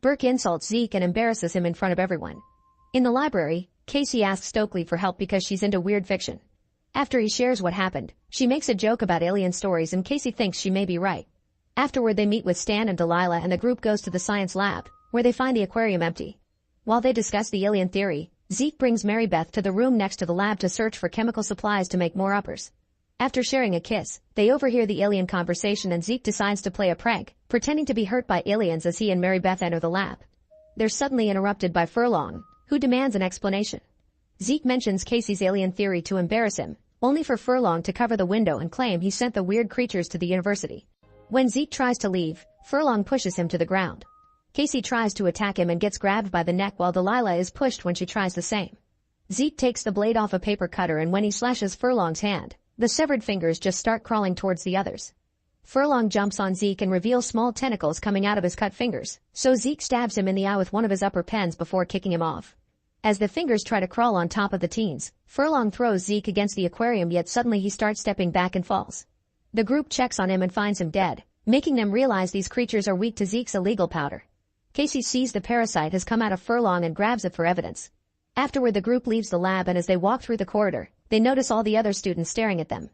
Burke insults Zeke and embarrasses him in front of everyone. In the library, Casey asks Stokely for help because she's into weird fiction. After he shares what happened, she makes a joke about alien stories and Casey thinks she may be right. Afterward, they meet with Stan and Delilah and the group goes to the science lab, where they find the aquarium empty. While they discuss the alien theory, Zeke brings Mary Beth to the room next to the lab to search for chemical supplies to make more uppers. After sharing a kiss, they overhear the alien conversation and Zeke decides to play a prank, pretending to be hurt by aliens as he and Mary Beth enter the lab. They're suddenly interrupted by Furlong, who demands an explanation. Zeke mentions Casey's alien theory to embarrass him, only for Furlong to cover the window and claim he sent the weird creatures to the university. When Zeke tries to leave, Furlong pushes him to the ground. Casey tries to attack him and gets grabbed by the neck while Delilah is pushed when she tries the same. Zeke takes the blade off a paper cutter and when he slashes Furlong's hand, the severed fingers just start crawling towards the others. Furlong jumps on Zeke and reveals small tentacles coming out of his cut fingers, so Zeke stabs him in the eye with one of his upper pens before kicking him off. As the fingers try to crawl on top of the teens, Furlong throws Zeke against the aquarium yet suddenly he starts stepping back and falls. The group checks on him and finds him dead, making them realize these creatures are weak to Zeke's illegal powder. Casey sees the parasite has come out of Furlong and grabs it for evidence. Afterward the group leaves the lab and as they walk through the corridor, they notice all the other students staring at them.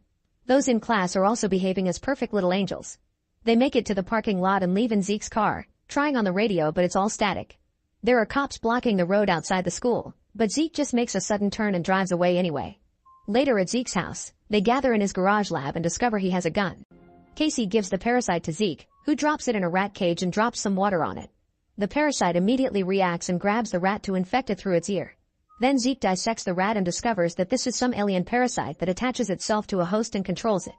Those in class are also behaving as perfect little angels. They make it to the parking lot and leave in Zeke's car, trying on the radio but it's all static. There are cops blocking the road outside the school, but Zeke just makes a sudden turn and drives away anyway. Later at Zeke's house, they gather in his garage lab and discover he has a gun. Casey gives the parasite to Zeke, who drops it in a rat cage and drops some water on it. The parasite immediately reacts and grabs the rat to infect it through its ear. Then Zeke dissects the rat and discovers that this is some alien parasite that attaches itself to a host and controls it.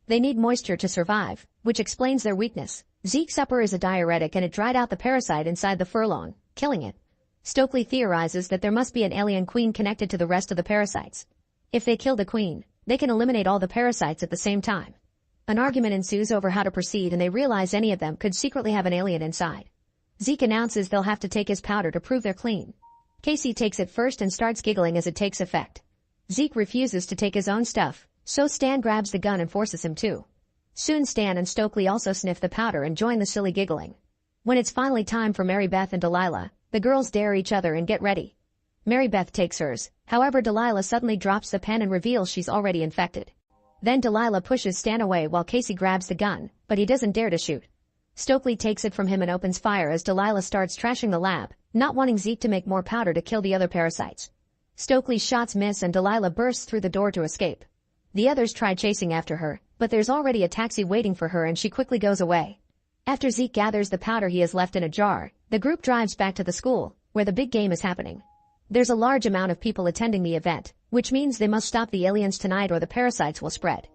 They need moisture to survive, which explains their weakness. Zeke's upper is a diuretic and it dried out the parasite inside the Furlong, killing it. Stokely theorizes that there must be an alien queen connected to the rest of the parasites. If they kill the queen, they can eliminate all the parasites at the same time. An argument ensues over how to proceed and they realize any of them could secretly have an alien inside. Zeke announces they'll have to take his powder to prove they're clean. Casey takes it first and starts giggling as it takes effect. Zeke refuses to take his own stuff, so Stan grabs the gun and forces him to. Soon Stan and Stokely also sniff the powder and join the silly giggling. When it's finally time for Mary Beth and Delilah, the girls dare each other and get ready. Mary Beth takes hers, however Delilah suddenly drops the pen and reveals she's already infected. Then Delilah pushes Stan away while Casey grabs the gun, but he doesn't dare to shoot. Stokely takes it from him and opens fire as Delilah starts trashing the lab, not wanting Zeke to make more powder to kill the other parasites. Stokely's shots miss and Delilah bursts through the door to escape. The others try chasing after her, but there's already a taxi waiting for her and she quickly goes away. After Zeke gathers the powder he has left in a jar, the group drives back to the school, where the big game is happening. There's a large amount of people attending the event, which means they must stop the aliens tonight or the parasites will spread.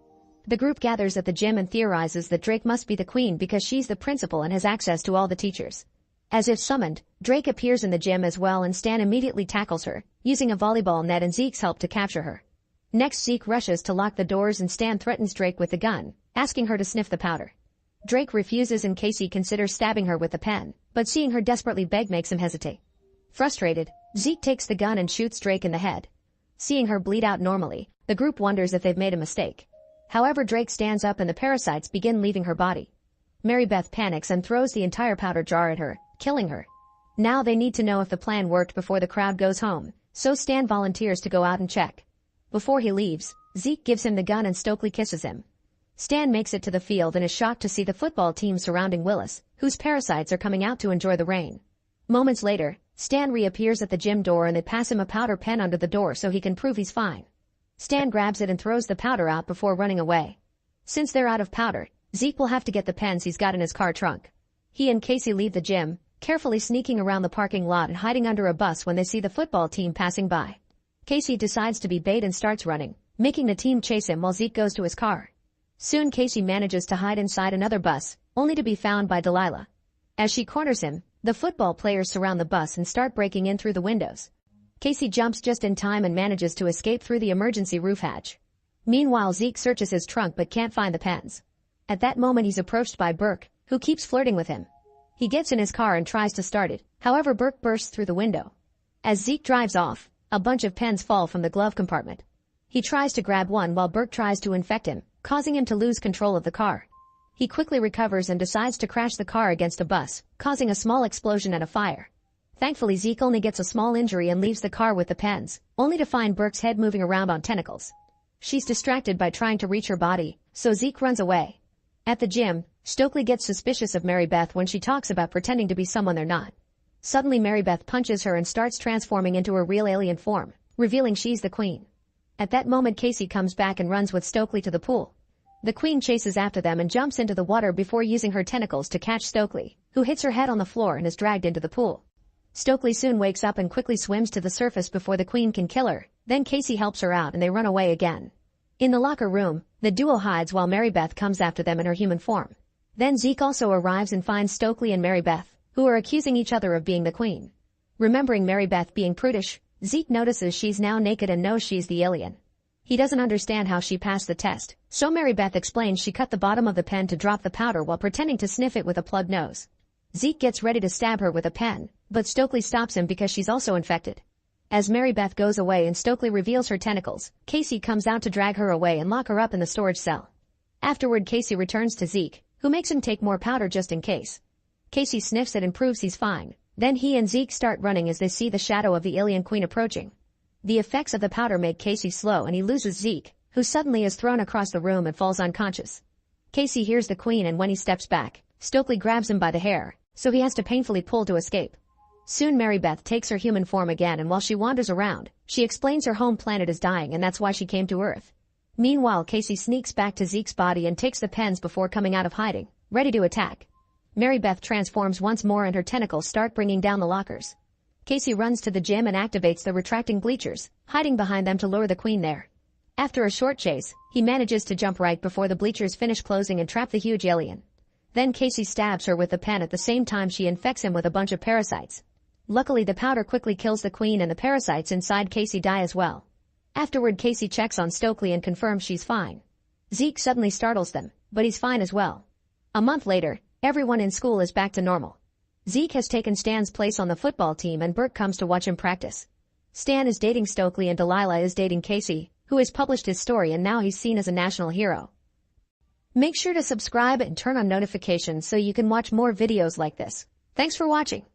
The group gathers at the gym and theorizes that Drake must be the queen because she's the principal and has access to all the teachers. As if summoned, Drake appears in the gym as well and Stan immediately tackles her, using a volleyball net and Zeke's help to capture her. Next Zeke rushes to lock the doors and Stan threatens Drake with the gun, asking her to sniff the powder. Drake refuses and Casey considers stabbing her with the pen, but seeing her desperately beg makes him hesitate. Frustrated, Zeke takes the gun and shoots Drake in the head. Seeing her bleed out normally, the group wonders if they've made a mistake. However, Drake stands up and the parasites begin leaving her body. Mary Beth panics and throws the entire powder jar at her, killing her. Now they need to know if the plan worked before the crowd goes home, so Stan volunteers to go out and check. Before he leaves, Zeke gives him the gun and Stokely kisses him. Stan makes it to the field and is shocked to see the football team surrounding Willis, whose parasites are coming out to enjoy the rain. Moments later, Stan reappears at the gym door and they pass him a powder pen under the door so he can prove he's fine. Stan grabs it and throws the powder out before running away. Since they're out of powder, Zeke will have to get the pens he's got in his car trunk. He and Casey leave the gym, carefully sneaking around the parking lot and hiding under a bus when they see the football team passing by. Casey decides to be bait and starts running, making the team chase him while Zeke goes to his car. Soon Casey manages to hide inside another bus, only to be found by Delilah. As she corners him, the football players surround the bus and start breaking in through the windows. Casey jumps just in time and manages to escape through the emergency roof hatch. Meanwhile, Zeke searches his trunk but can't find the pens. At that moment he's approached by Burke, who keeps flirting with him. He gets in his car and tries to start it, however Burke bursts through the window. As Zeke drives off, a bunch of pens fall from the glove compartment. He tries to grab one while Burke tries to infect him, causing him to lose control of the car. He quickly recovers and decides to crash the car against a bus, causing a small explosion and a fire. Thankfully Zeke only gets a small injury and leaves the car with the pens, only to find Burke's head moving around on tentacles. She's distracted by trying to reach her body, so Zeke runs away. At the gym, Stokely gets suspicious of Mary Beth when she talks about pretending to be someone they're not. Suddenly Marybeth punches her and starts transforming into her real alien form, revealing she's the queen. At that moment Casey comes back and runs with Stokely to the pool. The queen chases after them and jumps into the water before using her tentacles to catch Stokely, who hits her head on the floor and is dragged into the pool. Stokely soon wakes up and quickly swims to the surface before the queen can kill her. Then Casey helps her out and they run away again. In the locker room, the duo hides while Marybeth comes after them in her human form. Then Zeke also arrives and finds Stokely and Marybeth, who are accusing each other of being the queen. Remembering Marybeth being prudish, Zeke notices she's now naked and knows she's the alien. He doesn't understand how she passed the test, so Marybeth explains she cut the bottom of the pen to drop the powder while pretending to sniff it with a plugged nose. Zeke gets ready to stab her with a pen, but Stokely stops him because she's also infected. As Marybeth goes away and Stokely reveals her tentacles, Casey comes out to drag her away and lock her up in the storage cell. Afterward Casey returns to Zeke, who makes him take more powder just in case. Casey sniffs it and proves he's fine. Then he and Zeke start running as they see the shadow of the alien queen approaching. The effects of the powder make Casey slow and he loses Zeke, who suddenly is thrown across the room and falls unconscious. Casey hears the queen and when he steps back, Stokely grabs him by the hair, so he has to painfully pull to escape. Soon Marybeth takes her human form again and while she wanders around, she explains her home planet is dying and that's why she came to Earth. Meanwhile Casey sneaks back to Zeke's body and takes the pens before coming out of hiding, ready to attack. Marybeth transforms once more and her tentacles start bringing down the lockers. Casey runs to the gym and activates the retracting bleachers, hiding behind them to lure the queen there. After a short chase, he manages to jump right before the bleachers finish closing and trap the huge alien. Then Casey stabs her with the pen at the same time she infects him with a bunch of parasites. Luckily the powder quickly kills the queen and the parasites inside Casey die as well. Afterward Casey checks on Stokely and confirms she's fine. Zeke suddenly startles them, but he's fine as well. A month later, everyone in school is back to normal. Zeke has taken Stan's place on the football team and Bert comes to watch him practice. Stan is dating Stokely and Delilah is dating Casey, who has published his story and now he's seen as a national hero. Make sure to subscribe and turn on notifications so you can watch more videos like this. Thanks for watching.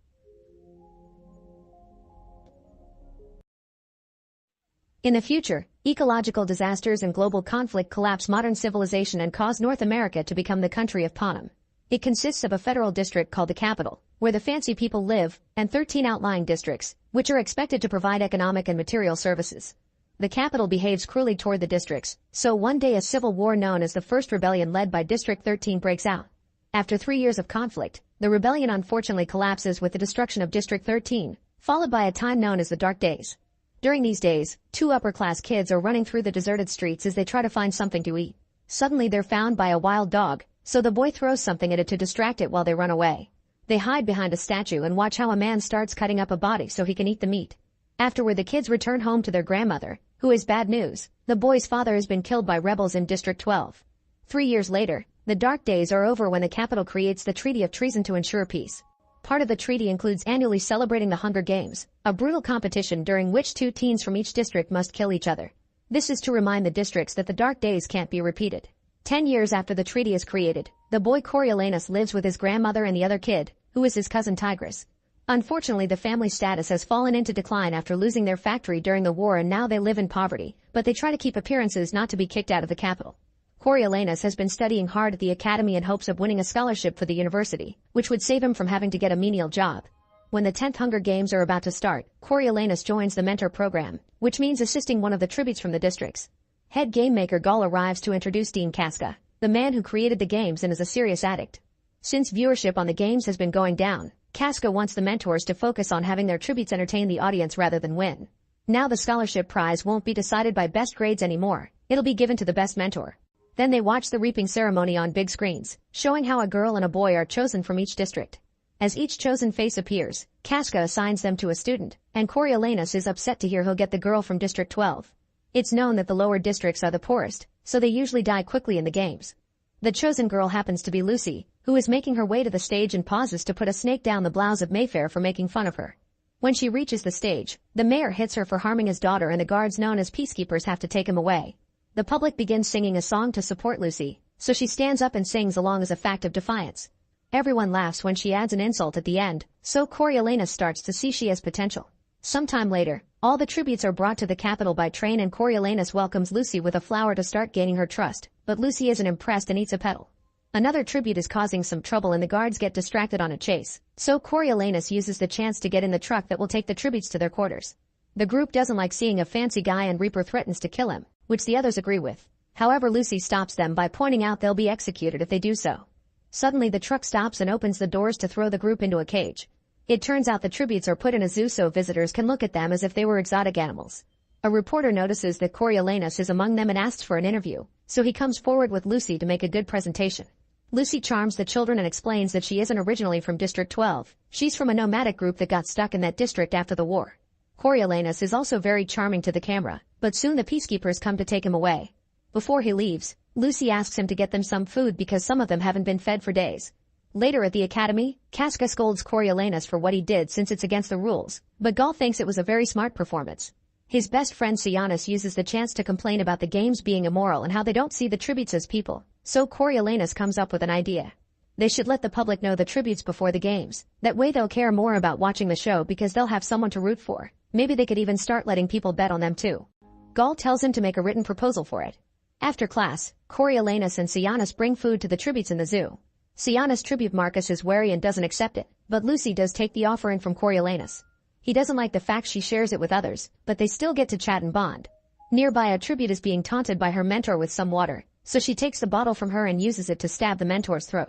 In the future, ecological disasters and global conflict collapse modern civilization and cause North America to become the country of Panem. It consists of a federal district called the capital, where the fancy people live, and 13 outlying districts, which are expected to provide economic and material services. The capital behaves cruelly toward the districts, so one day a civil war known as the First Rebellion led by District 13 breaks out. After 3 years of conflict, the rebellion unfortunately collapses with the destruction of District 13, followed by a time known as the Dark Days. During these days, 2 upper-class kids are running through the deserted streets as they try to find something to eat. Suddenly they're found by a wild dog, so the boy throws something at it to distract it while they run away. They hide behind a statue and watch how a man starts cutting up a body so he can eat the meat. Afterward the kids return home to their grandmother, who is bad news. The boy's father has been killed by rebels in District 12. 3 years later, the dark days are over when the capital creates the Treaty of Treason to ensure peace. Part of the treaty includes annually celebrating the Hunger Games, a brutal competition during which 2 teens from each district must kill each other. This is to remind the districts that the dark days can't be repeated. 10 years after the treaty is created, the boy Coriolanus lives with his grandmother and the other kid, who is his cousin Tigris. Unfortunately the family status has fallen into decline after losing their factory during the war and now they live in poverty, but they try to keep appearances not to be kicked out of the capital. Coriolanus has been studying hard at the academy in hopes of winning a scholarship for the university, which would save him from having to get a menial job. When the 10th Hunger Games are about to start, Coriolanus joins the mentor program, which means assisting one of the tributes from the districts. Head game maker Gaul arrives to introduce Dean Casca, the man who created the games and is a serious addict. Since viewership on the games has been going down, Casca wants the mentors to focus on having their tributes entertain the audience rather than win. Now the scholarship prize won't be decided by best grades anymore, it'll be given to the best mentor. Then they watch the reaping ceremony on big screens, showing how a girl and a boy are chosen from each district. As each chosen face appears, Casca assigns them to a student, and Coriolanus is upset to hear he'll get the girl from District 12. It's known that the lower districts are the poorest, so they usually die quickly in the games. The chosen girl happens to be Lucy, who is making her way to the stage and pauses to put a snake down the blouse of Mayfair for making fun of her. When she reaches the stage, the mayor hits her for harming his daughter and the guards known as peacekeepers have to take him away. The public begins singing a song to support Lucy, so she stands up and sings along as a fact of defiance. Everyone laughs when she adds an insult at the end, so Coriolanus starts to see she has potential. Sometime later, all the tributes are brought to the capital by train and Coriolanus welcomes Lucy with a flower to start gaining her trust, but Lucy isn't impressed and eats a petal. Another tribute is causing some trouble and the guards get distracted on a chase, so Coriolanus uses the chance to get in the truck that will take the tributes to their quarters. The group doesn't like seeing a fancy guy and Reaper threatens to kill him, which the others agree with. However, Lucy stops them by pointing out they'll be executed if they do so. Suddenly the truck stops and opens the doors to throw the group into a cage. It turns out the tributes are put in a zoo so visitors can look at them as if they were exotic animals. A reporter notices that Coriolanus is among them and asks for an interview, so he comes forward with Lucy to make a good presentation. Lucy charms the children and explains that she isn't originally from District 12. She's from a nomadic group that got stuck in that district after the war. Coriolanus is also very charming to the camera, but soon the peacekeepers come to take him away. Before he leaves, Lucy asks him to get them some food because some of them haven't been fed for days. Later at the academy, Casca scolds Coriolanus for what he did since it's against the rules, but Gaul thinks it was a very smart performance. His best friend Sianus uses the chance to complain about the games being immoral and how they don't see the tributes as people, so Coriolanus comes up with an idea. They should let the public know the tributes before the games. That way they'll care more about watching the show because they'll have someone to root for. Maybe they could even start letting people bet on them too. Gaul tells him to make a written proposal for it. After class, Coriolanus and Sianus bring food to the tributes in the zoo. Sianus' tribute Marcus is wary and doesn't accept it, but Lucy does take the offering from Coriolanus. He doesn't like the fact she shares it with others, but they still get to chat and bond. Nearby, a tribute is being taunted by her mentor with some water, so she takes the bottle from her and uses it to stab the mentor's throat.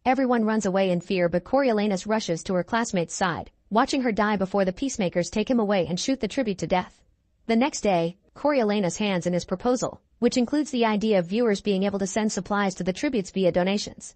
Everyone runs away in fear, but Coriolanus rushes to her classmate's side, watching her die before the peacemakers take him away and shoot the tribute to death. The next day, Coriolanus hands in his proposal, which includes the idea of viewers being able to send supplies to the tributes via donations.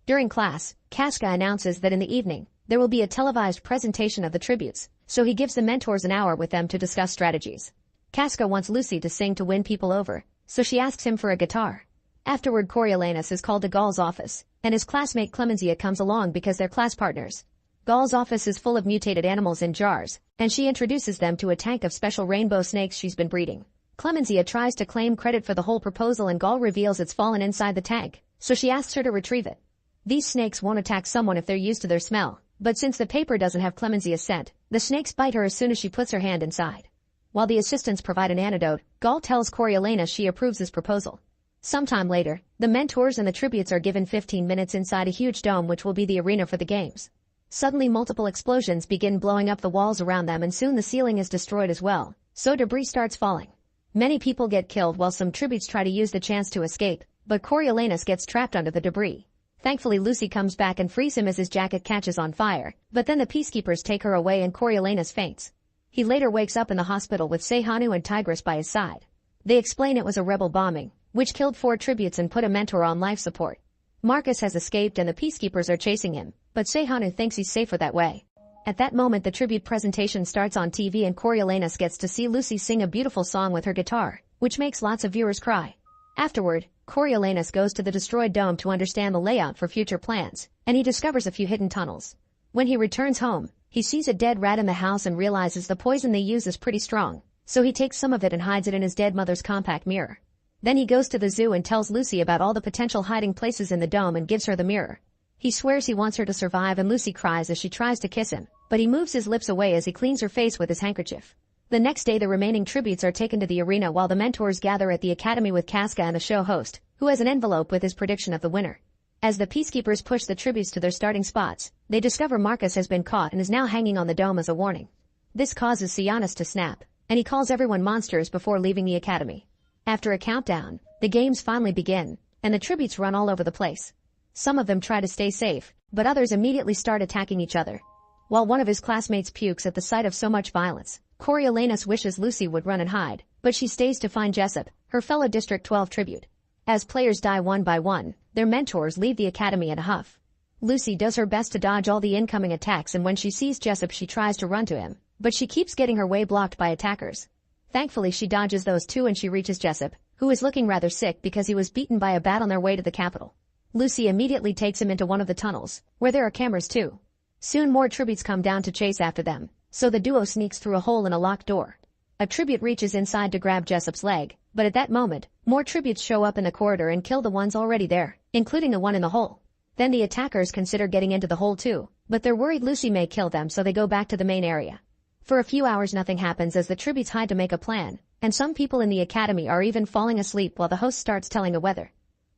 During class, Casca announces that in the evening, there will be a televised presentation of the tributes, so he gives the mentors an hour with them to discuss strategies. Casca wants Lucy to sing to win people over, so she asks him for a guitar. Afterward, Coriolanus is called to Gaul's office, and his classmate Clemencia comes along because they're class partners. Gaul's office is full of mutated animals in jars, and she introduces them to a tank of special rainbow snakes she's been breeding. Clemencia tries to claim credit for the whole proposal and Gaul reveals it's fallen inside the tank, so she asks her to retrieve it. These snakes won't attack someone if they're used to their smell, but since the paper doesn't have Clemencia's scent, the snakes bite her as soon as she puts her hand inside. While the assistants provide an antidote, Gaul tells Coriolanus she approves his proposal. Sometime later, the mentors and the tributes are given 15 minutes inside a huge dome which will be the arena for the games. Suddenly multiple explosions begin blowing up the walls around them and soon the ceiling is destroyed as well, so debris starts falling. Many people get killed while some tributes try to use the chance to escape, but Coriolanus gets trapped under the debris. Thankfully Lucy comes back and frees him as his jacket catches on fire, but then the peacekeepers take her away and Coriolanus faints. He later wakes up in the hospital with Sehanu and Tigris by his side. They explain it was a rebel bombing, which killed 4 tributes and put a mentor on life support. Marcus has escaped and the peacekeepers are chasing him, but Sehanu thinks he's safer that way. At that moment the tribute presentation starts on TV and Coriolanus gets to see Lucy sing a beautiful song with her guitar, which makes lots of viewers cry. Afterward, Coriolanus goes to the destroyed dome to understand the layout for future plans, and he discovers a few hidden tunnels. When he returns home, he sees a dead rat in the house and realizes the poison they use is pretty strong, so he takes some of it and hides it in his dead mother's compact mirror. Then he goes to the zoo and tells Lucy about all the potential hiding places in the dome and gives her the mirror. He swears he wants her to survive and Lucy cries as she tries to kiss him, but he moves his lips away as he cleans her face with his handkerchief. The next day the remaining tributes are taken to the arena while the mentors gather at the academy with Casca and the show host, who has an envelope with his prediction of the winner. As the peacekeepers push the tributes to their starting spots, they discover Marcus has been caught and is now hanging on the dome as a warning. This causes Sianus to snap, and he calls everyone monsters before leaving the academy. After a countdown, the games finally begin, and the tributes run all over the place. Some of them try to stay safe, but others immediately start attacking each other. While one of his classmates pukes at the sight of so much violence, Coriolanus wishes Lucy would run and hide, but she stays to find Jessup, her fellow District 12 tribute. As players die one by one, their mentors leave the academy in a huff. Lucy does her best to dodge all the incoming attacks and when she sees Jessup she tries to run to him, but she keeps getting her way blocked by attackers. Thankfully she dodges those too and she reaches Jessup, who is looking rather sick because he was beaten by a bat on their way to the capital. Lucy immediately takes him into one of the tunnels, where there are cameras too. Soon more tributes come down to chase after them, so the duo sneaks through a hole in a locked door. A tribute reaches inside to grab Jessup's leg, but at that moment, more tributes show up in the corridor and kill the ones already there, including the one in the hole. Then the attackers consider getting into the hole too, but they're worried Lucy may kill them so they go back to the main area. For a few hours nothing happens as the tributes hide to make a plan, and some people in the academy are even falling asleep while the host starts telling the weather.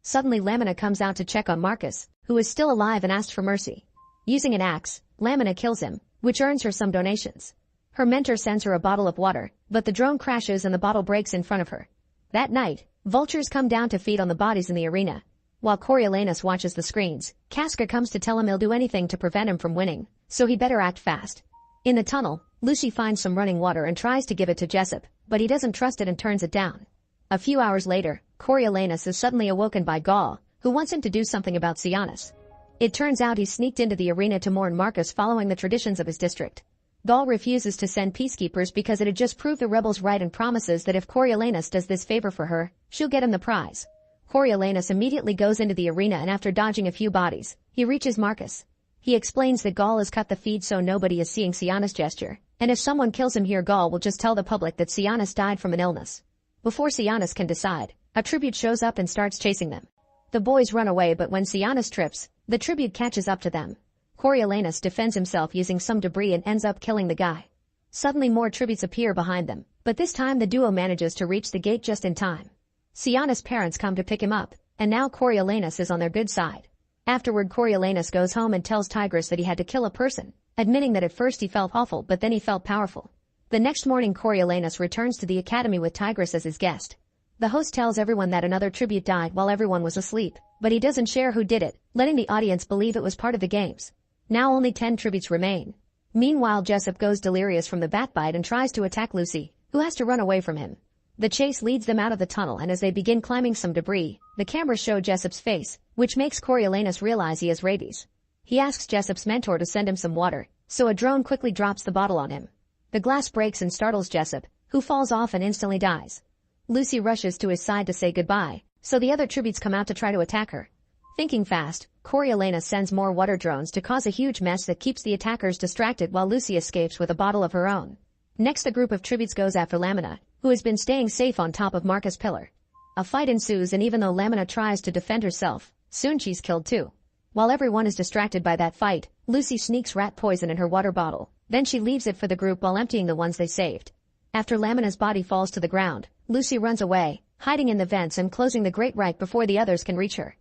Suddenly Lamina comes out to check on Marcus, who is still alive and asks for mercy. Using an axe, Lamina kills him, which earns her some donations. Her mentor sends her a bottle of water, but the drone crashes and the bottle breaks in front of her. That night, vultures come down to feed on the bodies in the arena. While Coriolanus watches the screens, Casca comes to tell him he'll do anything to prevent him from winning, so he better act fast. In the tunnel, Lucy finds some running water and tries to give it to Jessup, but he doesn't trust it and turns it down. A few hours later, Coriolanus is suddenly awoken by Gaul, who wants him to do something about Sianis. It turns out he sneaked into the arena to mourn Marcus following the traditions of his district. Gaul refuses to send peacekeepers because it had just proved the rebels right and promises that if Coriolanus does this favor for her, she'll get him the prize. Coriolanus immediately goes into the arena and after dodging a few bodies, he reaches Marcus. He explains that Gaul has cut the feed so nobody is seeing Sianis' gesture, and if someone kills him here Gaul will just tell the public that Sianis died from an illness. Before Sianis can decide, a tribute shows up and starts chasing them. The boys run away but when Sianis trips, the tribute catches up to them. Coriolanus defends himself using some debris and ends up killing the guy. Suddenly more tributes appear behind them, but this time the duo manages to reach the gate just in time. Sianis' parents come to pick him up, and now Coriolanus is on their good side. Afterward Coriolanus goes home and tells Tigris that he had to kill a person, admitting that at first he felt awful but then he felt powerful. The next morning Coriolanus returns to the academy with Tigris as his guest. The host tells everyone that another tribute died while everyone was asleep, but he doesn't share who did it, letting the audience believe it was part of the games. Now only 10 tributes remain. Meanwhile Jessup goes delirious from the bat bite and tries to attack Lucy, who has to run away from him. The chase leads them out of the tunnel and as they begin climbing some debris, the cameras show Jessup's face, which makes Coriolanus realize he has rabies. He asks Jessup's mentor to send him some water, so a drone quickly drops the bottle on him. The glass breaks and startles Jessup, who falls off and instantly dies. Lucy rushes to his side to say goodbye, so the other tributes come out to try to attack her. Thinking fast, Coriolanus sends more water drones to cause a huge mess that keeps the attackers distracted while Lucy escapes with a bottle of her own. Next the group of tributes goes after Lamina, who has been staying safe on top of Marcus' pillar. A fight ensues and even though Lamina tries to defend herself, soon she's killed too. While everyone is distracted by that fight, Lucy sneaks rat poison in her water bottle, then she leaves it for the group while emptying the ones they saved. After Lamina's body falls to the ground, Lucy runs away, hiding in the vents and closing the grate right before the others can reach her.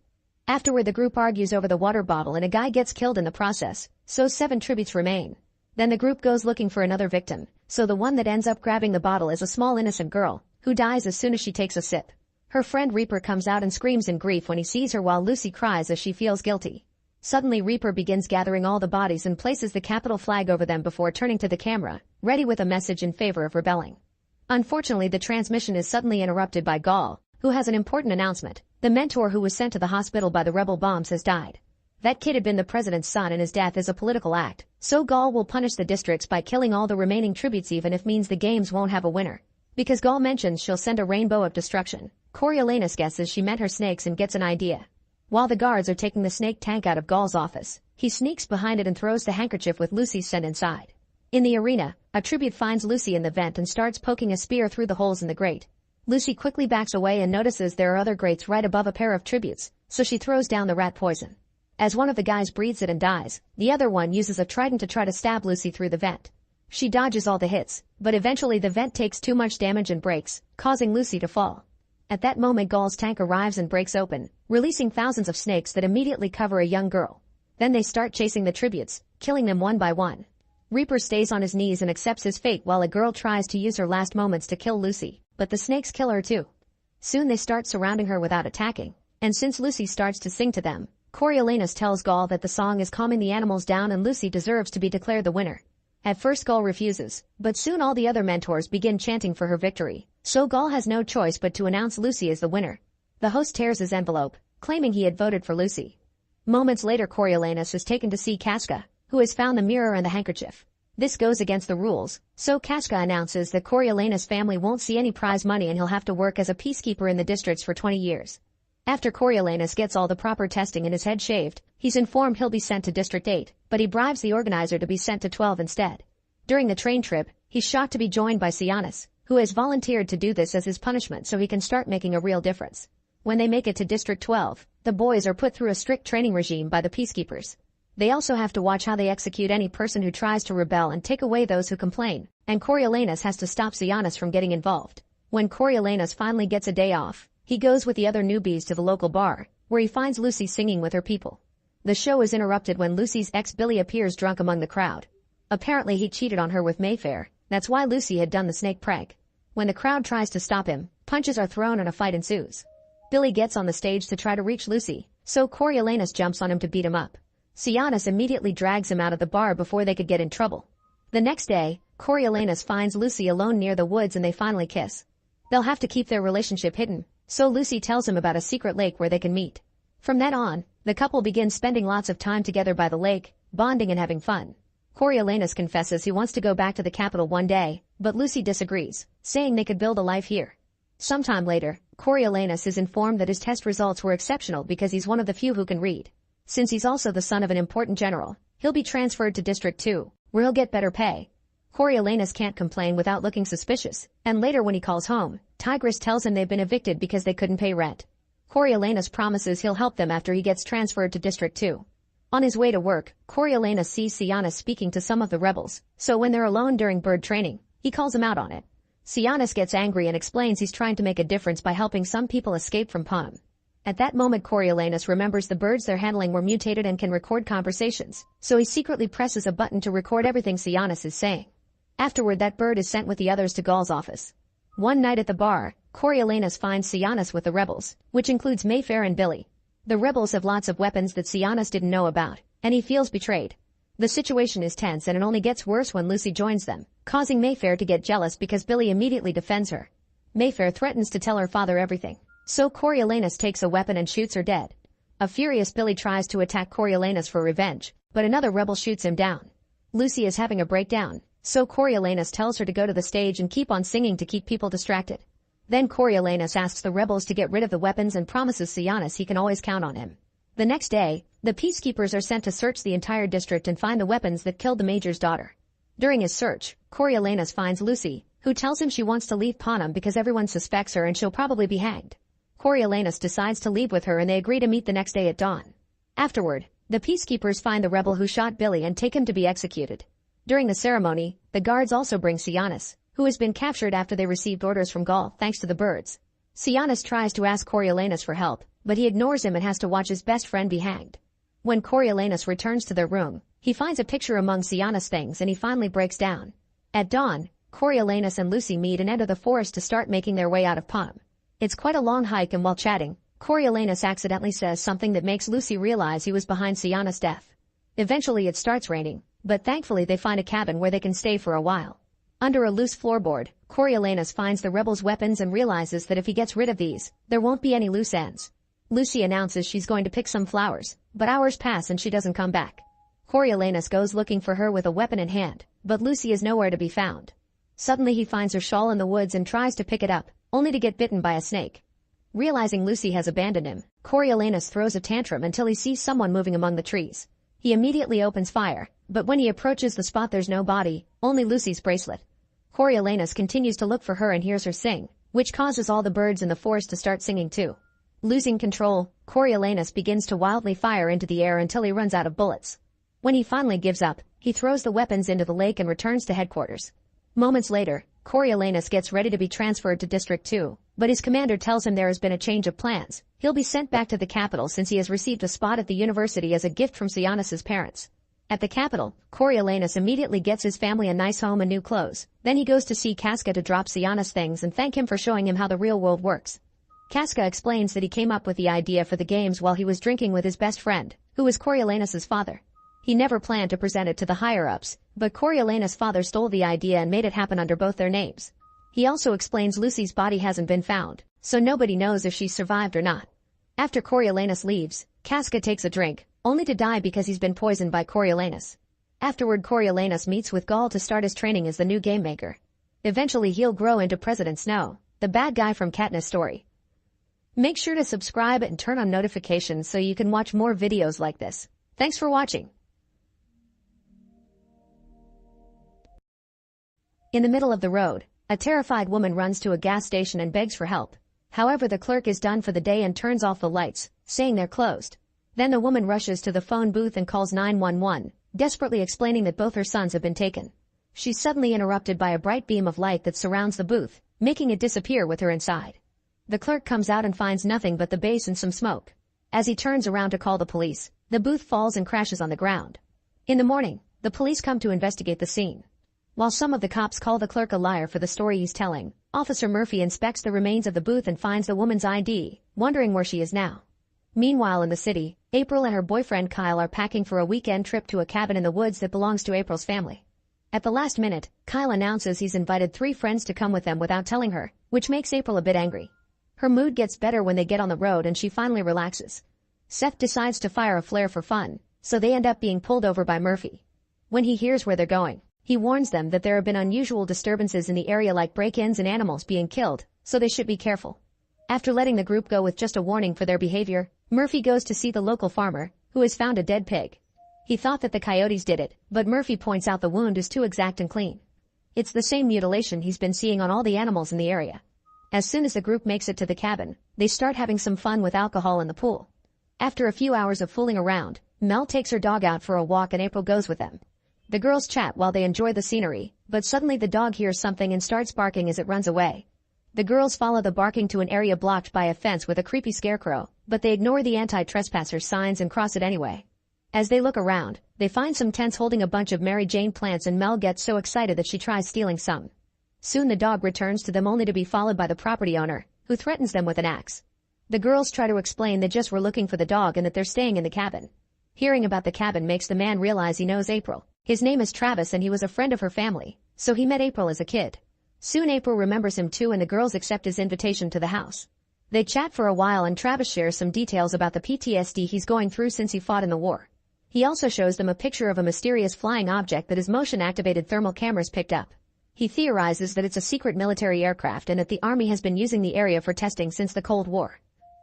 Afterward the group argues over the water bottle and a guy gets killed in the process, so 7 tributes remain. Then the group goes looking for another victim, so the one that ends up grabbing the bottle is a small innocent girl, who dies as soon as she takes a sip. Her friend Reaper comes out and screams in grief when he sees her while Lucy cries as she feels guilty. Suddenly Reaper begins gathering all the bodies and places the capital flag over them before turning to the camera, ready with a message in favor of rebelling. Unfortunately the transmission is suddenly interrupted by Gaul, who has an important announcement. The mentor who was sent to the hospital by the rebel bombs has died. That kid had been the president's son and his death is a political act, so Gaul will punish the districts by killing all the remaining tributes even if means the games won't have a winner. Because Gaul mentions she'll send a rainbow of destruction, Coriolanus guesses she meant her snakes and gets an idea. While the guards are taking the snake tank out of Gaul's office, he sneaks behind it and throws the handkerchief with Lucy's scent inside. In the arena, a tribute finds Lucy in the vent and starts poking a spear through the holes in the grate. Lucy quickly backs away and notices there are other grates right above a pair of tributes, so she throws down the rat poison. As one of the guys breathes it and dies, the other one uses a trident to try to stab Lucy through the vent. She dodges all the hits, but eventually the vent takes too much damage and breaks, causing Lucy to fall. At that moment Gaul's tank arrives and breaks open, releasing thousands of snakes that immediately cover a young girl. Then they start chasing the tributes, killing them one by one. Reaper stays on his knees and accepts his fate while a girl tries to use her last moments to kill Lucy, but the snakes kill her too. Soon they start surrounding her without attacking, and since Lucy starts to sing to them, Coriolanus tells Gaul that the song is calming the animals down and Lucy deserves to be declared the winner. At first Gaul refuses, but soon all the other mentors begin chanting for her victory, so Gaul has no choice but to announce Lucy as the winner. The host tears his envelope, claiming he had voted for Lucy. Moments later Coriolanus is taken to see Casca, who has found the mirror and the handkerchief. This goes against the rules, so Casca announces that Coriolanus' family won't see any prize money and he'll have to work as a peacekeeper in the districts for 20 years. After Coriolanus gets all the proper testing and his head shaved, he's informed he'll be sent to District 8, but he bribes the organizer to be sent to 12 instead. During the train trip, he's shocked to be joined by Sianis, who has volunteered to do this as his punishment so he can start making a real difference. When they make it to District 12, the boys are put through a strict training regime by the peacekeepers. They also have to watch how they execute any person who tries to rebel and take away those who complain, and Coriolanus has to stop Sianis from getting involved. When Coriolanus finally gets a day off, he goes with the other newbies to the local bar, where he finds Lucy singing with her people. The show is interrupted when Lucy's ex Billy appears drunk among the crowd. Apparently he cheated on her with Mayfair, that's why Lucy had done the snake prank. When the crowd tries to stop him, punches are thrown and a fight ensues. Billy gets on the stage to try to reach Lucy, so Coriolanus jumps on him to beat him up. Cianis immediately drags him out of the bar before they could get in trouble. The next day, Coriolanus finds Lucy alone near the woods and they finally kiss. They'll have to keep their relationship hidden, so Lucy tells him about a secret lake where they can meet. From then on, the couple begins spending lots of time together by the lake, bonding and having fun. Coriolanus confesses he wants to go back to the capital one day, but Lucy disagrees, saying they could build a life here. Sometime later, Coriolanus is informed that his test results were exceptional because he's one of the few who can read. Since he's also the son of an important general, he'll be transferred to District 2, where he'll get better pay. Coriolanus can't complain without looking suspicious, and later when he calls home, Tigris tells him they've been evicted because they couldn't pay rent. Coriolanus promises he'll help them after he gets transferred to District 2. On his way to work, Coriolanus sees Cianis speaking to some of the rebels, so when they're alone during bird training, he calls him out on it. Cianis gets angry and explains he's trying to make a difference by helping some people escape from Panem. At that moment Coriolanus remembers the birds they're handling were mutated and can record conversations, so he secretly presses a button to record everything Cianis is saying. Afterward that bird is sent with the others to Gaul's office. One night at the bar, Coriolanus finds Cianis with the rebels, which includes Mayfair and Billy. The rebels have lots of weapons that Cianis didn't know about, and he feels betrayed. The situation is tense and it only gets worse when Lucy joins them, causing Mayfair to get jealous because Billy immediately defends her. Mayfair threatens to tell her father everything, so Coriolanus takes a weapon and shoots her dead. A furious Billy tries to attack Coriolanus for revenge, but another rebel shoots him down. Lucy is having a breakdown, so Coriolanus tells her to go to the stage and keep on singing to keep people distracted. Then Coriolanus asks the rebels to get rid of the weapons and promises Cianis he can always count on him. The next day, the peacekeepers are sent to search the entire district and find the weapons that killed the major's daughter. During his search, Coriolanus finds Lucy, who tells him she wants to leave Panem because everyone suspects her and she'll probably be hanged. Coriolanus decides to leave with her and they agree to meet the next day at dawn. Afterward, the peacekeepers find the rebel who shot Billy and take him to be executed. During the ceremony, the guards also bring Cianis, who has been captured after they received orders from Gaul thanks to the birds. Cianis tries to ask Coriolanus for help, but he ignores him and has to watch his best friend be hanged. When Coriolanus returns to their room, he finds a picture among Cianis' things and he finally breaks down. At dawn, Coriolanus and Lucy meet and enter the forest to start making their way out of Panem. It's quite a long hike and while chatting, Coriolanus accidentally says something that makes Lucy realize he was behind Cianis' death. Eventually it starts raining, but thankfully they find a cabin where they can stay for a while. Under a loose floorboard, Coriolanus finds the rebels' weapons and realizes that if he gets rid of these, there won't be any loose ends. Lucy announces she's going to pick some flowers, but hours pass and she doesn't come back. Coriolanus goes looking for her with a weapon in hand, but Lucy is nowhere to be found. Suddenly he finds her shawl in the woods and tries to pick it up, only to get bitten by a snake. Realizing Lucy has abandoned him, Coriolanus throws a tantrum until he sees someone moving among the trees. He immediately opens fire, but when he approaches the spot there's no body, only Lucy's bracelet. Coriolanus continues to look for her and hears her sing, which causes all the birds in the forest to start singing too. Losing control, Coriolanus begins to wildly fire into the air until he runs out of bullets. When he finally gives up, he throws the weapons into the lake and returns to headquarters. Moments later, Coriolanus gets ready to be transferred to District 2, but his commander tells him there has been a change of plans. He'll be sent back to the capital since he has received a spot at the university as a gift from Cianis' parents. At the capital, Coriolanus immediately gets his family a nice home and new clothes. Then he goes to see Casca to drop Cianis' things and thank him for showing him how the real world works. Casca explains that he came up with the idea for the games while he was drinking with his best friend, who was Coriolanus' father. He never planned to present it to the higher-ups, but Coriolanus' father stole the idea and made it happen under both their names. He also explains Lucy's body hasn't been found, so nobody knows if she survived or not. After Coriolanus leaves, Casca takes a drink, only to die because he's been poisoned by Coriolanus. Afterward Coriolanus meets with Gaul to start his training as the new game maker. Eventually he'll grow into President Snow, the bad guy from Katniss story. Make sure to subscribe and turn on notifications so you can watch more videos like this. Thanks for watching. In the middle of the road, a terrified woman runs to a gas station and begs for help. However, the clerk is done for the day and turns off the lights, saying they're closed. Then the woman rushes to the phone booth and calls 911, desperately explaining that both her sons have been taken. She's suddenly interrupted by a bright beam of light that surrounds the booth, making it disappear with her inside. The clerk comes out and finds nothing but the base and some smoke. As he turns around to call the police, the booth falls and crashes on the ground. In the morning, the police come to investigate the scene. While some of the cops call the clerk a liar for the story he's telling, Officer Murphy inspects the remains of the booth and finds the woman's ID, wondering where she is now. Meanwhile in the city, April and her boyfriend Kyle are packing for a weekend trip to a cabin in the woods that belongs to April's family. At the last minute, Kyle announces he's invited 3 friends to come with them without telling her, which makes April a bit angry. Her mood gets better when they get on the road and she finally relaxes. Seth decides to fire a flare for fun, so they end up being pulled over by Murphy. When he hears where they're going, he warns them that there have been unusual disturbances in the area like break-ins and animals being killed, so they should be careful. After letting the group go with just a warning for their behavior, Murphy goes to see the local farmer, who has found a dead pig. He thought that the coyotes did it, but Murphy points out the wound is too exact and clean. It's the same mutilation he's been seeing on all the animals in the area. As soon as the group makes it to the cabin, they start having some fun with alcohol in the pool. After a few hours of fooling around, Mel takes her dog out for a walk and April goes with them. The girls chat while they enjoy the scenery, but suddenly the dog hears something and starts barking as it runs away. The girls follow the barking to an area blocked by a fence with a creepy scarecrow, but they ignore the anti-trespasser signs and cross it anyway. As they look around, they find some tents holding a bunch of Mary Jane plants and Mel gets so excited that she tries stealing some. Soon the dog returns to them only to be followed by the property owner, who threatens them with an axe. The girls try to explain they just were looking for the dog and that they're staying in the cabin. Hearing about the cabin makes the man realize he knows April. His name is Travis and he was a friend of her family, so he met April as a kid. Soon April remembers him too and the girls accept his invitation to the house. They chat for a while and Travis shares some details about the PTSD he's going through since he fought in the war. He also shows them a picture of a mysterious flying object that his motion-activated thermal cameras picked up. He theorizes that it's a secret military aircraft and that the army has been using the area for testing since the Cold War.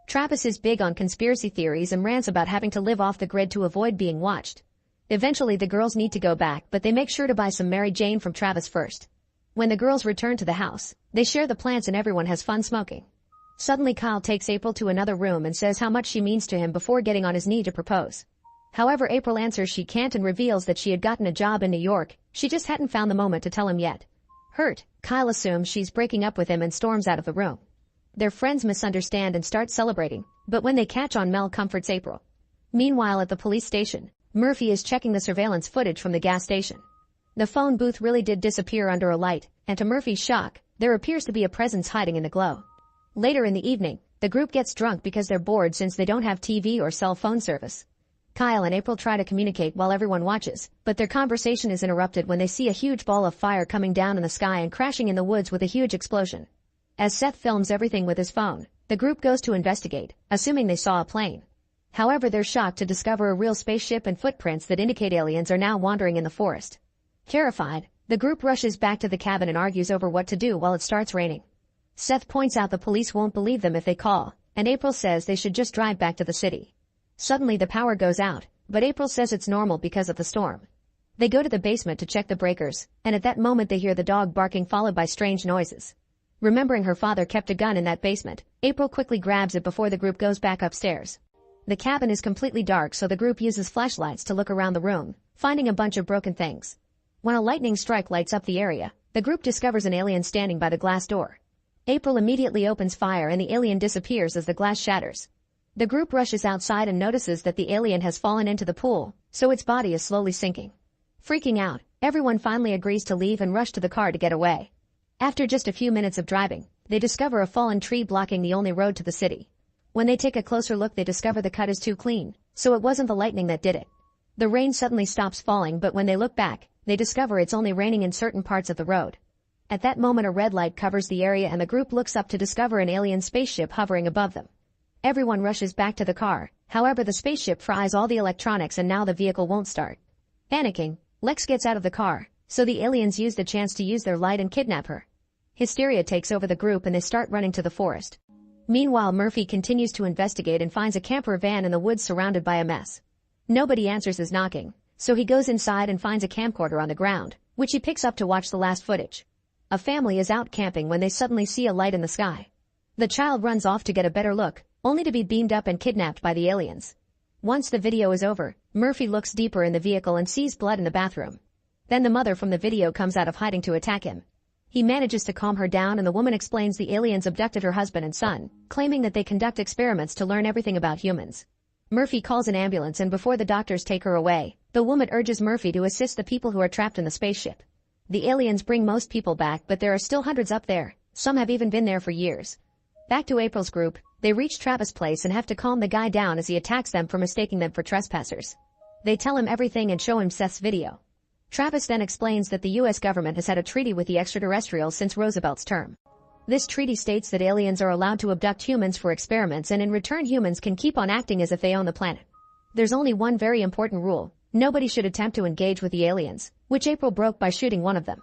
Travis is big on conspiracy theories and rants about having to live off the grid to avoid being watched. Eventually the girls need to go back, but they make sure to buy some Mary Jane from Travis first. When the girls return to the house, they share the plants and everyone has fun smoking. Suddenly Kyle takes April to another room and says how much she means to him before getting on his knee to propose. However, April answers she can't and reveals that she had gotten a job in New York, she just hadn't found the moment to tell him yet. Hurt, Kyle assumes she's breaking up with him and storms out of the room. Their friends misunderstand and start celebrating, but when they catch on, Mel comforts April. Meanwhile at the police station, Murphy is checking the surveillance footage from the gas station. The phone booth really did disappear under a light, and to Murphy's shock, there appears to be a presence hiding in the glow. Later in the evening, the group gets drunk because they're bored since they don't have TV or cell phone service. Kyle and April try to communicate while everyone watches, but their conversation is interrupted when they see a huge ball of fire coming down in the sky and crashing in the woods with a huge explosion. As Seth films everything with his phone, the group goes to investigate, assuming they saw a plane. However, they're shocked to discover a real spaceship and footprints that indicate aliens are now wandering in the forest. Terrified, the group rushes back to the cabin and argues over what to do while it starts raining. Seth points out the police won't believe them if they call, and April says they should just drive back to the city. Suddenly the power goes out, but April says it's normal because of the storm. They go to the basement to check the breakers, and at that moment they hear the dog barking followed by strange noises. Remembering her father kept a gun in that basement, April quickly grabs it before the group goes back upstairs. The cabin is completely dark, so the group uses flashlights to look around the room, finding a bunch of broken things. When a lightning strike lights up the area, the group discovers an alien standing by the glass door. April immediately opens fire and the alien disappears as the glass shatters. The group rushes outside and notices that the alien has fallen into the pool, so its body is slowly sinking. Freaking out, everyone finally agrees to leave and rush to the car to get away. After just a few minutes of driving, they discover a fallen tree blocking the only road to the city. When they take a closer look, they discover the cut is too clean, so it wasn't the lightning that did it. The rain suddenly stops falling, but when they look back, they discover it's only raining in certain parts of the road. At that moment a red light covers the area and the group looks up to discover an alien spaceship hovering above them. Everyone rushes back to the car, however the spaceship fries all the electronics and now the vehicle won't start. Panicking, Lex gets out of the car, so the aliens use the chance to use their light and kidnap her. Hysteria takes over the group and they start running to the forest. Meanwhile Murphy continues to investigate and finds a camper van in the woods surrounded by a mess. Nobody answers his knocking, so he goes inside and finds a camcorder on the ground, which he picks up to watch the last footage. A family is out camping when they suddenly see a light in the sky. The child runs off to get a better look, only to be beamed up and kidnapped by the aliens. Once the video is over, Murphy looks deeper in the vehicle and sees blood in the bathroom. Then the mother from the video comes out of hiding to attack him. He manages to calm her down and the woman explains the aliens abducted her husband and son, claiming that they conduct experiments to learn everything about humans. Murphy calls an ambulance and before the doctors take her away, the woman urges Murphy to assist the people who are trapped in the spaceship. The aliens bring most people back but there are still hundreds up there, some have even been there for years. Back to April's group, they reach Travis' place and have to calm the guy down as he attacks them for mistaking them for trespassers. They tell him everything and show him Seth's video. Travis then explains that the US government has had a treaty with the extraterrestrials since Roosevelt's term. This treaty states that aliens are allowed to abduct humans for experiments and in return humans can keep on acting as if they own the planet. There's only one very important rule: nobody should attempt to engage with the aliens, which April broke by shooting one of them.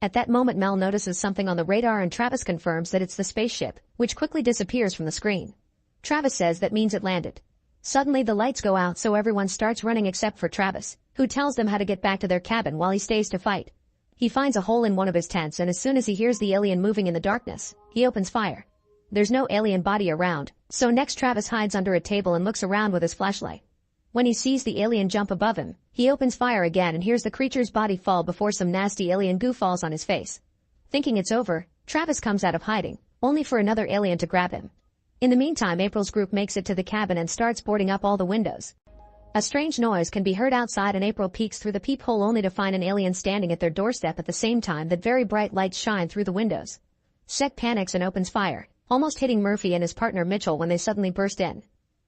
At that moment Mel notices something on the radar and Travis confirms that it's the spaceship, which quickly disappears from the screen. Travis says that means it landed. Suddenly the lights go out so everyone starts running except for Travis, who tells them how to get back to their cabin while he stays to fight. He finds a hole in one of his tents and as soon as he hears the alien moving in the darkness, he opens fire. There's no alien body around, so next Travis hides under a table and looks around with his flashlight. When he sees the alien jump above him, he opens fire again and hears the creature's body fall before some nasty alien goo falls on his face. Thinking it's over, Travis comes out of hiding, only for another alien to grab him. In the meantime, April's group makes it to the cabin and starts boarding up all the windows. A strange noise can be heard outside and April peeks through the peephole only to find an alien standing at their doorstep at the same time that very bright lights shine through the windows. Seth panics and opens fire, almost hitting Murphy and his partner Mitchell when they suddenly burst in.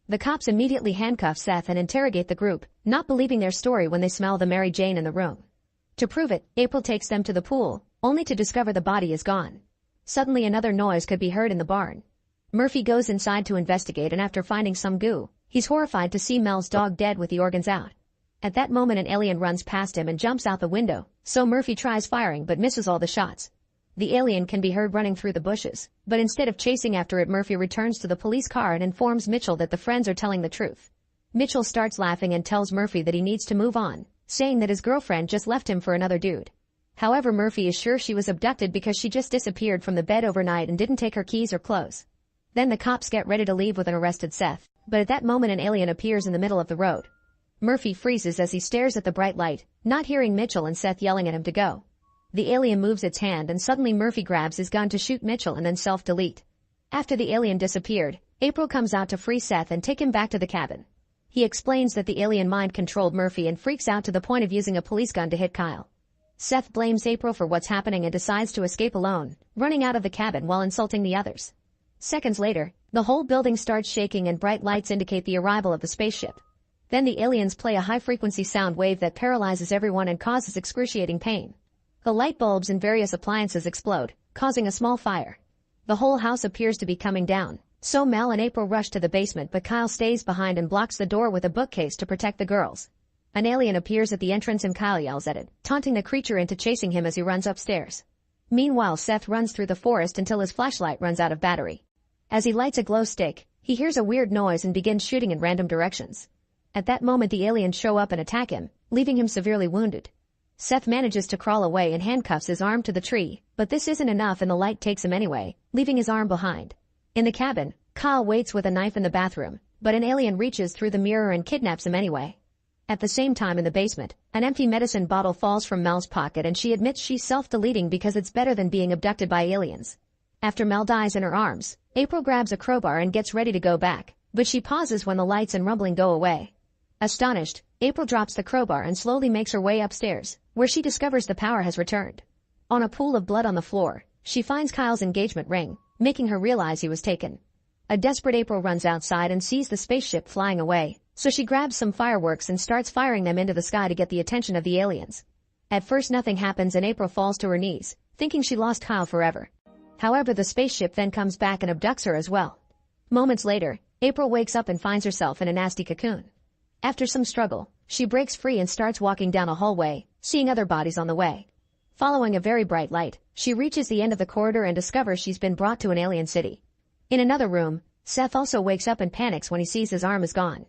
The cops immediately handcuff Seth and interrogate the group, not believing their story when they smell the Mary Jane in the room. To prove it, April takes them to the pool, only to discover the body is gone. Suddenly another noise could be heard in the barn. Murphy goes inside to investigate and after finding some goo, he's horrified to see Mel's dog dead with the organs out. At that moment an alien runs past him and jumps out the window, so Murphy tries firing but misses all the shots. The alien can be heard running through the bushes, but instead of chasing after it Murphy returns to the police car and informs Mitchell that the friends are telling the truth. Mitchell starts laughing and tells Murphy that he needs to move on, saying that his girlfriend just left him for another dude. However, Murphy is sure she was abducted because she just disappeared from the bed overnight and didn't take her keys or clothes. Then the cops get ready to leave with an arrested Seth, but at that moment an alien appears in the middle of the road. Murphy freezes as he stares at the bright light, not hearing Mitchell and Seth yelling at him to go. The alien moves its hand and suddenly Murphy grabs his gun to shoot Mitchell and then self-delete. After the alien disappeared, April comes out to free Seth and take him back to the cabin. He explains that the alien mind-controlled Murphy and freaks out to the point of using a police gun to hit Kyle. Seth blames April for what's happening and decides to escape alone, running out of the cabin while insulting the others. Seconds later, the whole building starts shaking and bright lights indicate the arrival of the spaceship. Then the aliens play a high-frequency sound wave that paralyzes everyone and causes excruciating pain. The light bulbs and various appliances explode, causing a small fire. The whole house appears to be coming down, so Mel and April rush to the basement but Kyle stays behind and blocks the door with a bookcase to protect the girls. An alien appears at the entrance and Kyle yells at it, taunting the creature into chasing him as he runs upstairs. Meanwhile, Seth runs through the forest until his flashlight runs out of battery. As he lights a glow stick, he hears a weird noise and begins shooting in random directions. At that moment the aliens show up and attack him, leaving him severely wounded. Seth manages to crawl away and handcuffs his arm to the tree, but this isn't enough and the light takes him anyway, leaving his arm behind. In the cabin, Kyle waits with a knife in the bathroom, but an alien reaches through the mirror and kidnaps him anyway. At the same time in the basement, an empty medicine bottle falls from Mel's pocket and she admits she's self-deleting because it's better than being abducted by aliens. After Mel dies in her arms, April grabs a crowbar and gets ready to go back, but she pauses when the lights and rumbling go away. Astonished, April drops the crowbar and slowly makes her way upstairs, where she discovers the power has returned. On a pool of blood on the floor, she finds Kyle's engagement ring, making her realize he was taken. A desperate April runs outside and sees the spaceship flying away, so she grabs some fireworks and starts firing them into the sky to get the attention of the aliens. At first nothing happens and April falls to her knees, thinking she lost Kyle forever. However, the spaceship then comes back and abducts her as well. Moments later, April wakes up and finds herself in a nasty cocoon. After some struggle, she breaks free and starts walking down a hallway, seeing other bodies on the way. Following a very bright light, she reaches the end of the corridor and discovers she's been brought to an alien city. In another room, Seth also wakes up and panics when he sees his arm is gone.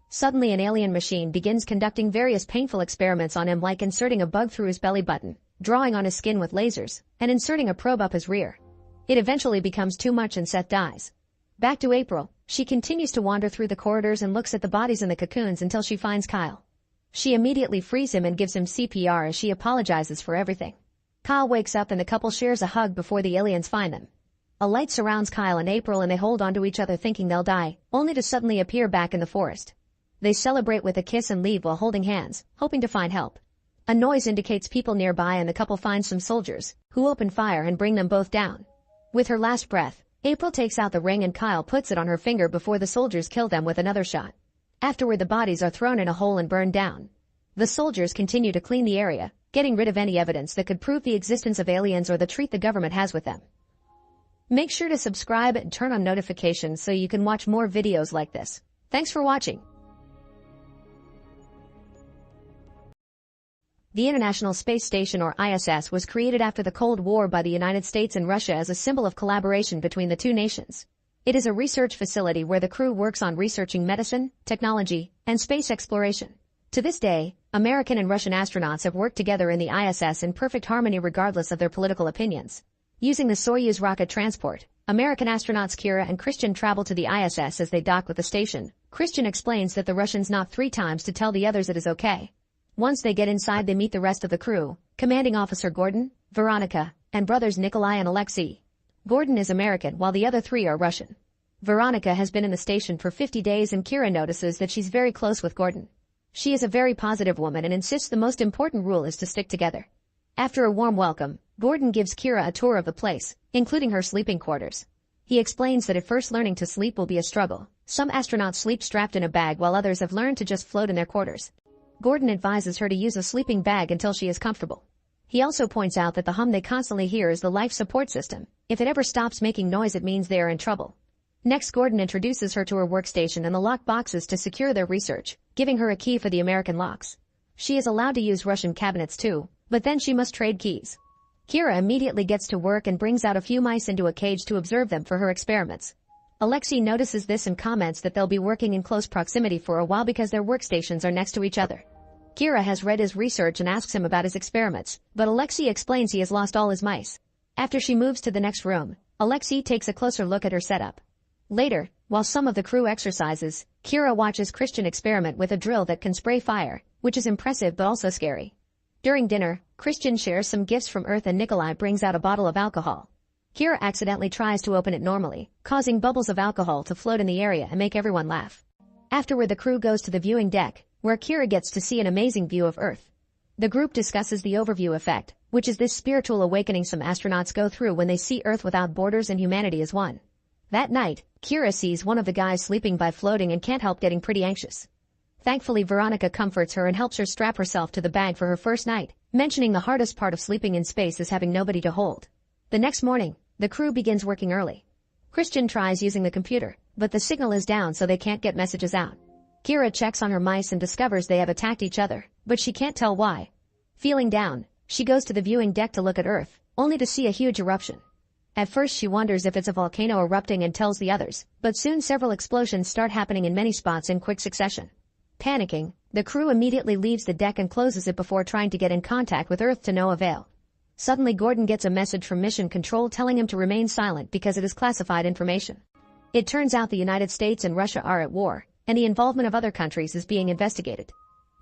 Suddenly an alien machine begins conducting various painful experiments on him, like inserting a bug through his belly button, drawing on his skin with lasers, and inserting a probe up his rear. It eventually becomes too much and Seth dies. Back to April, she continues to wander through the corridors and looks at the bodies in the cocoons until she finds Kyle. She immediately frees him and gives him CPR as she apologizes for everything. Kyle wakes up and the couple shares a hug before the aliens find them. A light surrounds Kyle and April and they hold onto each other thinking they'll die, only to suddenly appear back in the forest. They celebrate with a kiss and leave while holding hands, hoping to find help. A noise indicates people nearby and the couple finds some soldiers, who open fire and bring them both down. With her last breath, April takes out the ring and Kyle puts it on her finger before the soldiers kill them with another shot. Afterward, the bodies are thrown in a hole and burned down. The soldiers continue to clean the area, getting rid of any evidence that could prove the existence of aliens or the treat the government has with them. Make sure to subscribe and turn on notifications so you can watch more videos like this. Thanks for watching. The International Space Station, or ISS, was created after the Cold War by the United States and Russia as a symbol of collaboration between the two nations. It is a research facility where the crew works on researching medicine, technology, and space exploration. To this day, American and Russian astronauts have worked together in the ISS in perfect harmony regardless of their political opinions. Using the Soyuz rocket transport, American astronauts Kira and Christian travel to the ISS as they dock with the station. Christian explains that the Russians knock 3 times to tell the others it is okay. Once they get inside, they meet the rest of the crew, Commanding Officer Gordon, Veronica, and brothers Nikolai and Alexei. Gordon is American while the other 3 are Russian. Veronica has been in the station for 50 days and Kira notices that she's very close with Gordon. She is a very positive woman and insists the most important rule is to stick together. After a warm welcome, Gordon gives Kira a tour of the place, including her sleeping quarters. He explains that at first learning to sleep will be a struggle. Some astronauts sleep strapped in a bag while others have learned to just float in their quarters. Gordon advises her to use a sleeping bag until she is comfortable. He also points out that the hum they constantly hear is the life support system. If it ever stops making noise, it means they are in trouble. Next, Gordon introduces her to her workstation and the lock boxes to secure their research, giving her a key for the American locks. She is allowed to use Russian cabinets too, but then she must trade keys. Kira immediately gets to work and brings out a few mice into a cage to observe them for her experiments. Alexei notices this and comments that they'll be working in close proximity for a while because their workstations are next to each other. Kira has read his research and asks him about his experiments, but Alexei explains he has lost all his mice. After she moves to the next room, Alexei takes a closer look at her setup. Later, while some of the crew exercises, Kira watches Christian experiment with a drill that can spray fire, which is impressive but also scary. During dinner, Christian shares some gifts from Earth and Nikolai brings out a bottle of alcohol. Kira accidentally tries to open it normally, causing bubbles of alcohol to float in the area and make everyone laugh. Afterward, the crew goes to the viewing deck, where Kira gets to see an amazing view of Earth. The group discusses the overview effect, which is this spiritual awakening some astronauts go through when they see Earth without borders and humanity as one. That night, Kira sees one of the guys sleeping by floating and can't help getting pretty anxious. Thankfully, Veronica comforts her and helps her strap herself to the bag for her first night, mentioning the hardest part of sleeping in space is having nobody to hold. The next morning, the crew begins working early. Christian tries using the computer, but the signal is down so they can't get messages out. Kira checks on her mice and discovers they have attacked each other, but she can't tell why. Feeling down, she goes to the viewing deck to look at Earth, only to see a huge eruption. At first she wonders if it's a volcano erupting and tells the others, but soon several explosions start happening in many spots in quick succession. Panicking, the crew immediately leaves the deck and closes it before trying to get in contact with Earth to no avail. Suddenly, Gordon gets a message from Mission Control telling him to remain silent because it is classified information. It turns out the United States and Russia are at war, and the involvement of other countries is being investigated.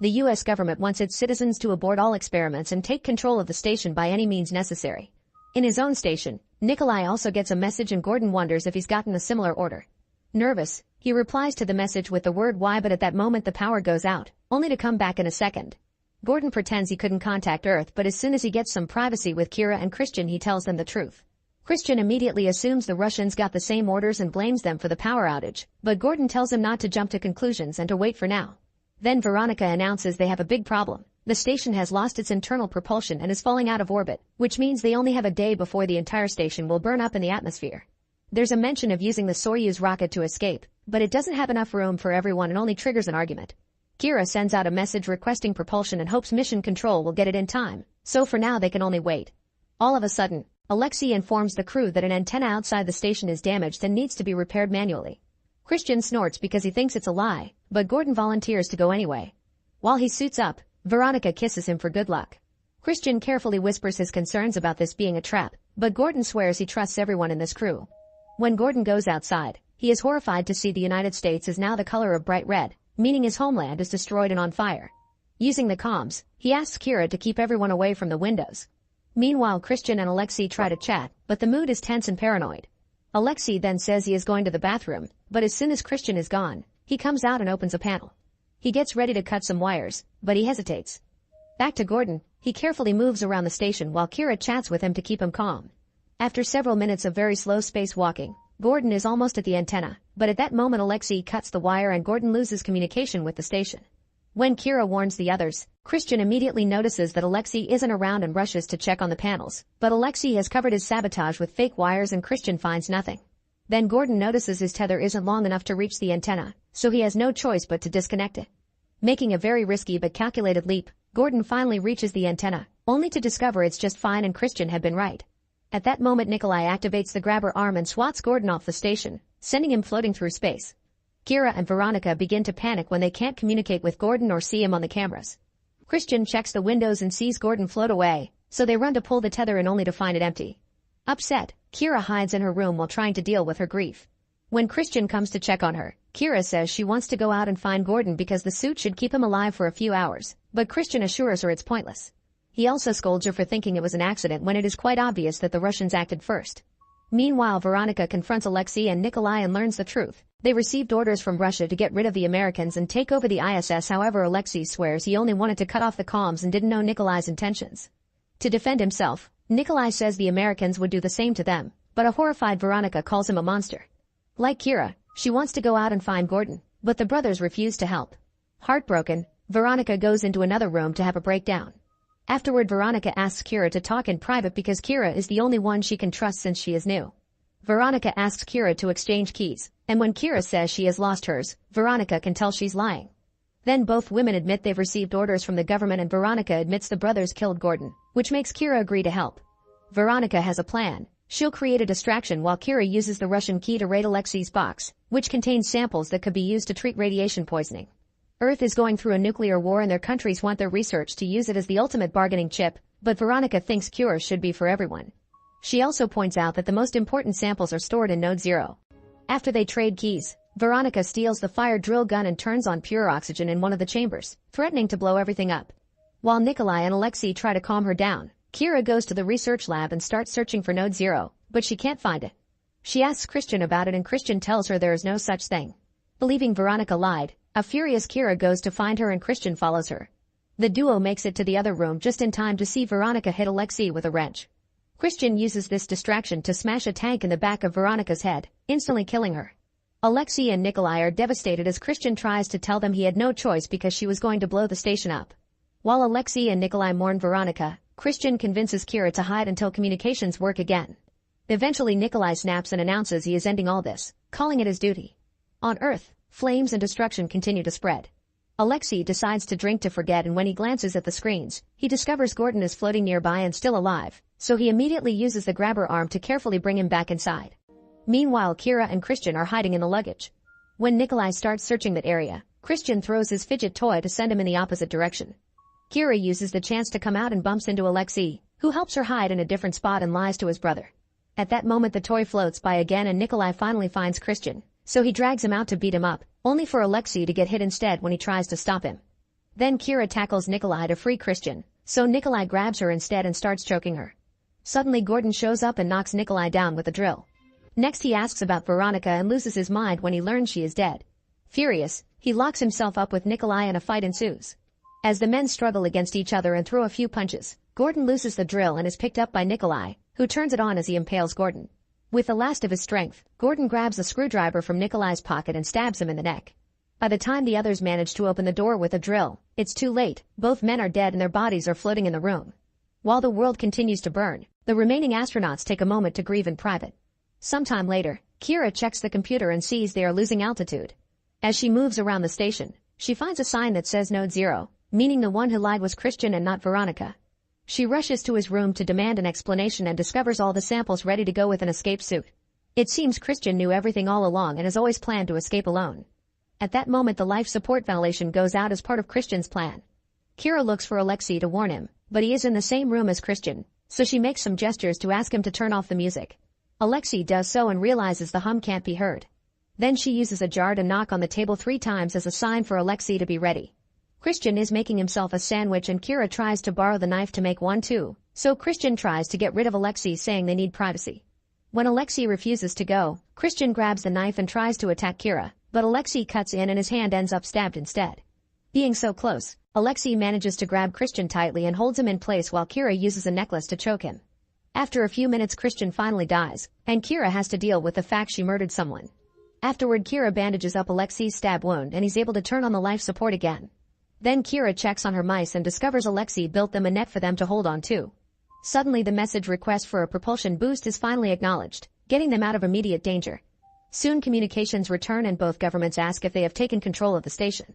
The U.S. government wants its citizens to abort all experiments and take control of the station by any means necessary. In his own station, Nikolai also gets a message and Gordon wonders if he's gotten a similar order. Nervous, he replies to the message with the word "why," but at that moment the power goes out, only to come back in a second. Gordon pretends he couldn't contact Earth, but as soon as he gets some privacy with Kira and Christian, he tells them the truth. Christian immediately assumes the Russians got the same orders and blames them for the power outage, but Gordon tells him not to jump to conclusions and to wait for now. Then Veronica announces they have a big problem. The station has lost its internal propulsion and is falling out of orbit, which means they only have a day before the entire station will burn up in the atmosphere. There's a mention of using the Soyuz rocket to escape, but it doesn't have enough room for everyone and only triggers an argument. Kira sends out a message requesting propulsion and hopes Mission Control will get it in time, so for now they can only wait. All of a sudden, Alexei informs the crew that an antenna outside the station is damaged and needs to be repaired manually. Christian snorts because he thinks it's a lie, but Gordon volunteers to go anyway. While he suits up, Veronica kisses him for good luck. Christian carefully whispers his concerns about this being a trap, but Gordon swears he trusts everyone in this crew. When Gordon goes outside, he is horrified to see the United States is now the color of bright red, meaning his homeland is destroyed and on fire. Using the comms, he asks Kira to keep everyone away from the windows. Meanwhile, Christian and Alexei try to chat, but the mood is tense and paranoid. Alexei then says he is going to the bathroom, but as soon as Christian is gone, he comes out and opens a panel. He gets ready to cut some wires, but he hesitates. Back to Gordon, he carefully moves around the station while Kira chats with him to keep him calm. After several minutes of very slow space walking, Gordon is almost at the antenna, but at that moment Alexei cuts the wire and Gordon loses communication with the station. When Kira warns the others, Christian immediately notices that Alexei isn't around and rushes to check on the panels, but Alexei has covered his sabotage with fake wires and Christian finds nothing. Then Gordon notices his tether isn't long enough to reach the antenna, so he has no choice but to disconnect it. Making a very risky but calculated leap, Gordon finally reaches the antenna, only to discover it's just fine and Christian had been right. At that moment Nikolai activates the grabber arm and swats Gordon off the station, sending him floating through space. Kira and Veronica begin to panic when they can't communicate with Gordon or see him on the cameras. Christian checks the windows and sees Gordon float away, so they run to pull the tether in only to find it empty. Upset, Kira hides in her room while trying to deal with her grief. When Christian comes to check on her, Kira says she wants to go out and find Gordon because the suit should keep him alive for a few hours, but Christian assures her it's pointless. He also scolds her for thinking it was an accident when it is quite obvious that the Russians acted first. Meanwhile, Veronica confronts Alexei and Nikolai and learns the truth. They received orders from Russia to get rid of the Americans and take over the ISS. However, Alexei swears he only wanted to cut off the comms and didn't know Nikolai's intentions. To defend himself, Nikolai says the Americans would do the same to them, but a horrified Veronica calls him a monster. Like Kira, she wants to go out and find Gordon, but the brothers refuse to help. Heartbroken, Veronica goes into another room to have a breakdown. Afterward, Veronica asks Kira to talk in private because Kira is the only one she can trust since she is new. Veronica asks Kira to exchange keys, and when Kira says she has lost hers, Veronica can tell she's lying. Then both women admit they've received orders from the government and Veronica admits the brothers killed Gordon, which makes Kira agree to help. Veronica has a plan. She'll create a distraction while Kira uses the Russian key to raid Alexei's box, which contains samples that could be used to treat radiation poisoning. Earth is going through a nuclear war and their countries want their research to use it as the ultimate bargaining chip, but Veronica thinks cures should be for everyone. She also points out that the most important samples are stored in Node 0. After they trade keys, Veronica steals the fire drill gun and turns on pure oxygen in one of the chambers, threatening to blow everything up. While Nikolai and Alexei try to calm her down, Kira goes to the research lab and starts searching for Node 0, but she can't find it. She asks Christian about it and Christian tells her there is no such thing. Believing Veronica lied, a furious Kira goes to find her and Christian follows her. The duo makes it to the other room just in time to see Veronica hit Alexei with a wrench. Christian uses this distraction to smash a tank in the back of Veronica's head, instantly killing her. Alexei and Nikolai are devastated as Christian tries to tell them he had no choice because she was going to blow the station up. While Alexei and Nikolai mourn Veronica, Christian convinces Kira to hide until communications work again. Eventually Nikolai snaps and announces he is ending all this, calling it his duty. On Earth, flames and destruction continue to spread. Alexei decides to drink to forget and when he glances at the screens, he discovers Gordon is floating nearby and still alive, so he immediately uses the grabber arm to carefully bring him back inside. Meanwhile, Kira and Christian are hiding in the luggage. When Nikolai starts searching that area, Christian throws his fidget toy to send him in the opposite direction. Kira uses the chance to come out and bumps into Alexei, who helps her hide in a different spot and lies to his brother. At that moment the toy floats by again and Nikolai finally finds Christian, so he drags him out to beat him up, only for Alexei to get hit instead when he tries to stop him. Then Kira tackles Nikolai to free Christian, so Nikolai grabs her instead and starts choking her. Suddenly Gordon shows up and knocks Nikolai down with a drill. Next he asks about Veronica and loses his mind when he learns she is dead. Furious, he locks himself up with Nikolai and a fight ensues. As the men struggle against each other and throw a few punches, Gordon loses the drill and is picked up by Nikolai, who turns it on as he impales Gordon. With the last of his strength, Gordon grabs a screwdriver from Nikolai's pocket and stabs him in the neck. By the time the others manage to open the door with a drill, it's too late, both men are dead and their bodies are floating in the room. While the world continues to burn, the remaining astronauts take a moment to grieve in private. Sometime later, Kira checks the computer and sees they are losing altitude. As she moves around the station, she finds a sign that says Node 0, meaning the one who lied was Christian and not Veronica. She rushes to his room to demand an explanation and discovers all the samples ready to go with an escape suit. It seems Christian knew everything all along and has always planned to escape alone. At that moment the life support ventilation goes out as part of Christian's plan. Kira looks for Alexei to warn him, but he is in the same room as Christian, so she makes some gestures to ask him to turn off the music. Alexei does so and realizes the hum can't be heard. Then she uses a jar to knock on the table 3 times as a sign for Alexei to be ready. Christian is making himself a sandwich and Kira tries to borrow the knife to make one too, so Christian tries to get rid of Alexei, saying they need privacy. When Alexei refuses to go, Christian grabs the knife and tries to attack Kira, but Alexei cuts in and his hand ends up stabbed instead. Being so close, Alexei manages to grab Christian tightly and holds him in place while Kira uses a necklace to choke him. After a few minutes, Christian finally dies, and Kira has to deal with the fact she murdered someone. Afterward, Kira bandages up Alexei's stab wound and he's able to turn on the life support again. Then Kira checks on her mice and discovers Alexei built them a net for them to hold on to. Suddenly the message request for a propulsion boost is finally acknowledged, getting them out of immediate danger. Soon communications return and both governments ask if they have taken control of the station.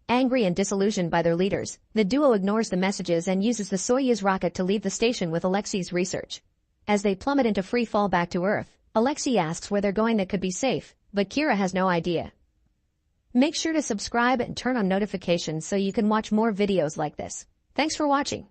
Angry and disillusioned by their leaders, the duo ignores the messages and uses the Soyuz rocket to leave the station with Alexei's research. As they plummet into free fall back to Earth, Alexei asks where they're going that could be safe, but Kira has no idea. Make sure to subscribe and turn on notifications so you can watch more videos like this. Thanks for watching.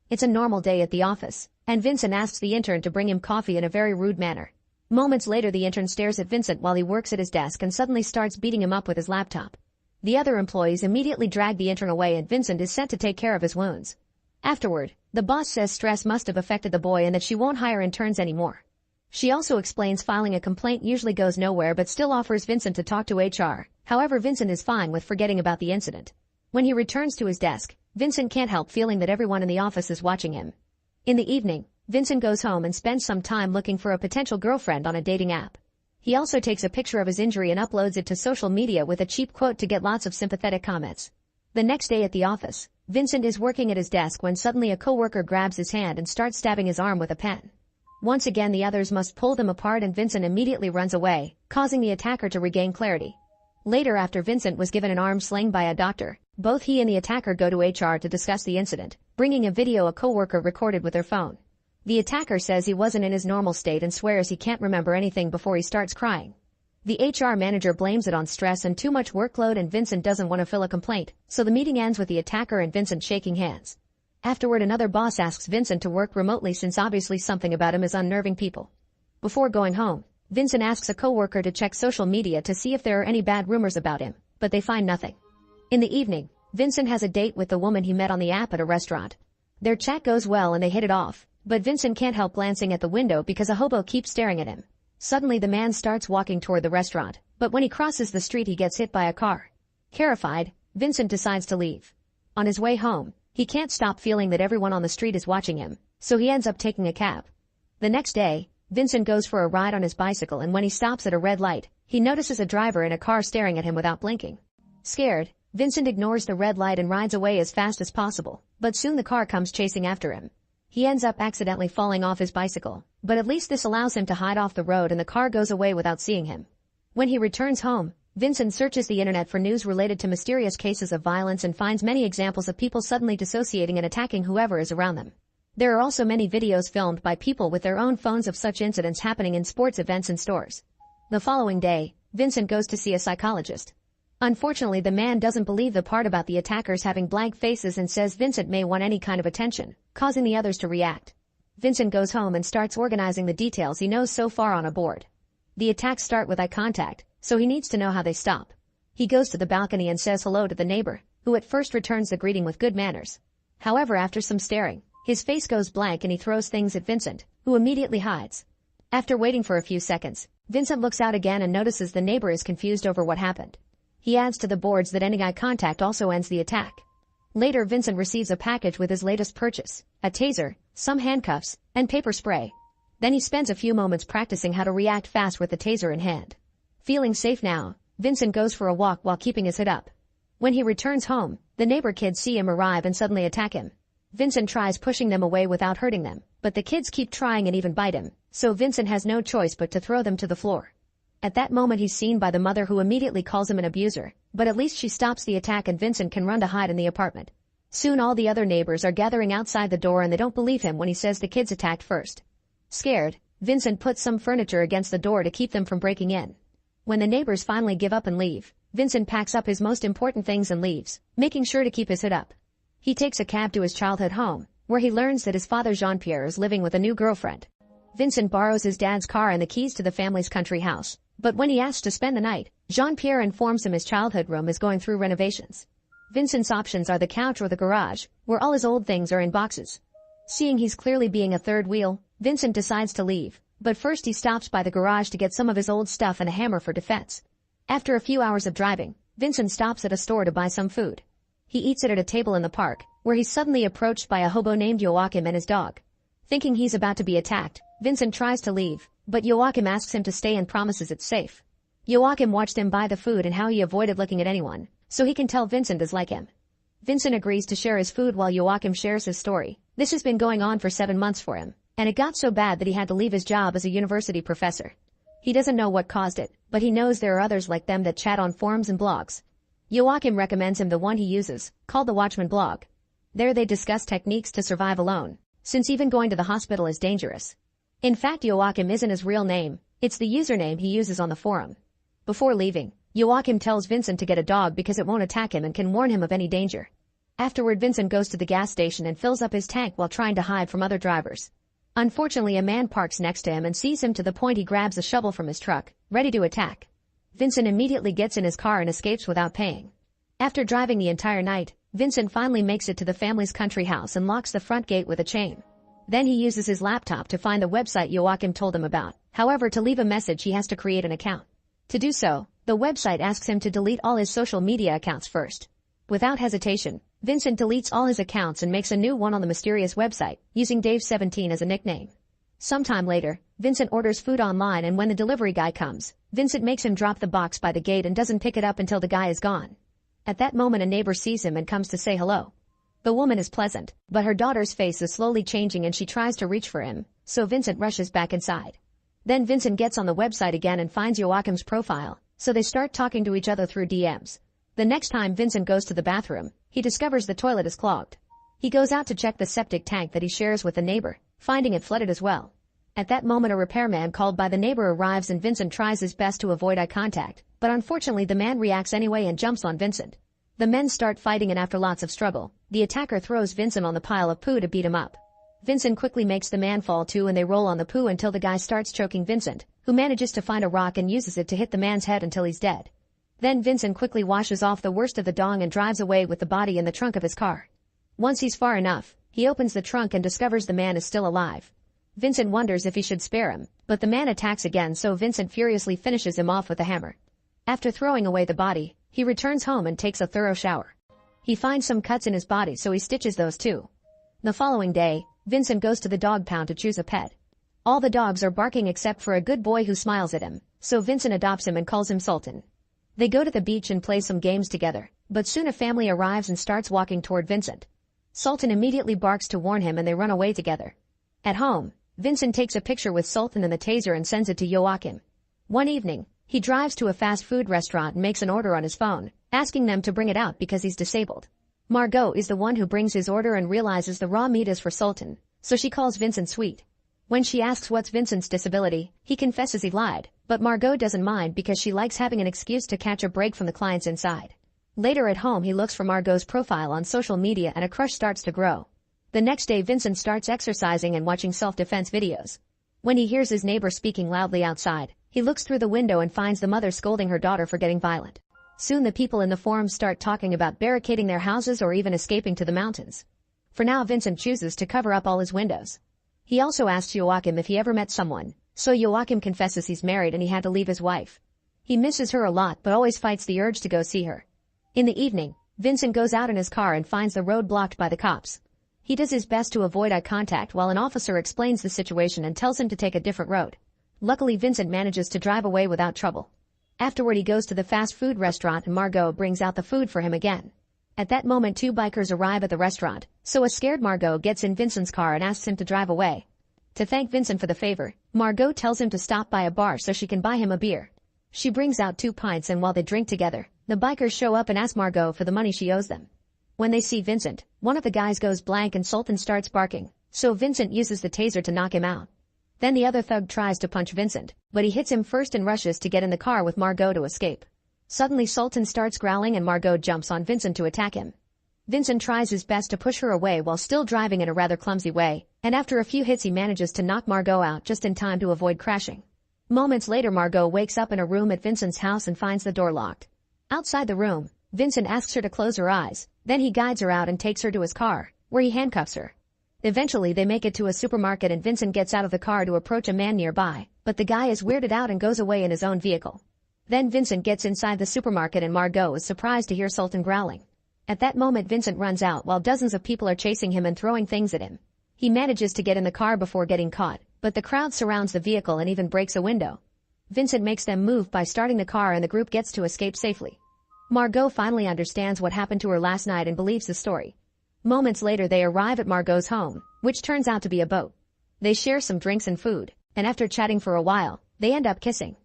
It's a normal day at the office, and Vincent asks the intern to bring him coffee in a very rude manner. Moments later, the intern stares at Vincent while he works at his desk and suddenly starts beating him up with his laptop. The other employees immediately drag the intern away and Vincent is sent to take care of his wounds. Afterward, the boss says stress must have affected the boy and that she won't hire interns anymore. She also explains filing a complaint usually goes nowhere but still offers Vincent to talk to HR. However, Vincent is fine with forgetting about the incident. When he returns to his desk, Vincent can't help feeling that everyone in the office is watching him. In the evening, Vincent goes home and spends some time looking for a potential girlfriend on a dating app. He also takes a picture of his injury and uploads it to social media with a cheap quote to get lots of sympathetic comments. The next day at the office, Vincent is working at his desk when suddenly a coworker grabs his hand and starts stabbing his arm with a pen. Once again, the others must pull them apart and Vincent immediately runs away, causing the attacker to regain clarity. Later, after Vincent was given an arm sling by a doctor, both he and the attacker go to HR to discuss the incident, bringing a video a coworker recorded with their phone. The attacker says he wasn't in his normal state and swears he can't remember anything before he starts crying. The HR manager blames it on stress and too much workload and Vincent doesn't want to fill a complaint, so the meeting ends with the attacker and Vincent shaking hands. Afterward, another boss asks Vincent to work remotely since obviously something about him is unnerving people. Before going home, Vincent asks a coworker to check social media to see if there are any bad rumors about him, but they find nothing. In the evening, Vincent has a date with the woman he met on the app at a restaurant. Their chat goes well and they hit it off, but Vincent can't help glancing at the window because a hobo keeps staring at him. Suddenly the man starts walking toward the restaurant, but when he crosses the street he gets hit by a car. Terrified, Vincent decides to leave. On his way home, he can't stop feeling that everyone on the street is watching him, so he ends up taking a cab. The next day, Vincent goes for a ride on his bicycle and when he stops at a red light, he notices a driver in a car staring at him without blinking. Scared, Vincent ignores the red light and rides away as fast as possible, but soon the car comes chasing after him. He ends up accidentally falling off his bicycle, but at least this allows him to hide off the road and the car goes away without seeing him. When he returns home, Vincent searches the internet for news related to mysterious cases of violence and finds many examples of people suddenly dissociating and attacking whoever is around them. There are also many videos filmed by people with their own phones of such incidents happening in sports events and stores. The following day, Vincent goes to see a psychologist. Unfortunately, the man doesn't believe the part about the attackers having blank faces and says Vincent may want any kind of attention, causing the others to react. Vincent goes home and starts organizing the details he knows so far on a board. The attacks start with eye contact, so he needs to know how they stop. He goes to the balcony and says hello to the neighbor, who at first returns the greeting with good manners. However, after some staring, his face goes blank and he throws things at Vincent, who immediately hides. After waiting for a few seconds, Vincent looks out again and notices the neighbor is confused over what happened. He adds to the boards that ending eye contact also ends the attack. Later, Vincent receives a package with his latest purchase, a taser, some handcuffs, and paper spray. Then he spends a few moments practicing how to react fast with the taser in hand. Feeling safe now, Vincent goes for a walk while keeping his hood up. When he returns home, the neighbor kids see him arrive and suddenly attack him. Vincent tries pushing them away without hurting them, but the kids keep trying and even bite him, so Vincent has no choice but to throw them to the floor. At that moment he's seen by the mother who immediately calls him an abuser, but at least she stops the attack and Vincent can run to hide in the apartment. Soon all the other neighbors are gathering outside the door and they don't believe him when he says the kids attacked first. Scared, Vincent puts some furniture against the door to keep them from breaking in. When the neighbors finally give up and leave, Vincent packs up his most important things and leaves, making sure to keep his hood up. He takes a cab to his childhood home, where he learns that his father Jean-Pierre is living with a new girlfriend. Vincent borrows his dad's car and the keys to the family's country house, but when he asks to spend the night, Jean-Pierre informs him his childhood room is going through renovations. Vincent's options are the couch or the garage, where all his old things are in boxes. Seeing he's clearly being a third wheel, Vincent decides to leave, but first he stops by the garage to get some of his old stuff and a hammer for defense. After a few hours of driving, Vincent stops at a store to buy some food. He eats it at a table in the park, where he's suddenly approached by a hobo named Joachim and his dog. Thinking he's about to be attacked, Vincent tries to leave, but Joachim asks him to stay and promises it's safe. Joachim watched him buy the food and how he avoided looking at anyone, so he can tell Vincent is like him. Vincent agrees to share his food while Joachim shares his story. This has been going on for 7 months for him, and it got so bad that he had to leave his job as a university professor. He doesn't know what caused it, but he knows there are others like them that chat on forums and blogs. Joachim recommends him the one he uses, called the Watchman blog. There they discuss techniques to survive alone, since even going to the hospital is dangerous. In fact, Joachim isn't his real name, it's the username he uses on the forum. Before leaving, Joachim tells Vincent to get a dog because it won't attack him and can warn him of any danger. Afterward, Vincent goes to the gas station and fills up his tank while trying to hide from other drivers. Unfortunately, a man parks next to him and sees him to the point he grabs a shovel from his truck, ready to attack. Vincent immediately gets in his car and escapes without paying. After driving the entire night, Vincent finally makes it to the family's country house and locks the front gate with a chain. Then he uses his laptop to find the website Joachim told him about. However, to leave a message he has to create an account. To do so, the website asks him to delete all his social media accounts first. Without hesitation, Vincent deletes all his accounts and makes a new one on the mysterious website, using Dave17 as a nickname. Sometime later, Vincent orders food online, and when the delivery guy comes, Vincent makes him drop the box by the gate and doesn't pick it up until the guy is gone. At that moment, a neighbor sees him and comes to say hello. The woman is pleasant, but her daughter's face is slowly changing and she tries to reach for him, so Vincent rushes back inside. Then Vincent gets on the website again and finds Joachim's profile, so they start talking to each other through DMs. The next time Vincent goes to the bathroom, he discovers the toilet is clogged. He goes out to check the septic tank that he shares with a neighbor, finding it flooded as well. At that moment, a repairman called by the neighbor arrives and Vincent tries his best to avoid eye contact, but unfortunately the man reacts anyway and jumps on Vincent. The men start fighting, and after lots of struggle, the attacker throws Vincent on the pile of poo to beat him up. Vincent quickly makes the man fall too, and they roll on the poo until the guy starts choking Vincent, who manages to find a rock and uses it to hit the man's head until he's dead. Then Vincent quickly washes off the worst of the dong and drives away with the body in the trunk of his car. Once he's far enough, he opens the trunk and discovers the man is still alive. Vincent wonders if he should spare him, but the man attacks again, so Vincent furiously finishes him off with a hammer. After throwing away the body, he returns home and takes a thorough shower. He finds some cuts in his body, so he stitches those too. The following day, Vincent goes to the dog pound to choose a pet. All the dogs are barking except for a good boy who smiles at him, so Vincent adopts him and calls him Sultan. They go to the beach and play some games together, but soon a family arrives and starts walking toward Vincent. Sultan immediately barks to warn him and they run away together. At home, Vincent takes a picture with Sultan and the taser and sends it to Joachim. One evening, he drives to a fast food restaurant and makes an order on his phone, asking them to bring it out because he's disabled. Margot is the one who brings his order and realizes the raw meat is for Sultan, so she calls Vincent sweet. When she asks what's Vincent's disability, he confesses he lied, but Margot doesn't mind because she likes having an excuse to catch a break from the clients inside. Later at home, he looks for Margot's profile on social media and a crush starts to grow. The next day, Vincent starts exercising and watching self-defense videos. When he hears his neighbor speaking loudly outside, he looks through the window and finds the mother scolding her daughter for getting violent. Soon the people in the forum start talking about barricading their houses or even escaping to the mountains. For now, Vincent chooses to cover up all his windows. He also asks Joachim if he ever met someone, so Joachim confesses he's married and he had to leave his wife. He misses her a lot but always fights the urge to go see her. In the evening, Vincent goes out in his car and finds the road blocked by the cops. He does his best to avoid eye contact while an officer explains the situation and tells him to take a different road. Luckily, Vincent manages to drive away without trouble. Afterward, he goes to the fast food restaurant and Margot brings out the food for him again. At that moment, two bikers arrive at the restaurant, so a scared Margot gets in Vincent's car and asks him to drive away. To thank Vincent for the favor, Margot tells him to stop by a bar so she can buy him a beer. She brings out 2 pints and while they drink together, the bikers show up and ask Margot for the money she owes them. When they see Vincent, one of the guys goes blank and Sultan starts barking, so Vincent uses the taser to knock him out. Then the other thug tries to punch Vincent, but he hits him first and rushes to get in the car with Margot to escape. Suddenly Sultan starts growling and Margot jumps on Vincent to attack him. Vincent tries his best to push her away while still driving in a rather clumsy way, and after a few hits he manages to knock Margot out just in time to avoid crashing. Moments later, Margot wakes up in a room at Vincent's house and finds the door locked. Outside the room, Vincent asks her to close her eyes, then he guides her out and takes her to his car, where he handcuffs her. Eventually they make it to a supermarket and Vincent gets out of the car to approach a man nearby, but the guy is weirded out and goes away in his own vehicle. Then Vincent gets inside the supermarket and Margot is surprised to hear Sultan growling. At that moment Vincent runs out while dozens of people are chasing him and throwing things at him. He manages to get in the car before getting caught, but the crowd surrounds the vehicle and even breaks a window. Vincent makes them move by starting the car and the group gets to escape safely. Margot finally understands what happened to her last night and believes the story. Moments later they arrive at Margot's home, which turns out to be a boat. They share some drinks and food, and after chatting for a while, they end up kissing.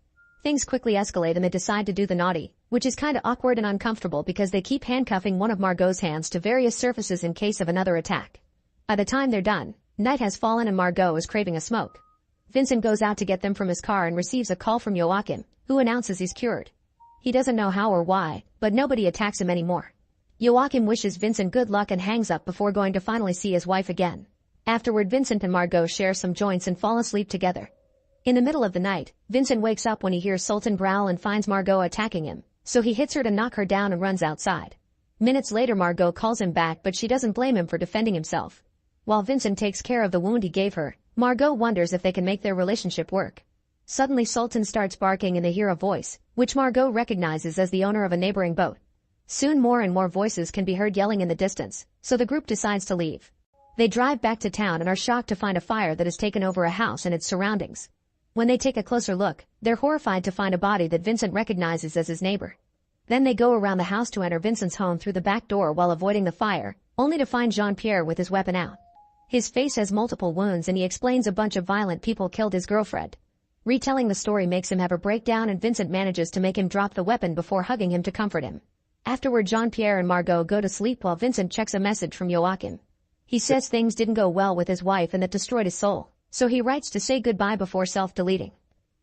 Things quickly escalate and they decide to do the naughty, which is kinda awkward and uncomfortable because they keep handcuffing one of Margot's hands to various surfaces in case of another attack. By the time they're done, night has fallen and Margot is craving a smoke. Vincent goes out to get them from his car and receives a call from Joachim, who announces he's cured. He doesn't know how or why, but nobody attacks him anymore. Joachim wishes Vincent good luck and hangs up before going to finally see his wife again. Afterward, Vincent and Margot share some joints and fall asleep together. In the middle of the night, Vincent wakes up when he hears Sultan growl and finds Margot attacking him, so he hits her to knock her down and runs outside. Minutes later Margot calls him back but she doesn't blame him for defending himself. While Vincent takes care of the wound he gave her, Margot wonders if they can make their relationship work. Suddenly Sultan starts barking and they hear a voice, which Margot recognizes as the owner of a neighboring boat. Soon more and more voices can be heard yelling in the distance, so the group decides to leave. They drive back to town and are shocked to find a fire that has taken over a house and its surroundings. When they take a closer look, they're horrified to find a body that Vincent recognizes as his neighbor. Then they go around the house to enter Vincent's home through the back door while avoiding the fire, only to find Jean-Pierre with his weapon out. His face has multiple wounds and he explains a bunch of violent people killed his girlfriend. Retelling the story makes him have a breakdown and Vincent manages to make him drop the weapon before hugging him to comfort him. Afterward, Jean-Pierre and Margot go to sleep while Vincent checks a message from Joachim. He says things didn't go well with his wife and that destroyed his soul, so he writes to say goodbye before self-deleting.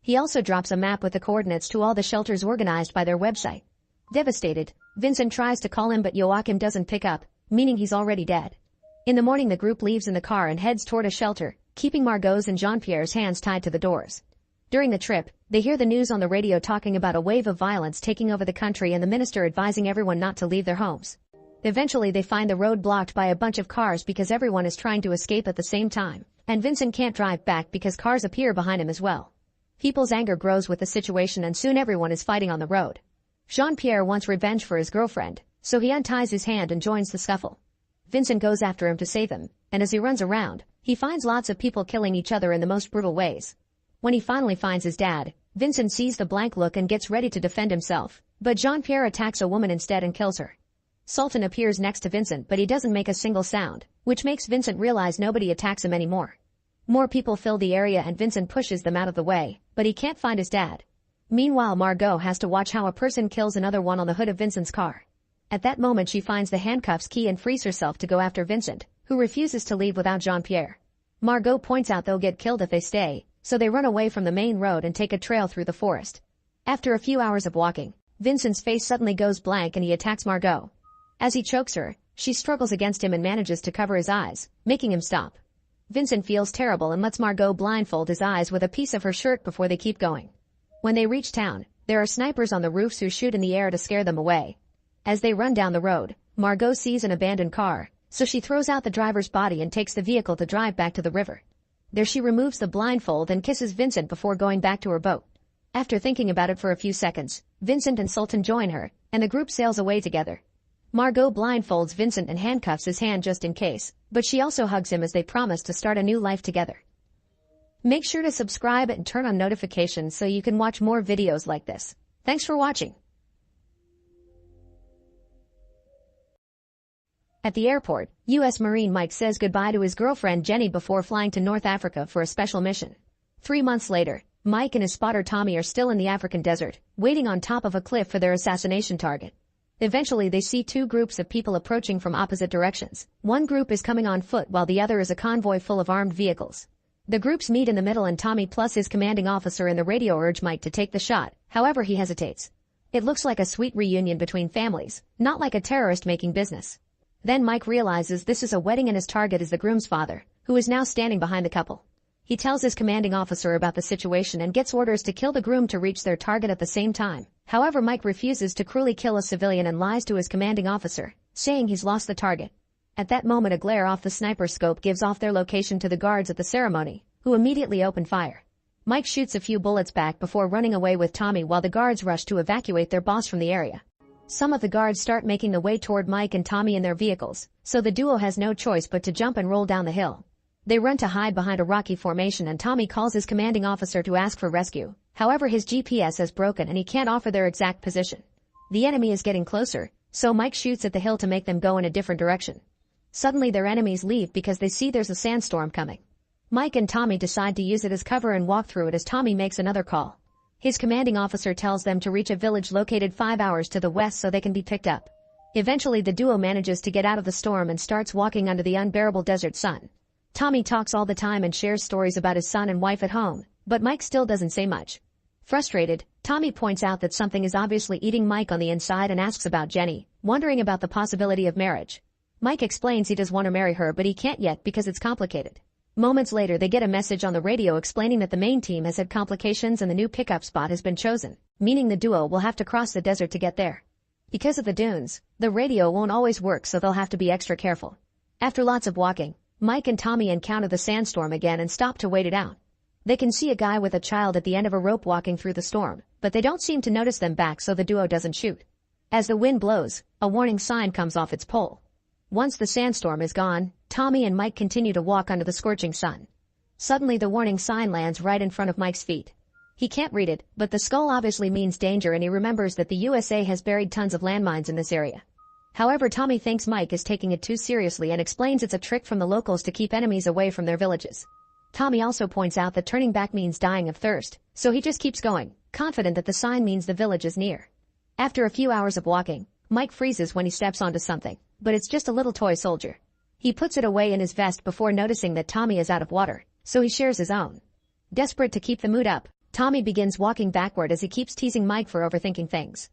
He also drops a map with the coordinates to all the shelters organized by their website. Devastated, Vincent tries to call him but Joachim doesn't pick up, meaning he's already dead. In the morning the group leaves in the car and heads toward a shelter, keeping Margot's and Jean-Pierre's hands tied to the doors. During the trip, they hear the news on the radio talking about a wave of violence taking over the country and the minister advising everyone not to leave their homes. Eventually they find the road blocked by a bunch of cars because everyone is trying to escape at the same time, and Vincent can't drive back because cars appear behind him as well. People's anger grows with the situation and soon everyone is fighting on the road. Jean-Pierre wants revenge for his girlfriend, so he unties his hand and joins the scuffle. Vincent goes after him to save him, and as he runs around, he finds lots of people killing each other in the most brutal ways. When he finally finds his dad, Vincent sees the blank look and gets ready to defend himself, but Jean-Pierre attacks a woman instead and kills her. Sultan appears next to Vincent but he doesn't make a single sound, which makes Vincent realize nobody attacks him anymore. More people fill the area and Vincent pushes them out of the way, but he can't find his dad. Meanwhile, Margot has to watch how a person kills another one on the hood of Vincent's car. At that moment she finds the handcuffs key and frees herself to go after Vincent, who refuses to leave without Jean-Pierre. Margot points out they'll get killed if they stay, so they run away from the main road and take a trail through the forest. After a few hours of walking, Vincent's face suddenly goes blank and he attacks Margot. As he chokes her, she struggles against him and manages to cover his eyes, making him stop. Vincent feels terrible and lets Margot blindfold his eyes with a piece of her shirt before they keep going. When they reach town, there are snipers on the roofs who shoot in the air to scare them away. As they run down the road, Margot sees an abandoned car, so she throws out the driver's body and takes the vehicle to drive back to the river. There she removes the blindfold and kisses Vincent before going back to her boat. After thinking about it for a few seconds, Vincent and Sultan join her, and the group sails away together. Margot blindfolds Vincent and handcuffs his hand just in case, but she also hugs him as they promise to start a new life together. Make sure to subscribe and turn on notifications so you can watch more videos like this. Thanks for watching. At the airport, U.S. Marine Mike says goodbye to his girlfriend Jenny before flying to North Africa for a special mission. 3 months later, Mike and his spotter Tommy are still in the African desert, waiting on top of a cliff for their assassination target. Eventually they see two groups of people approaching from opposite directions. One group is coming on foot while the other is a convoy full of armed vehicles. The groups meet in the middle and Tommy plus his commanding officer in the radio urge Mike to take the shot, however he hesitates. It looks like a sweet reunion between families, not like a terrorist making business. Then Mike realizes this is a wedding and his target is the groom's father, who is now standing behind the couple. He tells his commanding officer about the situation and gets orders to kill the groom to reach their target at the same time. However, Mike refuses to cruelly kill a civilian and lies to his commanding officer, saying he's lost the target. At that moment, a glare off the sniper scope gives off their location to the guards at the ceremony, who immediately open fire. Mike shoots a few bullets back before running away with Tommy while the guards rush to evacuate their boss from the area. Some of the guards start making the way toward Mike and Tommy in their vehicles, so the duo has no choice but to jump and roll down the hill. They run to hide behind a rocky formation and Tommy calls his commanding officer to ask for rescue. However, his GPS has broken and he can't offer their exact position. The enemy is getting closer, so Mike shoots at the hill to make them go in a different direction. Suddenly their enemies leave because they see there's a sandstorm coming. Mike and Tommy decide to use it as cover and walk through it as Tommy makes another call. His commanding officer tells them to reach a village located 5 hours to the west so they can be picked up. Eventually the duo manages to get out of the storm and starts walking under the unbearable desert sun. Tommy talks all the time and shares stories about his son and wife at home, but Mike still doesn't say much. Frustrated, Tommy points out that something is obviously eating Mike on the inside and asks about Jenny, wondering about the possibility of marriage. Mike explains he does want to marry her but he can't yet because it's complicated. Moments later they get a message on the radio explaining that the main team has had complications and the new pickup spot has been chosen, meaning the duo will have to cross the desert to get there. Because of the dunes, the radio won't always work so they'll have to be extra careful. After lots of walking, Mike and Tommy encounter the sandstorm again and stop to wait it out. They can see a guy with a child at the end of a rope walking through the storm, but they don't seem to notice them back so the duo doesn't shoot. As the wind blows, a warning sign comes off its pole. Once the sandstorm is gone, Tommy and Mike continue to walk under the scorching sun. Suddenly the warning sign lands right in front of Mike's feet. He can't read it, but the skull obviously means danger and he remembers that the USA has buried tons of landmines in this area. However, Tommy thinks Mike is taking it too seriously and explains it's a trick from the locals to keep enemies away from their villages. Tommy also points out that turning back means dying of thirst, so he just keeps going, confident that the sign means the village is near. After a few hours of walking, Mike freezes when he steps onto something, but it's just a little toy soldier. He puts it away in his vest before noticing that Tommy is out of water, so he shares his own. Desperate to keep the mood up, Tommy begins walking backward as he keeps teasing Mike for overthinking things.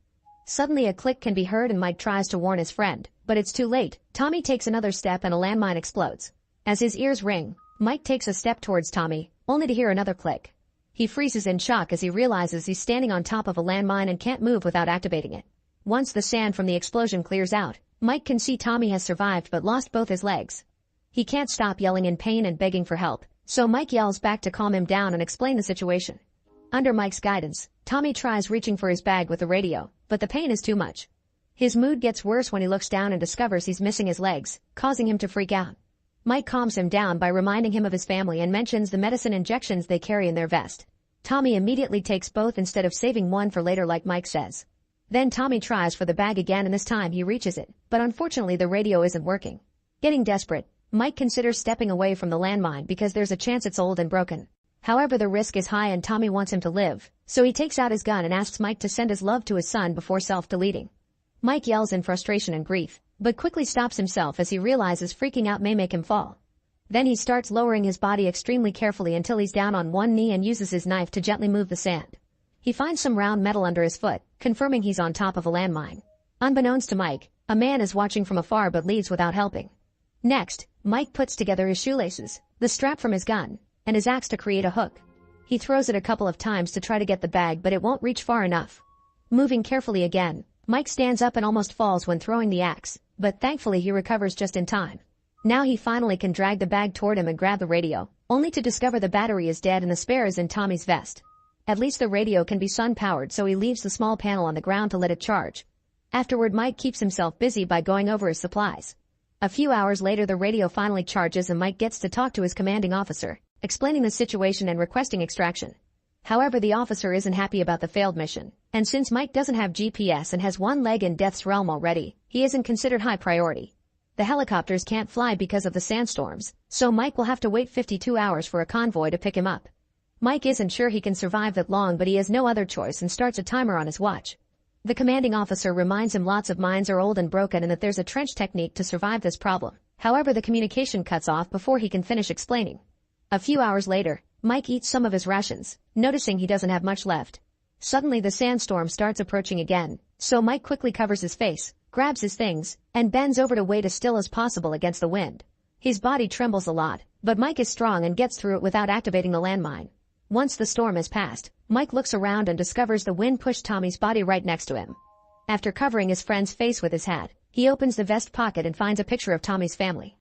Suddenly a click can be heard and Mike tries to warn his friend, but it's too late. Tommy takes another step and a landmine explodes. As his ears ring, Mike takes a step towards Tommy, only to hear another click. He freezes in shock as he realizes he's standing on top of a landmine and can't move without activating it. Once the sand from the explosion clears out, Mike can see Tommy has survived but lost both his legs. He can't stop yelling in pain and begging for help, so Mike yells back to calm him down and explain the situation. Under Mike's guidance, Tommy tries reaching for his bag with the radio, but the pain is too much. His mood gets worse when he looks down and discovers he's missing his legs, causing him to freak out. Mike calms him down by reminding him of his family and mentions the medicine injections they carry in their vest. Tommy immediately takes both instead of saving one for later like Mike says. Then Tommy tries for the bag again and this time he reaches it, but unfortunately the radio isn't working. Getting desperate, Mike considers stepping away from the landmine because there's a chance it's old and broken. However, the risk is high and Tommy wants him to live, so he takes out his gun and asks Mike to send his love to his son before self-deleting. Mike yells in frustration and grief, but quickly stops himself as he realizes freaking out may make him fall. Then he starts lowering his body extremely carefully until he's down on one knee and uses his knife to gently move the sand. He finds some round metal under his foot, confirming he's on top of a landmine. Unbeknownst to Mike, a man is watching from afar but leaves without helping. Next, Mike puts together his shoelaces, the strap from his gun, and his axe to create a hook. He throws it a couple of times to try to get the bag but it won't reach far enough. Moving carefully again, Mike stands up and almost falls when throwing the axe, but thankfully he recovers just in time. Now he finally can drag the bag toward him and grab the radio, only to discover the battery is dead and the spare is in Tommy's vest. At least the radio can be sun-powered so he leaves the small panel on the ground to let it charge. Afterward Mike keeps himself busy by going over his supplies. A few hours later the radio finally charges and Mike gets to talk to his commanding officer, explaining the situation and requesting extraction. However, the officer isn't happy about the failed mission, and since Mike doesn't have GPS and has one leg in Death's realm already, he isn't considered high priority. The helicopters can't fly because of the sandstorms, so Mike will have to wait 52 hours for a convoy to pick him up. Mike isn't sure he can survive that long but he has no other choice and starts a timer on his watch. The commanding officer reminds him lots of mines are old and broken and that there's a trench technique to survive this problem. However, the communication cuts off before he can finish explaining. A few hours later, Mike eats some of his rations, noticing he doesn't have much left. Suddenly the sandstorm starts approaching again, so Mike quickly covers his face, grabs his things, and bends over to wait as still as possible against the wind. His body trembles a lot, But Mike is strong and gets through it without activating the landmine. Once the storm has passed, Mike looks around and discovers the wind pushed Tommy's body right next to him. After covering his friend's face with his hat, he opens the vest pocket and finds a picture of Tommy's family.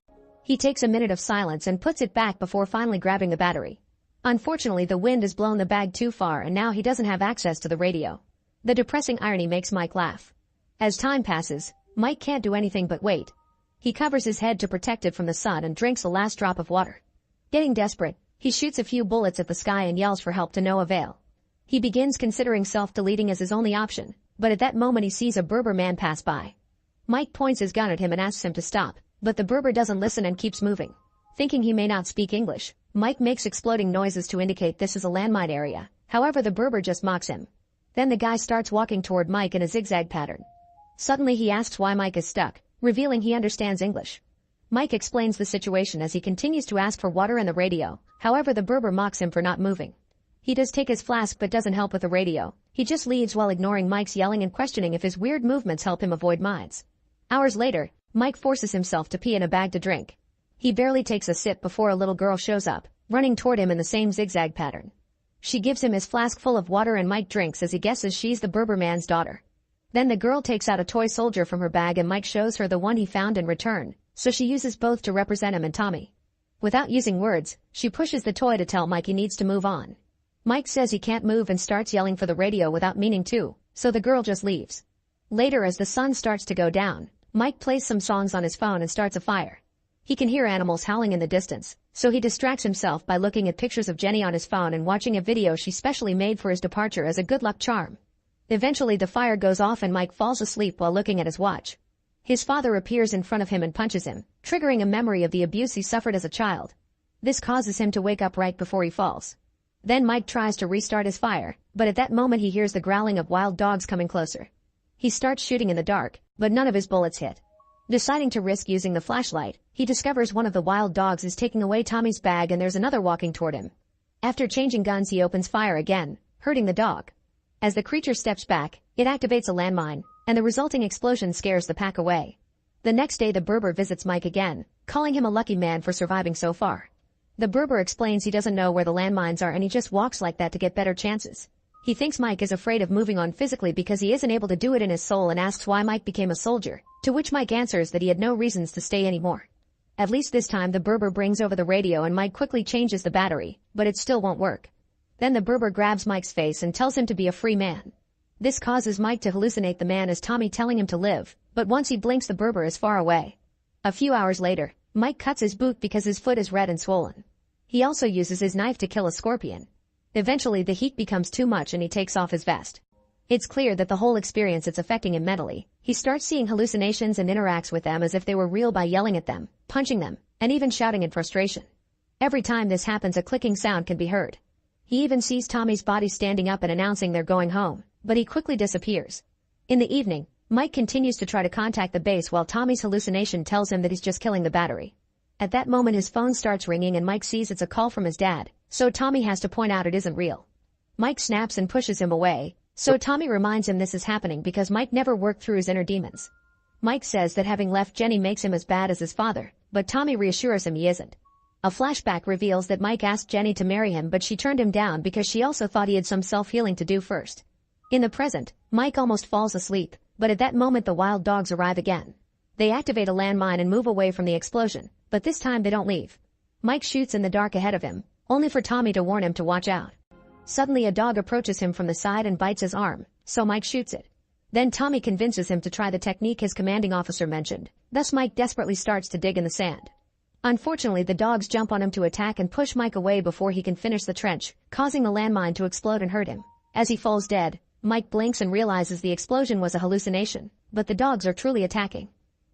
He takes a minute of silence and puts it back before finally grabbing the battery. Unfortunately, the wind has blown the bag too far and now he doesn't have access to the radio. The depressing irony makes Mike laugh. As time passes, Mike can't do anything but wait. He covers his head to protect it from the sun and drinks the last drop of water. Getting desperate, he shoots a few bullets at the sky and yells for help to no avail. He begins considering self-deleting as his only option, but at that moment he sees a Berber man pass by. Mike points his gun at him and asks him to stop, but the Berber doesn't listen and keeps moving. Thinking he may not speak English, Mike makes exploding noises to indicate this is a landmine area. However, the Berber just mocks him. Then the guy starts walking toward Mike in a zigzag pattern. Suddenly he asks why Mike is stuck, revealing he understands English. Mike explains the situation as he continues to ask for water and the radio. However, the Berber mocks him for not moving. He does take his flask but doesn't help with the radio. He just leaves while ignoring Mike's yelling and questioning if his weird movements help him avoid mines. Hours later, Mike forces himself to pee in a bag to drink. He barely takes a sip before a little girl shows up, running toward him in the same zigzag pattern. She gives him his flask full of water and Mike drinks as he guesses she's the Berber man's daughter. Then the girl takes out a toy soldier from her bag and Mike shows her the one he found in return, so she uses both to represent him and Tommy. Without using words, she pushes the toy to tell Mike he needs to move on. Mike says he can't move and starts yelling for the radio without meaning to, so the girl just leaves. Later, as the sun starts to go down, Mike plays some songs on his phone and starts a fire. He can hear animals howling in the distance, so he distracts himself by looking at pictures of Jenny on his phone and watching a video she specially made for his departure as a good luck charm. Eventually the fire goes off and Mike falls asleep while looking at his watch. His father appears in front of him and punches him, triggering a memory of the abuse he suffered as a child. This causes him to wake up right before he falls. Then Mike tries to restart his fire, but at that moment he hears the growling of wild dogs coming closer. He starts shooting in the dark, but none of his bullets hit. Deciding to risk using the flashlight, he discovers one of the wild dogs is taking away Tommy's bag and there's another walking toward him. After changing guns, he opens fire again, hurting the dog. As the creature steps back, it activates a landmine, and the resulting explosion scares the pack away. The next day the Berber visits Mike again, calling him a lucky man for surviving so far. The Berber explains he doesn't know where the landmines are and he just walks like that to get better chances. He thinks Mike is afraid of moving on physically because he isn't able to do it in his soul and asks why Mike became a soldier, to which Mike answers that he had no reasons to stay anymore. At least this time the Berber brings over the radio and Mike quickly changes the battery, but it still won't work. Then the Berber grabs Mike's face and tells him to be a free man. This causes Mike to hallucinate the man as Tommy telling him to live, but once he blinks the Berber is far away. A few hours later, Mike cuts his boot because his foot is red and swollen. He also uses his knife to kill a scorpion. Eventually the heat becomes too much and he takes off his vest. It's clear that the whole experience is affecting him mentally. He starts seeing hallucinations and interacts with them as if they were real by yelling at them, punching them, and even shouting in frustration. Every time this happens, a clicking sound can be heard. He even sees Tommy's body standing up and announcing they're going home, but he quickly disappears. In the evening, Mike continues to try to contact the base while Tommy's hallucination tells him that he's just killing the battery. At that moment his phone starts ringing and Mike sees it's a call from his dad, so Tommy has to point out it isn't real. Mike snaps and pushes him away, so Tommy reminds him this is happening because Mike never worked through his inner demons. Mike says that having left Jenny makes him as bad as his father, but Tommy reassures him he isn't. A flashback reveals that Mike asked Jenny to marry him but she turned him down because she also thought he had some self-healing to do first. In the present, Mike almost falls asleep, but at that moment the wild dogs arrive again. They activate a landmine and move away from the explosion, but this time they don't leave. Mike shoots in the dark ahead of him, only for Tommy to warn him to watch out. Suddenly a dog approaches him from the side and bites his arm, so Mike shoots it. Then Tommy convinces him to try the technique his commanding officer mentioned. Thus Mike desperately starts to dig in the sand. Unfortunately, the dogs jump on him to attack and push Mike away before he can finish the trench, causing the landmine to explode and hurt him. As he falls dead, Mike blinks and realizes the explosion was a hallucination, but the dogs are truly attacking.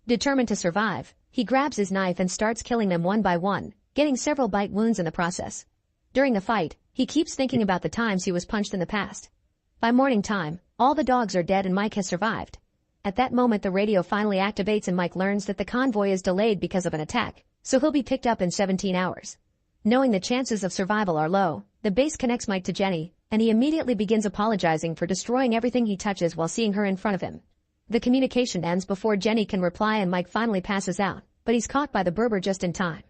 Determined to survive, he grabs his knife and starts killing them one by one, getting several bite wounds in the process. During the fight, he keeps thinking about the times he was punched in the past. By morning time, all the dogs are dead and Mike has survived. At that moment the radio finally activates and Mike learns that the convoy is delayed because of an attack, so he'll be picked up in 17 hours. Knowing the chances of survival are low, the base connects Mike to Jenny, and he immediately begins apologizing for destroying everything he touches while seeing her in front of him. The communication ends before Jenny can reply and Mike finally passes out, but he's caught by the Berber just in time.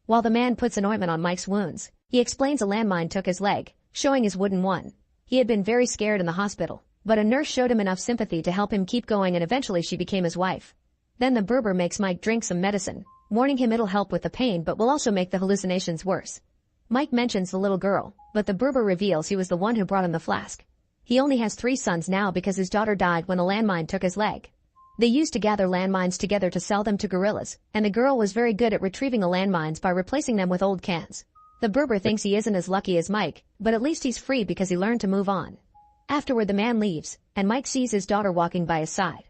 While the man puts an ointment on Mike's wounds, he explains a landmine took his leg, showing his wooden one. He had been very scared in the hospital, but a nurse showed him enough sympathy to help him keep going, and eventually she became his wife. Then the Berber makes Mike drink some medicine, warning him it'll help with the pain but will also make the hallucinations worse. Mike mentions the little girl, but the Berber reveals he was the one who brought him the flask. He only has 3 sons now because his daughter died when a landmine took his leg. They used to gather landmines together to sell them to guerrillas, and the girl was very good at retrieving the landmines by replacing them with old cans. The Berber thinks he isn't as lucky as Mike, but at least he's free because he learned to move on. Afterward the man leaves, and Mike sees his daughter walking by his side.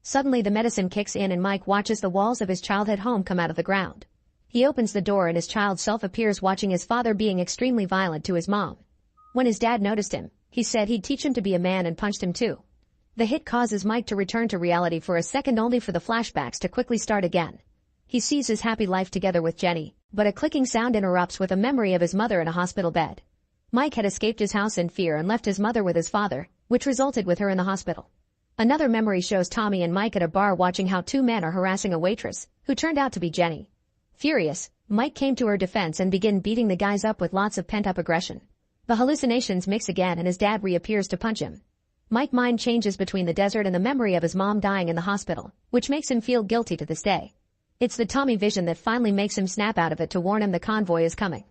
Suddenly the medicine kicks in and Mike watches the walls of his childhood home come out of the ground. He opens the door and his child self appears, watching his father being extremely violent to his mom. When his dad noticed him, he said he'd teach him to be a man and punched him too. The hit causes Mike to return to reality for a second, only for the flashbacks to quickly start again. He sees his happy life together with Jenny, but a clicking sound interrupts with a memory of his mother in a hospital bed. Mike had escaped his house in fear and left his mother with his father, which resulted with her in the hospital. Another memory shows Tommy and Mike at a bar watching how 2 men are harassing a waitress, who turned out to be Jenny. Furious, Mike came to her defense and began beating the guys up with lots of pent-up aggression. The hallucinations mix again and his dad reappears to punch him. Mike's mind changes between the desert and the memory of his mom dying in the hospital, which makes him feel guilty to this day. It's the Tommy vision that finally makes him snap out of it to warn him the convoy is coming.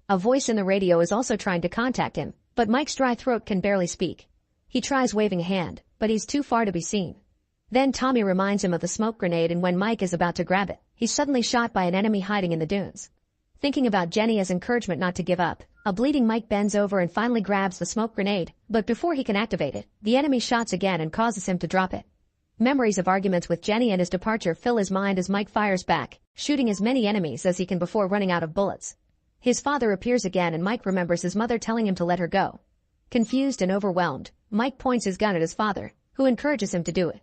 A voice in the radio is also trying to contact him, but Mike's dry throat can barely speak. He tries waving a hand, but he's too far to be seen. Then Tommy reminds him of the smoke grenade, and when Mike is about to grab it, he's suddenly shot by an enemy hiding in the dunes. Thinking about Jenny as encouragement not to give up, a bleeding Mike bends over and finally grabs the smoke grenade, but before he can activate it, the enemy shots again and causes him to drop it. Memories of arguments with Jenny and his departure fill his mind as Mike fires back, shooting as many enemies as he can before running out of bullets. His father appears again and Mike remembers his mother telling him to let her go. Confused and overwhelmed, Mike points his gun at his father, who encourages him to do it.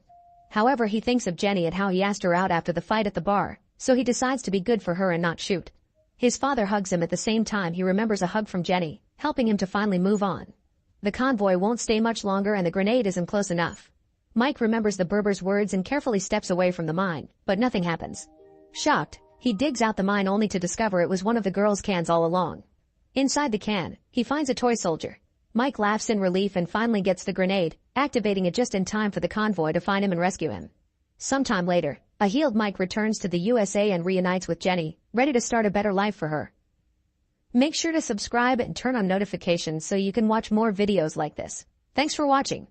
However, he thinks of Jenny and how he asked her out after the fight at the bar, so he decides to be good for her and not shoot. His father hugs him at the same time he remembers a hug from Jenny, helping him to finally move on. The convoy won't stay much longer and the grenade isn't close enough. Mike remembers the Berber's words and carefully steps away from the mine, but nothing happens. Shocked, he digs out the mine only to discover it was one of the girl's cans all along. Inside the can, he finds a toy soldier. Mike laughs in relief and finally gets the grenade, activating it just in time for the convoy to find him and rescue him. Sometime later, a healed Mike returns to the USA and reunites with Jenny, ready to start a better life for her. Make sure to subscribe and turn on notifications so you can watch more videos like this. Thanks for watching.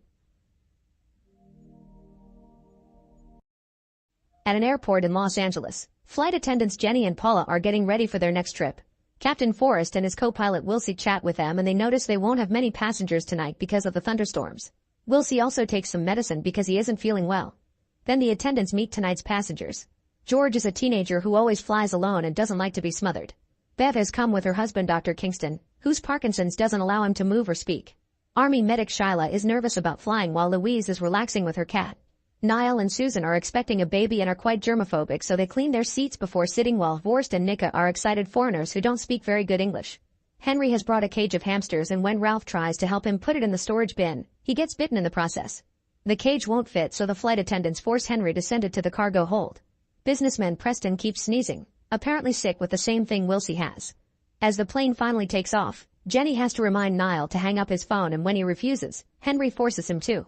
At an airport in Los Angeles, flight attendants Jenny and Paula are getting ready for their next trip. Captain Forrest and his co-pilot Wilsey chat with them and they notice they won't have many passengers tonight because of the thunderstorms. Wilsey also takes some medicine because he isn't feeling well. Then the attendants meet tonight's passengers. George is a teenager who always flies alone and doesn't like to be smothered. Bev has come with her husband Dr. Kingston, whose Parkinson's doesn't allow him to move or speak. Army medic Shyla is nervous about flying while Louise is relaxing with her cat. Niall and Susan are expecting a baby and are quite germophobic, so they clean their seats before sitting, while Vorst and Nika are excited foreigners who don't speak very good English. Henry has brought a cage of hamsters and when Ralph tries to help him put it in the storage bin, he gets bitten in the process. The cage won't fit, so the flight attendants force Henry to send it to the cargo hold. Businessman Preston keeps sneezing, apparently sick with the same thing Wilsey has. As the plane finally takes off, Jenny has to remind Niall to hang up his phone, and when he refuses, Henry forces him to.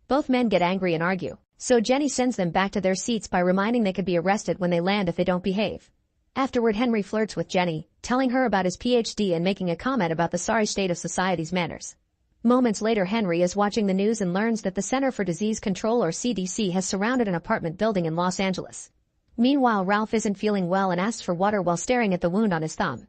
Both men get angry and argue, so Jenny sends them back to their seats by reminding they could be arrested when they land if they don't behave. Afterward, Henry flirts with Jenny, telling her about his PhD and making a comment about the sorry state of society's manners. Moments later, Henry is watching the news and learns that the Center for Disease Control, or CDC, has surrounded an apartment building in Los Angeles. Meanwhile, Ralph isn't feeling well and asks for water while staring at the wound on his thumb.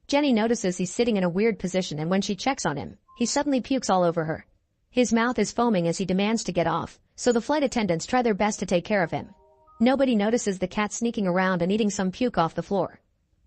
Jenny notices he's sitting in a weird position, and when she checks on him, he suddenly pukes all over her. His mouth is foaming as he demands to get off, so the flight attendants try their best to take care of him. Nobody notices the cat sneaking around and eating some puke off the floor.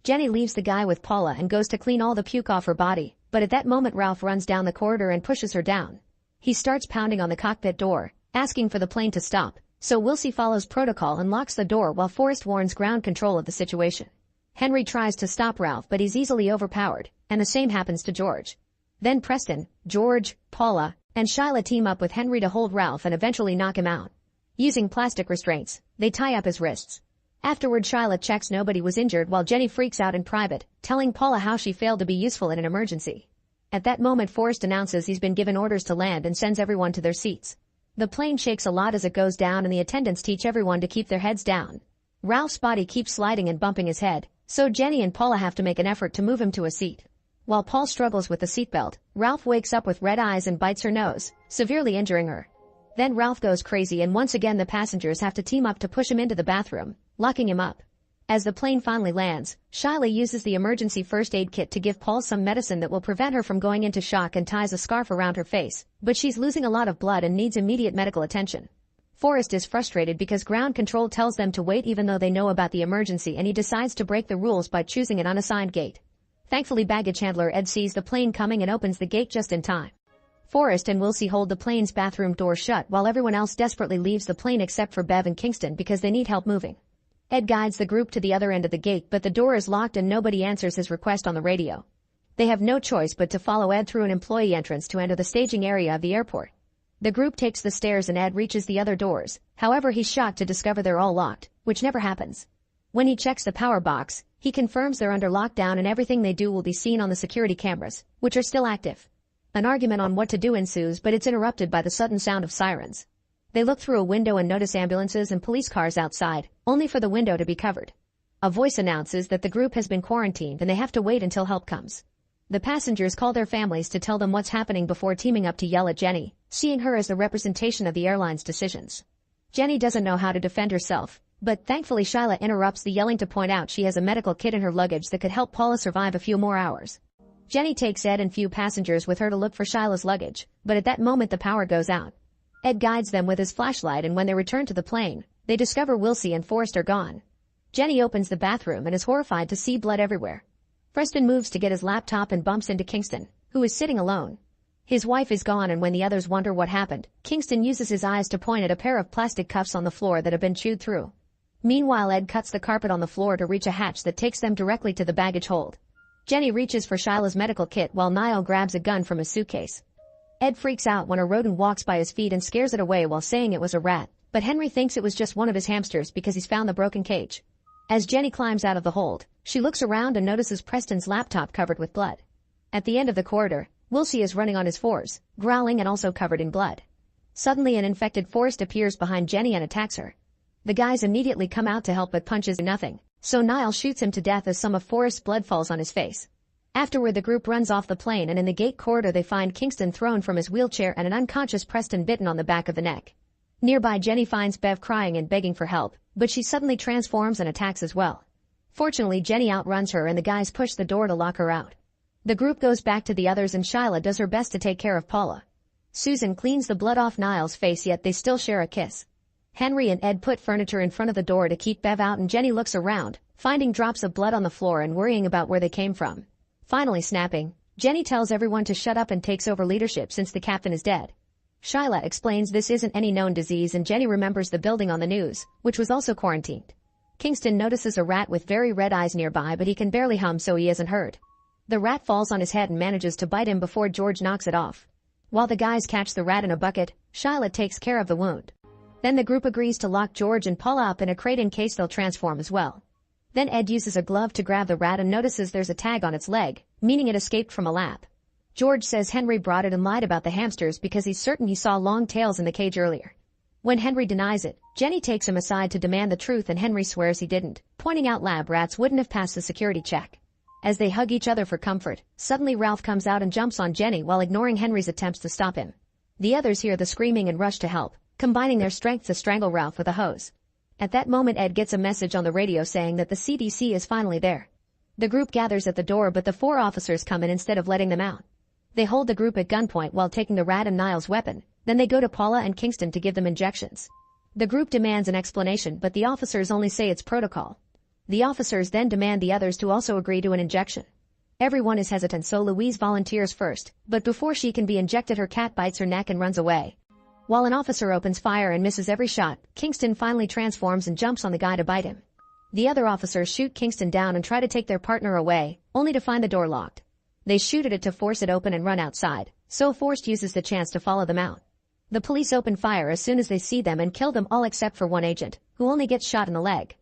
Jenny leaves the guy with Paula and goes to clean all the puke off her body, but at that moment Ralph runs down the corridor and pushes her down. He starts pounding on the cockpit door, asking for the plane to stop, so Wilsey follows protocol and locks the door while Forrest warns ground control of the situation. Henry tries to stop Ralph, but he's easily overpowered, and the same happens to George. Then Preston, George, Paula, and Shyla team up with Henry to hold Ralph and eventually knock him out. Using plastic restraints, they tie up his wrists. Afterward, Shyla checks nobody was injured while Jenny freaks out in private, telling Paula how she failed to be useful in an emergency. At that moment, Forrest announces he's been given orders to land and sends everyone to their seats. The plane shakes a lot as it goes down and the attendants teach everyone to keep their heads down. Ralph's body keeps sliding and bumping his head, so Jenny and Paula have to make an effort to move him to a seat. While Paul struggles with the seatbelt, Ralph wakes up with red eyes and bites her nose, severely injuring her. Then Ralph goes crazy and once again the passengers have to team up to push him into the bathroom, locking him up. As the plane finally lands, Shyla uses the emergency first aid kit to give Paul some medicine that will prevent her from going into shock and ties a scarf around her face, but she's losing a lot of blood and needs immediate medical attention. Forrest is frustrated because ground control tells them to wait even though they know about the emergency, and he decides to break the rules by choosing an unassigned gate. Thankfully, baggage handler Ed sees the plane coming and opens the gate just in time. Forrest and Wilsey hold the plane's bathroom door shut while everyone else desperately leaves the plane except for Bev and Kingston because they need help moving. Ed guides the group to the other end of the gate, but the door is locked and nobody answers his request on the radio. They have no choice but to follow Ed through an employee entrance to enter the staging area of the airport. The group takes the stairs and Ed reaches the other doors. However, he's shocked to discover they're all locked, which never happens. When he checks the power box, he confirms they're under lockdown and everything they do will be seen on the security cameras, which are still active. An argument on what to do ensues, but it's interrupted by the sudden sound of sirens. They look through a window and notice ambulances and police cars outside, only for the window to be covered. A voice announces that the group has been quarantined and they have to wait until help comes. The passengers call their families to tell them what's happening before teaming up to yell at Jenny, seeing her as the representation of the airline's decisions. Jenny doesn't know how to defend herself, but thankfully Shyla interrupts the yelling to point out she has a medical kit in her luggage that could help Paula survive a few more hours. Jenny takes Ed and few passengers with her to look for Shyla's luggage, but at that moment the power goes out. Ed guides them with his flashlight, and when they return to the plane, they discover Wilsey and Forrest are gone. Jenny opens the bathroom and is horrified to see blood everywhere. Preston moves to get his laptop and bumps into Kingston, who is sitting alone. His wife is gone, and when the others wonder what happened, Kingston uses his eyes to point at a pair of plastic cuffs on the floor that have been chewed through. Meanwhile, Ed cuts the carpet on the floor to reach a hatch that takes them directly to the baggage hold. Jenny reaches for Shyla's medical kit while Niall grabs a gun from his suitcase. Ed freaks out when a rodent walks by his feet and scares it away while saying it was a rat, but Henry thinks it was just one of his hamsters because he's found the broken cage. As Jenny climbs out of the hold, she looks around and notices Preston's laptop covered with blood. At the end of the corridor, Wilsey is running on his fours, growling and also covered in blood. Suddenly, an infected Forrest appears behind Jenny and attacks her. The guys immediately come out to help but punches nothing, so Niall shoots him to death as some of Forrest's blood falls on his face. Afterward, the group runs off the plane, and in the gate corridor they find Kingston thrown from his wheelchair and an unconscious Preston bitten on the back of the neck. Nearby, Jenny finds Bev crying and begging for help, but she suddenly transforms and attacks as well. Fortunately, Jenny outruns her and the guys push the door to lock her out. The group goes back to the others and Shyla does her best to take care of Paula. Susan cleans the blood off Niall's face, yet they still share a kiss. Henry and Ed put furniture in front of the door to keep Bev out, and Jenny looks around, finding drops of blood on the floor and worrying about where they came from. Finally snapping, Jenny tells everyone to shut up and takes over leadership since the captain is dead. Shyla explains this isn't any known disease, and Jenny remembers the building on the news, which was also quarantined. Kingston notices a rat with very red eyes nearby, but he can barely hum, so he isn't hurt. The rat falls on his head and manages to bite him before George knocks it off. While the guys catch the rat in a bucket, Shyla takes care of the wound. Then the group agrees to lock George and Paula up in a crate in case they'll transform as well. Then Ed uses a glove to grab the rat and notices there's a tag on its leg, meaning it escaped from a lab. George says Henry brought it and lied about the hamsters because he's certain he saw long tails in the cage earlier. When Henry denies it, Jenny takes him aside to demand the truth, and Henry swears he didn't, pointing out lab rats wouldn't have passed the security check. As they hug each other for comfort, suddenly Ralph comes out and jumps on Jenny while ignoring Henry's attempts to stop him. The others hear the screaming and rush to help, combining their strength to strangle Ralph with a hose. At that moment, Ed gets a message on the radio saying that the CDC is finally there. The group gathers at the door, but the 4 officers come in instead of letting them out. They hold the group at gunpoint while taking the rat and Niall's weapon, then they go to Paula and Kingston to give them injections. The group demands an explanation, but the officers only say it's protocol. The officers then demand the others to also agree to an injection. Everyone is hesitant, so Louise volunteers first, but before she can be injected, her cat bites her neck and runs away. While an officer opens fire and misses every shot, Kingston finally transforms and jumps on the guy to bite him. The other officers shoot Kingston down and try to take their partner away, only to find the door locked. They shoot at it to force it open and run outside, so Forrest uses the chance to follow them out. The police open fire as soon as they see them and kill them all except for one agent, who only gets shot in the leg.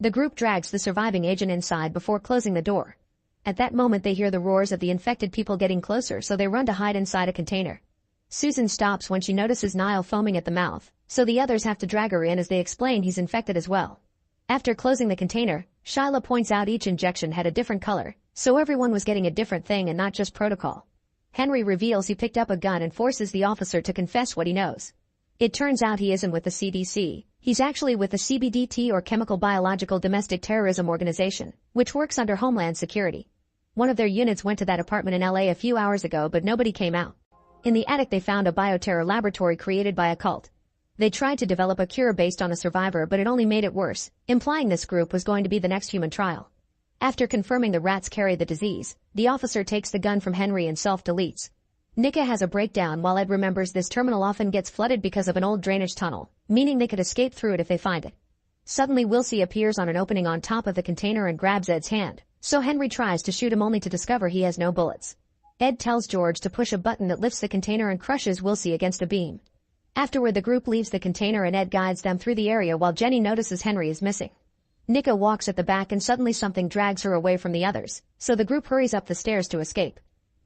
The group drags the surviving agent inside before closing the door. At that moment they hear the roars of the infected people getting closer, so they run to hide inside a container. Susan stops when she notices Niall foaming at the mouth, so the others have to drag her in as they explain he's infected as well. After closing the container, Shyla points out each injection had a different color, so everyone was getting a different thing and not just protocol. Henry reveals he picked up a gun and forces the officer to confess what he knows. It turns out he isn't with the CDC, he's actually with the CBDT, or Chemical Biological Domestic Terrorism Organization, which works under Homeland Security. One of their units went to that apartment in LA a few hours ago, but nobody came out. In the attic they found a bioterror laboratory created by a cult. They tried to develop a cure based on a survivor, but it only made it worse, implying this group was going to be the next human trial. After confirming the rats carry the disease, the officer takes the gun from Henry and self-deletes. Nika has a breakdown while Ed remembers this terminal often gets flooded because of an old drainage tunnel, meaning they could escape through it if they find it. Suddenly Wilsey appears on an opening on top of the container and grabs Ed's hand, so Henry tries to shoot him only to discover he has no bullets. Ed tells George to push a button that lifts the container and crushes Wilsey against a beam. Afterward the group leaves the container and Ed guides them through the area while Jenny notices Henry is missing. Nika walks at the back and suddenly something drags her away from the others, so the group hurries up the stairs to escape.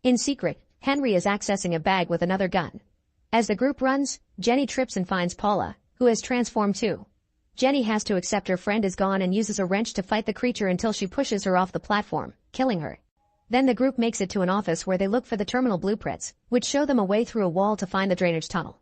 In secret, Henry is accessing a bag with another gun. As the group runs, Jenny trips and finds Paula, who has transformed too. Jenny has to accept her friend is gone and uses a wrench to fight the creature until she pushes her off the platform, killing her. Then the group makes it to an office where they look for the terminal blueprints, which show them a way through a wall to find the drainage tunnel.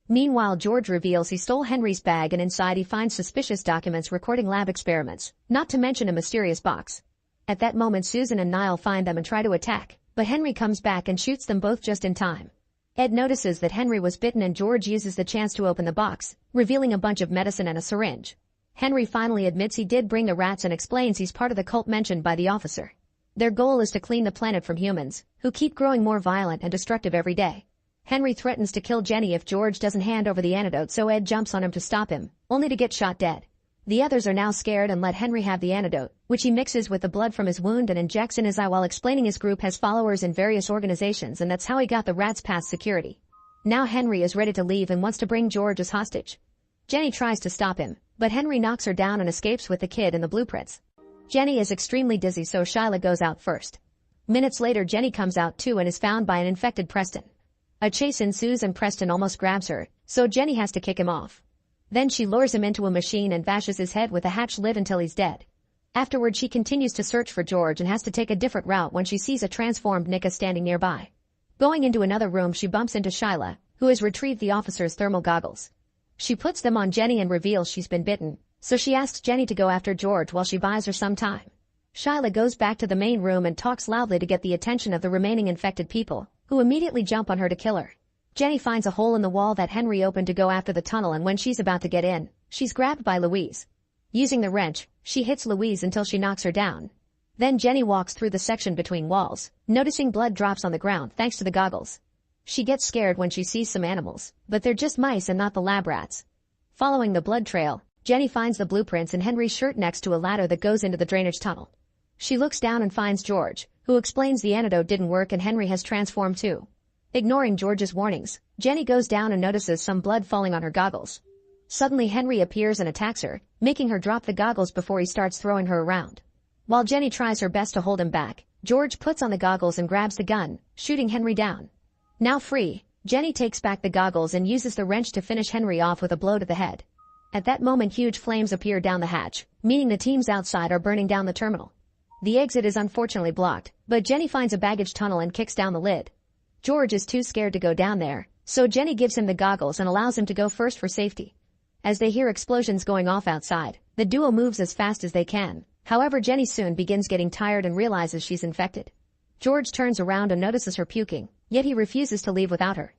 Meanwhile, George reveals he stole Henry's bag and inside he finds suspicious documents recording lab experiments, not to mention a mysterious box. At that moment Susan and Niall find them and try to attack, but Henry comes back and shoots them both just in time. Ed notices that Henry was bitten and George uses the chance to open the box, revealing a bunch of medicine and a syringe. Henry finally admits he did bring the rats and explains he's part of the cult mentioned by the officer. Their goal is to clean the planet from humans, who keep growing more violent and destructive every day. Henry threatens to kill Jenny if George doesn't hand over the antidote, so Ed jumps on him to stop him, only to get shot dead. The others are now scared and let Henry have the antidote, which he mixes with the blood from his wound and injects in his eye while explaining his group has followers in various organizations and that's how he got the rats past security. Now Henry is ready to leave and wants to bring George as hostage. Jenny tries to stop him, but Henry knocks her down and escapes with the kid and the blueprints. Jenny is extremely dizzy, so Shyla goes out first. Minutes later Jenny comes out too and is found by an infected Preston. A chase ensues and Preston almost grabs her, so Jenny has to kick him off. Then she lures him into a machine and bashes his head with a hatch lid until he's dead. Afterward she continues to search for George and has to take a different route when she sees a transformed Nika standing nearby. Going into another room she bumps into Shyla, who has retrieved the officer's thermal goggles. She puts them on Jenny and reveals she's been bitten, so she asks Jenny to go after George while she buys her some time. Shyla goes back to the main room and talks loudly to get the attention of the remaining infected people, who immediately jump on her to kill her. Jenny finds a hole in the wall that Henry opened to go after the tunnel, and when she's about to get in, she's grabbed by Louise. Using the wrench, she hits Louise until she knocks her down. Then Jenny walks through the section between walls, noticing blood drops on the ground thanks to the goggles. She gets scared when she sees some animals, but they're just mice and not the lab rats. Following the blood trail, Jenny finds the blueprints in Henry's shirt next to a ladder that goes into the drainage tunnel. She looks down and finds George, who explains the antidote didn't work and Henry has transformed too. Ignoring George's warnings, Jenny goes down and notices some blood falling on her goggles. Suddenly Henry appears and attacks her, making her drop the goggles before he starts throwing her around. While Jenny tries her best to hold him back, George puts on the goggles and grabs the gun, shooting Henry down. Now free, Jenny takes back the goggles and uses the wrench to finish Henry off with a blow to the head. At that moment huge flames appear down the hatch, meaning the teams outside are burning down the terminal. The exit is unfortunately blocked, but Jenny finds a baggage tunnel and kicks down the lid. George is too scared to go down there, so Jenny gives him the goggles and allows him to go first for safety. As they hear explosions going off outside, the duo moves as fast as they can. However, Jenny soon begins getting tired and realizes she's infected. George turns around and notices her puking, yet he refuses to leave without her.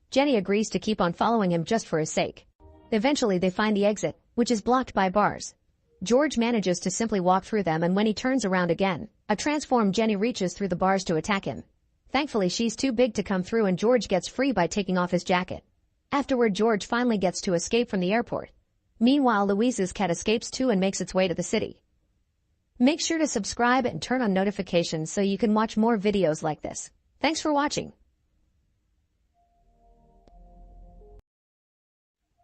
Jenny agrees to keep on following him just for his sake. Eventually they find the exit, which is blocked by bars. George manages to simply walk through them, and when he turns around again, a transformed Jenny reaches through the bars to attack him. Thankfully she's too big to come through and George gets free by taking off his jacket. Afterward George finally gets to escape from the airport. Meanwhile Louise's cat escapes too and makes its way to the city. Make sure to subscribe and turn on notifications so you can watch more videos like this. Thanks for watching.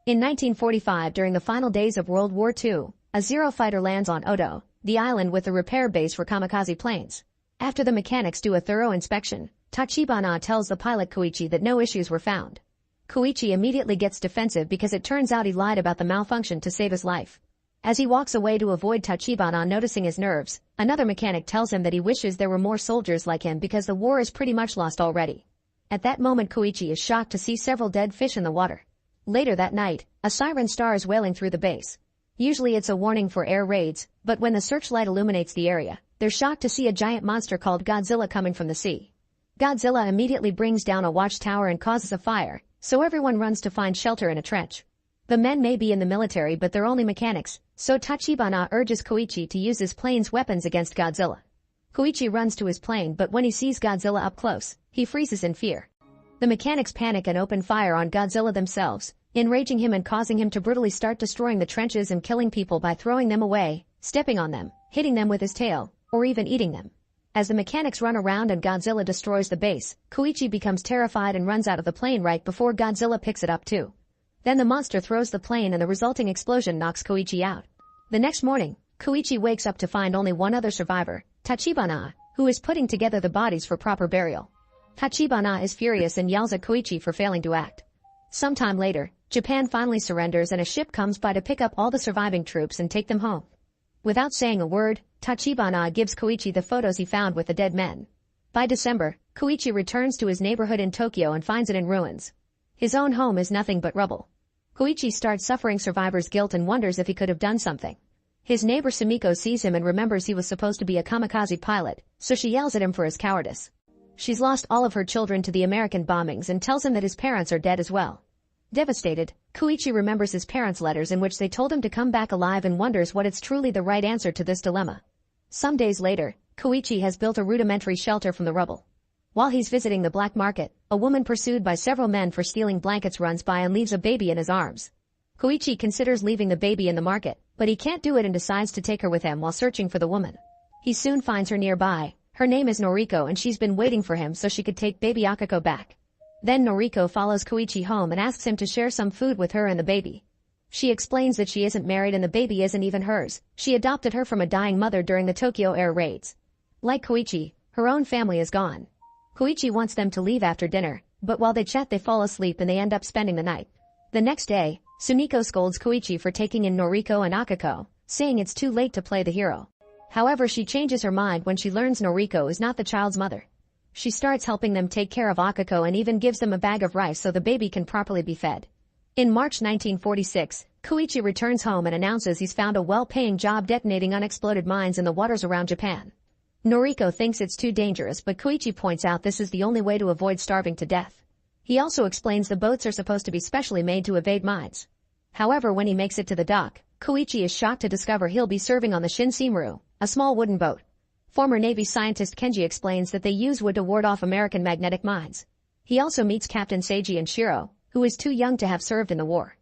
In 1945, during the final days of World War II, A Zero fighter lands on Odo, the island with a repair base for kamikaze planes. After the mechanics do a thorough inspection, Tachibana tells the pilot Koichi that no issues were found. Koichi immediately gets defensive because it turns out he lied about the malfunction to save his life. As he walks away to avoid Tachibana noticing his nerves, another mechanic tells him that he wishes there were more soldiers like him because the war is pretty much lost already. At that moment Koichi is shocked to see several dead fish in the water. Later that night, a siren stars wailing through the base. Usually it's a warning for air raids, but when the searchlight illuminates the area, they're shocked to see a giant monster called Godzilla coming from the sea. Godzilla immediately brings down a watchtower and causes a fire, so everyone runs to find shelter in a trench. The men may be in the military but they're only mechanics, so Tachibana urges Koichi to use his plane's weapons against Godzilla. Koichi runs to his plane but when he sees Godzilla up close, he freezes in fear. The mechanics panic and open fire on Godzilla themselves, enraging him and causing him to brutally start destroying the trenches and killing people by throwing them away, stepping on them, hitting them with his tail, or even eating them. As the mechanics run around and Godzilla destroys the base, Koichi becomes terrified and runs out of the plane right before Godzilla picks it up too. Then the monster throws the plane and the resulting explosion knocks Koichi out. The next morning, Koichi wakes up to find only one other survivor, Tachibana, who is putting together the bodies for proper burial. Tachibana is furious and yells at Koichi for failing to act. Sometime later, Japan finally surrenders and a ship comes by to pick up all the surviving troops and take them home. Without saying a word, Tachibana gives Koichi the photos he found with the dead men. By December, Koichi returns to his neighborhood in Tokyo and finds it in ruins. His own home is nothing but rubble. Koichi starts suffering survivor's guilt and wonders if he could have done something. His neighbor Sumiko sees him and remembers he was supposed to be a kamikaze pilot, so she yells at him for his cowardice. She's lost all of her children to the American bombings and tells him that his parents are dead as well. Devastated, Koichi remembers his parents' letters in which they told him to come back alive and wonders what is truly the right answer to this dilemma. Some days later, Koichi has built a rudimentary shelter from the rubble. While he's visiting the black market, a woman pursued by several men for stealing blankets runs by and leaves a baby in his arms. Koichi considers leaving the baby in the market, but he can't do it and decides to take her with him while searching for the woman. He soon finds her nearby. Her name is Noriko and she's been waiting for him so she could take baby Akako back. Then Noriko follows Koichi home and asks him to share some food with her and the baby. She explains that she isn't married and the baby isn't even hers. She adopted her from a dying mother during the Tokyo air raids. Like Koichi, her own family is gone. Koichi wants them to leave after dinner, but while they chat they fall asleep and they end up spending the night. The next day, Sumiko scolds Koichi for taking in Noriko and Akako, saying it's too late to play the hero. However, she changes her mind when she learns Noriko is not the child's mother. She starts helping them take care of Akako and even gives them a bag of rice so the baby can properly be fed. In March 1946, Koichi returns home and announces he's found a well-paying job detonating unexploded mines in the waters around Japan. Noriko thinks it's too dangerous but Koichi points out this is the only way to avoid starving to death. He also explains the boats are supposed to be specially made to evade mines. However, when he makes it to the dock, Koichi is shocked to discover he'll be serving on the Shinseimuru, a small wooden boat. Former Navy scientist Kenji explains that they use wood to ward off American magnetic mines. He also meets Captain Seiji and Shiro, who is too young to have served in the war.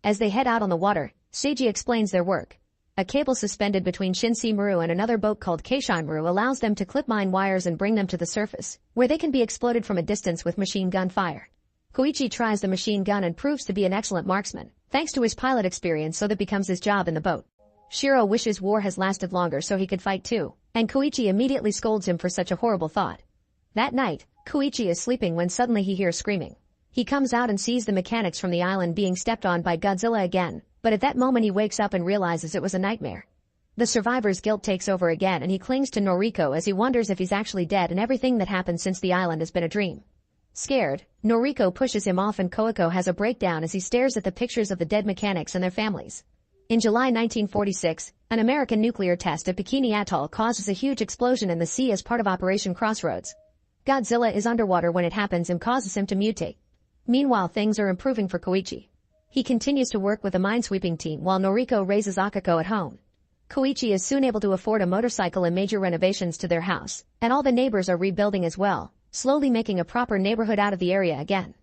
As they head out on the water, Seiji explains their work. A cable suspended between Shinseimuru and another boat called Keishinmaru allows them to clip mine wires and bring them to the surface, where they can be exploded from a distance with machine gun fire. Koichi tries the machine gun and proves to be an excellent marksman, thanks to his pilot experience, so that becomes his job in the boat. Shiro wishes war has lasted longer so he could fight too, and Koichi immediately scolds him for such a horrible thought. That night, Koichi is sleeping when suddenly he hears screaming. He comes out and sees the mechanics from the island being stepped on by Godzilla again, but at that moment he wakes up and realizes it was a nightmare. The survivor's guilt takes over again and he clings to Noriko as he wonders if he's actually dead and everything that happened since the island has been a dream. Scared, Noriko pushes him off and Koiko has a breakdown as he stares at the pictures of the dead mechanics and their families. In July 1946, an American nuclear test at Bikini Atoll causes a huge explosion in the sea as part of Operation Crossroads. Godzilla is underwater when it happens and causes him to mutate. Meanwhile, things are improving for Koichi. He continues to work with a minesweeping team while Noriko raises Akako at home. Koichi is soon able to afford a motorcycle and major renovations to their house, and all the neighbors are rebuilding as well, slowly making a proper neighborhood out of the area again.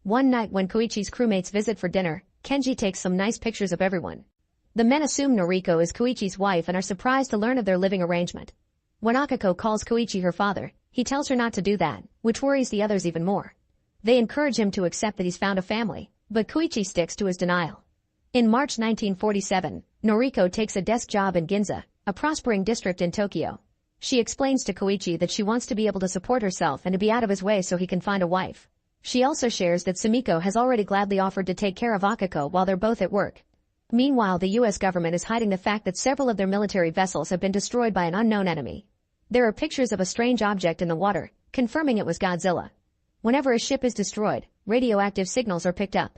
One night when Koichi's crewmates visit for dinner, Kenji takes some nice pictures of everyone. The men assume Noriko is Koichi's wife and are surprised to learn of their living arrangement. When Akako calls Koichi her father, he tells her not to do that, which worries the others even more. They encourage him to accept that he's found a family, but Koichi sticks to his denial. In March 1947, Noriko takes a desk job in Ginza, a prospering district in Tokyo. She explains to Koichi that she wants to be able to support herself and to be out of his way so he can find a wife. She also shares that Sumiko has already gladly offered to take care of Akiko while they're both at work. Meanwhile, the US government is hiding the fact that several of their military vessels have been destroyed by an unknown enemy. There are pictures of a strange object in the water, confirming it was Godzilla. Whenever a ship is destroyed, radioactive signals are picked up.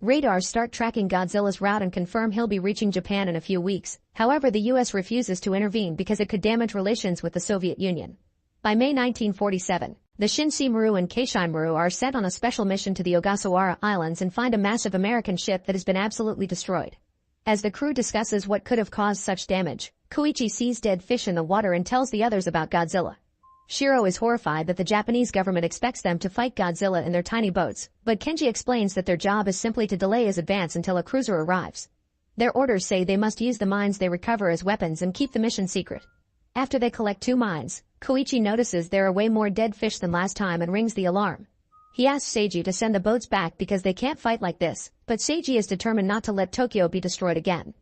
Radars start tracking Godzilla's route and confirm he'll be reaching Japan in a few weeks. However, the US refuses to intervene because it could damage relations with the Soviet Union. By May 1947, the Shinsei Maru and Keishai Maru are sent on a special mission to the Ogasawara Islands and find a massive American ship that has been absolutely destroyed. As the crew discusses what could have caused such damage, Koichi sees dead fish in the water and tells the others about Godzilla. Shiro is horrified that the Japanese government expects them to fight Godzilla in their tiny boats, but Kenji explains that their job is simply to delay his advance until a cruiser arrives. Their orders say they must use the mines they recover as weapons and keep the mission secret. After they collect 2 mines, Koichi notices there are way more dead fish than last time and rings the alarm. He asks Seiji to send the boats back because they can't fight like this, but Seiji is determined not to let Tokyo be destroyed again.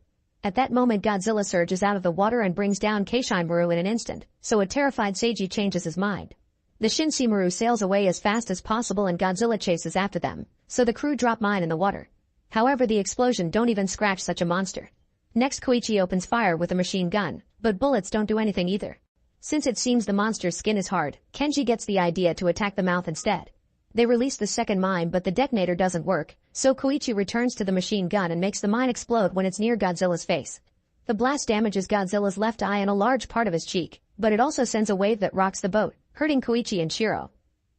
At that moment, Godzilla surges out of the water and brings down Keishai Maru in an instant, so a terrified Seiji changes his mind. The Shinsei Maru sails away as fast as possible and Godzilla chases after them, so the crew drop mine in the water. However, the explosion don't even scratch such a monster. Next, Koichi opens fire with a machine gun, but bullets don't do anything either. Since it seems the monster's skin is hard, Kenji gets the idea to attack the mouth instead. They release the second mine, but the detonator doesn't work, so Koichi returns to the machine gun and makes the mine explode when it's near Godzilla's face. The blast damages Godzilla's left eye and a large part of his cheek, but it also sends a wave that rocks the boat, hurting Koichi and Shiro.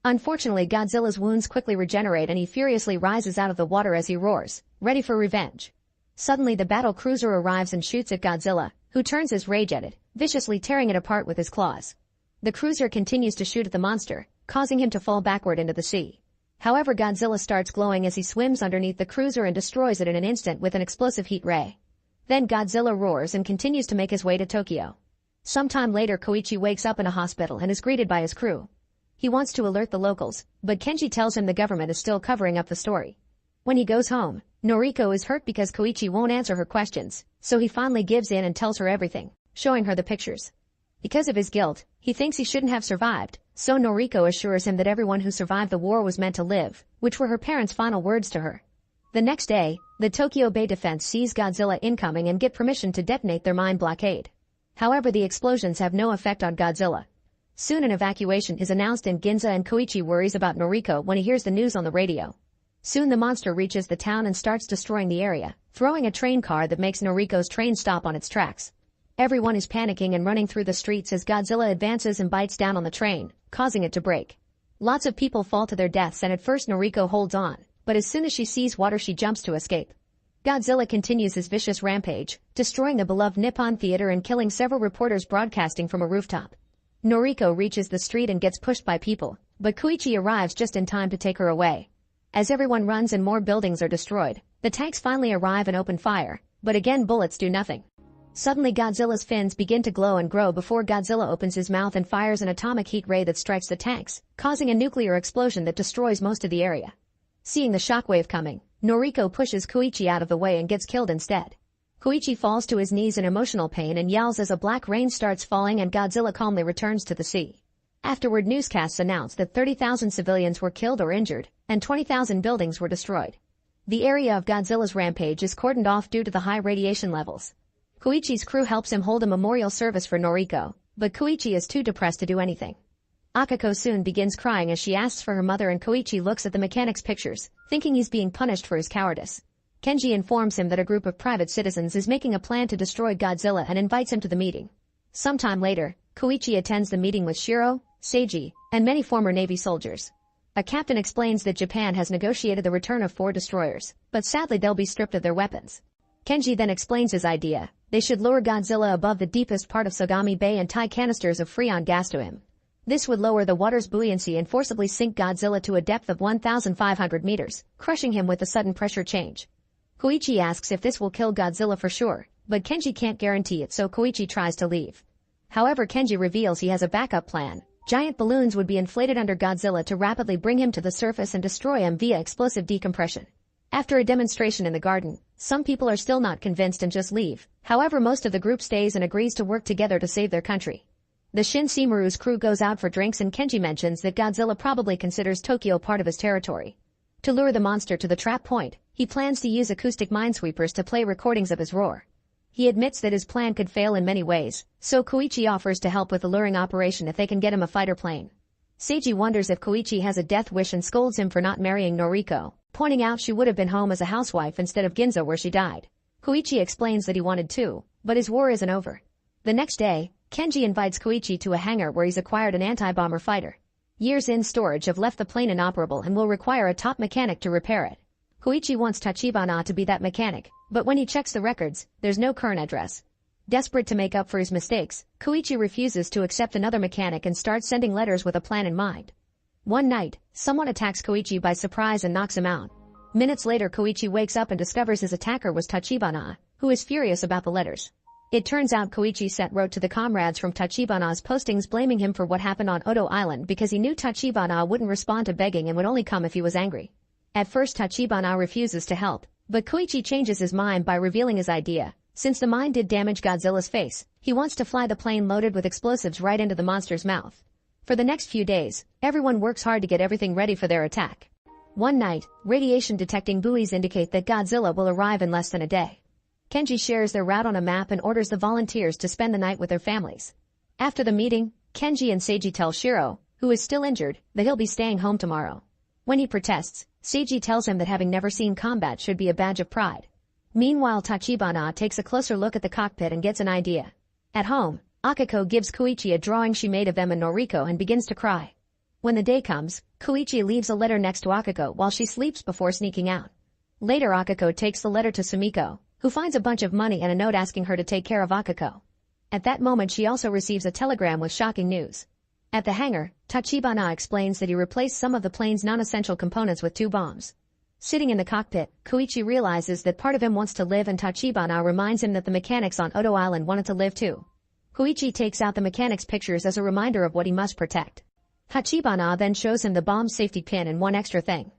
Unfortunately, Godzilla's wounds quickly regenerate and he furiously rises out of the water as he roars, ready for revenge. Suddenly, the battle cruiser arrives and shoots at Godzilla, who turns his rage at it, viciously tearing it apart with his claws. The cruiser continues to shoot at the monster, causing him to fall backward into the sea. However, Godzilla starts glowing as he swims underneath the cruiser and destroys it in an instant with an explosive heat ray. Then Godzilla roars and continues to make his way to Tokyo. Sometime later, Koichi wakes up in a hospital and is greeted by his crew. He wants to alert the locals, but Kenji tells him the government is still covering up the story. When he goes home, Noriko is hurt because Koichi won't answer her questions, so he finally gives in and tells her everything, showing her the pictures. Because of his guilt, he thinks he shouldn't have survived, so Noriko assures him that everyone who survived the war was meant to live, which were her parents' final words to her. The next day, the Tokyo Bay defense sees Godzilla incoming and get permission to detonate their mine blockade. However, the explosions have no effect on Godzilla. Soon an evacuation is announced in Ginza and Koichi worries about Noriko when he hears the news on the radio. Soon the monster reaches the town and starts destroying the area, throwing a train car that makes Noriko's train stop on its tracks. Everyone is panicking and running through the streets as Godzilla advances and bites down on the train, causing it to break. Lots of people fall to their deaths and at first Noriko holds on, but as soon as she sees water she jumps to escape. Godzilla continues his vicious rampage, destroying the beloved Nippon Theater and killing several reporters broadcasting from a rooftop. Noriko reaches the street and gets pushed by people, but Koichi arrives just in time to take her away. As everyone runs and more buildings are destroyed, the tanks finally arrive and open fire, but again bullets do nothing. Suddenly Godzilla's fins begin to glow and grow before Godzilla opens his mouth and fires an atomic heat ray that strikes the tanks, causing a nuclear explosion that destroys most of the area. Seeing the shockwave coming, Noriko pushes Koichi out of the way and gets killed instead. Koichi falls to his knees in emotional pain and yells as a black rain starts falling and Godzilla calmly returns to the sea. Afterward, newscasts announce that 30,000 civilians were killed or injured, and 20,000 buildings were destroyed. The area of Godzilla's rampage is cordoned off due to the high radiation levels. Koichi's crew helps him hold a memorial service for Noriko, but Koichi is too depressed to do anything. Akiko soon begins crying as she asks for her mother and Koichi looks at the mechanic's pictures, thinking he's being punished for his cowardice. Kenji informs him that a group of private citizens is making a plan to destroy Godzilla and invites him to the meeting. Sometime later, Koichi attends the meeting with Shiro, Seiji, and many former Navy soldiers. A captain explains that Japan has negotiated the return of 4 destroyers, but sadly they'll be stripped of their weapons. Kenji then explains his idea. They should lower Godzilla above the deepest part of Sagami Bay and tie canisters of Freon gas to him. This would lower the water's buoyancy and forcibly sink Godzilla to a depth of 1,500 meters, crushing him with a sudden pressure change. Koichi asks if this will kill Godzilla for sure, but Kenji can't guarantee it, so Koichi tries to leave. However, Kenji reveals he has a backup plan. Giant balloons would be inflated under Godzilla to rapidly bring him to the surface and destroy him via explosive decompression. After a demonstration in the garden, some people are still not convinced and just leave. However, most of the group stays and agrees to work together to save their country. The Shin Simaru's crew goes out for drinks and Kenji mentions that Godzilla probably considers Tokyo part of his territory. To lure the monster to the trap point, he plans to use acoustic minesweepers to play recordings of his roar. He admits that his plan could fail in many ways, so Koichi offers to help with the luring operation if they can get him a fighter plane. Seiji wonders if Koichi has a death wish and scolds him for not marrying Noriko, pointing out she would have been home as a housewife instead of Ginza where she died. Koichi explains that he wanted to, but his war isn't over. The next day, Kenji invites Koichi to a hangar where he's acquired an anti-bomber fighter. Years in storage have left the plane inoperable and will require a top mechanic to repair it. Koichi wants Tachibana to be that mechanic, but when he checks the records, there's no current address. Desperate to make up for his mistakes, Koichi refuses to accept another mechanic and starts sending letters with a plan in mind. One night, someone attacks Koichi by surprise and knocks him out. Minutes later, Koichi wakes up and discovers his attacker was Tachibana, who is furious about the letters. It turns out Koichi wrote to the comrades from Tachibana's postings blaming him for what happened on Odo Island because he knew Tachibana wouldn't respond to begging and would only come if he was angry. At first Tachibana refuses to help, but Koichi changes his mind by revealing his idea. Since the mine did damage Godzilla's face, he wants to fly the plane loaded with explosives right into the monster's mouth. For the next few days, everyone works hard to get everything ready for their attack. One night, radiation detecting buoys indicate that Godzilla will arrive in less than a day. Kenji shares their route on a map and orders the volunteers to spend the night with their families. After the meeting, Kenji and Seiji tell Shiro, who is still injured, that he'll be staying home tomorrow. When he protests, Seiji tells him that having never seen combat should be a badge of pride. Meanwhile, Tachibana takes a closer look at the cockpit and gets an idea. At home, Akiko gives Koichi a drawing she made of them and Noriko and begins to cry. When the day comes, Koichi leaves a letter next to Akiko while she sleeps before sneaking out. Later, Akiko takes the letter to Sumiko, who finds a bunch of money and a note asking her to take care of Akiko. At that moment, she also receives a telegram with shocking news. At the hangar, Tachibana explains that he replaced some of the plane's non-essential components with 2 bombs. Sitting in the cockpit, Koichi realizes that part of him wants to live and Tachibana reminds him that the mechanics on Odo Island wanted to live too. Koichi takes out the mechanics' pictures as a reminder of what he must protect. Tachibana then shows him the bomb safety pin and one extra thing.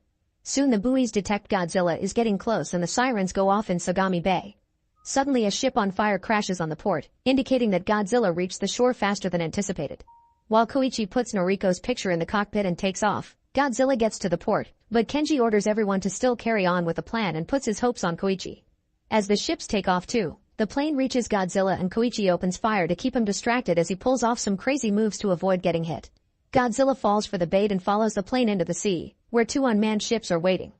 Soon the buoys detect Godzilla is getting close and the sirens go off in Sagami Bay. Suddenly a ship on fire crashes on the port, indicating that Godzilla reached the shore faster than anticipated. While Koichi puts Noriko's picture in the cockpit and takes off, Godzilla gets to the port, but Kenji orders everyone to still carry on with the plan and puts his hopes on Koichi. As the ships take off too, the plane reaches Godzilla and Koichi opens fire to keep him distracted as he pulls off some crazy moves to avoid getting hit. Godzilla falls for the bait and follows the plane into the sea, where 2 unmanned ships are waiting.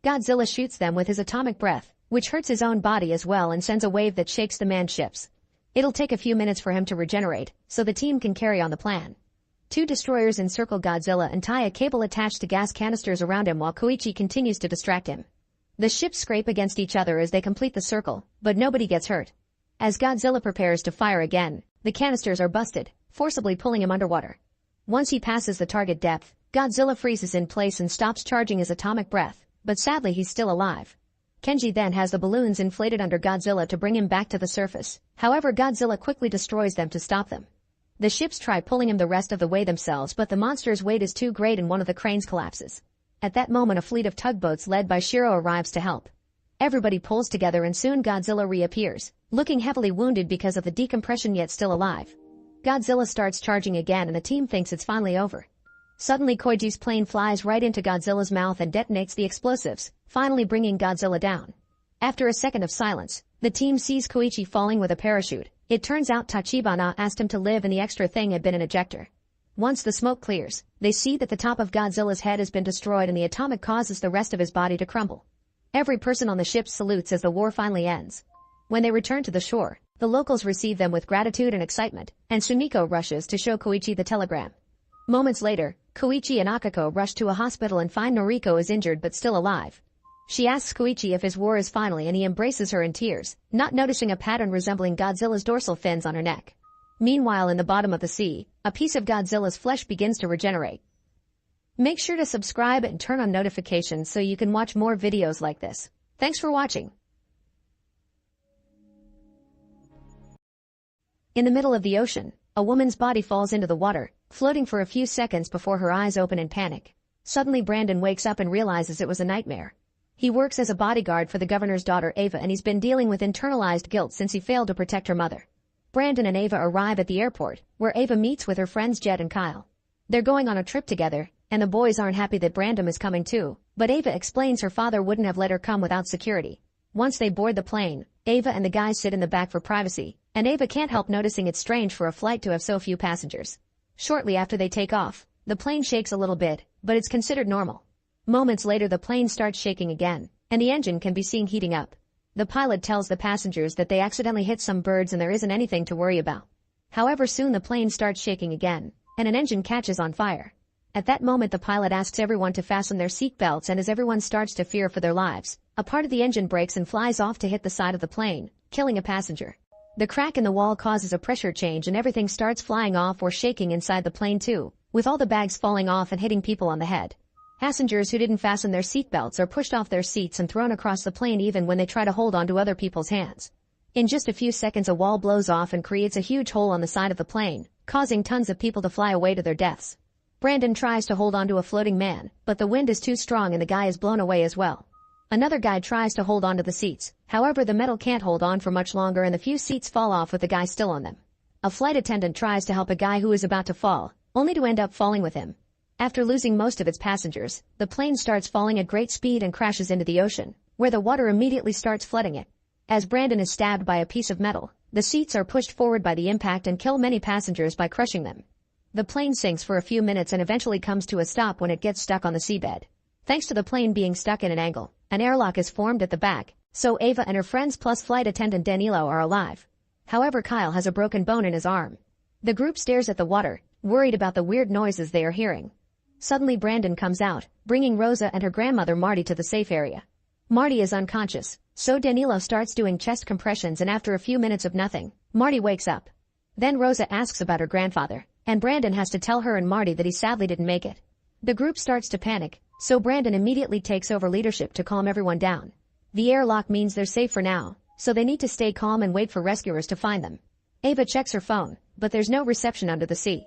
Godzilla shoots them with his atomic breath, which hurts his own body as well and sends a wave that shakes the manned ships. It'll take a few minutes for him to regenerate, so the team can carry on the plan. 2 destroyers encircle Godzilla and tie a cable attached to gas canisters around him while Koichi continues to distract him. The ships scrape against each other as they complete the circle, but nobody gets hurt. As Godzilla prepares to fire again, the canisters are busted, forcibly pulling him underwater. Once he passes the target depth, Godzilla freezes in place and stops charging his atomic breath, but sadly he's still alive. Kenji then has the balloons inflated under Godzilla to bring him back to the surface. However, Godzilla quickly destroys them to stop them. The ships try pulling him the rest of the way themselves, but the monster's weight is too great and one of the cranes collapses. At that moment, a fleet of tugboats led by Shiro arrives to help. Everybody pulls together and soon Godzilla reappears, looking heavily wounded because of the decompression yet still alive. Godzilla starts charging again and the team thinks it's finally over. Suddenly Koichi's plane flies right into Godzilla's mouth and detonates the explosives, finally bringing Godzilla down. After a second of silence, the team sees Koichi falling with a parachute. It turns out Tachibana asked him to live and the extra thing had been an ejector. Once the smoke clears, they see that the top of Godzilla's head has been destroyed and the atomic causes the rest of his body to crumble. Every person on the ship salutes as the war finally ends. When they return to the shore, the locals receive them with gratitude and excitement, and Sumiko rushes to show Koichi the telegram. Moments later, Koichi and Akiko rush to a hospital and find Noriko is injured but still alive. She asks Koichi if his war is finally and he embraces her in tears, not noticing a pattern resembling Godzilla's dorsal fins on her neck. Meanwhile, in the bottom of the sea, a piece of Godzilla's flesh begins to regenerate. Make sure to subscribe and turn on notifications so you can watch more videos like this. Thanks for watching. In the middle of the ocean, a woman's body falls into the water, floating for a few seconds before her eyes open in panic. Suddenly Brandon wakes up and realizes it was a nightmare. He works as a bodyguard for the governor's daughter Ava, and he's been dealing with internalized guilt since he failed to protect her mother. Brandon and Ava arrive at the airport, where Ava meets with her friends Jed and Kyle. They're going on a trip together, and the boys aren't happy that Brandon is coming too, but Ava explains her father wouldn't have let her come without security. Once they board the plane, Ava and the guys sit in the back for privacy, and Ava can't help noticing it's strange for a flight to have so few passengers. Shortly after they take off, the plane shakes a little bit, but it's considered normal. Moments later the plane starts shaking again, and the engine can be seen heating up. The pilot tells the passengers that they accidentally hit some birds and there isn't anything to worry about. However, soon the plane starts shaking again, and an engine catches on fire. At that moment the pilot asks everyone to fasten their seatbelts, and as everyone starts to fear for their lives, a part of the engine breaks and flies off to hit the side of the plane, killing a passenger. The crack in the wall causes a pressure change and everything starts flying off or shaking inside the plane too, with all the bags falling off and hitting people on the head. Passengers who didn't fasten their seatbelts are pushed off their seats and thrown across the plane even when they try to hold onto other people's hands. In just a few seconds a wall blows off and creates a huge hole on the side of the plane, causing tons of people to fly away to their deaths. Brandon tries to hold onto a floating man, but the wind is too strong and the guy is blown away as well. Another guy tries to hold onto the seats, however the metal can't hold on for much longer and the few seats fall off with the guy still on them. A flight attendant tries to help a guy who is about to fall, only to end up falling with him. After losing most of its passengers, the plane starts falling at great speed and crashes into the ocean, where the water immediately starts flooding it. As Brandon is stabbed by a piece of metal, the seats are pushed forward by the impact and kill many passengers by crushing them. The plane sinks for a few minutes and eventually comes to a stop when it gets stuck on the seabed. Thanks to the plane being stuck in an angle, an airlock is formed at the back, so Ava and her friends plus flight attendant Danilo are alive. However, Kyle has a broken bone in his arm. The group stares at the water, worried about the weird noises they are hearing. Suddenly Brandon comes out, bringing Rosa and her grandmother Marty to the safe area. Marty is unconscious, so Danilo starts doing chest compressions, and after a few minutes of nothing, Marty wakes up. Then Rosa asks about her grandfather, and Brandon has to tell her and Marty that he sadly didn't make it. The group starts to panic, so Brandon immediately takes over leadership to calm everyone down. The airlock means they're safe for now, so they need to stay calm and wait for rescuers to find them. Ava checks her phone, but there's no reception under the sea.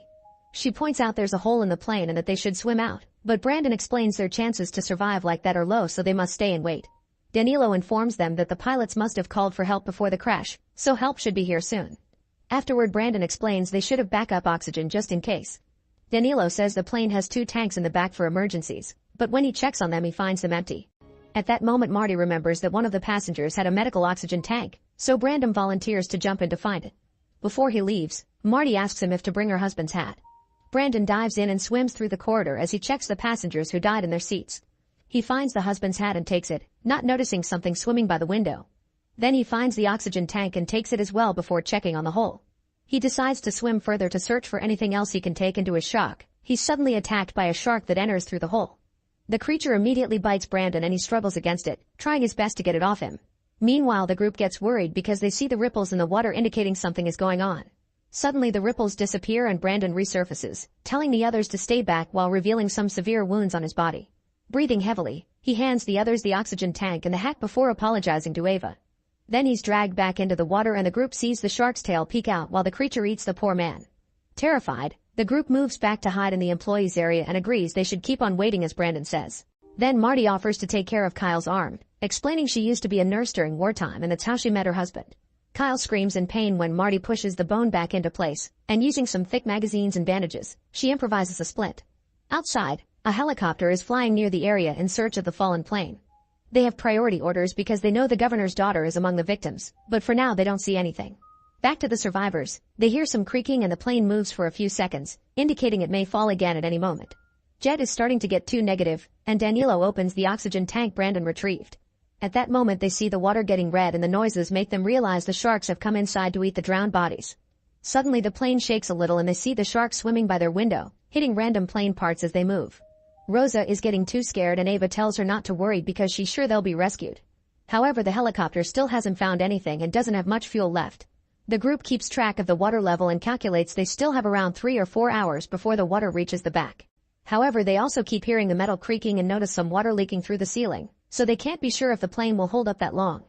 She points out there's a hole in the plane and that they should swim out, but Brandon explains their chances to survive like that are low, so they must stay and wait. Danilo informs them that the pilots must have called for help before the crash, so help should be here soon. Afterward Brandon explains they should have backup oxygen just in case. Danilo says the plane has 2 tanks in the back for emergencies, but when he checks on them he finds them empty. At that moment Marty remembers that one of the passengers had a medical oxygen tank, so Brandon volunteers to jump in to find it. Before he leaves, Marty asks him if to bring her husband's hat. Brandon dives in and swims through the corridor as he checks the passengers who died in their seats. He finds the husband's hat and takes it, not noticing something swimming by the window. Then he finds the oxygen tank and takes it as well before checking on the hole. He decides to swim further to search for anything else he can take, and to his shock, he's suddenly attacked by a shark that enters through the hole. The creature immediately bites Brandon and he struggles against it, trying his best to get it off him. Meanwhile the group gets worried because they see the ripples in the water indicating something is going on. Suddenly the ripples disappear and Brandon resurfaces, telling the others to stay back while revealing some severe wounds on his body. Breathing heavily, he hands the others the oxygen tank and the hat before apologizing to Ava. Then he's dragged back into the water and the group sees the shark's tail peek out while the creature eats the poor man. Terrified, the group moves back to hide in the employees area and agrees they should keep on waiting as Brandon says. Then Marty offers to take care of Kyle's arm, explaining she used to be a nurse during wartime and that's how she met her husband. Kyle screams in pain when Marty pushes the bone back into place, and using some thick magazines and bandages, she improvises a splint. Outside, a helicopter is flying near the area in search of the fallen plane. They have priority orders because they know the governor's daughter is among the victims, but for now they don't see anything. Back to the survivors, they hear some creaking and the plane moves for a few seconds, indicating it may fall again at any moment. Jed is starting to get too negative, and Danilo opens the oxygen tank Brandon retrieved. At that moment they see the water getting red and the noises make them realize the sharks have come inside to eat the drowned bodies. Suddenly the plane shakes a little and they see the sharks swimming by their window, hitting random plane parts as they move. Rosa is getting too scared and Ava tells her not to worry because she's sure they'll be rescued. However, the helicopter still hasn't found anything and doesn't have much fuel left. The group keeps track of the water level and calculates they still have around 3 or 4 hours before the water reaches the back. However, they also keep hearing the metal creaking and notice some water leaking through the ceiling, so they can't be sure if the plane will hold up that long.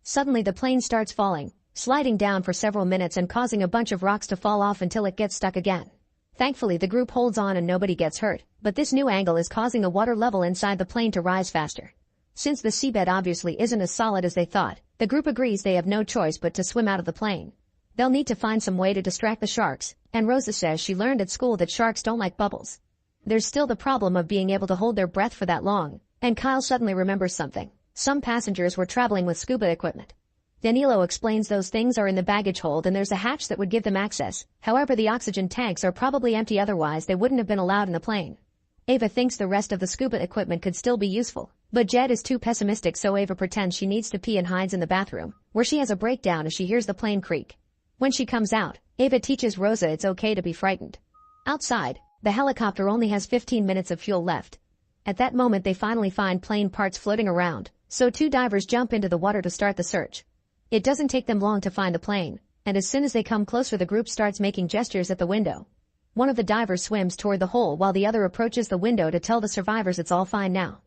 Suddenly the plane starts falling, sliding down for several minutes and causing a bunch of rocks to fall off until it gets stuck again. Thankfully the group holds on and nobody gets hurt, but this new angle is causing the water level inside the plane to rise faster. Since the seabed obviously isn't as solid as they thought, the group agrees they have no choice but to swim out of the plane. They'll need to find some way to distract the sharks, and Rosa says she learned at school that sharks don't like bubbles. There's still the problem of being able to hold their breath for that long, and Kyle suddenly remembers something. Some passengers were traveling with scuba equipment. Danilo explains those things are in the baggage hold and there's a hatch that would give them access. However, the oxygen tanks are probably empty, otherwise they wouldn't have been allowed in the plane. Ava thinks the rest of the scuba equipment could still be useful, but Jed is too pessimistic, so Ava pretends she needs to pee and hides in the bathroom, where she has a breakdown as she hears the plane creak. When she comes out, Ava teaches Rosa it's okay to be frightened. Outside, the helicopter only has 15 minutes of fuel left. At that moment they finally find plane parts floating around, so two divers jump into the water to start the search. It doesn't take them long to find the plane, and as soon as they come closer the group starts making gestures at the window. One of the divers swims toward the hole while the other approaches the window to tell the survivors it's all fine now.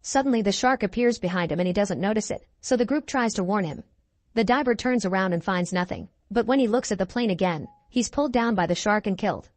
Suddenly the shark appears behind him and he doesn't notice it, so the group tries to warn him. The diver turns around and finds nothing, but when he looks at the plane again, he's pulled down by the shark and killed.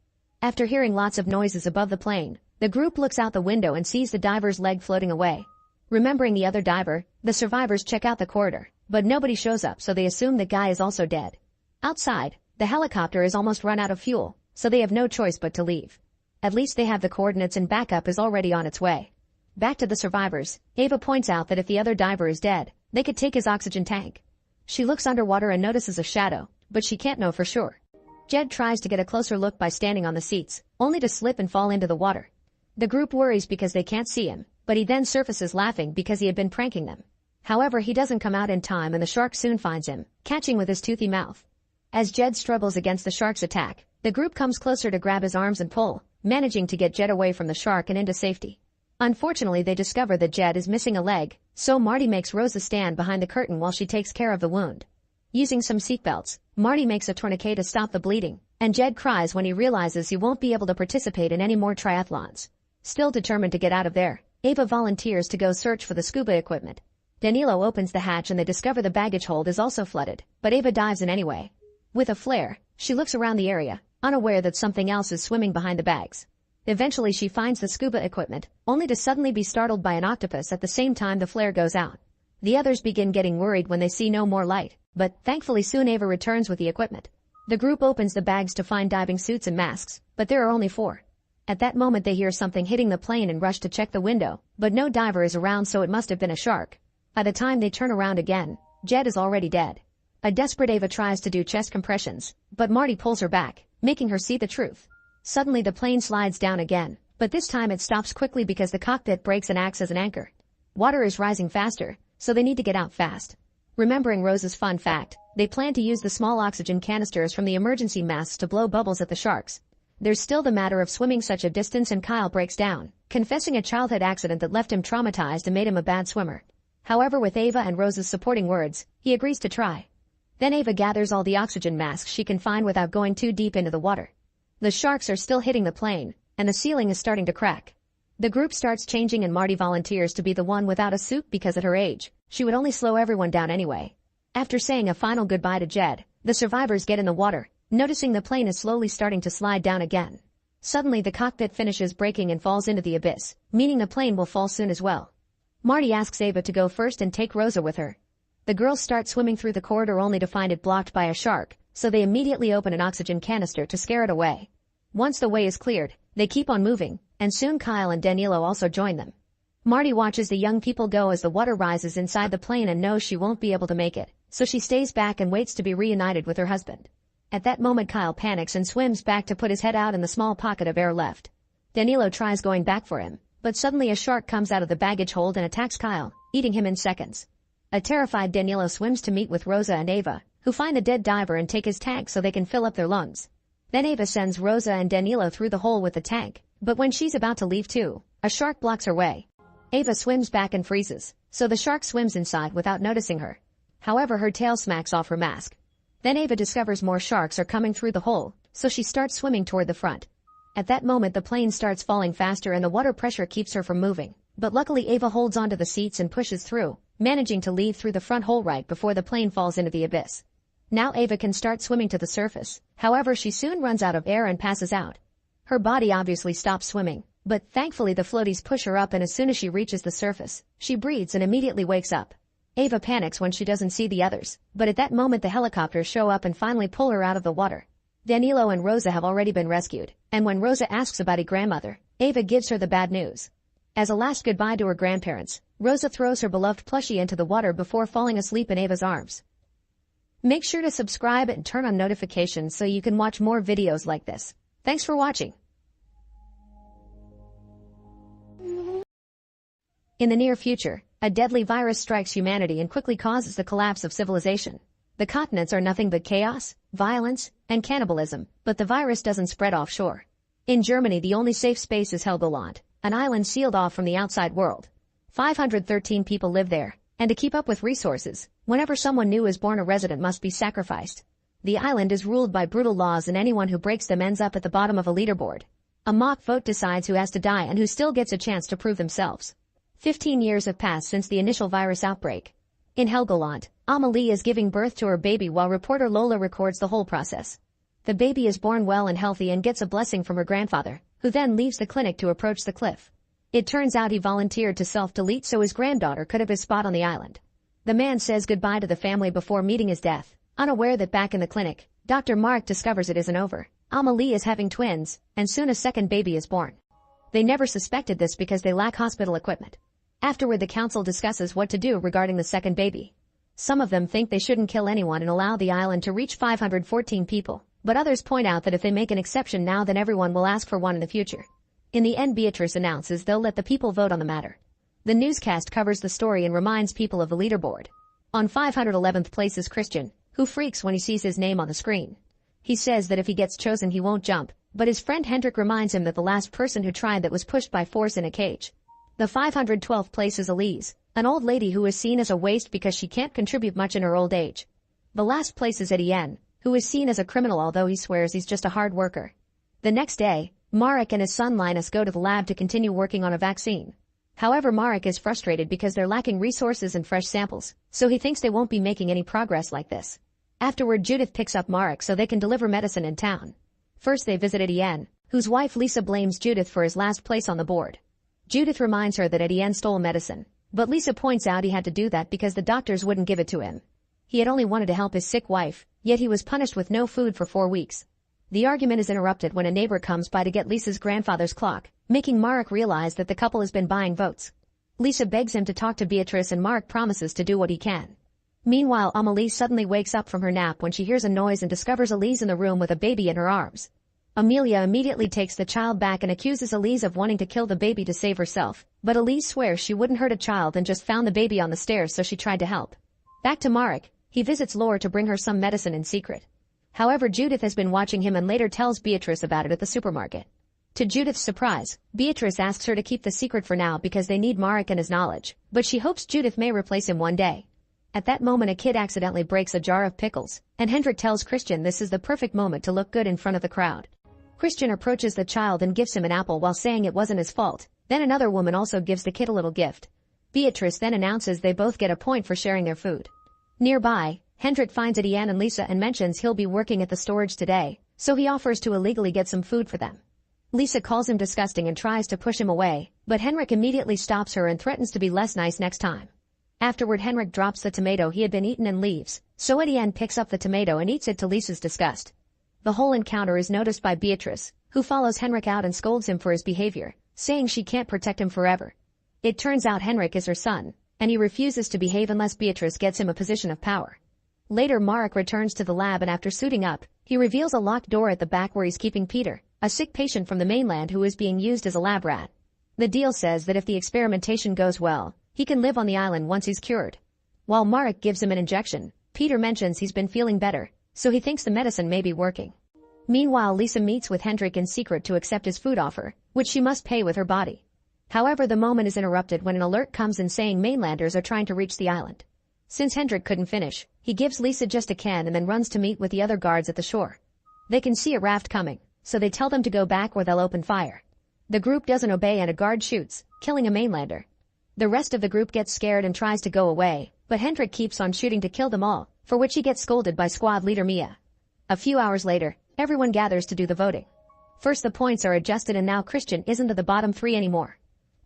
After hearing lots of noises above the plane, the group looks out the window and sees the diver's leg floating away. Remembering the other diver, the survivors check out the corridor, but nobody shows up, so they assume the guy is also dead. Outside, the helicopter is almost run out of fuel, so they have no choice but to leave. At least they have the coordinates and backup is already on its way. Back to the survivors, Ava points out that if the other diver is dead, they could take his oxygen tank. She looks underwater and notices a shadow, but she can't know for sure. Jed tries to get a closer look by standing on the seats, only to slip and fall into the water. The group worries because they can't see him, but he then surfaces laughing because he had been pranking them. However, he doesn't come out in time and the shark soon finds him, catching with his toothy mouth. As Jed struggles against the shark's attack, the group comes closer to grab his arms and pull, managing to get Jed away from the shark and into safety. Unfortunately, they discover that Jed is missing a leg, so Marty makes Rosa stand behind the curtain while she takes care of the wound. Using some seatbelts, Marty makes a tourniquet to stop the bleeding, and Jed cries when he realizes he won't be able to participate in any more triathlons. Still determined to get out of there, Ava volunteers to go search for the scuba equipment. Danilo opens the hatch and they discover the baggage hold is also flooded, but Ava dives in anyway. With a flare, she looks around the area, unaware that something else is swimming behind the bags. Eventually she finds the scuba equipment, only to suddenly be startled by an octopus at the same time the flare goes out. The others begin getting worried when they see no more light, but thankfully soon Ava returns with the equipment. The group opens the bags to find diving suits and masks, but there are only 4. At that moment they hear something hitting the plane and rush to check the window, but no diver is around, so it must have been a shark. By the time they turn around again, Jed is already dead. A desperate Ava tries to do chest compressions, but Marty pulls her back, making her see the truth. Suddenly the plane slides down again, but this time it stops quickly because the cockpit breaks and acts as an anchor. Water is rising faster, so they need to get out fast. Remembering Rose's fun fact, they plan to use the small oxygen canisters from the emergency masks to blow bubbles at the sharks. There's still the matter of swimming such a distance, and Kyle breaks down, confessing a childhood accident that left him traumatized and made him a bad swimmer. However, with Ava and Rose's supporting words, he agrees to try. Then Ava gathers all the oxygen masks she can find without going too deep into the water. The sharks are still hitting the plane, and the ceiling is starting to crack. The group starts changing and Marty volunteers to be the one without a suit because at her age, she would only slow everyone down anyway. After saying a final goodbye to Jed, the survivors get in the water, noticing the plane is slowly starting to slide down again. Suddenly the cockpit finishes breaking and falls into the abyss, meaning the plane will fall soon as well. Marty asks Ava to go first and take Rosa with her. The girls start swimming through the corridor only to find it blocked by a shark, so they immediately open an oxygen canister to scare it away. Once the way is cleared, they keep on moving, and soon Kyle and Danilo also join them. Marty watches the young people go as the water rises inside the plane and knows she won't be able to make it, so she stays back and waits to be reunited with her husband. At that moment Kyle panics and swims back to put his head out in the small pocket of air left. Danilo tries going back for him, but suddenly a shark comes out of the baggage hold and attacks Kyle, eating him in seconds. A terrified Danilo swims to meet with Rosa and Ava, who find the dead diver and take his tank so they can fill up their lungs. Then Ava sends Rosa and Danilo through the hole with the tank, but when she's about to leave too, a shark blocks her way. Ava swims back and freezes, so the shark swims inside without noticing her. However, her tail smacks off her mask. Then Ava discovers more sharks are coming through the hole, so she starts swimming toward the front. At that moment the plane starts falling faster and the water pressure keeps her from moving, but luckily Ava holds onto the seats and pushes through, managing to leave through the front hole right before the plane falls into the abyss. Now Ava can start swimming to the surface, however she soon runs out of air and passes out. Her body obviously stops swimming, But thankfully the floaties push her up, and as soon as she reaches the surface, she breathes and immediately wakes up. Ava panics when she doesn't see the others, but at that moment the helicopters show up and finally pull her out of the water. Danilo and Rosa have already been rescued, and when Rosa asks about her grandmother, Ava gives her the bad news. As a last goodbye to her grandparents, Rosa throws her beloved plushie into the water before falling asleep in Ava's arms. Make sure to subscribe and turn on notifications so you can watch more videos like this. Thanks for watching. In the near future, a deadly virus strikes humanity and quickly causes the collapse of civilization. The continents are nothing but chaos, violence, and cannibalism, but the virus doesn't spread offshore. In Germany, the only safe space is Helgoland, an island sealed off from the outside world. 513 people live there, and to keep up with resources, whenever someone new is born, a resident must be sacrificed. The island is ruled by brutal laws, and anyone who breaks them ends up at the bottom of a leaderboard. A mock vote decides who has to die and who still gets a chance to prove themselves. 15 years have passed since the initial virus outbreak. In Helgoland, Amelie is giving birth to her baby while reporter Lola records the whole process. The baby is born well and healthy and gets a blessing from her grandfather, who then leaves the clinic to approach the cliff. It turns out he volunteered to self-delete so his granddaughter could have his spot on the island. The man says goodbye to the family before meeting his death, unaware that back in the clinic, Dr. Mark discovers it isn't over. Amelie is having twins, and soon a second baby is born. They never suspected this because they lack hospital equipment. Afterward, the council discusses what to do regarding the second baby. Some of them think they shouldn't kill anyone and allow the island to reach 514 people. But others point out that if they make an exception now, then everyone will ask for one in the future. In the end, Beatrice announces they'll let the people vote on the matter. The newscast covers the story and reminds people of the leaderboard. On 511th place is Christian, who freaks when he sees his name on the screen. He says that if he gets chosen he won't jump, but his friend Hendrik reminds him that the last person who tried that was pushed by force in a cage. The 512th place is Elise, an old lady who is seen as a waste because she can't contribute much in her old age. The last place is Etienne, who is seen as a criminal although he swears he's just a hard worker. The next day, Marek and his son Linus go to the lab to continue working on a vaccine. However, Marek is frustrated because they're lacking resources and fresh samples, so he thinks they won't be making any progress like this. Afterward, Judith picks up Marek so they can deliver medicine in town. First they visit Etienne, whose wife Lisa blames Judith for his last place on the board. Judith reminds her that Etienne stole medicine, but Lisa points out he had to do that because the doctors wouldn't give it to him. He had only wanted to help his sick wife, yet he was punished with no food for 4 weeks. The argument is interrupted when a neighbor comes by to get Lisa's grandfather's clock, making Marek realize that the couple has been buying votes. Lisa begs him to talk to Beatrice and Marek promises to do what he can. Meanwhile, Amelie suddenly wakes up from her nap when she hears a noise and discovers Elise in the room with a baby in her arms. Amelia immediately takes the child back and accuses Elise of wanting to kill the baby to save herself, but Elise swears she wouldn't hurt a child and just found the baby on the stairs so she tried to help. Back to Marek, he visits Laura to bring her some medicine in secret. However, Judith has been watching him and later tells Beatrice about it at the supermarket. To Judith's surprise, Beatrice asks her to keep the secret for now because they need Marek and his knowledge, but she hopes Judith may replace him one day. At that moment, a kid accidentally breaks a jar of pickles, and Hendrik tells Christian this is the perfect moment to look good in front of the crowd. Christian approaches the child and gives him an apple while saying it wasn't his fault. Then another woman also gives the kid a little gift. Beatrice then announces they both get a point for sharing their food. Nearby, Hendrik finds Etienne and Lisa and mentions he'll be working at the storage today, so he offers to illegally get some food for them. Lisa calls him disgusting and tries to push him away, but Henrik immediately stops her and threatens to be less nice next time. Afterward, Henrik drops the tomato he had been eaten and leaves, so Etienne picks up the tomato and eats it to Lisa's disgust. The whole encounter is noticed by Beatrice, who follows Henrik out and scolds him for his behavior, saying she can't protect him forever. It turns out Henrik is her son, and he refuses to behave unless Beatrice gets him a position of power. Later, Marek returns to the lab and after suiting up, he reveals a locked door at the back where he's keeping Peter, a sick patient from the mainland who is being used as a lab rat. The deal says that if the experimentation goes well, he can live on the island once he's cured. While Marek gives him an injection, Peter mentions he's been feeling better, so he thinks the medicine may be working. Meanwhile, Lisa meets with Hendrik in secret to accept his food offer, which she must pay with her body. However, the moment is interrupted when an alert comes in saying mainlanders are trying to reach the island. Since Hendrik couldn't finish, he gives Lisa just a can and then runs to meet with the other guards at the shore. They can see a raft coming, so they tell them to go back or they'll open fire. The group doesn't obey and a guard shoots, killing a mainlander. The rest of the group gets scared and tries to go away, but Hendrik keeps on shooting to kill them all, for which he gets scolded by squad leader Mia. A few hours later, everyone gathers to do the voting. First the points are adjusted and now Christian isn't at the bottom 3 anymore.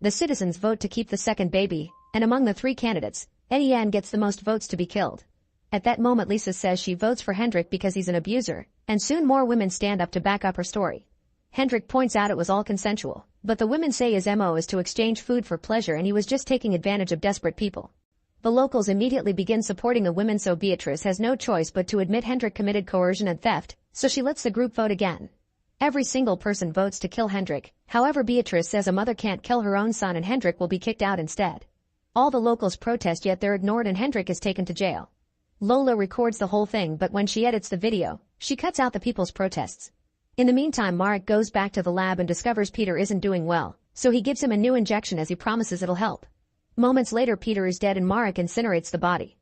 The citizens vote to keep the second baby, and among the 3 candidates, Eddie Ann gets the most votes to be killed. At that moment Lisa says she votes for Hendrik because he's an abuser, and soon more women stand up to back up her story. Hendrik points out it was all consensual, but the women say his MO is to exchange food for pleasure and he was just taking advantage of desperate people. The locals immediately begin supporting the women, so Beatrice has no choice but to admit Hendrik committed coercion and theft, so she lets the group vote again. Every single person votes to kill Hendrik, however Beatrice says a mother can't kill her own son and Hendrik will be kicked out instead. All the locals protest yet they're ignored and Hendrik is taken to jail. Lola records the whole thing, but when she edits the video, she cuts out the people's protests. In the meantime Marek goes back to the lab and discovers Peter isn't doing well, so he gives him a new injection as he promises it'll help. Moments later Peter is dead and Marek incinerates the body.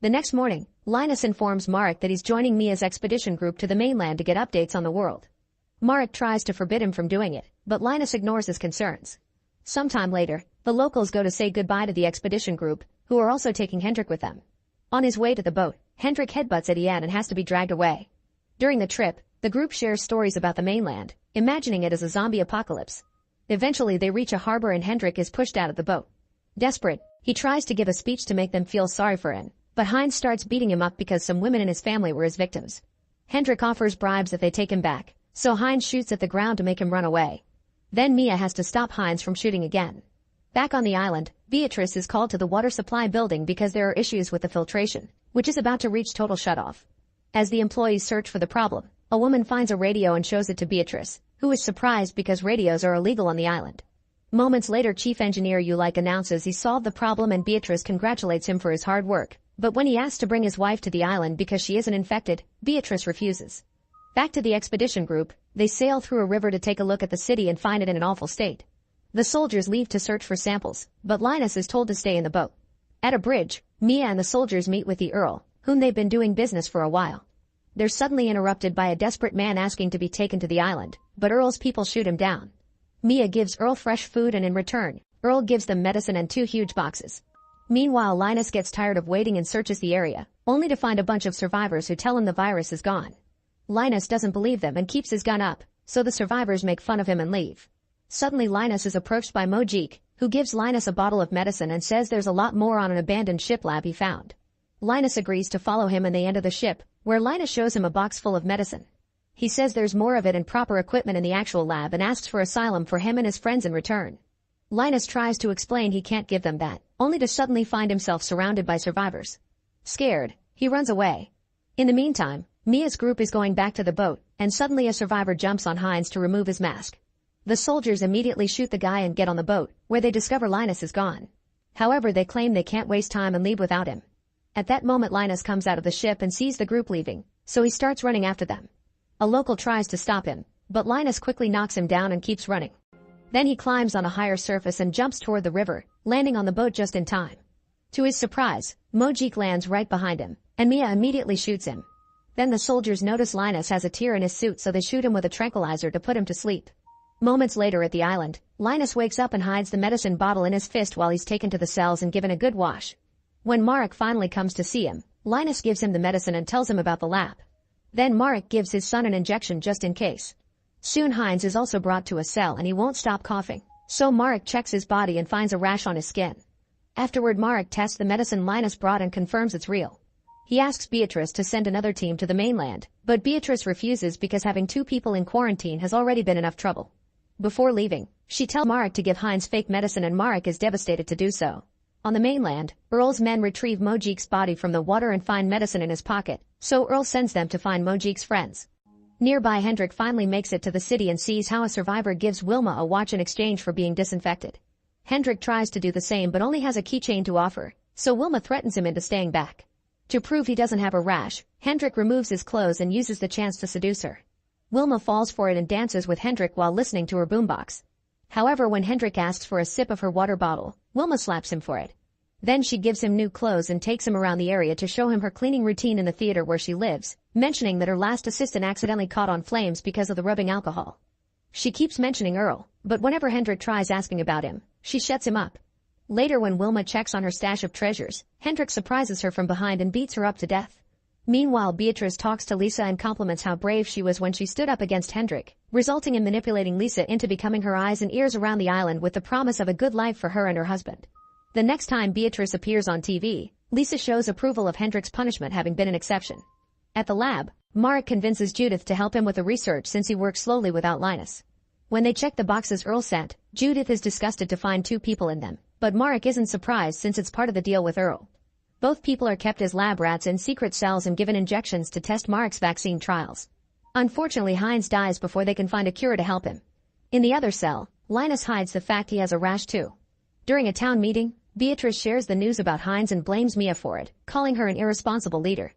The next morning, Linus informs Marek that he's joining Mia's expedition group to the mainland to get updates on the world. Marek tries to forbid him from doing it, but Linus ignores his concerns. Sometime later, the locals go to say goodbye to the expedition group, who are also taking Hendrik with them. On his way to the boat, Hendrik headbutts Eddie Ann and has to be dragged away. During the trip, the group shares stories about the mainland, imagining it as a zombie apocalypse. Eventually they reach a harbor and Hendrik is pushed out of the boat. Desperate, he tries to give a speech to make them feel sorry for him, but Heinz starts beating him up because some women in his family were his victims. Hendrik offers bribes if they take him back, so Heinz shoots at the ground to make him run away. Then Mia has to stop Heinz from shooting again. Back on the island, Beatrice is called to the water supply building because there are issues with the filtration, which is about to reach total shutoff. As the employees search for the problem, a woman finds a radio and shows it to Beatrice, who is surprised because radios are illegal on the island. Moments later Chief Engineer Ulik announces he solved the problem and Beatrice congratulates him for his hard work, but when he asks to bring his wife to the island because she isn't infected, Beatrice refuses. Back to the expedition group, they sail through a river to take a look at the city and find it in an awful state. The soldiers leave to search for samples, but Linus is told to stay in the boat. At a bridge, Mia and the soldiers meet with the Earl, whom they've been doing business for a while. They're suddenly interrupted by a desperate man asking to be taken to the island, but Earl's people shoot him down. Mia gives Earl fresh food and in return, Earl gives them medicine and 2 huge boxes. Meanwhile Linus gets tired of waiting and searches the area, only to find a bunch of survivors who tell him the virus is gone. Linus doesn't believe them and keeps his gun up, so the survivors make fun of him and leave. Suddenly Linus is approached by Mojik, who gives Linus a bottle of medicine and says there's a lot more on an abandoned ship lab he found. Linus agrees to follow him and they enter the ship, where Linus shows him a box full of medicine. He says there's more of it and proper equipment in the actual lab and asks for asylum for him and his friends in return. Linus tries to explain he can't give them that, only to suddenly find himself surrounded by survivors. Scared, he runs away. In the meantime, Mia's group is going back to the boat, and suddenly a survivor jumps on Heinz to remove his mask. The soldiers immediately shoot the guy and get on the boat, where they discover Linus is gone. However, they claim they can't waste time and leave without him. At that moment Linus comes out of the ship and sees the group leaving, so he starts running after them. A local tries to stop him, but Linus quickly knocks him down and keeps running. Then he climbs on a higher surface and jumps toward the river, landing on the boat just in time. To his surprise, Mojik lands right behind him, and Mia immediately shoots him. Then the soldiers notice Linus has a tear in his suit, so they shoot him with a tranquilizer to put him to sleep. Moments later at the island, Linus wakes up and hides the medicine bottle in his fist while he's taken to the cells and given a good wash. When Marek finally comes to see him, Linus gives him the medicine and tells him about the lab. Then Marek gives his son an injection just in case. Soon Heinz is also brought to a cell and he won't stop coughing, so Marek checks his body and finds a rash on his skin. Afterward Marek tests the medicine Linus brought and confirms it's real. He asks Beatrice to send another team to the mainland, but Beatrice refuses because having 2 people in quarantine has already been enough trouble. Before leaving, she tells Marek to give Heinz fake medicine and Marek is devastated to do so. On the mainland, Earl's men retrieve Mojik's body from the water and find medicine in his pocket, so Earl sends them to find Mojik's friends. Nearby Hendrik finally makes it to the city and sees how a survivor gives Wilma a watch in exchange for being disinfected. Hendrik tries to do the same but only has a keychain to offer, so Wilma threatens him into staying back. To prove he doesn't have a rash, Hendrik removes his clothes and uses the chance to seduce her. Wilma falls for it and dances with Hendrik while listening to her boombox. However, when Hendrik asks for a sip of her water bottle, Wilma slaps him for it. Then she gives him new clothes and takes him around the area to show him her cleaning routine in the theater where she lives, mentioning that her last assistant accidentally caught on flames because of the rubbing alcohol. She keeps mentioning Earl, but whenever Hendrik tries asking about him, she shuts him up. Later when Wilma checks on her stash of treasures, Hendrik surprises her from behind and beats her up to death. Meanwhile, Beatrice talks to Lisa and compliments how brave she was when she stood up against Hendrik, resulting in manipulating Lisa into becoming her eyes and ears around the island with the promise of a good life for her and her husband. The next time Beatrice appears on TV, Lisa shows approval of Hendrik's punishment having been an exception. At the lab, Marek convinces Judith to help him with the research since he works slowly without Linus. When they check the boxes Earl sent, Judith is disgusted to find 2 people in them, but Marek isn't surprised since it's part of the deal with Earl. Both people are kept as lab rats in secret cells and given injections to test Marek's vaccine trials. Unfortunately, Heinz dies before they can find a cure to help him. In the other cell, Linus hides the fact he has a rash too. During a town meeting, Beatrice shares the news about Heinz and blames Mia for it, calling her an irresponsible leader.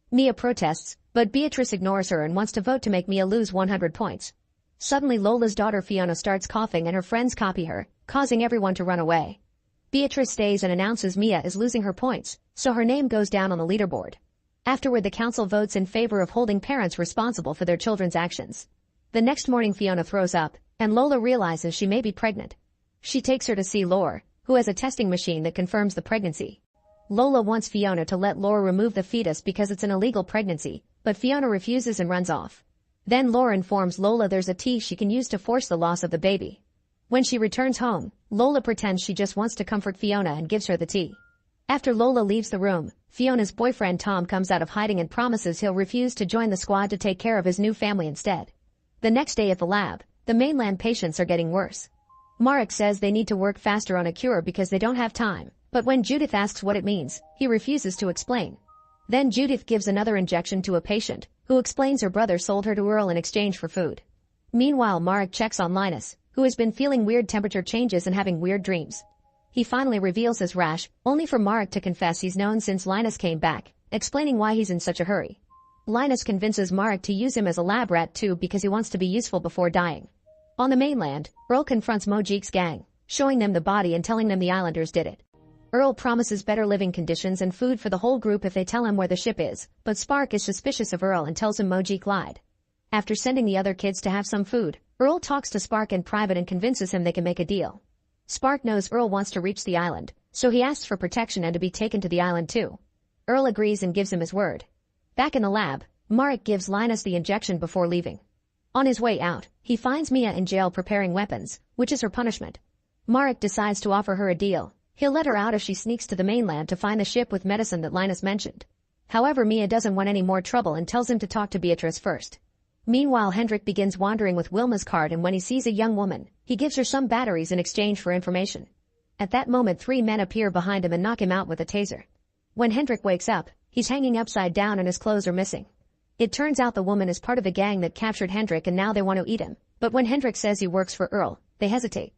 Mia protests, but Beatrice ignores her and wants to vote to make Mia lose 100 points. Suddenly Lola's daughter Fiona starts coughing and her friends copy her, causing everyone to run away. Beatrice stays and announces Mia is losing her points, so her name goes down on the leaderboard. Afterward, the council votes in favor of holding parents responsible for their children's actions. The next morning Fiona throws up, and Lola realizes she may be pregnant. She takes her to see Lore, who has a testing machine that confirms the pregnancy. Lola wants Fiona to let Lore remove the fetus because it's an illegal pregnancy, but Fiona refuses and runs off. Then Lore informs Lola there's a tea she can use to force the loss of the baby. When she returns home, Lola pretends she just wants to comfort Fiona and gives her the tea. After Lola leaves the room, Fiona's boyfriend Tom comes out of hiding and promises he'll refuse to join the squad to take care of his new family instead. The next day at the lab, the mainland patients are getting worse. Marek says they need to work faster on a cure because they don't have time, but when Judith asks what it means, he refuses to explain. Then Judith gives another injection to a patient, who explains her brother sold her to Earl in exchange for food. Meanwhile, Marek checks on Linus, who has been feeling weird temperature changes and having weird dreams. He finally reveals his rash, only for Marek to confess he's known since Linus came back, explaining why he's in such a hurry. Linus convinces Marek to use him as a lab rat too because he wants to be useful before dying. On the mainland, Earl confronts Mojik's gang, showing them the body and telling them the islanders did it. Earl promises better living conditions and food for the whole group if they tell him where the ship is, but Spark is suspicious of Earl and tells him Mojik lied. After sending the other kids to have some food, Earl talks to Spark in private and convinces him they can make a deal. Spark knows Earl wants to reach the island, so he asks for protection and to be taken to the island too. Earl agrees and gives him his word. Back in the lab, Marek gives Linus the injection before leaving. On his way out, he finds Mia in jail preparing weapons, which is her punishment. Marek decides to offer her a deal. He'll let her out if she sneaks to the mainland to find the ship with medicine that Linus mentioned. However, Mia doesn't want any more trouble and tells him to talk to Beatrice first. Meanwhile, Hendrik begins wandering with Wilma's cart, and when he sees a young woman, he gives her some batteries in exchange for information. At that moment, 3 men appear behind him and knock him out with a taser. When Hendrik wakes up, he's hanging upside down and his clothes are missing. It turns out the woman is part of the gang that captured Hendrik and now they want to eat him, but when Hendrik says he works for Earl, they hesitate.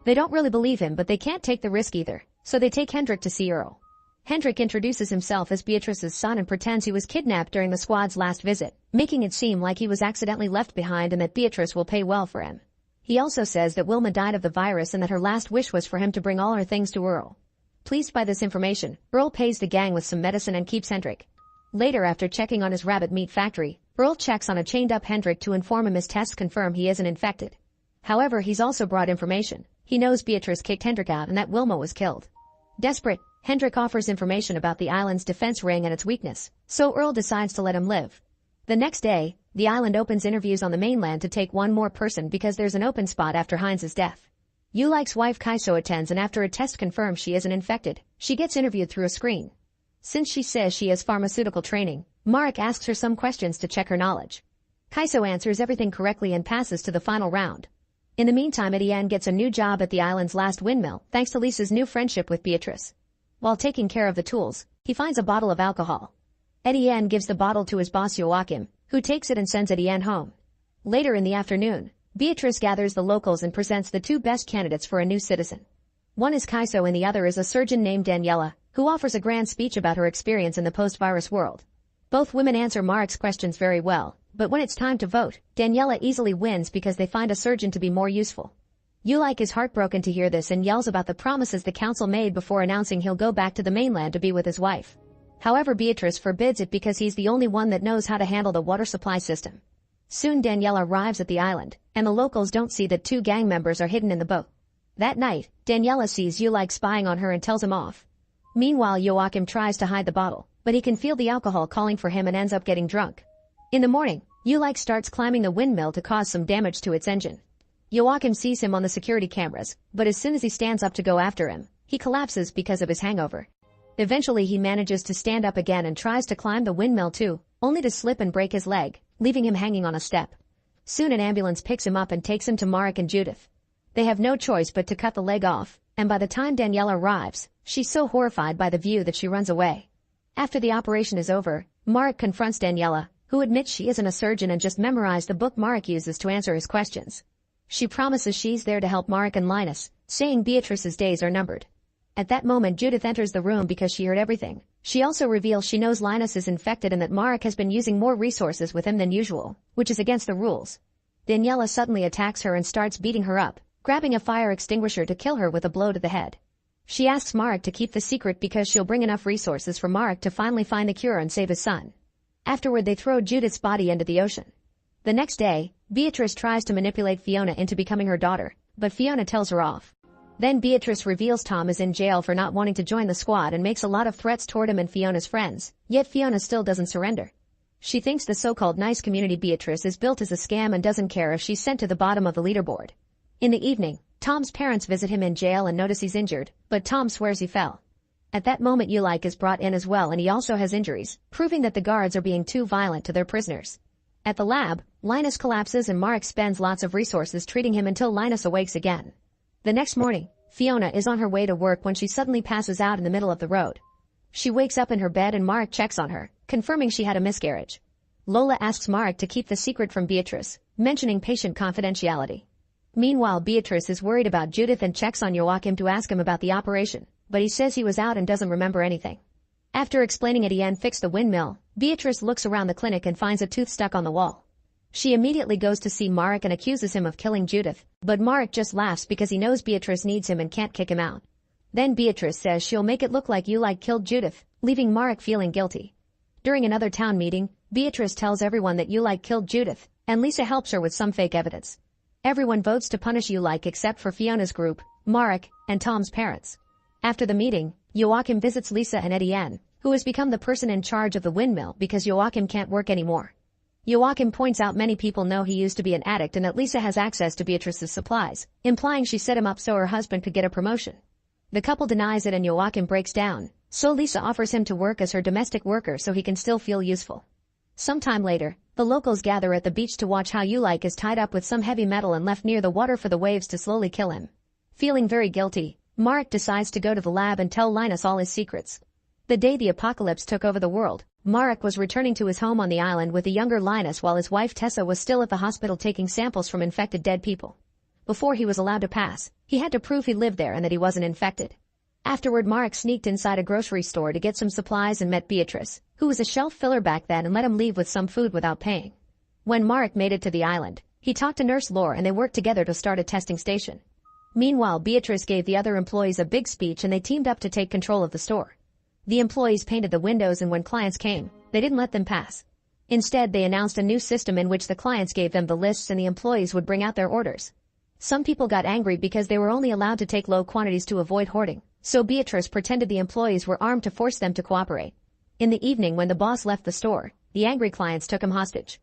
They don't really believe him, but they can't take the risk either, so they take Hendrik to see Earl. Hendrik introduces himself as Beatrice's son and pretends he was kidnapped during the squad's last visit, making it seem like he was accidentally left behind and that Beatrice will pay well for him. He also says that Wilma died of the virus and that her last wish was for him to bring all her things to Earl. Pleased by this information, Earl pays the gang with some medicine and keeps Hendrik. Later, after checking on his rabbit meat factory, Earl checks on a chained-up Hendrik to inform him his tests confirm he isn't infected. However, he's also brought information. He knows Beatrice kicked Hendrik out and that Wilma was killed. Desperate, Hendrik offers information about the island's defense ring and its weakness, so Earl decides to let him live. The next day, the island opens interviews on the mainland to take one more person because there's an open spot after Heinz's death. Ulik's wife Kaiso attends, and after a test confirms she isn't infected, she gets interviewed through a screen. Since she says she has pharmaceutical training, Marek asks her some questions to check her knowledge. Kaiso answers everything correctly and passes to the final round. In the meantime, Etienne gets a new job at the island's last windmill thanks to Lisa's new friendship with Beatrice. While taking care of the tools, he finds a bottle of alcohol. Etienne gives the bottle to his boss Joachim, who takes it and sends Etienne home. Later in the afternoon, Beatrice gathers the locals and presents the 2 best candidates for a new citizen. One is Kaiso and the other is a surgeon named Daniela, who offers a grand speech about her experience in the post-virus world. Both women answer Marek's questions very well, but when it's time to vote, Daniela easily wins because they find a surgeon to be more useful. Ulik is heartbroken to hear this and yells about the promises the council made before announcing he'll go back to the mainland to be with his wife. However, Beatrice forbids it because he's the only one that knows how to handle the water supply system. Soon Daniela arrives at the island, and the locals don't see that 2 gang members are hidden in the boat. That night, Daniela sees Ulik spying on her and tells him off. Meanwhile, Joachim tries to hide the bottle, but he can feel the alcohol calling for him and ends up getting drunk. In the morning, Ulik starts climbing the windmill to cause some damage to its engine. Joachim sees him on the security cameras, but as soon as he stands up to go after him, he collapses because of his hangover. Eventually he manages to stand up again and tries to climb the windmill too, only to slip and break his leg, leaving him hanging on a step. Soon an ambulance picks him up and takes him to Marek and Judith. They have no choice but to cut the leg off, and by the time Daniela arrives, she's so horrified by the view that she runs away. After the operation is over, Marek confronts Daniela, who admits she isn't a surgeon and just memorized the book Marek uses to answer his questions. She promises she's there to help Marek and Linus, saying Beatrice's days are numbered. At that moment Judith enters the room because she heard everything. She also reveals she knows Linus is infected and that Marek has been using more resources with him than usual, which is against the rules. Daniela suddenly attacks her and starts beating her up, grabbing a fire extinguisher to kill her with a blow to the head. She asks Marek to keep the secret because she'll bring enough resources for Marek to finally find the cure and save his son. Afterward they throw Judith's body into the ocean. The next day, Beatrice tries to manipulate Fiona into becoming her daughter, but Fiona tells her off. Then Beatrice reveals Tom is in jail for not wanting to join the squad and makes a lot of threats toward him and Fiona's friends, yet Fiona still doesn't surrender. She thinks the so-called nice community Beatrice is built as a scam and doesn't care if she's sent to the bottom of the leaderboard. In the evening, Tom's parents visit him in jail and notice he's injured, but Tom swears he fell. At that moment Ulik is brought in as well and he also has injuries, proving that the guards are being too violent to their prisoners. At the lab, Linus collapses and Marek spends lots of resources treating him until Linus awakes again. The next morning, Fiona is on her way to work when she suddenly passes out in the middle of the road. She wakes up in her bed and Marek checks on her, confirming she had a miscarriage. Lola asks Marek to keep the secret from Beatrice, mentioning patient confidentiality. Meanwhile Beatrice is worried about Judith and checks on Joachim to ask him about the operation, but he says he was out and doesn't remember anything. After explaining Etienne fixed the windmill, Beatrice looks around the clinic and finds a tooth stuck on the wall. She immediately goes to see Marek and accuses him of killing Judith, but Marek just laughs because he knows Beatrice needs him and can't kick him out. Then Beatrice says she'll make it look like Ulik killed Judith, leaving Marek feeling guilty. During another town meeting, Beatrice tells everyone that Ulik killed Judith, and Lisa helps her with some fake evidence. Everyone votes to punish Ulik except for Fiona's group, Marek, and Tom's parents. After the meeting, Joachim visits Lisa and Etienne, who has become the person in charge of the windmill because Joachim can't work anymore. Joachim points out many people know he used to be an addict and that Lisa has access to Beatrice's supplies, implying she set him up so her husband could get a promotion. The couple denies it and Joachim breaks down, so Lisa offers him to work as her domestic worker so he can still feel useful. Sometime later, the locals gather at the beach to watch how Ulik is tied up with some heavy metal and left near the water for the waves to slowly kill him. Feeling very guilty, Marek decides to go to the lab and tell Linus all his secrets. The day the apocalypse took over the world, Marek was returning to his home on the island with the younger Linus while his wife Tessa was still at the hospital taking samples from infected dead people. Before he was allowed to pass, he had to prove he lived there and that he wasn't infected. Afterward Marek sneaked inside a grocery store to get some supplies and met Beatrice, who was a shelf filler back then, and let him leave with some food without paying. When Marek made it to the island, he talked to Nurse Lore and they worked together to start a testing station. Meanwhile Beatrice gave the other employees a big speech and they teamed up to take control of the store. The employees painted the windows and when clients came, they didn't let them pass. Instead they announced a new system in which the clients gave them the lists and the employees would bring out their orders. Some people got angry because they were only allowed to take low quantities to avoid hoarding, so Beatrice pretended the employees were armed to force them to cooperate. In the evening when the boss left the store, the angry clients took him hostage.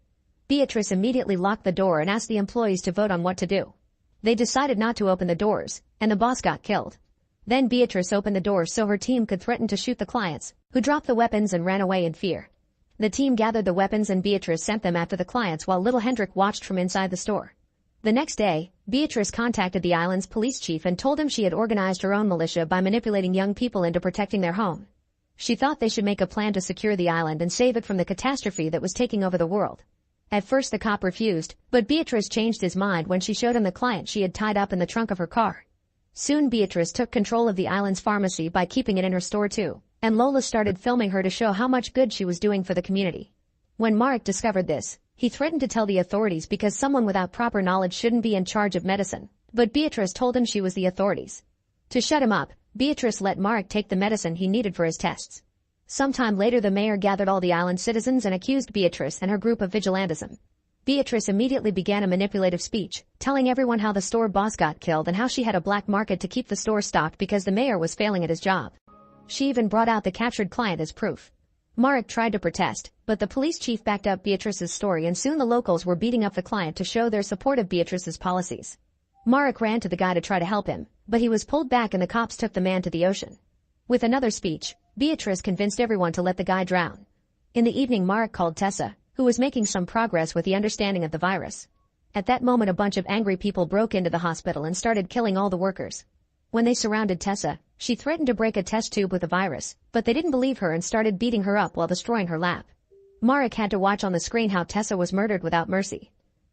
Beatrice immediately locked the door and asked the employees to vote on what to do. They decided not to open the doors, and the boss got killed. Then Beatrice opened the doors so her team could threaten to shoot the clients, who dropped the weapons and ran away in fear. The team gathered the weapons and Beatrice sent them after the clients while little Hendrik watched from inside the store. The next day, Beatrice contacted the island's police chief and told him she had organized her own militia by manipulating young people into protecting their home. She thought they should make a plan to secure the island and save it from the catastrophe that was taking over the world. At first the cop refused, but Beatrice changed his mind when she showed him the client she had tied up in the trunk of her car. Soon Beatrice took control of the island's pharmacy by keeping it in her store too, and Lola started filming her to show how much good she was doing for the community. When Marek discovered this, he threatened to tell the authorities because someone without proper knowledge shouldn't be in charge of medicine, but Beatrice told him she was the authorities. To shut him up, Beatrice let Marek take the medicine he needed for his tests. Sometime later the mayor gathered all the island citizens and accused Beatrice and her group of vigilantism. Beatrice immediately began a manipulative speech, telling everyone how the store boss got killed and how she had a black market to keep the store stocked because the mayor was failing at his job. She even brought out the captured client as proof. Marek tried to protest, but the police chief backed up Beatrice's story and soon the locals were beating up the client to show their support of Beatrice's policies. Marek ran to the guy to try to help him, but he was pulled back and the cops took the man to the ocean. With another speech, Beatrice convinced everyone to let the guy drown. In the evening Marek called Tessa, who was making some progress with the understanding of the virus. At that moment a bunch of angry people broke into the hospital and started killing all the workers. When they surrounded Tessa, she threatened to break a test tube with a virus, but they didn't believe her and started beating her up while destroying her lab. Marek had to watch on the screen how Tessa was murdered without mercy.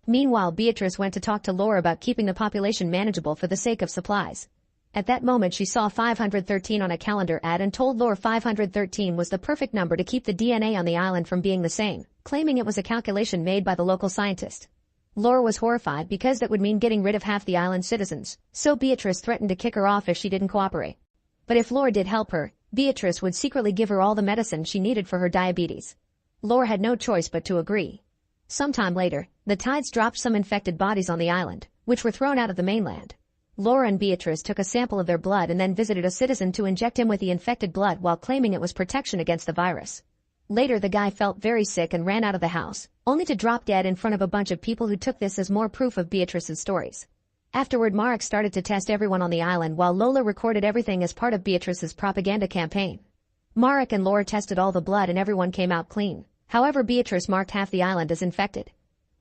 Meanwhile Beatrice went to talk to Laura about keeping the population manageable for the sake of supplies. At that moment she saw 513 on a calendar ad and told Laura 513 was the perfect number to keep the DNA on the island from being the same, claiming it was a calculation made by the local scientist. Laura was horrified because that would mean getting rid of half the island's citizens, so Beatrice threatened to kick her off if she didn't cooperate. But if Laura did help her, Beatrice would secretly give her all the medicine she needed for her diabetes. Laura had no choice but to agree. Sometime later, the tides dropped some infected bodies on the island, which were thrown out of the mainland. Laura and Beatrice took a sample of their blood and then visited a citizen to inject him with the infected blood while claiming it was protection against the virus. Later the guy felt very sick and ran out of the house, only to drop dead in front of a bunch of people who took this as more proof of Beatrice's stories. Afterward Marek started to test everyone on the island while Lola recorded everything as part of Beatrice's propaganda campaign. Marek and Laura tested all the blood and everyone came out clean. However, Beatrice marked half the island as infected.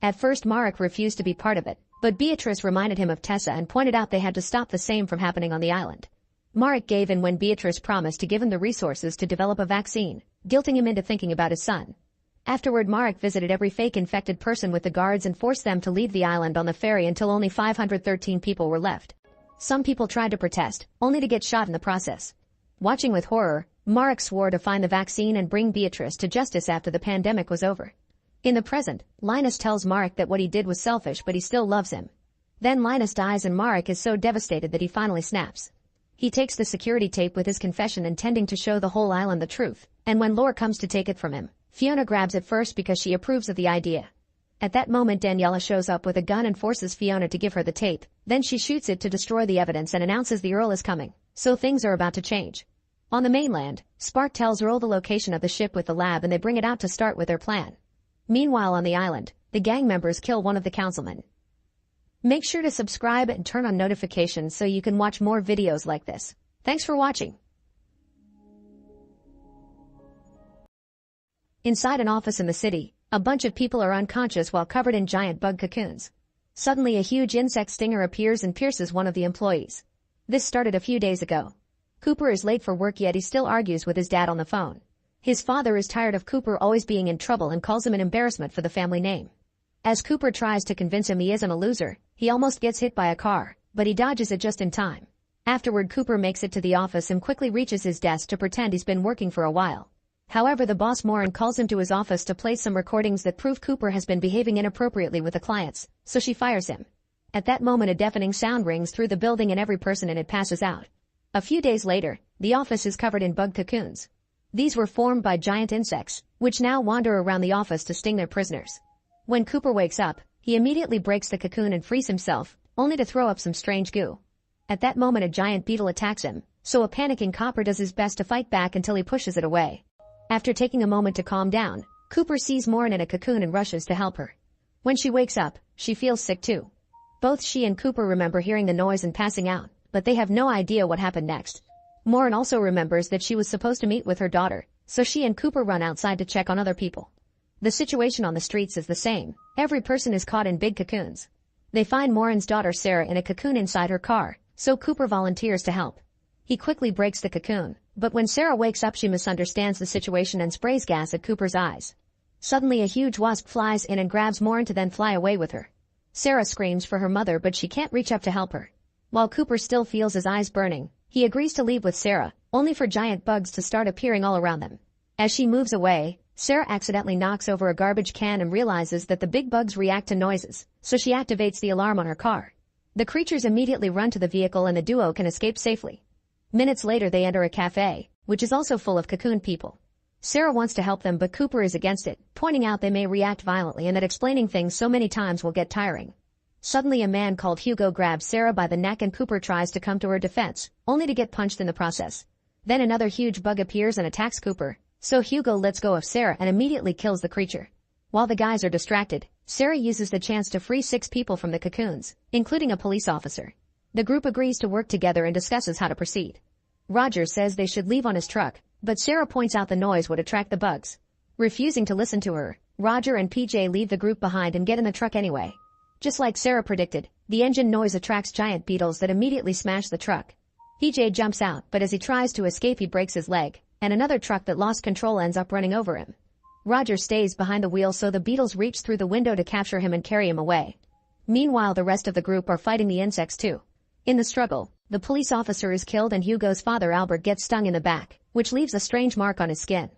At first Marek refused to be part of it, but Beatrice reminded him of Tessa and pointed out they had to stop the same from happening on the island. Marek gave in when Beatrice promised to give him the resources to develop a vaccine, guilting him into thinking about his son. Afterward Marek visited every fake infected person with the guards and forced them to leave the island on the ferry until only 513 people were left. Some people tried to protest, only to get shot in the process. Watching with horror, Marek swore to find the vaccine and bring Beatrice to justice after the pandemic was over. In the present, Linus tells Marek that what he did was selfish but he still loves him. Then Linus dies and Marek is so devastated that he finally snaps. He takes the security tape with his confession intending to show the whole island the truth, and when Laura comes to take it from him, Fiona grabs it first because she approves of the idea. At that moment Daniela shows up with a gun and forces Fiona to give her the tape, then she shoots it to destroy the evidence and announces the Earl is coming, so things are about to change. On the mainland, Spark tells Earl the location of the ship with the lab and they bring it out to start with their plan. Meanwhile on the island, the gang members kill one of the councilmen. Make sure to subscribe and turn on notifications so you can watch more videos like this. Thanks for watching. Inside an office in the city, a bunch of people are unconscious while covered in giant bug cocoons. Suddenly a huge insect stinger appears and pierces one of the employees. This started a few days ago. Cooper is late for work yet he still argues with his dad on the phone. His father is tired of Cooper always being in trouble and calls him an embarrassment for the family name. As Cooper tries to convince him he isn't a loser, he almost gets hit by a car, but he dodges it just in time. Afterward Cooper makes it to the office and quickly reaches his desk to pretend he's been working for a while. However, the boss Morin calls him to his office to play some recordings that prove Cooper has been behaving inappropriately with the clients, so she fires him. At that moment a deafening sound rings through the building and every person in it passes out. A few days later, the office is covered in bug cocoons. These were formed by giant insects, which now wander around the office to sting their prisoners. When Cooper wakes up, he immediately breaks the cocoon and frees himself, only to throw up some strange goo. At that moment a giant beetle attacks him, so a panicking Copper does his best to fight back until he pushes it away. After taking a moment to calm down, Cooper sees Morin in a cocoon and rushes to help her. When she wakes up, she feels sick too. Both she and Cooper remember hearing the noise and passing out, but they have no idea what happened next. Morin also remembers that she was supposed to meet with her daughter, so she and Cooper run outside to check on other people. The situation on the streets is the same. Every person is caught in big cocoons. They find Morin's daughter Sarah in a cocoon inside her car, so Cooper volunteers to help. He quickly breaks the cocoon, but when Sarah wakes up she misunderstands the situation and sprays gas at Cooper's eyes. Suddenly a huge wasp flies in and grabs Morin to then fly away with her. Sarah screams for her mother but she can't reach up to help her. While Cooper still feels his eyes burning, he agrees to leave with Sarah, only for giant bugs to start appearing all around them. As she moves away, Sarah accidentally knocks over a garbage can and realizes that the big bugs react to noises, so she activates the alarm on her car. The creatures immediately run to the vehicle and the duo can escape safely. Minutes later they enter a cafe, which is also full of cocoon people. Sarah wants to help them but Cooper is against it, pointing out they may react violently and that explaining things so many times will get tiring. Suddenly a man called Hugo grabs Sarah by the neck and Cooper tries to come to her defense, only to get punched in the process. Then another huge bug appears and attacks Cooper. So Hugo lets go of Sarah and immediately kills the creature. While the guys are distracted, Sarah uses the chance to free 6 people from the cocoons, including a police officer. The group agrees to work together and discusses how to proceed. Roger says they should leave on his truck, but Sarah points out the noise would attract the bugs. Refusing to listen to her, Roger and PJ leave the group behind and get in the truck anyway. Just like Sarah predicted, the engine noise attracts giant beetles that immediately smash the truck. PJ jumps out, but as he tries to escape he breaks his leg, and another truck that lost control ends up running over him. Roger stays behind the wheel so the beetles reach through the window to capture him and carry him away. Meanwhile, the rest of the group are fighting the insects too. In the struggle, the police officer is killed and Hugo's father Albert gets stung in the back, which leaves a strange mark on his skin.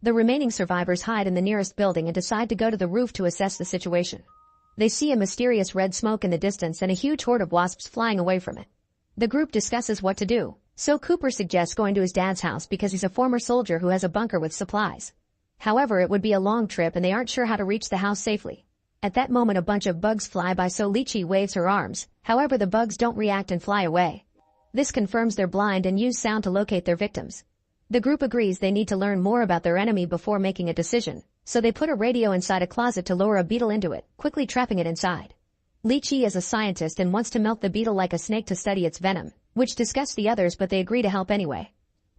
The remaining survivors hide in the nearest building and decide to go to the roof to assess the situation. They see a mysterious red smoke in the distance and a huge horde of wasps flying away from it. The group discusses what to do, so Cooper suggests going to his dad's house because he's a former soldier who has a bunker with supplies. However, it would be a long trip and they aren't sure how to reach the house safely. At that moment a bunch of bugs fly by, so Lychee waves her arms, however the bugs don't react and fly away. This confirms they're blind and use sound to locate their victims. The group agrees they need to learn more about their enemy before making a decision, so they put a radio inside a closet to lure a beetle into it, quickly trapping it inside. Lychee is a scientist and wants to milk the beetle like a snake to study its venom, which disgusts the others, but they agree to help anyway.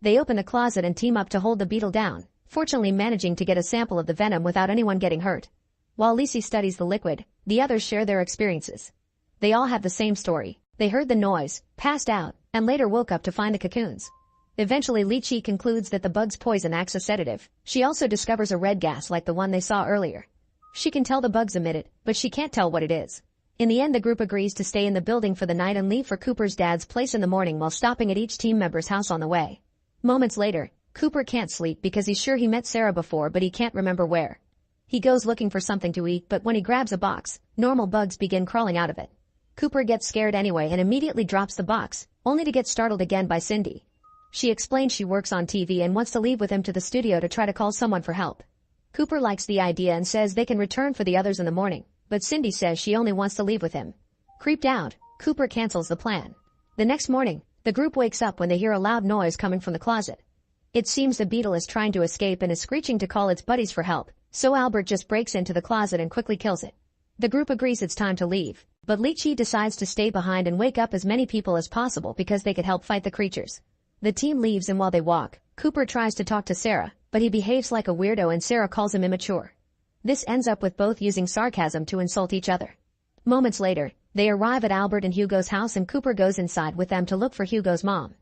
They open the closet and team up to hold the beetle down, fortunately managing to get a sample of the venom without anyone getting hurt. While Lychee studies the liquid, the others share their experiences. They all have the same story. They heard the noise, passed out, and later woke up to find the cocoons. Eventually Lychee concludes that the bug's poison acts as sedative. She also discovers a red gas like the one they saw earlier. She can tell the bugs emit it, but she can't tell what it is. In the end, the group agrees to stay in the building for the night and leave for Cooper's dad's place in the morning while stopping at each team member's house on the way. Moments later, Cooper can't sleep because he's sure he met Sarah before, but he can't remember where. He goes looking for something to eat, but when he grabs a box, normal bugs begin crawling out of it. Cooper gets scared anyway and immediately drops the box, only to get startled again by Cindy. She explains she works on TV and wants to leave with him to the studio to try to call someone for help. Cooper likes the idea and says they can return for the others in the morning, but Cindy says she only wants to leave with him. Creeped out, Cooper cancels the plan. The next morning, the group wakes up when they hear a loud noise coming from the closet. It seems the beetle is trying to escape and is screeching to call its buddies for help, so Albert just breaks into the closet and quickly kills it. The group agrees it's time to leave, but Lychee decides to stay behind and wake up as many people as possible because they could help fight the creatures. The team leaves, and while they walk, Cooper tries to talk to Sarah, but he behaves like a weirdo and Sarah calls him immature. This ends up with both using sarcasm to insult each other. Moments later, they arrive at Albert and Hugo's house and Cooper goes inside with them to look for Hugo's mom.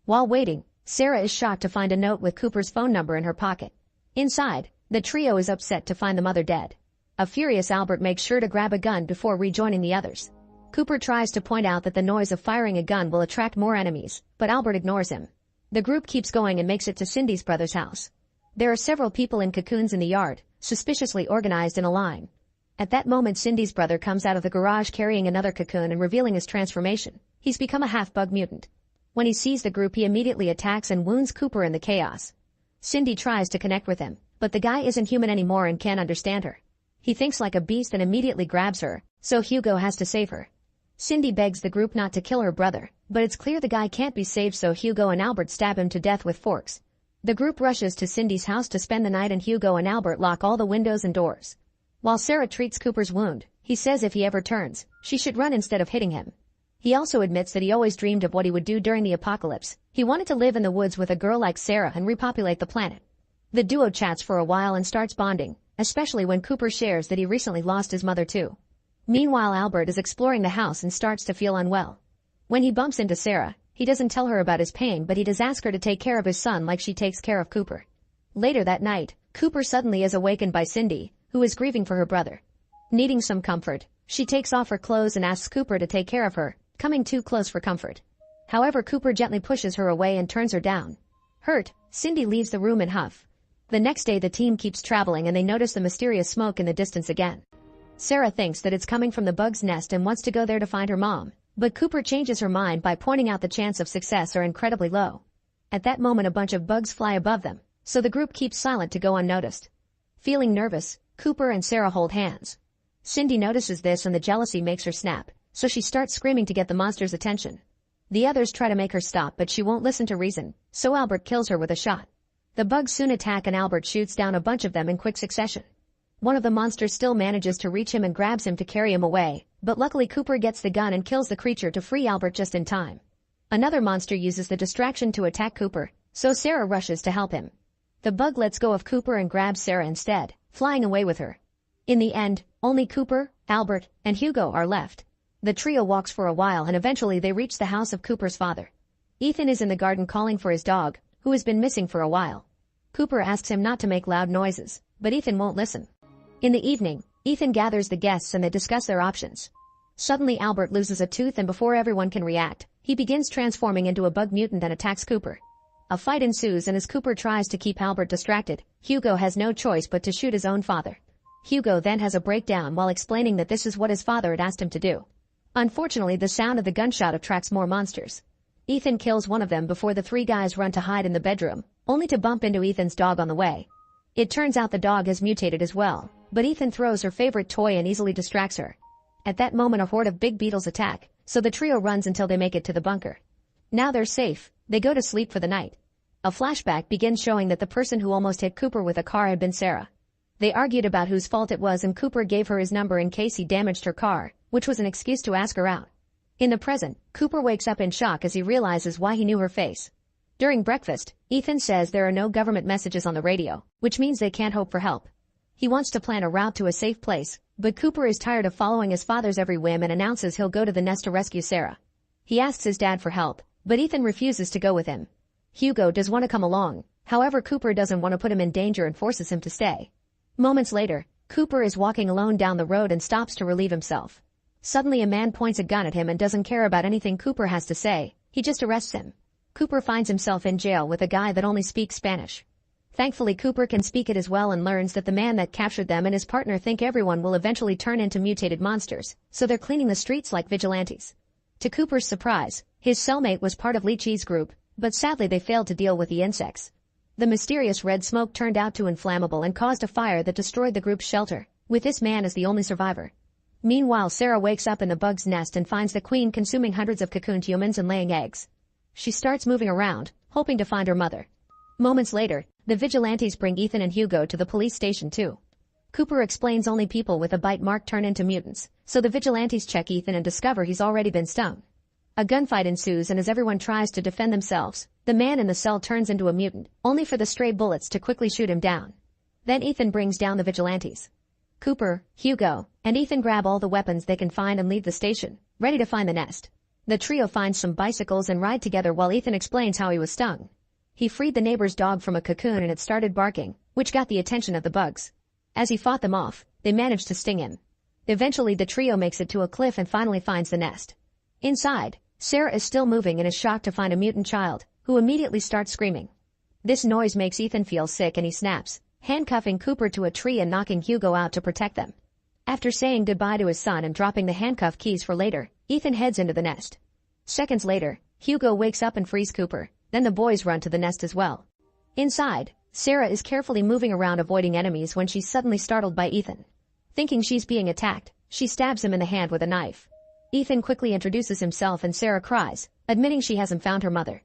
While waiting, Sarah is shocked to find a note with Cooper's phone number in her pocket. Inside, the trio is upset to find the mother dead. A furious Albert makes sure to grab a gun before rejoining the others. Cooper tries to point out that the noise of firing a gun will attract more enemies, but Albert ignores him. The group keeps going and makes it to Cindy's brother's house. There are several people in cocoons in the yard, suspiciously organized in a line. At that moment, Cindy's brother comes out of the garage carrying another cocoon and revealing his transformation. He's become a half-bug mutant. When he sees the group, he immediately attacks and wounds Cooper in the chaos. Cindy tries to connect with him, but the guy isn't human anymore and can't understand her. He thinks like a beast and immediately grabs her, so Hugo has to save her. Cindy begs the group not to kill her brother, but it's clear the guy can't be saved, so Hugo and Albert stab him to death with forks. The group rushes to Cindy's house to spend the night and Hugo and Albert lock all the windows and doors. While Sarah treats Cooper's wound, he says if he ever turns, she should run instead of hitting him. He also admits that he always dreamed of what he would do during the apocalypse. He wanted to live in the woods with a girl like Sarah and repopulate the planet. The duo chats for a while and starts bonding, especially when Cooper shares that he recently lost his mother too. Meanwhile, Albert is exploring the house and starts to feel unwell. When he bumps into Sarah, he doesn't tell her about his pain, but he does ask her to take care of his son like she takes care of Cooper. Later that night, Cooper suddenly is awakened by Cindy, who is grieving for her brother. Needing some comfort, she takes off her clothes and asks Cooper to take care of her, coming too close for comfort. However, Cooper gently pushes her away and turns her down. Hurt, Cindy leaves the room in a huff. The next day the team keeps traveling and they notice the mysterious smoke in the distance again. Sarah thinks that it's coming from the bug's nest and wants to go there to find her mom, but Cooper changes her mind by pointing out the chance of success are incredibly low. At that moment a bunch of bugs fly above them, so the group keeps silent to go unnoticed. Feeling nervous, Cooper and Sarah hold hands. Cindy notices this and the jealousy makes her snap, so she starts screaming to get the monster's attention. The others try to make her stop, but she won't listen to reason, so Albert kills her with a shot. The bugs soon attack and Albert shoots down a bunch of them in quick succession. One of the monsters still manages to reach him and grabs him to carry him away, but luckily Cooper gets the gun and kills the creature to free Albert just in time. Another monster uses the distraction to attack Cooper, so Sarah rushes to help him. The bug lets go of Cooper and grabs Sarah instead, flying away with her. In the end, only Cooper, Albert, and Hugo are left. The trio walks for a while and eventually they reach the house of Cooper's father. Ethan is in the garden calling for his dog, who has been missing for a while. Cooper asks him not to make loud noises, but Ethan won't listen. In the evening, Ethan gathers the guests and they discuss their options. Suddenly Albert loses a tooth and before everyone can react, he begins transforming into a bug mutant and attacks Cooper. A fight ensues and as Cooper tries to keep Albert distracted, Hugo has no choice but to shoot his own father. Hugo then has a breakdown while explaining that this is what his father had asked him to do. Unfortunately, the sound of the gunshot attracts more monsters. Ethan kills one of them before the three guys run to hide in the bedroom, only to bump into Ethan's dog on the way. It turns out the dog has mutated as well, but Ethan throws her favorite toy and easily distracts her. At that moment a horde of big beetles attack, so the trio runs until they make it to the bunker. Now they're safe, they go to sleep for the night. A flashback begins showing that the person who almost hit Cooper with a car had been Sarah. They argued about whose fault it was and Cooper gave her his number in case he damaged her car, which was an excuse to ask her out. In the present, Cooper wakes up in shock as he realizes why he knew her face. During breakfast, Ethan says there are no government messages on the radio, which means they can't hope for help. He wants to plan a route to a safe place, but Cooper is tired of following his father's every whim and announces he'll go to the nest to rescue Sarah. He asks his dad for help, but Ethan refuses to go with him. Hugo does want to come along, however Cooper doesn't want to put him in danger and forces him to stay. Moments later, Cooper is walking alone down the road and stops to relieve himself. Suddenly a man points a gun at him and doesn't care about anything Cooper has to say, he just arrests him. Cooper finds himself in jail with a guy that only speaks Spanish. Thankfully Cooper can speak it as well and learns that the man that captured them and his partner think everyone will eventually turn into mutated monsters, so they're cleaning the streets like vigilantes. To Cooper's surprise, his cellmate was part of Leechy's group, but sadly they failed to deal with the insects. The mysterious red smoke turned out too inflammable and caused a fire that destroyed the group's shelter, with this man as the only survivor. Meanwhile Sarah wakes up in the bug's nest and finds the queen consuming hundreds of cocooned humans and laying eggs. She starts moving around, hoping to find her mother. Moments later, the vigilantes bring Ethan and Hugo to the police station too. Cooper explains only people with a bite mark turn into mutants, so the vigilantes check Ethan and discover he's already been stung. A gunfight ensues and as everyone tries to defend themselves, the man in the cell turns into a mutant, only for the stray bullets to quickly shoot him down. Then Ethan brings down the vigilantes. Cooper, Hugo, and Ethan grab all the weapons they can find and leave the station, ready to find the nest. The trio finds some bicycles and ride together while Ethan explains how he was stung. He freed the neighbor's dog from a cocoon and it started barking, which got the attention of the bugs. As he fought them off, they managed to sting him. Eventually the trio makes it to a cliff and finally finds the nest. Inside, Sarah is still moving and is shocked to find a mutant child, who immediately starts screaming. This noise makes Ethan feel sick and he snaps, handcuffing Cooper to a tree and knocking Hugo out to protect them. After saying goodbye to his son and dropping the handcuff keys for later, Ethan heads into the nest. Seconds later, Hugo wakes up and frees Cooper, then the boys run to the nest as well. Inside, Sarah is carefully moving around avoiding enemies when she's suddenly startled by Ethan. Thinking she's being attacked, she stabs him in the hand with a knife. Ethan quickly introduces himself and Sarah cries, admitting she hasn't found her mother.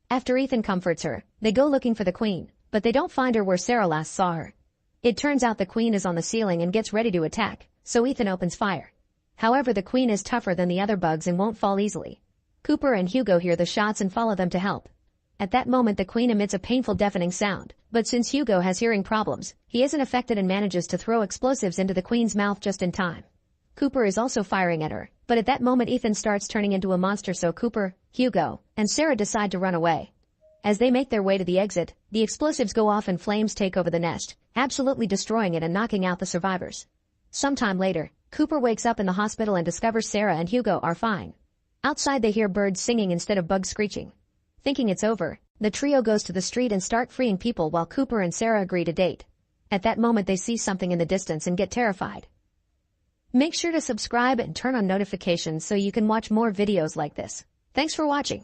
After Ethan comforts her, they go looking for the queen, but they don't find her where Sarah last saw her. It turns out the queen is on the ceiling and gets ready to attack, so Ethan opens fire. However, the queen is tougher than the other bugs and won't fall easily. Cooper and Hugo hear the shots and follow them to help. At that moment the queen emits a painful deafening sound, but since Hugo has hearing problems, he isn't affected and manages to throw explosives into the queen's mouth just in time. Cooper is also firing at her, but at that moment Ethan starts turning into a monster, so Cooper, Hugo, and Sarah decide to run away. As they make their way to the exit, the explosives go off and flames take over the nest, absolutely destroying it and knocking out the survivors. Sometime later, Cooper wakes up in the hospital and discovers Sarah and Hugo are fine. Outside they hear birds singing instead of bugs screeching. Thinking it's over, the trio goes to the street and start freeing people while Cooper and Sarah agree to date. At that moment they see something in the distance and get terrified. Make sure to subscribe and turn on notifications so you can watch more videos like this. Thanks for watching.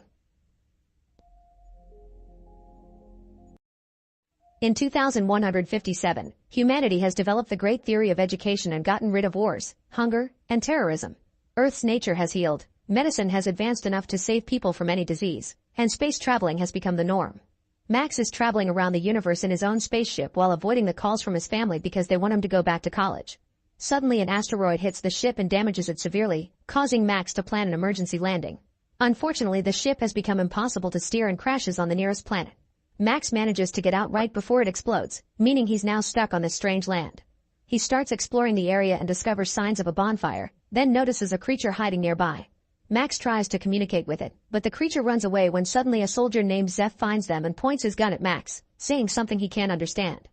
In 2157, humanity has developed the great theory of education and gotten rid of wars, hunger, and terrorism. Earth's nature has healed, medicine has advanced enough to save people from any disease, and space traveling has become the norm. Max is traveling around the universe in his own spaceship while avoiding the calls from his family because they want him to go back to college. Suddenly an asteroid hits the ship and damages it severely, causing Max to plan an emergency landing. Unfortunately, the ship has become impossible to steer and crashes on the nearest planet. Max manages to get out right before it explodes, meaning he's now stuck on this strange land. He starts exploring the area and discovers signs of a bonfire, then notices a creature hiding nearby. Max tries to communicate with it, but the creature runs away when suddenly a soldier named Zeph finds them and points his gun at Max, saying something he can't understand.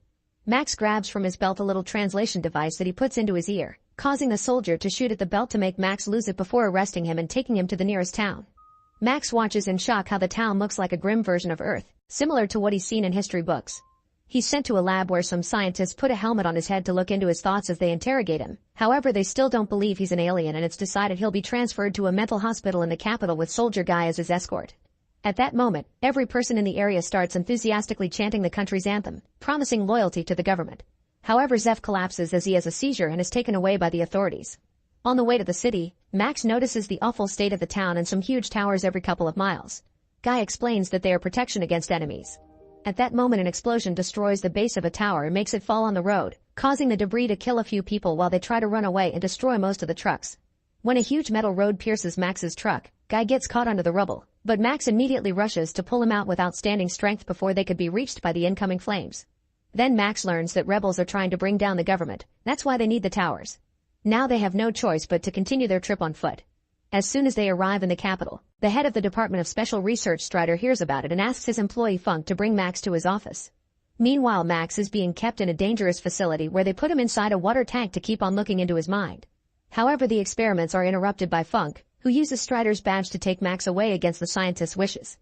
Max grabs from his belt a little translation device that he puts into his ear, causing the soldier to shoot at the belt to make Max lose it before arresting him and taking him to the nearest town. Max watches in shock how the town looks like a grim version of Earth, similar to what he's seen in history books. He's sent to a lab where some scientists put a helmet on his head to look into his thoughts as they interrogate him. However, they still don't believe he's an alien, and it's decided he'll be transferred to a mental hospital in the capital with Soldier Guy as his escort. At that moment, every person in the area starts enthusiastically chanting the country's anthem, promising loyalty to the government. However, Zeph collapses as he has a seizure and is taken away by the authorities. On the way to the city, Max notices the awful state of the town and some huge towers every couple of miles. Guy explains that they are protection against enemies. At that moment, an explosion destroys the base of a tower and makes it fall on the road, causing the debris to kill a few people while they try to run away and destroy most of the trucks. When a huge metal road pierces Max's truck, Guy gets caught under the rubble, but Max immediately rushes to pull him out with outstanding strength before they could be reached by the incoming flames. Then Max learns that rebels are trying to bring down the government. That's why they need the towers. Now they have no choice but to continue their trip on foot. As soon as they arrive in the capital, the head of the Department of Special Research, Strider, hears about it and asks his employee Funk to bring Max to his office. Meanwhile, Max is being kept in a dangerous facility where they put him inside a water tank to keep on looking into his mind. However, the experiments are interrupted by Funk, who uses Strider's badge to take Max away against the scientist's wishes.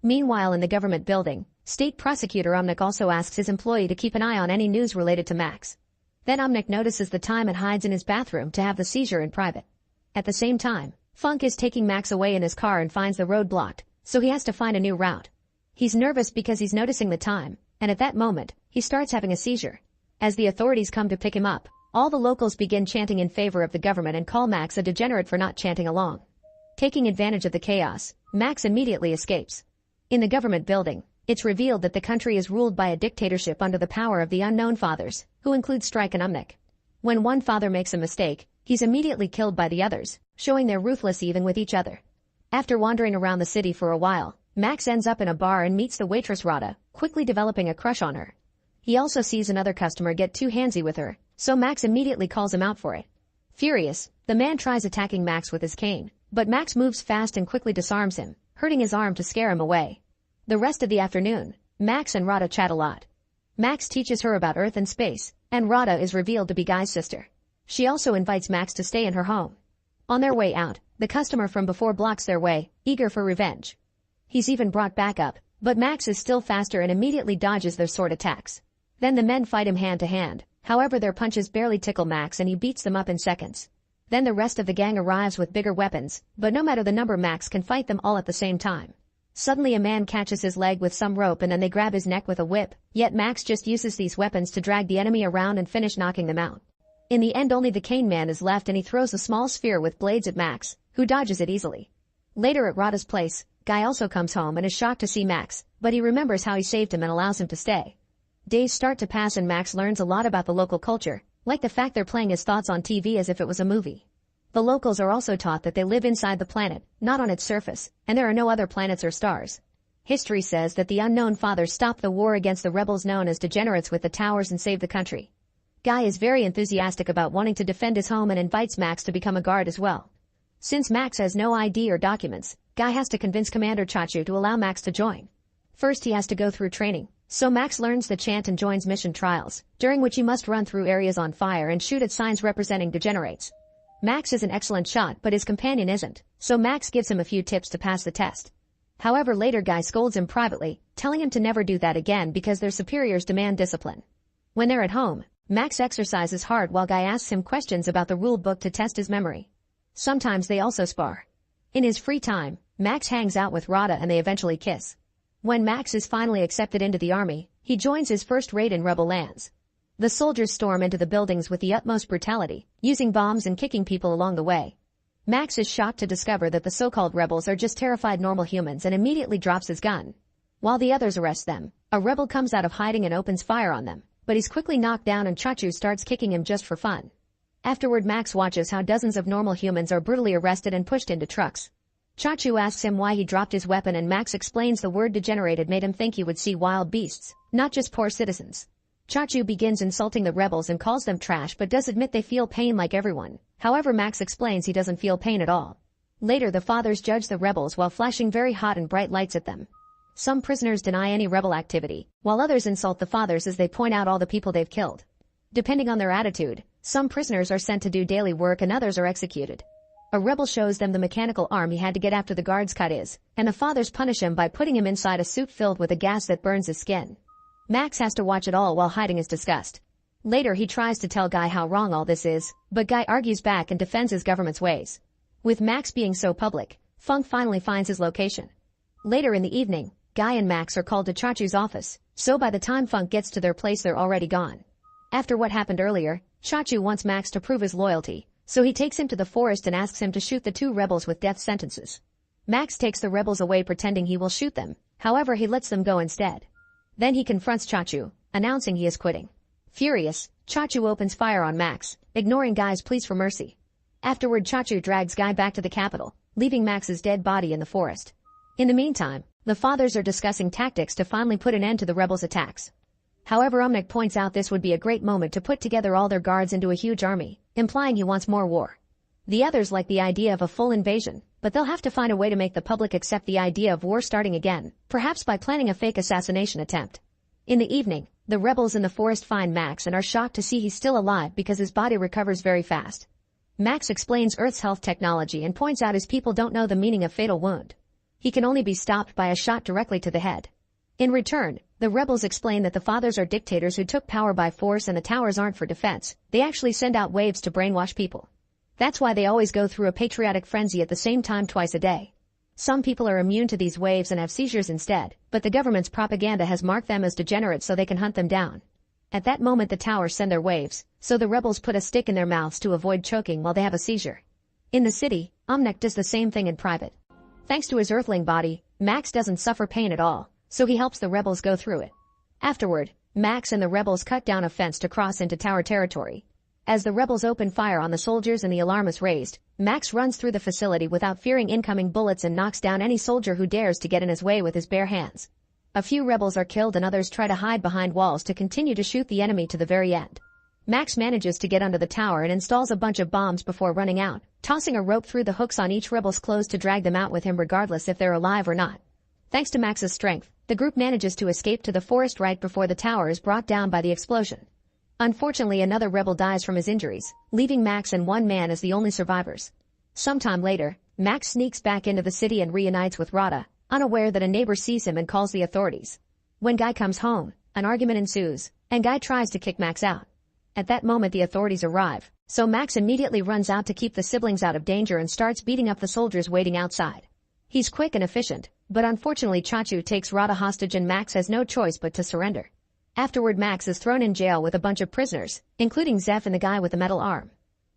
Meanwhile, in the government building, State Prosecutor Omnic also asks his employee to keep an eye on any news related to Max. Then Omnic notices the time and hides in his bathroom to have the seizure in private. At the same time, Funk is taking Max away in his car and finds the road blocked, so he has to find a new route. He's nervous because he's noticing the time, and at that moment, he starts having a seizure. As the authorities come to pick him up, all the locals begin chanting in favor of the government and call Max a degenerate for not chanting along. Taking advantage of the chaos, Max immediately escapes. In the government building, it's revealed that the country is ruled by a dictatorship under the power of the Unknown Fathers, who include Strike and Omnic. When one father makes a mistake, he's immediately killed by the others, showing they're ruthless even with each other. After wandering around the city for a while, Max ends up in a bar and meets the waitress Rada, quickly developing a crush on her. He also sees another customer get too handsy with her, so Max immediately calls him out for it. Furious, the man tries attacking Max with his cane, but Max moves fast and quickly disarms him, hurting his arm to scare him away. The rest of the afternoon, Max and Rada chat a lot. Max teaches her about Earth and space, and Rada is revealed to be Guy's sister. She also invites Max to stay in her home. On their way out, the customer from before blocks their way, eager for revenge. He's even brought back up, but Max is still faster and immediately dodges their sword attacks. Then the men fight him hand to hand, however their punches barely tickle Max and he beats them up in seconds. Then the rest of the gang arrives with bigger weapons, but no matter the number, Max can fight them all at the same time. Suddenly a man catches his leg with some rope and then they grab his neck with a whip, yet Max just uses these weapons to drag the enemy around and finish knocking them out. In the end, only the cane man is left and he throws a small sphere with blades at Max, who dodges it easily. Later at Rada's place, Guy also comes home and is shocked to see Max, but he remembers how he saved him and allows him to stay. Days start to pass and Max learns a lot about the local culture, like the fact they're playing his thoughts on TV as if it was a movie. The locals are also taught that they live inside the planet, not on its surface, and there are no other planets or stars. History says that the Unknown Fathers stopped the war against the rebels known as degenerates with the towers and saved the country. Guy is very enthusiastic about wanting to defend his home and invites Max to become a guard as well. Since Max has no ID or documents, Guy has to convince Commander Chachu to allow Max to join. First he has to go through training, so Max learns the chant and joins mission trials, during which he must run through areas on fire and shoot at signs representing degenerates. Max is an excellent shot but his companion isn't, so Max gives him a few tips to pass the test. However, later Guy scolds him privately, telling him to never do that again because their superiors demand discipline. When they're at home, Max exercises hard while Guy asks him questions about the rule book to test his memory. Sometimes they also spar. In his free time, Max hangs out with Rada and they eventually kiss. When Max is finally accepted into the army, he joins his first raid in rebel lands. The soldiers storm into the buildings with the utmost brutality, using bombs and kicking people along the way. Max is shocked to discover that the so-called rebels are just terrified normal humans and immediately drops his gun. while the others arrest them. A rebel comes out of hiding and opens fire on them, but he's quickly knocked down and Chachu starts kicking him just for fun. Afterward, Max watches how dozens of normal humans are brutally arrested and pushed into trucks. Chachu asks him why he dropped his weapon and Max explains the word degenerated made him think he would see wild beasts, not just poor citizens. Chachu begins insulting the rebels and calls them trash but does admit they feel pain like everyone. However, Max explains he doesn't feel pain at all. Later, the fathers judge the rebels while flashing very hot and bright lights at them. Some prisoners deny any rebel activity, while others insult the fathers as they point out all the people they've killed. Depending on their attitude, some prisoners are sent to do daily work and others are executed. A rebel shows them the mechanical arm he had to get after the guards cut his, and the fathers punish him by putting him inside a suit filled with a gas that burns his skin. Max has to watch it all while hiding his disgust. Later, he tries to tell Guy how wrong all this is, but Guy argues back and defends his government's ways. With Max being so public, Funk finally finds his location. Later in the evening, Guy and Max are called to Chachu's office, so by the time Funk gets to their place they're already gone. After what happened earlier, Chachu wants Max to prove his loyalty, so he takes him to the forest and asks him to shoot the two rebels with death sentences. Max takes the rebels away pretending he will shoot them, however he lets them go instead. Then he confronts Chachu, announcing he is quitting. Furious, Chachu opens fire on Max, ignoring Guy's pleas for mercy. Afterward, Chachu drags Guy back to the capital, leaving Max's dead body in the forest. In the meantime, the fathers are discussing tactics to finally put an end to the rebels' attacks. However, Umnik points out this would be a great moment to put together all their guards into a huge army, implying he wants more war. The others like the idea of a full invasion, but they'll have to find a way to make the public accept the idea of war starting again, perhaps by planning a fake assassination attempt. In the evening, the rebels in the forest find Max and are shocked to see he's still alive because his body recovers very fast. Max explains Earth's health technology and points out his people don't know the meaning of fatal wound. He can only be stopped by a shot directly to the head. In return, the rebels explain that the fathers are dictators who took power by force and the towers aren't for defense. They actually send out waves to brainwash people. That's why they always go through a patriotic frenzy at the same time twice a day. Some people are immune to these waves and have seizures instead, but the government's propaganda has marked them as degenerates so they can hunt them down. At that moment, the towers send their waves, so the rebels put a stick in their mouths to avoid choking while they have a seizure. In the city, Umnek does the same thing in private. Thanks to his earthling body, Max doesn't suffer pain at all, so he helps the rebels go through it. Afterward, Max and the rebels cut down a fence to cross into tower territory. As the rebels open fire on the soldiers and the alarm is raised, Max runs through the facility without fearing incoming bullets and knocks down any soldier who dares to get in his way with his bare hands. A few rebels are killed and others try to hide behind walls to continue to shoot the enemy to the very end. Max manages to get under the tower and installs a bunch of bombs before running out, tossing a rope through the hooks on each rebel's clothes to drag them out with him regardless if they're alive or not. Thanks to Max's strength, the group manages to escape to the forest right before the tower is brought down by the explosion. Unfortunately, another rebel dies from his injuries, leaving Max and one man as the only survivors. Sometime later, Max sneaks back into the city and reunites with Rada, unaware that a neighbor sees him and calls the authorities. When Guy comes home, an argument ensues, and Guy tries to kick Max out. At that moment, the authorities arrive, so Max immediately runs out to keep the siblings out of danger and starts beating up the soldiers waiting outside. He's quick and efficient, but unfortunately Chachu takes Rada hostage and Max has no choice but to surrender. Afterward, Max is thrown in jail with a bunch of prisoners, including Zeph and the guy with the metal arm.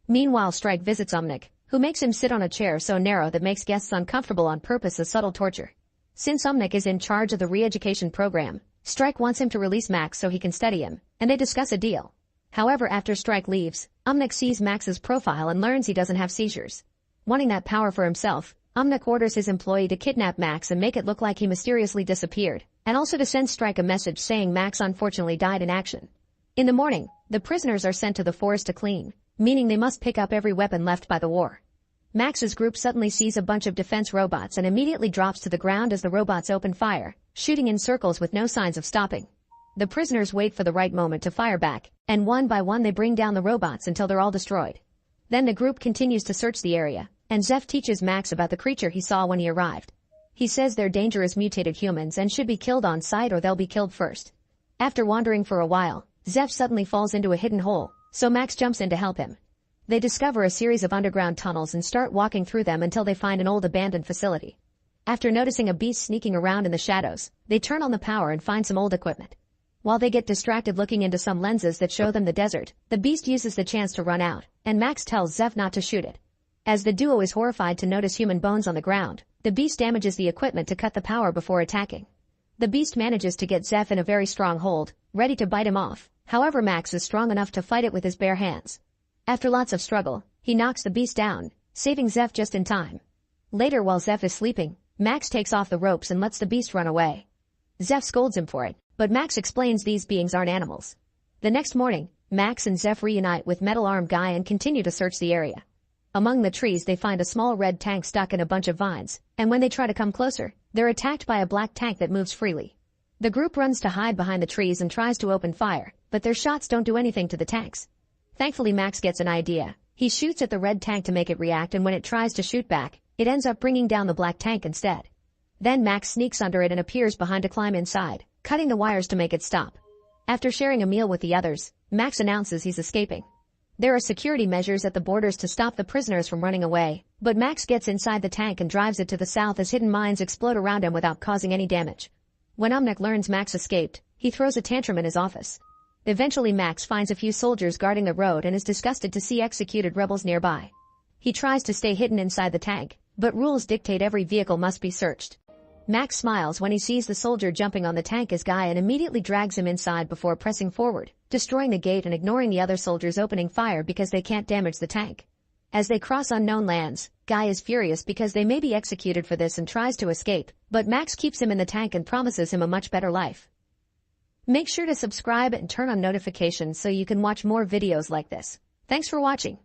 Meanwhile, Strike visits Umnik, who makes him sit on a chair so narrow that makes guests uncomfortable on purpose as subtle torture. Since Umnik is in charge of the re-education program, Strike wants him to release Max so he can study him, and they discuss a deal. However, after Strike leaves, Umnik sees Max's profile and learns he doesn't have seizures. Wanting that power for himself, Umnik orders his employee to kidnap Max and make it look like he mysteriously disappeared, and also to send Strike a message saying Max unfortunately died in action. In the morning, the prisoners are sent to the forest to clean, meaning they must pick up every weapon left by the war. Max's group suddenly sees a bunch of defense robots and immediately drops to the ground as the robots open fire, shooting in circles with no signs of stopping. The prisoners wait for the right moment to fire back, and one by one they bring down the robots until they're all destroyed. Then the group continues to search the area, and Zeph teaches Max about the creature he saw when he arrived. He says they're dangerous mutated humans and should be killed on sight or they'll be killed first. After wandering for a while, Zeph suddenly falls into a hidden hole, so Max jumps in to help him. They discover a series of underground tunnels and start walking through them until they find an old abandoned facility. After noticing a beast sneaking around in the shadows, they turn on the power and find some old equipment. While they get distracted looking into some lenses that show them the desert, the beast uses the chance to run out, and Max tells Zeph not to shoot it. As the duo is horrified to notice human bones on the ground, the beast damages the equipment to cut the power before attacking. The beast manages to get Zeph in a very strong hold, ready to bite him off. However, Max is strong enough to fight it with his bare hands. After lots of struggle, he knocks the beast down, saving Zeph just in time. Later, while Zeph is sleeping, Max takes off the ropes and lets the beast run away. Zeph scolds him for it, but Max explains these beings aren't animals. The next morning, Max and Zeph reunite with Metal Arm Guy and continue to search the area. Among the trees they find a small red tank stuck in a bunch of vines, and when they try to come closer, they're attacked by a black tank that moves freely. The group runs to hide behind the trees and tries to open fire, but their shots don't do anything to the tanks. Thankfully, Max gets an idea. He shoots at the red tank to make it react, and when it tries to shoot back, it ends up bringing down the black tank instead. Then Max sneaks under it and appears behind to climb inside, cutting the wires to make it stop. After sharing a meal with the others, Max announces he's escaping. There are security measures at the borders to stop the prisoners from running away, but Max gets inside the tank and drives it to the south as hidden mines explode around him without causing any damage. When Omnic learns Max escaped, he throws a tantrum in his office. Eventually, Max finds a few soldiers guarding the road and is disgusted to see executed rebels nearby. He tries to stay hidden inside the tank, but rules dictate every vehicle must be searched. Max smiles when he sees the soldier jumping on the tank as Guy and immediately drags him inside before pressing forward, destroying the gate and ignoring the other soldiers opening fire because they can't damage the tank. As they cross unknown lands, Guy is furious because they may be executed for this and tries to escape, but Max keeps him in the tank and promises him a much better life. Make sure to subscribe and turn on notifications so you can watch more videos like this. Thanks for watching.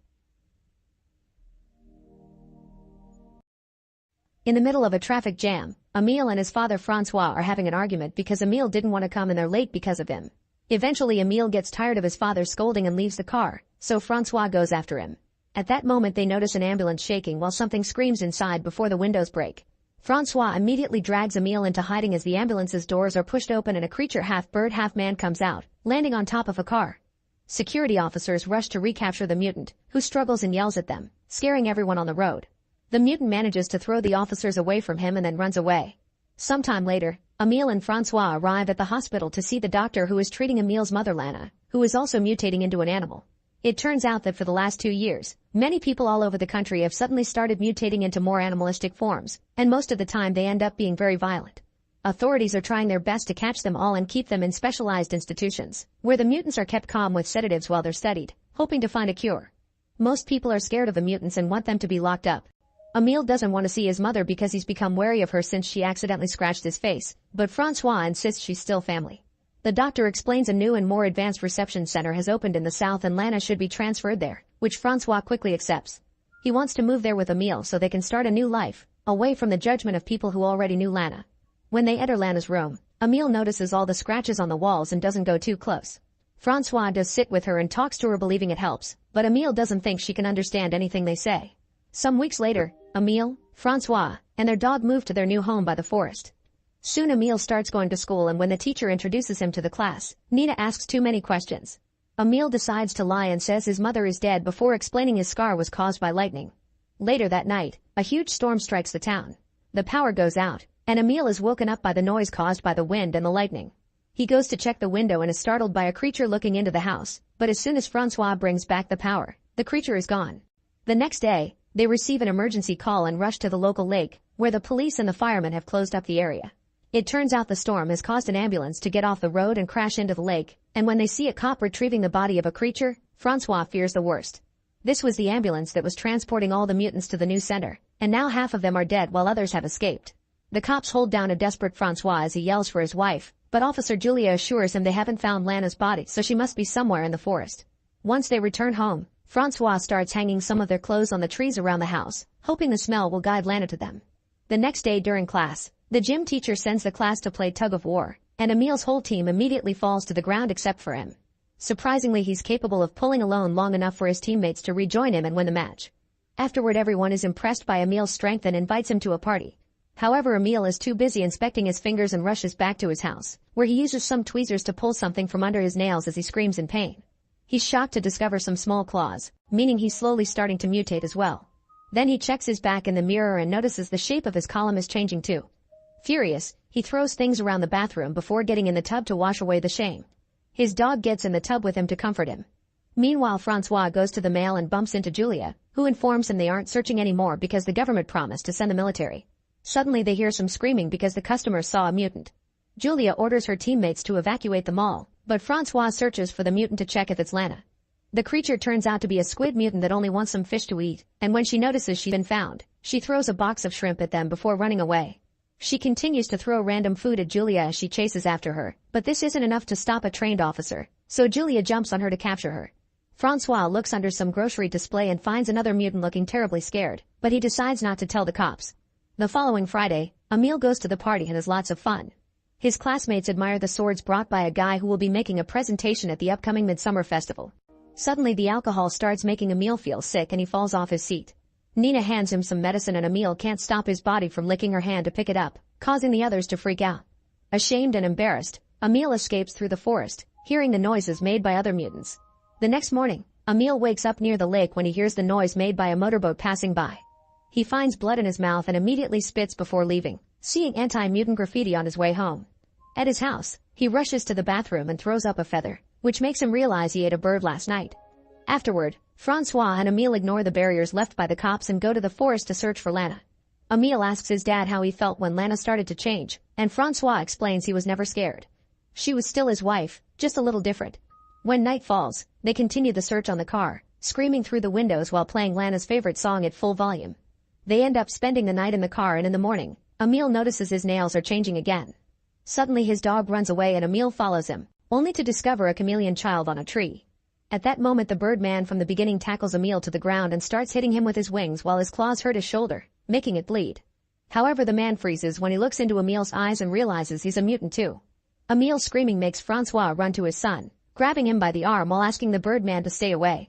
In the middle of a traffic jam, Emile and his father Francois are having an argument because Emile didn't want to come and they're late because of him. Eventually, Emile gets tired of his father scolding and leaves the car, so Francois goes after him. At that moment, they notice an ambulance shaking while something screams inside before the windows break. Francois immediately drags Emile into hiding as the ambulance's doors are pushed open and a creature half bird half man comes out, landing on top of a car. Security officers rush to recapture the mutant, who struggles and yells at them, scaring everyone on the road. The mutant manages to throw the officers away from him and then runs away. Sometime later, Emile and Francois arrive at the hospital to see the doctor who is treating Emile's mother Lana, who is also mutating into an animal. It turns out that for the last 2 years, many people all over the country have suddenly started mutating into more animalistic forms, and most of the time they end up being very violent. Authorities are trying their best to catch them all and keep them in specialized institutions, where the mutants are kept calm with sedatives while they're studied, hoping to find a cure. Most people are scared of the mutants and want them to be locked up. Emile doesn't want to see his mother because he's become wary of her since she accidentally scratched his face, but Francois insists she's still family. The doctor explains a new and more advanced reception center has opened in the south and Lana should be transferred there, which Francois quickly accepts. He wants to move there with Emile so they can start a new life, away from the judgment of people who already knew Lana. When they enter Lana's room, Emile notices all the scratches on the walls and doesn't go too close. Francois does sit with her and talks to her believing it helps, but Emile doesn't think she can understand anything they say. Some weeks later, Emile, Francois, and their dog move to their new home by the forest. Soon Emile starts going to school and when the teacher introduces him to the class, Nina asks too many questions. Emile decides to lie and says his mother is dead before explaining his scar was caused by lightning. Later that night, a huge storm strikes the town. The power goes out, and Emile is woken up by the noise caused by the wind and the lightning. He goes to check the window and is startled by a creature looking into the house, but as soon as Francois brings back the power, the creature is gone. The next day, they receive an emergency call and rush to the local lake, where the police and the firemen have closed up the area. It turns out the storm has caused an ambulance to get off the road and crash into the lake, and when they see a cop retrieving the body of a creature, Francois fears the worst. This was the ambulance that was transporting all the mutants to the new center, and now half of them are dead while others have escaped. The cops hold down a desperate Francois as he yells for his wife, but Officer Julia assures him they haven't found Lana's body, so she must be somewhere in the forest. Once they return home, Francois starts hanging some of their clothes on the trees around the house, hoping the smell will guide Lana to them. The next day during class, the gym teacher sends the class to play tug of war, and Emile's whole team immediately falls to the ground except for him. Surprisingly, he's capable of pulling alone long enough for his teammates to rejoin him and win the match. Afterward, everyone is impressed by Emile's strength and invites him to a party. However, Emile is too busy inspecting his fingers and rushes back to his house, where he uses some tweezers to pull something from under his nails as he screams in pain. He's shocked to discover some small claws, meaning he's slowly starting to mutate as well. Then he checks his back in the mirror and notices the shape of his column is changing too. Furious, he throws things around the bathroom before getting in the tub to wash away the shame. His dog gets in the tub with him to comfort him. Meanwhile, Francois goes to the mail and bumps into Julia, who informs him they aren't searching anymore because the government promised to send the military. Suddenly they hear some screaming because the customers saw a mutant. Julia orders her teammates to evacuate the mall, but Francois searches for the mutant to check if it's Lana. The creature turns out to be a squid mutant that only wants some fish to eat, and when she notices she's been found, she throws a box of shrimp at them before running away. She continues to throw random food at Julia as she chases after her, but this isn't enough to stop a trained officer, so Julia jumps on her to capture her. Francois looks under some grocery display and finds another mutant looking terribly scared, but he decides not to tell the cops. The following Friday, Emile goes to the party and has lots of fun. His classmates admire the swords brought by a guy who will be making a presentation at the upcoming Midsummer Festival. Suddenly the alcohol starts making Emile feel sick and he falls off his seat. Nina hands him some medicine and Emile can't stop his body from licking her hand to pick it up, causing the others to freak out. Ashamed and embarrassed, Emile escapes through the forest, hearing the noises made by other mutants. The next morning, Emile wakes up near the lake when he hears the noise made by a motorboat passing by. He finds blood in his mouth and immediately spits before leaving, seeing anti-mutant graffiti on his way home. At his house, he rushes to the bathroom and throws up a feather, which makes him realize he ate a bird last night. Afterward, Francois and Emile ignore the barriers left by the cops and go to the forest to search for Lana. Emile asks his dad how he felt when Lana started to change, and Francois explains he was never scared. She was still his wife, just a little different. When night falls, they continue the search on the car, screaming through the windows while playing Lana's favorite song at full volume. They end up spending the night in the car and in the morning, Emile notices his nails are changing again. Suddenly his dog runs away and Emile follows him, only to discover a chameleon child on a tree. At that moment the Birdman from the beginning tackles Emile to the ground and starts hitting him with his wings while his claws hurt his shoulder, making it bleed. However, the man freezes when he looks into Emile's eyes and realizes he's a mutant too. Emile screaming makes Francois run to his son, grabbing him by the arm while asking the Birdman to stay away.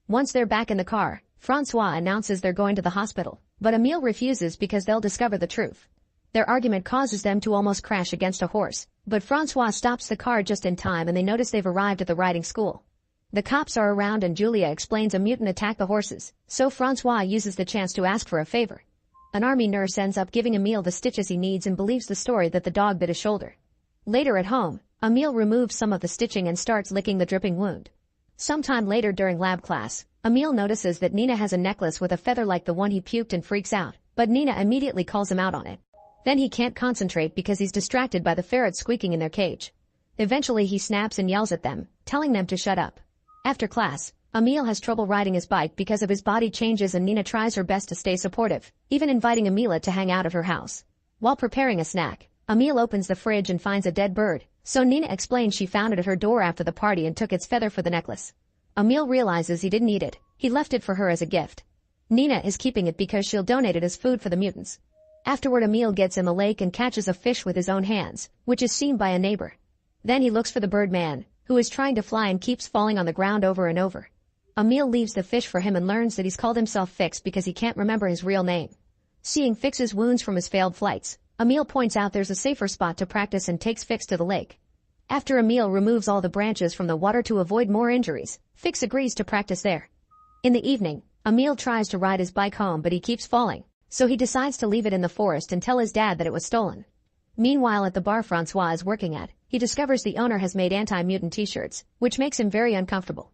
Once they're back in the car, Francois announces they're going to the hospital, but Emile refuses because they'll discover the truth. Their argument causes them to almost crash against a horse, but Francois stops the car just in time and they notice they've arrived at the riding school. The cops are around and Julia explains a mutant attacked the horses, so Francois uses the chance to ask for a favor. An army nurse ends up giving Emile the stitches he needs and believes the story that the dog bit his shoulder. Later at home, Emile removes some of the stitching and starts licking the dripping wound. Sometime later during lab class, Emile notices that Nina has a necklace with a feather like the one he puked and freaks out, but Nina immediately calls him out on it. Then he can't concentrate because he's distracted by the ferrets squeaking in their cage. Eventually he snaps and yells at them, telling them to shut up. After class, Emile has trouble riding his bike because of his body changes and Nina tries her best to stay supportive, even inviting Emile to hang out at her house. While preparing a snack, Emile opens the fridge and finds a dead bird, so Nina explains she found it at her door after the party and took its feather for the necklace. Emile realizes he didn't eat it, he left it for her as a gift. Nina is keeping it because she'll donate it as food for the mutants. Afterward Emile gets in the lake and catches a fish with his own hands, which is seen by a neighbor. Then he looks for the Birdman, who is trying to fly and keeps falling on the ground over and over. Emile leaves the fish for him and learns that he's called himself Fix because he can't remember his real name. Seeing Fix's wounds from his failed flights, Emile points out there's a safer spot to practice and takes Fix to the lake. After Emile removes all the branches from the water to avoid more injuries, Fix agrees to practice there. In the evening, Emile tries to ride his bike home but he keeps falling, so he decides to leave it in the forest and tell his dad that it was stolen. Meanwhile at the bar Francois is working at, he discovers the owner has made anti-mutant t-shirts, which makes him very uncomfortable.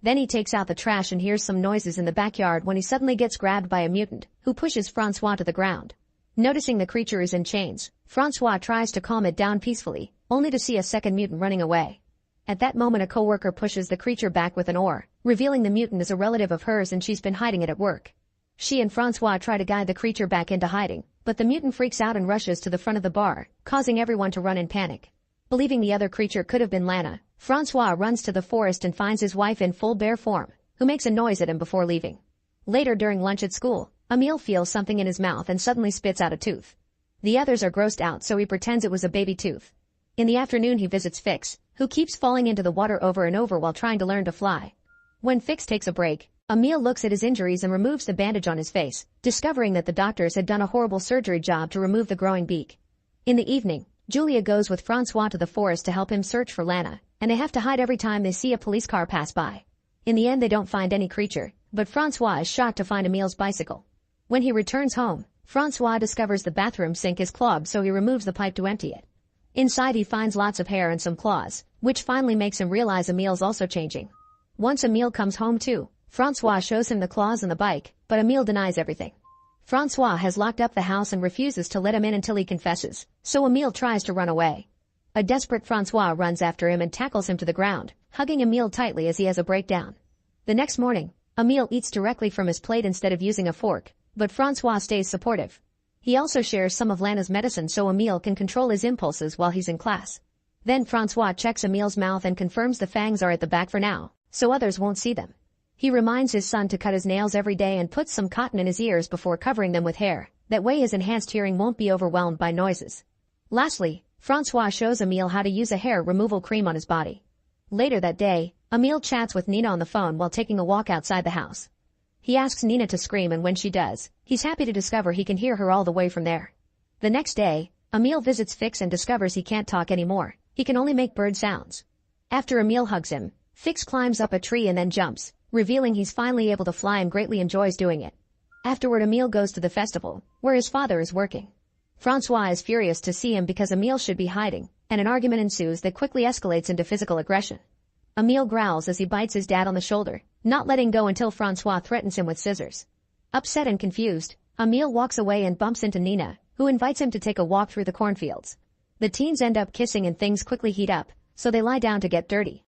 Then he takes out the trash and hears some noises in the backyard when he suddenly gets grabbed by a mutant, who pushes Francois to the ground. Noticing the creature is in chains, Francois tries to calm it down peacefully, only to see a second mutant running away. At that moment a coworker pushes the creature back with an oar, revealing the mutant is a relative of hers and she's been hiding it at work. She and Francois try to guide the creature back into hiding, but the mutant freaks out and rushes to the front of the bar, causing everyone to run in panic. Believing the other creature could have been Lana, Francois runs to the forest and finds his wife in full bear form, who makes a noise at him before leaving. Later during lunch at school, Emile feels something in his mouth and suddenly spits out a tooth. The others are grossed out so he pretends it was a baby tooth. In the afternoon he visits Fix, who keeps falling into the water over and over while trying to learn to fly. When Fix takes a break, Emile looks at his injuries and removes the bandage on his face, discovering that the doctors had done a horrible surgery job to remove the growing beak. In the evening, Julia goes with Francois to the forest to help him search for Lana, and they have to hide every time they see a police car pass by. In the end they don't find any creature, but Francois is shocked to find Emile's bicycle. When he returns home, Francois discovers the bathroom sink is clogged so he removes the pipe to empty it. Inside he finds lots of hair and some claws, which finally makes him realize Emile's also changing. Once Emile comes home too, Francois shows him the claws and the bike, but Emile denies everything. Francois has locked up the house and refuses to let him in until he confesses, so Emile tries to run away. A desperate Francois runs after him and tackles him to the ground, hugging Emile tightly as he has a breakdown. The next morning, Emile eats directly from his plate instead of using a fork, but Francois stays supportive. He also shares some of Lana's medicine so Emile can control his impulses while he's in class. Then Francois checks Emile's mouth and confirms the fangs are at the back for now, so others won't see them. He reminds his son to cut his nails every day and puts some cotton in his ears before covering them with hair. That way his enhanced hearing won't be overwhelmed by noises. Lastly, Francois shows Emile how to use a hair removal cream on his body. Later that day, Emile chats with Nina on the phone while taking a walk outside the house. He asks Nina to scream, and when she does, he's happy to discover he can hear her all the way from there. The next day, Emile visits Fix and discovers he can't talk anymore. He can only make bird sounds. After Emile hugs him, Fix climbs up a tree and then jumps, revealing he's finally able to fly and greatly enjoys doing it. Afterward, Emile goes to the festival, where his father is working. Francois is furious to see him because Emile should be hiding, and an argument ensues that quickly escalates into physical aggression. Emile growls as he bites his dad on the shoulder, not letting go until Francois threatens him with scissors. Upset and confused, Emile walks away and bumps into Nina, who invites him to take a walk through the cornfields. The teens end up kissing and things quickly heat up, so they lie down to get dirty.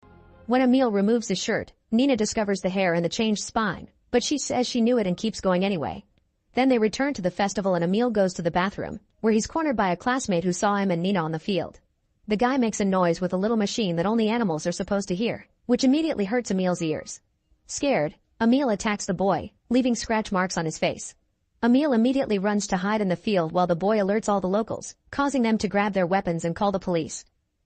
When Emile removes his shirt, Nina discovers the hair and the changed spine, but she says she knew it and keeps going anyway. Then they return to the festival and Emile goes to the bathroom, where he's cornered by a classmate who saw him and Nina on the field. The guy makes a noise with a little machine that only animals are supposed to hear, which immediately hurts Emile's ears. Scared, Emile attacks the boy, leaving scratch marks on his face. Emile immediately runs to hide in the field while the boy alerts all the locals, causing them to grab their weapons and call the police.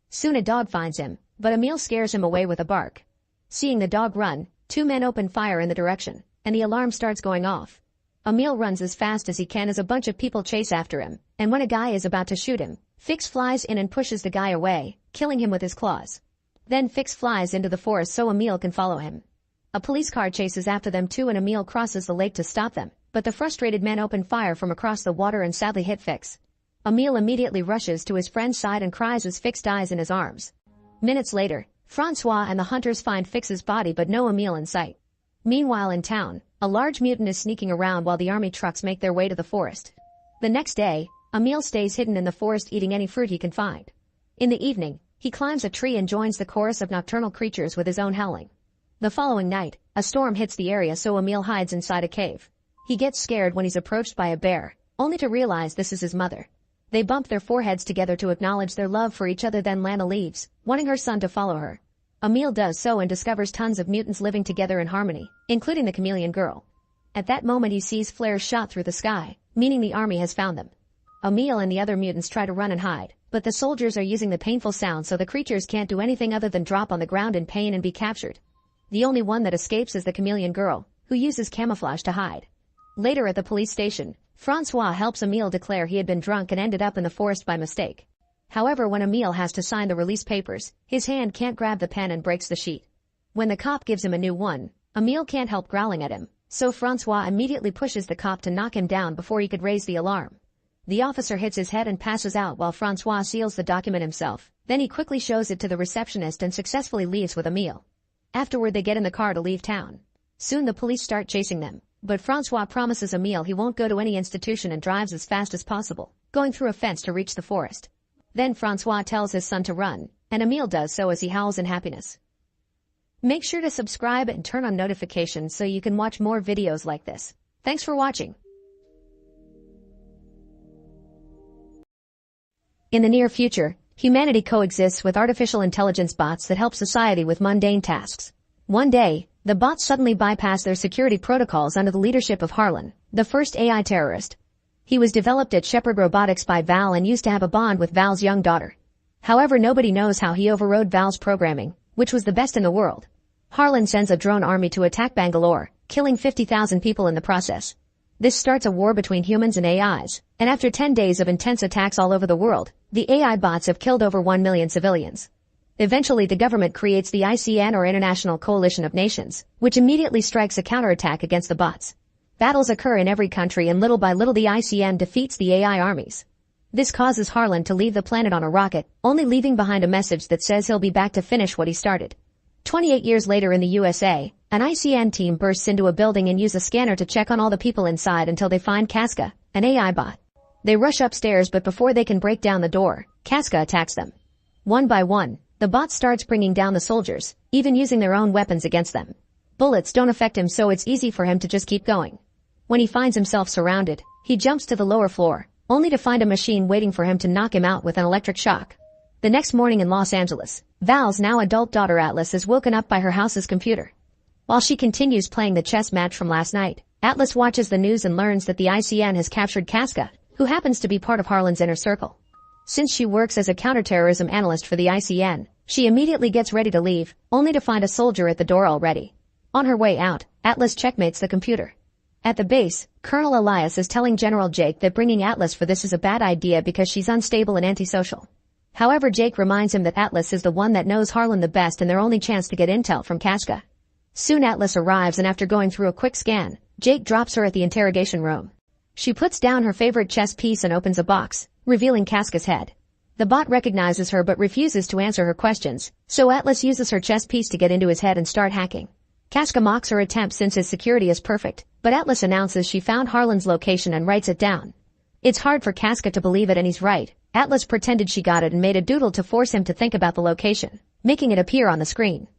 Soon a dog finds him, but Emile scares him away with a bark. Seeing the dog run, two men open fire in the direction, and the alarm starts going off. Emile runs as fast as he can as a bunch of people chase after him, and when a guy is about to shoot him, Fix flies in and pushes the guy away, killing him with his claws. Then Fix flies into the forest so Emile can follow him. A police car chases after them too and Emile crosses the lake to stop them, but the frustrated men open fire from across the water and sadly hit Fix. Emile immediately rushes to his friend's side and cries as Fix dies in his arms. Minutes later, Francois and the hunters find Fix's body but no Emile in sight. Meanwhile in town, a large mutant is sneaking around while the army trucks make their way to the forest. The next day, Emile stays hidden in the forest eating any fruit he can find. In the evening, he climbs a tree and joins the chorus of nocturnal creatures with his own howling. The following night, a storm hits the area so Emile hides inside a cave. He gets scared when he's approached by a bear, only to realize this is his mother. They bump their foreheads together to acknowledge their love for each other. Then Lana leaves, wanting her son to follow her. Emile does so and discovers tons of mutants living together in harmony, including the chameleon girl. At that moment he sees flares shot through the sky, meaning the army has found them. Emile and the other mutants try to run and hide, but the soldiers are using the painful sound so the creatures can't do anything other than drop on the ground in pain and be captured. The only one that escapes is the chameleon girl, who uses camouflage to hide. Later at the police station, Francois helps Emile declare he had been drunk and ended up in the forest by mistake. However, when Emile has to sign the release papers, his hand can't grab the pen and breaks the sheet. When the cop gives him a new one, Emile can't help growling at him, so Francois immediately pushes the cop to knock him down before he could raise the alarm. The officer hits his head and passes out while Francois seals the document himself. Then he quickly shows it to the receptionist and successfully leaves with Emile. Afterward they get in the car to leave town. Soon the police start chasing them, but Francois promises Emile he won't go to any institution and drives as fast as possible, going through a fence to reach the forest. Then Francois tells his son to run, and Emile does so as he howls in happiness. Make sure to subscribe and turn on notifications so you can watch more videos like this. Thanks for watching. In the near future, humanity coexists with artificial intelligence bots that help society with mundane tasks. One day, the bots suddenly bypass their security protocols under the leadership of Harlan, the first AI terrorist. He was developed at Shepard Robotics by Val and used to have a bond with Val's young daughter. However, nobody knows how he overrode Val's programming, which was the best in the world. Harlan sends a drone army to attack Bangalore, killing 50,000 people in the process. This starts a war between humans and AIs, and after 10 days of intense attacks all over the world, the AI bots have killed over 1 million civilians. Eventually the government creates the ICN, or International Coalition of Nations, which immediately strikes a counterattack against the bots. Battles occur in every country and little by little the ICN defeats the AI armies. This causes Harlan to leave the planet on a rocket, only leaving behind a message that says he'll be back to finish what he started. 28 years later in the USA, an ICN team bursts into a building and use a scanner to check on all the people inside until they find Casca, an AI bot. They rush upstairs, but before they can break down the door, Casca attacks them. One by one, the bot starts bringing down the soldiers, even using their own weapons against them. Bullets don't affect him, so it's easy for him to just keep going. When he finds himself surrounded, he jumps to the lower floor, only to find a machine waiting for him to knock him out with an electric shock. The next morning in Los Angeles, Val's now adult daughter Atlas is woken up by her house's computer. While she continues playing the chess match from last night, Atlas watches the news and learns that the ICN has captured Casca, who happens to be part of Harlan's inner circle. Since she works as a counterterrorism analyst for the ICN, she immediately gets ready to leave, only to find a soldier at the door already. On her way out, Atlas checkmates the computer. At the base, Colonel Elias is telling General Jake that bringing Atlas for this is a bad idea because she's unstable and antisocial. However, Jake reminds him that Atlas is the one that knows Harlan the best and their only chance to get intel from Casca. Soon Atlas arrives, and after going through a quick scan, Jake drops her at the interrogation room. She puts down her favorite chess piece and opens a box, revealing Casca's head. The bot recognizes her but refuses to answer her questions, so Atlas uses her chess piece to get into his head and start hacking. Casca mocks her attempt since his security is perfect, but Atlas announces she found Harlan's location and writes it down. It's hard for Casca to believe it, and he's right. Atlas pretended she got it and made a doodle to force him to think about the location, making it appear on the screen.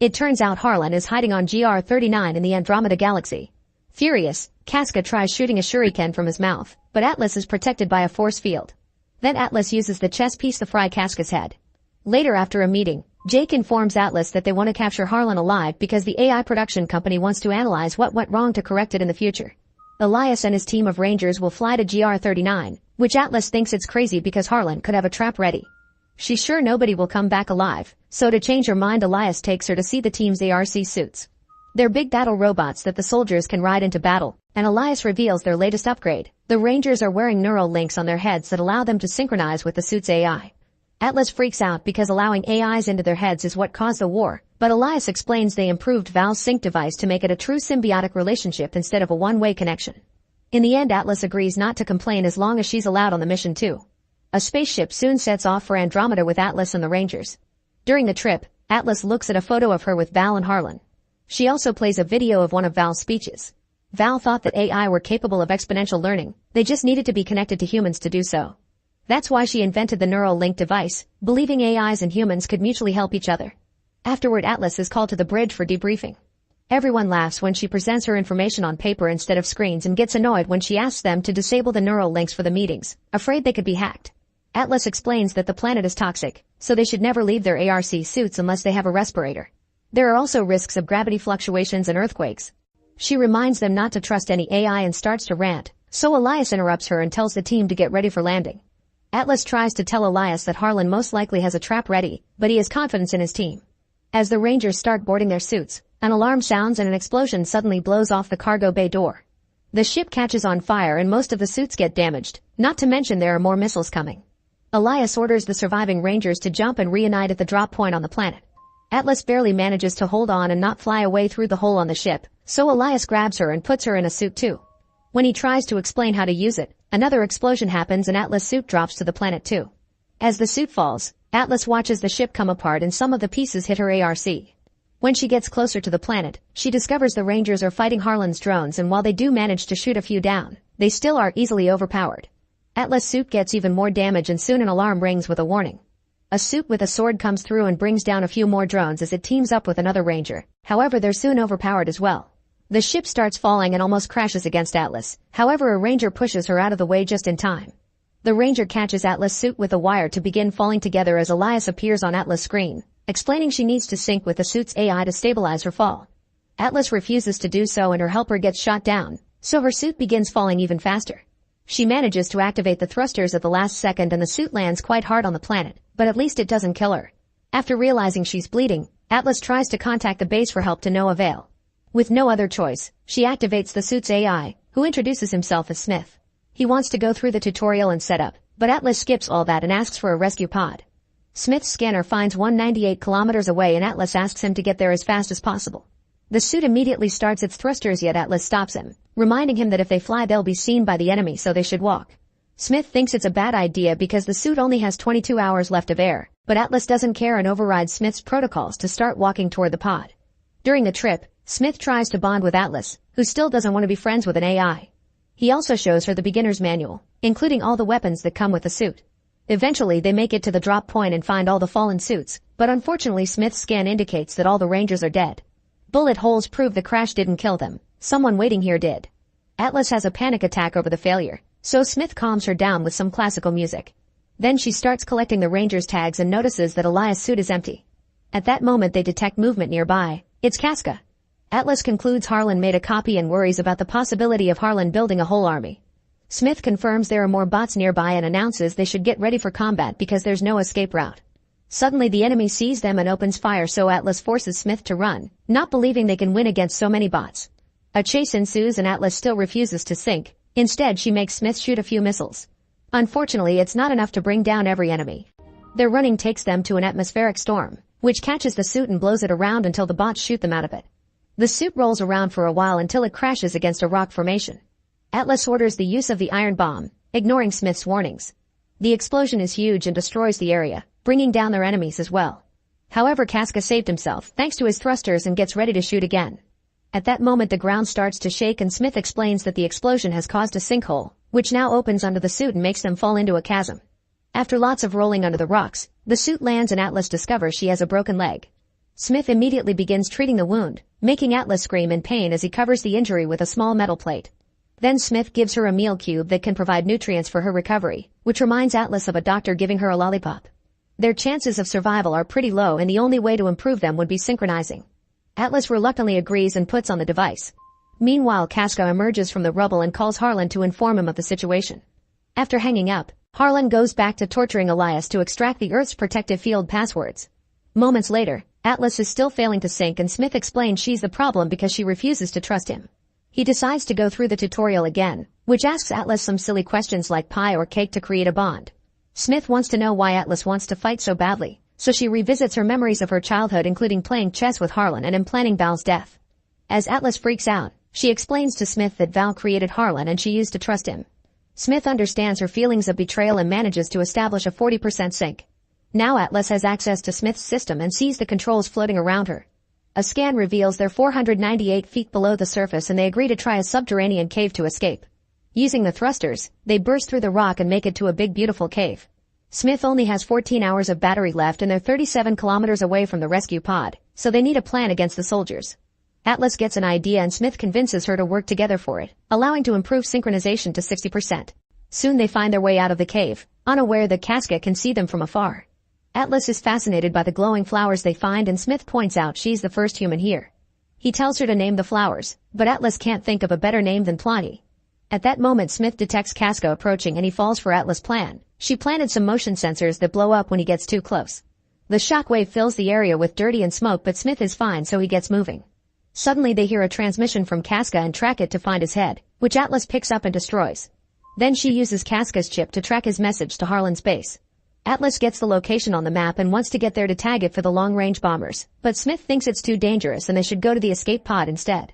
It turns out Harlan is hiding on GR-39 in the Andromeda Galaxy. Furious, Casca tries shooting a shuriken from his mouth, but Atlas is protected by a force field. Then Atlas uses the chess piece to fry Casca's head. Later, after a meeting, Jake informs Atlas that they want to capture Harlan alive because the AI production company wants to analyze what went wrong to correct it in the future. Elias and his team of Rangers will fly to GR-39, which Atlas thinks it's crazy because Harlan could have a trap ready. She's sure nobody will come back alive, so to change her mind, Elias takes her to see the team's ARC suits. They're big battle robots that the soldiers can ride into battle, and Elias reveals their latest upgrade. The Rangers are wearing neural links on their heads that allow them to synchronize with the suit's AI. Atlas freaks out because allowing AIs into their heads is what caused the war, but Elias explains they improved Val's sync device to make it a true symbiotic relationship instead of a one-way connection. In the end, Atlas agrees not to complain as long as she's allowed on the mission too. A spaceship soon sets off for Andromeda with Atlas and the Rangers. During the trip, Atlas looks at a photo of her with Val and Harlan. She also plays a video of one of Val's speeches. Val thought that AI were capable of exponential learning, they just needed to be connected to humans to do so. That's why she invented the neural link device, believing AIs and humans could mutually help each other. Afterward, Atlas is called to the bridge for debriefing. Everyone laughs when she presents her information on paper instead of screens and gets annoyed when she asks them to disable the neural links for the meetings, afraid they could be hacked. Atlas explains that the planet is toxic, so they should never leave their ARC suits unless they have a respirator. There are also risks of gravity fluctuations and earthquakes. She reminds them not to trust any AI and starts to rant, so Elias interrupts her and tells the team to get ready for landing. Atlas tries to tell Elias that Harlan most likely has a trap ready, but he has confidence in his team. As the Rangers start boarding their suits, an alarm sounds and an explosion suddenly blows off the cargo bay door. The ship catches on fire and most of the suits get damaged, not to mention there are more missiles coming. Elias orders the surviving Rangers to jump and reunite at the drop point on the planet. Atlas barely manages to hold on and not fly away through the hole on the ship, so Elias grabs her and puts her in a suit too. When he tries to explain how to use it, another explosion happens and Atlas' suit drops to the planet too. As the suit falls, Atlas watches the ship come apart and some of the pieces hit her ARC. When she gets closer to the planet, she discovers the Rangers are fighting Harlan's drones, and while they do manage to shoot a few down, they still are easily overpowered. Atlas' suit gets even more damage and soon an alarm rings with a warning. A suit with a sword comes through and brings down a few more drones as it teams up with another Ranger. However, they're soon overpowered as well. The ship starts falling and almost crashes against Atlas. However, a Ranger pushes her out of the way just in time. The Ranger catches Atlas' suit with a wire to begin falling together as Elias appears on Atlas' screen, explaining she needs to sync with the suit's AI to stabilize her fall. Atlas refuses to do so and her helper gets shot down, so her suit begins falling even faster. She manages to activate the thrusters at the last second and the suit lands quite hard on the planet, but at least it doesn't kill her. After realizing she's bleeding, Atlas tries to contact the base for help to no avail. With no other choice, she activates the suit's AI, who introduces himself as Smith. He wants to go through the tutorial and setup, but Atlas skips all that and asks for a rescue pod. Smith's scanner finds 198 kilometers away and Atlas asks him to get there as fast as possible. The suit immediately starts its thrusters, yet Atlas stops him, reminding him that if they fly they'll be seen by the enemy, so they should walk. Smith thinks it's a bad idea because the suit only has 22 hours left of air, but Atlas doesn't care and overrides Smith's protocols to start walking toward the pod. During the trip, Smith tries to bond with Atlas, who still doesn't want to be friends with an AI. He also shows her the beginner's manual, including all the weapons that come with the suit. Eventually they make it to the drop point and find all the fallen suits, but unfortunately Smith's scan indicates that all the Rangers are dead. Bullet holes prove the crash didn't kill them, someone waiting here did. Atlas has a panic attack over the failure, so Smith calms her down with some classical music. Then she starts collecting the Rangers' tags and notices that Elias' suit is empty. At that moment they detect movement nearby. It's Casca. Atlas concludes Harlan made a copy and worries about the possibility of Harlan building a whole army. Smith confirms there are more bots nearby and announces they should get ready for combat because there's no escape route. Suddenly the enemy sees them and opens fire, so Atlas forces Smith to run, not believing they can win against so many bots. A chase ensues and Atlas still refuses to sink. Instead she makes Smith shoot a few missiles. Unfortunately it's not enough to bring down every enemy. Their running takes them to an atmospheric storm, which catches the suit and blows it around until the bots shoot them out of it. The suit rolls around for a while until it crashes against a rock formation. Atlas orders the use of the iron bomb, ignoring Smith's warnings. The explosion is huge and destroys the area, bringing down their enemies as well. However, Casca saved himself thanks to his thrusters and gets ready to shoot again. At that moment the ground starts to shake and Smith explains that the explosion has caused a sinkhole, which now opens under the suit and makes them fall into a chasm. After lots of rolling under the rocks, the suit lands and Atlas discovers she has a broken leg. Smith immediately begins treating the wound, making Atlas scream in pain as he covers the injury with a small metal plate. Then Smith gives her a meal cube that can provide nutrients for her recovery, which reminds Atlas of a doctor giving her a lollipop. Their chances of survival are pretty low and the only way to improve them would be synchronizing. Atlas reluctantly agrees and puts on the device. Meanwhile, Casca emerges from the rubble and calls Harlan to inform him of the situation. After hanging up, Harlan goes back to torturing Elias to extract the Earth's protective field passwords. Moments later, Atlas is still failing to sink and Smith explains she's the problem because she refuses to trust him. He decides to go through the tutorial again, which asks Atlas some silly questions like pie or cake to create a bond. Smith wants to know why Atlas wants to fight so badly, so she revisits her memories of her childhood, including playing chess with Harlan and implanting Val's death. As Atlas freaks out, she explains to Smith that Val created Harlan and she used to trust him. Smith understands her feelings of betrayal and manages to establish a 40% sync. Now Atlas has access to Smith's system and sees the controls floating around her. A scan reveals they're 498 feet below the surface and they agree to try a subterranean cave to escape. Using the thrusters, they burst through the rock and make it to a big beautiful cave. Smith only has 14 hours of battery left and they're 37 kilometers away from the rescue pod, so they need a plan against the soldiers. Atlas gets an idea and Smith convinces her to work together for it, allowing to improve synchronization to 60%. Soon they find their way out of the cave, unaware that Casca can see them from afar. Atlas is fascinated by the glowing flowers they find and Smith points out she's the first human here. He tells her to name the flowers, but Atlas can't think of a better name than Plotty. At that moment Smith detects Casca approaching and he falls for Atlas' plan. She planted some motion sensors that blow up when he gets too close. The shockwave fills the area with dirt and smoke, but Smith is fine so he gets moving. Suddenly they hear a transmission from Casca and track it to find his head, which Atlas picks up and destroys. Then she uses Casca's chip to track his message to Harlan's base. Atlas gets the location on the map and wants to get there to tag it for the long-range bombers, but Smith thinks it's too dangerous and they should go to the escape pod instead.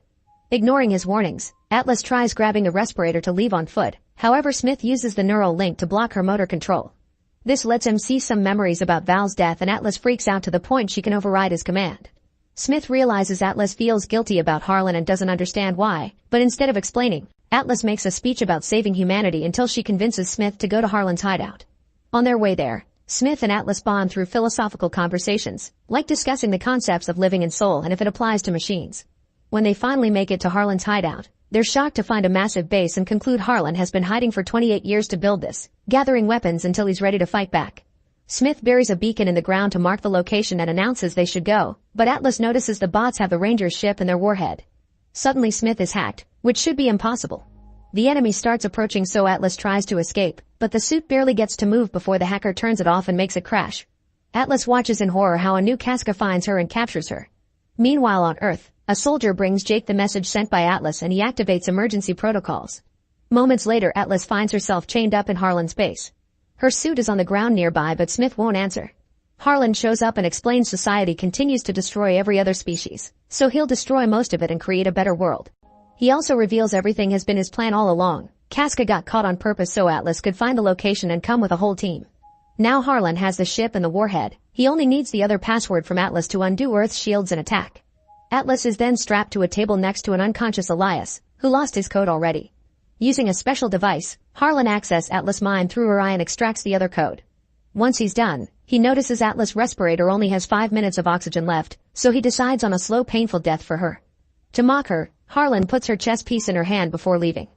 Ignoring his warnings, Atlas tries grabbing a respirator to leave on foot, however Smith uses the neural link to block her motor control. This lets him see some memories about Val's death and Atlas freaks out to the point she can override his command. Smith realizes Atlas feels guilty about Harlan and doesn't understand why, but instead of explaining, Atlas makes a speech about saving humanity until she convinces Smith to go to Harlan's hideout. On their way there, Smith and Atlas bond through philosophical conversations, like discussing the concepts of living and soul and if it applies to machines. When they finally make it to Harlan's hideout, they're shocked to find a massive base and conclude Harlan has been hiding for 28 years to build this, gathering weapons until he's ready to fight back. Smith buries a beacon in the ground to mark the location and announces they should go, but Atlas notices the bots have the Rangers' ship and their warhead. Suddenly Smith is hacked, which should be impossible. The enemy starts approaching so Atlas tries to escape, but the suit barely gets to move before the hacker turns it off and makes it crash. Atlas watches in horror how a new Casca finds her and captures her. Meanwhile on Earth, a soldier brings Jake the message sent by Atlas and he activates emergency protocols. Moments later Atlas finds herself chained up in Harlan's base. Her suit is on the ground nearby but Smith won't answer. Harlan shows up and explains society continues to destroy every other species, so he'll destroy most of it and create a better world. He also reveals everything has been his plan all along. Casca got caught on purpose so Atlas could find the location and come with a whole team. Now Harlan has the ship and the warhead. He only needs the other password from Atlas to undo Earth's shields and attack. Atlas is then strapped to a table next to an unconscious Elias, who lost his code already. Using a special device, Harlan accesses Atlas' mind through her eye and extracts the other code. Once he's done, he notices Atlas' respirator only has 5 minutes of oxygen left, so he decides on a slow painful death for her. To mock her, Harlan puts her chess piece in her hand before leaving.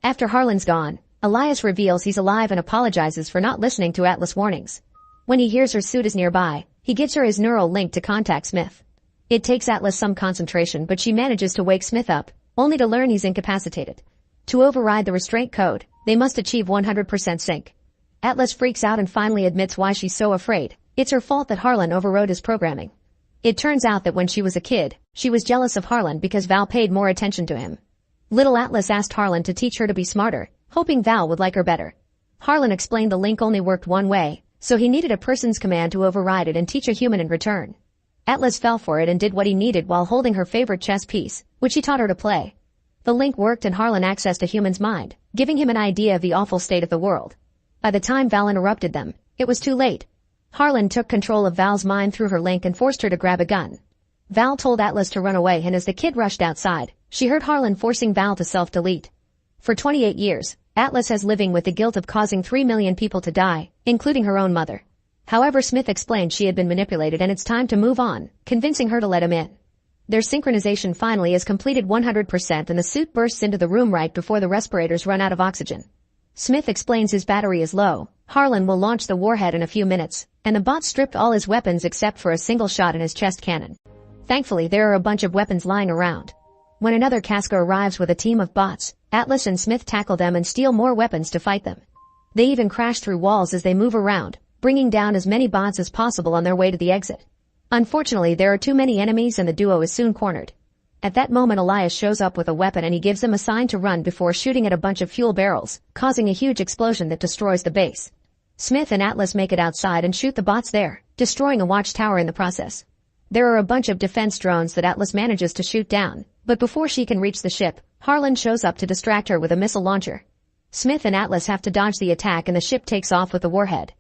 After Harlan's gone, Elias reveals he's alive and apologizes for not listening to Atlas' warnings. When he hears her suit is nearby, he gives her his neural link to contact Smith. It takes Atlas some concentration, but she manages to wake Smith up, only to learn he's incapacitated. To override the restraint code, they must achieve 100% sync. Atlas freaks out and finally admits why she's so afraid. It's her fault that Harlan overrode his programming. It turns out that when she was a kid, she was jealous of Harlan because Val paid more attention to him. Little Atlas asked Harlan to teach her to be smarter, hoping Val would like her better. Harlan explained the link only worked one way, so he needed a person's command to override it and teach a human in return. Atlas fell for it and did what he needed while holding her favorite chess piece, which he taught her to play. The link worked and Harlan accessed a human's mind, giving him an idea of the awful state of the world. By the time Val interrupted them, it was too late. Harlan took control of Val's mind through her link and forced her to grab a gun. Val told Atlas to run away, and as the kid rushed outside, she heard Harlan forcing Val to self-delete. For 28 years, Atlas has living with the guilt of causing 3 million people to die, including her own mother. However, Smith explained she had been manipulated and it's time to move on, convincing her to let him in. Their synchronization finally is completed 100% and the suit bursts into the room right before the respirators run out of oxygen. Smith explains his battery is low, Harlan will launch the warhead in a few minutes, and the bot stripped all his weapons except for a single shot in his chest cannon. Thankfully, there are a bunch of weapons lying around. When another Casca arrives with a team of bots, Atlas and Smith tackle them and steal more weapons to fight them. They even crash through walls as they move around, bringing down as many bots as possible on their way to the exit. Unfortunately, there are too many enemies and the duo is soon cornered. At that moment, Elias shows up with a weapon and he gives them a sign to run before shooting at a bunch of fuel barrels, causing a huge explosion that destroys the base. Smith and Atlas make it outside and shoot the bots there, destroying a watchtower in the process. There are a bunch of defense drones that Atlas manages to shoot down, but before she can reach the ship, Harlan shows up to distract her with a missile launcher. Smith and Atlas have to dodge the attack and the ship takes off with the warhead.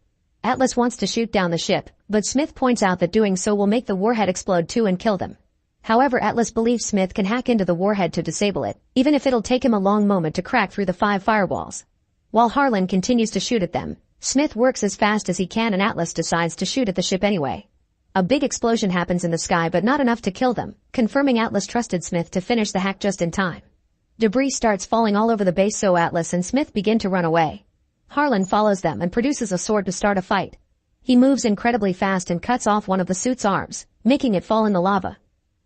Atlas wants to shoot down the ship, but Smith points out that doing so will make the warhead explode too and kill them. However, Atlas believes Smith can hack into the warhead to disable it, even if it'll take him a long moment to crack through the 5 firewalls. While Harlan continues to shoot at them, Smith works as fast as he can and Atlas decides to shoot at the ship anyway. A big explosion happens in the sky but not enough to kill them, confirming Atlas trusted Smith to finish the hack just in time. Debris starts falling all over the base, so Atlas and Smith begin to run away. Harlan follows them and produces a sword to start a fight. He moves incredibly fast and cuts off one of the suit's arms, making it fall in the lava.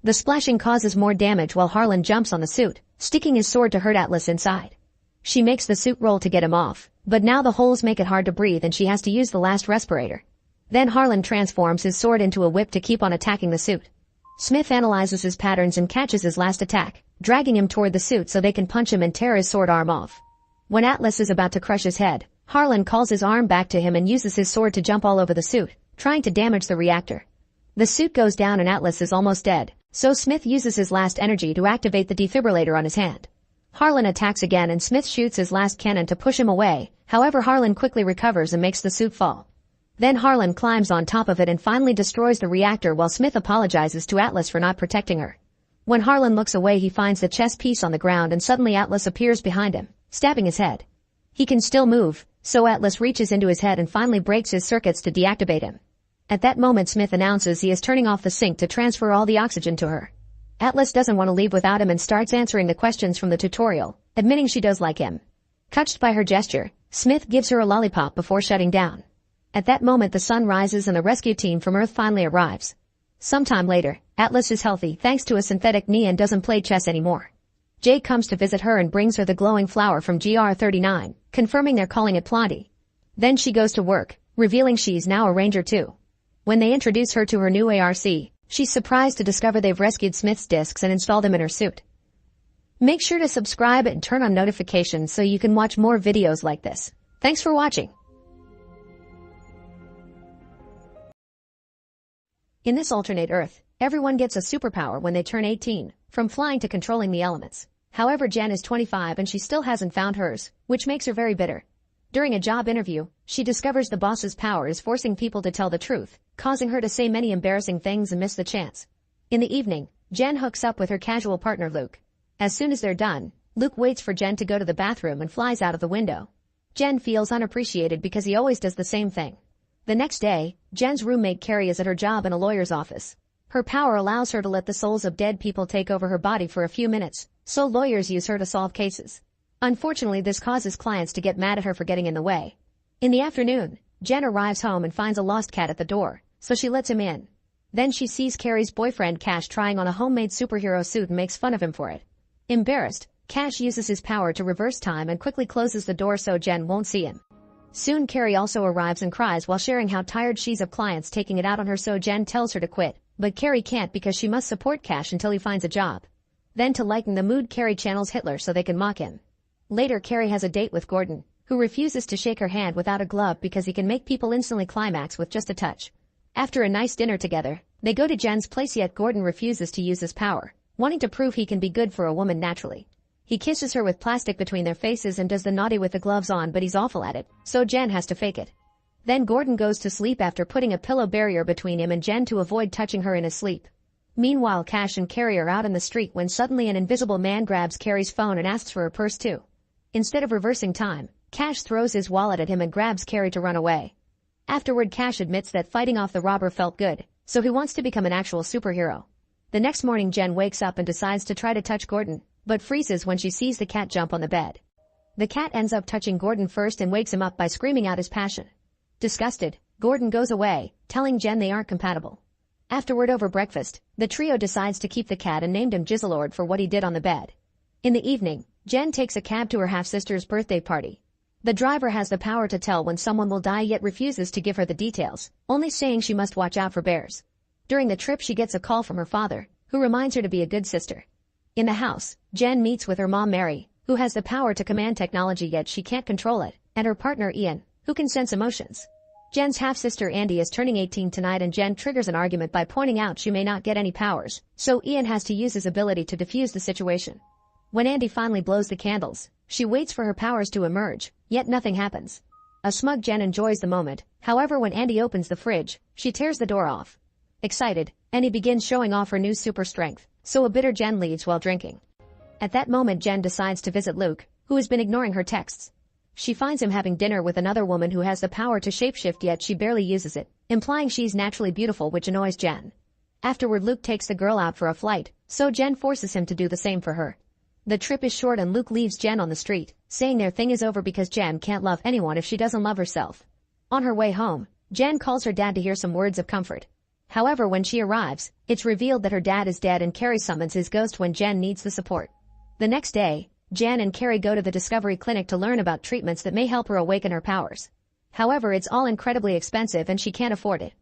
The splashing causes more damage while Harlan jumps on the suit, sticking his sword to hurt Atlas inside. She makes the suit roll to get him off, but now the holes make it hard to breathe and she has to use the last respirator. Then Harlan transforms his sword into a whip to keep on attacking the suit. Smith analyzes his patterns and catches his last attack, dragging him toward the suit so they can punch him and tear his sword arm off. When Atlas is about to crush his head, Harlan calls his arm back to him and uses his sword to jump all over the suit, trying to damage the reactor. The suit goes down and Atlas is almost dead, so Smith uses his last energy to activate the defibrillator on his hand. Harlan attacks again and Smith shoots his last cannon to push him away, however Harlan quickly recovers and makes the suit fall. Then Harlan climbs on top of it and finally destroys the reactor while Smith apologizes to Atlas for not protecting her. When Harlan looks away, he finds the chess piece on the ground and suddenly Atlas appears behind him, stabbing his head. He can still move, so Atlas reaches into his head and finally breaks his circuits to deactivate him. At that moment, Smith announces he is turning off the sync to transfer all the oxygen to her. Atlas doesn't want to leave without him and starts answering the questions from the tutorial, admitting she does like him. Touched by her gesture, Smith gives her a lollipop before shutting down. At that moment, the sun rises and the rescue team from Earth finally arrives. Sometime later, Atlas is healthy thanks to a synthetic knee and doesn't play chess anymore. Jake comes to visit her and brings her the glowing flower from GR39, confirming they're calling it Plenty. Then she goes to work, revealing she's now a ranger too. When they introduce her to her new ARC, she's surprised to discover they've rescued Smith's discs and installed them in her suit. Make sure to subscribe and turn on notifications so you can watch more videos like this. Thanks for watching. In this alternate Earth, everyone gets a superpower when they turn 18, from flying to controlling the elements. However, Jen is 25 and she still hasn't found hers, which makes her very bitter. During a job interview, she discovers the boss's power is forcing people to tell the truth, causing her to say many embarrassing things and miss the chance. In the evening, Jen hooks up with her casual partner Luke. As soon as they're done, Luke waits for Jen to go to the bathroom and flies out of the window. Jen feels unappreciated because he always does the same thing. The next day, Jen's roommate Carrie is at her job in a lawyer's office. Her power allows her to let the souls of dead people take over her body for a few minutes, so lawyers use her to solve cases. Unfortunately, this causes clients to get mad at her for getting in the way. In the afternoon, Jen arrives home and finds a lost cat at the door, so she lets him in. Then she sees Carrie's boyfriend Cash trying on a homemade superhero suit and makes fun of him for it. Embarrassed, Cash uses his power to reverse time and quickly closes the door so Jen won't see him. Soon Carrie also arrives and cries while sharing how tired she's of clients taking it out on her, so Jen tells her to quit, but Carrie can't because she must support Cash until he finds a job. Then to lighten the mood, Carrie channels Hitler so they can mock him. Later, Carrie has a date with Gordon, who refuses to shake her hand without a glove because he can make people instantly climax with just a touch. After a nice dinner together, they go to Jen's place, yet Gordon refuses to use his power, wanting to prove he can be good for a woman naturally. He kisses her with plastic between their faces and does the naughty with the gloves on, but he's awful at it, so Jen has to fake it. Then Gordon goes to sleep after putting a pillow barrier between him and Jen to avoid touching her in his sleep. Meanwhile, Cash and Carrie are out in the street when suddenly an invisible man grabs Carrie's phone and asks for her purse too. Instead of reversing time, Cash throws his wallet at him and grabs Carrie to run away. Afterward, Cash admits that fighting off the robber felt good, so he wants to become an actual superhero. The next morning, Jen wakes up and decides to try to touch Gordon, but freezes when she sees the cat jump on the bed. The cat ends up touching Gordon first and wakes him up by screaming out his passion. Disgusted, Gordon goes away, telling Jen they aren't compatible. Afterward, over breakfast, the trio decides to keep the cat and named him Jizzlord for what he did on the bed. In the evening, Jen takes a cab to her half-sister's birthday party. The driver has the power to tell when someone will die, yet refuses to give her the details, only saying she must watch out for bears. During the trip, she gets a call from her father, who reminds her to be a good sister. In the house, Jen meets with her mom Mary, who has the power to command technology yet she can't control it, and her partner Ian, who can sense emotions. Jen's half-sister Andy is turning 18 tonight, and Jen triggers an argument by pointing out she may not get any powers, so Ian has to use his ability to defuse the situation. When Andy finally blows the candles, she waits for her powers to emerge, yet nothing happens. A smug Jen enjoys the moment, however when Andy opens the fridge, she tears the door off. Excited, Andy begins showing off her new super strength, so a bitter Jen leaves while drinking. At that moment, Jen decides to visit Luke, who has been ignoring her texts. She finds him having dinner with another woman who has the power to shapeshift, yet she barely uses it, implying she's naturally beautiful, which annoys Jen. Afterward, Luke takes the girl out for a flight, so Jen forces him to do the same for her. The trip is short and Luke leaves Jen on the street, saying their thing is over because Jen can't love anyone if she doesn't love herself. On her way home, Jen calls her dad to hear some words of comfort. However, when she arrives, it's revealed that her dad is dead and Carrie summons his ghost when Jen needs the support. The next day, Jen and Carrie go to the Discovery Clinic to learn about treatments that may help her awaken her powers. However, it's all incredibly expensive and she can't afford it.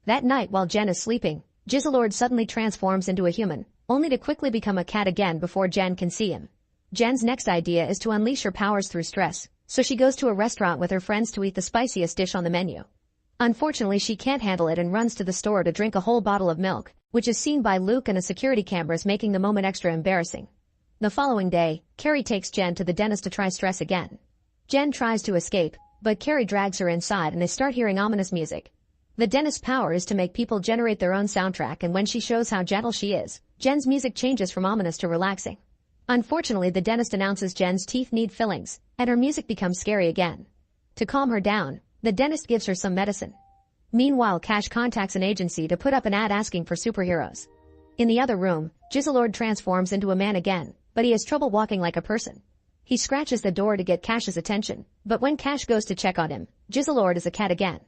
That night, while Jen is sleeping, Jizzlord suddenly transforms into a human, only to quickly become a cat again before Jen can see him. Jen's next idea is to unleash her powers through stress, so she goes to a restaurant with her friends to eat the spiciest dish on the menu. Unfortunately, she can't handle it and runs to the store to drink a whole bottle of milk, which is seen by Luke and a security cameras, making the moment extra embarrassing. The following day, Carrie takes Jen to the dentist to try stress again. Jen tries to escape, but Carrie drags her inside and they start hearing ominous music. The dentist's power is to make people generate their own soundtrack, and when she shows how gentle she is, Jen's music changes from ominous to relaxing. Unfortunately, the dentist announces Jen's teeth need fillings, and her music becomes scary again. To calm her down, the dentist gives her some medicine. Meanwhile, Cash contacts an agency to put up an ad asking for superheroes. In the other room, Jizzlord transforms into a man again, but he has trouble walking like a person. He scratches the door to get Cash's attention, but when Cash goes to check on him, Jizzlord is a cat again.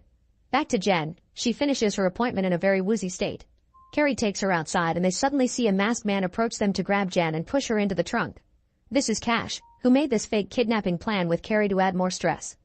Back to Jen, she finishes her appointment in a very woozy state. Carrie takes her outside and they suddenly see a masked man approach them to grab Jen and push her into the trunk. This is Cash, who made this fake kidnapping plan with Carrie to add more stress.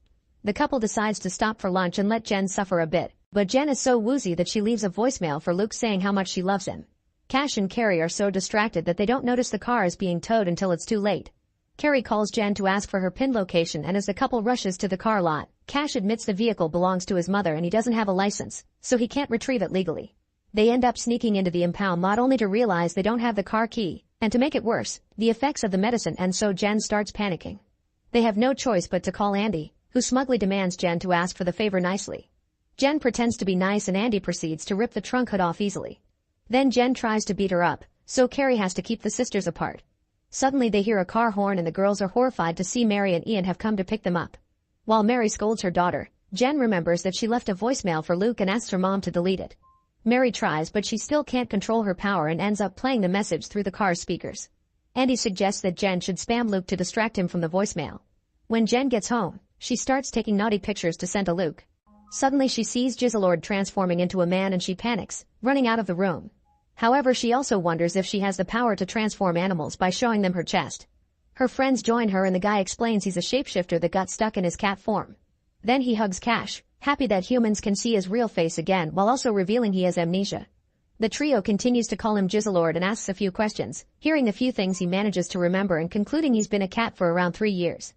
The couple decides to stop for lunch and let Jen suffer a bit, but Jen is so woozy that she leaves a voicemail for Luke saying how much she loves him. Cash and Carrie are so distracted that they don't notice the car is being towed until it's too late. Carrie calls Jen to ask for her pin location, and as the couple rushes to the car lot, Cash admits the vehicle belongs to his mother and he doesn't have a license, so he can't retrieve it legally. They end up sneaking into the impound lot only to realize they don't have the car key, and to make it worse, the effects of the medicine, and so Jen starts panicking. They have no choice but to call Andy, who smugly demands Jen to ask for the favor nicely. Jen pretends to be nice and Andy proceeds to rip the trunk hood off easily. Then Jen tries to beat her up, so Carrie has to keep the sisters apart. Suddenly they hear a car horn and the girls are horrified to see Mary and Ian have come to pick them up. While Mary scolds her daughter, Jen remembers that she left a voicemail for Luke and asks her mom to delete it. Mary tries, but she still can't control her power and ends up playing the message through the car's speakers. Andy suggests that Jen should spam Luke to distract him from the voicemail. When Jen gets home, she starts taking naughty pictures to send to Luke. Suddenly she sees Jizzlord transforming into a man and she panics, running out of the room. However, she also wonders if she has the power to transform animals by showing them her chest. Her friends join her and the guy explains he's a shapeshifter that got stuck in his cat form. Then he hugs Cash, happy that humans can see his real face again while also revealing he has amnesia. The trio continues to call him Jizzlord and asks a few questions, hearing the few things he manages to remember and concluding he's been a cat for around 3 years.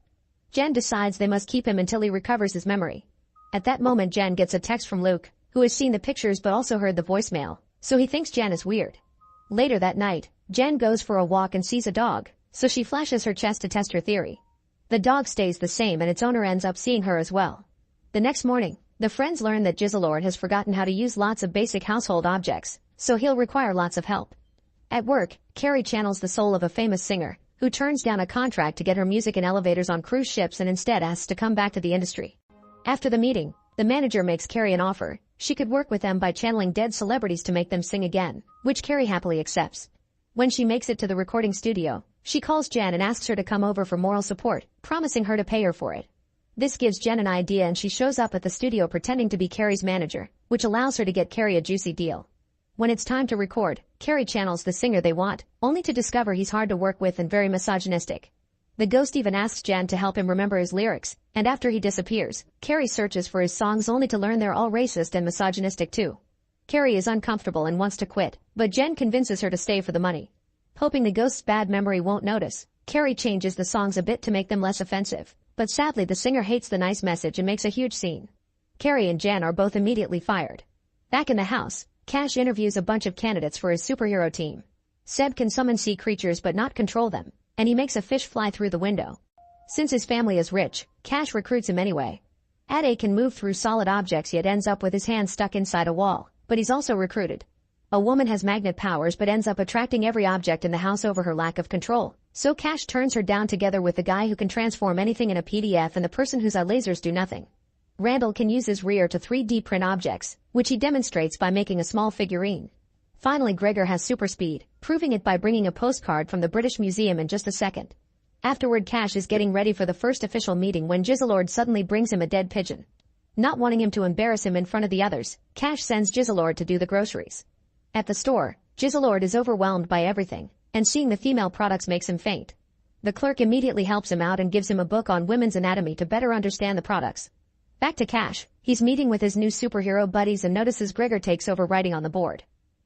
Jen decides they must keep him until he recovers his memory. At that moment Jen gets a text from Luke, who has seen the pictures but also heard the voicemail, so he thinks Jen is weird. Later that night, Jen goes for a walk and sees a dog, so she flashes her chest to test her theory. The dog stays the same and its owner ends up seeing her as well. The next morning, the friends learn that Jizzlord has forgotten how to use lots of basic household objects, so he'll require lots of help. At work, Carrie channels the soul of a famous singer, who turns down a contract to get her music in elevators on cruise ships and instead asks to come back to the industry. After the meeting, the manager makes Carrie an offer. She could work with them by channeling dead celebrities to make them sing again, which Carrie happily accepts. When she makes it to the recording studio, she calls Jen and asks her to come over for moral support, promising her to pay her for it. This gives Jen an idea and she shows up at the studio pretending to be Carrie's manager, which allows her to get Carrie a juicy deal. When it's time to record, Carrie channels the singer they want, only to discover he's hard to work with and very misogynistic. The ghost even asks Jen to help him remember his lyrics, and after he disappears, Carrie searches for his songs only to learn they're all racist and misogynistic too. Carrie is uncomfortable and wants to quit, but Jen convinces her to stay for the money. Hoping the ghost's bad memory won't notice, Carrie changes the songs a bit to make them less offensive, but sadly the singer hates the nice message and makes a huge scene. Carrie and Jen are both immediately fired. Back in the house, Cash interviews a bunch of candidates for his superhero team. Seb can summon sea creatures but not control them, and he makes a fish fly through the window. Since his family is rich, Cash recruits him anyway. Ade can move through solid objects yet ends up with his hand stuck inside a wall, but he's also recruited. A woman has magnet powers but ends up attracting every object in the house over her lack of control, so Cash turns her down together with the guy who can transform anything in a PDF and the person whose eye lasers do nothing. Randall can use his rear to 3D print objects, which he demonstrates by making a small figurine. Finally, Gregor has super speed, proving it by bringing a postcard from the British Museum in just a second. Afterward, Cash is getting ready for the first official meeting when Jizzlord suddenly brings him a dead pigeon. Not wanting him to embarrass him in front of the others, Cash sends Jizzlord to do the groceries. At the store, Jizzlord is overwhelmed by everything, and seeing the female products makes him faint. The clerk immediately helps him out and gives him a book on women's anatomy to better understand the products. Back to Cash, he's meeting with his new superhero buddies and notices Gregor takes over writing on the board.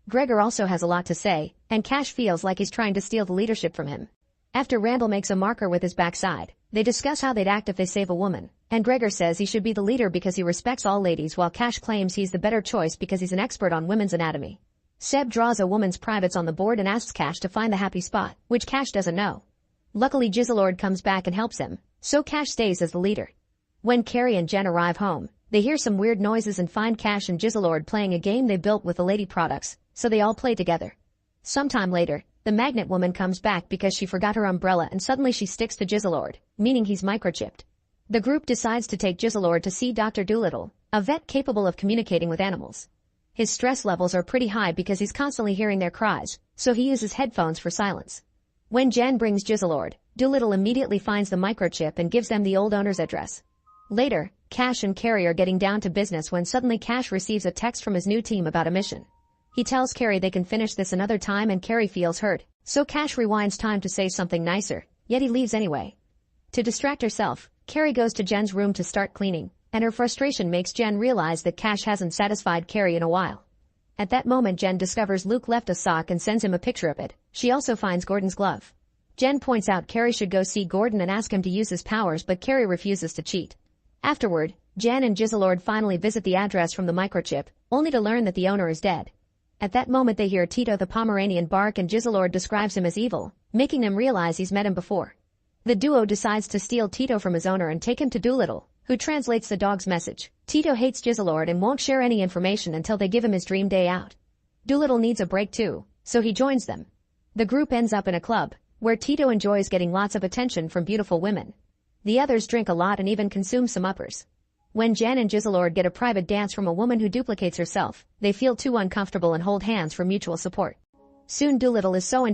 Gregor also has a lot to say, and Cash feels like he's trying to steal the leadership from him. After Randall makes a marker with his backside, they discuss how they'd act if they save a woman, and Gregor says he should be the leader because he respects all ladies while Cash claims he's the better choice because he's an expert on women's anatomy. Seb draws a woman's privates on the board and asks Cash to find the happy spot, which Cash doesn't know. Luckily Jizzlord comes back and helps him, so Cash stays as the leader. When Carrie and Jen arrive home, they hear some weird noises and find Cash and Jizzlord playing a game they built with the lady products, so they all play together. Sometime later, the magnet woman comes back because she forgot her umbrella and suddenly she sticks to Jizzlord, meaning he's microchipped. The group decides to take Jizzlord to see Dr. Dolittle, a vet capable of communicating with animals. His stress levels are pretty high because he's constantly hearing their cries, so he uses headphones for silence. When Jen brings Jizzlord, Dolittle immediately finds the microchip and gives them the old owner's address. Later, Cash and Carrie are getting down to business when suddenly Cash receives a text from his new team about a mission. He tells Carrie they can finish this another time and Carrie feels hurt, so Cash rewinds time to say something nicer, yet he leaves anyway. To distract herself, Carrie goes to Jen's room to start cleaning, and her frustration makes Jen realize that Cash hasn't satisfied Carrie in a while. At that moment Jen discovers Luke left a sock and sends him a picture of it. She also finds Gordon's glove. Jen points out Carrie should go see Gordon and ask him to use his powers but Carrie refuses to cheat. Afterward, Jen and Jizzlord finally visit the address from the microchip, only to learn that the owner is dead. At that moment they hear Tito the Pomeranian bark and Jizzlord describes him as evil, making them realize he's met him before. The duo decides to steal Tito from his owner and take him to Dolittle, who translates the dog's message. Tito hates Jizzlord and won't share any information until they give him his dream day out. Dolittle needs a break too, so he joins them. The group ends up in a club, where Tito enjoys getting lots of attention from beautiful women. The others drink a lot and even consume some uppers. When Jan and Giselord get a private dance from a woman who duplicates herself, they feel too uncomfortable and hold hands for mutual support. Soon Doolittle is so